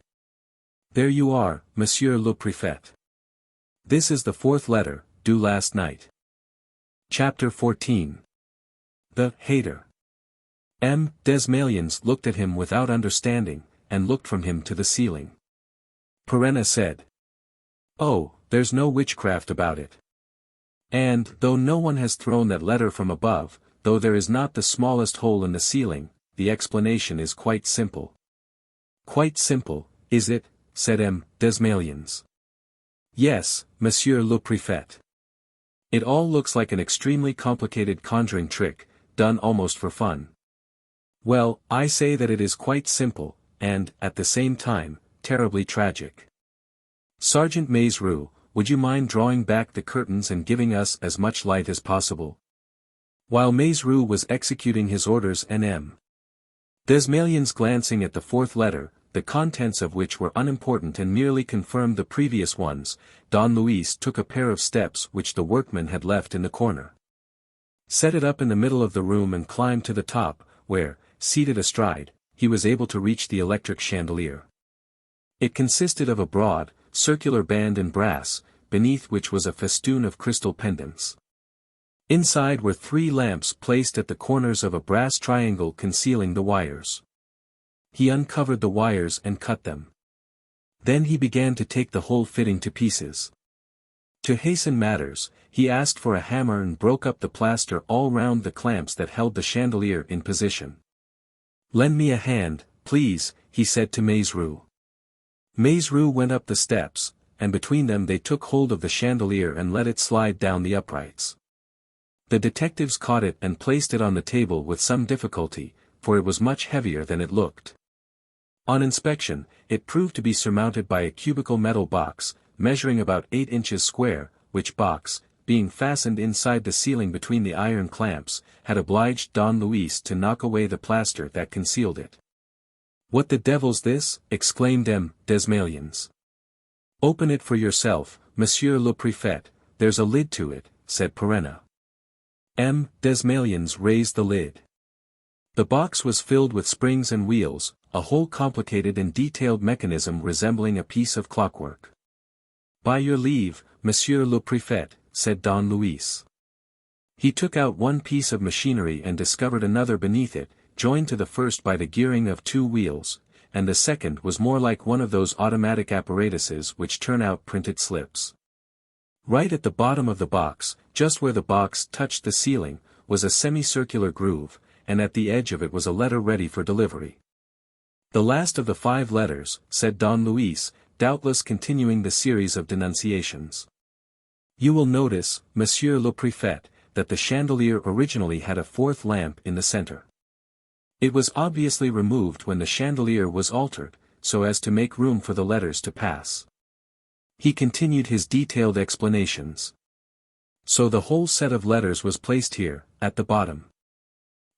There you are, Monsieur le Préfet. This is the fourth letter, due last night. Chapter 14. The Heirs. M. Desmalions looked at him without understanding, and looked from him to the ceiling. Perenna said. Oh, there's no witchcraft about it. And, though no one has thrown that letter from above, though there is not the smallest hole in the ceiling, the explanation is quite simple. Quite simple, is it? Said M. Desmaliens. Yes, Monsieur le Préfet. It all looks like an extremely complicated conjuring trick, done almost for fun. Well, I say that it is quite simple, and, at the same time, terribly tragic. Sergeant Maizerou, would you mind drawing back the curtains and giving us as much light as possible? While Maizerou was executing his orders and M. Desmaliens glancing at the fourth letter, the contents of which were unimportant and merely confirmed the previous ones, Don Luis took a pair of steps which the workman had left in the corner. Set it up in the middle of the room and climbed to the top, where, seated astride, he was able to reach the electric chandelier. It consisted of a broad, circular band in brass, beneath which was a festoon of crystal pendants. Inside were 3 lamps placed at the corners of a brass triangle concealing the wires. He uncovered the wires and cut them. Then he began to take the whole fitting to pieces. To hasten matters, he asked for a hammer and broke up the plaster all round the clamps that held the chandelier in position. "Lend me a hand, please," he said to Maizerou. Maizerou went up the steps, and between them they took hold of the chandelier and let it slide down the uprights. The detectives caught it and placed it on the table with some difficulty, for it was much heavier than it looked. On inspection, it proved to be surmounted by a cubical metal box, measuring about 8 inches square, which box, being fastened inside the ceiling between the iron clamps, had obliged Don Luis to knock away the plaster that concealed it. "What the devil's this?" exclaimed M. Desmaliens. "Open it for yourself, Monsieur le Préfet, there's a lid to it," said Perenna. M. Desmaliens raised the lid. The box was filled with springs and wheels, a whole complicated and detailed mechanism resembling a piece of clockwork. "By your leave, Monsieur le Préfet," said Don Luis. He took out one piece of machinery and discovered another beneath it, joined to the first by the gearing of 2 wheels, and the second was more like one of those automatic apparatuses which turn out printed slips. Right at the bottom of the box, just where the box touched the ceiling, was a semicircular groove, and at the edge of it was a letter ready for delivery. "The last of the 5 letters," said Don Luis, doubtless continuing the series of denunciations. "You will notice, Monsieur le Préfet, that the chandelier originally had a 4th lamp in the center. It was obviously removed when the chandelier was altered, so as to make room for the letters to pass." He continued his detailed explanations. "So the whole set of letters was placed here, at the bottom.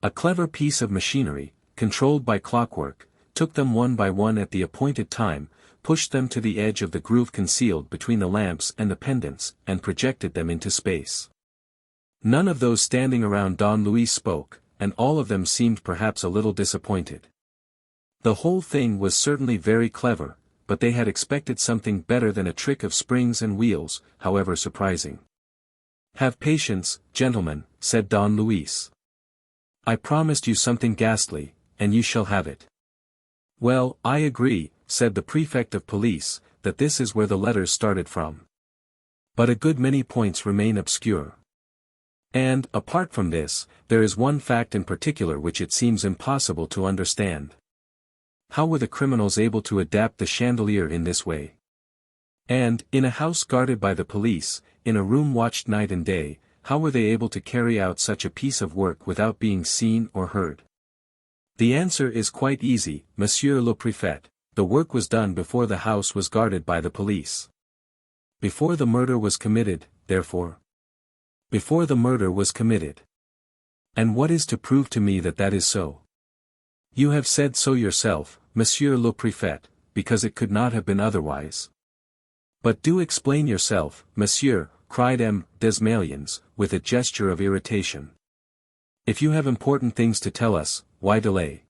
A clever piece of machinery, controlled by clockwork, took them one by one at the appointed time, pushed them to the edge of the groove concealed between the lamps and the pendants, and projected them into space." None of those standing around Don Luis spoke, and all of them seemed perhaps a little disappointed. The whole thing was certainly very clever, but they had expected something better than a trick of springs and wheels, however surprising. "Have patience, gentlemen," said Don Luis. "I promised you something ghastly, and you shall have it." "Well, I agree," said the prefect of police, "that this is where the letters started from. But a good many points remain obscure. And, apart from this, there is one fact in particular which it seems impossible to understand. How were the criminals able to adapt the chandelier in this way? And, in a house guarded by the police, in a room watched night and day, how were they able to carry out such a piece of work without being seen or heard? The answer is quite easy, Monsieur le Préfet. The work was done before the house was guarded by the police. Before the murder was committed, therefore. Before the murder was committed. And what is to prove to me that that is so? You have said so yourself, Monsieur le Préfet, because it could not have been otherwise. But do explain yourself, Monsieur, cried M. Desmaliens, with a gesture of irritation. If you have important things to tell us, why delay?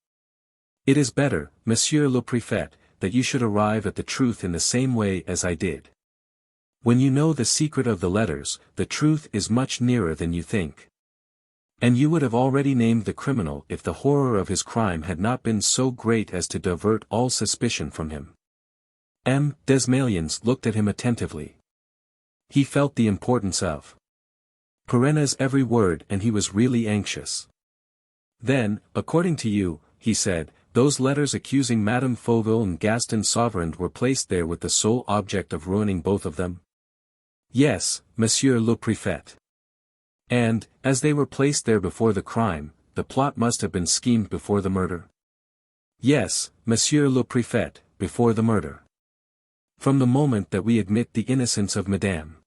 It is better, Monsieur le Préfet, that you should arrive at the truth in the same way as I did. When you know the secret of the letters, the truth is much nearer than you think. And you would have already named the criminal if the horror of his crime had not been so great as to divert all suspicion from him. M. Desmaliens looked at him attentively. He felt the importance of Perenna's every word and he was really anxious. Then, according to you, he said, those letters accusing Madame Fauville and Gaston Sauverand were placed there with the sole object of ruining both of them? Yes, Monsieur le Préfet. And, as they were placed there before the crime, the plot must have been schemed before the murder? Yes, Monsieur le Préfet, before the murder. From the moment that we admit the innocence of Madame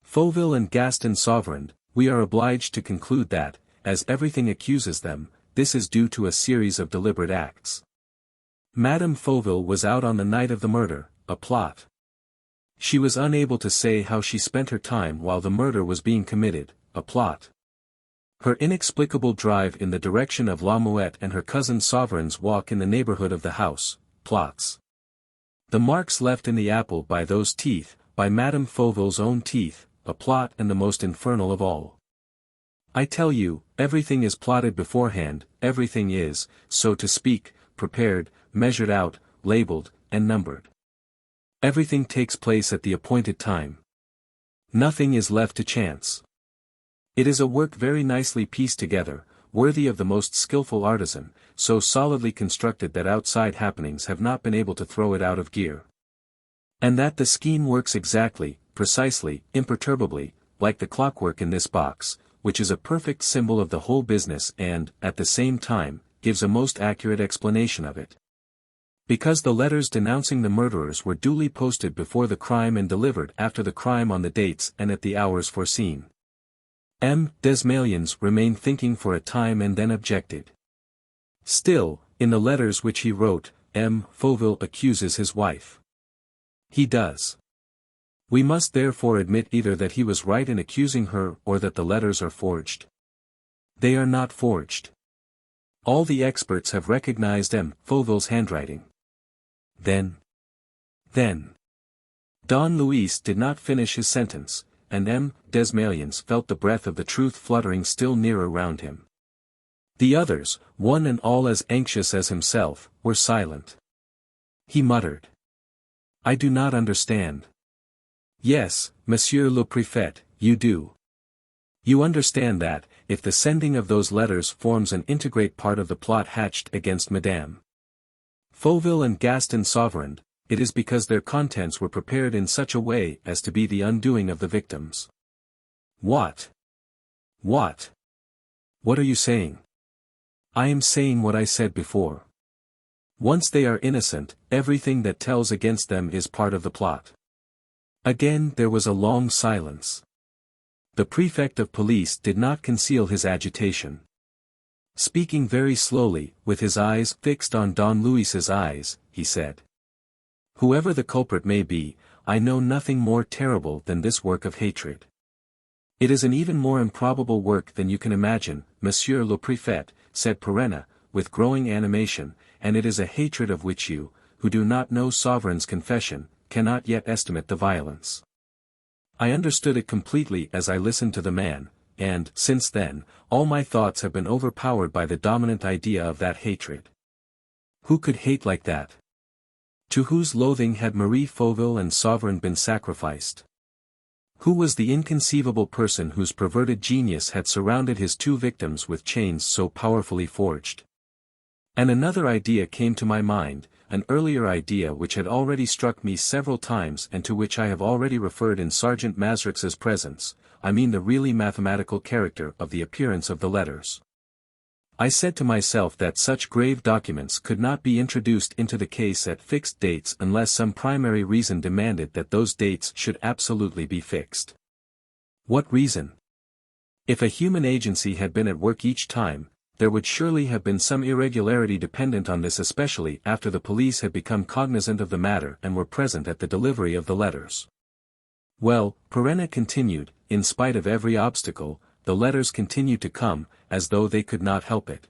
Fauville and Gaston Sauverand, we are obliged to conclude that, as everything accuses them, this is due to a series of deliberate acts. Madame Fauville was out on the night of the murder, a plot. She was unable to say how she spent her time while the murder was being committed, a plot. Her inexplicable drive in the direction of La Mouette and her cousin Sauverand's walk in the neighborhood of the house, plots. The marks left in the apple by those teeth, by Madame Fauville's own teeth, a plot and the most infernal of all. I tell you, everything is plotted beforehand, everything is, so to speak, prepared, measured out, labeled, and numbered. Everything takes place at the appointed time. Nothing is left to chance. It is a work very nicely pieced together, worthy of the most skillful artisan, so solidly constructed that outside happenings have not been able to throw it out of gear. And that the scheme works exactly, precisely, imperturbably, like the clockwork in this box, which is a perfect symbol of the whole business and, at the same time, gives a most accurate explanation of it. Because the letters denouncing the murderers were duly posted before the crime and delivered after the crime on the dates and at the hours foreseen. M. Desmalions remained thinking for a time and then objected. Still, in the letters which he wrote, M. Fauville accuses his wife. He does. We must therefore admit either that he was right in accusing her or that the letters are forged. They are not forged. All the experts have recognized M. Fauville's handwriting. Then. Don Luis did not finish his sentence, and M. Desmalions felt the breath of the truth fluttering still nearer round him. The others, one and all as anxious as himself, were silent. He muttered. I do not understand. Yes, Monsieur le Préfet, you do. You understand that, if the sending of those letters forms an integrate part of the plot hatched against Madame Fauville and Gaston Sauverand, it is because their contents were prepared in such a way as to be the undoing of the victims. What? What? What are you saying? I am saying what I said before. Once they are innocent, everything that tells against them is part of the plot. Again there was a long silence. The prefect of police did not conceal his agitation. Speaking very slowly, with his eyes fixed on Don Luis's eyes, he said. Whoever the culprit may be, I know nothing more terrible than this work of hatred. It is an even more improbable work than you can imagine, Monsieur le Préfet, said Perenna, with growing animation, and it is a hatred of which you, who do not know Sauverand's confession, cannot yet estimate the violence. I understood it completely as I listened to the man, and, since then, all my thoughts have been overpowered by the dominant idea of that hatred. Who could hate like that? To whose loathing had Marie Fauville and Sauverand been sacrificed? Who was the inconceivable person whose perverted genius had surrounded his two victims with chains so powerfully forged? And another idea came to my mind, an earlier idea which had already struck me several times and to which I have already referred in Sergeant Mazrix's presence, I mean the really mathematical character of the appearance of the letters. I said to myself that such grave documents could not be introduced into the case at fixed dates unless some primary reason demanded that those dates should absolutely be fixed. What reason? If a human agency had been at work each time, there would surely have been some irregularity dependent on this, especially after the police had become cognizant of the matter and were present at the delivery of the letters. Well, Perenna continued, in spite of every obstacle, the letters continued to come, as though they could not help it.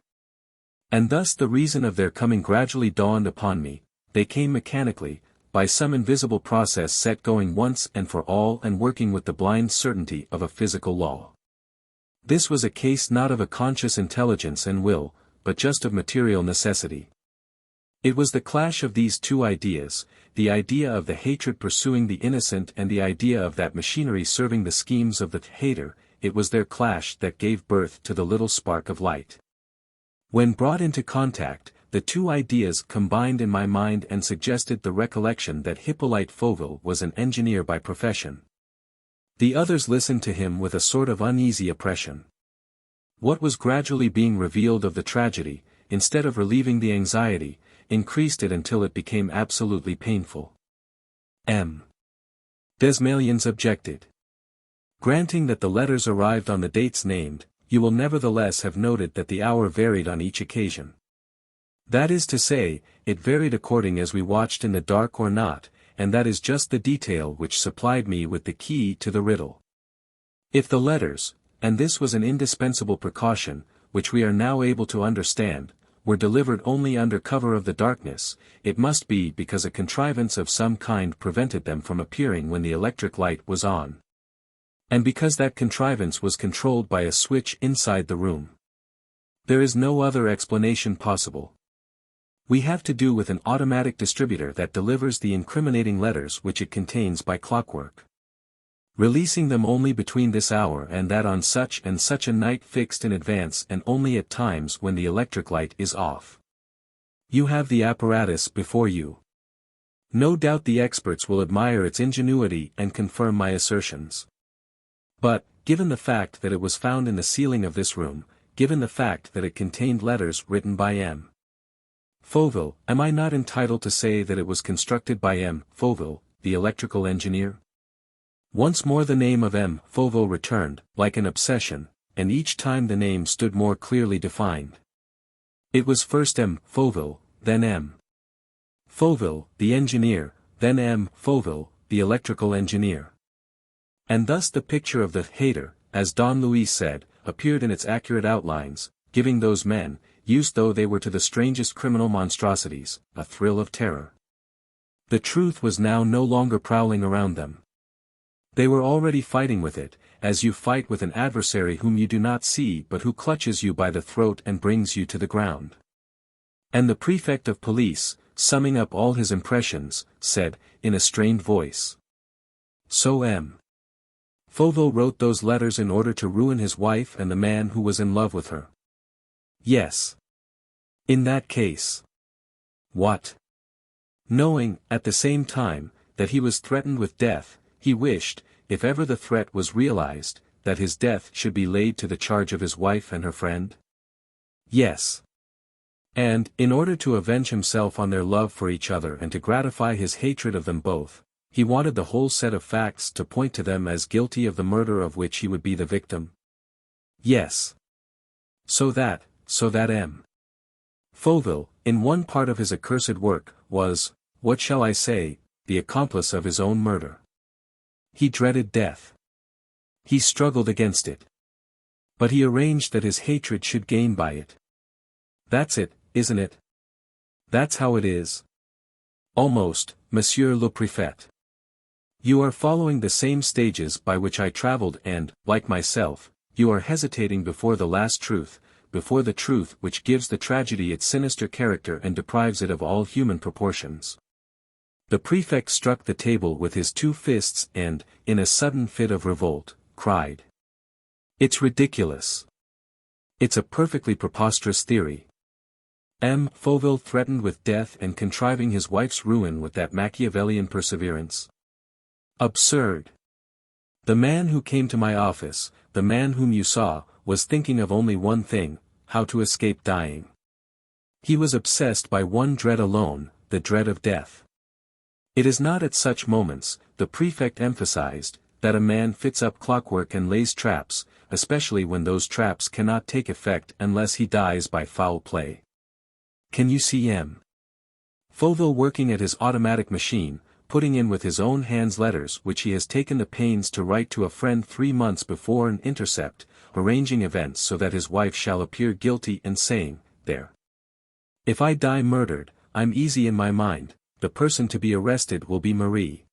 And thus the reason of their coming gradually dawned upon me. They came mechanically, by some invisible process set going once and for all and working with the blind certainty of a physical law. This was a case not of a conscious intelligence and will, but just of material necessity. It was the clash of these two ideas, the idea of the hatred pursuing the innocent and the idea of that machinery serving the schemes of the hater, it was their clash that gave birth to the little spark of light. When brought into contact, the two ideas combined in my mind and suggested the recollection that Hippolyte Fauville was an engineer by profession. The others listened to him with a sort of uneasy oppression. What was gradually being revealed of the tragedy, instead of relieving the anxiety, increased it until it became absolutely painful. Desmalions objected. Granting that the letters arrived on the dates named, you will nevertheless have noted that the hour varied on each occasion. That is to say, it varied according as we watched in the dark or not, and that is just the detail which supplied me with the key to the riddle. If the letters, and this was an indispensable precaution, which we are now able to understand, were delivered only under cover of the darkness, it must be because a contrivance of some kind prevented them from appearing when the electric light was on. And because that contrivance was controlled by a switch inside the room. There is no other explanation possible. We have to do with an automatic distributor that delivers the incriminating letters which it contains by clockwork, releasing them only between this hour and that on such and such a night fixed in advance and only at times when the electric light is off. You have the apparatus before you. No doubt the experts will admire its ingenuity and confirm my assertions. But, given the fact that it was found in the ceiling of this room, given the fact that it contained letters written by M. Fauville, am I not entitled to say that it was constructed by M. Fauville, the electrical engineer? Once more the name of M. Fauville returned, like an obsession, and each time the name stood more clearly defined. It was first M. Fauville, then M. Fauville, the engineer, then M. Fauville, the electrical engineer. And thus the picture of the Heirs, as Don Luis said, appeared in its accurate outlines, giving those men, used though they were to the strangest criminal monstrosities, a thrill of terror. The truth was now no longer prowling around them. They were already fighting with it, as you fight with an adversary whom you do not see but who clutches you by the throat and brings you to the ground. And the prefect of police, summing up all his impressions, said, in a strained voice. So M. Fauville wrote those letters in order to ruin his wife and the man who was in love with her. Yes. In that case. What? Knowing, at the same time, that he was threatened with death, he wished, if ever the threat was realized, that his death should be laid to the charge of his wife and her friend? Yes. And, in order to avenge himself on their love for each other and to gratify his hatred of them both, he wanted the whole set of facts to point to them as guilty of the murder of which he would be the victim? Yes. So that M. Fauville, in one part of his accursed work, was, what shall I say, the accomplice of his own murder. He dreaded death. He struggled against it. But he arranged that his hatred should gain by it. That's it, isn't it? That's how it is. Almost, Monsieur le Préfet. You are following the same stages by which I traveled and, like myself, you are hesitating before the last truth, before the truth which gives the tragedy its sinister character and deprives it of all human proportions. The prefect struck the table with his two fists and, in a sudden fit of revolt, cried. It's ridiculous. It's a perfectly preposterous theory. M. Fauville threatened with death and contriving his wife's ruin with that Machiavellian perseverance. Absurd. The man who came to my office, the man whom you saw, was thinking of only one thing, how to escape dying. He was obsessed by one dread alone, the dread of death. It is not at such moments, the prefect emphasized, that a man fits up clockwork and lays traps, especially when those traps cannot take effect unless he dies by foul play. Can you see M. Fauville working at his automatic machine, putting in with his own hands letters which he has taken the pains to write to a friend 3 months before an intercept, arranging events so that his wife shall appear guilty and saying, there. If I die murdered, I'm easy in my mind, the person to be arrested will be Marie.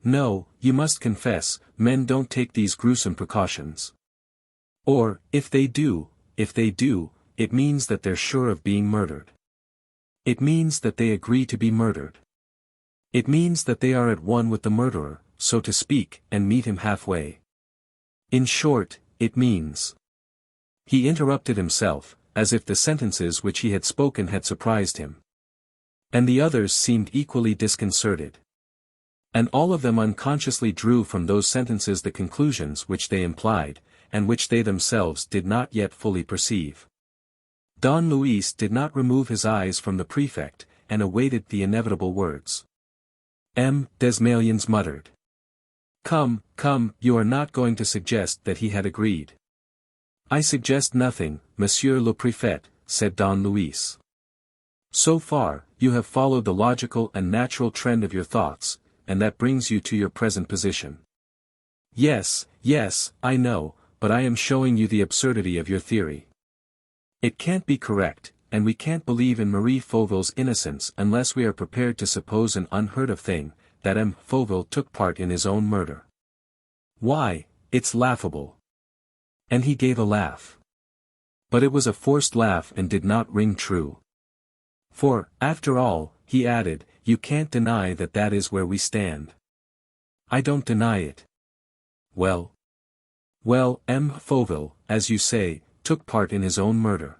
No, you must confess, men don't take these gruesome precautions. Or, if they do, it means that they're sure of being murdered. It means that they agree to be murdered. It means that they are at one with the murderer, so to speak, and meet him halfway. In short, it means. He interrupted himself, as if the sentences which he had spoken had surprised him. And the others seemed equally disconcerted. And all of them unconsciously drew from those sentences the conclusions which they implied, and which they themselves did not yet fully perceive. Don Luis did not remove his eyes from the prefect, and awaited the inevitable words. Desmalions muttered. Come, you are not going to suggest that he had agreed. I suggest nothing, Monsieur le Préfet, said Don Luis. So far, you have followed the logical and natural trend of your thoughts, and that brings you to your present position. Yes, I know, but I am showing you the absurdity of your theory. It can't be correct, and we can't believe in Marie Fauville's innocence unless we are prepared to suppose an unheard of thing, that M. Fauville took part in his own murder. Why, it's laughable. And he gave a laugh. But it was a forced laugh and did not ring true. For, after all, he added, you can't deny that that is where we stand. I don't deny it. Well, M. Fauville, as you say, took part in his own murder.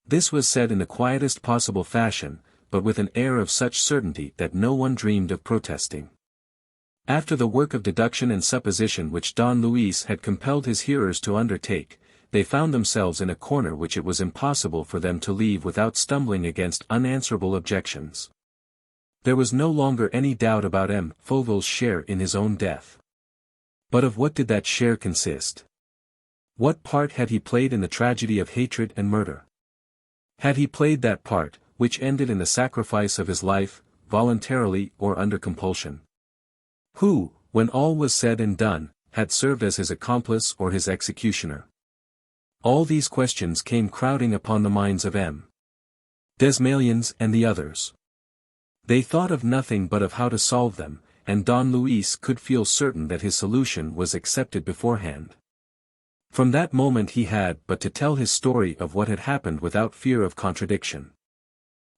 This was said in the quietest possible fashion, but with an air of such certainty that no one dreamed of protesting. After the work of deduction and supposition which Don Luis had compelled his hearers to undertake, they found themselves in a corner which it was impossible for them to leave without stumbling against unanswerable objections. There was no longer any doubt about M. Fauville's share in his own death. But of what did that share consist? What part had he played in the tragedy of hatred and murder? Had he played that part, which ended in the sacrifice of his life, voluntarily or under compulsion? Who, when all was said and done, had served as his accomplice or his executioner? All these questions came crowding upon the minds of M. Desmalions and the others. They thought of nothing but of how to solve them, and Don Luis could feel certain that his solution was accepted beforehand. From that moment he had but to tell his story of what had happened without fear of contradiction.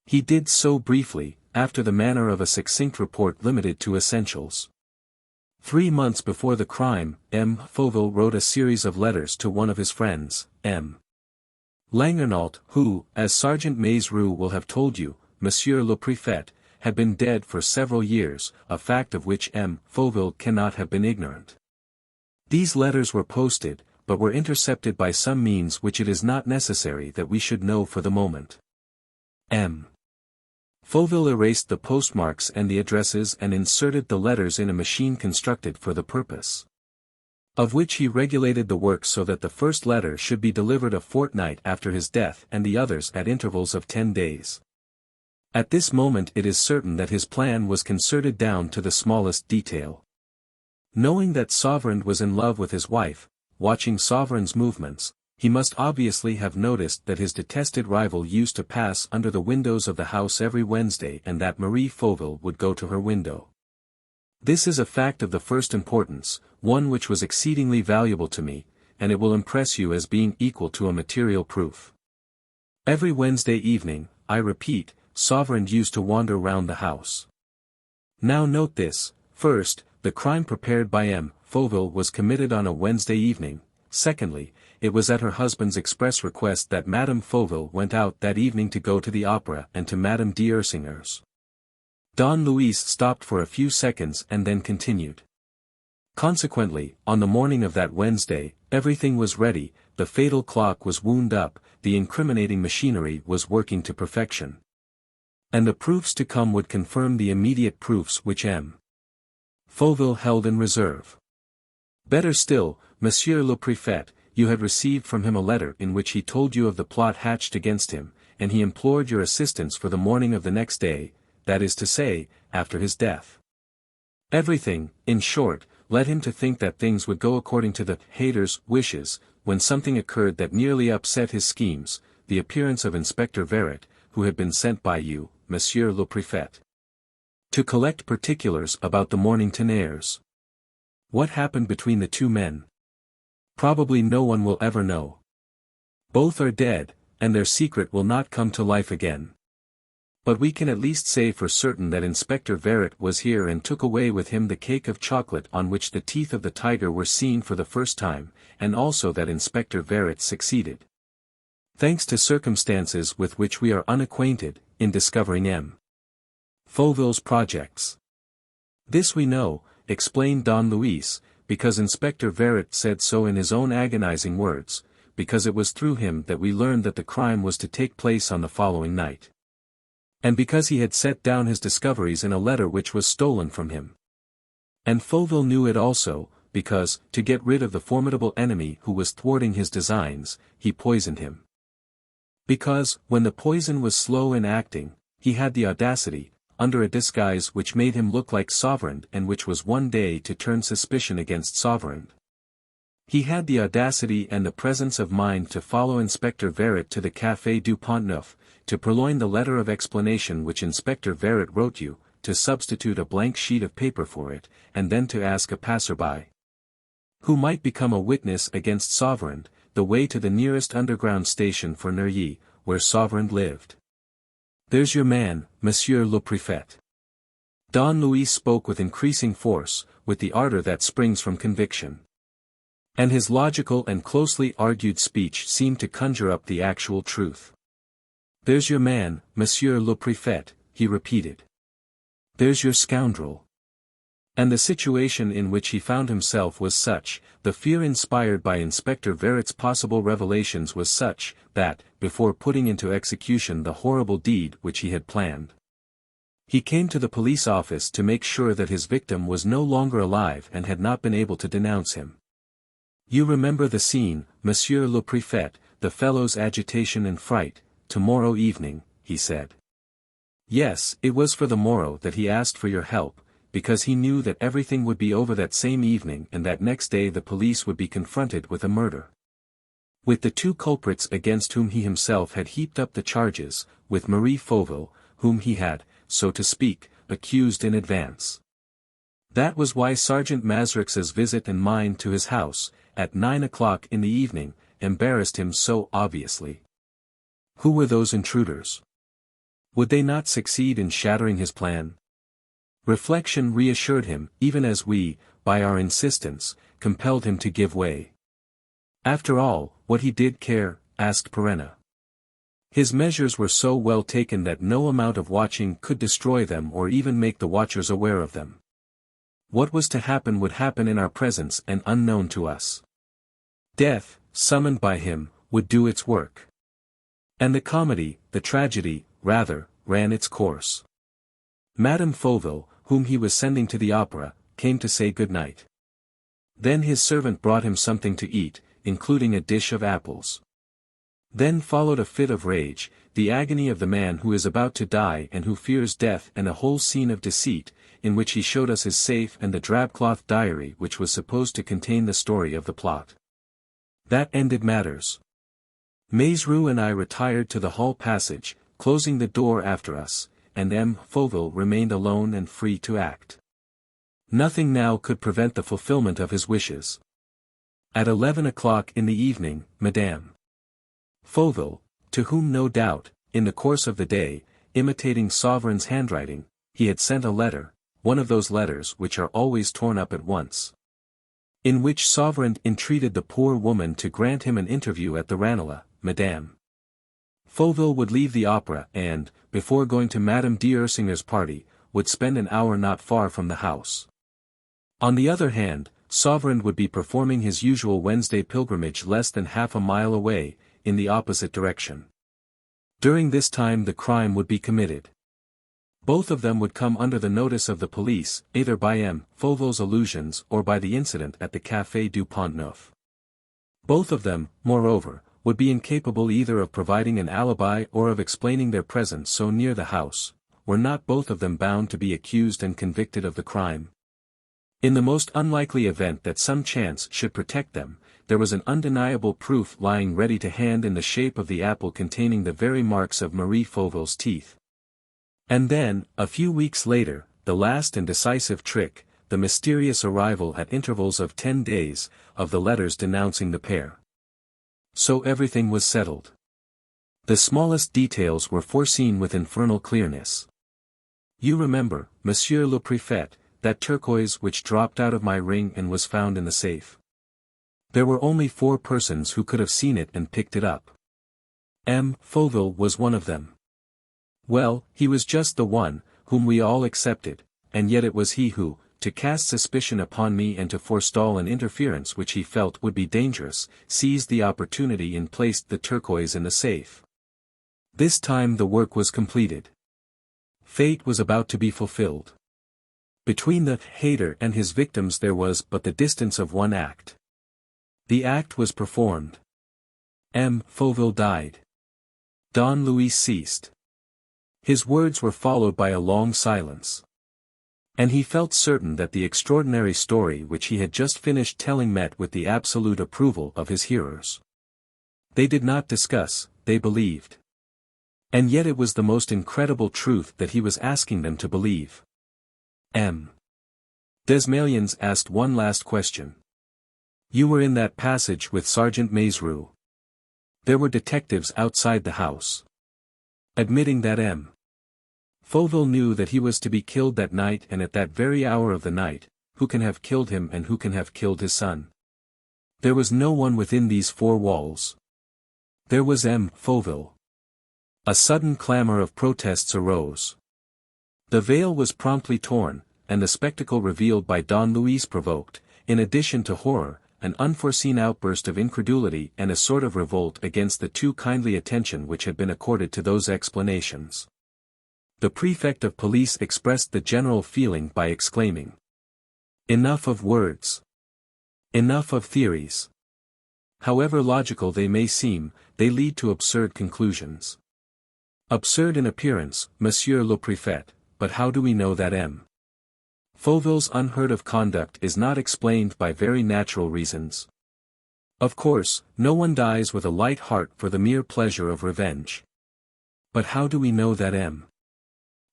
He did so briefly, after the manner of a succinct report limited to essentials. 3 months before the crime, M. Fauville wrote a series of letters to one of his friends, M. Langernault, who, as Sergeant Maisroux will have told you, Monsieur le Préfet, had been dead for several years, a fact of which M. Fauville cannot have been ignorant. These letters were posted, but were intercepted by some means which it is not necessary that we should know for the moment. M. Fauville erased the postmarks and the addresses and inserted the letters in a machine constructed for the purpose. Of which he regulated the work so that the first letter should be delivered a fortnight after his death and the others at intervals of 10 days. At this moment it is certain that his plan was concerted down to the smallest detail. Knowing that Sauverand was in love with his wife, watching Sauverand's movements, he must obviously have noticed that his detested rival used to pass under the windows of the house every Wednesday and that Marie Fauville would go to her window. This is a fact of the first importance, one which was exceedingly valuable to me, and it will impress you as being equal to a material proof. Every Wednesday evening, I repeat, Sauverand used to wander round the house. Now note this: first, the crime prepared by M. Fauville was committed on a Wednesday evening; secondly, it was at her husband's express request that Madame Fauville went out that evening to go to the opera and to Madame d'Ersinger's. Don Luis stopped for a few seconds and then continued. Consequently, on the morning of that Wednesday, everything was ready, the fatal clock was wound up, the incriminating machinery was working to perfection. And the proofs to come would confirm the immediate proofs which M. Fauville held in reserve. Better still, Monsieur le Préfet, you had received from him a letter in which he told you of the plot hatched against him, and he implored your assistance for the morning of the next day, that is to say, after his death. Everything, in short, led him to think that things would go according to the Heirs' wishes, when something occurred that nearly upset his schemes, the appearance of Inspector Verret, who had been sent by you, Monsieur le Préfet, to collect particulars about the Mornington heirs. What happened between the two men? Probably no one will ever know. Both are dead, and their secret will not come to life again. But we can at least say for certain that Inspector Verret was here and took away with him the cake of chocolate on which the teeth of the tiger were seen for the first time, and also that Inspector Verret succeeded. Thanks to circumstances with which we are unacquainted, in discovering M. Fauville's projects. This we know, explained Don Luis, because Inspector Verret said so in his own agonizing words, because it was through him that we learned that the crime was to take place on the following night. And because he had set down his discoveries in a letter which was stolen from him. And Fauville knew it also, because, to get rid of the formidable enemy who was thwarting his designs, he poisoned him. Because, when the poison was slow in acting, he had the audacity, under a disguise which made him look like Sauverand and which was one day to turn suspicion against Sauverand. He had the audacity and the presence of mind to follow Inspector Verret to the Café du Pont-Neuf, to purloin the letter of explanation which Inspector Verret wrote you, to substitute a blank sheet of paper for it, and then to ask a passerby, who might become a witness against Sauverand, the way to the nearest underground station for Neuilly, where Sauverand lived. There's your man, Monsieur le Préfet. Don Luis spoke with increasing force, with the ardor that springs from conviction. And his logical and closely argued speech seemed to conjure up the actual truth. There's your man, Monsieur le Préfet, he repeated. There's your scoundrel. And the situation in which he found himself was such, the fear inspired by Inspector Verret's possible revelations was such, that, before putting into execution the horrible deed which he had planned, he came to the police office to make sure that his victim was no longer alive and had not been able to denounce him. You remember the scene, Monsieur le Préfet, the fellow's agitation and fright, tomorrow evening, he said. Yes, it was for the morrow that he asked for your help, because he knew that everything would be over that same evening and that next day the police would be confronted with a murder. With the two culprits against whom he himself had heaped up the charges, with Marie Fauville, whom he had, so to speak, accused in advance. That was why Sergeant Mazrix's visit and mine to his house, at 9 o'clock in the evening, embarrassed him so obviously. Who were those intruders? Would they not succeed in shattering his plan? Reflection reassured him, even as we, by our insistence, compelled him to give way. After all, what he did care, asked Perenna. His measures were so well taken that no amount of watching could destroy them or even make the watchers aware of them. What was to happen would happen in our presence and unknown to us. Death, summoned by him, would do its work. And the comedy, the tragedy, rather, ran its course. Madame Fauville, whom he was sending to the opera, came to say good night. Then his servant brought him something to eat, including a dish of apples. Then followed a fit of rage, the agony of the man who is about to die and who fears death, and a whole scene of deceit, in which he showed us his safe and the drabcloth diary which was supposed to contain the story of the plot. That ended matters. Maizerou and I retired to the hall passage, closing the door after us, and M. Fauville remained alone and free to act. Nothing now could prevent the fulfillment of his wishes. At 11 o'clock in the evening, Madame Fauville, to whom no doubt, in the course of the day, imitating Sauverand's handwriting, he had sent a letter, one of those letters which are always torn up at once, in which Sauverand entreated the poor woman to grant him an interview at the Ranelagh, Madame Fauville would leave the opera and, before going to Madame d'Ursinger's party, would spend an hour not far from the house. On the other hand, Sauverand would be performing his usual Wednesday pilgrimage less than half a mile away, in the opposite direction. During this time the crime would be committed. Both of them would come under the notice of the police, either by M. Fauville's allusions or by the incident at the Café du Pont-Neuf. Both of them, moreover, would be incapable either of providing an alibi or of explaining their presence so near the house, were not both of them bound to be accused and convicted of the crime. In the most unlikely event that some chance should protect them, there was an undeniable proof lying ready to hand in the shape of the apple containing the very marks of Marie Fauville's teeth. And then, a few weeks later, the last and decisive trick, the mysterious arrival at intervals of 10 days, of the letters denouncing the pair. So everything was settled. The smallest details were foreseen with infernal clearness. You remember, Monsieur le Préfet, that turquoise which dropped out of my ring and was found in the safe. There were only 4 persons who could have seen it and picked it up. Fauville was one of them. Well, he was just the one, whom we all accepted, and yet it was he who, to cast suspicion upon me and to forestall an interference which he felt would be dangerous, seized the opportunity and placed the turquoise in the safe. This time the work was completed. Fate was about to be fulfilled. Between the Heirs and his victims there was but the distance of one act. The act was performed. Fauville died. Don Luis ceased. His words were followed by a long silence. And he felt certain that the extraordinary story which he had just finished telling met with the absolute approval of his hearers. They did not discuss, they believed. And yet it was the most incredible truth that he was asking them to believe. Desmalions asked one last question. You were in that passage with Sergeant Maizerou. There were detectives outside the house. Admitting that Fauville knew that he was to be killed that night and at that very hour of the night, who can have killed him and who can have killed his son? There was no one within these four walls. There was Fauville. A sudden clamor of protests arose. The veil was promptly torn, and the spectacle revealed by Don Luis provoked, in addition to horror, an unforeseen outburst of incredulity and a sort of revolt against the too kindly attention which had been accorded to those explanations. The prefect of police expressed the general feeling by exclaiming, "Enough of words! Enough of theories! However logical they may seem, they lead to absurd conclusions. Absurd in appearance, Monsieur le Préfet, but how do we know that Fauville's unheard-of conduct is not explained by very natural reasons? Of course, no one dies with a light heart for the mere pleasure of revenge. But how do we know that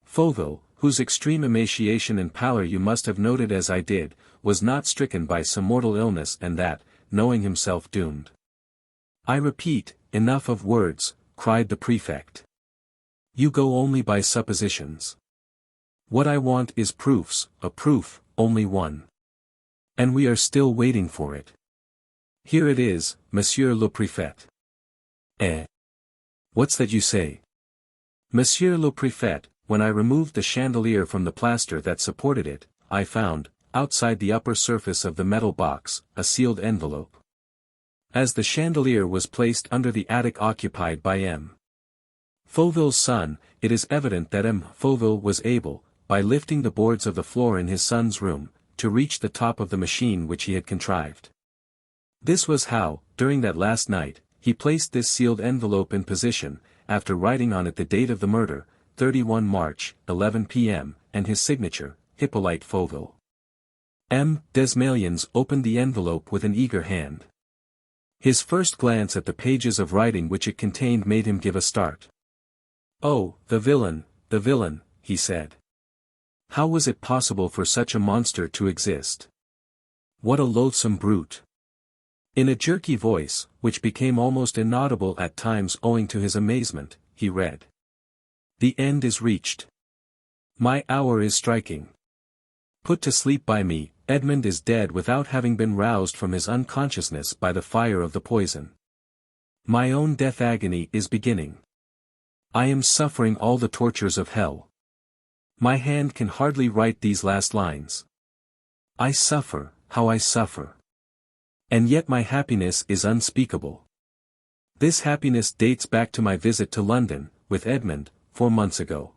Fauville, whose extreme emaciation and pallor you must have noted as I did, was not stricken by some mortal illness and that, knowing himself doomed? I repeat, enough of words, cried the prefect. You go only by suppositions. What I want is proofs, a proof, only one. And we are still waiting for it. Here it is, Monsieur le Préfet. What's that you say? Monsieur le Préfet, when I removed the chandelier from the plaster that supported it, I found, outside the upper surface of the metal box, a sealed envelope. As the chandelier was placed under the attic occupied by Fauville's son, it is evident that Fauville was able, by lifting the boards of the floor in his son's room, to reach the top of the machine which he had contrived. This was how, during that last night, he placed this sealed envelope in position, after writing on it the date of the murder, 31 March, 11 p.m., and his signature, Hippolyte Fauville. Desmalions opened the envelope with an eager hand. His first glance at the pages of writing which it contained made him give a start. Oh, the villain, he said. How was it possible for such a monster to exist? What a loathsome brute! In a jerky voice, which became almost inaudible at times owing to his amazement, he read. The end is reached. My hour is striking. Put to sleep by me, Edmond is dead without having been roused from his unconsciousness by the fire of the poison. My own death agony is beginning. I am suffering all the tortures of hell. My hand can hardly write these last lines. I suffer, how I suffer. And yet my happiness is unspeakable. This happiness dates back to my visit to London, with Edmond, 4 months ago.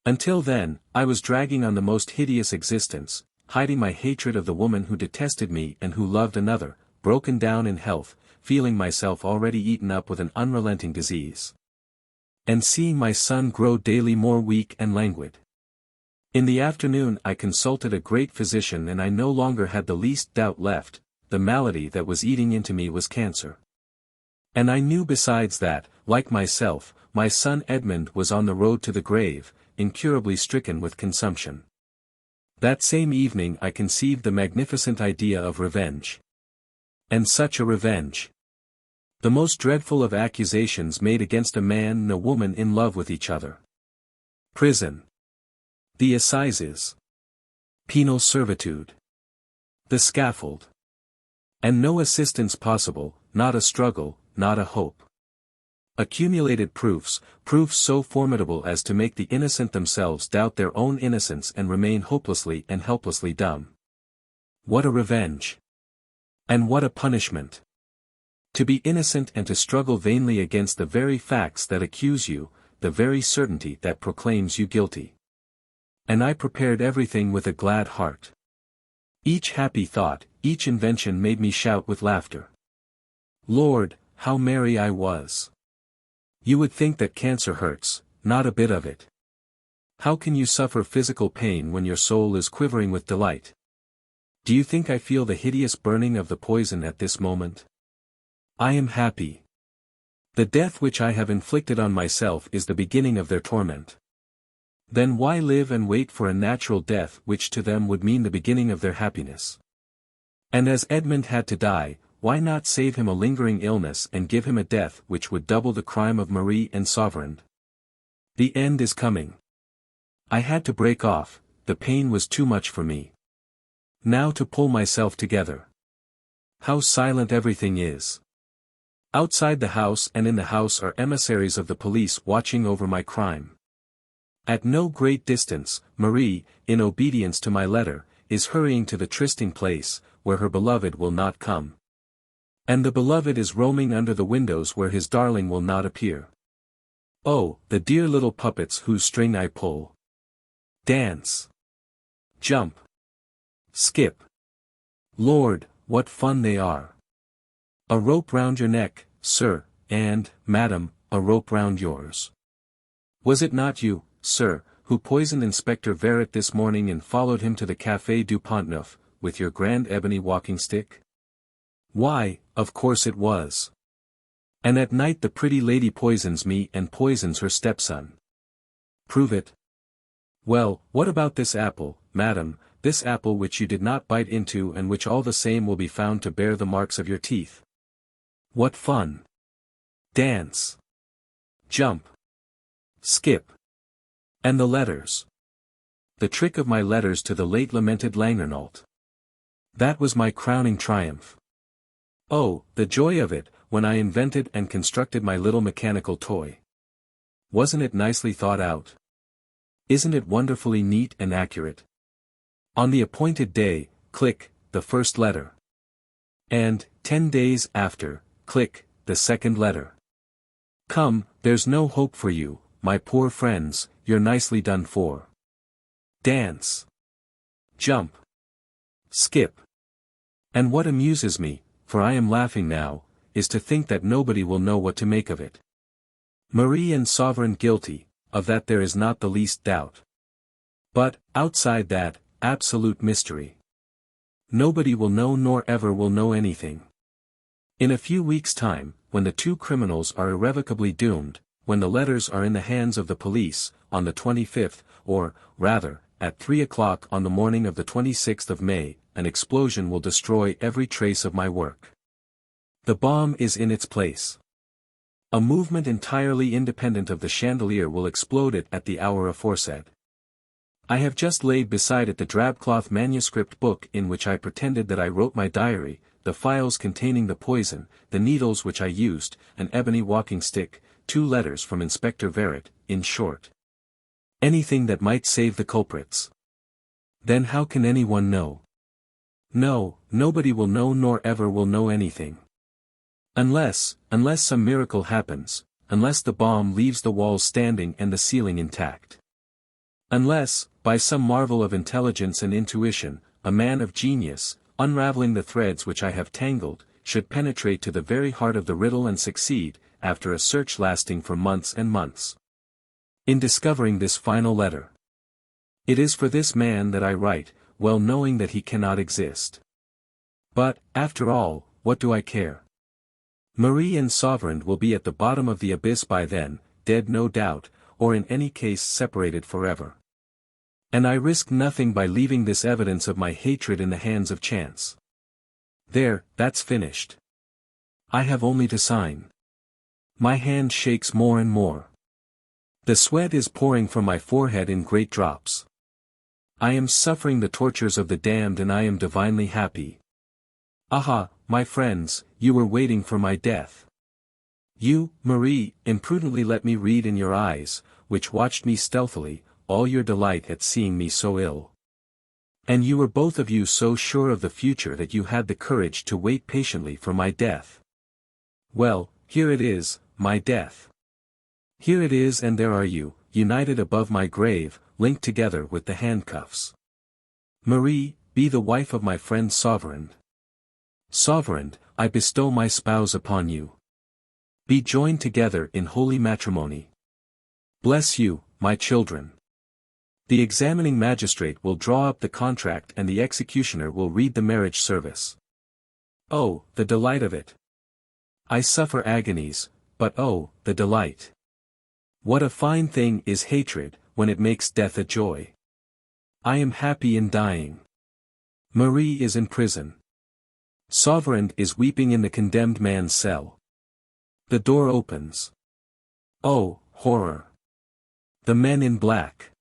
Until then, I was dragging on the most hideous existence, hiding my hatred of the woman who detested me and who loved another, broken down in health, feeling myself already eaten up with an unrelenting disease. And seeing my son grow daily more weak and languid. In the afternoon I consulted a great physician and I no longer had the least doubt left, the malady that was eating into me was cancer. And I knew besides that, like myself, my son Edmond was on the road to the grave, incurably stricken with consumption. That same evening I conceived the magnificent idea of revenge. And such a revenge! The most dreadful of accusations made against a man and a woman in love with each other. Prison. The assizes. Penal servitude. The scaffold. And no assistance possible, not a struggle, not a hope. Accumulated proofs, proofs so formidable as to make the innocent themselves doubt their own innocence and remain hopelessly and helplessly dumb. What a revenge! And what a punishment! To be innocent and to struggle vainly against the very facts that accuse you, the very certainty that proclaims you guilty. And I prepared everything with a glad heart. Each happy thought, each invention made me shout with laughter. Lord, how merry I was! You would think that cancer hurts, not a bit of it. How can you suffer physical pain when your soul is quivering with delight? Do you think I feel the hideous burning of the poison at this moment? I am happy. The death which I have inflicted on myself is the beginning of their torment. Then why live and wait for a natural death which to them would mean the beginning of their happiness? And as Edmund had to die, why not save him a lingering illness and give him a death which would double the crime of Marie and Sauverand? The end is coming. I had to break off, the pain was too much for me. Now to pull myself together. How silent everything is. Outside the house and in the house are emissaries of the police watching over my crime. At no great distance, Marie, in obedience to my letter, is hurrying to the trysting place, where her beloved will not come. And the beloved is roaming under the windows where his darling will not appear. Oh, the dear little puppets whose string I pull. Dance. Jump. Skip. Lord, what fun they are. A rope round your neck, sir, and, madam, a rope round yours. Was it not you, sir, who poisoned Inspector Verret this morning and followed him to the Café du Pont-Neuf, with your grand ebony walking stick? Why, of course it was. And at night the pretty lady poisons me and poisons her stepson. Prove it. Well, what about this apple, madam, this apple which you did not bite into and which all the same will be found to bear the marks of your teeth? What fun! Dance. Jump. Skip. And the letters. The trick of my letters to the late lamented Langrenalt. That was my crowning triumph. Oh, the joy of it, when I invented and constructed my little mechanical toy. Wasn't it nicely thought out? Isn't it wonderfully neat and accurate? On the appointed day, click, the first letter. And, 10 days after, click, the second letter. Come, there's no hope for you, my poor friends, you're nicely done for. Dance. Jump. Skip. And what amuses me, for I am laughing now, is to think that nobody will know what to make of it. Marie and Sauverand guilty, of that there is not the least doubt. But, outside that, absolute mystery. Nobody will know nor ever will know anything. In a few weeks' time, when the two criminals are irrevocably doomed, when the letters are in the hands of the police, on the 25th, or, rather, at 3 o'clock on the morning of the 26th of May, an explosion will destroy every trace of my work. The bomb is in its place. A movement entirely independent of the chandelier will explode it at the hour aforesaid. I have just laid beside it the drabcloth manuscript book in which I pretended that I wrote my diary, the files containing the poison, the needles which I used, an ebony walking stick, 2 letters from Inspector Verret, in short. Anything that might save the culprits. Then how can anyone know? No, nobody will know nor ever will know anything. Unless some miracle happens, unless the bomb leaves the walls standing and the ceiling intact. Unless, by some marvel of intelligence and intuition, a man of genius, unraveling the threads which I have tangled, should penetrate to the very heart of the riddle and succeed, after a search lasting for months and months, in discovering this final letter. It is for this man that I write, well knowing that he cannot exist. But, after all, what do I care? Marie and Sauverand will be at the bottom of the abyss by then, dead no doubt, or in any case separated forever. And I risk nothing by leaving this evidence of my hatred in the hands of chance. There, that's finished. I have only to sign. My hand shakes more and more. The sweat is pouring from my forehead in great drops. I am suffering the tortures of the damned and I am divinely happy. Aha, my friends, you were waiting for my death. You, Marie, imprudently let me read in your eyes, which watched me stealthily, all your delight at seeing me so ill. And you were both of you so sure of the future that you had the courage to wait patiently for my death. Well, here it is, my death. Here it is, and there are you, united above my grave, linked together with the handcuffs. Marie, be the wife of my friend Sauverand. Sauverand, I bestow my spouse upon you. Be joined together in holy matrimony. Bless you, my children. The examining magistrate will draw up the contract and the executioner will read the marriage service. Oh, the delight of it! I suffer agonies, but oh, the delight! What a fine thing is hatred, when it makes death a joy. I am happy in dying. Marie is in prison. Sauverand is weeping in the condemned man's cell. The door opens. Oh, horror! The men in black.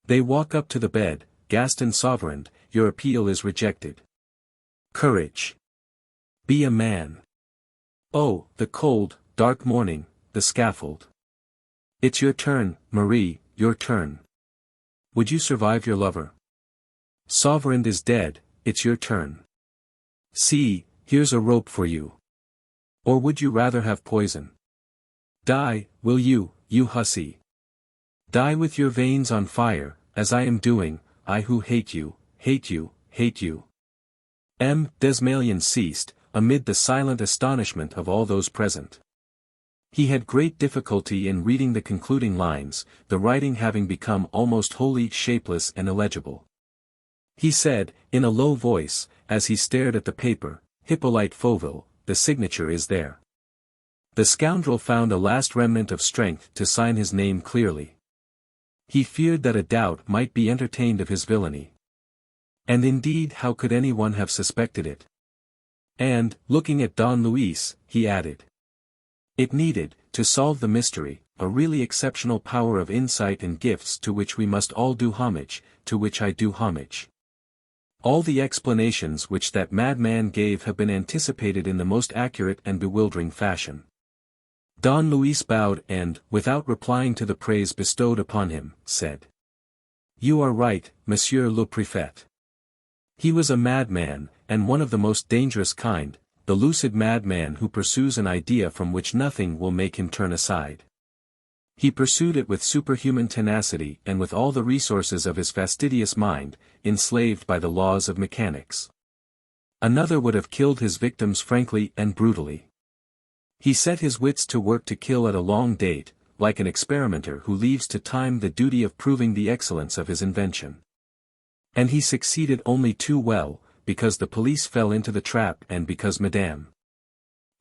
They walk up to the bed. Gaston. Sauverand, your appeal is rejected. Courage. Be a man. Oh, the cold, dark morning, the scaffold. It's your turn, Marie, your turn. Would you survive your lover? Sauverand is dead, it's your turn. See, here's a rope for you. Or would you rather have poison? Die, will you, you hussy? Die with your veins on fire, as I am doing, I who hate you, hate you, hate you. Desmalion ceased, amid the silent astonishment of all those present. He had great difficulty in reading the concluding lines, the writing having become almost wholly shapeless and illegible. He said, in a low voice, as he stared at the paper, Hippolyte Fauville, the signature is there. The scoundrel found a last remnant of strength to sign his name clearly. He feared that a doubt might be entertained of his villainy. And indeed, how could anyone have suspected it? And, looking at Don Luis, he added. It needed, to solve the mystery, a really exceptional power of insight and gifts to which we must all do homage, to which I do homage. All the explanations which that madman gave have been anticipated in the most accurate and bewildering fashion. Don Luis bowed and, without replying to the praise bestowed upon him, said. You are right, Monsieur le Préfet. He was a madman, and one of the most dangerous kind, the lucid madman who pursues an idea from which nothing will make him turn aside. He pursued it with superhuman tenacity and with all the resources of his fastidious mind, enslaved by the laws of mechanics. Another would have killed his victims frankly and brutally. He set his wits to work to kill at a long date, like an experimenter who leaves to time the duty of proving the excellence of his invention. And he succeeded only too well, because the police fell into the trap and because Madame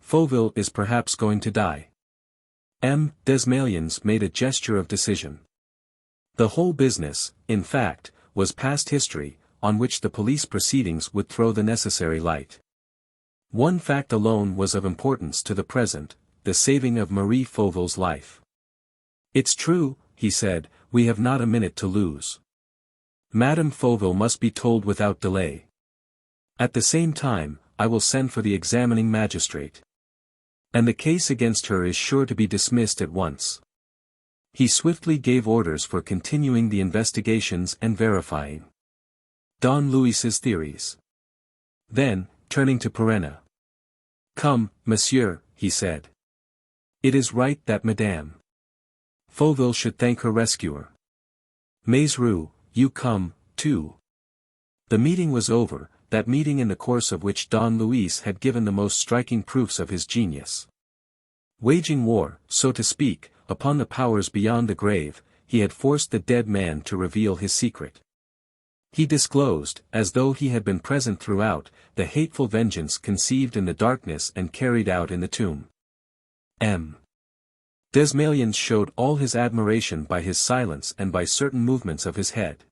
Fauville is perhaps going to die. Desmalions made a gesture of decision. The whole business, in fact, was past history, on which the police proceedings would throw the necessary light. One fact alone was of importance to the present, the saving of Marie Fauville's life. It's true, he said, we have not a minute to lose. Madame Fauville must be told without delay. At the same time, I will send for the examining magistrate. And the case against her is sure to be dismissed at once. He swiftly gave orders for continuing the investigations and verifying Don Luis's theories. Then, turning to Perenna. Come, monsieur, he said. It is right that Madame Fauville should thank her rescuer. Maizerou, you come, too. The meeting was over, that meeting in the course of which Don Luis had given the most striking proofs of his genius. Waging war, so to speak, upon the powers beyond the grave, he had forced the dead man to reveal his secret. He disclosed, as though he had been present throughout, the hateful vengeance conceived in the darkness and carried out in the tomb. Desmalions showed all his admiration by his silence and by certain movements of his head.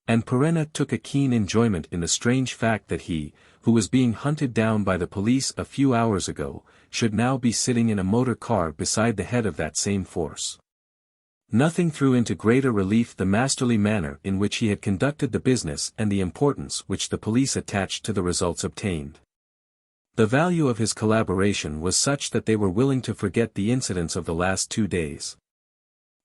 And Perenna took a keen enjoyment in the strange fact that he, who was being hunted down by the police a few hours ago, should now be sitting in a motor car beside the head of that same force. Nothing threw into greater relief the masterly manner in which he had conducted the business and the importance which the police attached to the results obtained. The value of his collaboration was such that they were willing to forget the incidents of the last 2 days.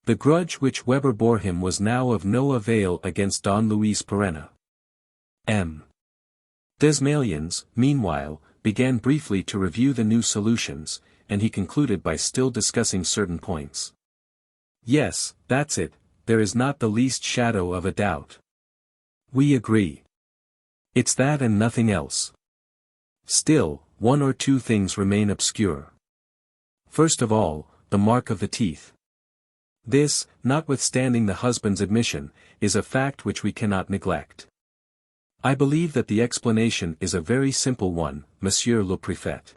The grudge which Weber bore him was now of no avail against Don Luis Perenna. M. Desmaliens, meanwhile, began briefly to review the new solutions, and he concluded by still discussing certain points. Yes, that's it, there is not the least shadow of a doubt. We agree. It's that and nothing else. Still, 1 or 2 things remain obscure. First of all, the mark of the teeth. This, notwithstanding the husband's admission, is a fact which we cannot neglect. I believe that the explanation is a very simple one, Monsieur le Préfet.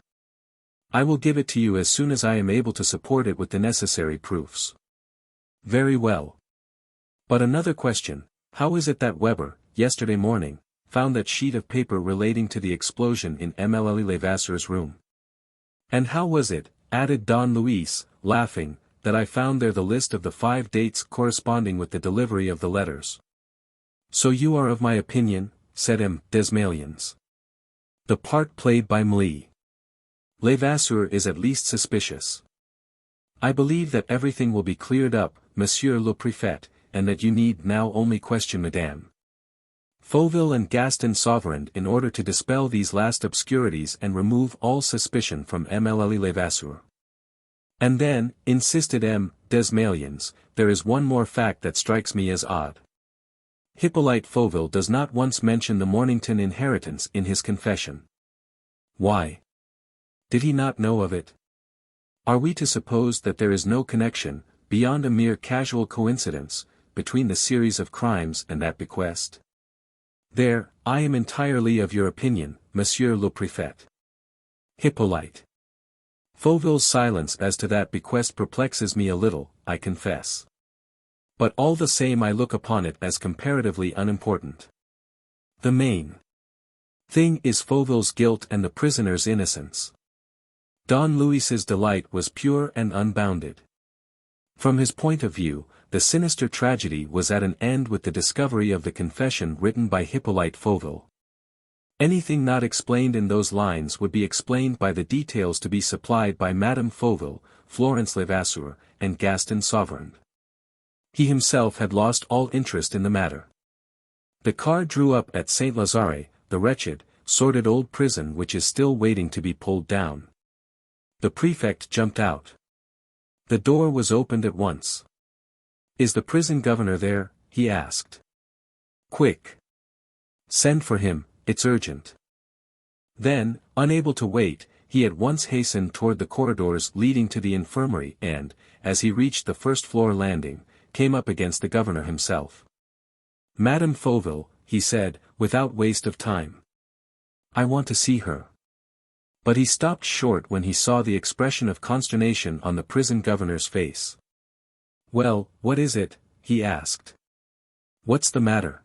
I will give it to you as soon as I am able to support it with the necessary proofs. Very well. But another question, how is it that Weber, yesterday morning, found that sheet of paper relating to the explosion in Mlle Levasseur's room? And how was it, added Don Luis, laughing, that I found there the list of the 5 dates corresponding with the delivery of the letters? So you are of my opinion, said M. Desmaliens. The part played by Mlle Levasseur is at least suspicious. I believe that everything will be cleared up, Monsieur le Préfet, and that you need now only question Madame Fauville and Gaston Sauverand in order to dispel these last obscurities and remove all suspicion from Mlle Levasseur. And then, insisted M. Desmaliens, there is one more fact that strikes me as odd. Hippolyte Fauville does not once mention the Mornington inheritance in his confession. Why? Did he not know of it? Are we to suppose that there is no connection, beyond a mere casual coincidence, between the series of crimes and that bequest? There, I am entirely of your opinion, Monsieur le Préfet. Hippolyte Fauville's silence as to that bequest perplexes me a little, I confess. But all the same I look upon it as comparatively unimportant. The main thing is Fauville's guilt and the prisoner's innocence. Don Luis's delight was pure and unbounded. From his point of view, the sinister tragedy was at an end with the discovery of the confession written by Hippolyte Fauville. Anything not explained in those lines would be explained by the details to be supplied by Madame Fauville, Florence Levasseur, and Gaston Sauverand. He himself had lost all interest in the matter. The car drew up at Saint-Lazare, the wretched, sordid old prison which is still waiting to be pulled down. The prefect jumped out. The door was opened at once. Is the prison governor there? He asked. Quick! Send for him, it's urgent. Then, unable to wait, he at once hastened toward the corridors leading to the infirmary and, as he reached the first-floor landing, came up against the governor himself. Madame Fauville, he said, without waste of time. I want to see her. But he stopped short when he saw the expression of consternation on the prison governor's face. Well, what is it? He asked. What's the matter?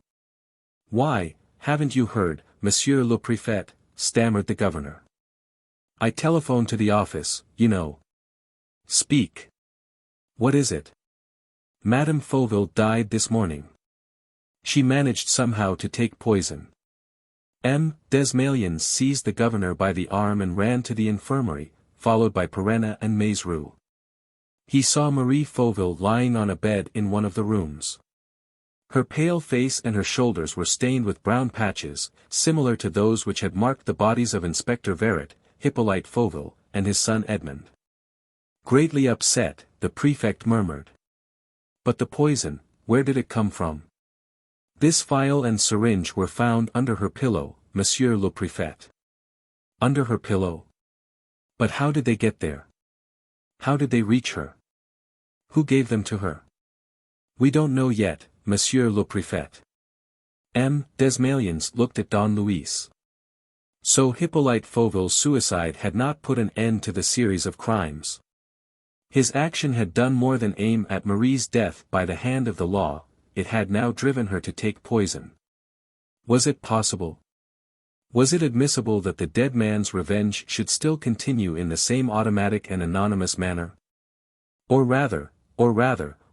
Why, haven't you heard, Monsieur le Préfet, stammered the governor. I telephoned to the office, you know. Speak. What is it? Madame Fauville died this morning. She managed somehow to take poison. M. Desmaliens seized the governor by the arm and ran to the infirmary, followed by Perenna and Maizerou. He saw Marie Fauville lying on a bed in one of the rooms. Her pale face and her shoulders were stained with brown patches, similar to those which had marked the bodies of Inspector Verret, Hippolyte Fauville, and his son Edmond. Greatly upset, the prefect murmured. But the poison, where did it come from? This phial and syringe were found under her pillow, Monsieur le Préfet. Under her pillow? But how did they get there? How did they reach her? Who gave them to her? We don't know yet, Monsieur le Préfet. M. Desmaliens looked at Don Luis. So Hippolyte Fauville's suicide had not put an end to the series of crimes. His action had done more than aim at Marie's death by the hand of the law, it had now driven her to take poison. Was it possible? Was it admissible that the dead man's revenge should still continue in the same automatic and anonymous manner? Or rather,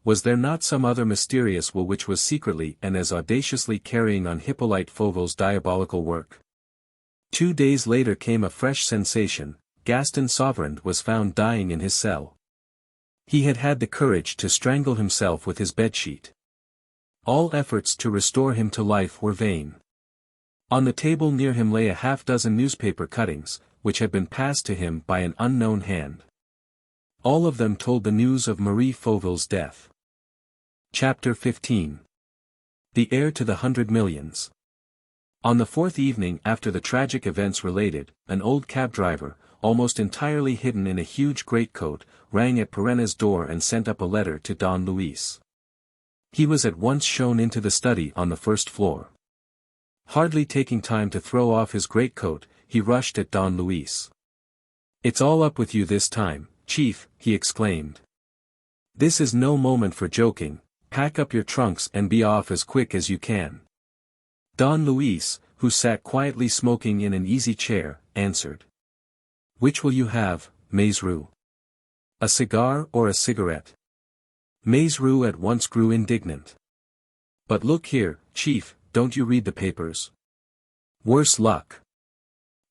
was there not some other mysterious will which was secretly and as audaciously carrying on Hippolyte Fauville's diabolical work? 2 days later came a fresh sensation. Gaston Sauverand was found dying in his cell. He had had the courage to strangle himself with his bedsheet. All efforts to restore him to life were vain. On the table near him lay a half-dozen newspaper cuttings, which had been passed to him by an unknown hand. All of them told the news of Marie Fauville's death. Chapter 15. The Heir to the 100 Millions. On the fourth evening after the tragic events related, an old cab driver, almost entirely hidden in a huge greatcoat, rang at Perenna's door and sent up a letter to Don Luis. He was at once shown into the study on the first floor. Hardly taking time to throw off his greatcoat, he rushed at Don Luis. "It's all up with you this time, Chief," he exclaimed. "This is no moment for joking. Pack up your trunks and be off as quick as you can." Don Luis, who sat quietly smoking in an easy chair, answered. "Which will you have, Maizru? A cigar or a cigarette?" Maizru at once grew indignant. "But look here, Chief, don't you read the papers?" "Worse luck.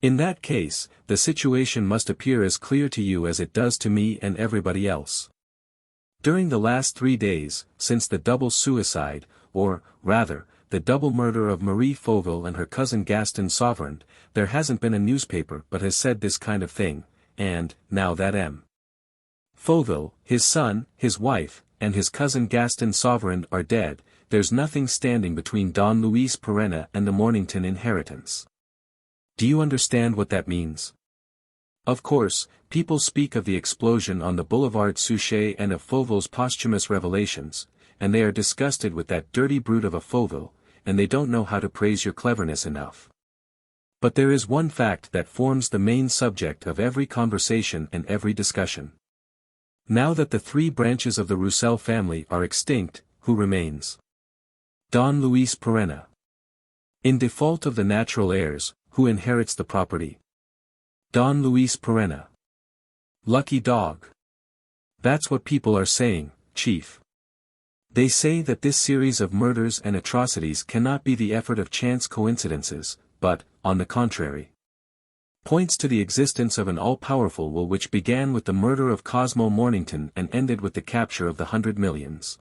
In that case, the situation must appear as clear to you as it does to me and everybody else. During the last 3 days, since the double suicide, or, rather, the double murder of Marie Fauville and her cousin Gaston Sauverand, there hasn't been a newspaper but has said this kind of thing, and, now that M. Fauville, his son, his wife, and his cousin Gaston Sauverand are dead, there's nothing standing between Don Luis Perenna and the Mornington inheritance. Do you understand what that means? Of course, people speak of the explosion on the Boulevard Suchet and of Fauville's posthumous revelations, and they are disgusted with that dirty brute of a Fauville, and they don't know how to praise your cleverness enough. But there is one fact that forms the main subject of every conversation and every discussion. Now that the 3 branches of the Roussel family are extinct, who remains? Don Luis Perenna. In default of the natural heirs, who inherits the property? Don Luis Perenna. Lucky dog. That's what people are saying, Chief. They say that this series of murders and atrocities cannot be the effort of chance coincidences, but, on the contrary, points to the existence of an all-powerful will which began with the murder of Cosmo Mornington and ended with the capture of the 100 millions.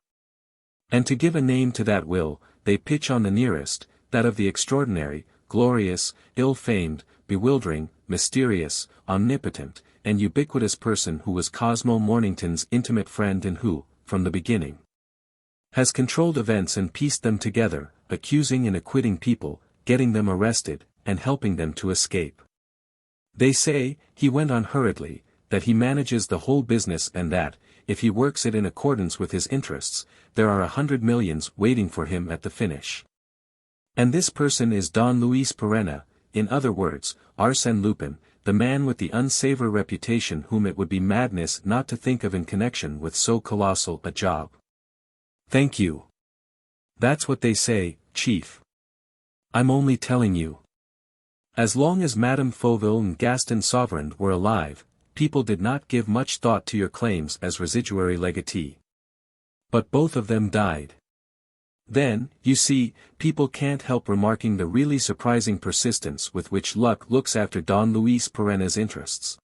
And to give a name to that will, they pitch on the nearest, that of the extraordinary, glorious, ill-famed, bewildering, mysterious, omnipotent, and ubiquitous person who was Cosmo Mornington's intimate friend and who, from the beginning, has controlled events and pieced them together, accusing and acquitting people, getting them arrested, and helping them to escape. They say, he went on hurriedly, that he manages the whole business and that, if he works it in accordance with his interests, there are 100 millions waiting for him at the finish. And this person is Don Luis Perenna, in other words, Arsène Lupin, the man with the unsavory reputation whom it would be madness not to think of in connection with so colossal a job. Thank you. That's what they say, Chief. I'm only telling you. As long as Madame Fauville and Gaston Sauverand were alive, people did not give much thought to your claims as residuary legatee. But both of them died. Then, you see, people can't help remarking the really surprising persistence with which luck looks after Don Luis Perenna's interests.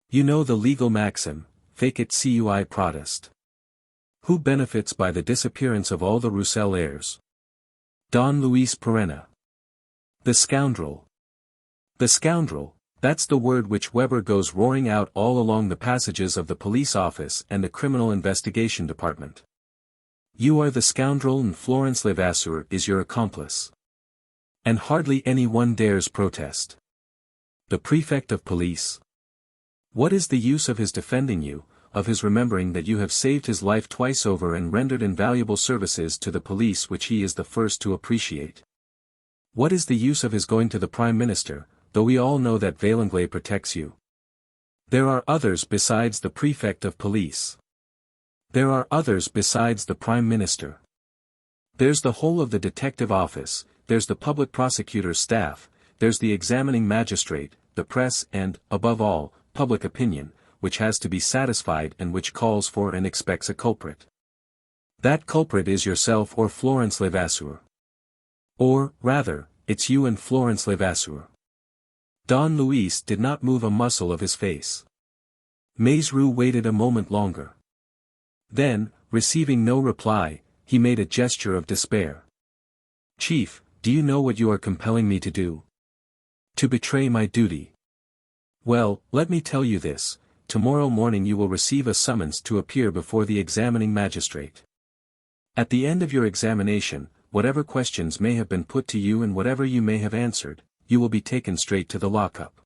You know the legal maxim, fake it cui prodest. Who benefits by the disappearance of all the Roussel heirs? Don Luis Perenna. The scoundrel. The scoundrel, that's the word which Weber goes roaring out all along the passages of the police office and the criminal investigation department. You are the scoundrel and Florence Levasseur is your accomplice. And hardly anyone dares protest. The prefect of police. What is the use of his defending you, of his remembering that you have saved his life twice over and rendered invaluable services to the police which he is the first to appreciate? What is the use of his going to the Prime Minister, though we all know that Vaillanglais protects you? There are others besides the prefect of police. There are others besides the Prime Minister. There's the whole of the detective office, there's the public prosecutor's staff, there's the examining magistrate, the press and, above all, public opinion, which has to be satisfied and which calls for and expects a culprit. That culprit is yourself or Florence Levasseur. Or, rather, it's you and Florence Levasseur. Don Luis did not move a muscle of his face. Maizru waited a moment longer. Then, receiving no reply, he made a gesture of despair. "Chief, do you know what you are compelling me to do? To betray my duty. Well, let me tell you this, tomorrow morning you will receive a summons to appear before the examining magistrate. At the end of your examination, whatever questions may have been put to you and whatever you may have answered, you will be taken straight to the lockup.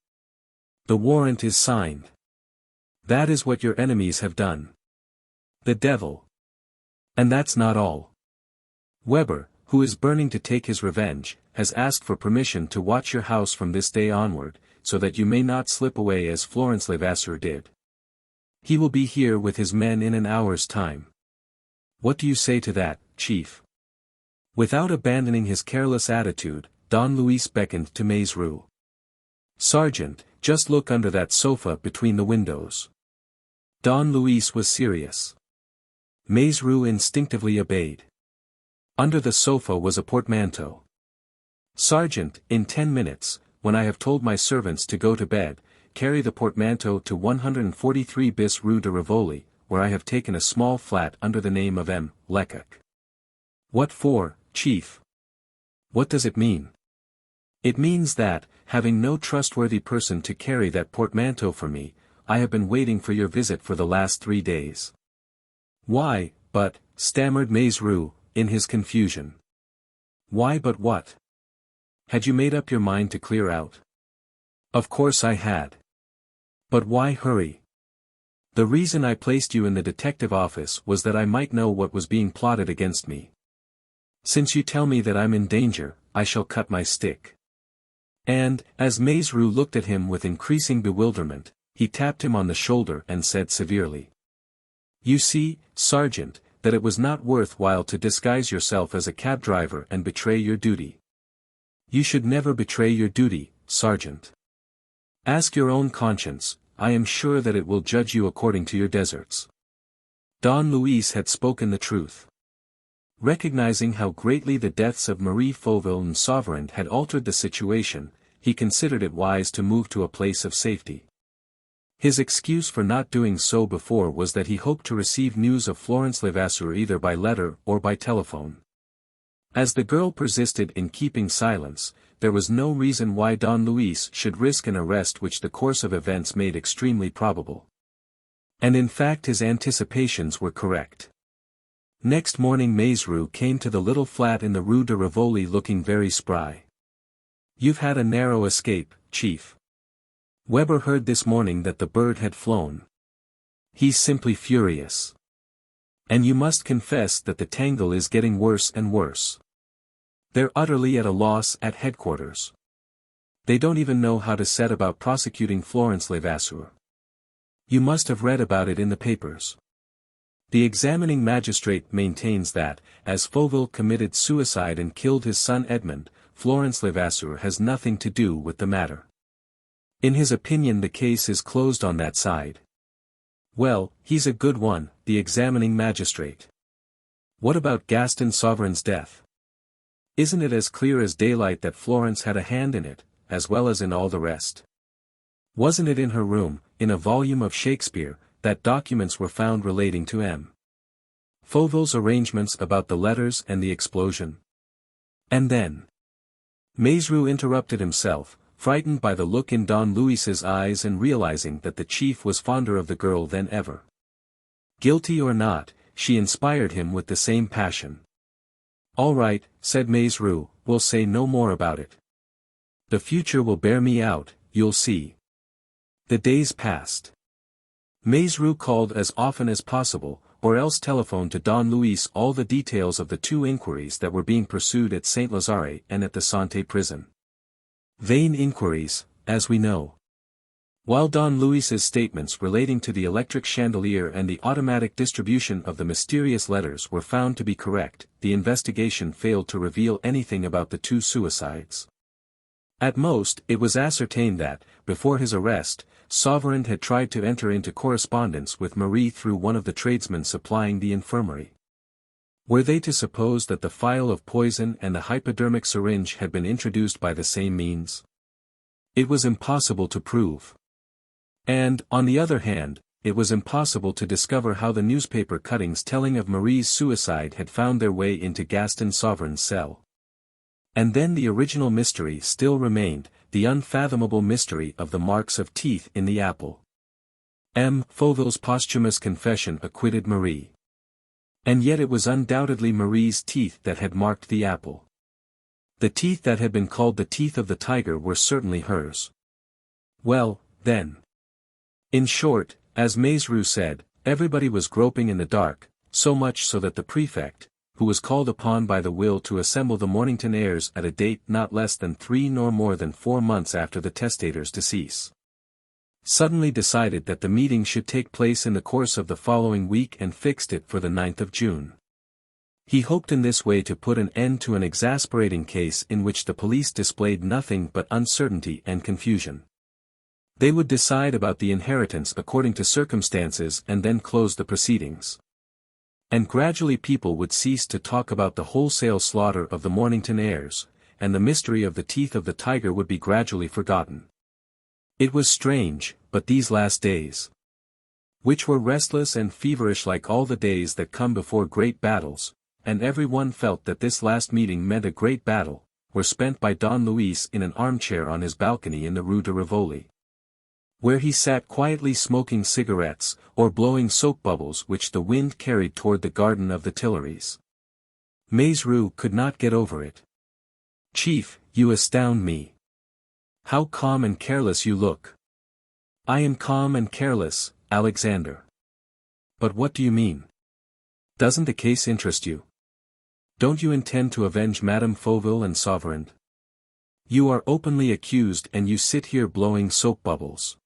The warrant is signed. That is what your enemies have done. The devil. And that's not all. Weber, who is burning to take his revenge, has asked for permission to watch your house from this day onward, so that you may not slip away as Florence Levasseur did. He will be here with his men in an hour's time. What do you say to that, Chief?" Without abandoning his careless attitude, Don Luis beckoned to Maizru. "Sergeant, just look under that sofa between the windows." Don Luis was serious. Maizru instinctively obeyed. Under the sofa was a portmanteau. "Sergeant, in 10 minutes, when I have told my servants to go to bed, carry the portmanteau to 143 bis Rue de Rivoli, where I have taken a small flat under the name of M. Lecoq." "What for, Chief?" "What does it mean?" "It means that, having no trustworthy person to carry that portmanteau for me, I have been waiting for your visit for the last 3 days. "Why, but," stammered Maizru, in his confusion. "Why but what? Had you made up your mind to clear out?" "Of course I had. But why hurry? The reason I placed you in the detective office was that I might know what was being plotted against me. Since you tell me that I'm in danger, I shall cut my stick." And, as Maizru looked at him with increasing bewilderment, he tapped him on the shoulder and said severely, "You see, Sergeant, that it was not worth while to disguise yourself as a cab driver and betray your duty. You should never betray your duty, Sergeant. Ask your own conscience, I am sure that it will judge you according to your deserts." Don Luis had spoken the truth. Recognizing how greatly the deaths of Marie Fauville and Sauverand had altered the situation, he considered it wise to move to a place of safety. His excuse for not doing so before was that he hoped to receive news of Florence Levasseur either by letter or by telephone. As the girl persisted in keeping silence, there was no reason why Don Luis should risk an arrest which the course of events made extremely probable. And in fact his anticipations were correct. Next morning Maizru came to the little flat in the Rue de Rivoli looking very spry. "You've had a narrow escape, Chief. Weber heard this morning that the bird had flown. He's simply furious. And you must confess that the tangle is getting worse and worse. They're utterly at a loss at headquarters. They don't even know how to set about prosecuting Florence Levasseur. You must have read about it in the papers. The examining magistrate maintains that, as Fauville committed suicide and killed his son Edmond, Florence Levasseur has nothing to do with the matter. In his opinion the case is closed on that side." "Well, he's a good one, the examining magistrate. What about Gaston Sauverand's death? Isn't it as clear as daylight that Florence had a hand in it, as well as in all the rest? Wasn't it in her room, in a volume of Shakespeare, that documents were found relating to M. Fauville's arrangements about the letters and the explosion? And then—" Maizru interrupted himself, frightened by the look in Don Luis's eyes and realizing that the chief was fonder of the girl than ever. Guilty or not, she inspired him with the same passion. "All right," said Maizru, "we'll say no more about it. The future will bear me out, you'll see." The days passed. Maizru called as often as possible, or else telephoned to Don Luis all the details of the 2 inquiries that were being pursued at Saint Lazare and at the Santé prison. Vain inquiries, as we know. While Don Luis's statements relating to the electric chandelier and the automatic distribution of the mysterious letters were found to be correct, the investigation failed to reveal anything about the 2 suicides. At most, it was ascertained that, before his arrest, Sauverand had tried to enter into correspondence with Marie through one of the tradesmen supplying the infirmary. Were they to suppose that the phial of poison and the hypodermic syringe had been introduced by the same means? It was impossible to prove. And, on the other hand, it was impossible to discover how the newspaper cuttings telling of Marie's suicide had found their way into Gaston Sauverand's cell. And then the original mystery still remained, the unfathomable mystery of the marks of teeth in the apple. M. Fauville's posthumous confession acquitted Marie. And yet it was undoubtedly Marie's teeth that had marked the apple. The teeth that had been called the teeth of the tiger were certainly hers. Well, then. In short, as Maizerou said, everybody was groping in the dark, so much so that the prefect, who was called upon by the will to assemble the Mornington heirs at a date not less than 3 nor more than 4 months after the testator's decease, suddenly decided that the meeting should take place in the course of the following week and fixed it for the 9th of June. He hoped in this way to put an end to an exasperating case in which the police displayed nothing but uncertainty and confusion. They would decide about the inheritance according to circumstances and then close the proceedings. And gradually people would cease to talk about the wholesale slaughter of the Mornington heirs, and the mystery of the teeth of the tiger would be gradually forgotten. It was strange, but these last days, which were restless and feverish like all the days that come before great battles, and every one felt that this last meeting meant a great battle, were spent by Don Luis in an armchair on his balcony in the Rue de Rivoli, where he sat quietly smoking cigarettes, or blowing soap bubbles which the wind carried toward the garden of the Tuileries. Maizerou could not get over it. "Chief, you astound me. How calm and careless you look." "I am calm and careless, Alexander. But what do you mean? Doesn't the case interest you? Don't you intend to avenge Madame Fauville and Sauverand? You are openly accused and you sit here blowing soap bubbles.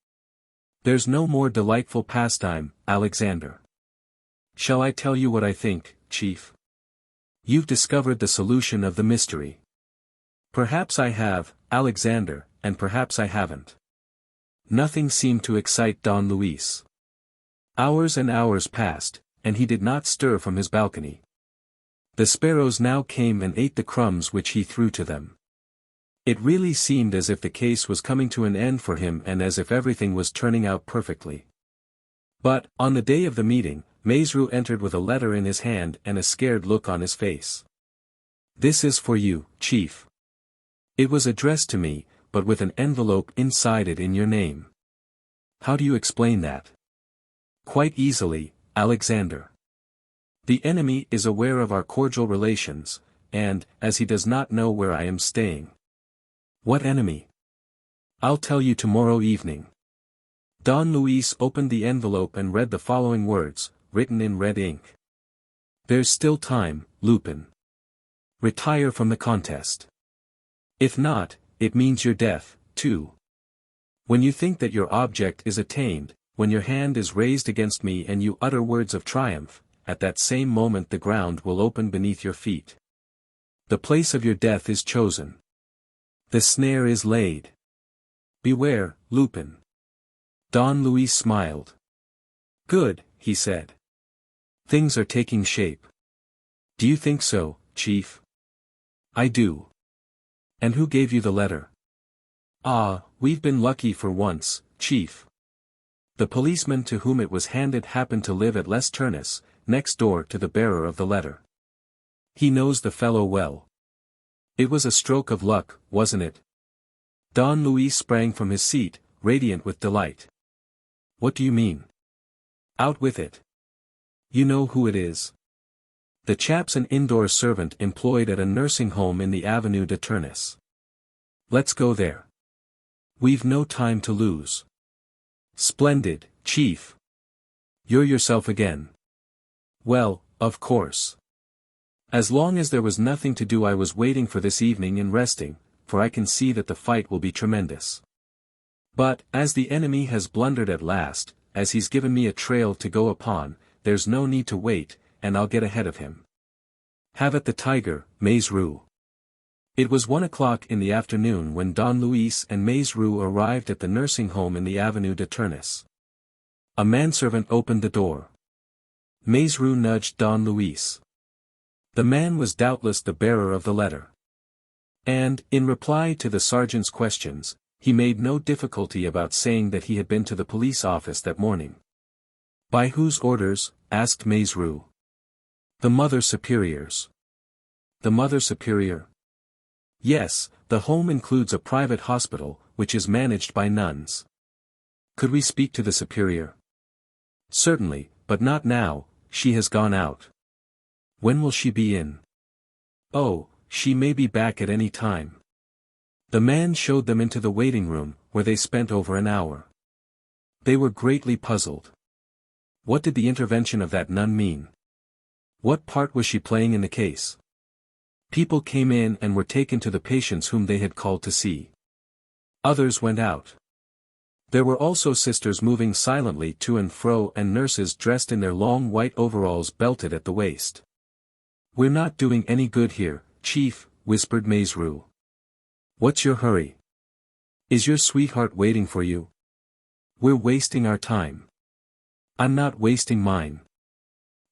There's no more delightful pastime, Alexander. Shall I tell you what I think, Chief? You've discovered the solution of the mystery. Perhaps I have, Alexander, and perhaps I haven't." Nothing seemed to excite Don Luis. Hours and hours passed, and he did not stir from his balcony. The sparrows now came and ate the crumbs which he threw to them. It really seemed as if the case was coming to an end for him and as if everything was turning out perfectly. But, on the day of the meeting, Maizerou entered with a letter in his hand and a scared look on his face. "This is for you, Chief." It was addressed to me, but with an envelope inside it in your name. "How do you explain that?" "Quite easily, Alexander. The enemy is aware of our cordial relations, and, as he does not know where I am staying." "What enemy?" "I'll tell you tomorrow evening." Don Luis opened the envelope and read the following words, written in red ink. "There's still time, Lupin. Retire from the contest. If not, it means your death, too. When you think that your object is attained, when your hand is raised against me and you utter words of triumph, at that same moment the ground will open beneath your feet. The place of your death is chosen. The snare is laid. Beware, Lupin." Don Luis smiled. "Good," he said. "Things are taking shape." "Do you think so, Chief?" "I do." "And who gave you the letter?" "Ah, we've been lucky for once, Chief. The policeman to whom it was handed happened to live at Les Tournes, next door to the bearer of the letter. He knows the fellow well. It was a stroke of luck, wasn't it?" Don Luis sprang from his seat, radiant with delight. "What do you mean?" "Out with it. You know who it is. The chap's an indoor servant employed at a nursing home in the Avenue de Tournes. Let's go there. We've no time to lose." "Splendid, Chief. You're yourself again." "Well, of course. As long as there was nothing to do I was waiting for this evening and resting, for I can see that the fight will be tremendous. But, as the enemy has blundered at last, as he's given me a trail to go upon, there's no need to wait, and I'll get ahead of him. Have at the tiger, Maizerou." It was 1 o'clock in the afternoon when Don Luis and Maizerou arrived at the nursing home in the Avenue de Tournes. A manservant opened the door. Maizerou nudged Don Luis. The man was doubtless the bearer of the letter. And, in reply to the sergeant's questions, He made no difficulty about saying that he had been to the police office that morning. By whose orders? Asked Maizru. The Mother Superior's. The Mother Superior? Yes, the home includes a private hospital, which is managed by nuns. Could we speak to the Superior? Certainly, but not now, she has gone out. When will she be in? Oh, she may be back at any time. The man showed them into the waiting room, where they spent over an hour. They were greatly puzzled. What did the intervention of that nun mean? What part was she playing in the case? People came in and were taken to the patients whom they had called to see. Others went out. There were also sisters moving silently to and fro and nurses dressed in their long white overalls belted at the waist. We're not doing any good here, Chief, whispered Maizru. What's your hurry? Is your sweetheart waiting for you? We're wasting our time. I'm not wasting mine.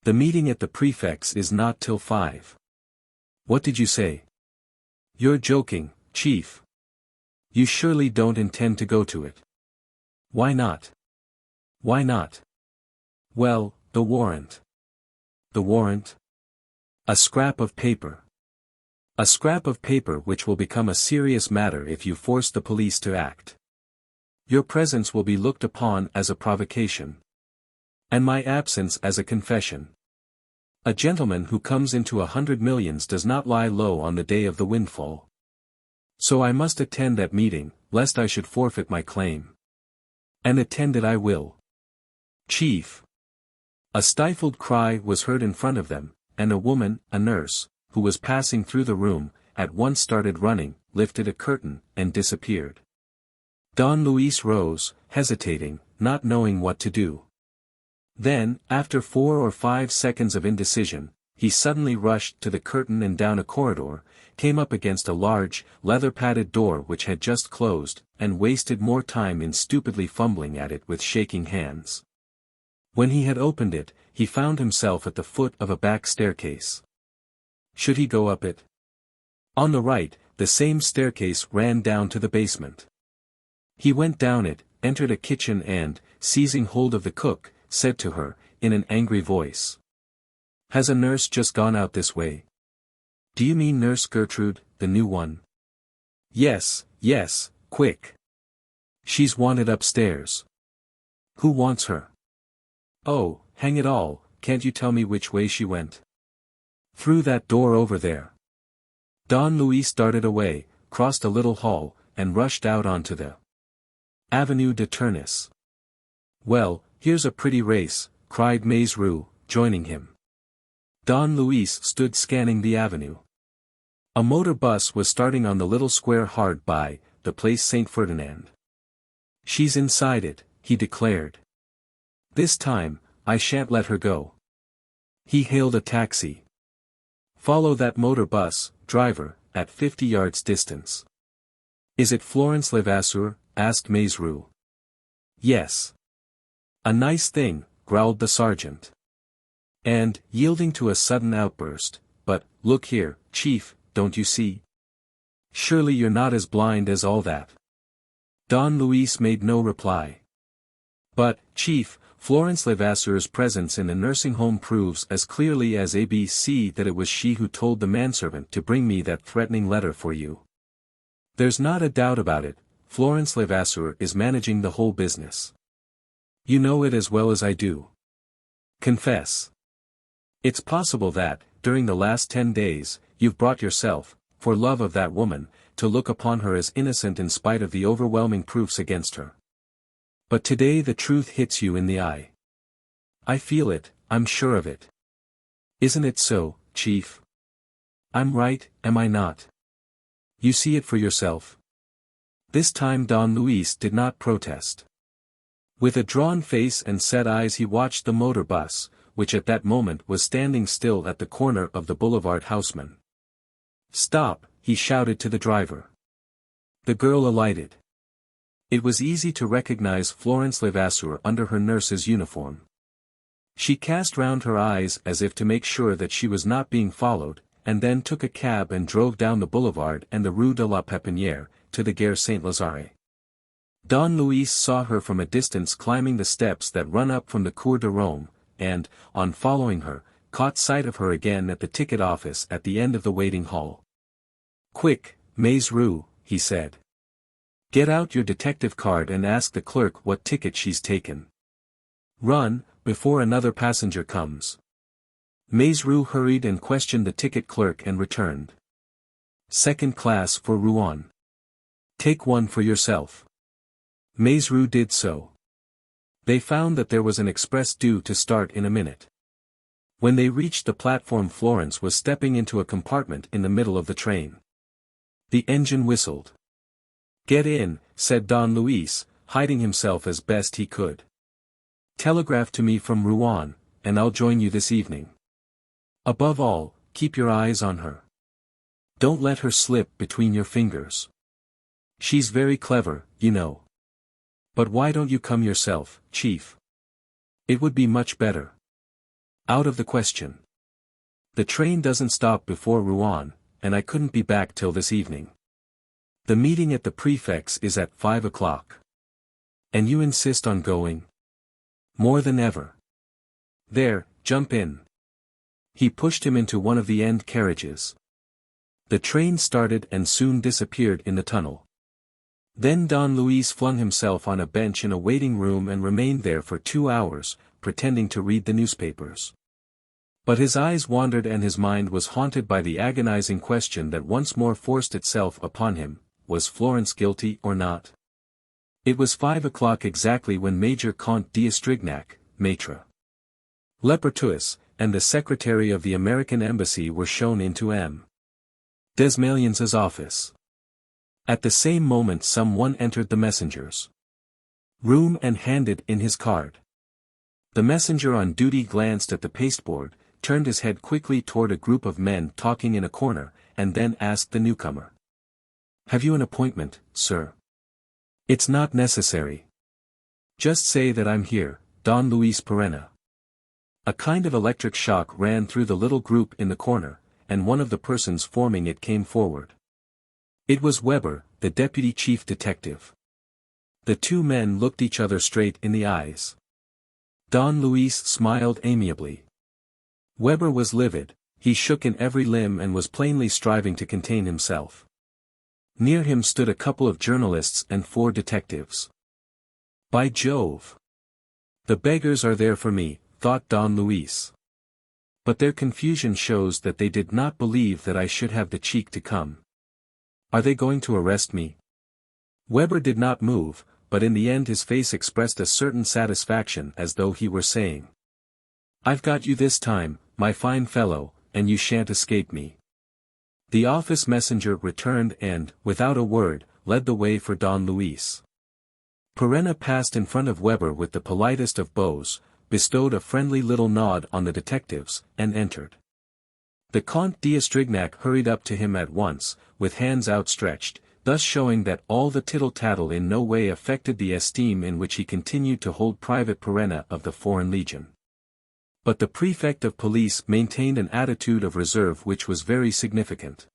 The meeting at the prefect's is not till 5. What did you say? You're joking, Chief. You surely don't intend to go to it. Why not? Why not? Well, the warrant. The warrant? A scrap of paper. A scrap of paper which will become a serious matter if you force the police to act. Your presence will be looked upon as a provocation. And my absence as a confession. A gentleman who comes into 100 millions does not lie low on the day of the windfall. So I must attend that meeting, lest I should forfeit my claim. And attend it I will. Chief. A stifled cry was heard in front of them, and a woman, a nurse, who was passing through the room, at once started running, lifted a curtain, and disappeared. Don Luis rose, hesitating, not knowing what to do. Then, after 4 or 5 seconds of indecision, he suddenly rushed to the curtain and down a corridor, came up against a large, leather-padded door which had just closed, and wasted more time in stupidly fumbling at it with shaking hands. When he had opened it, he found himself at the foot of a back staircase. Should he go up it? On the right, the same staircase ran down to the basement. He went down it, entered a kitchen and, seizing hold of the cook, said to her, in an angry voice. Has a nurse just gone out this way? Do you mean Nurse Gertrude, the new one? Yes, yes, quick. She's wanted upstairs. Who wants her? Oh, hang it all, can't you tell me which way she went? Through that door over there. Don Luis darted away, crossed a little hall, and rushed out onto the Avenue de Tournis. Well, here's a pretty race, cried Maizru, joining him. Don Luis stood scanning the avenue. A motor bus was starting on the little square hard by, the Place Saint Ferdinand. She's inside it, he declared. This time, I shan't let her go. He hailed a taxi. Follow that motor bus, driver, at 50 yards distance. Is it Florence Levasseur? Asked Maizru. Yes. A nice thing, growled the sergeant. And, yielding to a sudden outburst, but, look here, Chief, don't you see? Surely you're not as blind as all that. Don Luis made no reply. But, Chief, Florence Levasseur's presence in the nursing home proves as clearly as ABC that it was she who told the manservant to bring me that threatening letter for you. There's not a doubt about it, Florence Levasseur is managing the whole business. You know it as well as I do. Confess. It's possible that, during the last 10 days, you've brought yourself, for love of that woman, to look upon her as innocent in spite of the overwhelming proofs against her. But today the truth hits you in the eye. I feel it, I'm sure of it. Isn't it so, Chief? I'm right, am I not? You see it for yourself. This time Don Luis did not protest. With a drawn face and set eyes he watched the motor bus, which at that moment was standing still at the corner of the Boulevard Haussmann. Stop, he shouted to the driver. The girl alighted. It was easy to recognize Florence Levasseur under her nurse's uniform. She cast round her eyes as if to make sure that she was not being followed, and then took a cab and drove down the boulevard and the Rue de la Pépinière, to the Gare Saint-Lazare. Don Luis saw her from a distance climbing the steps that run up from the Cour de Rome, and, on following her, caught sight of her again at the ticket office at the end of the waiting hall. "Quick, Maze Rue," he said. "Get out your detective card and ask the clerk what ticket she's taken. Run, before another passenger comes." Maze Rue hurried and questioned the ticket clerk and returned. "Second class for Rouen. Take one for yourself." Maze Rue did so. They found that there was an express due to start in a minute. When they reached the platform, Florence was stepping into a compartment in the middle of the train. The engine whistled. "Get in," said Don Luis, hiding himself as best he could. "Telegraph to me from Rouen, and I'll join you this evening. Above all, keep your eyes on her. Don't let her slip between your fingers. She's very clever, you know. But why don't you come yourself, Chief? It would be much better." "Out of the question. The train doesn't stop before Rouen, and I couldn't be back till this evening. The meeting at the prefect's is at 5 o'clock. And you insist on going?" "More than ever." "There, jump in." He pushed him into one of the end carriages. The train started and soon disappeared in the tunnel. Then Don Luis flung himself on a bench in a waiting room and remained there for 2 hours, pretending to read the newspapers. But his eyes wandered and his mind was haunted by the agonizing question that once more forced itself upon him: was Florence guilty or not? It was 5 o'clock exactly when Major Comte d'Estrignac, Maitre Lepertuis, and the secretary of the American embassy were shown into M. Desmaliens's office. At the same moment someone entered the messenger's room and handed in his card. The messenger on duty glanced at the pasteboard, turned his head quickly toward a group of men talking in a corner, and then asked the newcomer. "Have you an appointment, sir?" "It's not necessary. Just say that I'm here, Don Luis Perenna." A kind of electric shock ran through the little group in the corner, and one of the persons forming it came forward. It was Weber, the deputy chief detective. The two men looked each other straight in the eyes. Don Luis smiled amiably. Weber was livid, he shook in every limb and was plainly striving to contain himself. Near him stood a couple of journalists and 4 detectives. "By Jove! The beggars are there for me," thought Don Luis. But their confusion shows that they did not believe that I should have the cheek to come. "Are they going to arrest me?" Weber did not move, but in the end his face expressed a certain satisfaction as though he were saying, "I've got you this time, my fine fellow, and you shan't escape me." The office messenger returned and, without a word, led the way for Don Luis. Perenna passed in front of Weber with the politest of bows, bestowed a friendly little nod on the detectives, and entered. The Comte d'Estrignac hurried up to him at once, with hands outstretched, thus showing that all the tittle-tattle in no way affected the esteem in which he continued to hold Private Perenna of the Foreign Legion. But the prefect of police maintained an attitude of reserve which was very significant.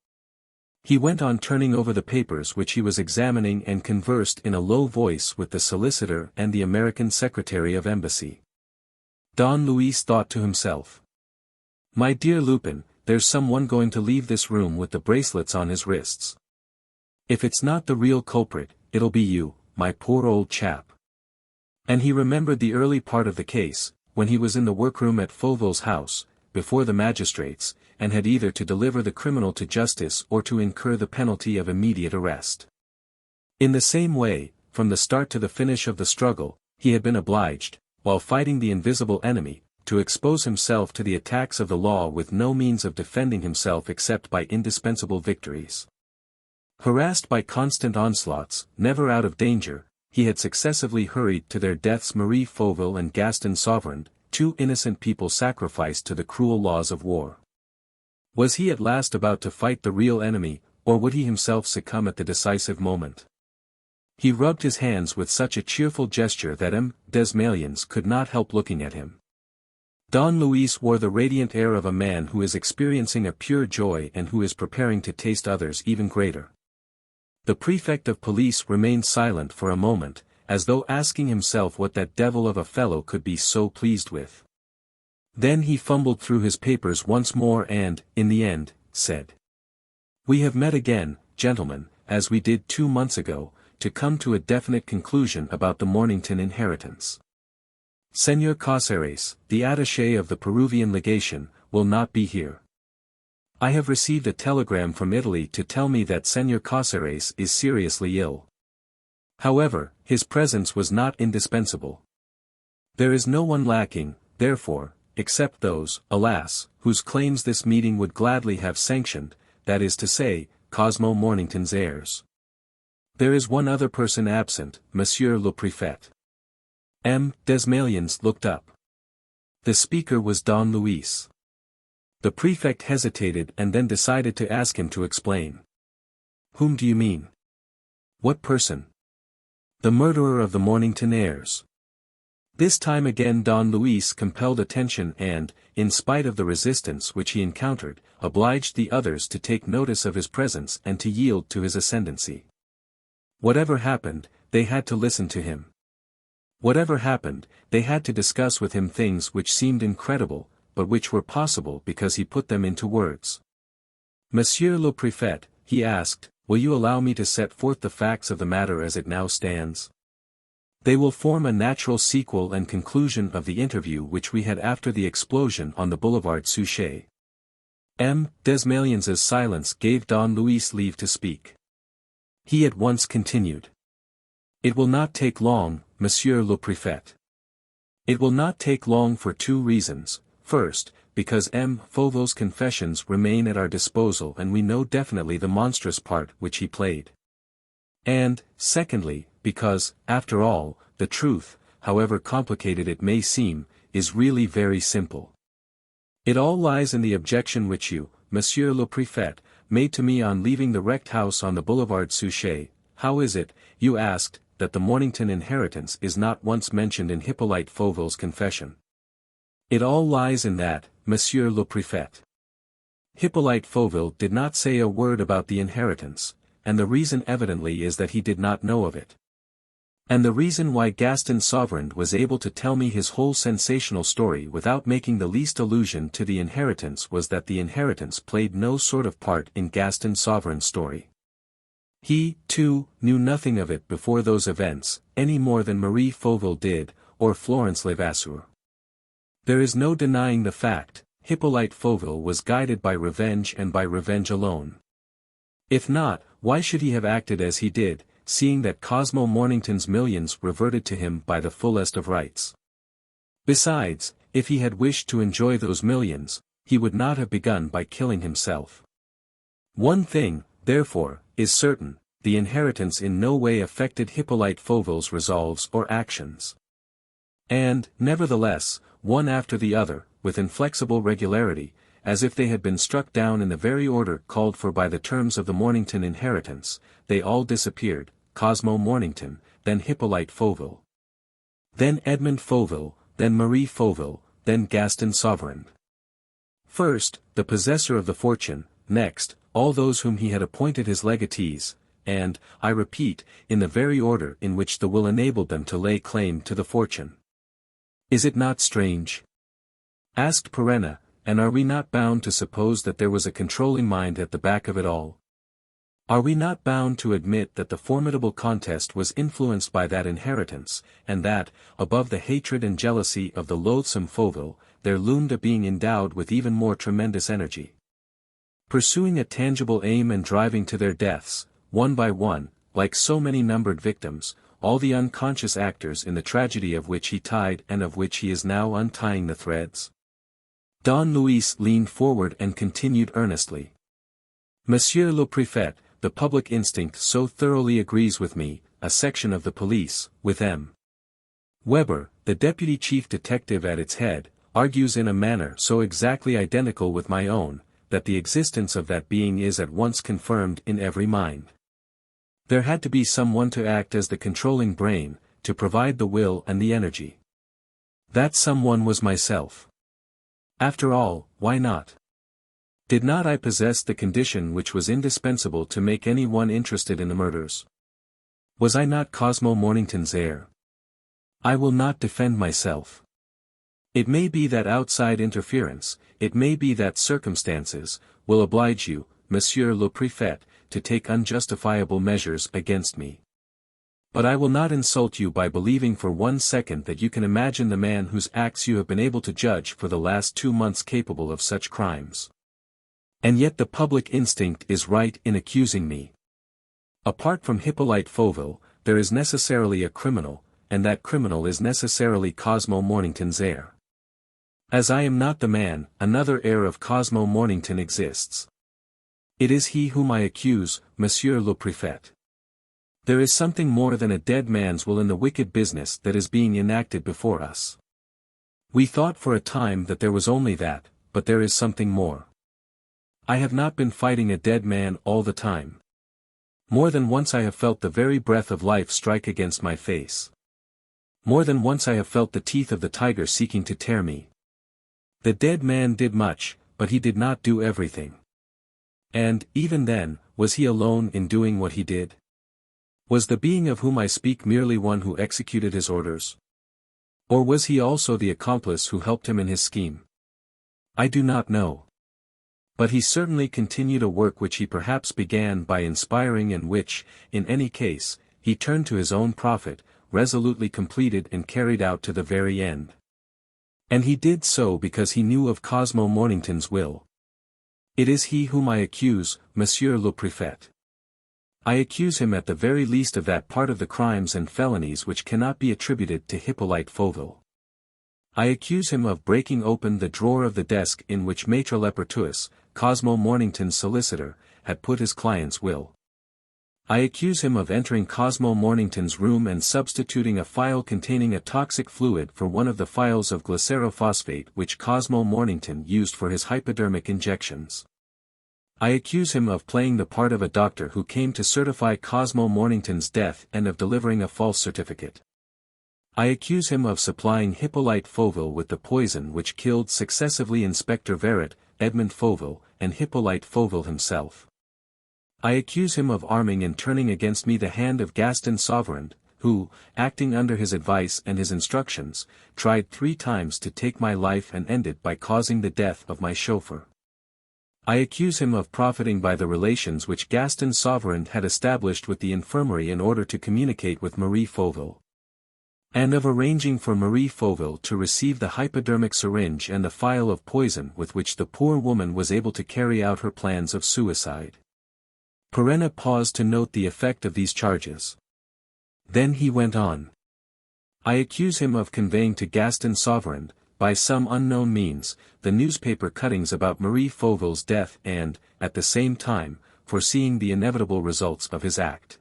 He went on turning over the papers which he was examining and conversed in a low voice with the solicitor and the American secretary of embassy. Don Luis thought to himself, "My dear Lupin, there's someone going to leave this room with the bracelets on his wrists. If it's not the real culprit, it'll be you, my poor old chap." And he remembered the early part of the case, when he was in the workroom at Fauville's house, before the magistrates, and had either to deliver the criminal to justice or to incur the penalty of immediate arrest. In the same way, from the start to the finish of the struggle, he had been obliged, while fighting the invisible enemy, to expose himself to the attacks of the law with no means of defending himself except by indispensable victories. Harassed by constant onslaughts, never out of danger, he had successively hurried to their deaths Marie Fauville and Gaston Sauverand, 2 innocent people sacrificed to the cruel laws of war. Was he at last about to fight the real enemy, or would he himself succumb at the decisive moment? He rubbed his hands with such a cheerful gesture that M. Desmaliens could not help looking at him. Don Luis wore the radiant air of a man who is experiencing a pure joy and who is preparing to taste others even greater. The prefect of police remained silent for a moment, as though asking himself what that devil of a fellow could be so pleased with. Then he fumbled through his papers once more and, in the end, said, "We have met again, gentlemen, as we did 2 months ago, to come to a definite conclusion about the Mornington inheritance. Señor Cáceres, the attaché of the Peruvian legation, will not be here. I have received a telegram from Italy to tell me that Señor Cáceres is seriously ill. However, his presence was not indispensable. There is no one lacking, therefore, except those, alas, whose claims this meeting would gladly have sanctioned, that is to say, Cosmo Mornington's heirs. There is one other person absent, Monsieur le Préfet." Desmalions looked up. The speaker was Don Luis. The prefect hesitated and then decided to ask him to explain. "Whom do you mean? What person?" "The murderer of the Mornington heirs." This time again Don Luis compelled attention and, in spite of the resistance which he encountered, obliged the others to take notice of his presence and to yield to his ascendancy. Whatever happened, they had to listen to him. Whatever happened, they had to discuss with him things which seemed incredible, but which were possible because he put them into words. "Monsieur le Préfet," he asked, "will you allow me to set forth the facts of the matter as it now stands? They will form a natural sequel and conclusion of the interview which we had after the explosion on the Boulevard Suchet." Desmalions's silence gave Don Luis leave to speak. He at once continued. "It will not take long, Monsieur le Préfet. It will not take long for 2 reasons. First, because Fauville's confessions remain at our disposal and we know definitely the monstrous part which he played. And, secondly, because, after all, the truth, however complicated it may seem, is really very simple. It all lies in the objection which you, Monsieur le Préfet, made to me on leaving the wrecked house on the Boulevard Suchet. How is it, you asked, that the Mornington inheritance is not once mentioned in Hippolyte Fauville's confession? It all lies in that, Monsieur le Préfet. Hippolyte Fauville did not say a word about the inheritance, and the reason evidently is that he did not know of it. And the reason why Gaston Sauverand was able to tell me his whole sensational story without making the least allusion to the inheritance was that the inheritance played no sort of part in Gaston Sauverand's story. He, too, knew nothing of it before those events, any more than Marie Fauville did, or Florence Levasseur. There is no denying the fact, Hippolyte Fauville was guided by revenge and by revenge alone. If not, why should he have acted as he did, seeing that Cosmo Mornington's millions reverted to him by the fullest of rights? Besides, if he had wished to enjoy those millions, he would not have begun by killing himself. One thing, therefore, is certain, the inheritance in no way affected Hippolyte Fauville's resolves or actions. And, nevertheless, one after the other, with inflexible regularity, as if they had been struck down in the very order called for by the terms of the Mornington inheritance, they all disappeared, Cosmo Mornington, then Hippolyte Fauville. Then Edmond Fauville, then Marie Fauville, then Gaston Sauverand. First, the possessor of the fortune, next, all those whom he had appointed his legatees, and, I repeat, in the very order in which the will enabled them to lay claim to the fortune. Is it not strange? Asked Perenna, and are we not bound to suppose that there was a controlling mind at the back of it all? Are we not bound to admit that the formidable contest was influenced by that inheritance, and that, above the hatred and jealousy of the loathsome Fauville, there loomed a being endowed with even more tremendous energy? Pursuing a tangible aim and driving to their deaths, one by one, like so many numbered victims, all the unconscious actors in the tragedy of which he tied and of which he is now untying the threads. Don Luis leaned forward and continued earnestly. Monsieur le Préfet, the public instinct so thoroughly agrees with me, a section of the police, with M. Weber, the deputy chief detective at its head, argues in a manner so exactly identical with my own, that the existence of that being is at once confirmed in every mind. There had to be someone to act as the controlling brain, to provide the will and the energy. That someone was myself. After all, why not? Did not I possess the condition which was indispensable to make any one interested in the murders? Was I not Cosmo Mornington's heir? I will not defend myself. It may be that outside interference, it may be that circumstances, will oblige you, Monsieur le Préfet, to take unjustifiable measures against me. But I will not insult you by believing for 1 second that you can imagine the man whose acts you have been able to judge for the last 2 months capable of such crimes. And yet the public instinct is right in accusing me. Apart from Hippolyte Fauville, there is necessarily a criminal, and that criminal is necessarily Cosmo Mornington's heir. As I am not the man, another heir of Cosmo Mornington exists. It is he whom I accuse, Monsieur le Préfet. There is something more than a dead man's will in the wicked business that is being enacted before us. We thought for a time that there was only that, but there is something more. I have not been fighting a dead man all the time. More than once I have felt the very breath of life strike against my face. More than once I have felt the teeth of the tiger seeking to tear me. The dead man did much, but he did not do everything. And, even then, was he alone in doing what he did? Was the being of whom I speak merely one who executed his orders? Or was he also the accomplice who helped him in his scheme? I do not know. But he certainly continued a work which he perhaps began by inspiring and which, in any case, he turned to his own profit, resolutely completed and carried out to the very end. And he did so because he knew of Cosmo Mornington's will. It is he whom I accuse, Monsieur le Préfet. I accuse him at the very least of that part of the crimes and felonies which cannot be attributed to Hippolyte Fauville. I accuse him of breaking open the drawer of the desk in which Maître Lepertuis, Cosmo Mornington's solicitor, had put his client's will. I accuse him of entering Cosmo Mornington's room and substituting a phial containing a toxic fluid for one of the phials of glycerophosphate which Cosmo Mornington used for his hypodermic injections. I accuse him of playing the part of a doctor who came to certify Cosmo Mornington's death and of delivering a false certificate. I accuse him of supplying Hippolyte Fauville with the poison which killed successively Inspector Verret, Edmond Fauville, and Hippolyte Fauville himself. I accuse him of arming and turning against me the hand of Gaston Sauverand, who, acting under his advice and his instructions, tried 3 times to take my life and ended by causing the death of my chauffeur. I accuse him of profiting by the relations which Gaston Sauverand had established with the infirmary in order to communicate with Marie Fauville. And of arranging for Marie Fauville to receive the hypodermic syringe and the phial of poison with which the poor woman was able to carry out her plans of suicide. Perenna paused to note the effect of these charges. Then he went on. I accuse him of conveying to Gaston Sauverand, by some unknown means, the newspaper cuttings about Marie Fauville's death and, at the same time, foreseeing the inevitable results of his act.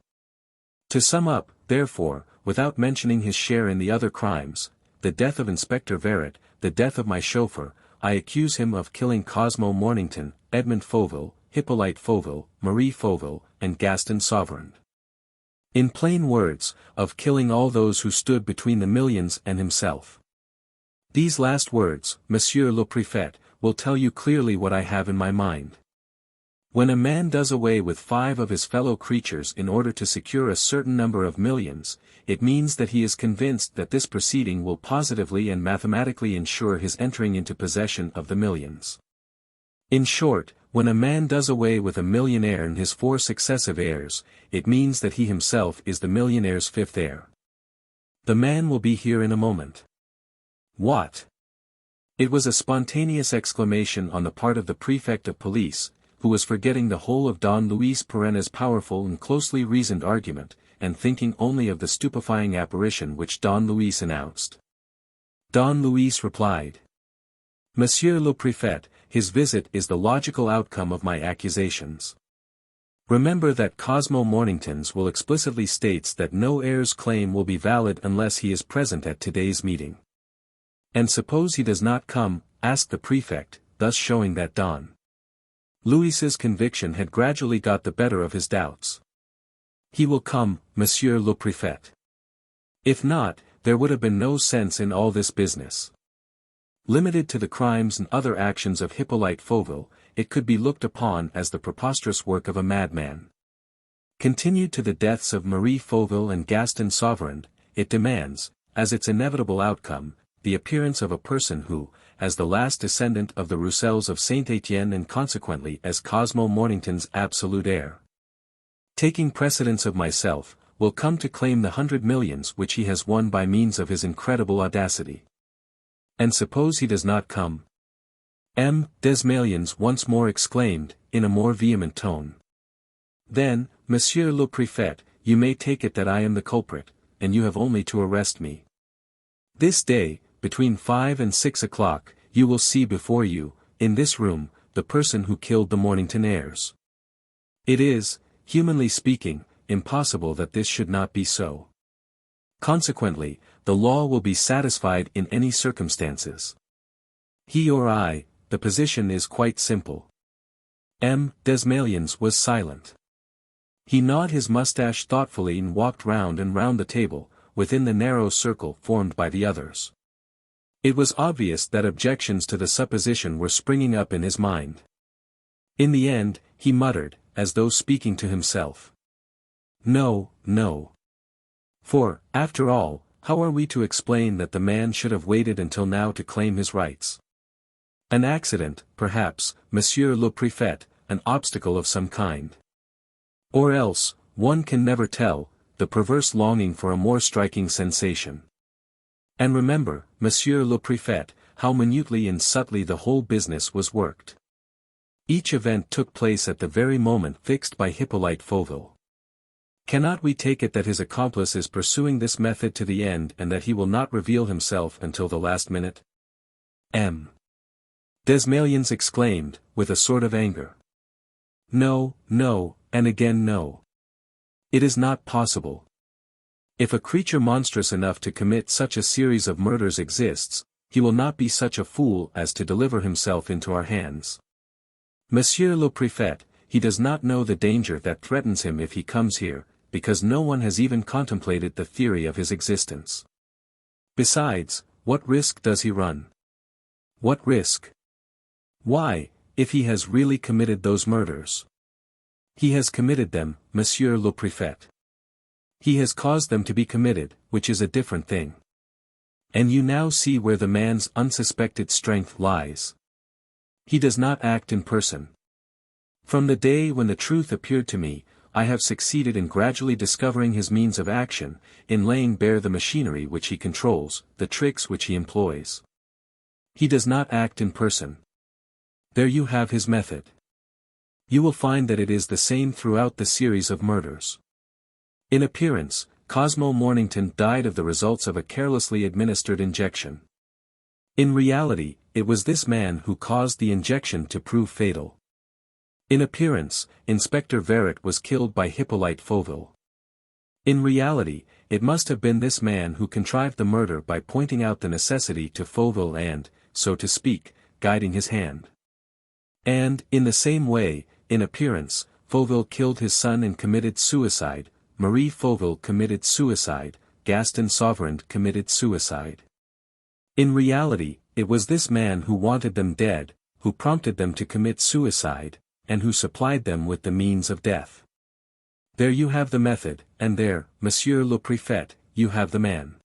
To sum up, therefore, without mentioning his share in the other crimes, the death of Inspector Verret, the death of my chauffeur, I accuse him of killing Cosmo Mornington, Edmond Fauville, Hippolyte Fauville, Marie Fauville, and Gaston Sauverand. In plain words, of killing all those who stood between the millions and himself. These last words, Monsieur le Préfet, will tell you clearly what I have in my mind. When a man does away with 5 of his fellow creatures in order to secure a certain number of millions, it means that he is convinced that this proceeding will positively and mathematically ensure his entering into possession of the millions. In short, when a man does away with a millionaire and his 4 successive heirs, it means that he himself is the millionaire's 5th heir. The man will be here in a moment. What? It was a spontaneous exclamation on the part of the prefect of police, who was forgetting the whole of Don Luis Perenna's powerful and closely reasoned argument, and thinking only of the stupefying apparition which Don Luis announced. Don Luis replied. Monsieur le Préfet, his visit is the logical outcome of my accusations. Remember that Cosmo Mornington's will explicitly states that no heir's claim will be valid unless he is present at today's meeting. And suppose he does not come, asked the prefect, thus showing that Don Luis's conviction had gradually got the better of his doubts. He will come, Monsieur le Préfet. If not, there would have been no sense in all this business. Limited to the crimes and other actions of Hippolyte Fauville, it could be looked upon as the preposterous work of a madman. Continued to the deaths of Marie Fauville and Gaston Sauverand, it demands, as its inevitable outcome, the appearance of a person who, as the last descendant of the Roussels of Saint-Étienne and consequently as Cosmo Mornington's absolute heir, taking precedence of myself, will come to claim the 100 millions which he has won by means of his incredible audacity. And suppose he does not come? M. Desmalions once more exclaimed, in a more vehement tone. Then, Monsieur le Préfet, you may take it that I am the culprit, and you have only to arrest me. This day, between 5 and 6 o'clock, you will see before you, in this room, the person who killed the Mornington heirs. It is, humanly speaking, impossible that this should not be so. Consequently, the law will be satisfied in any circumstances. He or I, the position is quite simple. M. Desmalions was silent. He gnawed his mustache thoughtfully and walked round and round the table, within the narrow circle formed by the others. It was obvious that objections to the supposition were springing up in his mind. In the end, he muttered, as though speaking to himself. No, no. For, after all, how are we to explain that the man should have waited until now to claim his rights? An accident, perhaps, Monsieur le Préfet, an obstacle of some kind. Or else, one can never tell, the perverse longing for a more striking sensation. And remember, Monsieur le Préfet, how minutely and subtly the whole business was worked. Each event took place at the very moment fixed by Hippolyte Fauville. Cannot we take it that his accomplice is pursuing this method to the end and that he will not reveal himself until the last minute? M. Desmalions exclaimed, with a sort of anger. No, no, and again no. It is not possible. If a creature monstrous enough to commit such a series of murders exists, he will not be such a fool as to deliver himself into our hands. Monsieur le Préfet, he does not know the danger that threatens him if he comes here, because no one has even contemplated the theory of his existence. Besides, what risk does he run? What risk? Why, if he has really committed those murders. He has committed them, Monsieur le Préfet. He has caused them to be committed, which is a different thing. And you now see where the man's unsuspected strength lies. He does not act in person. From the day when the truth appeared to me, I have succeeded in gradually discovering his means of action, in laying bare the machinery which he controls, the tricks which he employs. He does not act in person. There you have his method. You will find that it is the same throughout the series of murders. In appearance, Cosmo Mornington died of the results of a carelessly administered injection. In reality, it was this man who caused the injection to prove fatal. In appearance, Inspector Verret was killed by Hippolyte Fauville. In reality, it must have been this man who contrived the murder by pointing out the necessity to Fauville and, so to speak, guiding his hand. And, in the same way, in appearance, Fauville killed his son and committed suicide, Marie Fauville committed suicide, Gaston Sauverand committed suicide. In reality, it was this man who wanted them dead, who prompted them to commit suicide, and who supplied them with the means of death. There you have the method, and there, Monsieur le Préfet, you have the man.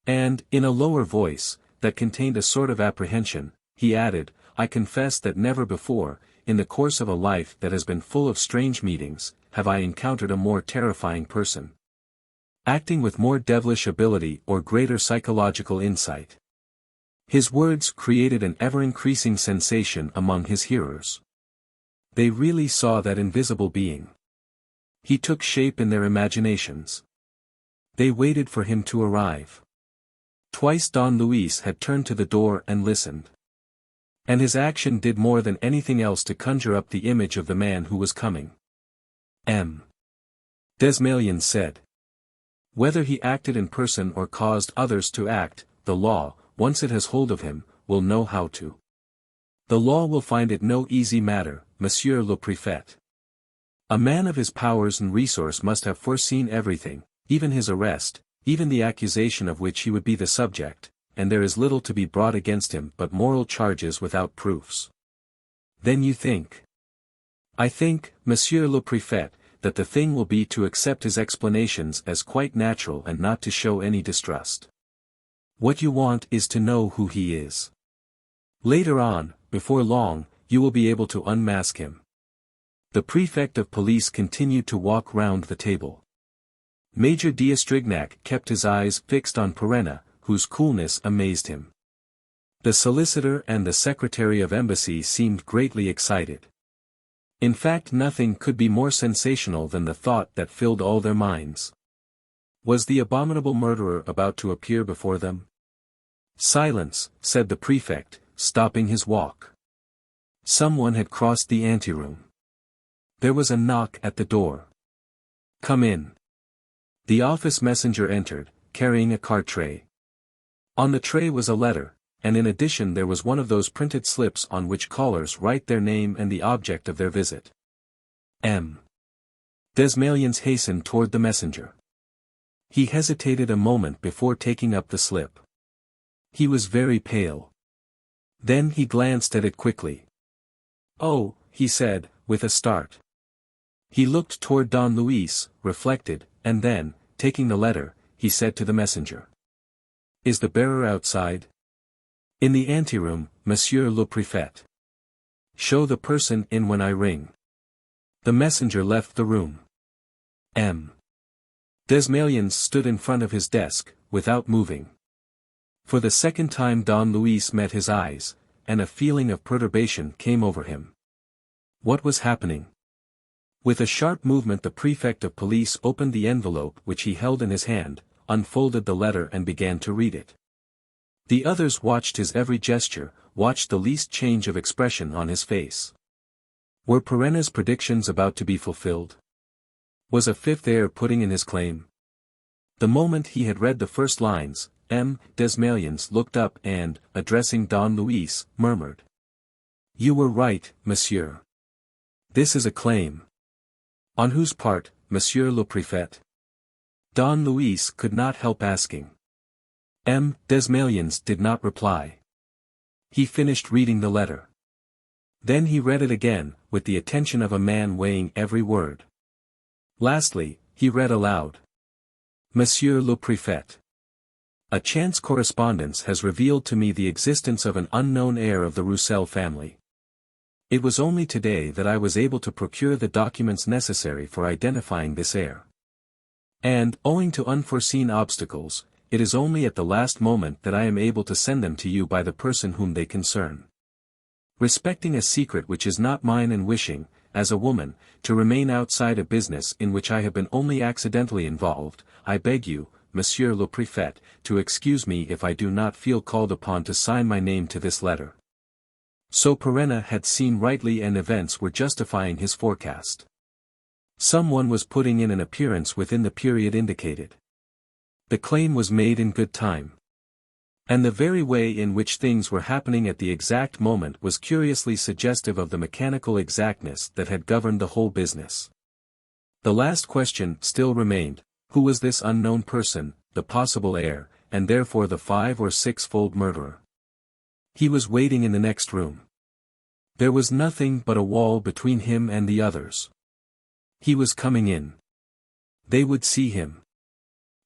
And, in a lower voice, that contained a sort of apprehension, he added, I confess that never before, in the course of a life that has been full of strange meetings, have I encountered a more terrifying person. Acting with more devilish ability or greater psychological insight. His words created an ever-increasing sensation among his hearers. They really saw that invisible being. He took shape in their imaginations. They waited for him to arrive. Twice Don Luis had turned to the door and listened. And his action did more than anything else to conjure up the image of the man who was coming. M. Desmalions said. Whether he acted in person or caused others to act, the law, once it has hold of him, will know how to. The law will find it no easy matter, Monsieur le Préfet. A man of his powers and resource must have foreseen everything, even his arrest, even the accusation of which he would be the subject, and there is little to be brought against him but moral charges without proofs. Then you think. I think, Monsieur le Préfet, that the thing will be to accept his explanations as quite natural and not to show any distrust. What you want is to know who he is. Later on, before long, you will be able to unmask him. The prefect of police continued to walk round the table. Major d'Estrignac kept his eyes fixed on Perenna, whose coolness amazed him. The solicitor and the secretary of embassy seemed greatly excited. In fact, nothing could be more sensational than the thought that filled all their minds. Was the abominable murderer about to appear before them? Silence, said the prefect, stopping his walk. Someone had crossed the anteroom. There was a knock at the door. Come in. The office messenger entered, carrying a card tray. On the tray was a letter, and in addition there was one of those printed slips on which callers write their name and the object of their visit. M. Desmalions hastened toward the messenger. He hesitated a moment before taking up the slip. He was very pale. Then he glanced at it quickly. Oh, he said, with a start. He looked toward Don Luis, reflected, and then, taking the letter, he said to the messenger. Is the bearer outside? In the anteroom, Monsieur le Préfet. Show the person in when I ring. The messenger left the room. M. Desmalions stood in front of his desk, without moving. For the second time Don Luis met his eyes, and a feeling of perturbation came over him. What was happening? With a sharp movement the prefect of police opened the envelope which he held in his hand, unfolded the letter and began to read it. The others watched his every gesture, watched the least change of expression on his face. Were Perenna's predictions about to be fulfilled? Was a fifth heir putting in his claim? The moment he had read the first lines, M. Desmalions looked up and, addressing Don Luis, murmured. You were right, monsieur. This is a claim. On whose part, Monsieur le Préfet? Don Luis could not help asking. M. Desmalions did not reply. He finished reading the letter. Then he read it again, with the attention of a man weighing every word. Lastly, he read aloud. Monsieur le Préfet. A chance correspondence has revealed to me the existence of an unknown heir of the Roussel family. It was only today that I was able to procure the documents necessary for identifying this heir. And, owing to unforeseen obstacles, it is only at the last moment that I am able to send them to you by the person whom they concern. Respecting a secret which is not mine and wishing, as a woman, to remain outside a business in which I have been only accidentally involved, I beg you, Monsieur le Préfet, to excuse me if I do not feel called upon to sign my name to this letter. So Perenna had seen rightly and events were justifying his forecast. Someone was putting in an appearance within the period indicated. The claim was made in good time. And the very way in which things were happening at the exact moment was curiously suggestive of the mechanical exactness that had governed the whole business. The last question still remained, who was this unknown person, the possible heir, and therefore the 5- or 6-fold murderer? He was waiting in the next room. There was nothing but a wall between him and the others. He was coming in. They would see him.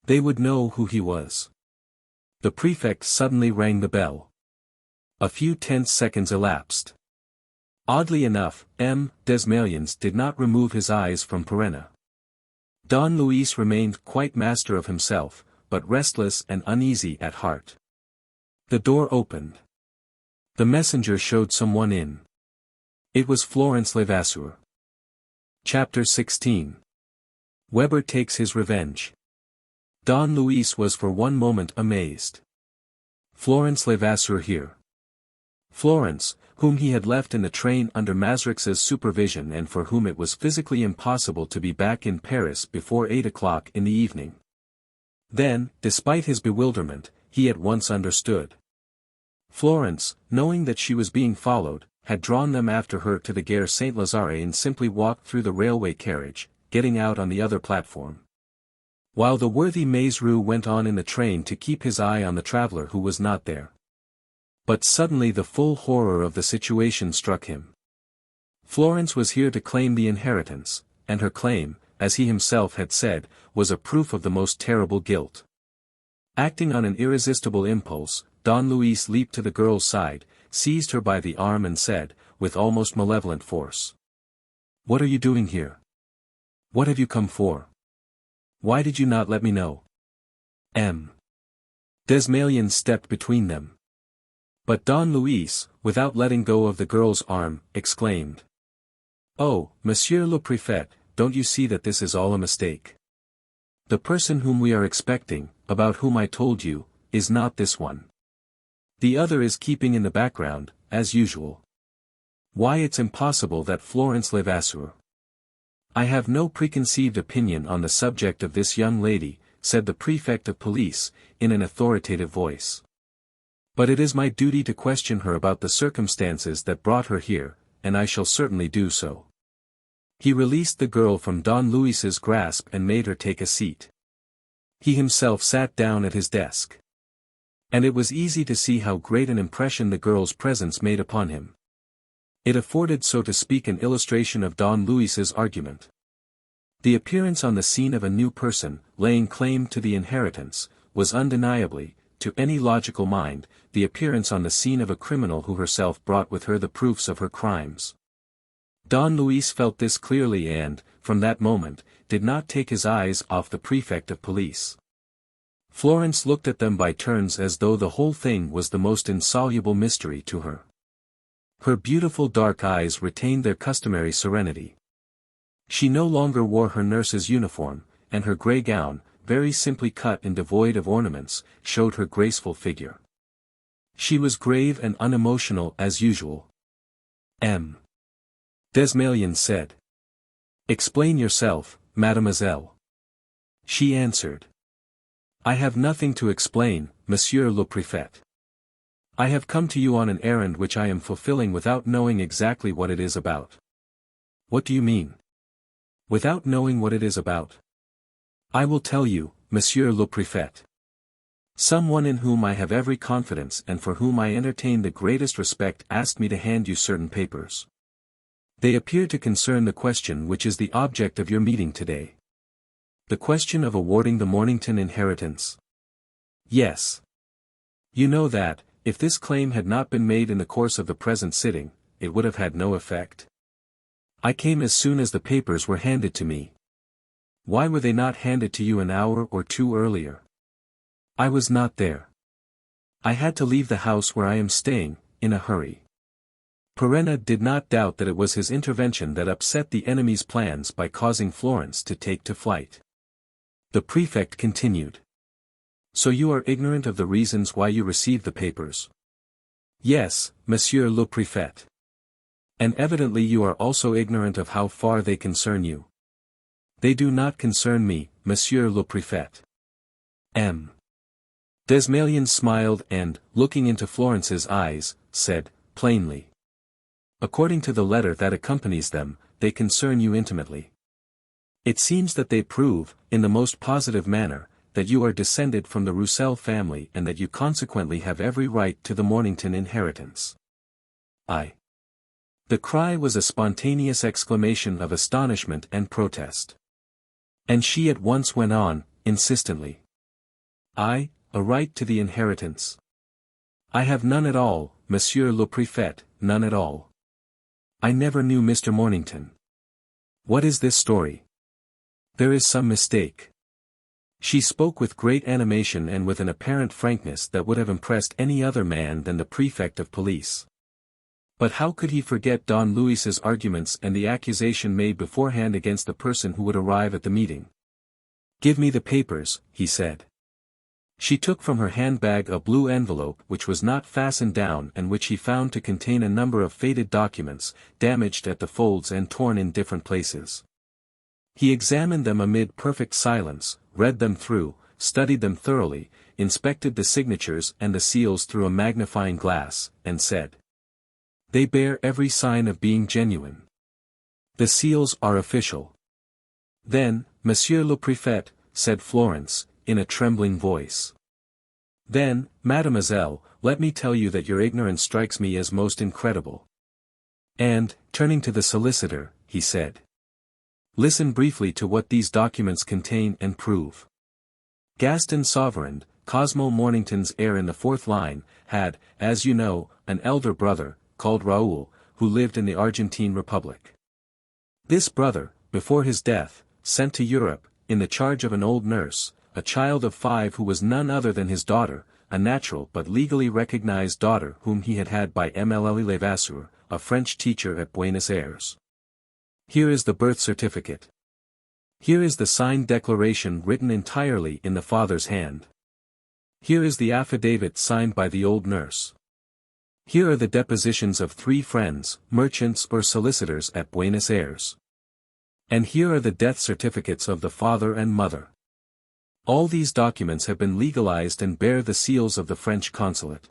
They would know who he was. The prefect suddenly rang the bell. A few tense seconds elapsed. Oddly enough, M. Desmalions did not remove his eyes from Perenna. Don Luis remained quite master of himself, but restless and uneasy at heart. The door opened. The messenger showed someone in. It was Florence Levasseur. Chapter 16. Weber takes his revenge. Don Luis was for one moment amazed. Florence Levasseur here. Florence, whom he had left in the train under Mazrix's supervision and for whom it was physically impossible to be back in Paris before 8 o'clock in the evening. Then, despite his bewilderment, he at once understood. Florence, knowing that she was being followed, had drawn them after her to the Gare Saint-Lazare and simply walked through the railway carriage, getting out on the other platform. While the worthy Maizerou went on in the train to keep his eye on the traveller who was not there. But suddenly the full horror of the situation struck him. Florence was here to claim the inheritance, and her claim, as he himself had said, was a proof of the most terrible guilt. Acting on an irresistible impulse, Don Luis leaped to the girl's side, seized her by the arm and said, with almost malevolent force. "What are you doing here? What have you come for? Why did you not let me know?" Desmalions stepped between them. But Don Luis, without letting go of the girl's arm, exclaimed. "Oh, Monsieur le Préfet, don't you see that this is all a mistake? The person whom we are expecting, about whom I told you, is not this one. The other is keeping in the background, as usual. Why, it's impossible that Florence Levasseur." "I have no preconceived opinion on the subject of this young lady," said the prefect of police, in an authoritative voice. "But it is my duty to question her about the circumstances that brought her here, and I shall certainly do so." He released the girl from Don Luis's grasp and made her take a seat. He himself sat down at his desk. And it was easy to see how great an impression the girl's presence made upon him. It afforded, so to speak, an illustration of Don Luis's argument. The appearance on the scene of a new person, laying claim to the inheritance, was undeniably, to any logical mind, the appearance on the scene of a criminal who herself brought with her the proofs of her crimes. Don Luis felt this clearly and, from that moment, did not take his eyes off the prefect of police. Florence looked at them by turns as though the whole thing was the most insoluble mystery to her. Her beautiful dark eyes retained their customary serenity. She no longer wore her nurse's uniform, and her grey gown, very simply cut and devoid of ornaments, showed her graceful figure. She was grave and unemotional as usual. Desmalions said. "Explain yourself, mademoiselle." She answered. "I have nothing to explain, Monsieur le Préfet. I have come to you on an errand which I am fulfilling without knowing exactly what it is about." "What do you mean?" "Without knowing what it is about. I will tell you, Monsieur le Préfet. Someone in whom I have every confidence and for whom I entertain the greatest respect asked me to hand you certain papers. They appear to concern the question which is the object of your meeting today. The question of awarding the Mornington inheritance." "Yes. You know that, if this claim had not been made in the course of the present sitting, it would have had no effect. I came as soon as the papers were handed to me. Why were they not handed to you an hour or two earlier?" "I was not there. I had to leave the house where I am staying, in a hurry." Perenna did not doubt that it was his intervention that upset the enemy's plans by causing Florence to take to flight. The prefect continued. "So you are ignorant of the reasons why you received the papers?" "Yes, Monsieur le Préfet. And evidently you are also ignorant of how far they concern you." "They do not concern me, Monsieur le Préfet." Desmalions smiled and, looking into Florence's eyes, said, plainly. "According to the letter that accompanies them, they concern you intimately. It seems that they prove, in the most positive manner, that you are descended from the Roussel family and that you consequently have every right to the Mornington inheritance." The cry was a spontaneous exclamation of astonishment and protest. And she at once went on, insistently. "I, a right to the inheritance? I have none at all, Monsieur le Préfet, none at all. I never knew Mr. Mornington. What is this story? There is some mistake." She spoke with great animation and with an apparent frankness that would have impressed any other man than the prefect of police. But how could he forget Don Luis's arguments and the accusation made beforehand against the person who would arrive at the meeting? "Give me the papers," he said. She took from her handbag a blue envelope which was not fastened down and which he found to contain a number of faded documents, damaged at the folds and torn in different places. He examined them amid perfect silence, read them through, studied them thoroughly, inspected the signatures and the seals through a magnifying glass, and said, "They bear every sign of being genuine. The seals are official." "Then, Monsieur le Préfet," said Florence, in a trembling voice. "Then, mademoiselle, let me tell you that your ignorance strikes me as most incredible. And, turning to the solicitor, he said. Listen briefly to what these documents contain and prove. Gaston Sauverand, Cosmo Mornington's heir in the fourth line, had, as you know, an elder brother, called Raoul, who lived in the Argentine Republic. This brother, before his death, sent to Europe, in the charge of an old nurse, a child of 5 who was none other than his daughter, a natural but legally recognized daughter whom he had had by Mlle Levasseur, a French teacher at Buenos Aires. Here is the birth certificate. Here is the signed declaration written entirely in the father's hand. Here is the affidavit signed by the old nurse. Here are the depositions of 3 friends, merchants or solicitors at Buenos Aires. And here are the death certificates of the father and mother. All these documents have been legalized and bear the seals of the French consulate.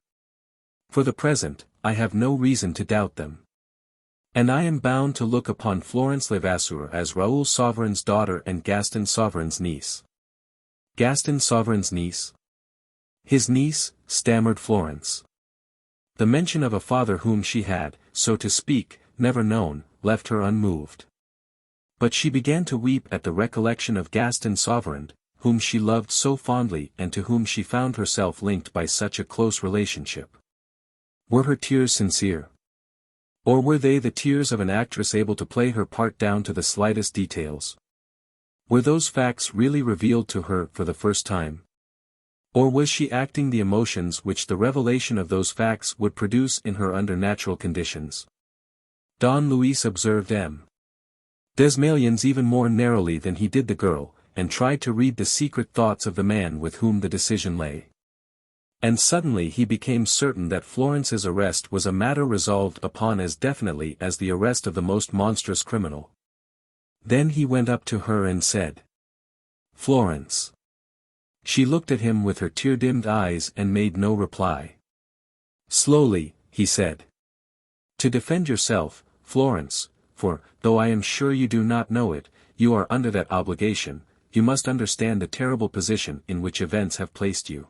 For the present, I have no reason to doubt them. And I am bound to look upon Florence Levasseur as Raoul Sauverand's daughter and Gaston Sauverand's niece. Gaston Sauverand's niece? His niece, stammered Florence. The mention of a father whom she had, so to speak, never known, left her unmoved. But she began to weep at the recollection of Gaston Sauverand, whom she loved so fondly and to whom she found herself linked by such a close relationship. Were her tears sincere? Or were they the tears of an actress able to play her part down to the slightest details? Were those facts really revealed to her for the first time? Or was she acting the emotions which the revelation of those facts would produce in her under natural conditions? Don Luis observed M. Desmalions even more narrowly than he did the girl, and tried to read the secret thoughts of the man with whom the decision lay. And suddenly he became certain that Florence's arrest was a matter resolved upon as definitely as the arrest of the most monstrous criminal. Then he went up to her and said, "Florence." She looked at him with her tear-dimmed eyes and made no reply. Slowly, he said. "To defend yourself, Florence, for, though I am sure you do not know it, you are under that obligation, you must understand the terrible position in which events have placed you.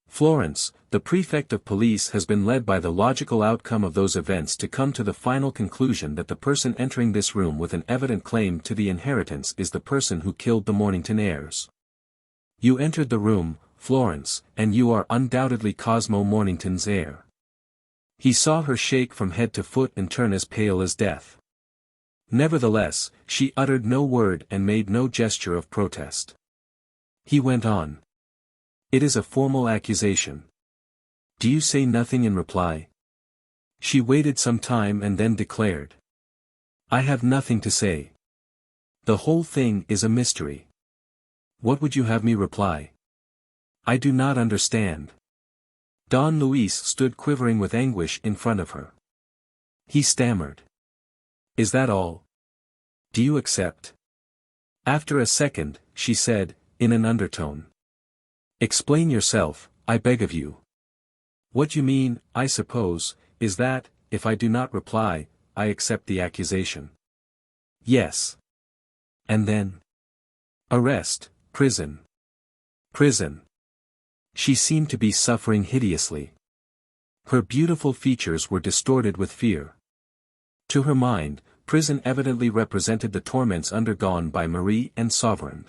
Florence, the prefect of police has been led by the logical outcome of those events to come to the final conclusion that the person entering this room with an evident claim to the inheritance is the person who killed the Mornington heirs. You entered the room, Florence, and you are undoubtedly Cosmo Mornington's heir." He saw her shake from head to foot and turn as pale as death. Nevertheless, she uttered no word and made no gesture of protest. He went on. "It is a formal accusation. Do you say nothing in reply?" She waited some time and then declared. "I have nothing to say. The whole thing is a mystery." "What would you have me reply?" "I do not understand." Don Luis stood quivering with anguish in front of her. He stammered. "Is that all? Do you accept?" After a second, she said, in an undertone. "Explain yourself, I beg of you. What you mean, I suppose, is that, if I do not reply, I accept the accusation." "Yes." "And then?" "Arrest, prison." "Prison." She seemed to be suffering hideously. Her beautiful features were distorted with fear. To her mind, prison evidently represented the torments undergone by Marie and Sauverand.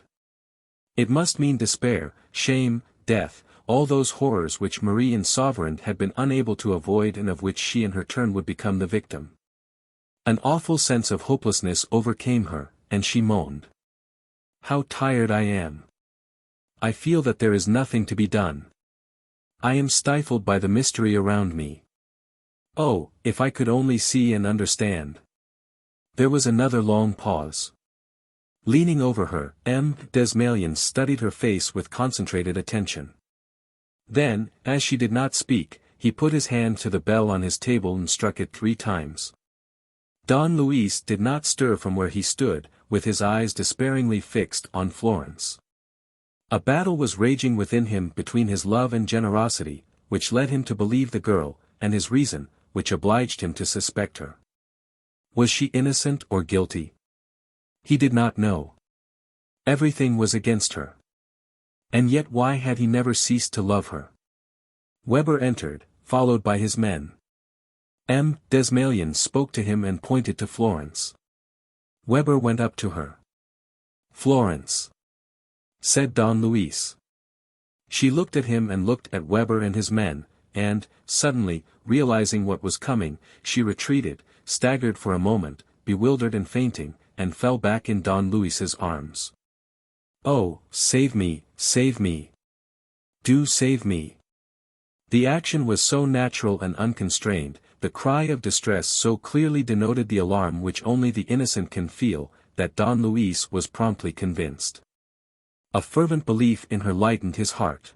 It must mean despair, shame, death, all those horrors which Marie and Sauverand had been unable to avoid and of which she in her turn would become the victim. An awful sense of hopelessness overcame her, and she moaned. "How tired I am. I feel that there is nothing to be done. I am stifled by the mystery around me. Oh, if I could only see and understand." There was another long pause. Leaning over her, M. Desmalions studied her face with concentrated attention. Then, as she did not speak, he put his hand to the bell on his table and struck it 3 times. Don Luis did not stir from where he stood, with his eyes despairingly fixed on Florence. A battle was raging within him between his love and generosity, which led him to believe the girl, and his reason, which obliged him to suspect her. Was she innocent or guilty? He did not know. Everything was against her. And yet why had he never ceased to love her? Weber entered, followed by his men. Desmalions spoke to him and pointed to Florence. Weber went up to her. "Florence," said Don Luis. She looked at him and looked at Weber and his men, and, suddenly, realizing what was coming, she retreated, staggered for a moment, bewildered and fainting, and fell back in Don Luis's arms. "Oh, save me, save me. Do save me." The action was so natural and unconstrained, the cry of distress so clearly denoted the alarm which only the innocent can feel, that Don Luis was promptly convinced. A fervent belief in her lightened his heart.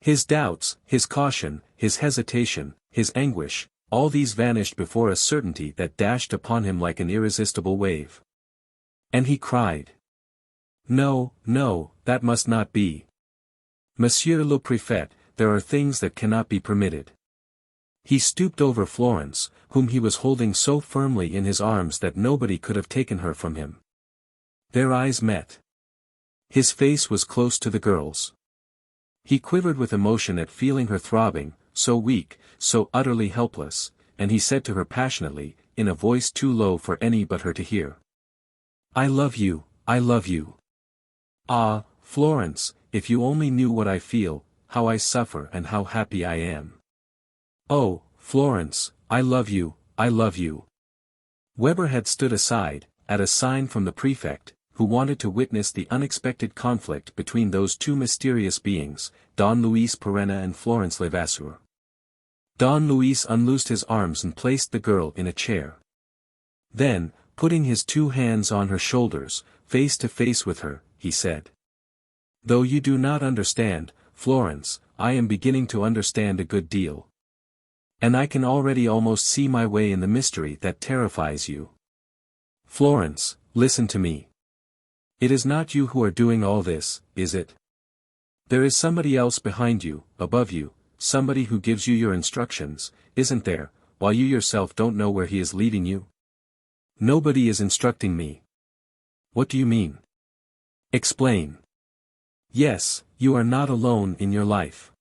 His doubts, his caution, his hesitation, his anguish, all these vanished before a certainty that dashed upon him like an irresistible wave. And he cried. "No, no, that must not be. Monsieur le Préfet, there are things that cannot be permitted." He stooped over Florence, whom he was holding so firmly in his arms that nobody could have taken her from him. Their eyes met. His face was close to the girl's. He quivered with emotion at feeling her throbbing, so weak, so utterly helpless, and he said to her passionately, in a voice too low for any but her to hear. "I love you, I love you. Ah, Florence, if you only knew what I feel, how I suffer and how happy I am. Oh, Florence, I love you, I love you." Weber had stood aside, at a sign from the prefect, who wanted to witness the unexpected conflict between those two mysterious beings, Don Luis Perenna and Florence Levasseur. Don Luis unloosed his arms and placed the girl in a chair. Then, putting his two hands on her shoulders, face to face with her, he said. "Though you do not understand, Florence, I am beginning to understand a good deal. And I can already almost see my way in the mystery that terrifies you. Florence, listen to me. It is not you who are doing all this, is it? There is somebody else behind you, above you, somebody who gives you your instructions, isn't there, while you yourself don't know where he is leading you? Nobody is instructing me." "What do you mean? Explain." "Yes, you are not alone in your life.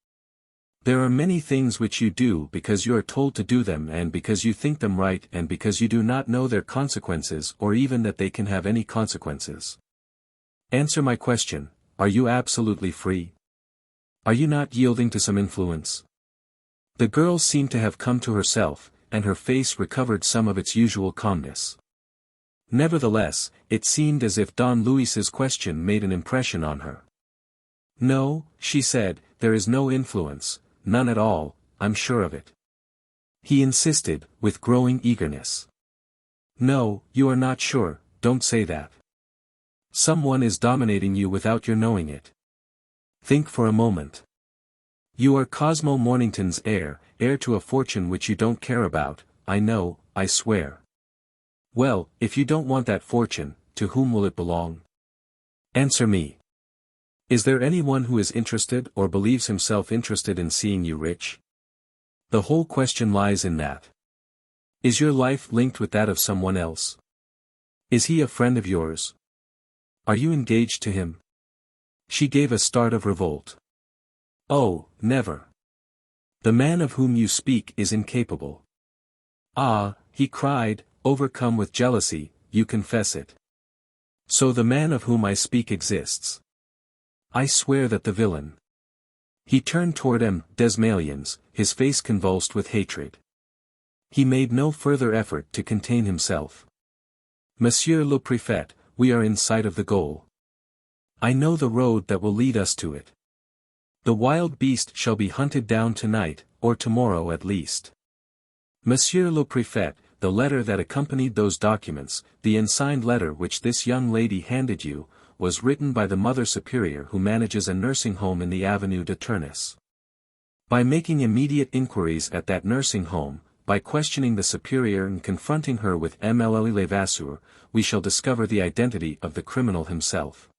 There are many things which you do because you are told to do them and because you think them right and because you do not know their consequences or even that they can have any consequences. Answer my question, are you absolutely free? Are you not yielding to some influence?" The girl seemed to have come to herself, and her face recovered some of its usual calmness. Nevertheless, it seemed as if Don Luis's question made an impression on her. "No," she said, "there is no influence, none at all, I'm sure of it." He insisted, with growing eagerness. "No, you are not sure, don't say that. Someone is dominating you without your knowing it. Think for a moment. You are Cosmo Mornington's heir, heir to a fortune which you don't care about, I know, I swear. Well, if you don't want that fortune, to whom will it belong? Answer me. Is there anyone who is interested or believes himself interested in seeing you rich? The whole question lies in that. Is your life linked with that of someone else? Is he a friend of yours? Are you engaged to him?" She gave a start of revolt. "Oh, never. The man of whom you speak is incapable." "Ah," he cried, overcome with jealousy, "you confess it. So the man of whom I speak exists. I swear that the villain." He turned toward Desmalions, his face convulsed with hatred. He made no further effort to contain himself. "Monsieur le Préfet, we are in sight of the goal. I know the road that will lead us to it. The wild beast shall be hunted down tonight, or tomorrow at least. Monsieur le Préfet, the letter that accompanied those documents, the unsigned letter which this young lady handed you, was written by the Mother Superior who manages a nursing home in the Avenue de Tournus. By making immediate inquiries at that nursing home, by questioning the Superior and confronting her with Mlle Levasseur, we shall discover the identity of the criminal himself.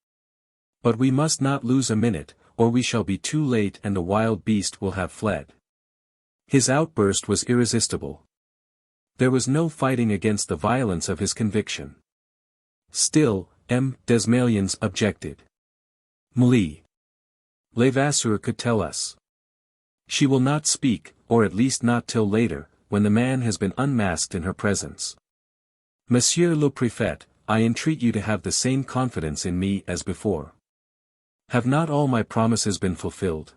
But we must not lose a minute, or we shall be too late and the wild beast will have fled." His outburst was irresistible. There was no fighting against the violence of his conviction. Still, Desmalions objected. "Mlle Levasseur could tell us. She will not speak, or at least not till later, when the man has been unmasked in her presence. Monsieur le Préfet, I entreat you to have the same confidence in me as before. Have not all my promises been fulfilled?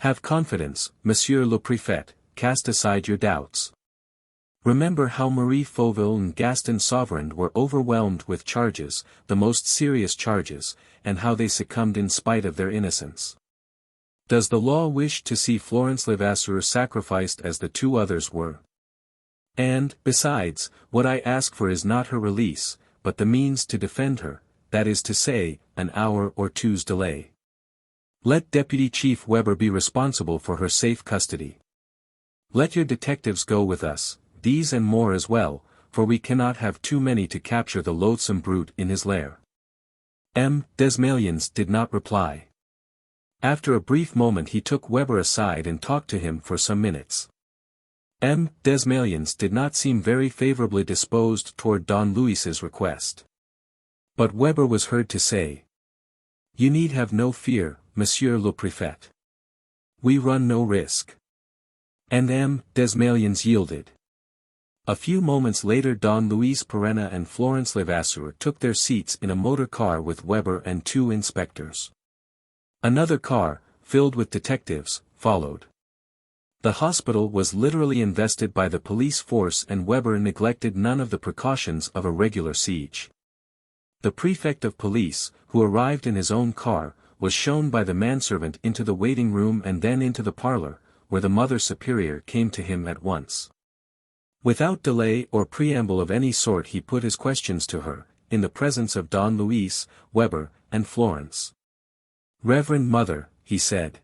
Have confidence, Monsieur le Préfet, cast aside your doubts. Remember how Marie Fauville and Gaston Sauverand were overwhelmed with charges, the most serious charges, and how they succumbed in spite of their innocence. Does the law wish to see Florence Levasseur sacrificed as the two others were? And, besides, what I ask for is not her release, but the means to defend her, that is to say, an hour or two's delay. Let Deputy Chief Weber be responsible for her safe custody. Let your detectives go with us, these and more as well, for we cannot have too many to capture the loathsome brute in his lair. M. Desmalions did not reply. After a brief moment he took Weber aside and talked to him for some minutes. M. Desmalions did not seem very favorably disposed toward Don Luis's request. But Weber was heard to say, "You need have no fear, Monsieur le Préfet. We run no risk." And M. Desmalions yielded. A few moments later Don Luis Perenna and Florence Levasseur took their seats in a motor car with Weber and two inspectors. Another car, filled with detectives, followed. The hospital was literally invested by the police force and Weber neglected none of the precautions of a regular siege. The prefect of police, who arrived in his own car, was shown by the manservant into the waiting room and then into the parlor, where the Mother Superior came to him at once. Without delay or preamble of any sort he put his questions to her, in the presence of Don Luis, Weber, and Florence. "Reverend Mother," he said.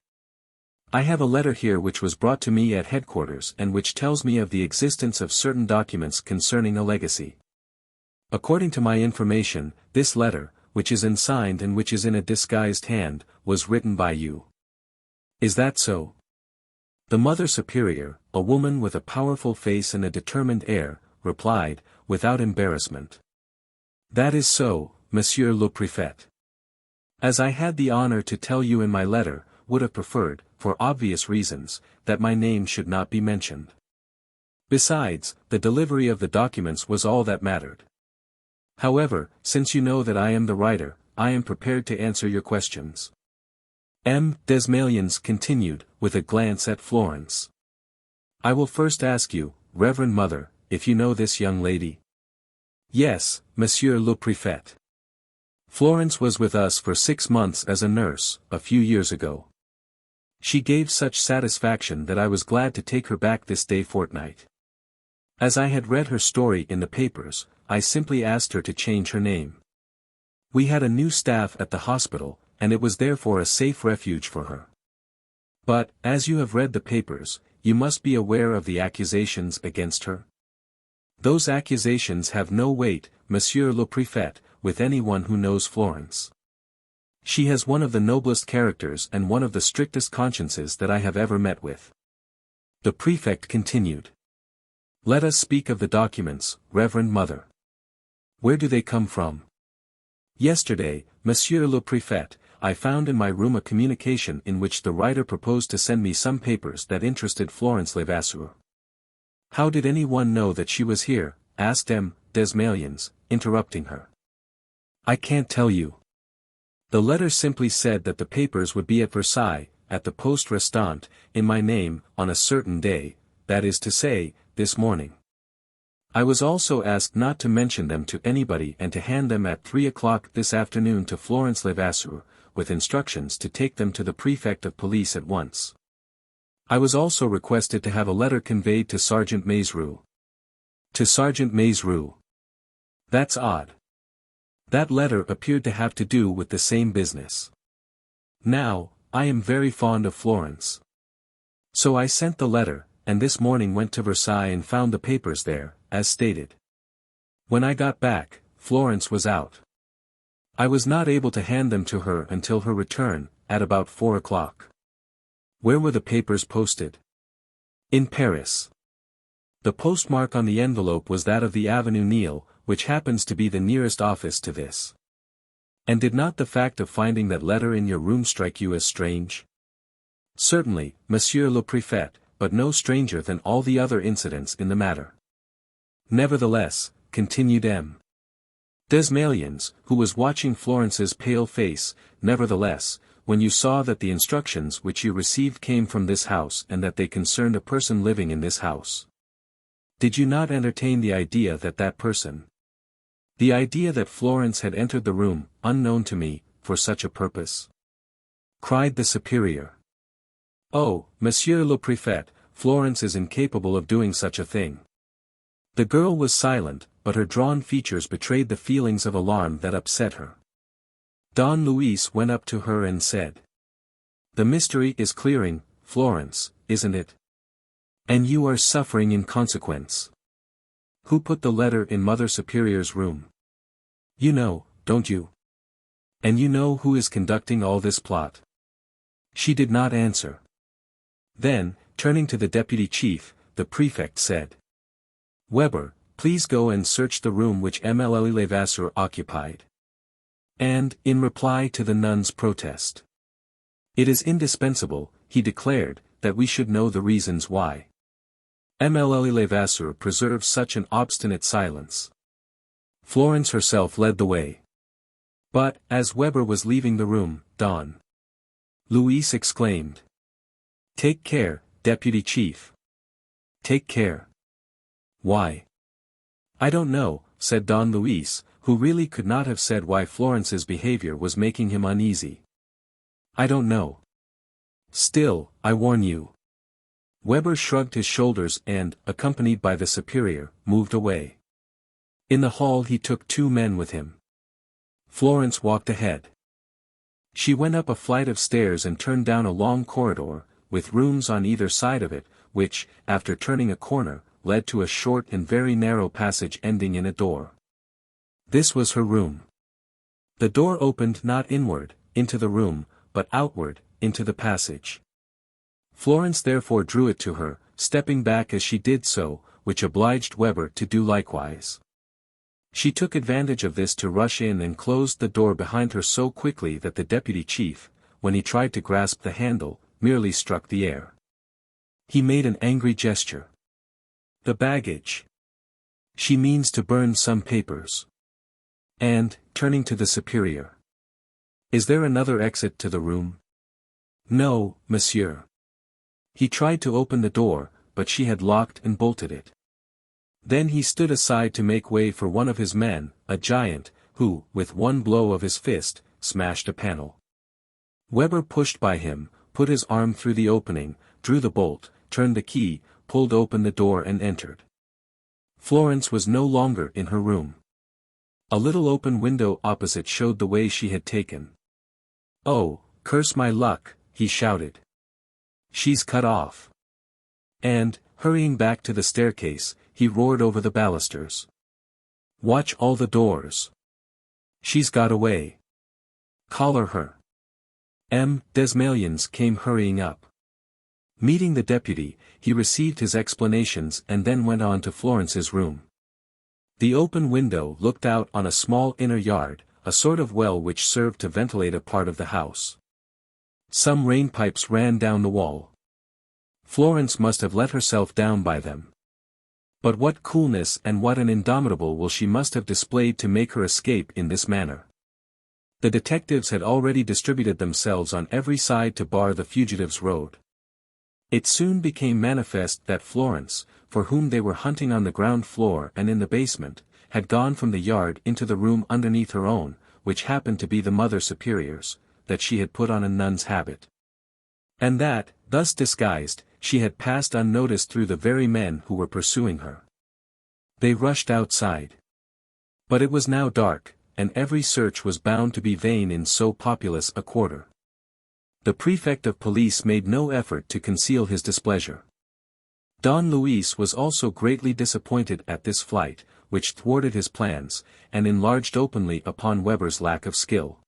"I have a letter here which was brought to me at headquarters and which tells me of the existence of certain documents concerning a legacy. According to my information, this letter, which is unsigned and which is in a disguised hand, was written by you. Is that so?" The Mother Superior, a woman with a powerful face and a determined air, replied, without embarrassment. "That is so, Monsieur le Préfet. As I had the honor to tell you in my letter, would have preferred, for obvious reasons, that my name should not be mentioned. Besides, the delivery of the documents was all that mattered. However, since you know that I am the writer, I am prepared to answer your questions." M. Desmalions continued, with a glance at Florence. "I will first ask you, Reverend Mother, if you know this young lady?" "Yes, Monsieur le Préfet. Florence was with us for 6 months as a nurse, a few years ago. She gave such satisfaction that I was glad to take her back this day fortnight. As I had read her story in the papers, I simply asked her to change her name. We had a new staff at the hospital, and it was therefore a safe refuge for her. But, as you have read the papers, you must be aware of the accusations against her. Those accusations have no weight, Monsieur le Préfet, with anyone who knows Florence. She has one of the noblest characters and one of the strictest consciences that I have ever met with." The prefect continued. "Let us speak of the documents, Reverend Mother. Where do they come from?" "Yesterday, Monsieur le Préfet, I found in my room a communication in which the writer proposed to send me some papers that interested Florence Levasseur." "How did any one know that she was here?" asked M. Desmalions, interrupting her. "I can't tell you. The letter simply said that the papers would be at Versailles, at the Poste Restante, in my name, on a certain day, that is to say, this morning. I was also asked not to mention them to anybody and to hand them at 3 o'clock this afternoon to Florence Levasseur, with instructions to take them to the prefect of police at once. I was also requested to have a letter conveyed to Sergeant Maizerou." "To Sergeant Maizerou? That's odd. That letter appeared to have to do with the same business. Now, I am very fond of Florence. So I sent the letter, and this morning went to Versailles and found the papers there, as stated. When I got back, Florence was out. I was not able to hand them to her until her return, at about 4 o'clock. Where were the papers posted?" "In Paris. The postmark on the envelope was that of the Avenue Niel, which happens to be the nearest office to this." "And did not the fact of finding that letter in your room strike you as strange?" "Certainly, Monsieur le Préfet, but no stranger than all the other incidents in the matter. Nevertheless, continued M. Desmalions, who was watching Florence's pale face, nevertheless, when you saw that the instructions which you received came from this house and that they concerned a person living in this house, did you not entertain the idea that that person, the idea that Florence had entered the room, unknown to me, for such a purpose? Cried the superior. Oh, Monsieur le Préfet, Florence is incapable of doing such a thing. The girl was silent, but her drawn features betrayed the feelings of alarm that upset her. Don Luis went up to her and said, "The mystery is clearing, Florence, isn't it? And you are suffering in consequence. Who put the letter in Mother Superior's room? You know, don't you? And you know who is conducting all this plot?" She did not answer. Then, turning to the deputy chief, the prefect said, "Weber, please go and search the room which Mlle Levasseur occupied." And, in reply to the nun's protest, "It is indispensable," he declared, "that we should know the reasons why Mlle Levasseur preserves such an obstinate silence." Florence herself led the way. But, as Weber was leaving the room, Don Luis exclaimed, "Take care, deputy chief. Take care." "Why?" "I don't know," said Don Luis, who really could not have said why Florence's behavior was making him uneasy. "I don't know. Still, I warn you." Weber shrugged his shoulders and, accompanied by the superior, moved away. In the hall he took 2 men with him. Florence walked ahead. She went up a flight of stairs and turned down a long corridor, with rooms on either side of it, which, after turning a corner, led to a short and very narrow passage ending in a door. This was her room. The door opened not inward, into the room, but outward, into the passage. Florence therefore drew it to her, stepping back as she did so, which obliged Weber to do likewise. She took advantage of this to rush in and closed the door behind her so quickly that the deputy chief, when he tried to grasp the handle, merely struck the air. He made an angry gesture. "The baggage. She means to burn some papers." And, turning to the superior, "Is there another exit to the room?" "No, monsieur." He tried to open the door, but she had locked and bolted it. Then he stood aside to make way for one of his men, a giant, who, with one blow of his fist, smashed a panel. Weber pushed by him, put his arm through the opening, drew the bolt, turned the key, pulled open the door and entered. Florence was no longer in her room. A little open window opposite showed the way she had taken. "Oh, curse my luck," he shouted. "She's cut off." And, hurrying back to the staircase, he roared over the balusters. "Watch all the doors. She's got away. Collar her." M. Desmalions came hurrying up. Meeting the deputy, he received his explanations and then went on to Florence's room. The open window looked out on a small inner yard, a sort of well which served to ventilate a part of the house. Some rain pipes ran down the wall. Florence must have let herself down by them. But what coolness and what an indomitable will she must have displayed to make her escape in this manner. The detectives had already distributed themselves on every side to bar the fugitive's road. It soon became manifest that Florence, for whom they were hunting on the ground floor and in the basement, had gone from the yard into the room underneath her own, which happened to be the Mother Superior's, that she had put on a nun's habit. And that, thus disguised, she had passed unnoticed through the very men who were pursuing her. They rushed outside. But it was now dark, and every search was bound to be vain in so populous a quarter. The prefect of police made no effort to conceal his displeasure. Don Luis was also greatly disappointed at this flight, which thwarted his plans, and enlarged openly upon Weber's lack of skill.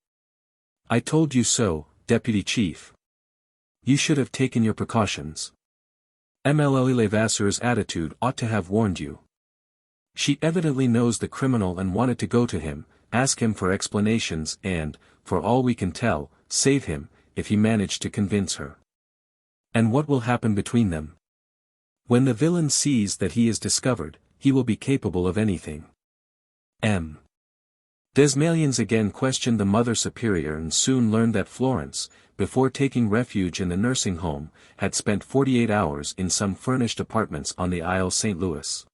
"I told you so, deputy chief. You should have taken your precautions. Mlle Levasseur's attitude ought to have warned you. She evidently knows the criminal and wanted to go to him, ask him for explanations and, for all we can tell, save him, if he managed to convince her. And what will happen between them? When the villain sees that he is discovered, he will be capable of anything. M. Desmalions again questioned the Mother Superior and soon learned that Florence, before taking refuge in the nursing home, had spent 48 hours in some furnished apartments on the Isle St. Louis.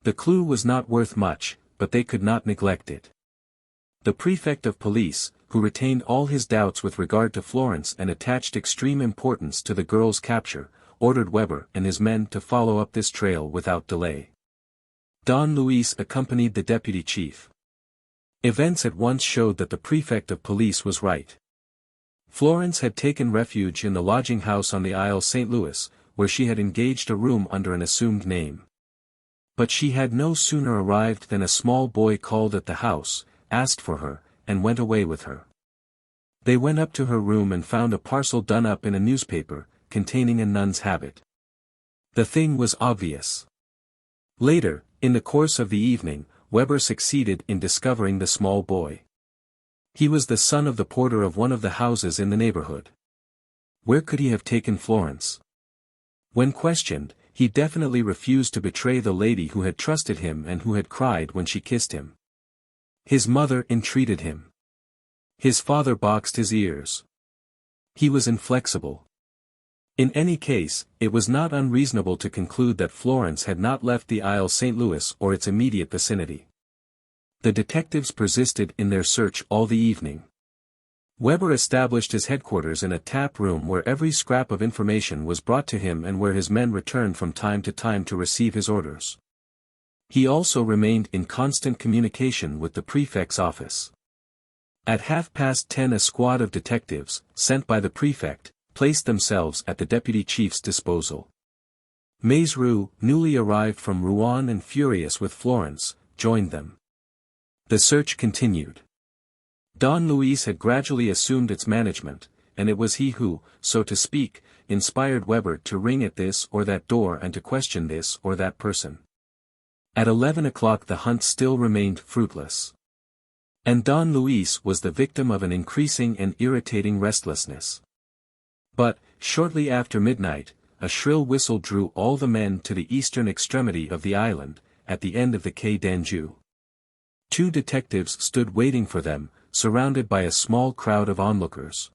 The clue was not worth much, but they could not neglect it. The prefect of police, who retained all his doubts with regard to Florence and attached extreme importance to the girl's capture, ordered Weber and his men to follow up this trail without delay. Don Luis accompanied the deputy chief. Events at once showed that the prefect of police was right. Florence had taken refuge in the lodging house on the Isle St. Louis, where she had engaged a room under an assumed name. But she had no sooner arrived than a small boy called at the house, asked for her, and went away with her. They went up to her room and found a parcel done up in a newspaper, containing a nun's habit. The thing was obvious. Later, in the course of the evening, Weber succeeded in discovering the small boy. He was the son of the porter of one of the houses in the neighborhood. Where could he have taken Florence? When questioned, he definitely refused to betray the lady who had trusted him and who had cried when she kissed him. His mother entreated him. His father boxed his ears. He was inflexible. In any case, it was not unreasonable to conclude that Florence had not left the Isle St. Louis or its immediate vicinity. The detectives persisted in their search all the evening. Weber established his headquarters in a tap room where every scrap of information was brought to him and where his men returned from time to receive his orders. He also remained in constant communication with the prefect's office. At 10:30 a squad of detectives, sent by the prefect, placed themselves at the deputy chief's disposal. Maizerou, newly arrived from Rouen and furious with Florence, joined them. The search continued. Don Luis had gradually assumed its management, and it was he who, so to speak, inspired Weber to ring at this or that door and to question this or that person. At 11 o'clock the hunt still remained fruitless. And Don Luis was the victim of an increasing and irritating restlessness. But, shortly after midnight, a shrill whistle drew all the men to the eastern extremity of the island, at the end of the Quai d'Anjou. 2 detectives stood waiting for them, surrounded by a small crowd of onlookers.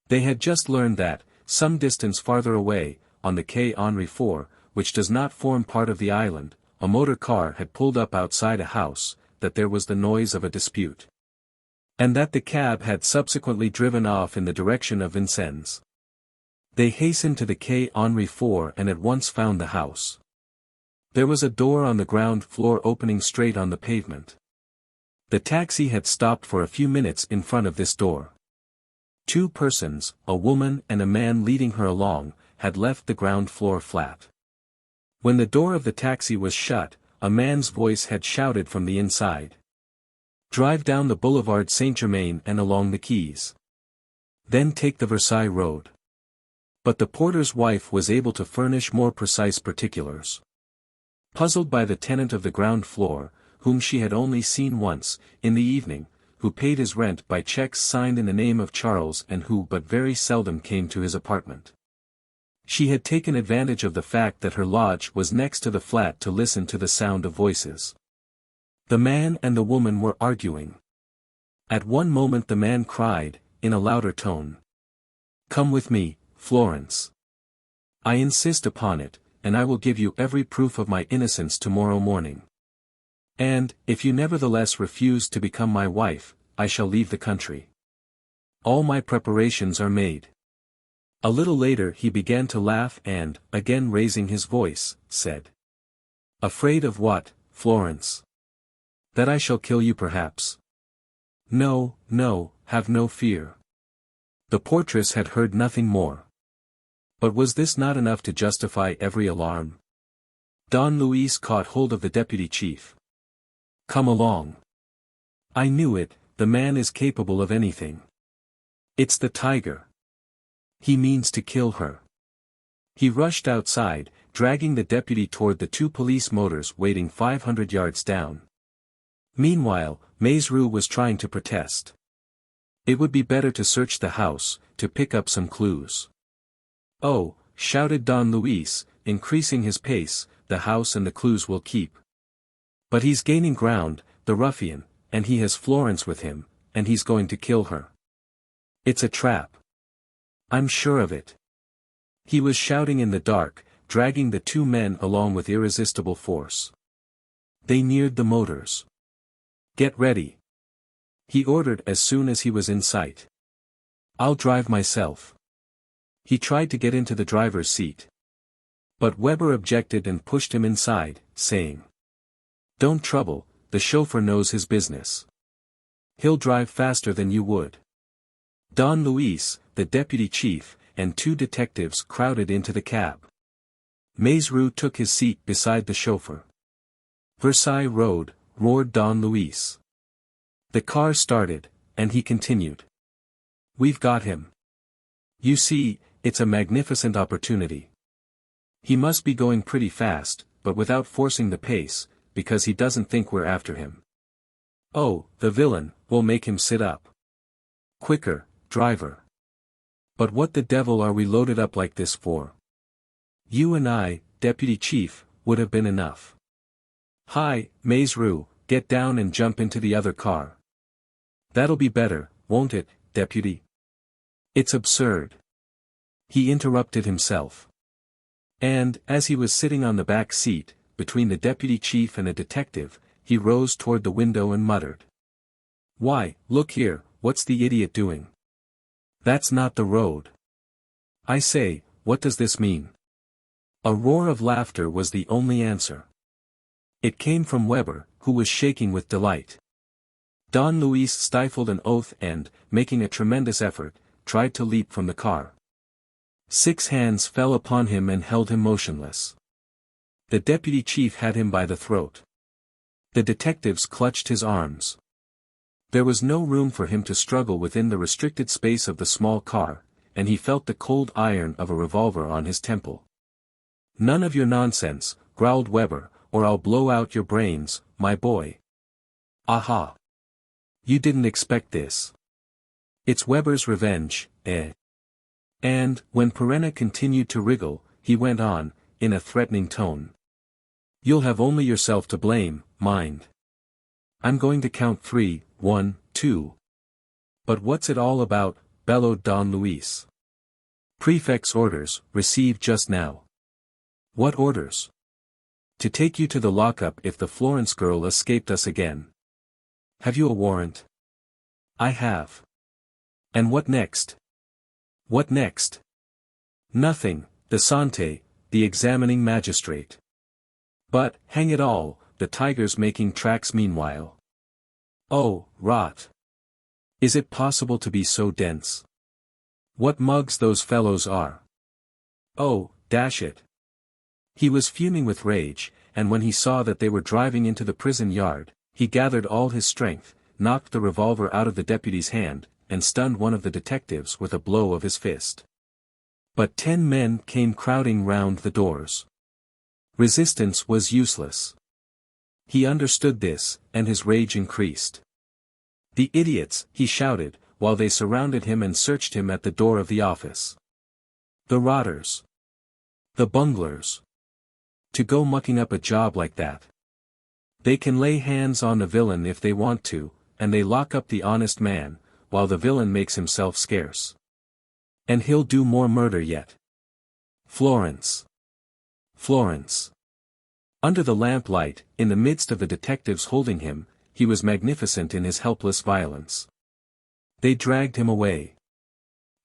They had just learned that, some distance farther away, on the Quai Henri IV, which does not form part of the island, a motor car had pulled up outside a house, that there was the noise of a dispute. And that the cab had subsequently driven off in the direction of Vincennes. They hastened to the Quai Henri IV and at once found the house. There was a door on the ground floor opening straight on the pavement. The taxi had stopped for a few minutes in front of this door. 2 persons, a woman and a man leading her along, had left the ground floor flat. When the door of the taxi was shut, a man's voice had shouted from the inside. "Drive down the Boulevard Saint-Germain and along the quays. Then take the Versailles Road." But the porter's wife was able to furnish more precise particulars. Puzzled by the tenant of the ground floor, whom she had only seen once, in the evening, who paid his rent by checks signed in the name of Charles and who but very seldom came to his apartment. She had taken advantage of the fact that her lodge was next to the flat to listen to the sound of voices. The man and the woman were arguing. At one moment the man cried, in a louder tone, "Come with me, Florence. I insist upon it, and I will give you every proof of my innocence tomorrow morning. And, if you nevertheless refuse to become my wife, I shall leave the country. All my preparations are made." A little later he began to laugh and, again raising his voice, said, "Afraid of what, Florence? That I shall kill you perhaps?" "No, no, have no fear." The portress had heard nothing more. But was this not enough to justify every alarm? Don Luis caught hold of the deputy chief. "Come along. I knew it, the man is capable of anything. It's the tiger. He means to kill her." He rushed outside, dragging the deputy toward the 2 police motors waiting 500 yards down. Meanwhile, Maizerou was trying to protest. It would be better to search the house, to pick up some clues. "Oh, shouted Don Luis, increasing his pace, the house and the clues will keep. But he's gaining ground, the ruffian, and he has Florence with him, and he's going to kill her. It's a trap. I'm sure of it. He was shouting in the dark, dragging the two men along with irresistible force. They neared the motors. Get ready, he ordered as soon as he was in sight. I'll drive myself. He tried to get into the driver's seat. But Weber objected and pushed him inside, saying, "Don't trouble, the chauffeur knows his business. He'll drive faster than you would." Don Luis, the deputy chief, and two detectives crowded into the cab. Maizru took his seat beside the chauffeur. "Versailles Road," roared Don Luis. The car started, and he continued. "We've got him. You see, it's a magnificent opportunity. He must be going pretty fast, but without forcing the pace, because he doesn't think we're after him. Oh, the villain, we'll make him sit up. Quicker, driver. But what the devil are we loaded up like this for? You and I, deputy chief, would have been enough. Hi, Maizru, get down and jump into the other car. That'll be better, won't it, deputy? It's absurd." He interrupted himself. And, as he was sitting on the back seat, between the deputy chief and a detective, he rose toward the window and muttered. "Why, look here, what's the idiot doing? That's not the road. I say, what does this mean?" A roar of laughter was the only answer. It came from Weber, who was shaking with delight. Don Luis stifled an oath and, making a tremendous effort, tried to leap from the car. 6 hands fell upon him and held him motionless. The deputy chief had him by the throat. The detectives clutched his arms. There was no room for him to struggle within the restricted space of the small car, and he felt the cold iron of a revolver on his temple. "None of your nonsense," growled Weber, "or I'll blow out your brains, my boy." "Aha! You didn't expect this. It's Weber's revenge, eh?" And, when Perenna continued to wriggle, he went on, in a threatening tone. "You'll have only yourself to blame, mind. I'm going to count 3, 1, 2. "But what's it all about?" bellowed Don Luis. "Prefect's orders, received just now." "What orders?" "To take you to the lockup if the Florence girl escaped us again." "Have you a warrant?" "I have." "And what next?" "What next?" "Nothing, the Sante, the examining magistrate." "But, hang it all, the tiger's making tracks meanwhile." "Oh, rot. Is it possible to be so dense? What mugs those fellows are. Oh, dash it." He was fuming with rage, and when he saw that they were driving into the prison yard, he gathered all his strength, knocked the revolver out of the deputy's hand, and stunned one of the detectives with a blow of his fist. But 10 men came crowding round the doors. Resistance was useless. He understood this, and his rage increased. "The idiots," he shouted, while they surrounded him and searched him at the door of the office. "The rotters. The bunglers. To go mucking up a job like that. They can lay hands on the villain if they want to, and they lock up the honest man, while the villain makes himself scarce. And he'll do more murder yet. Florence. Florence." Under the lamplight, in the midst of the detectives holding him, he was magnificent in his helpless violence. They dragged him away.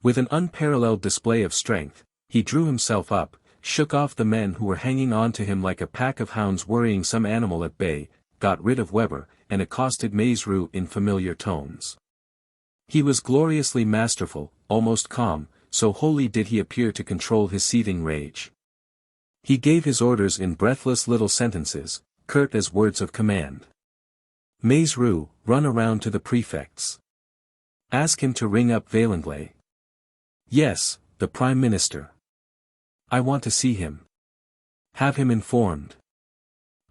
With an unparalleled display of strength, he drew himself up, shook off the men who were hanging on to him like a pack of hounds worrying some animal at bay, got rid of Weber, and accosted Maizru in familiar tones. He was gloriously masterful, almost calm, so wholly did he appear to control his seething rage. He gave his orders in breathless little sentences, curt as words of command. "Maizru, run around to the prefect's. Ask him to ring up Vaillanglais." "Yes, the Prime Minister. I want to see him. Have him informed.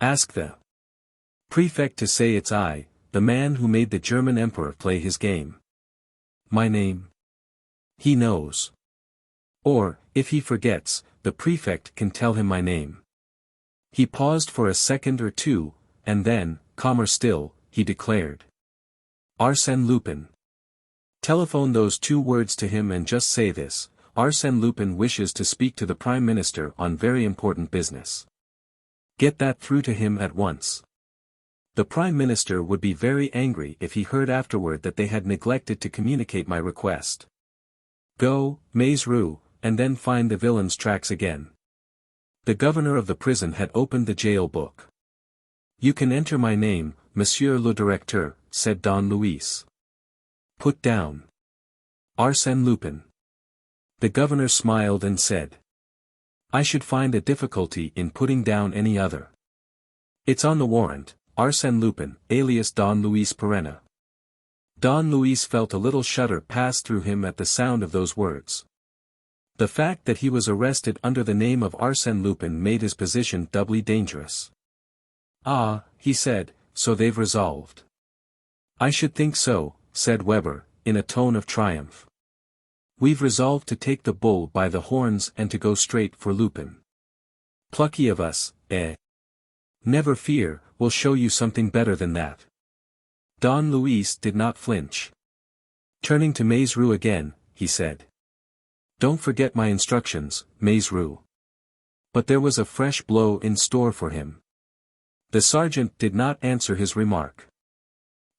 Ask the prefect to say it's I, the man who made the German Emperor play his game. My name. He knows. Or, if he forgets, the prefect can tell him my name. He paused for a second or two, and then, calmer still, he declared. Arsène Lupin. Telephone those 2 words to him and just say this: Arsène Lupin wishes to speak to the Prime Minister on very important business. Get that through to him at once. The Prime Minister would be very angry if he heard afterward that they had neglected to communicate my request. Go, Maizrou, and then find the villain's tracks again. The governor of the prison had opened the jail book. You can enter my name, Monsieur le Directeur, said Don Luis. Put down. Arsène Lupin. The governor smiled and said. I should find a difficulty in putting down any other. It's on the warrant, Arsène Lupin, alias Don Luis Perenna. Don Luis felt a little shudder pass through him at the sound of those words. The fact that he was arrested under the name of Arsène Lupin made his position doubly dangerous. Ah, he said, so they've resolved. I should think so, said Weber, in a tone of triumph. We've resolved to take the bull by the horns and to go straight for Lupin. Plucky of us, eh? Never fear, we'll show you something better than that. Don Luis did not flinch. Turning to Maizrou again, he said. Don't forget my instructions, Maizrou. But there was a fresh blow in store for him. The sergeant did not answer his remark.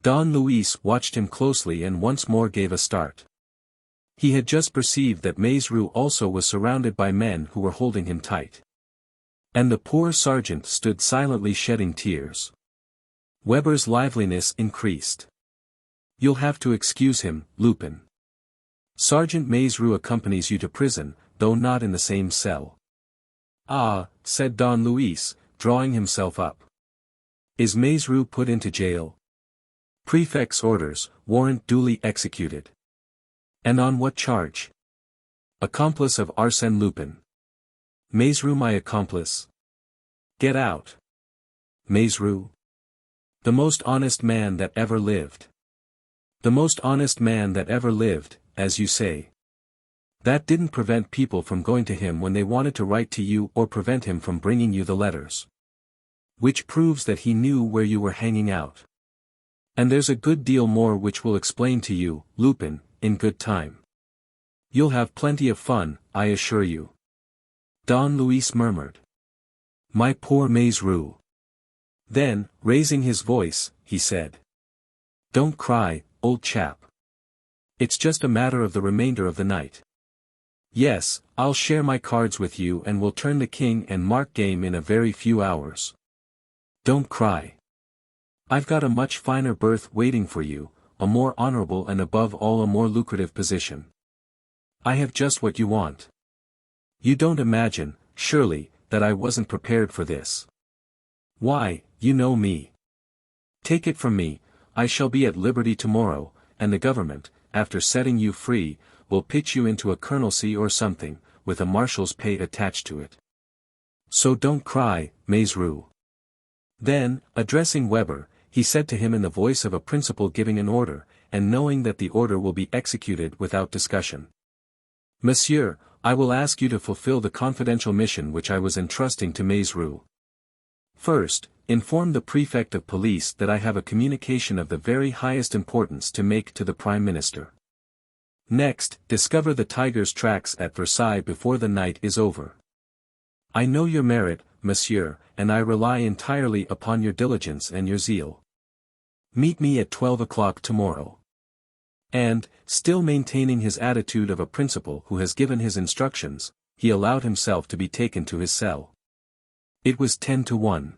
Don Luis watched him closely and once more gave a start. He had just perceived that Maizrou also was surrounded by men who were holding him tight. And the poor sergeant stood silently shedding tears. Weber's liveliness increased. You'll have to excuse him, Lupin. Sergeant Maizrou accompanies you to prison, though not in the same cell. Ah, said Don Luis, drawing himself up. Is Maizrou put into jail? Prefect's orders, warrant duly executed. And on what charge? Accomplice of Arsène Lupin. Maizrou my accomplice? Get out. Maizrou. The most honest man that ever lived. The most honest man that ever lived, as you say. That didn't prevent people from going to him when they wanted to write to you or prevent him from bringing you the letters. Which proves that he knew where you were hanging out. And there's a good deal more which we'll explain to you, Lupin, in good time. You'll have plenty of fun, I assure you. Don Luis murmured. My poor Maizrou. Then, raising his voice, he said. Don't cry, old chap. It's just a matter of the remainder of the night. Yes, I'll share my cards with you and we'll turn the king and mark game in a very few hours. Don't cry. I've got a much finer berth waiting for you, a more honorable and above all a more lucrative position. I have just what you want. You don't imagine, surely, that I wasn't prepared for this. Why, you know me. Take it from me, I shall be at liberty tomorrow, and the government, after setting you free, will pitch you into a colonelcy or something, with a marshal's pay attached to it. So don't cry, Maizrou. Then, addressing Weber, he said to him in the voice of a principal giving an order, and knowing that the order will be executed without discussion. Monsieur, I will ask you to fulfill the confidential mission which I was entrusting to Maizrou. First, inform the prefect of police that I have a communication of the very highest importance to make to the Prime Minister. Next, discover the tiger's tracks at Versailles before the night is over. I know your merit, Monsieur, and I rely entirely upon your diligence and your zeal. Meet me at 12 o'clock tomorrow. And, still maintaining his attitude of a principal who has given his instructions, he allowed himself to be taken to his cell. It was 10-1.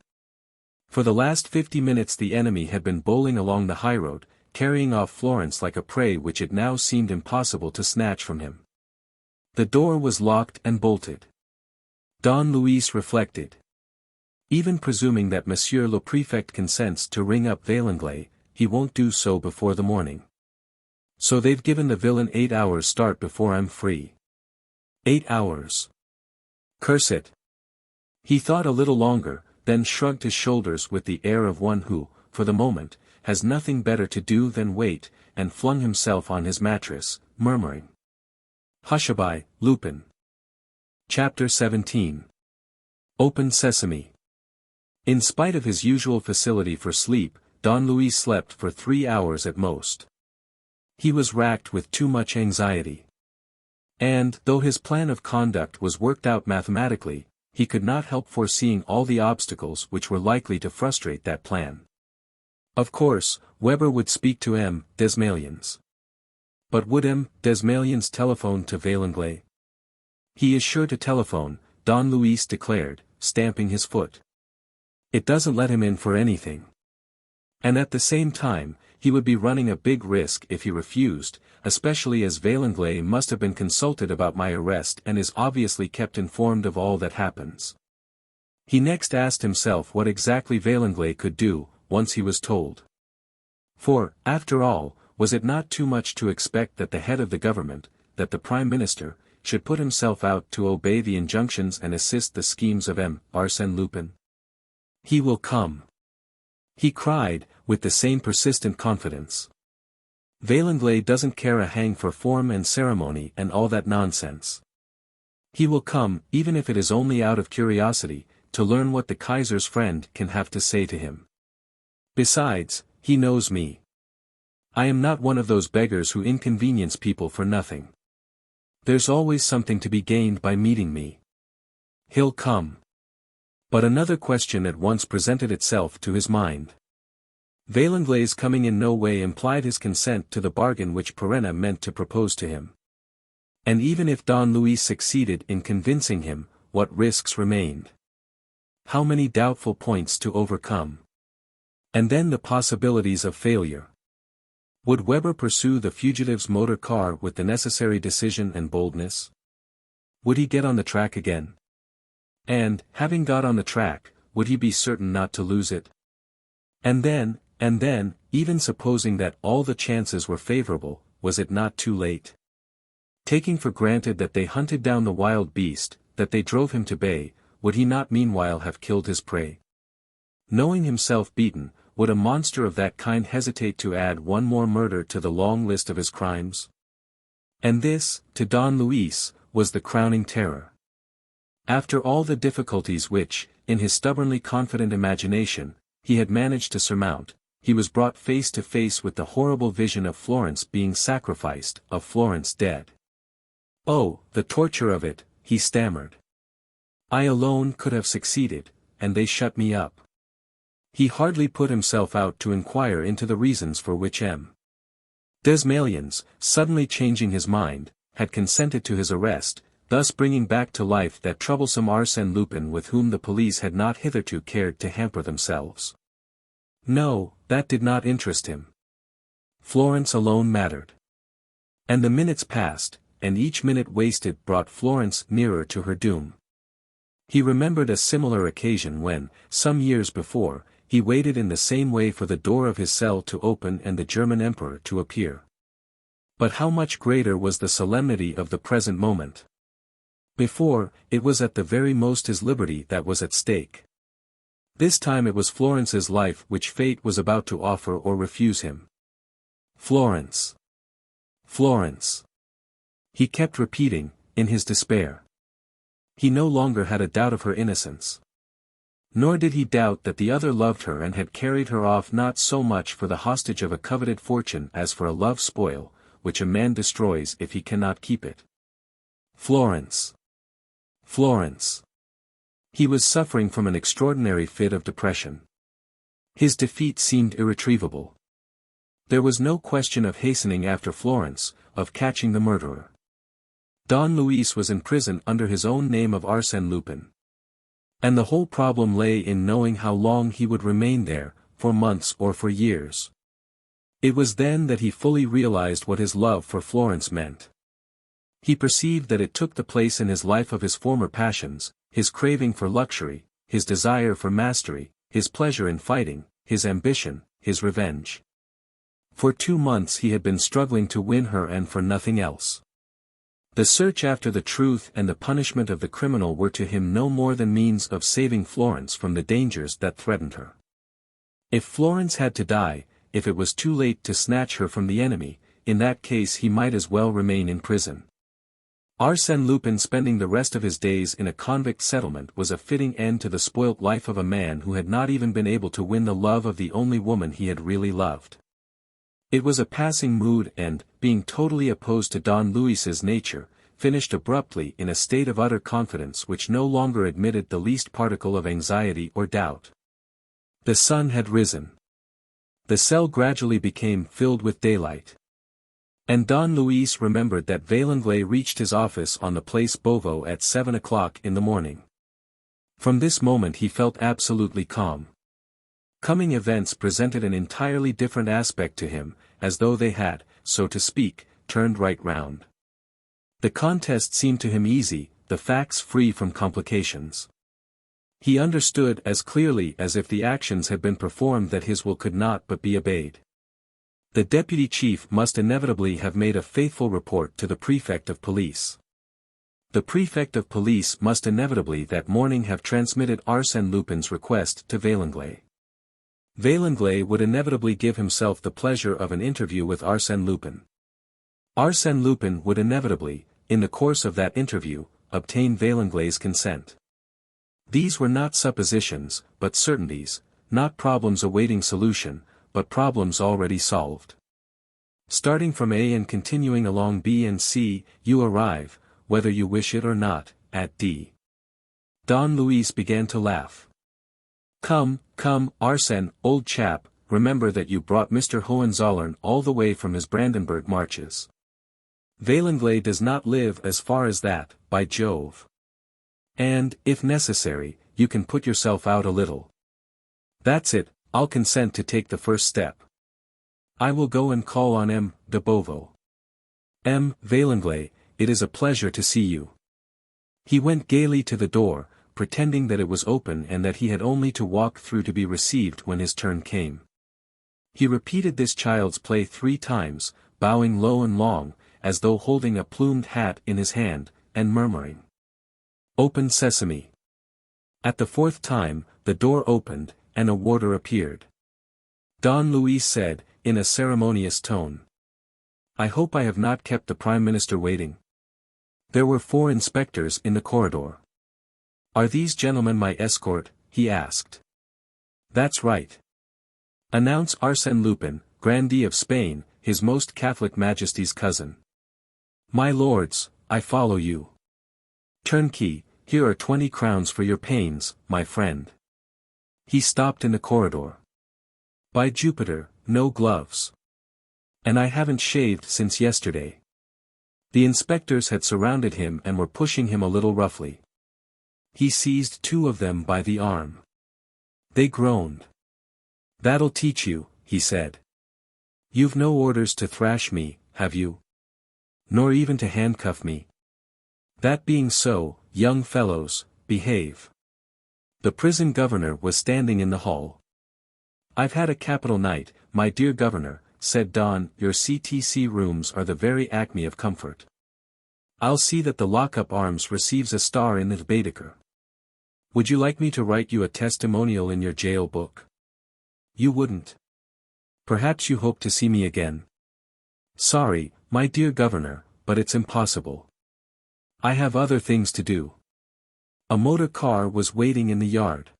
For the last 50 minutes the enemy had been bowling along the highroad, carrying off Florence like a prey which it now seemed impossible to snatch from him. The door was locked and bolted. Don Luis reflected. Even presuming that Monsieur le Préfect consents to ring up Vaillanglais, he won't do so before the morning. So they've given the villain 8 hours start before I'm free. 8 hours. Curse it. He thought a little longer, then shrugged his shoulders with the air of one who, for the moment, has nothing better to do than wait, and flung himself on his mattress, murmuring. Hushaby, Lupin. Chapter 17. Open Sesame. In spite of his usual facility for sleep, Don Luis slept for 3 hours at most. He was racked with too much anxiety. And, though his plan of conduct was worked out mathematically, he could not help foreseeing all the obstacles which were likely to frustrate that plan. Of course, Weber would speak to M. Desmaliens. But would M. Desmaliens telephone to Vaillanglais? He is sure to telephone, Don Luis declared, stamping his foot. It doesn't let him in for anything. And at the same time, he would be running a big risk if he refused, especially as Vaillanglais must have been consulted about my arrest and is obviously kept informed of all that happens. He next asked himself what exactly Vaillanglais could do, once he was told. For, after all, was it not too much to expect that the head of the government, that the Prime Minister, should put himself out to obey the injunctions and assist the schemes of Arsène Lupin? He will come. He cried, with the same persistent confidence. Vaillanglais doesn't care a hang for form and ceremony and all that nonsense. He will come, even if it is only out of curiosity, to learn what the Kaiser's friend can have to say to him. Besides, he knows me. I am not one of those beggars who inconvenience people for nothing. There's always something to be gained by meeting me. He'll come. But another question at once presented itself to his mind. Vaillanglais' coming in no way implied his consent to the bargain which Perenna meant to propose to him. And even if Don Luis succeeded in convincing him, what risks remained? How many doubtful points to overcome? And then the possibilities of failure. Would Weber pursue the fugitive's motor car with the necessary decision and boldness? Would he get on the track again? And, having got on the track, would he be certain not to lose it? And then, even supposing that all the chances were favorable, was it not too late? Taking for granted that they hunted down the wild beast, that they drove him to bay, would he not meanwhile have killed his prey? Knowing himself beaten, would a monster of that kind hesitate to add one more murder to the long list of his crimes? And this, to Don Luis, was the crowning terror. After all the difficulties which, in his stubbornly confident imagination, he had managed to surmount, he was brought face to face with the horrible vision of Florence being sacrificed, of Florence dead. Oh, the torture of it, he stammered. I alone could have succeeded, and they shut me up. He hardly put himself out to inquire into the reasons for which M. Desmaliens, suddenly changing his mind, had consented to his arrest, thus bringing back to life that troublesome Arsène Lupin with whom the police had not hitherto cared to hamper themselves. No, that did not interest him. Florence alone mattered. And the minutes passed, and each minute wasted brought Florence nearer to her doom. He remembered a similar occasion when, some years before, he waited in the same way for the door of his cell to open and the German emperor to appear. But how much greater was the solemnity of the present moment? Before, it was at the very most his liberty that was at stake. This time it was Florence's life which fate was about to offer or refuse him. Florence. Florence. He kept repeating, in his despair. He no longer had a doubt of her innocence. Nor did he doubt that the other loved her and had carried her off not so much for the hostage of a coveted fortune as for a love spoil, which a man destroys if he cannot keep it. Florence. Florence. He was suffering from an extraordinary fit of depression. His defeat seemed irretrievable. There was no question of hastening after Florence, of catching the murderer. Don Luis was in prison under his own name of Arsène Lupin. And the whole problem lay in knowing how long he would remain there, for months or for years. It was then that he fully realized what his love for Florence meant. He perceived that it took the place in his life of his former passions, his craving for luxury, his desire for mastery, his pleasure in fighting, his ambition, his revenge. For 2 months he had been struggling to win her and for nothing else. The search after the truth and the punishment of the criminal were to him no more than means of saving Florence from the dangers that threatened her. If Florence had to die, if it was too late to snatch her from the enemy, in that case he might as well remain in prison. Arsène Lupin spending the rest of his days in a convict settlement was a fitting end to the spoilt life of a man who had not even been able to win the love of the only woman he had really loved. It was a passing mood and, being totally opposed to Don Luis's nature, finished abruptly in a state of utter confidence which no longer admitted the least particle of anxiety or doubt. The sun had risen. The cell gradually became filled with daylight. And Don Luis remembered that Vaillanglais reached his office on the Place Beauvau at 7 o'clock in the morning. From this moment he felt absolutely calm. Coming events presented an entirely different aspect to him, as though they had, so to speak, turned right round. The contest seemed to him easy, the facts free from complications. He understood as clearly as if the actions had been performed that his will could not but be obeyed. The deputy chief must inevitably have made a faithful report to the prefect of police. The prefect of police must inevitably that morning have transmitted Arsène Lupin's request to Vaillanglais. Vaillanglais would inevitably give himself the pleasure of an interview with Arsène Lupin. Arsène Lupin would inevitably, in the course of that interview, obtain Vaillanglais' consent. These were not suppositions, but certainties, not problems awaiting solution, but problems already solved. Starting from A and continuing along B and C, you arrive, whether you wish it or not, at D. Don Luis began to laugh. Come, Arsène, old chap, remember that you brought Mr. Hohenzollern all the way from his Brandenburg marches. Vaillanglais does not live as far as that, by Jove. And, if necessary, you can put yourself out a little. That's it, I'll consent to take the first step. I will go and call on M. de Beauvau. M. Vaillanglais, it is a pleasure to see you. He went gaily to the door, pretending that it was open and that he had only to walk through to be received when his turn came. He repeated this child's play 3 times, bowing low and long, as though holding a plumed hat in his hand, and murmuring, "Open Sesame." At the 4th time, the door opened, and a warder appeared. Don Luis said, in a ceremonious tone, "I hope I have not kept the Prime Minister waiting." There were 4 inspectors in the corridor. "Are these gentlemen my escort?" he asked. "That's right. Announce Arsène Lupin, Grandee of Spain, His Most Catholic Majesty's cousin." "My lords, I follow you." "Turnkey, here are 20 crowns for your pains, my friend." He stopped in the corridor. "By Jupiter, no gloves. And I haven't shaved since yesterday." The inspectors had surrounded him and were pushing him a little roughly. He seized 2 of them by the arm. They groaned. "That'll teach you," he said. "You've no orders to thrash me, have you? Nor even to handcuff me? That being so, young fellows, behave." The prison governor was standing in the hall. "I've had a capital night, my dear governor," said Don. "Your CTC rooms are the very acme of comfort. I'll see that the lock-up arms receives a star in the Baedeker. Would you like me to write you a testimonial in your jail book? You wouldn't. Perhaps you hope to see me again. Sorry, my dear governor, but it's impossible. I have other things to do." A motor car was waiting in the yard.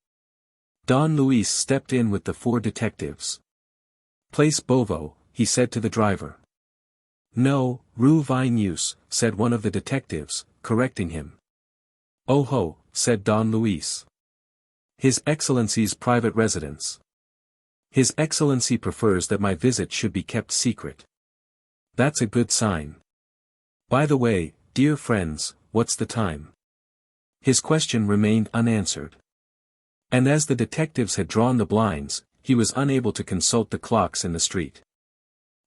Don Luis stepped in with the 4 detectives. "Place Beauvau," he said to the driver. "No, Rue Vigneuse," said one of the detectives, correcting him. "Oh ho," said Don Luis. "His Excellency's private residence. His Excellency prefers that my visit should be kept secret. That's a good sign. By the way, dear friends, what's the time?" His question remained unanswered. And as the detectives had drawn the blinds, he was unable to consult the clocks in the street.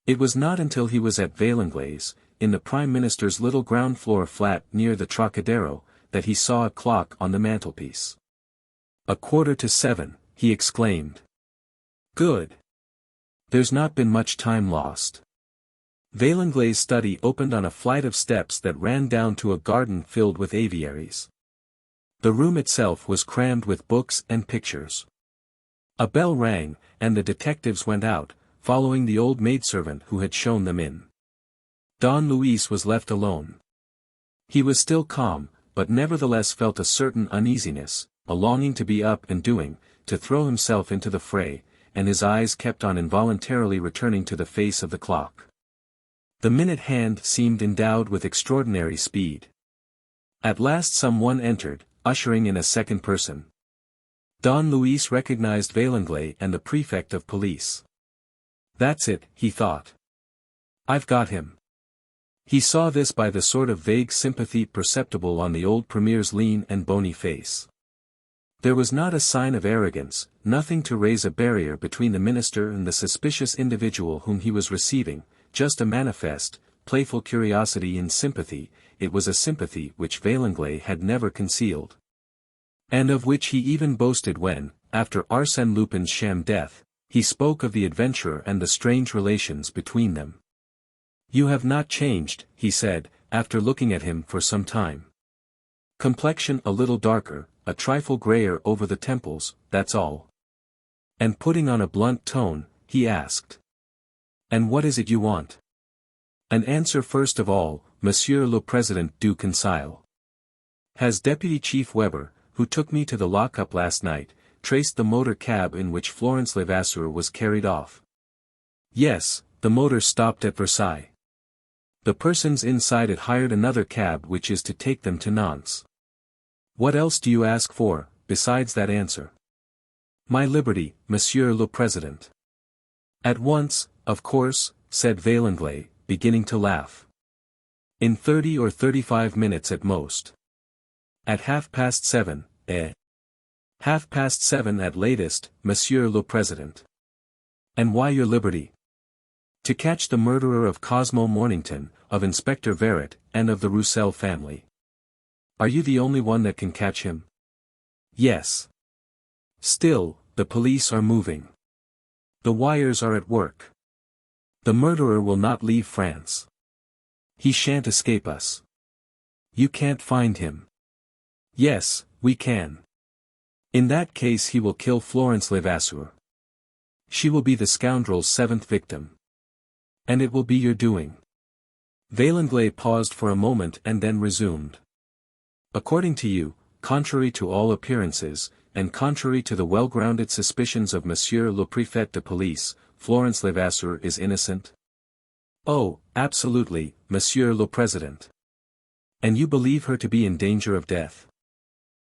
It was not until he was at Vaillanglais, in the Prime Minister's little ground-floor flat near the Trocadero, that he saw a clock on the mantelpiece. 7:15, he exclaimed. "Good. There's not been much time lost." Vaillanglais' study opened on a flight of steps that ran down to a garden filled with aviaries. The room itself was crammed with books and pictures. A bell rang, and the detectives went out, following the old maidservant who had shown them in. Don Luis was left alone. He was still calm, but nevertheless felt a certain uneasiness, a longing to be up and doing, to throw himself into the fray, and his eyes kept on involuntarily returning to the face of the clock. The minute hand seemed endowed with extraordinary speed. At last someone entered, ushering in a second person. Don Luis recognized Vaillanglais and the prefect of police. That's it, he thought. I've got him. He saw this by the sort of vague sympathy perceptible on the old premier's lean and bony face. There was not a sign of arrogance, nothing to raise a barrier between the minister and the suspicious individual whom he was receiving, just a manifest, playful curiosity in sympathy. It was a sympathy which Vaillanglais had never concealed, and of which he even boasted when, after Arsène Lupin's sham death, he spoke of the adventurer and the strange relations between them. "You have not changed," he said, after looking at him for some time. "Complexion a little darker, a trifle grayer over the temples, that's all." And putting on a blunt tone, he asked, "And what is it you want?" "An answer first of all, Monsieur le Président du Conseil. Has Deputy Chief Weber, who took me to the lock-up last night, traced the motor cab in which Florence Levasseur was carried off?" "Yes, the motor stopped at Versailles. The persons inside it hired another cab which is to take them to Nantes. What else do you ask for, besides that answer?" "My liberty, Monsieur le Président." "At once, of course," said Vaillanglais, beginning to laugh. "In 30 or 35 minutes at most." "At 7:30, eh?" 7:30 at latest, Monsieur le Président." "And why your liberty?" "To catch the murderer of Cosmo Mornington, of Inspector Verret, and of the Roussel family." "Are you the only one that can catch him?" "Yes." "Still, the police are moving. The wires are at work. The murderer will not leave France. He shan't escape us." "You can't find him." "Yes, we can. In that case he will kill Florence Levasseur. She will be the scoundrel's 7th victim. And it will be your doing." Vaillanglais paused for a moment and then resumed. "According to you, contrary to all appearances, and contrary to the well-grounded suspicions of Monsieur le Préfet de Police, Florence Levasseur is innocent?" "Oh, absolutely, Monsieur le Président." "And you believe her to be in danger of death?"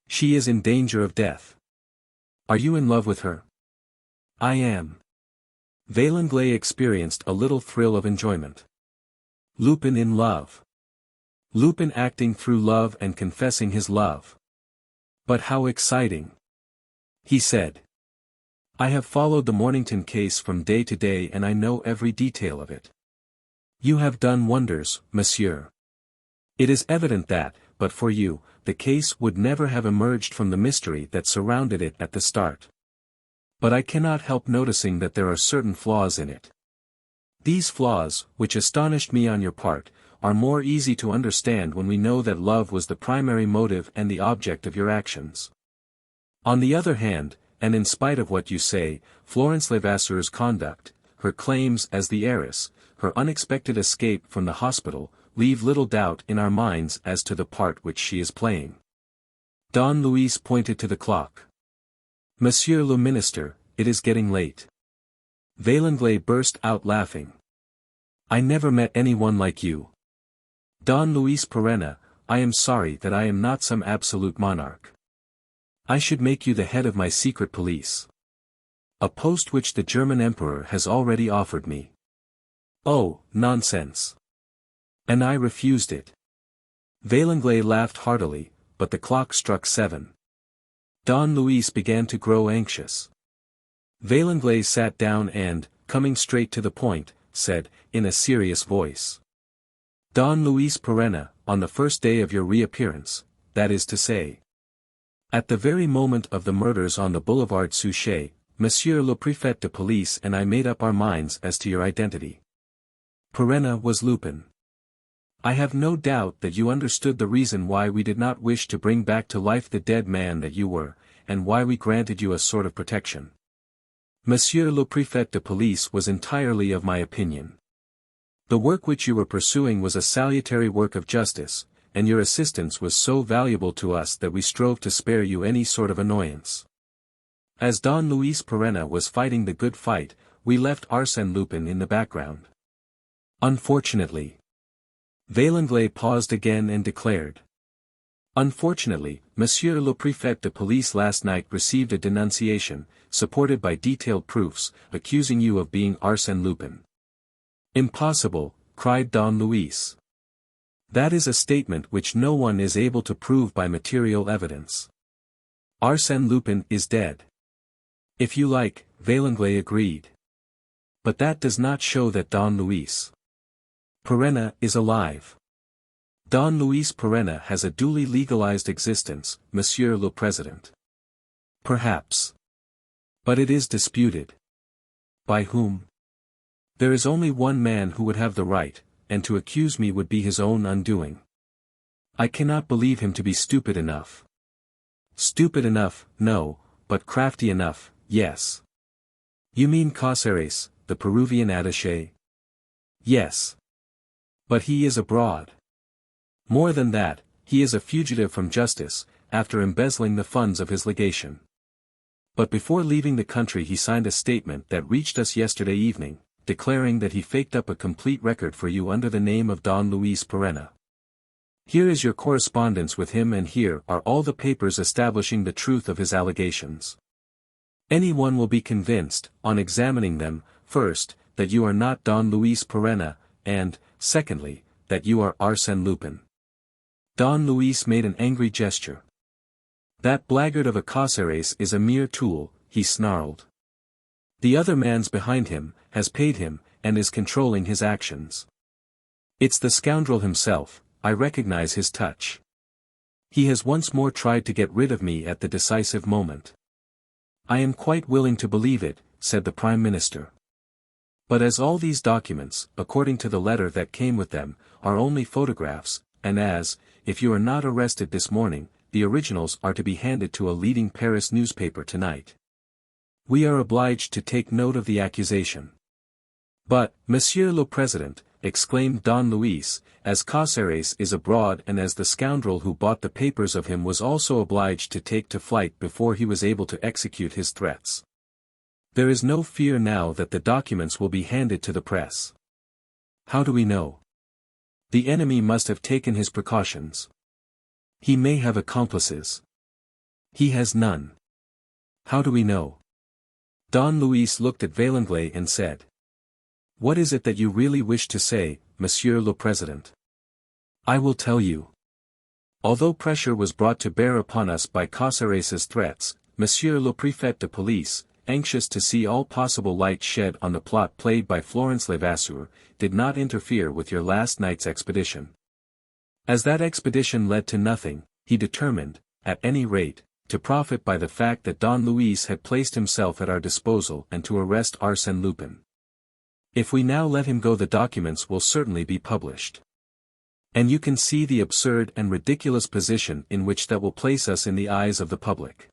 "She is in danger of death." "Are you in love with her?" "I am." Vaillanglais experienced a little thrill of enjoyment. Lupin in love. Lupin acting through love and confessing his love. But how exciting! He said. "I have followed the Mornington case from day to day and I know every detail of it." "You have done wonders, monsieur. It is evident that, but for you, the case would never have emerged from the mystery that surrounded it at the start. But I cannot help noticing that there are certain flaws in it. These flaws, which astonished me on your part, are more easy to understand when we know that love was the primary motive and the object of your actions. On the other hand, and in spite of what you say, Florence Levasseur's conduct, her claims as the heiress, her unexpected escape from the hospital, leave little doubt in our minds as to the part which she is playing." Don Luis pointed to the clock. "Monsieur le Minister, it is getting late." Vaillanglais burst out laughing. "I never met anyone like you. Don Luis Perenna, I am sorry that I am not some absolute monarch. I should make you the head of my secret police. A post which the German Emperor has already offered me." "Oh, nonsense. And I refused it." Vaillanglais laughed heartily, but the clock struck 7. Don Luis began to grow anxious. Vaillanglais sat down and, coming straight to the point, said, in a serious voice. "Don Luis Perenna, on the first day of your reappearance, that is to say, at the very moment of the murders on the Boulevard Suchet, Monsieur le Préfet de Police and I made up our minds as to your identity. Perenna was Lupin. I have no doubt that you understood the reason why we did not wish to bring back to life the dead man that you were, and why we granted you a sort of protection. Monsieur le Préfet de Police was entirely of my opinion. The work which you were pursuing was a salutary work of justice, and your assistance was so valuable to us that we strove to spare you any sort of annoyance. As Don Luis Perenna was fighting the good fight, we left Arsène Lupin in the background. Unfortunately. Vaillanglais paused again and declared. Unfortunately, Monsieur le Préfet de Police last night received a denunciation, supported by detailed proofs, accusing you of being Arsène Lupin. Impossible, cried Don Luis. That is a statement which no one is able to prove by material evidence. Arsène Lupin is dead. If you like, Vaillanglais agreed. But that does not show that Don Luis Perenna is alive. Don Luis Perenna has a duly legalized existence, Monsieur le Président. Perhaps. But it is disputed. By whom? There is only one man who would have the right, and to accuse me would be his own undoing. I cannot believe him to be stupid enough. Stupid enough, no, but crafty enough, yes. You mean Cáceres, the Peruvian attaché? Yes. But he is abroad. More than that, he is a fugitive from justice, after embezzling the funds of his legation. But before leaving the country he signed a statement that reached us yesterday evening, declaring that he faked up a complete record for you under the name of Don Luis Perenna. Here is your correspondence with him, and here are all the papers establishing the truth of his allegations. Anyone will be convinced, on examining them, first, that you are not Don Luis Perenna, and, secondly, that you are Arsène Lupin. Don Luis made an angry gesture. That blackguard of a Cáceres is a mere tool, he snarled. The other man's behind him, has paid him, and is controlling his actions. It's the scoundrel himself, I recognize his touch. He has once more tried to get rid of me at the decisive moment. I am quite willing to believe it, said the Prime Minister. But as all these documents, according to the letter that came with them, are only photographs, and as, if you are not arrested this morning, the originals are to be handed to a leading Paris newspaper tonight, we are obliged to take note of the accusation. But, Monsieur le Président, exclaimed Don Luis, as Cáceres is abroad and as the scoundrel who bought the papers of him was also obliged to take to flight before he was able to execute his threats. There is no fear now that the documents will be handed to the press. How do we know? The enemy must have taken his precautions. He may have accomplices. He has none. How do we know? Don Luis looked at Vaillanglais and said. What is it that you really wish to say, Monsieur le Président? I will tell you. Although pressure was brought to bear upon us by Cáceres's threats, Monsieur le Préfet de Police, anxious to see all possible light shed on the plot played by Florence Levasseur, did not interfere with your last night's expedition. As that expedition led to nothing, he determined, at any rate, to profit by the fact that Don Luis had placed himself at our disposal and to arrest Arsène Lupin. If we now let him go, the documents will certainly be published. And you can see the absurd and ridiculous position in which that will place us in the eyes of the public.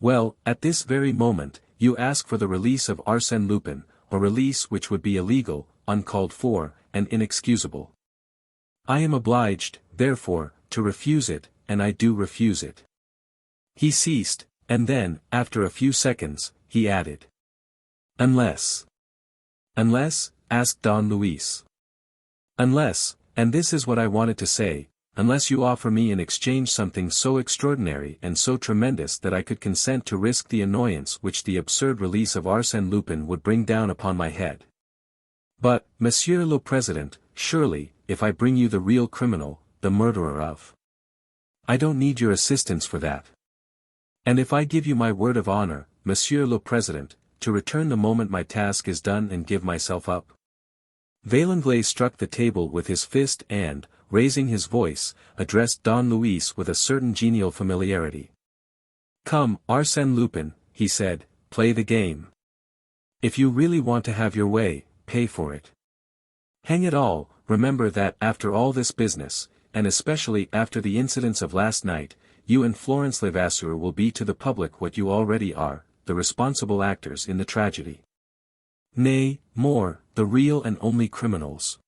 Well, at this very moment, you ask for the release of Arsène Lupin, a release which would be illegal, uncalled for, and inexcusable. I am obliged, therefore, to refuse it, and I do refuse it. He ceased, and then, after a few seconds, he added. Unless. Unless, asked Don Luis. Unless, and this is what I wanted to say, unless you offer me in exchange something so extraordinary and so tremendous that I could consent to risk the annoyance which the absurd release of Arsène Lupin would bring down upon my head. But, Monsieur le Président, surely, if I bring you the real criminal, the murderer of. I don't need your assistance for that. And if I give you my word of honor, Monsieur le Président, to return the moment my task is done and give myself up? Vaillanglais struck the table with his fist and, raising his voice, addressed Don Luis with a certain genial familiarity. Come, Arsène Lupin, he said, play the game. If you really want to have your way, pay for it. Hang it all, remember that after all this business, and especially after the incidents of last night, you and Florence Levasseur will be to the public what you already are, the responsible actors in the tragedy. Nay, more, the real and only criminals.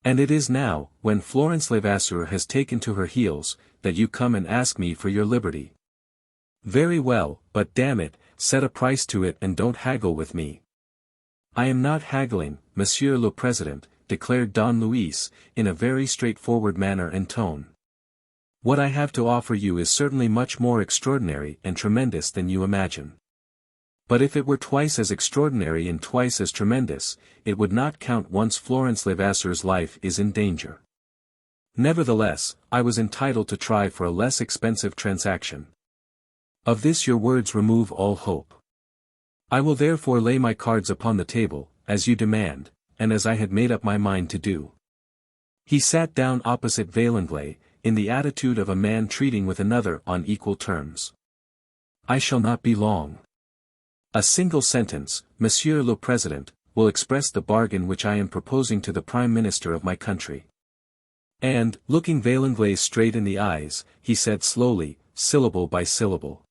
And it is now, when Florence Levasseur has taken to her heels, that you come and ask me for your liberty. Very well, but damn it, set a price to it and don't haggle with me. I am not haggling, Monsieur le Président, declared Don Luis, in a very straightforward manner and tone. What I have to offer you is certainly much more extraordinary and tremendous than you imagine. But if it were twice as extraordinary and twice as tremendous, it would not count once Florence Levasseur's life is in danger. Nevertheless, I was entitled to try for a less expensive transaction. Of this your words remove all hope. I will therefore lay my cards upon the table, as you demand, and as I had made up my mind to do. He sat down opposite Vaillanglais, in the attitude of a man treating with another on equal terms. I shall not be long. A single sentence, Monsieur le Président, will express the bargain which I am proposing to the Prime Minister of my country. And, looking Vaillanglais straight in the eyes, he said slowly, syllable by syllable.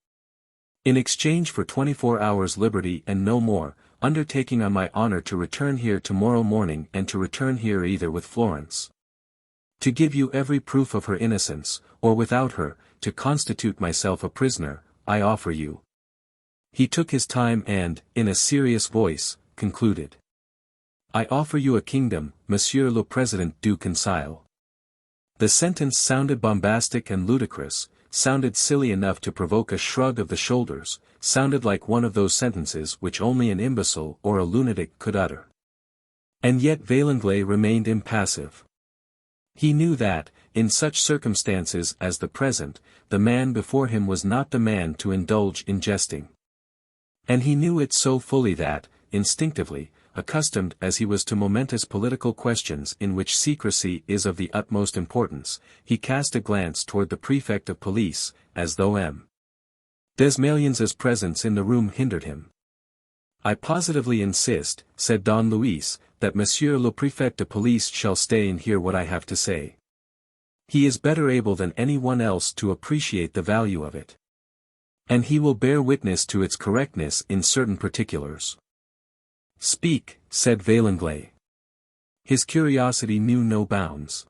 In exchange for 24 hours liberty and no more, undertaking on my honor to return here tomorrow morning and to return here either with Florence. To give you every proof of her innocence, or without her, to constitute myself a prisoner, I offer you. He took his time and, in a serious voice, concluded. I offer you a kingdom, Monsieur le Président du Conseil. The sentence sounded bombastic and ludicrous, sounded silly enough to provoke a shrug of the shoulders, sounded like one of those sentences which only an imbecile or a lunatic could utter. And yet Vaillanglais remained impassive. He knew that, in such circumstances as the present, the man before him was not the man to indulge in jesting. And he knew it so fully that, instinctively, accustomed as he was to momentous political questions in which secrecy is of the utmost importance, he cast a glance toward the prefect of police, as though M. Desmaliens's presence in the room hindered him. I positively insist, said Don Luis, that Monsieur le Préfet de Police shall stay and hear what I have to say. He is better able than anyone else to appreciate the value of it. And he will bear witness to its correctness in certain particulars. Speak, said Vaillanglais. His curiosity knew no bounds.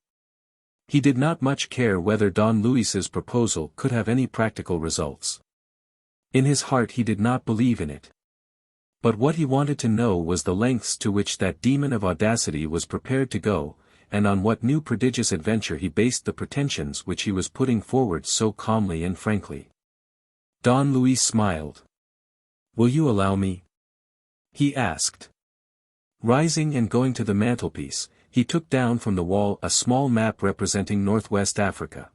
He did not much care whether Don Luis's proposal could have any practical results. In his heart he did not believe in it. But what he wanted to know was the lengths to which that demon of audacity was prepared to go, and on what new prodigious adventure he based the pretensions which he was putting forward so calmly and frankly. Don Luis smiled. Will you allow me? He asked. Rising and going to the mantelpiece, he took down from the wall a small map representing Northwest Africa.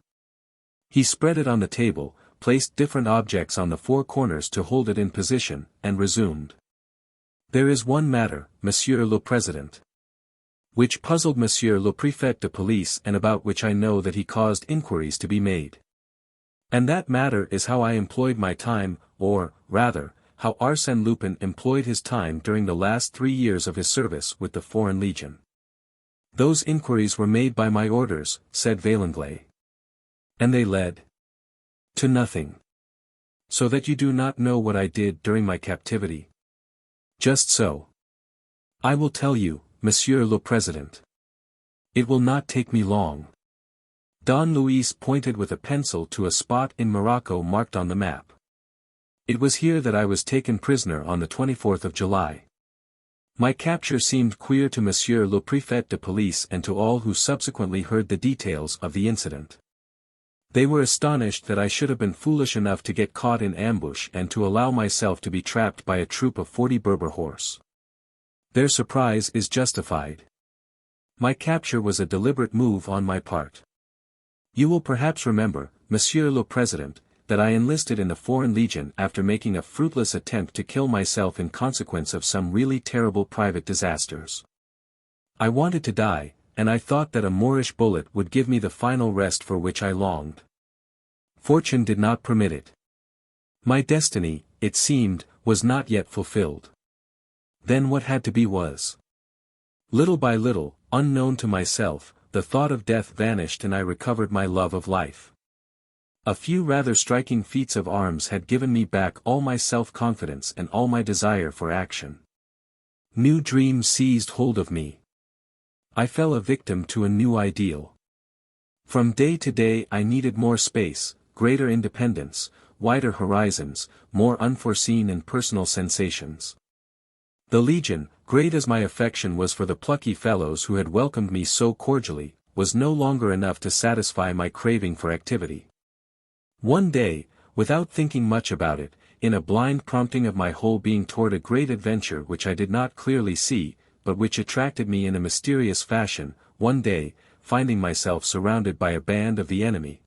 He spread it on the table, placed different objects on the four corners to hold it in position, and resumed. There is one matter, Monsieur le Président, which puzzled Monsieur le Préfet de Police and about which I know that he caused inquiries to be made. And that matter is how I employed my time, or, rather, how Arsène Lupin employed his time during the last 3 years of his service with the Foreign Legion. Those inquiries were made by my orders, said Vaillanglais. And they led to nothing. So that you do not know what I did during my captivity? Just so. I will tell you, Monsieur le Président. It will not take me long. Don Luis pointed with a pencil to a spot in Morocco marked on the map. It was here that I was taken prisoner on the 24th of July. My capture seemed queer to Monsieur le Préfet de Police and to all who subsequently heard the details of the incident. They were astonished that I should have been foolish enough to get caught in ambush and to allow myself to be trapped by a troop of 40 Berber horse. Their surprise is justified. My capture was a deliberate move on my part. You will perhaps remember, Monsieur le Président, that I enlisted in the Foreign Legion after making a fruitless attempt to kill myself in consequence of some really terrible private disasters. I wanted to die, and I thought that a Moorish bullet would give me the final rest for which I longed. Fortune did not permit it. My destiny, it seemed, was not yet fulfilled. Then what had to be was. Little by little, unknown to myself, the thought of death vanished and I recovered my love of life. A few rather striking feats of arms had given me back all my self-confidence and all my desire for action. New dreams seized hold of me. I fell a victim to a new ideal. From day to day I needed more space, greater independence, wider horizons, more unforeseen and personal sensations. The Legion, great as my affection was for the plucky fellows who had welcomed me so cordially, was no longer enough to satisfy my craving for activity. One day, without thinking much about it, in a blind prompting of my whole being toward a great adventure which I did not clearly see, but which attracted me in a mysterious fashion, one day, finding myself surrounded by a band of the enemy.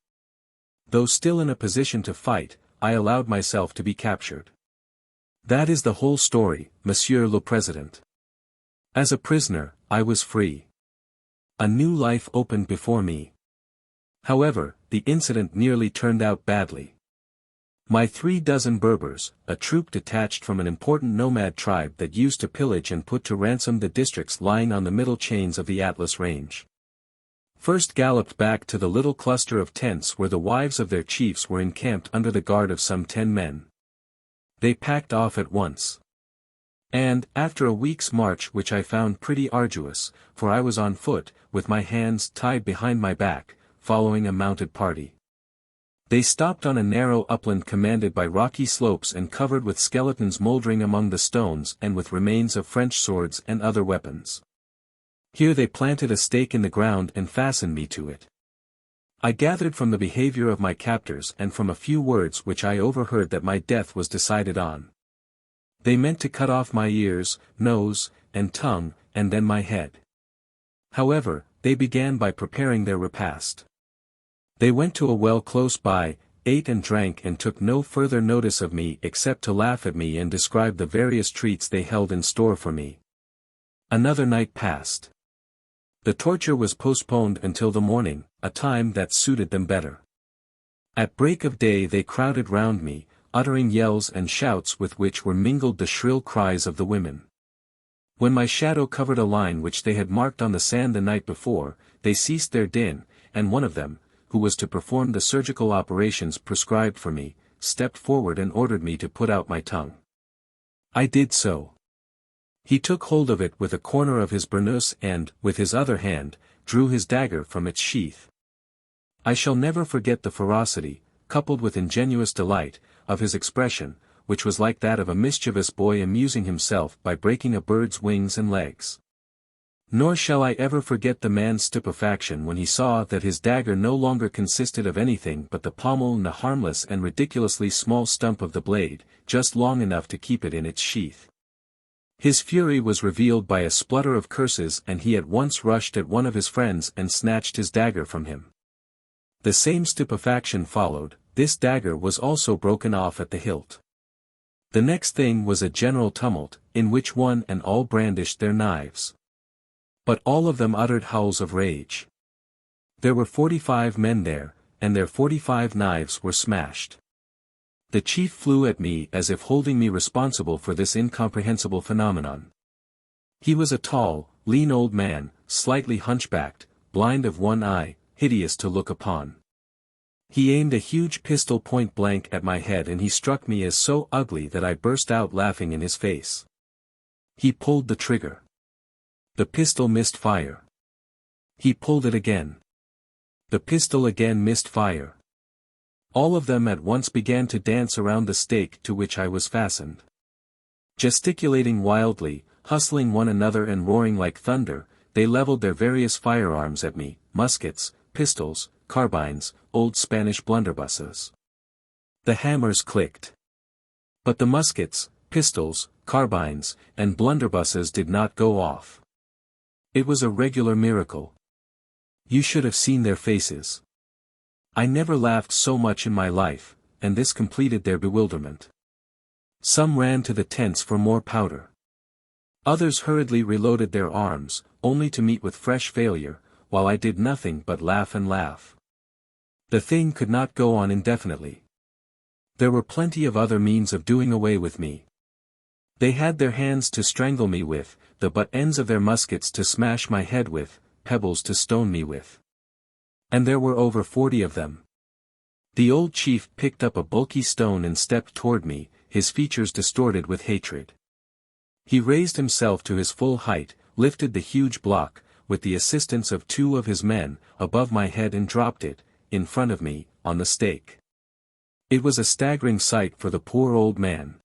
Though still in a position to fight, I allowed myself to be captured. That is the whole story, Monsieur le Président. As a prisoner, I was free. A new life opened before me. However, the incident nearly turned out badly. My 36 Berbers, a troop detached from an important nomad tribe that used to pillage and put to ransom the districts lying on the middle chains of the Atlas Range, first galloped back to the little cluster of tents where the wives of their chiefs were encamped under the guard of some 10 men. They packed off at once. And, after a week's march which I found pretty arduous, for I was on foot, with my hands tied behind my back, following a mounted party, they stopped on a narrow upland commanded by rocky slopes and covered with skeletons mouldering among the stones and with remains of French swords and other weapons. Here they planted a stake in the ground and fastened me to it. I gathered from the behavior of my captors and from a few words which I overheard that my death was decided on. They meant to cut off my ears, nose, and tongue, and then my head. However, they began by preparing their repast. They went to a well close by, ate and drank and took no further notice of me except to laugh at me and describe the various treats they held in store for me. Another night passed. The torture was postponed until the morning, a time that suited them better. At break of day they crowded round me, uttering yells and shouts with which were mingled the shrill cries of the women. When my shadow covered a line which they had marked on the sand the night before, they ceased their din, and one of them, who was to perform the surgical operations prescribed for me, stepped forward and ordered me to put out my tongue. I did so. He took hold of it with a corner of his burnous and, with his other hand, drew his dagger from its sheath. I shall never forget the ferocity, coupled with ingenuous delight, of his expression, which was like that of a mischievous boy amusing himself by breaking a bird's wings and legs. Nor shall I ever forget the man's stupefaction when he saw that his dagger no longer consisted of anything but the pommel and the harmless and ridiculously small stump of the blade, just long enough to keep it in its sheath. His fury was revealed by a splutter of curses and he at once rushed at one of his friends and snatched his dagger from him. The same stupefaction followed, this dagger was also broken off at the hilt. The next thing was a general tumult, in which one and all brandished their knives. But all of them uttered howls of rage. There were 45 men there, and their 45 knives were smashed. The chief flew at me as if holding me responsible for this incomprehensible phenomenon. He was a tall, lean old man, slightly hunchbacked, blind of one eye, hideous to look upon. He aimed a huge pistol point blank at my head and he struck me as so ugly that I burst out laughing in his face. He pulled the trigger. The pistol missed fire. He pulled it again. The pistol again missed fire. All of them at once began to dance around the stake to which I was fastened. Gesticulating wildly, hustling one another and roaring like thunder, they leveled their various firearms at me, muskets, pistols, carbines, old Spanish blunderbusses. The hammers clicked. But the muskets, pistols, carbines, and blunderbusses did not go off. It was a regular miracle. You should have seen their faces. I never laughed so much in my life, and this completed their bewilderment. Some ran to the tents for more powder. Others hurriedly reloaded their arms, only to meet with fresh failure, while I did nothing but laugh and laugh. The thing could not go on indefinitely. There were plenty of other means of doing away with me. They had their hands to strangle me with, the butt ends of their muskets to smash my head with, pebbles to stone me with. And there were over 40 of them. The old chief picked up a bulky stone and stepped toward me, his features distorted with hatred. He raised himself to his full height, lifted the huge block, with the assistance of 2 of his men, above my head and dropped it, in front of me, on the stake. It was a staggering sight for the poor old man.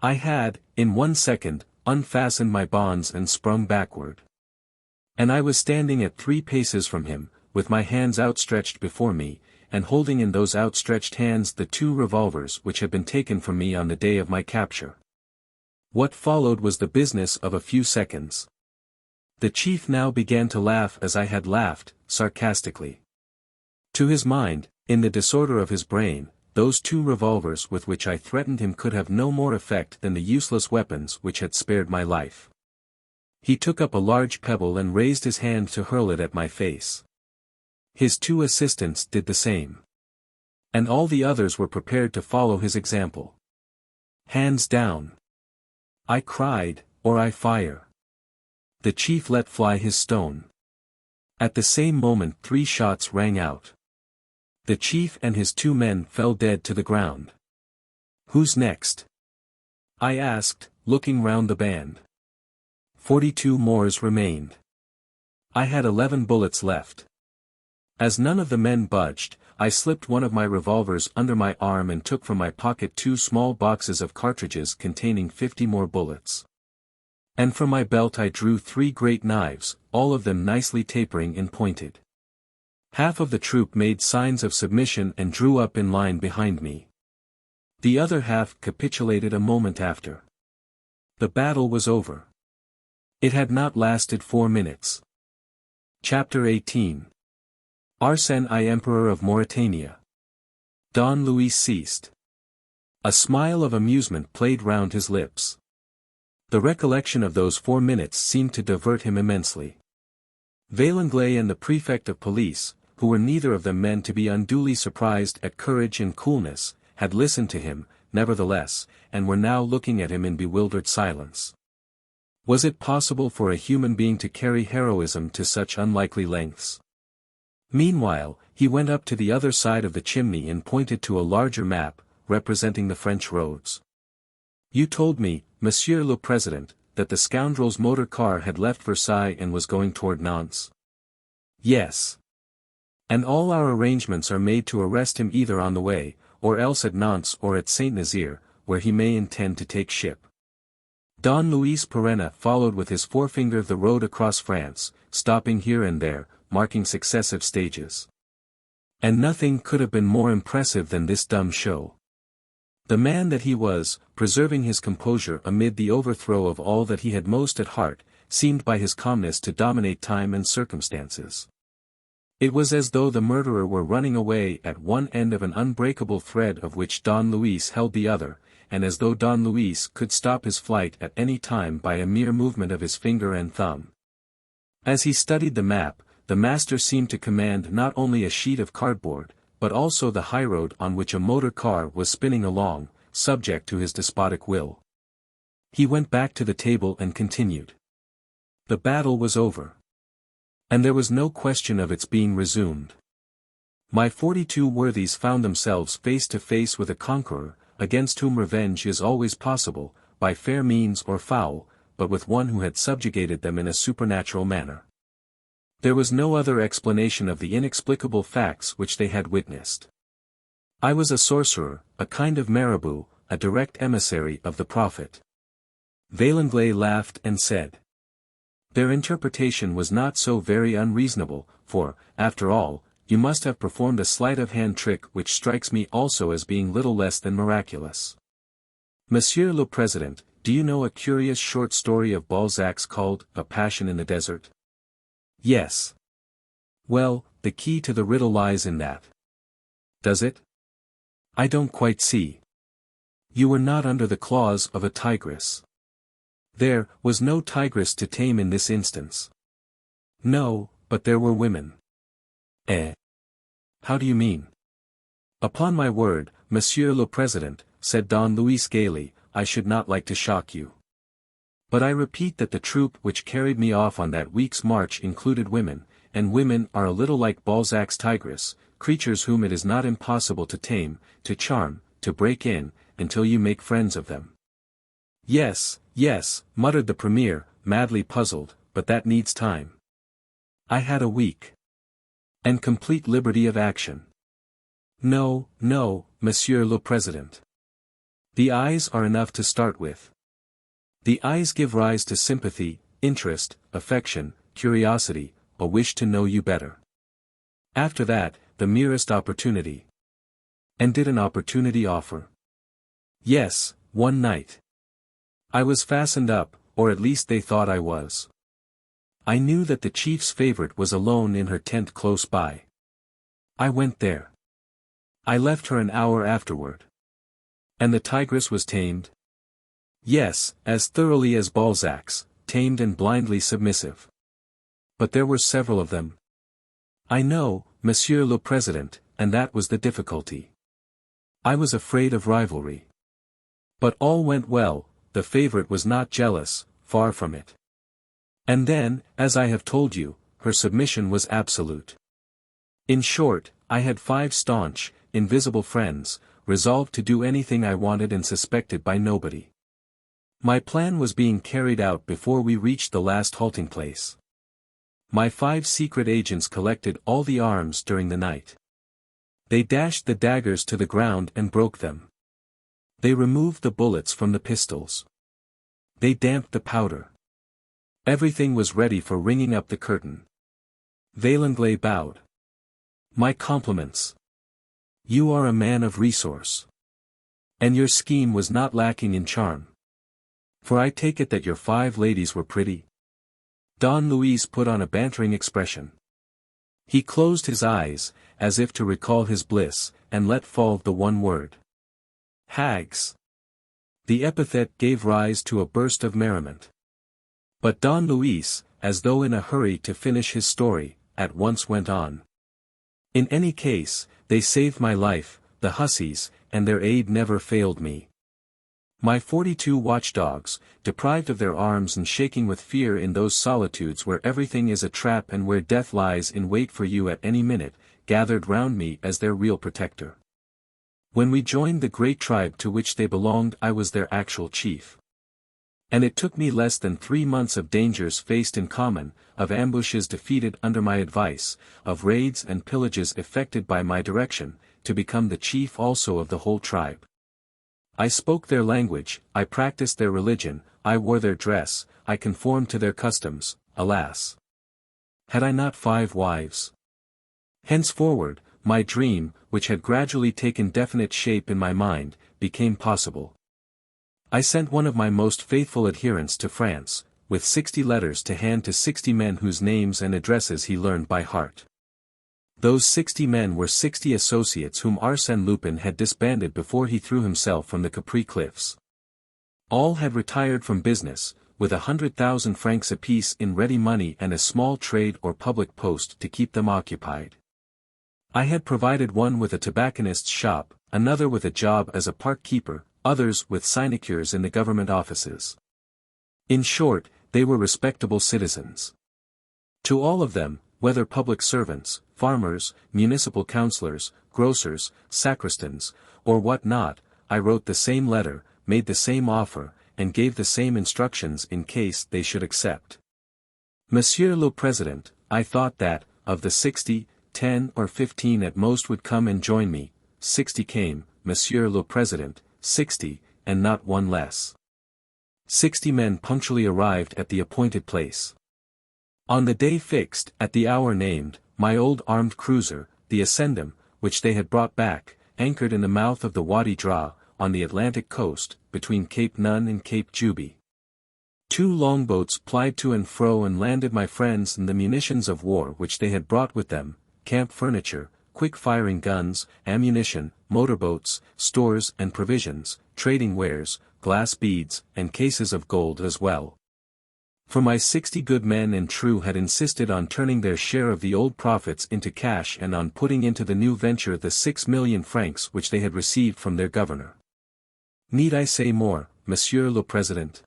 I had, in 1 second, unfastened my bonds and sprung backward. And I was standing at 3 paces from him, with my hands outstretched before me, and holding in those outstretched hands the 2 revolvers which had been taken from me on the day of my capture. What followed was the business of a few seconds. The chief now began to laugh as I had laughed, sarcastically. To his mind, in the disorder of his brain, those 2 revolvers with which I threatened him could have no more effect than the useless weapons which had spared my life. He took up a large pebble and raised his hand to hurl it at my face. His 2 assistants did the same. And all the others were prepared to follow his example. Hands down! I cried, or I fire. The chief let fly his stone. At the same moment 3 shots rang out. The chief and his 2 men fell dead to the ground. Who's next? I asked, looking round the band. 42 Moors remained. I had 11 bullets left. As none of the men budged, I slipped one of my revolvers under my arm and took from my pocket 2 small boxes of cartridges containing 50 more bullets. And from my belt I drew 3 great knives, all of them nicely tapering and pointed. Half of the troop made signs of submission and drew up in line behind me. The other half capitulated a moment after. The battle was over. It had not lasted 4 minutes. Chapter 18. Arsène I Emperor of Mauretania. Don Luis ceased. A smile of amusement played round his lips. The recollection of those 4 minutes seemed to divert him immensely. Vaillanglais and the prefect of police, who were neither of them men to be unduly surprised at courage and coolness, had listened to him, nevertheless, and were now looking at him in bewildered silence. Was it possible for a human being to carry heroism to such unlikely lengths? Meanwhile, he went up to the other side of the chimney and pointed to a larger map, representing the French roads. You told me, Monsieur le Président, that the scoundrel's motor car had left Versailles and was going toward Nantes. Yes. And all our arrangements are made to arrest him either on the way, or else at Nantes or at Saint-Nazaire, where he may intend to take ship. Don Luis Perenna followed with his forefinger the road across France, stopping here and there, marking successive stages. And nothing could have been more impressive than this dumb show. The man that he was, preserving his composure amid the overthrow of all that he had most at heart, seemed by his calmness to dominate time and circumstances. It was as though the murderer were running away at one end of an unbreakable thread of which Don Luis held the other, and as though Don Luis could stop his flight at any time by a mere movement of his finger and thumb. As he studied the map, the master seemed to command not only a sheet of cardboard, but also the highroad on which a motor car was spinning along, subject to his despotic will. He went back to the table and continued. The battle was over. And there was no question of its being resumed. My 42 worthies found themselves face to face with a conqueror, against whom revenge is always possible, by fair means or foul, but with one who had subjugated them in a supernatural manner. There was no other explanation of the inexplicable facts which they had witnessed. I was a sorcerer, a kind of marabout, a direct emissary of the prophet. Vaillanglais laughed and said. Their interpretation was not so very unreasonable, for, after all, you must have performed a sleight of hand trick which strikes me also as being little less than miraculous. Monsieur le Président, do you know a curious short story of Balzac's called A Passion in the Desert? Yes. Well, the key to the riddle lies in that. Does it? I don't quite see. You were not under the claws of a tigress. There was no tigress to tame in this instance. No, but there were women. Eh? How do you mean? Upon my word, Monsieur le Président, said Don Luis gaily, I should not like to shock you. But I repeat that the troop which carried me off on that week's march included women, and women are a little like Balzac's tigress, creatures whom it is not impossible to tame, to charm, to break in, until you make friends of them. Yes, yes, muttered the premier, madly puzzled, but that needs time. I had a week. And complete liberty of action. No, no, Monsieur le Président. The eyes are enough to start with. The eyes give rise to sympathy, interest, affection, curiosity, a wish to know you better. After that, the merest opportunity. And did an opportunity offer? Yes, one night. I was fastened up, or at least they thought I was. I knew that the chief's favorite was alone in her tent close by. I went there. I left her an hour afterward. And the tigress was tamed? Yes, as thoroughly as Balzac's, tamed and blindly submissive. But there were several of them. I know, Monsieur le Président, and that was the difficulty. I was afraid of rivalry. But all went well, the favorite was not jealous, far from it. And then, as I have told you, her submission was absolute. In short, I had 5 staunch, invisible friends, resolved to do anything I wanted and suspected by nobody. My plan was being carried out before we reached the last halting place. My 5 secret agents collected all the arms during the night. They dashed the daggers to the ground and broke them. They removed the bullets from the pistols. They damped the powder. Everything was ready for ringing up the curtain. Vaillanglais bowed. My compliments. You are a man of resource. And your scheme was not lacking in charm. For I take it that your 5 ladies were pretty. Don Luis put on a bantering expression. He closed his eyes, as if to recall his bliss, and let fall the one word. Hags. The epithet gave rise to a burst of merriment. But Don Luis, as though in a hurry to finish his story, at once went on. In any case, they saved my life, the hussies, and their aid never failed me. My 42 watchdogs, deprived of their arms and shaking with fear in those solitudes where everything is a trap and where death lies in wait for you at any minute, gathered round me as their real protector. When we joined the great tribe to which they belonged, I was their actual chief. And it took me less than 3 months of dangers faced in common, of ambushes defeated under my advice, of raids and pillages effected by my direction, to become the chief also of the whole tribe. I spoke their language, I practiced their religion, I wore their dress, I conformed to their customs, alas! Had I not 5 wives? Henceforward, my dream, which had gradually taken definite shape in my mind, became possible. I sent one of my most faithful adherents to France, with 60 letters to hand to 60 men whose names and addresses he learned by heart. Those 60 men were 60 associates whom Arsène Lupin had disbanded before he threw himself from the Capri cliffs. All had retired from business, with 100,000 francs apiece in ready money and a small trade or public post to keep them occupied. I had provided one with a tobacconist's shop, another with a job as a park keeper, others with sinecures in the government offices. In short, they were respectable citizens. To all of them, whether public servants, farmers, municipal councillors, grocers, sacristans, or what not, I wrote the same letter, made the same offer, and gave the same instructions in case they should accept. Monsieur le Président, I thought that, of the 60, 10 or 15 at most would come and join me. 60 came, Monsieur le Président, 60, and not one less. 60 men punctually arrived at the appointed place. On the day fixed, at the hour named, my old armed cruiser, the Ascendam, which they had brought back, anchored in the mouth of the Wadi Dra, on the Atlantic coast, between Cape Nun and Cape Juby. 2 longboats plied to and fro and landed my friends and the munitions of war which they had brought with them, camp furniture, quick-firing guns, ammunition, motorboats, stores and provisions, trading wares, glass beads, and cases of gold as well. For my 60 good men and true had insisted on turning their share of the old profits into cash and on putting into the new venture the 6 million francs which they had received from their governor. Need I say more, Monsieur le Président?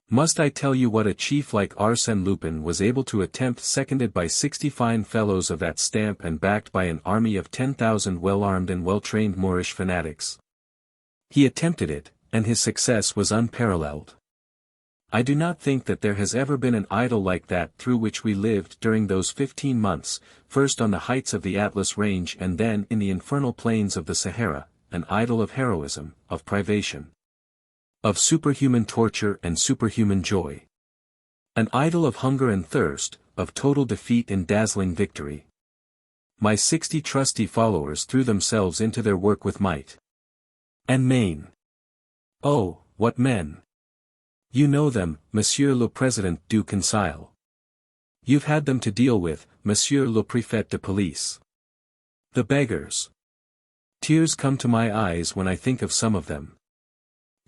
Must I tell you what a chief like Arsène Lupin was able to attempt, seconded by 60 fine fellows of that stamp and backed by an army of 10,000 well-armed and well-trained Moorish fanatics? He attempted it, and his success was unparalleled. I do not think that there has ever been an idyll like that through which we lived during those 15 months, first on the heights of the Atlas Range and then in the infernal plains of the Sahara, an idyll of heroism, of privation, of superhuman torture and superhuman joy. An idyll of hunger and thirst, of total defeat and dazzling victory. My 60 trusty followers threw themselves into their work with might and main. Oh, what men! You know them, Monsieur le Président du Conseil. You've had them to deal with, Monsieur le Préfet de Police. The beggars. Tears come to my eyes when I think of some of them.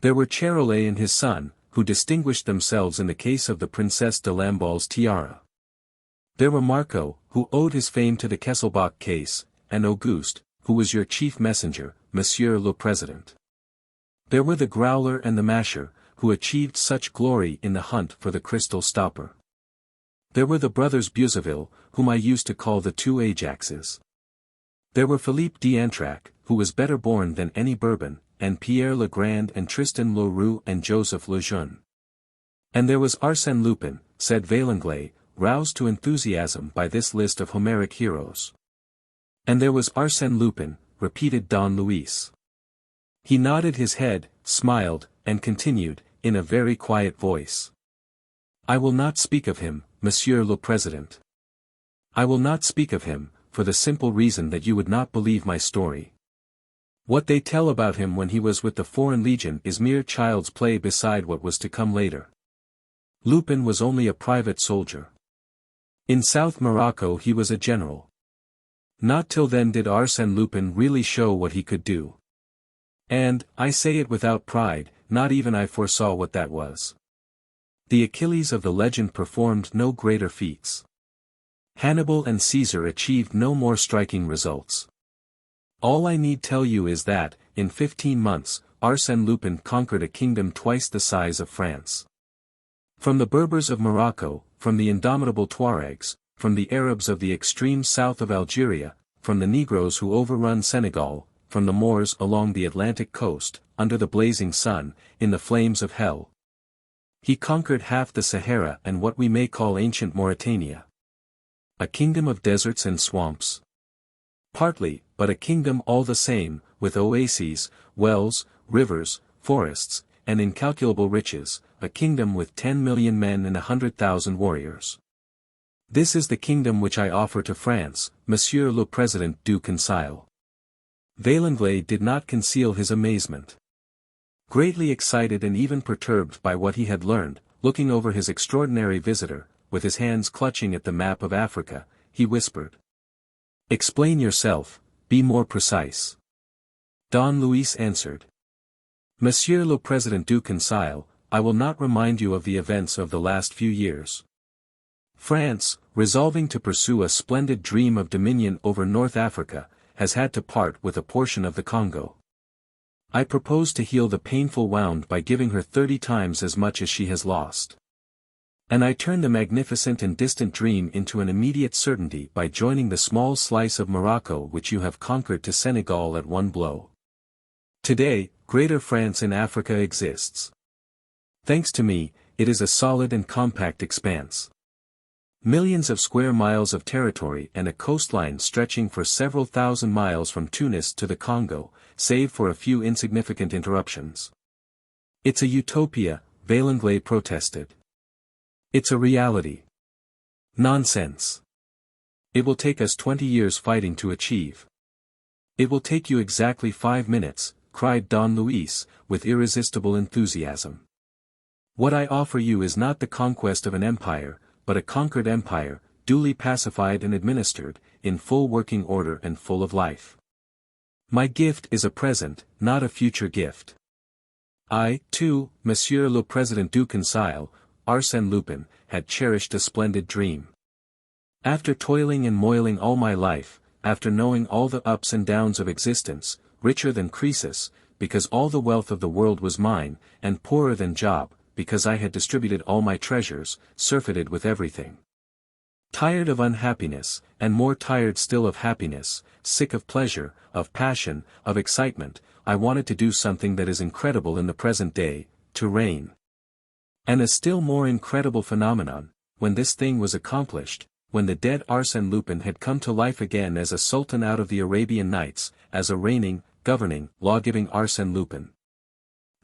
There were Charolais and his son, who distinguished themselves in the case of the Princesse de Lamballe's tiara. There were Marco, who owed his fame to the Kesselbach case, and Auguste, who was your chief messenger, Monsieur le Président. There were the Growler and the Masher, who achieved such glory in the hunt for the crystal stopper. There were the brothers Buzzeville, whom I used to call the two Ajaxes. There were Philippe d'Antrac, who was better born than any Bourbon, and Pierre le Grand and Tristan Leroux and Joseph le Jeune. And there was Arsène Lupin, said Vaillanglais, roused to enthusiasm by this list of Homeric heroes. And there was Arsène Lupin, repeated Don Luis. He nodded his head, smiled, and continued, in a very quiet voice. I will not speak of him, Monsieur le Président. I will not speak of him, for the simple reason that you would not believe my story. What they tell about him when he was with the Foreign Legion is mere child's play beside what was to come later. Lupin was only a private soldier. In South Morocco he was a general. Not till then did Arsène Lupin really show what he could do. And, I say it without pride, not even I foresaw what that was. The Achilles of the legend performed no greater feats. Hannibal and Caesar achieved no more striking results. All I need tell you is that, in 15 months, Arsène Lupin conquered a kingdom twice the size of France. From the Berbers of Morocco, from the indomitable Tuaregs, from the Arabs of the extreme south of Algeria, from the Negroes who overrun Senegal, from the Moors along the Atlantic coast, under the blazing sun, in the flames of hell. He conquered half the Sahara and what we may call ancient Mauretania. A kingdom of deserts and swamps. Partly, but a kingdom all the same, with oases, wells, rivers, forests, and incalculable riches, a kingdom with 10 million men and 100,000 warriors. This is the kingdom which I offer to France, Monsieur le Président du Conseil. Vaillanglais did not conceal his amazement. Greatly excited and even perturbed by what he had learned, looking over his extraordinary visitor, with his hands clutching at the map of Africa, he whispered. Explain yourself, be more precise. Don Luis answered. Monsieur le Président du Conseil, I will not remind you of the events of the last few years. France, resolving to pursue a splendid dream of dominion over North Africa, has had to part with a portion of the Congo. I propose to heal the painful wound by giving her 30 times as much as she has lost. And I turn the magnificent and distant dream into an immediate certainty by joining the small slice of Morocco which you have conquered to Senegal at one blow. Today, Greater France in Africa exists. Thanks to me, it is a solid and compact expanse. Millions of square miles of territory and a coastline stretching for several thousand miles from Tunis to the Congo, save for a few insignificant interruptions. It's a utopia, Vaillanglais protested. It's a reality. Nonsense. It will take us 20 years fighting to achieve. It will take you exactly 5 minutes, cried Don Luis, with irresistible enthusiasm. What I offer you is not the conquest of an empire, but a conquered empire, duly pacified and administered, in full working order and full of life. My gift is a present, not a future gift. I, too, Monsieur le Président du Conseil, Arsène Lupin, had cherished a splendid dream. After toiling and moiling all my life, after knowing all the ups and downs of existence, richer than Croesus, because all the wealth of the world was mine, and poorer than Job, because I had distributed all my treasures, surfeited with everything. Tired of unhappiness, and more tired still of happiness, sick of pleasure, of passion, of excitement, I wanted to do something that is incredible in the present day, to reign. And a still more incredible phenomenon, when this thing was accomplished, when the dead Arsène Lupin had come to life again as a sultan out of the Arabian Nights, as a reigning, governing, law-giving Arsène Lupin.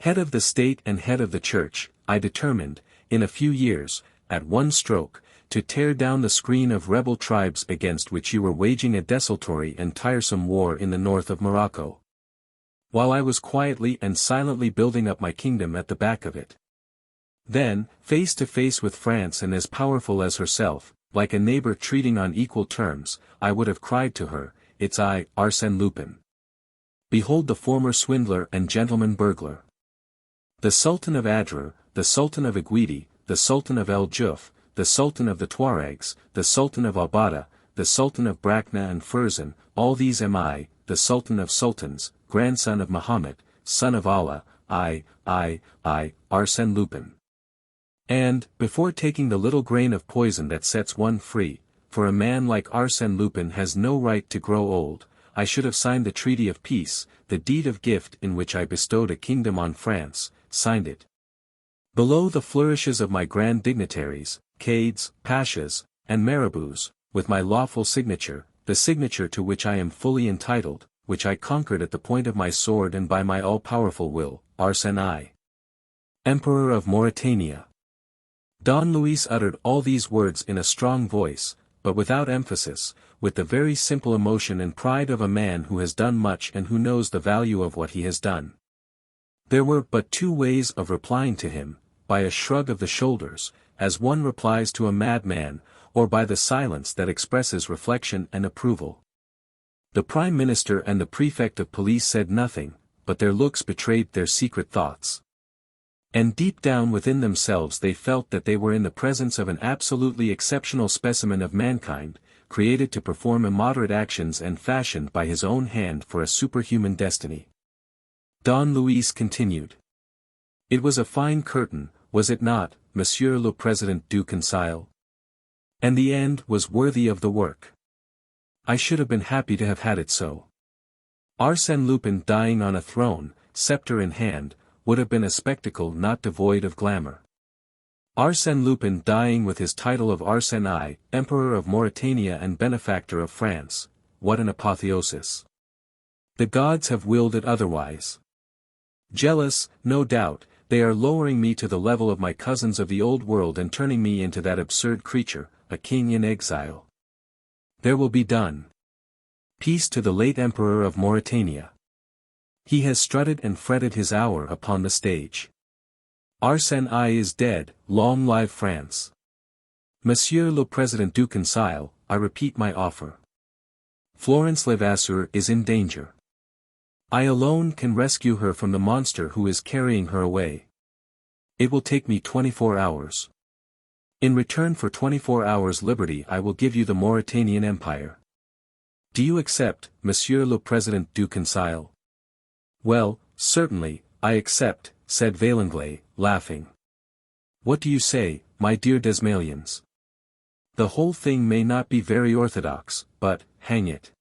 Head of the state and head of the church, I determined, in a few years, at one stroke, to tear down the screen of rebel tribes against which you were waging a desultory and tiresome war in the north of Morocco. While I was quietly and silently building up my kingdom at the back of it. Then, face to face with France and as powerful as herself, like a neighbor treating on equal terms, I would have cried to her, "It's I, Arsène Lupin. Behold the former swindler and gentleman burglar. The Sultan of Adrar, the Sultan of Aguidi, the Sultan of El Juf, the Sultan of the Tuaregs, the Sultan of Albada, the Sultan of Brakna and Furzan, all these am I, the Sultan of Sultans, grandson of Muhammad, son of Allah, I, Arsène Lupin." And, before taking the little grain of poison that sets one free, for a man like Arsène Lupin has no right to grow old, I should have signed the treaty of peace, the deed of gift in which I bestowed a kingdom on France, signed it. Below the flourishes of my grand dignitaries, Cades, Pashas, and Marabouts, with my lawful signature, the signature to which I am fully entitled, which I conquered at the point of my sword and by my all-powerful will, Arsène I, Emperor of Mauretania. Don Luis uttered all these words in a strong voice, but without emphasis, with the very simple emotion and pride of a man who has done much and who knows the value of what he has done. There were but two ways of replying to him, by a shrug of the shoulders, as one replies to a madman, or by the silence that expresses reflection and approval. The Prime Minister and the Prefect of Police said nothing, but their looks betrayed their secret thoughts. And deep down within themselves they felt that they were in the presence of an absolutely exceptional specimen of mankind, created to perform immoderate actions and fashioned by his own hand for a superhuman destiny. Don Luis continued. "It was a fine curtain, was it not, Monsieur le Président du Conseil? And the end was worthy of the work. I should have been happy to have had it so. Arsène Lupin dying on a throne, scepter in hand, would have been a spectacle not devoid of glamour. Arsène Lupin dying with his title of Arsène I, Emperor of Mauretania and Benefactor of France, what an apotheosis. The gods have willed it otherwise. Jealous, no doubt, they are lowering me to the level of my cousins of the old world and turning me into that absurd creature, a king in exile. There will be done. Peace to the late Emperor of Mauretania. He has strutted and fretted his hour upon the stage. Arsène I is dead, long live France. Monsieur le Président du Conseil, I repeat my offer. Florence Levasseur is in danger. I alone can rescue her from the monster who is carrying her away. It will take me 24 hours. In return for 24 hours liberty I will give you the Mauretanian Empire. Do you accept, Monsieur le Président du Conseil? Well, certainly, I accept, said Vaillanglais, laughing. What do you say, my dear Desmalions? The whole thing may not be very orthodox, but, hang it.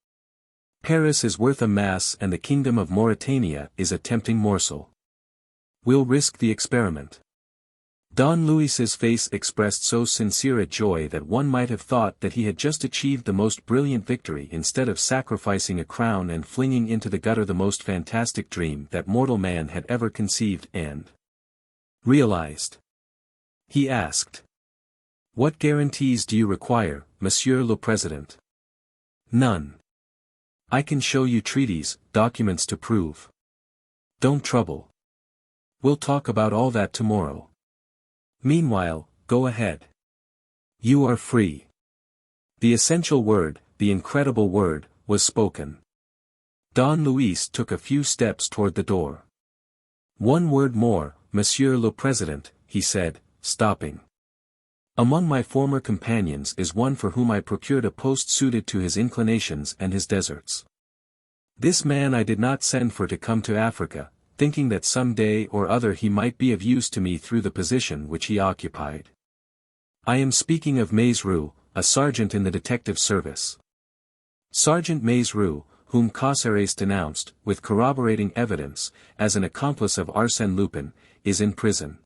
Paris is worth a mass and the kingdom of Mauretania is a tempting morsel. We'll risk the experiment. Don Luis's face expressed so sincere a joy that one might have thought that he had just achieved the most brilliant victory instead of sacrificing a crown and flinging into the gutter the most fantastic dream that mortal man had ever conceived and realized. He asked. What guarantees do you require, Monsieur le Président? None. I can show you treaties, documents to prove. Don't trouble. We'll talk about all that tomorrow. Meanwhile, go ahead. You are free. The essential word, the incredible word, was spoken. Don Luis took a few steps toward the door. One word more, Monsieur le Président, he said, stopping. Among my former companions is one for whom I procured a post suited to his inclinations and his deserts. This man I did not send for to come to Africa, thinking that some day or other he might be of use to me through the position which he occupied. I am speaking of Maizerou, a sergeant in the detective service. Sergeant Maizerou, whom Caceres denounced, with corroborating evidence, as an accomplice of Arsène Lupin, is in prison.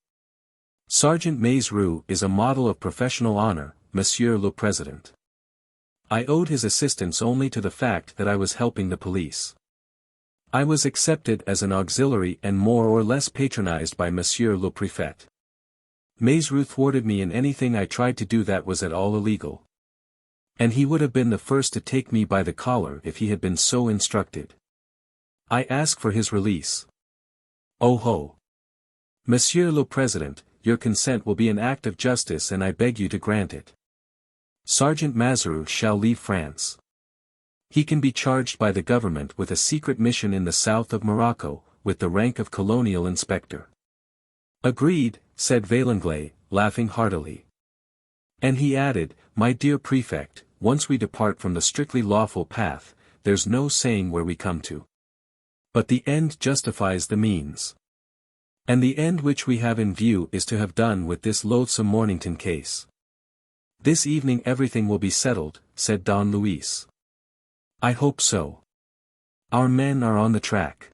Sergeant Maizerou is a model of professional honor, Monsieur le Président. I owed his assistance only to the fact that I was helping the police. I was accepted as an auxiliary and more or less patronized by Monsieur le Préfet. Maizerou thwarted me in anything I tried to do that was at all illegal. And he would have been the first to take me by the collar if he had been so instructed. I ask for his release. Oh ho! Monsieur le Président, your consent will be an act of justice and I beg you to grant it. Sergeant Maizerou shall leave France. He can be charged by the government with a secret mission in the south of Morocco, with the rank of colonial inspector. Agreed, said Vaillanglais, laughing heartily. And he added, my dear prefect, once we depart from the strictly lawful path, there's no saying where we come to. But the end justifies the means. And the end which we have in view is to have done with this loathsome Mornington case. This evening everything will be settled, said Don Luis. I hope so. Our men are on the track.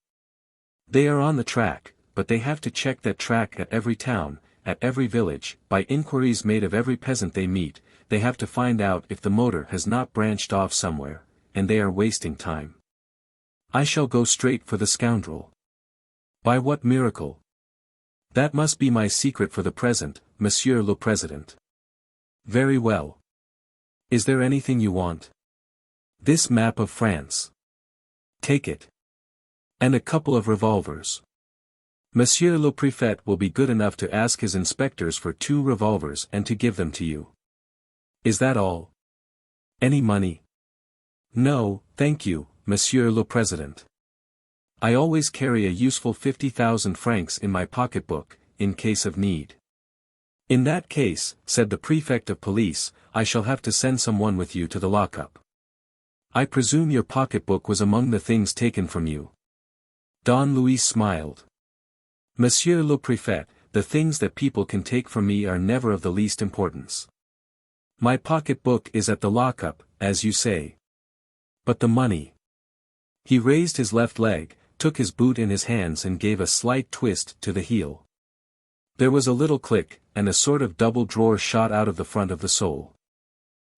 They are on the track, but they have to check that track at every town, at every village, by inquiries made of every peasant they meet, they have to find out if the motor has not branched off somewhere, and they are wasting time. I shall go straight for the scoundrel. By what miracle? That must be my secret for the present, Monsieur le Président. Very well. Is there anything you want? This map of France. Take it. And a couple of revolvers. Monsieur le Préfet will be good enough to ask his inspectors for 2 revolvers and to give them to you. Is that all? Any money? No, thank you, Monsieur le Président. I always carry a useful 50,000 francs in my pocketbook, in case of need. In that case, said the prefect of police, I shall have to send someone with you to the lockup. I presume your pocketbook was among the things taken from you. Don Luis smiled. Monsieur le Préfet, the things that people can take from me are never of the least importance. My pocketbook is at the lockup, as you say. But the money. He raised his left leg, took his boot in his hands and gave a slight twist to the heel. There was a little click, and a sort of double drawer shot out of the front of the sole.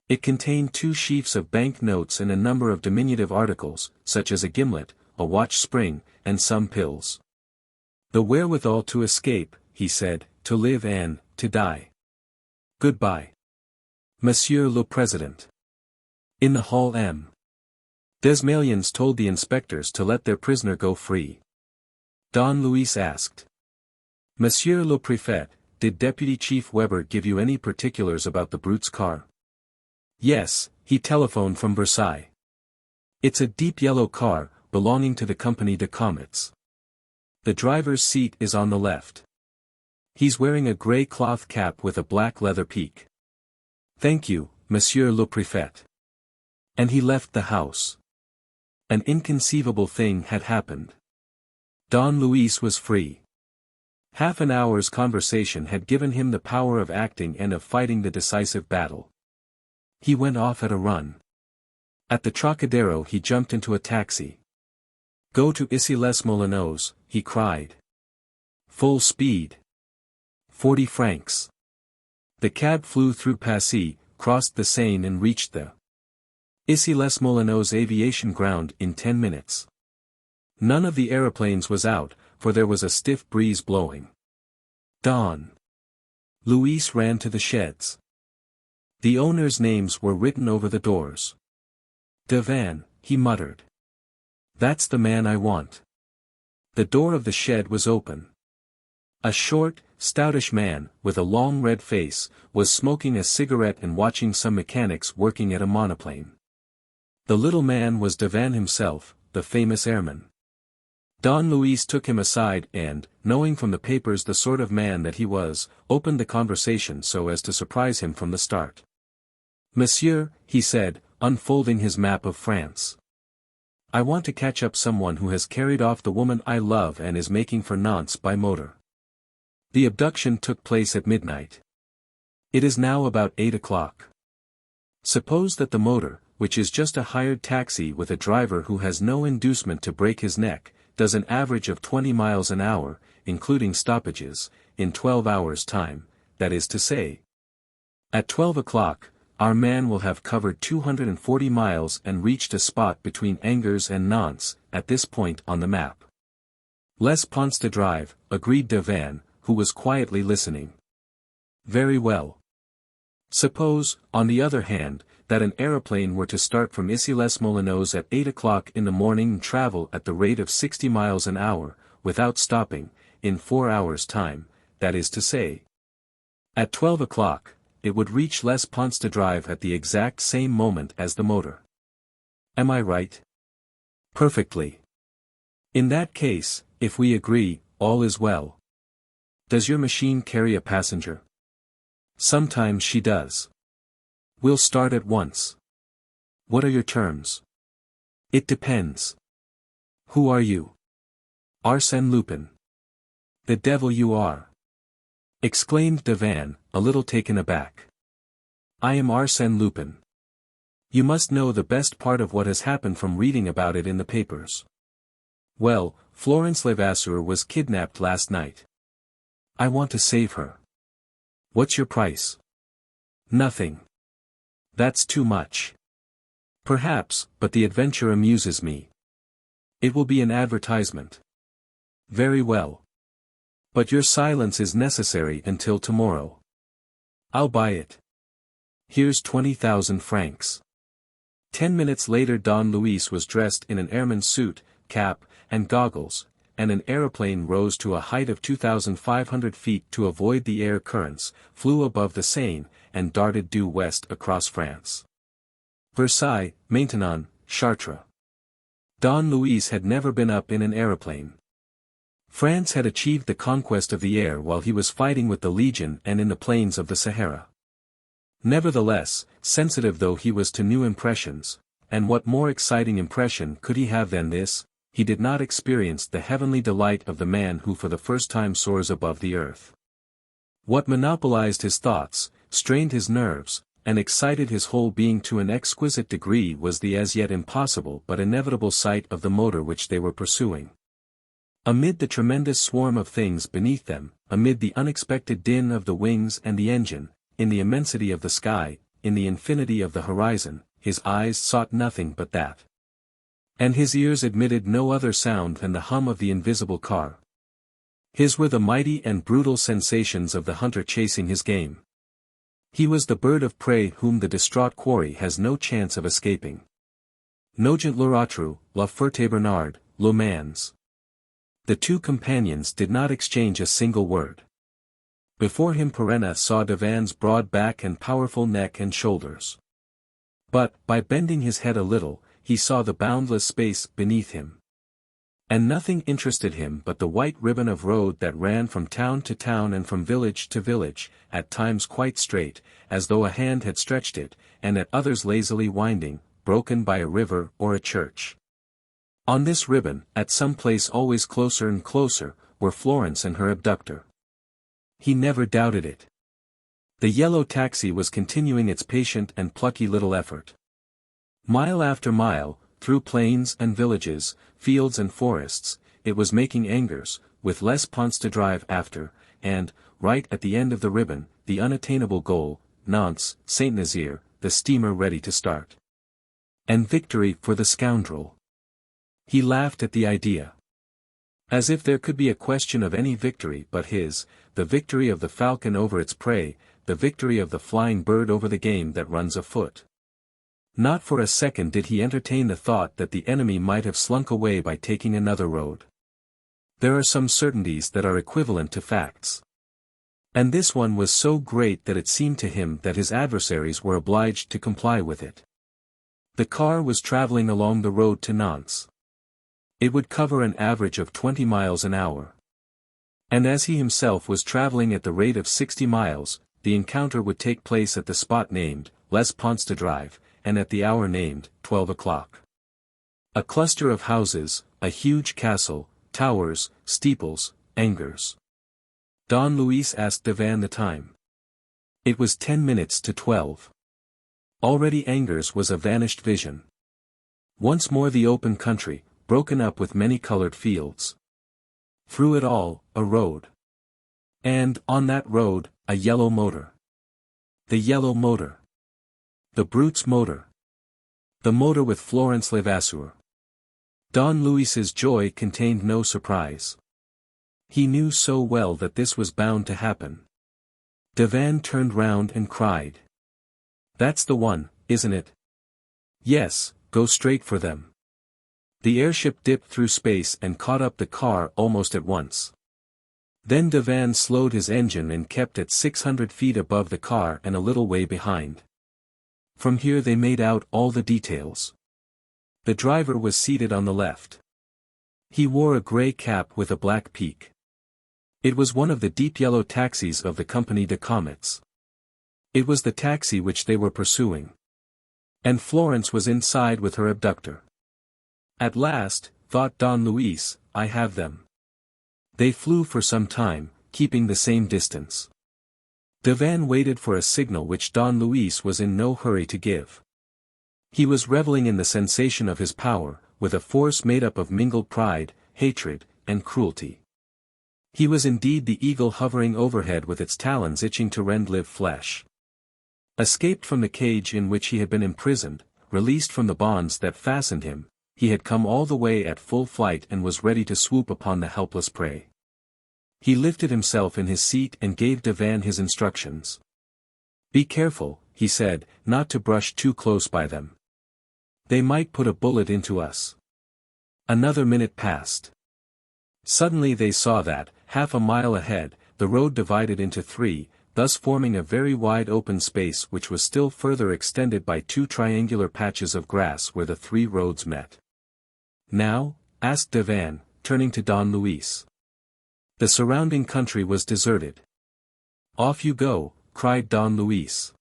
It contained 2 sheafs of bank notes and a number of diminutive articles, such as a gimlet, a watch spring, and some pills. The wherewithal to escape, he said, to live and, to die. Goodbye. Monsieur le Président. In the hall M. Desmalions told the inspectors to let their prisoner go free. Don Luis asked. Monsieur le Préfet, did Deputy Chief Weber give you any particulars about the brute's car? Yes, he telephoned from Versailles. It's a deep yellow car, belonging to the Compagnie de Comets. The driver's seat is on the left. He's wearing a grey cloth cap with a black leather peak. Thank you, Monsieur le Préfet. And he left the house. An inconceivable thing had happened. Don Luis was free. Half an hour's conversation had given him the power of acting and of fighting the decisive battle. He went off at a run. At the Trocadero he jumped into a taxi. Go to Issy-les-Moulineaux, he cried. Full speed. 40 francs. The cab flew through Passy, crossed the Seine and reached the Issy-les-Moulineaux aviation ground in 10 minutes. None of the aeroplanes was out, for there was a stiff breeze blowing. Don Luis ran to the sheds. The owners' names were written over the doors. Devan, he muttered. That's the man I want. The door of the shed was open. A short, stoutish man, with a long red face, was smoking a cigarette and watching some mechanics working at a monoplane. The little man was Devan himself, the famous airman. Don Luis took him aside and, knowing from the papers the sort of man that he was, opened the conversation so as to surprise him from the start. Monsieur, he said, unfolding his map of France. I want to catch up someone who has carried off the woman I love and is making for Nantes by motor. The abduction took place at midnight. It is now about 8 o'clock. Suppose that the motor, which is just a hired taxi with a driver who has no inducement to break his neck, does an average of 20 miles an hour, including stoppages, in 12 hours' time, that is to say. At 12 o'clock, our man will have covered 240 miles and reached a spot between Angers and Nantes, at this point on the map. Les Ponts de Drive, agreed Devanne, who was quietly listening. Very well. Suppose, on the other hand, that an aeroplane were to start from Issy-les-Moulineaux at 8 o'clock in the morning and travel at the rate of 60 miles an hour, without stopping, in 4 hours' time, that is to say. At 12 o'clock, it would reach Les Ponts de Drive at the exact same moment as the motor. Am I right? Perfectly. In that case, if we agree, all is well. Does your machine carry a passenger? Sometimes she does. We'll start at once. What are your terms? It depends. Who are you? Arsène Lupin. The devil you are! Exclaimed Devanne, a little taken aback. I am Arsène Lupin. You must know the best part of what has happened from reading about it in the papers. Well, Florence Levasseur was kidnapped last night. I want to save her. What's your price? Nothing. That's too much. Perhaps, but the adventure amuses me. It will be an advertisement. Very well. But your silence is necessary until tomorrow. I'll buy it. Here's 20,000 francs. 10 minutes later Don Luis was dressed in an airman's suit, cap, and goggles, and an aeroplane rose to a height of 2,500 feet to avoid the air currents, flew above the Seine, and darted due west across France. Versailles, Maintenon, Chartres. Don Luis had never been up in an aeroplane. France had achieved the conquest of the air while he was fighting with the Legion and in the plains of the Sahara. Nevertheless, sensitive though he was to new impressions, and what more exciting impression could he have than this, he did not experience the heavenly delight of the man who for the first time soars above the earth. What monopolized his thoughts, strained his nerves, and excited his whole being to an exquisite degree was the as yet impossible but inevitable sight of the motor which they were pursuing. Amid the tremendous swarm of things beneath them, amid the unexpected din of the wings and the engine, in the immensity of the sky, in the infinity of the horizon, his eyes sought nothing but that. And his ears admitted no other sound than the hum of the invisible car. His were the mighty and brutal sensations of the hunter chasing his game. He was the bird of prey whom the distraught quarry has no chance of escaping. Nogent l'autre, la ferte Bernard, le mans. The two companions did not exchange a single word. Before him Perenna saw Devanne's broad back and powerful neck and shoulders. But, by bending his head a little, he saw the boundless space beneath him. And nothing interested him but the white ribbon of road that ran from town to town and from village to village, at times quite straight, as though a hand had stretched it, and at others lazily winding, broken by a river or a church. On this ribbon, at some place always closer and closer, were Florence and her abductor. He never doubted it. The yellow taxi was continuing its patient and plucky little effort. Mile after mile, through plains and villages, fields and forests, it was making Angers, with Les Ponts de Drive after, and, right at the end of the ribbon, the unattainable goal, Nantes, Saint-Nazaire, the steamer ready to start. And victory for the scoundrel. He laughed at the idea. As if there could be a question of any victory but his, the victory of the falcon over its prey, the victory of the flying bird over the game that runs afoot. Not for a second did he entertain the thought that the enemy might have slunk away by taking another road. There are some certainties that are equivalent to facts. And this one was so great that it seemed to him that his adversaries were obliged to comply with it. The car was traveling along the road to Nantes. It would cover an average of 20 miles an hour. And as he himself was traveling at the rate of 60 miles, the encounter would take place at the spot named, Les Ponts de Drive, and at the hour named, 12 o'clock. A cluster of houses, a huge castle, towers, steeples, Angers. Don Luis asked Devanne the time. It was 10 minutes to 12. Already Angers was a vanished vision. Once more the open country, broken up with many colored fields. Through it all, a road. And, on that road, a yellow motor. The yellow motor. The brute's motor. The motor with Florence Levasseur. Don Luis's joy contained no surprise. He knew so well that this was bound to happen. Devanne turned round and cried. "That's the one, isn't it?" "Yes, go straight for them." The airship dipped through space and caught up the car almost at once. Then Devanne slowed his engine and kept at 600 feet above the car and a little way behind. From here they made out all the details. The driver was seated on the left. He wore a grey cap with a black peak. It was one of the deep yellow taxis of the Compagnie de Comets. It was the taxi which they were pursuing. And Florence was inside with her abductor. At last, thought Don Luis, I have them. They flew for some time, keeping the same distance. Devanne waited for a signal which Don Luis was in no hurry to give. He was reveling in the sensation of his power, with a force made up of mingled pride, hatred, and cruelty. He was indeed the eagle hovering overhead with its talons itching to rend live flesh. Escaped from the cage in which he had been imprisoned, released from the bonds that fastened him, he had come all the way at full flight and was ready to swoop upon the helpless prey. He lifted himself in his seat and gave Devanne his instructions. "Be careful," he said, "not to brush too close by them. They might put a bullet into us." Another minute passed. Suddenly they saw that, half a mile ahead, the road divided into three, thus forming a very wide open space which was still further extended by two triangular patches of grass where the three roads met. "Now?" asked Devanne, turning to Don Luis. The surrounding country was deserted. "Off you go," cried Don Luis.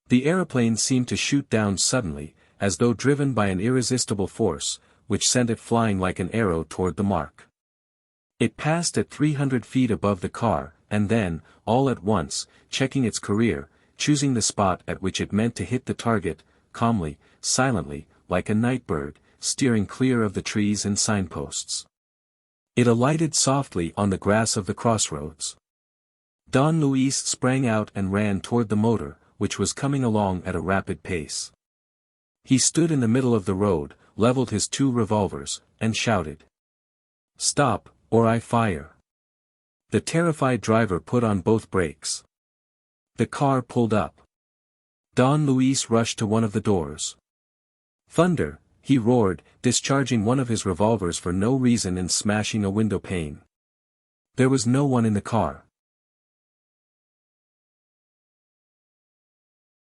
The aeroplane seemed to shoot down suddenly, as though driven by an irresistible force, which sent it flying like an arrow toward the mark. It passed at 300 feet above the car, and then, all at once, checking its career, choosing the spot at which it meant to hit the target, calmly, silently, like a night bird, steering clear of the trees and signposts. It alighted softly on the grass of the crossroads. Don Luis sprang out and ran toward the motor, which was coming along at a rapid pace. He stood in the middle of the road, leveled his two revolvers, and shouted. "Stop, or I fire." The terrified driver put on both brakes. The car pulled up. Don Luis rushed to one of the doors. "Thunder!" he roared, discharging one of his revolvers for no reason and smashing a window pane. There was no one in the car.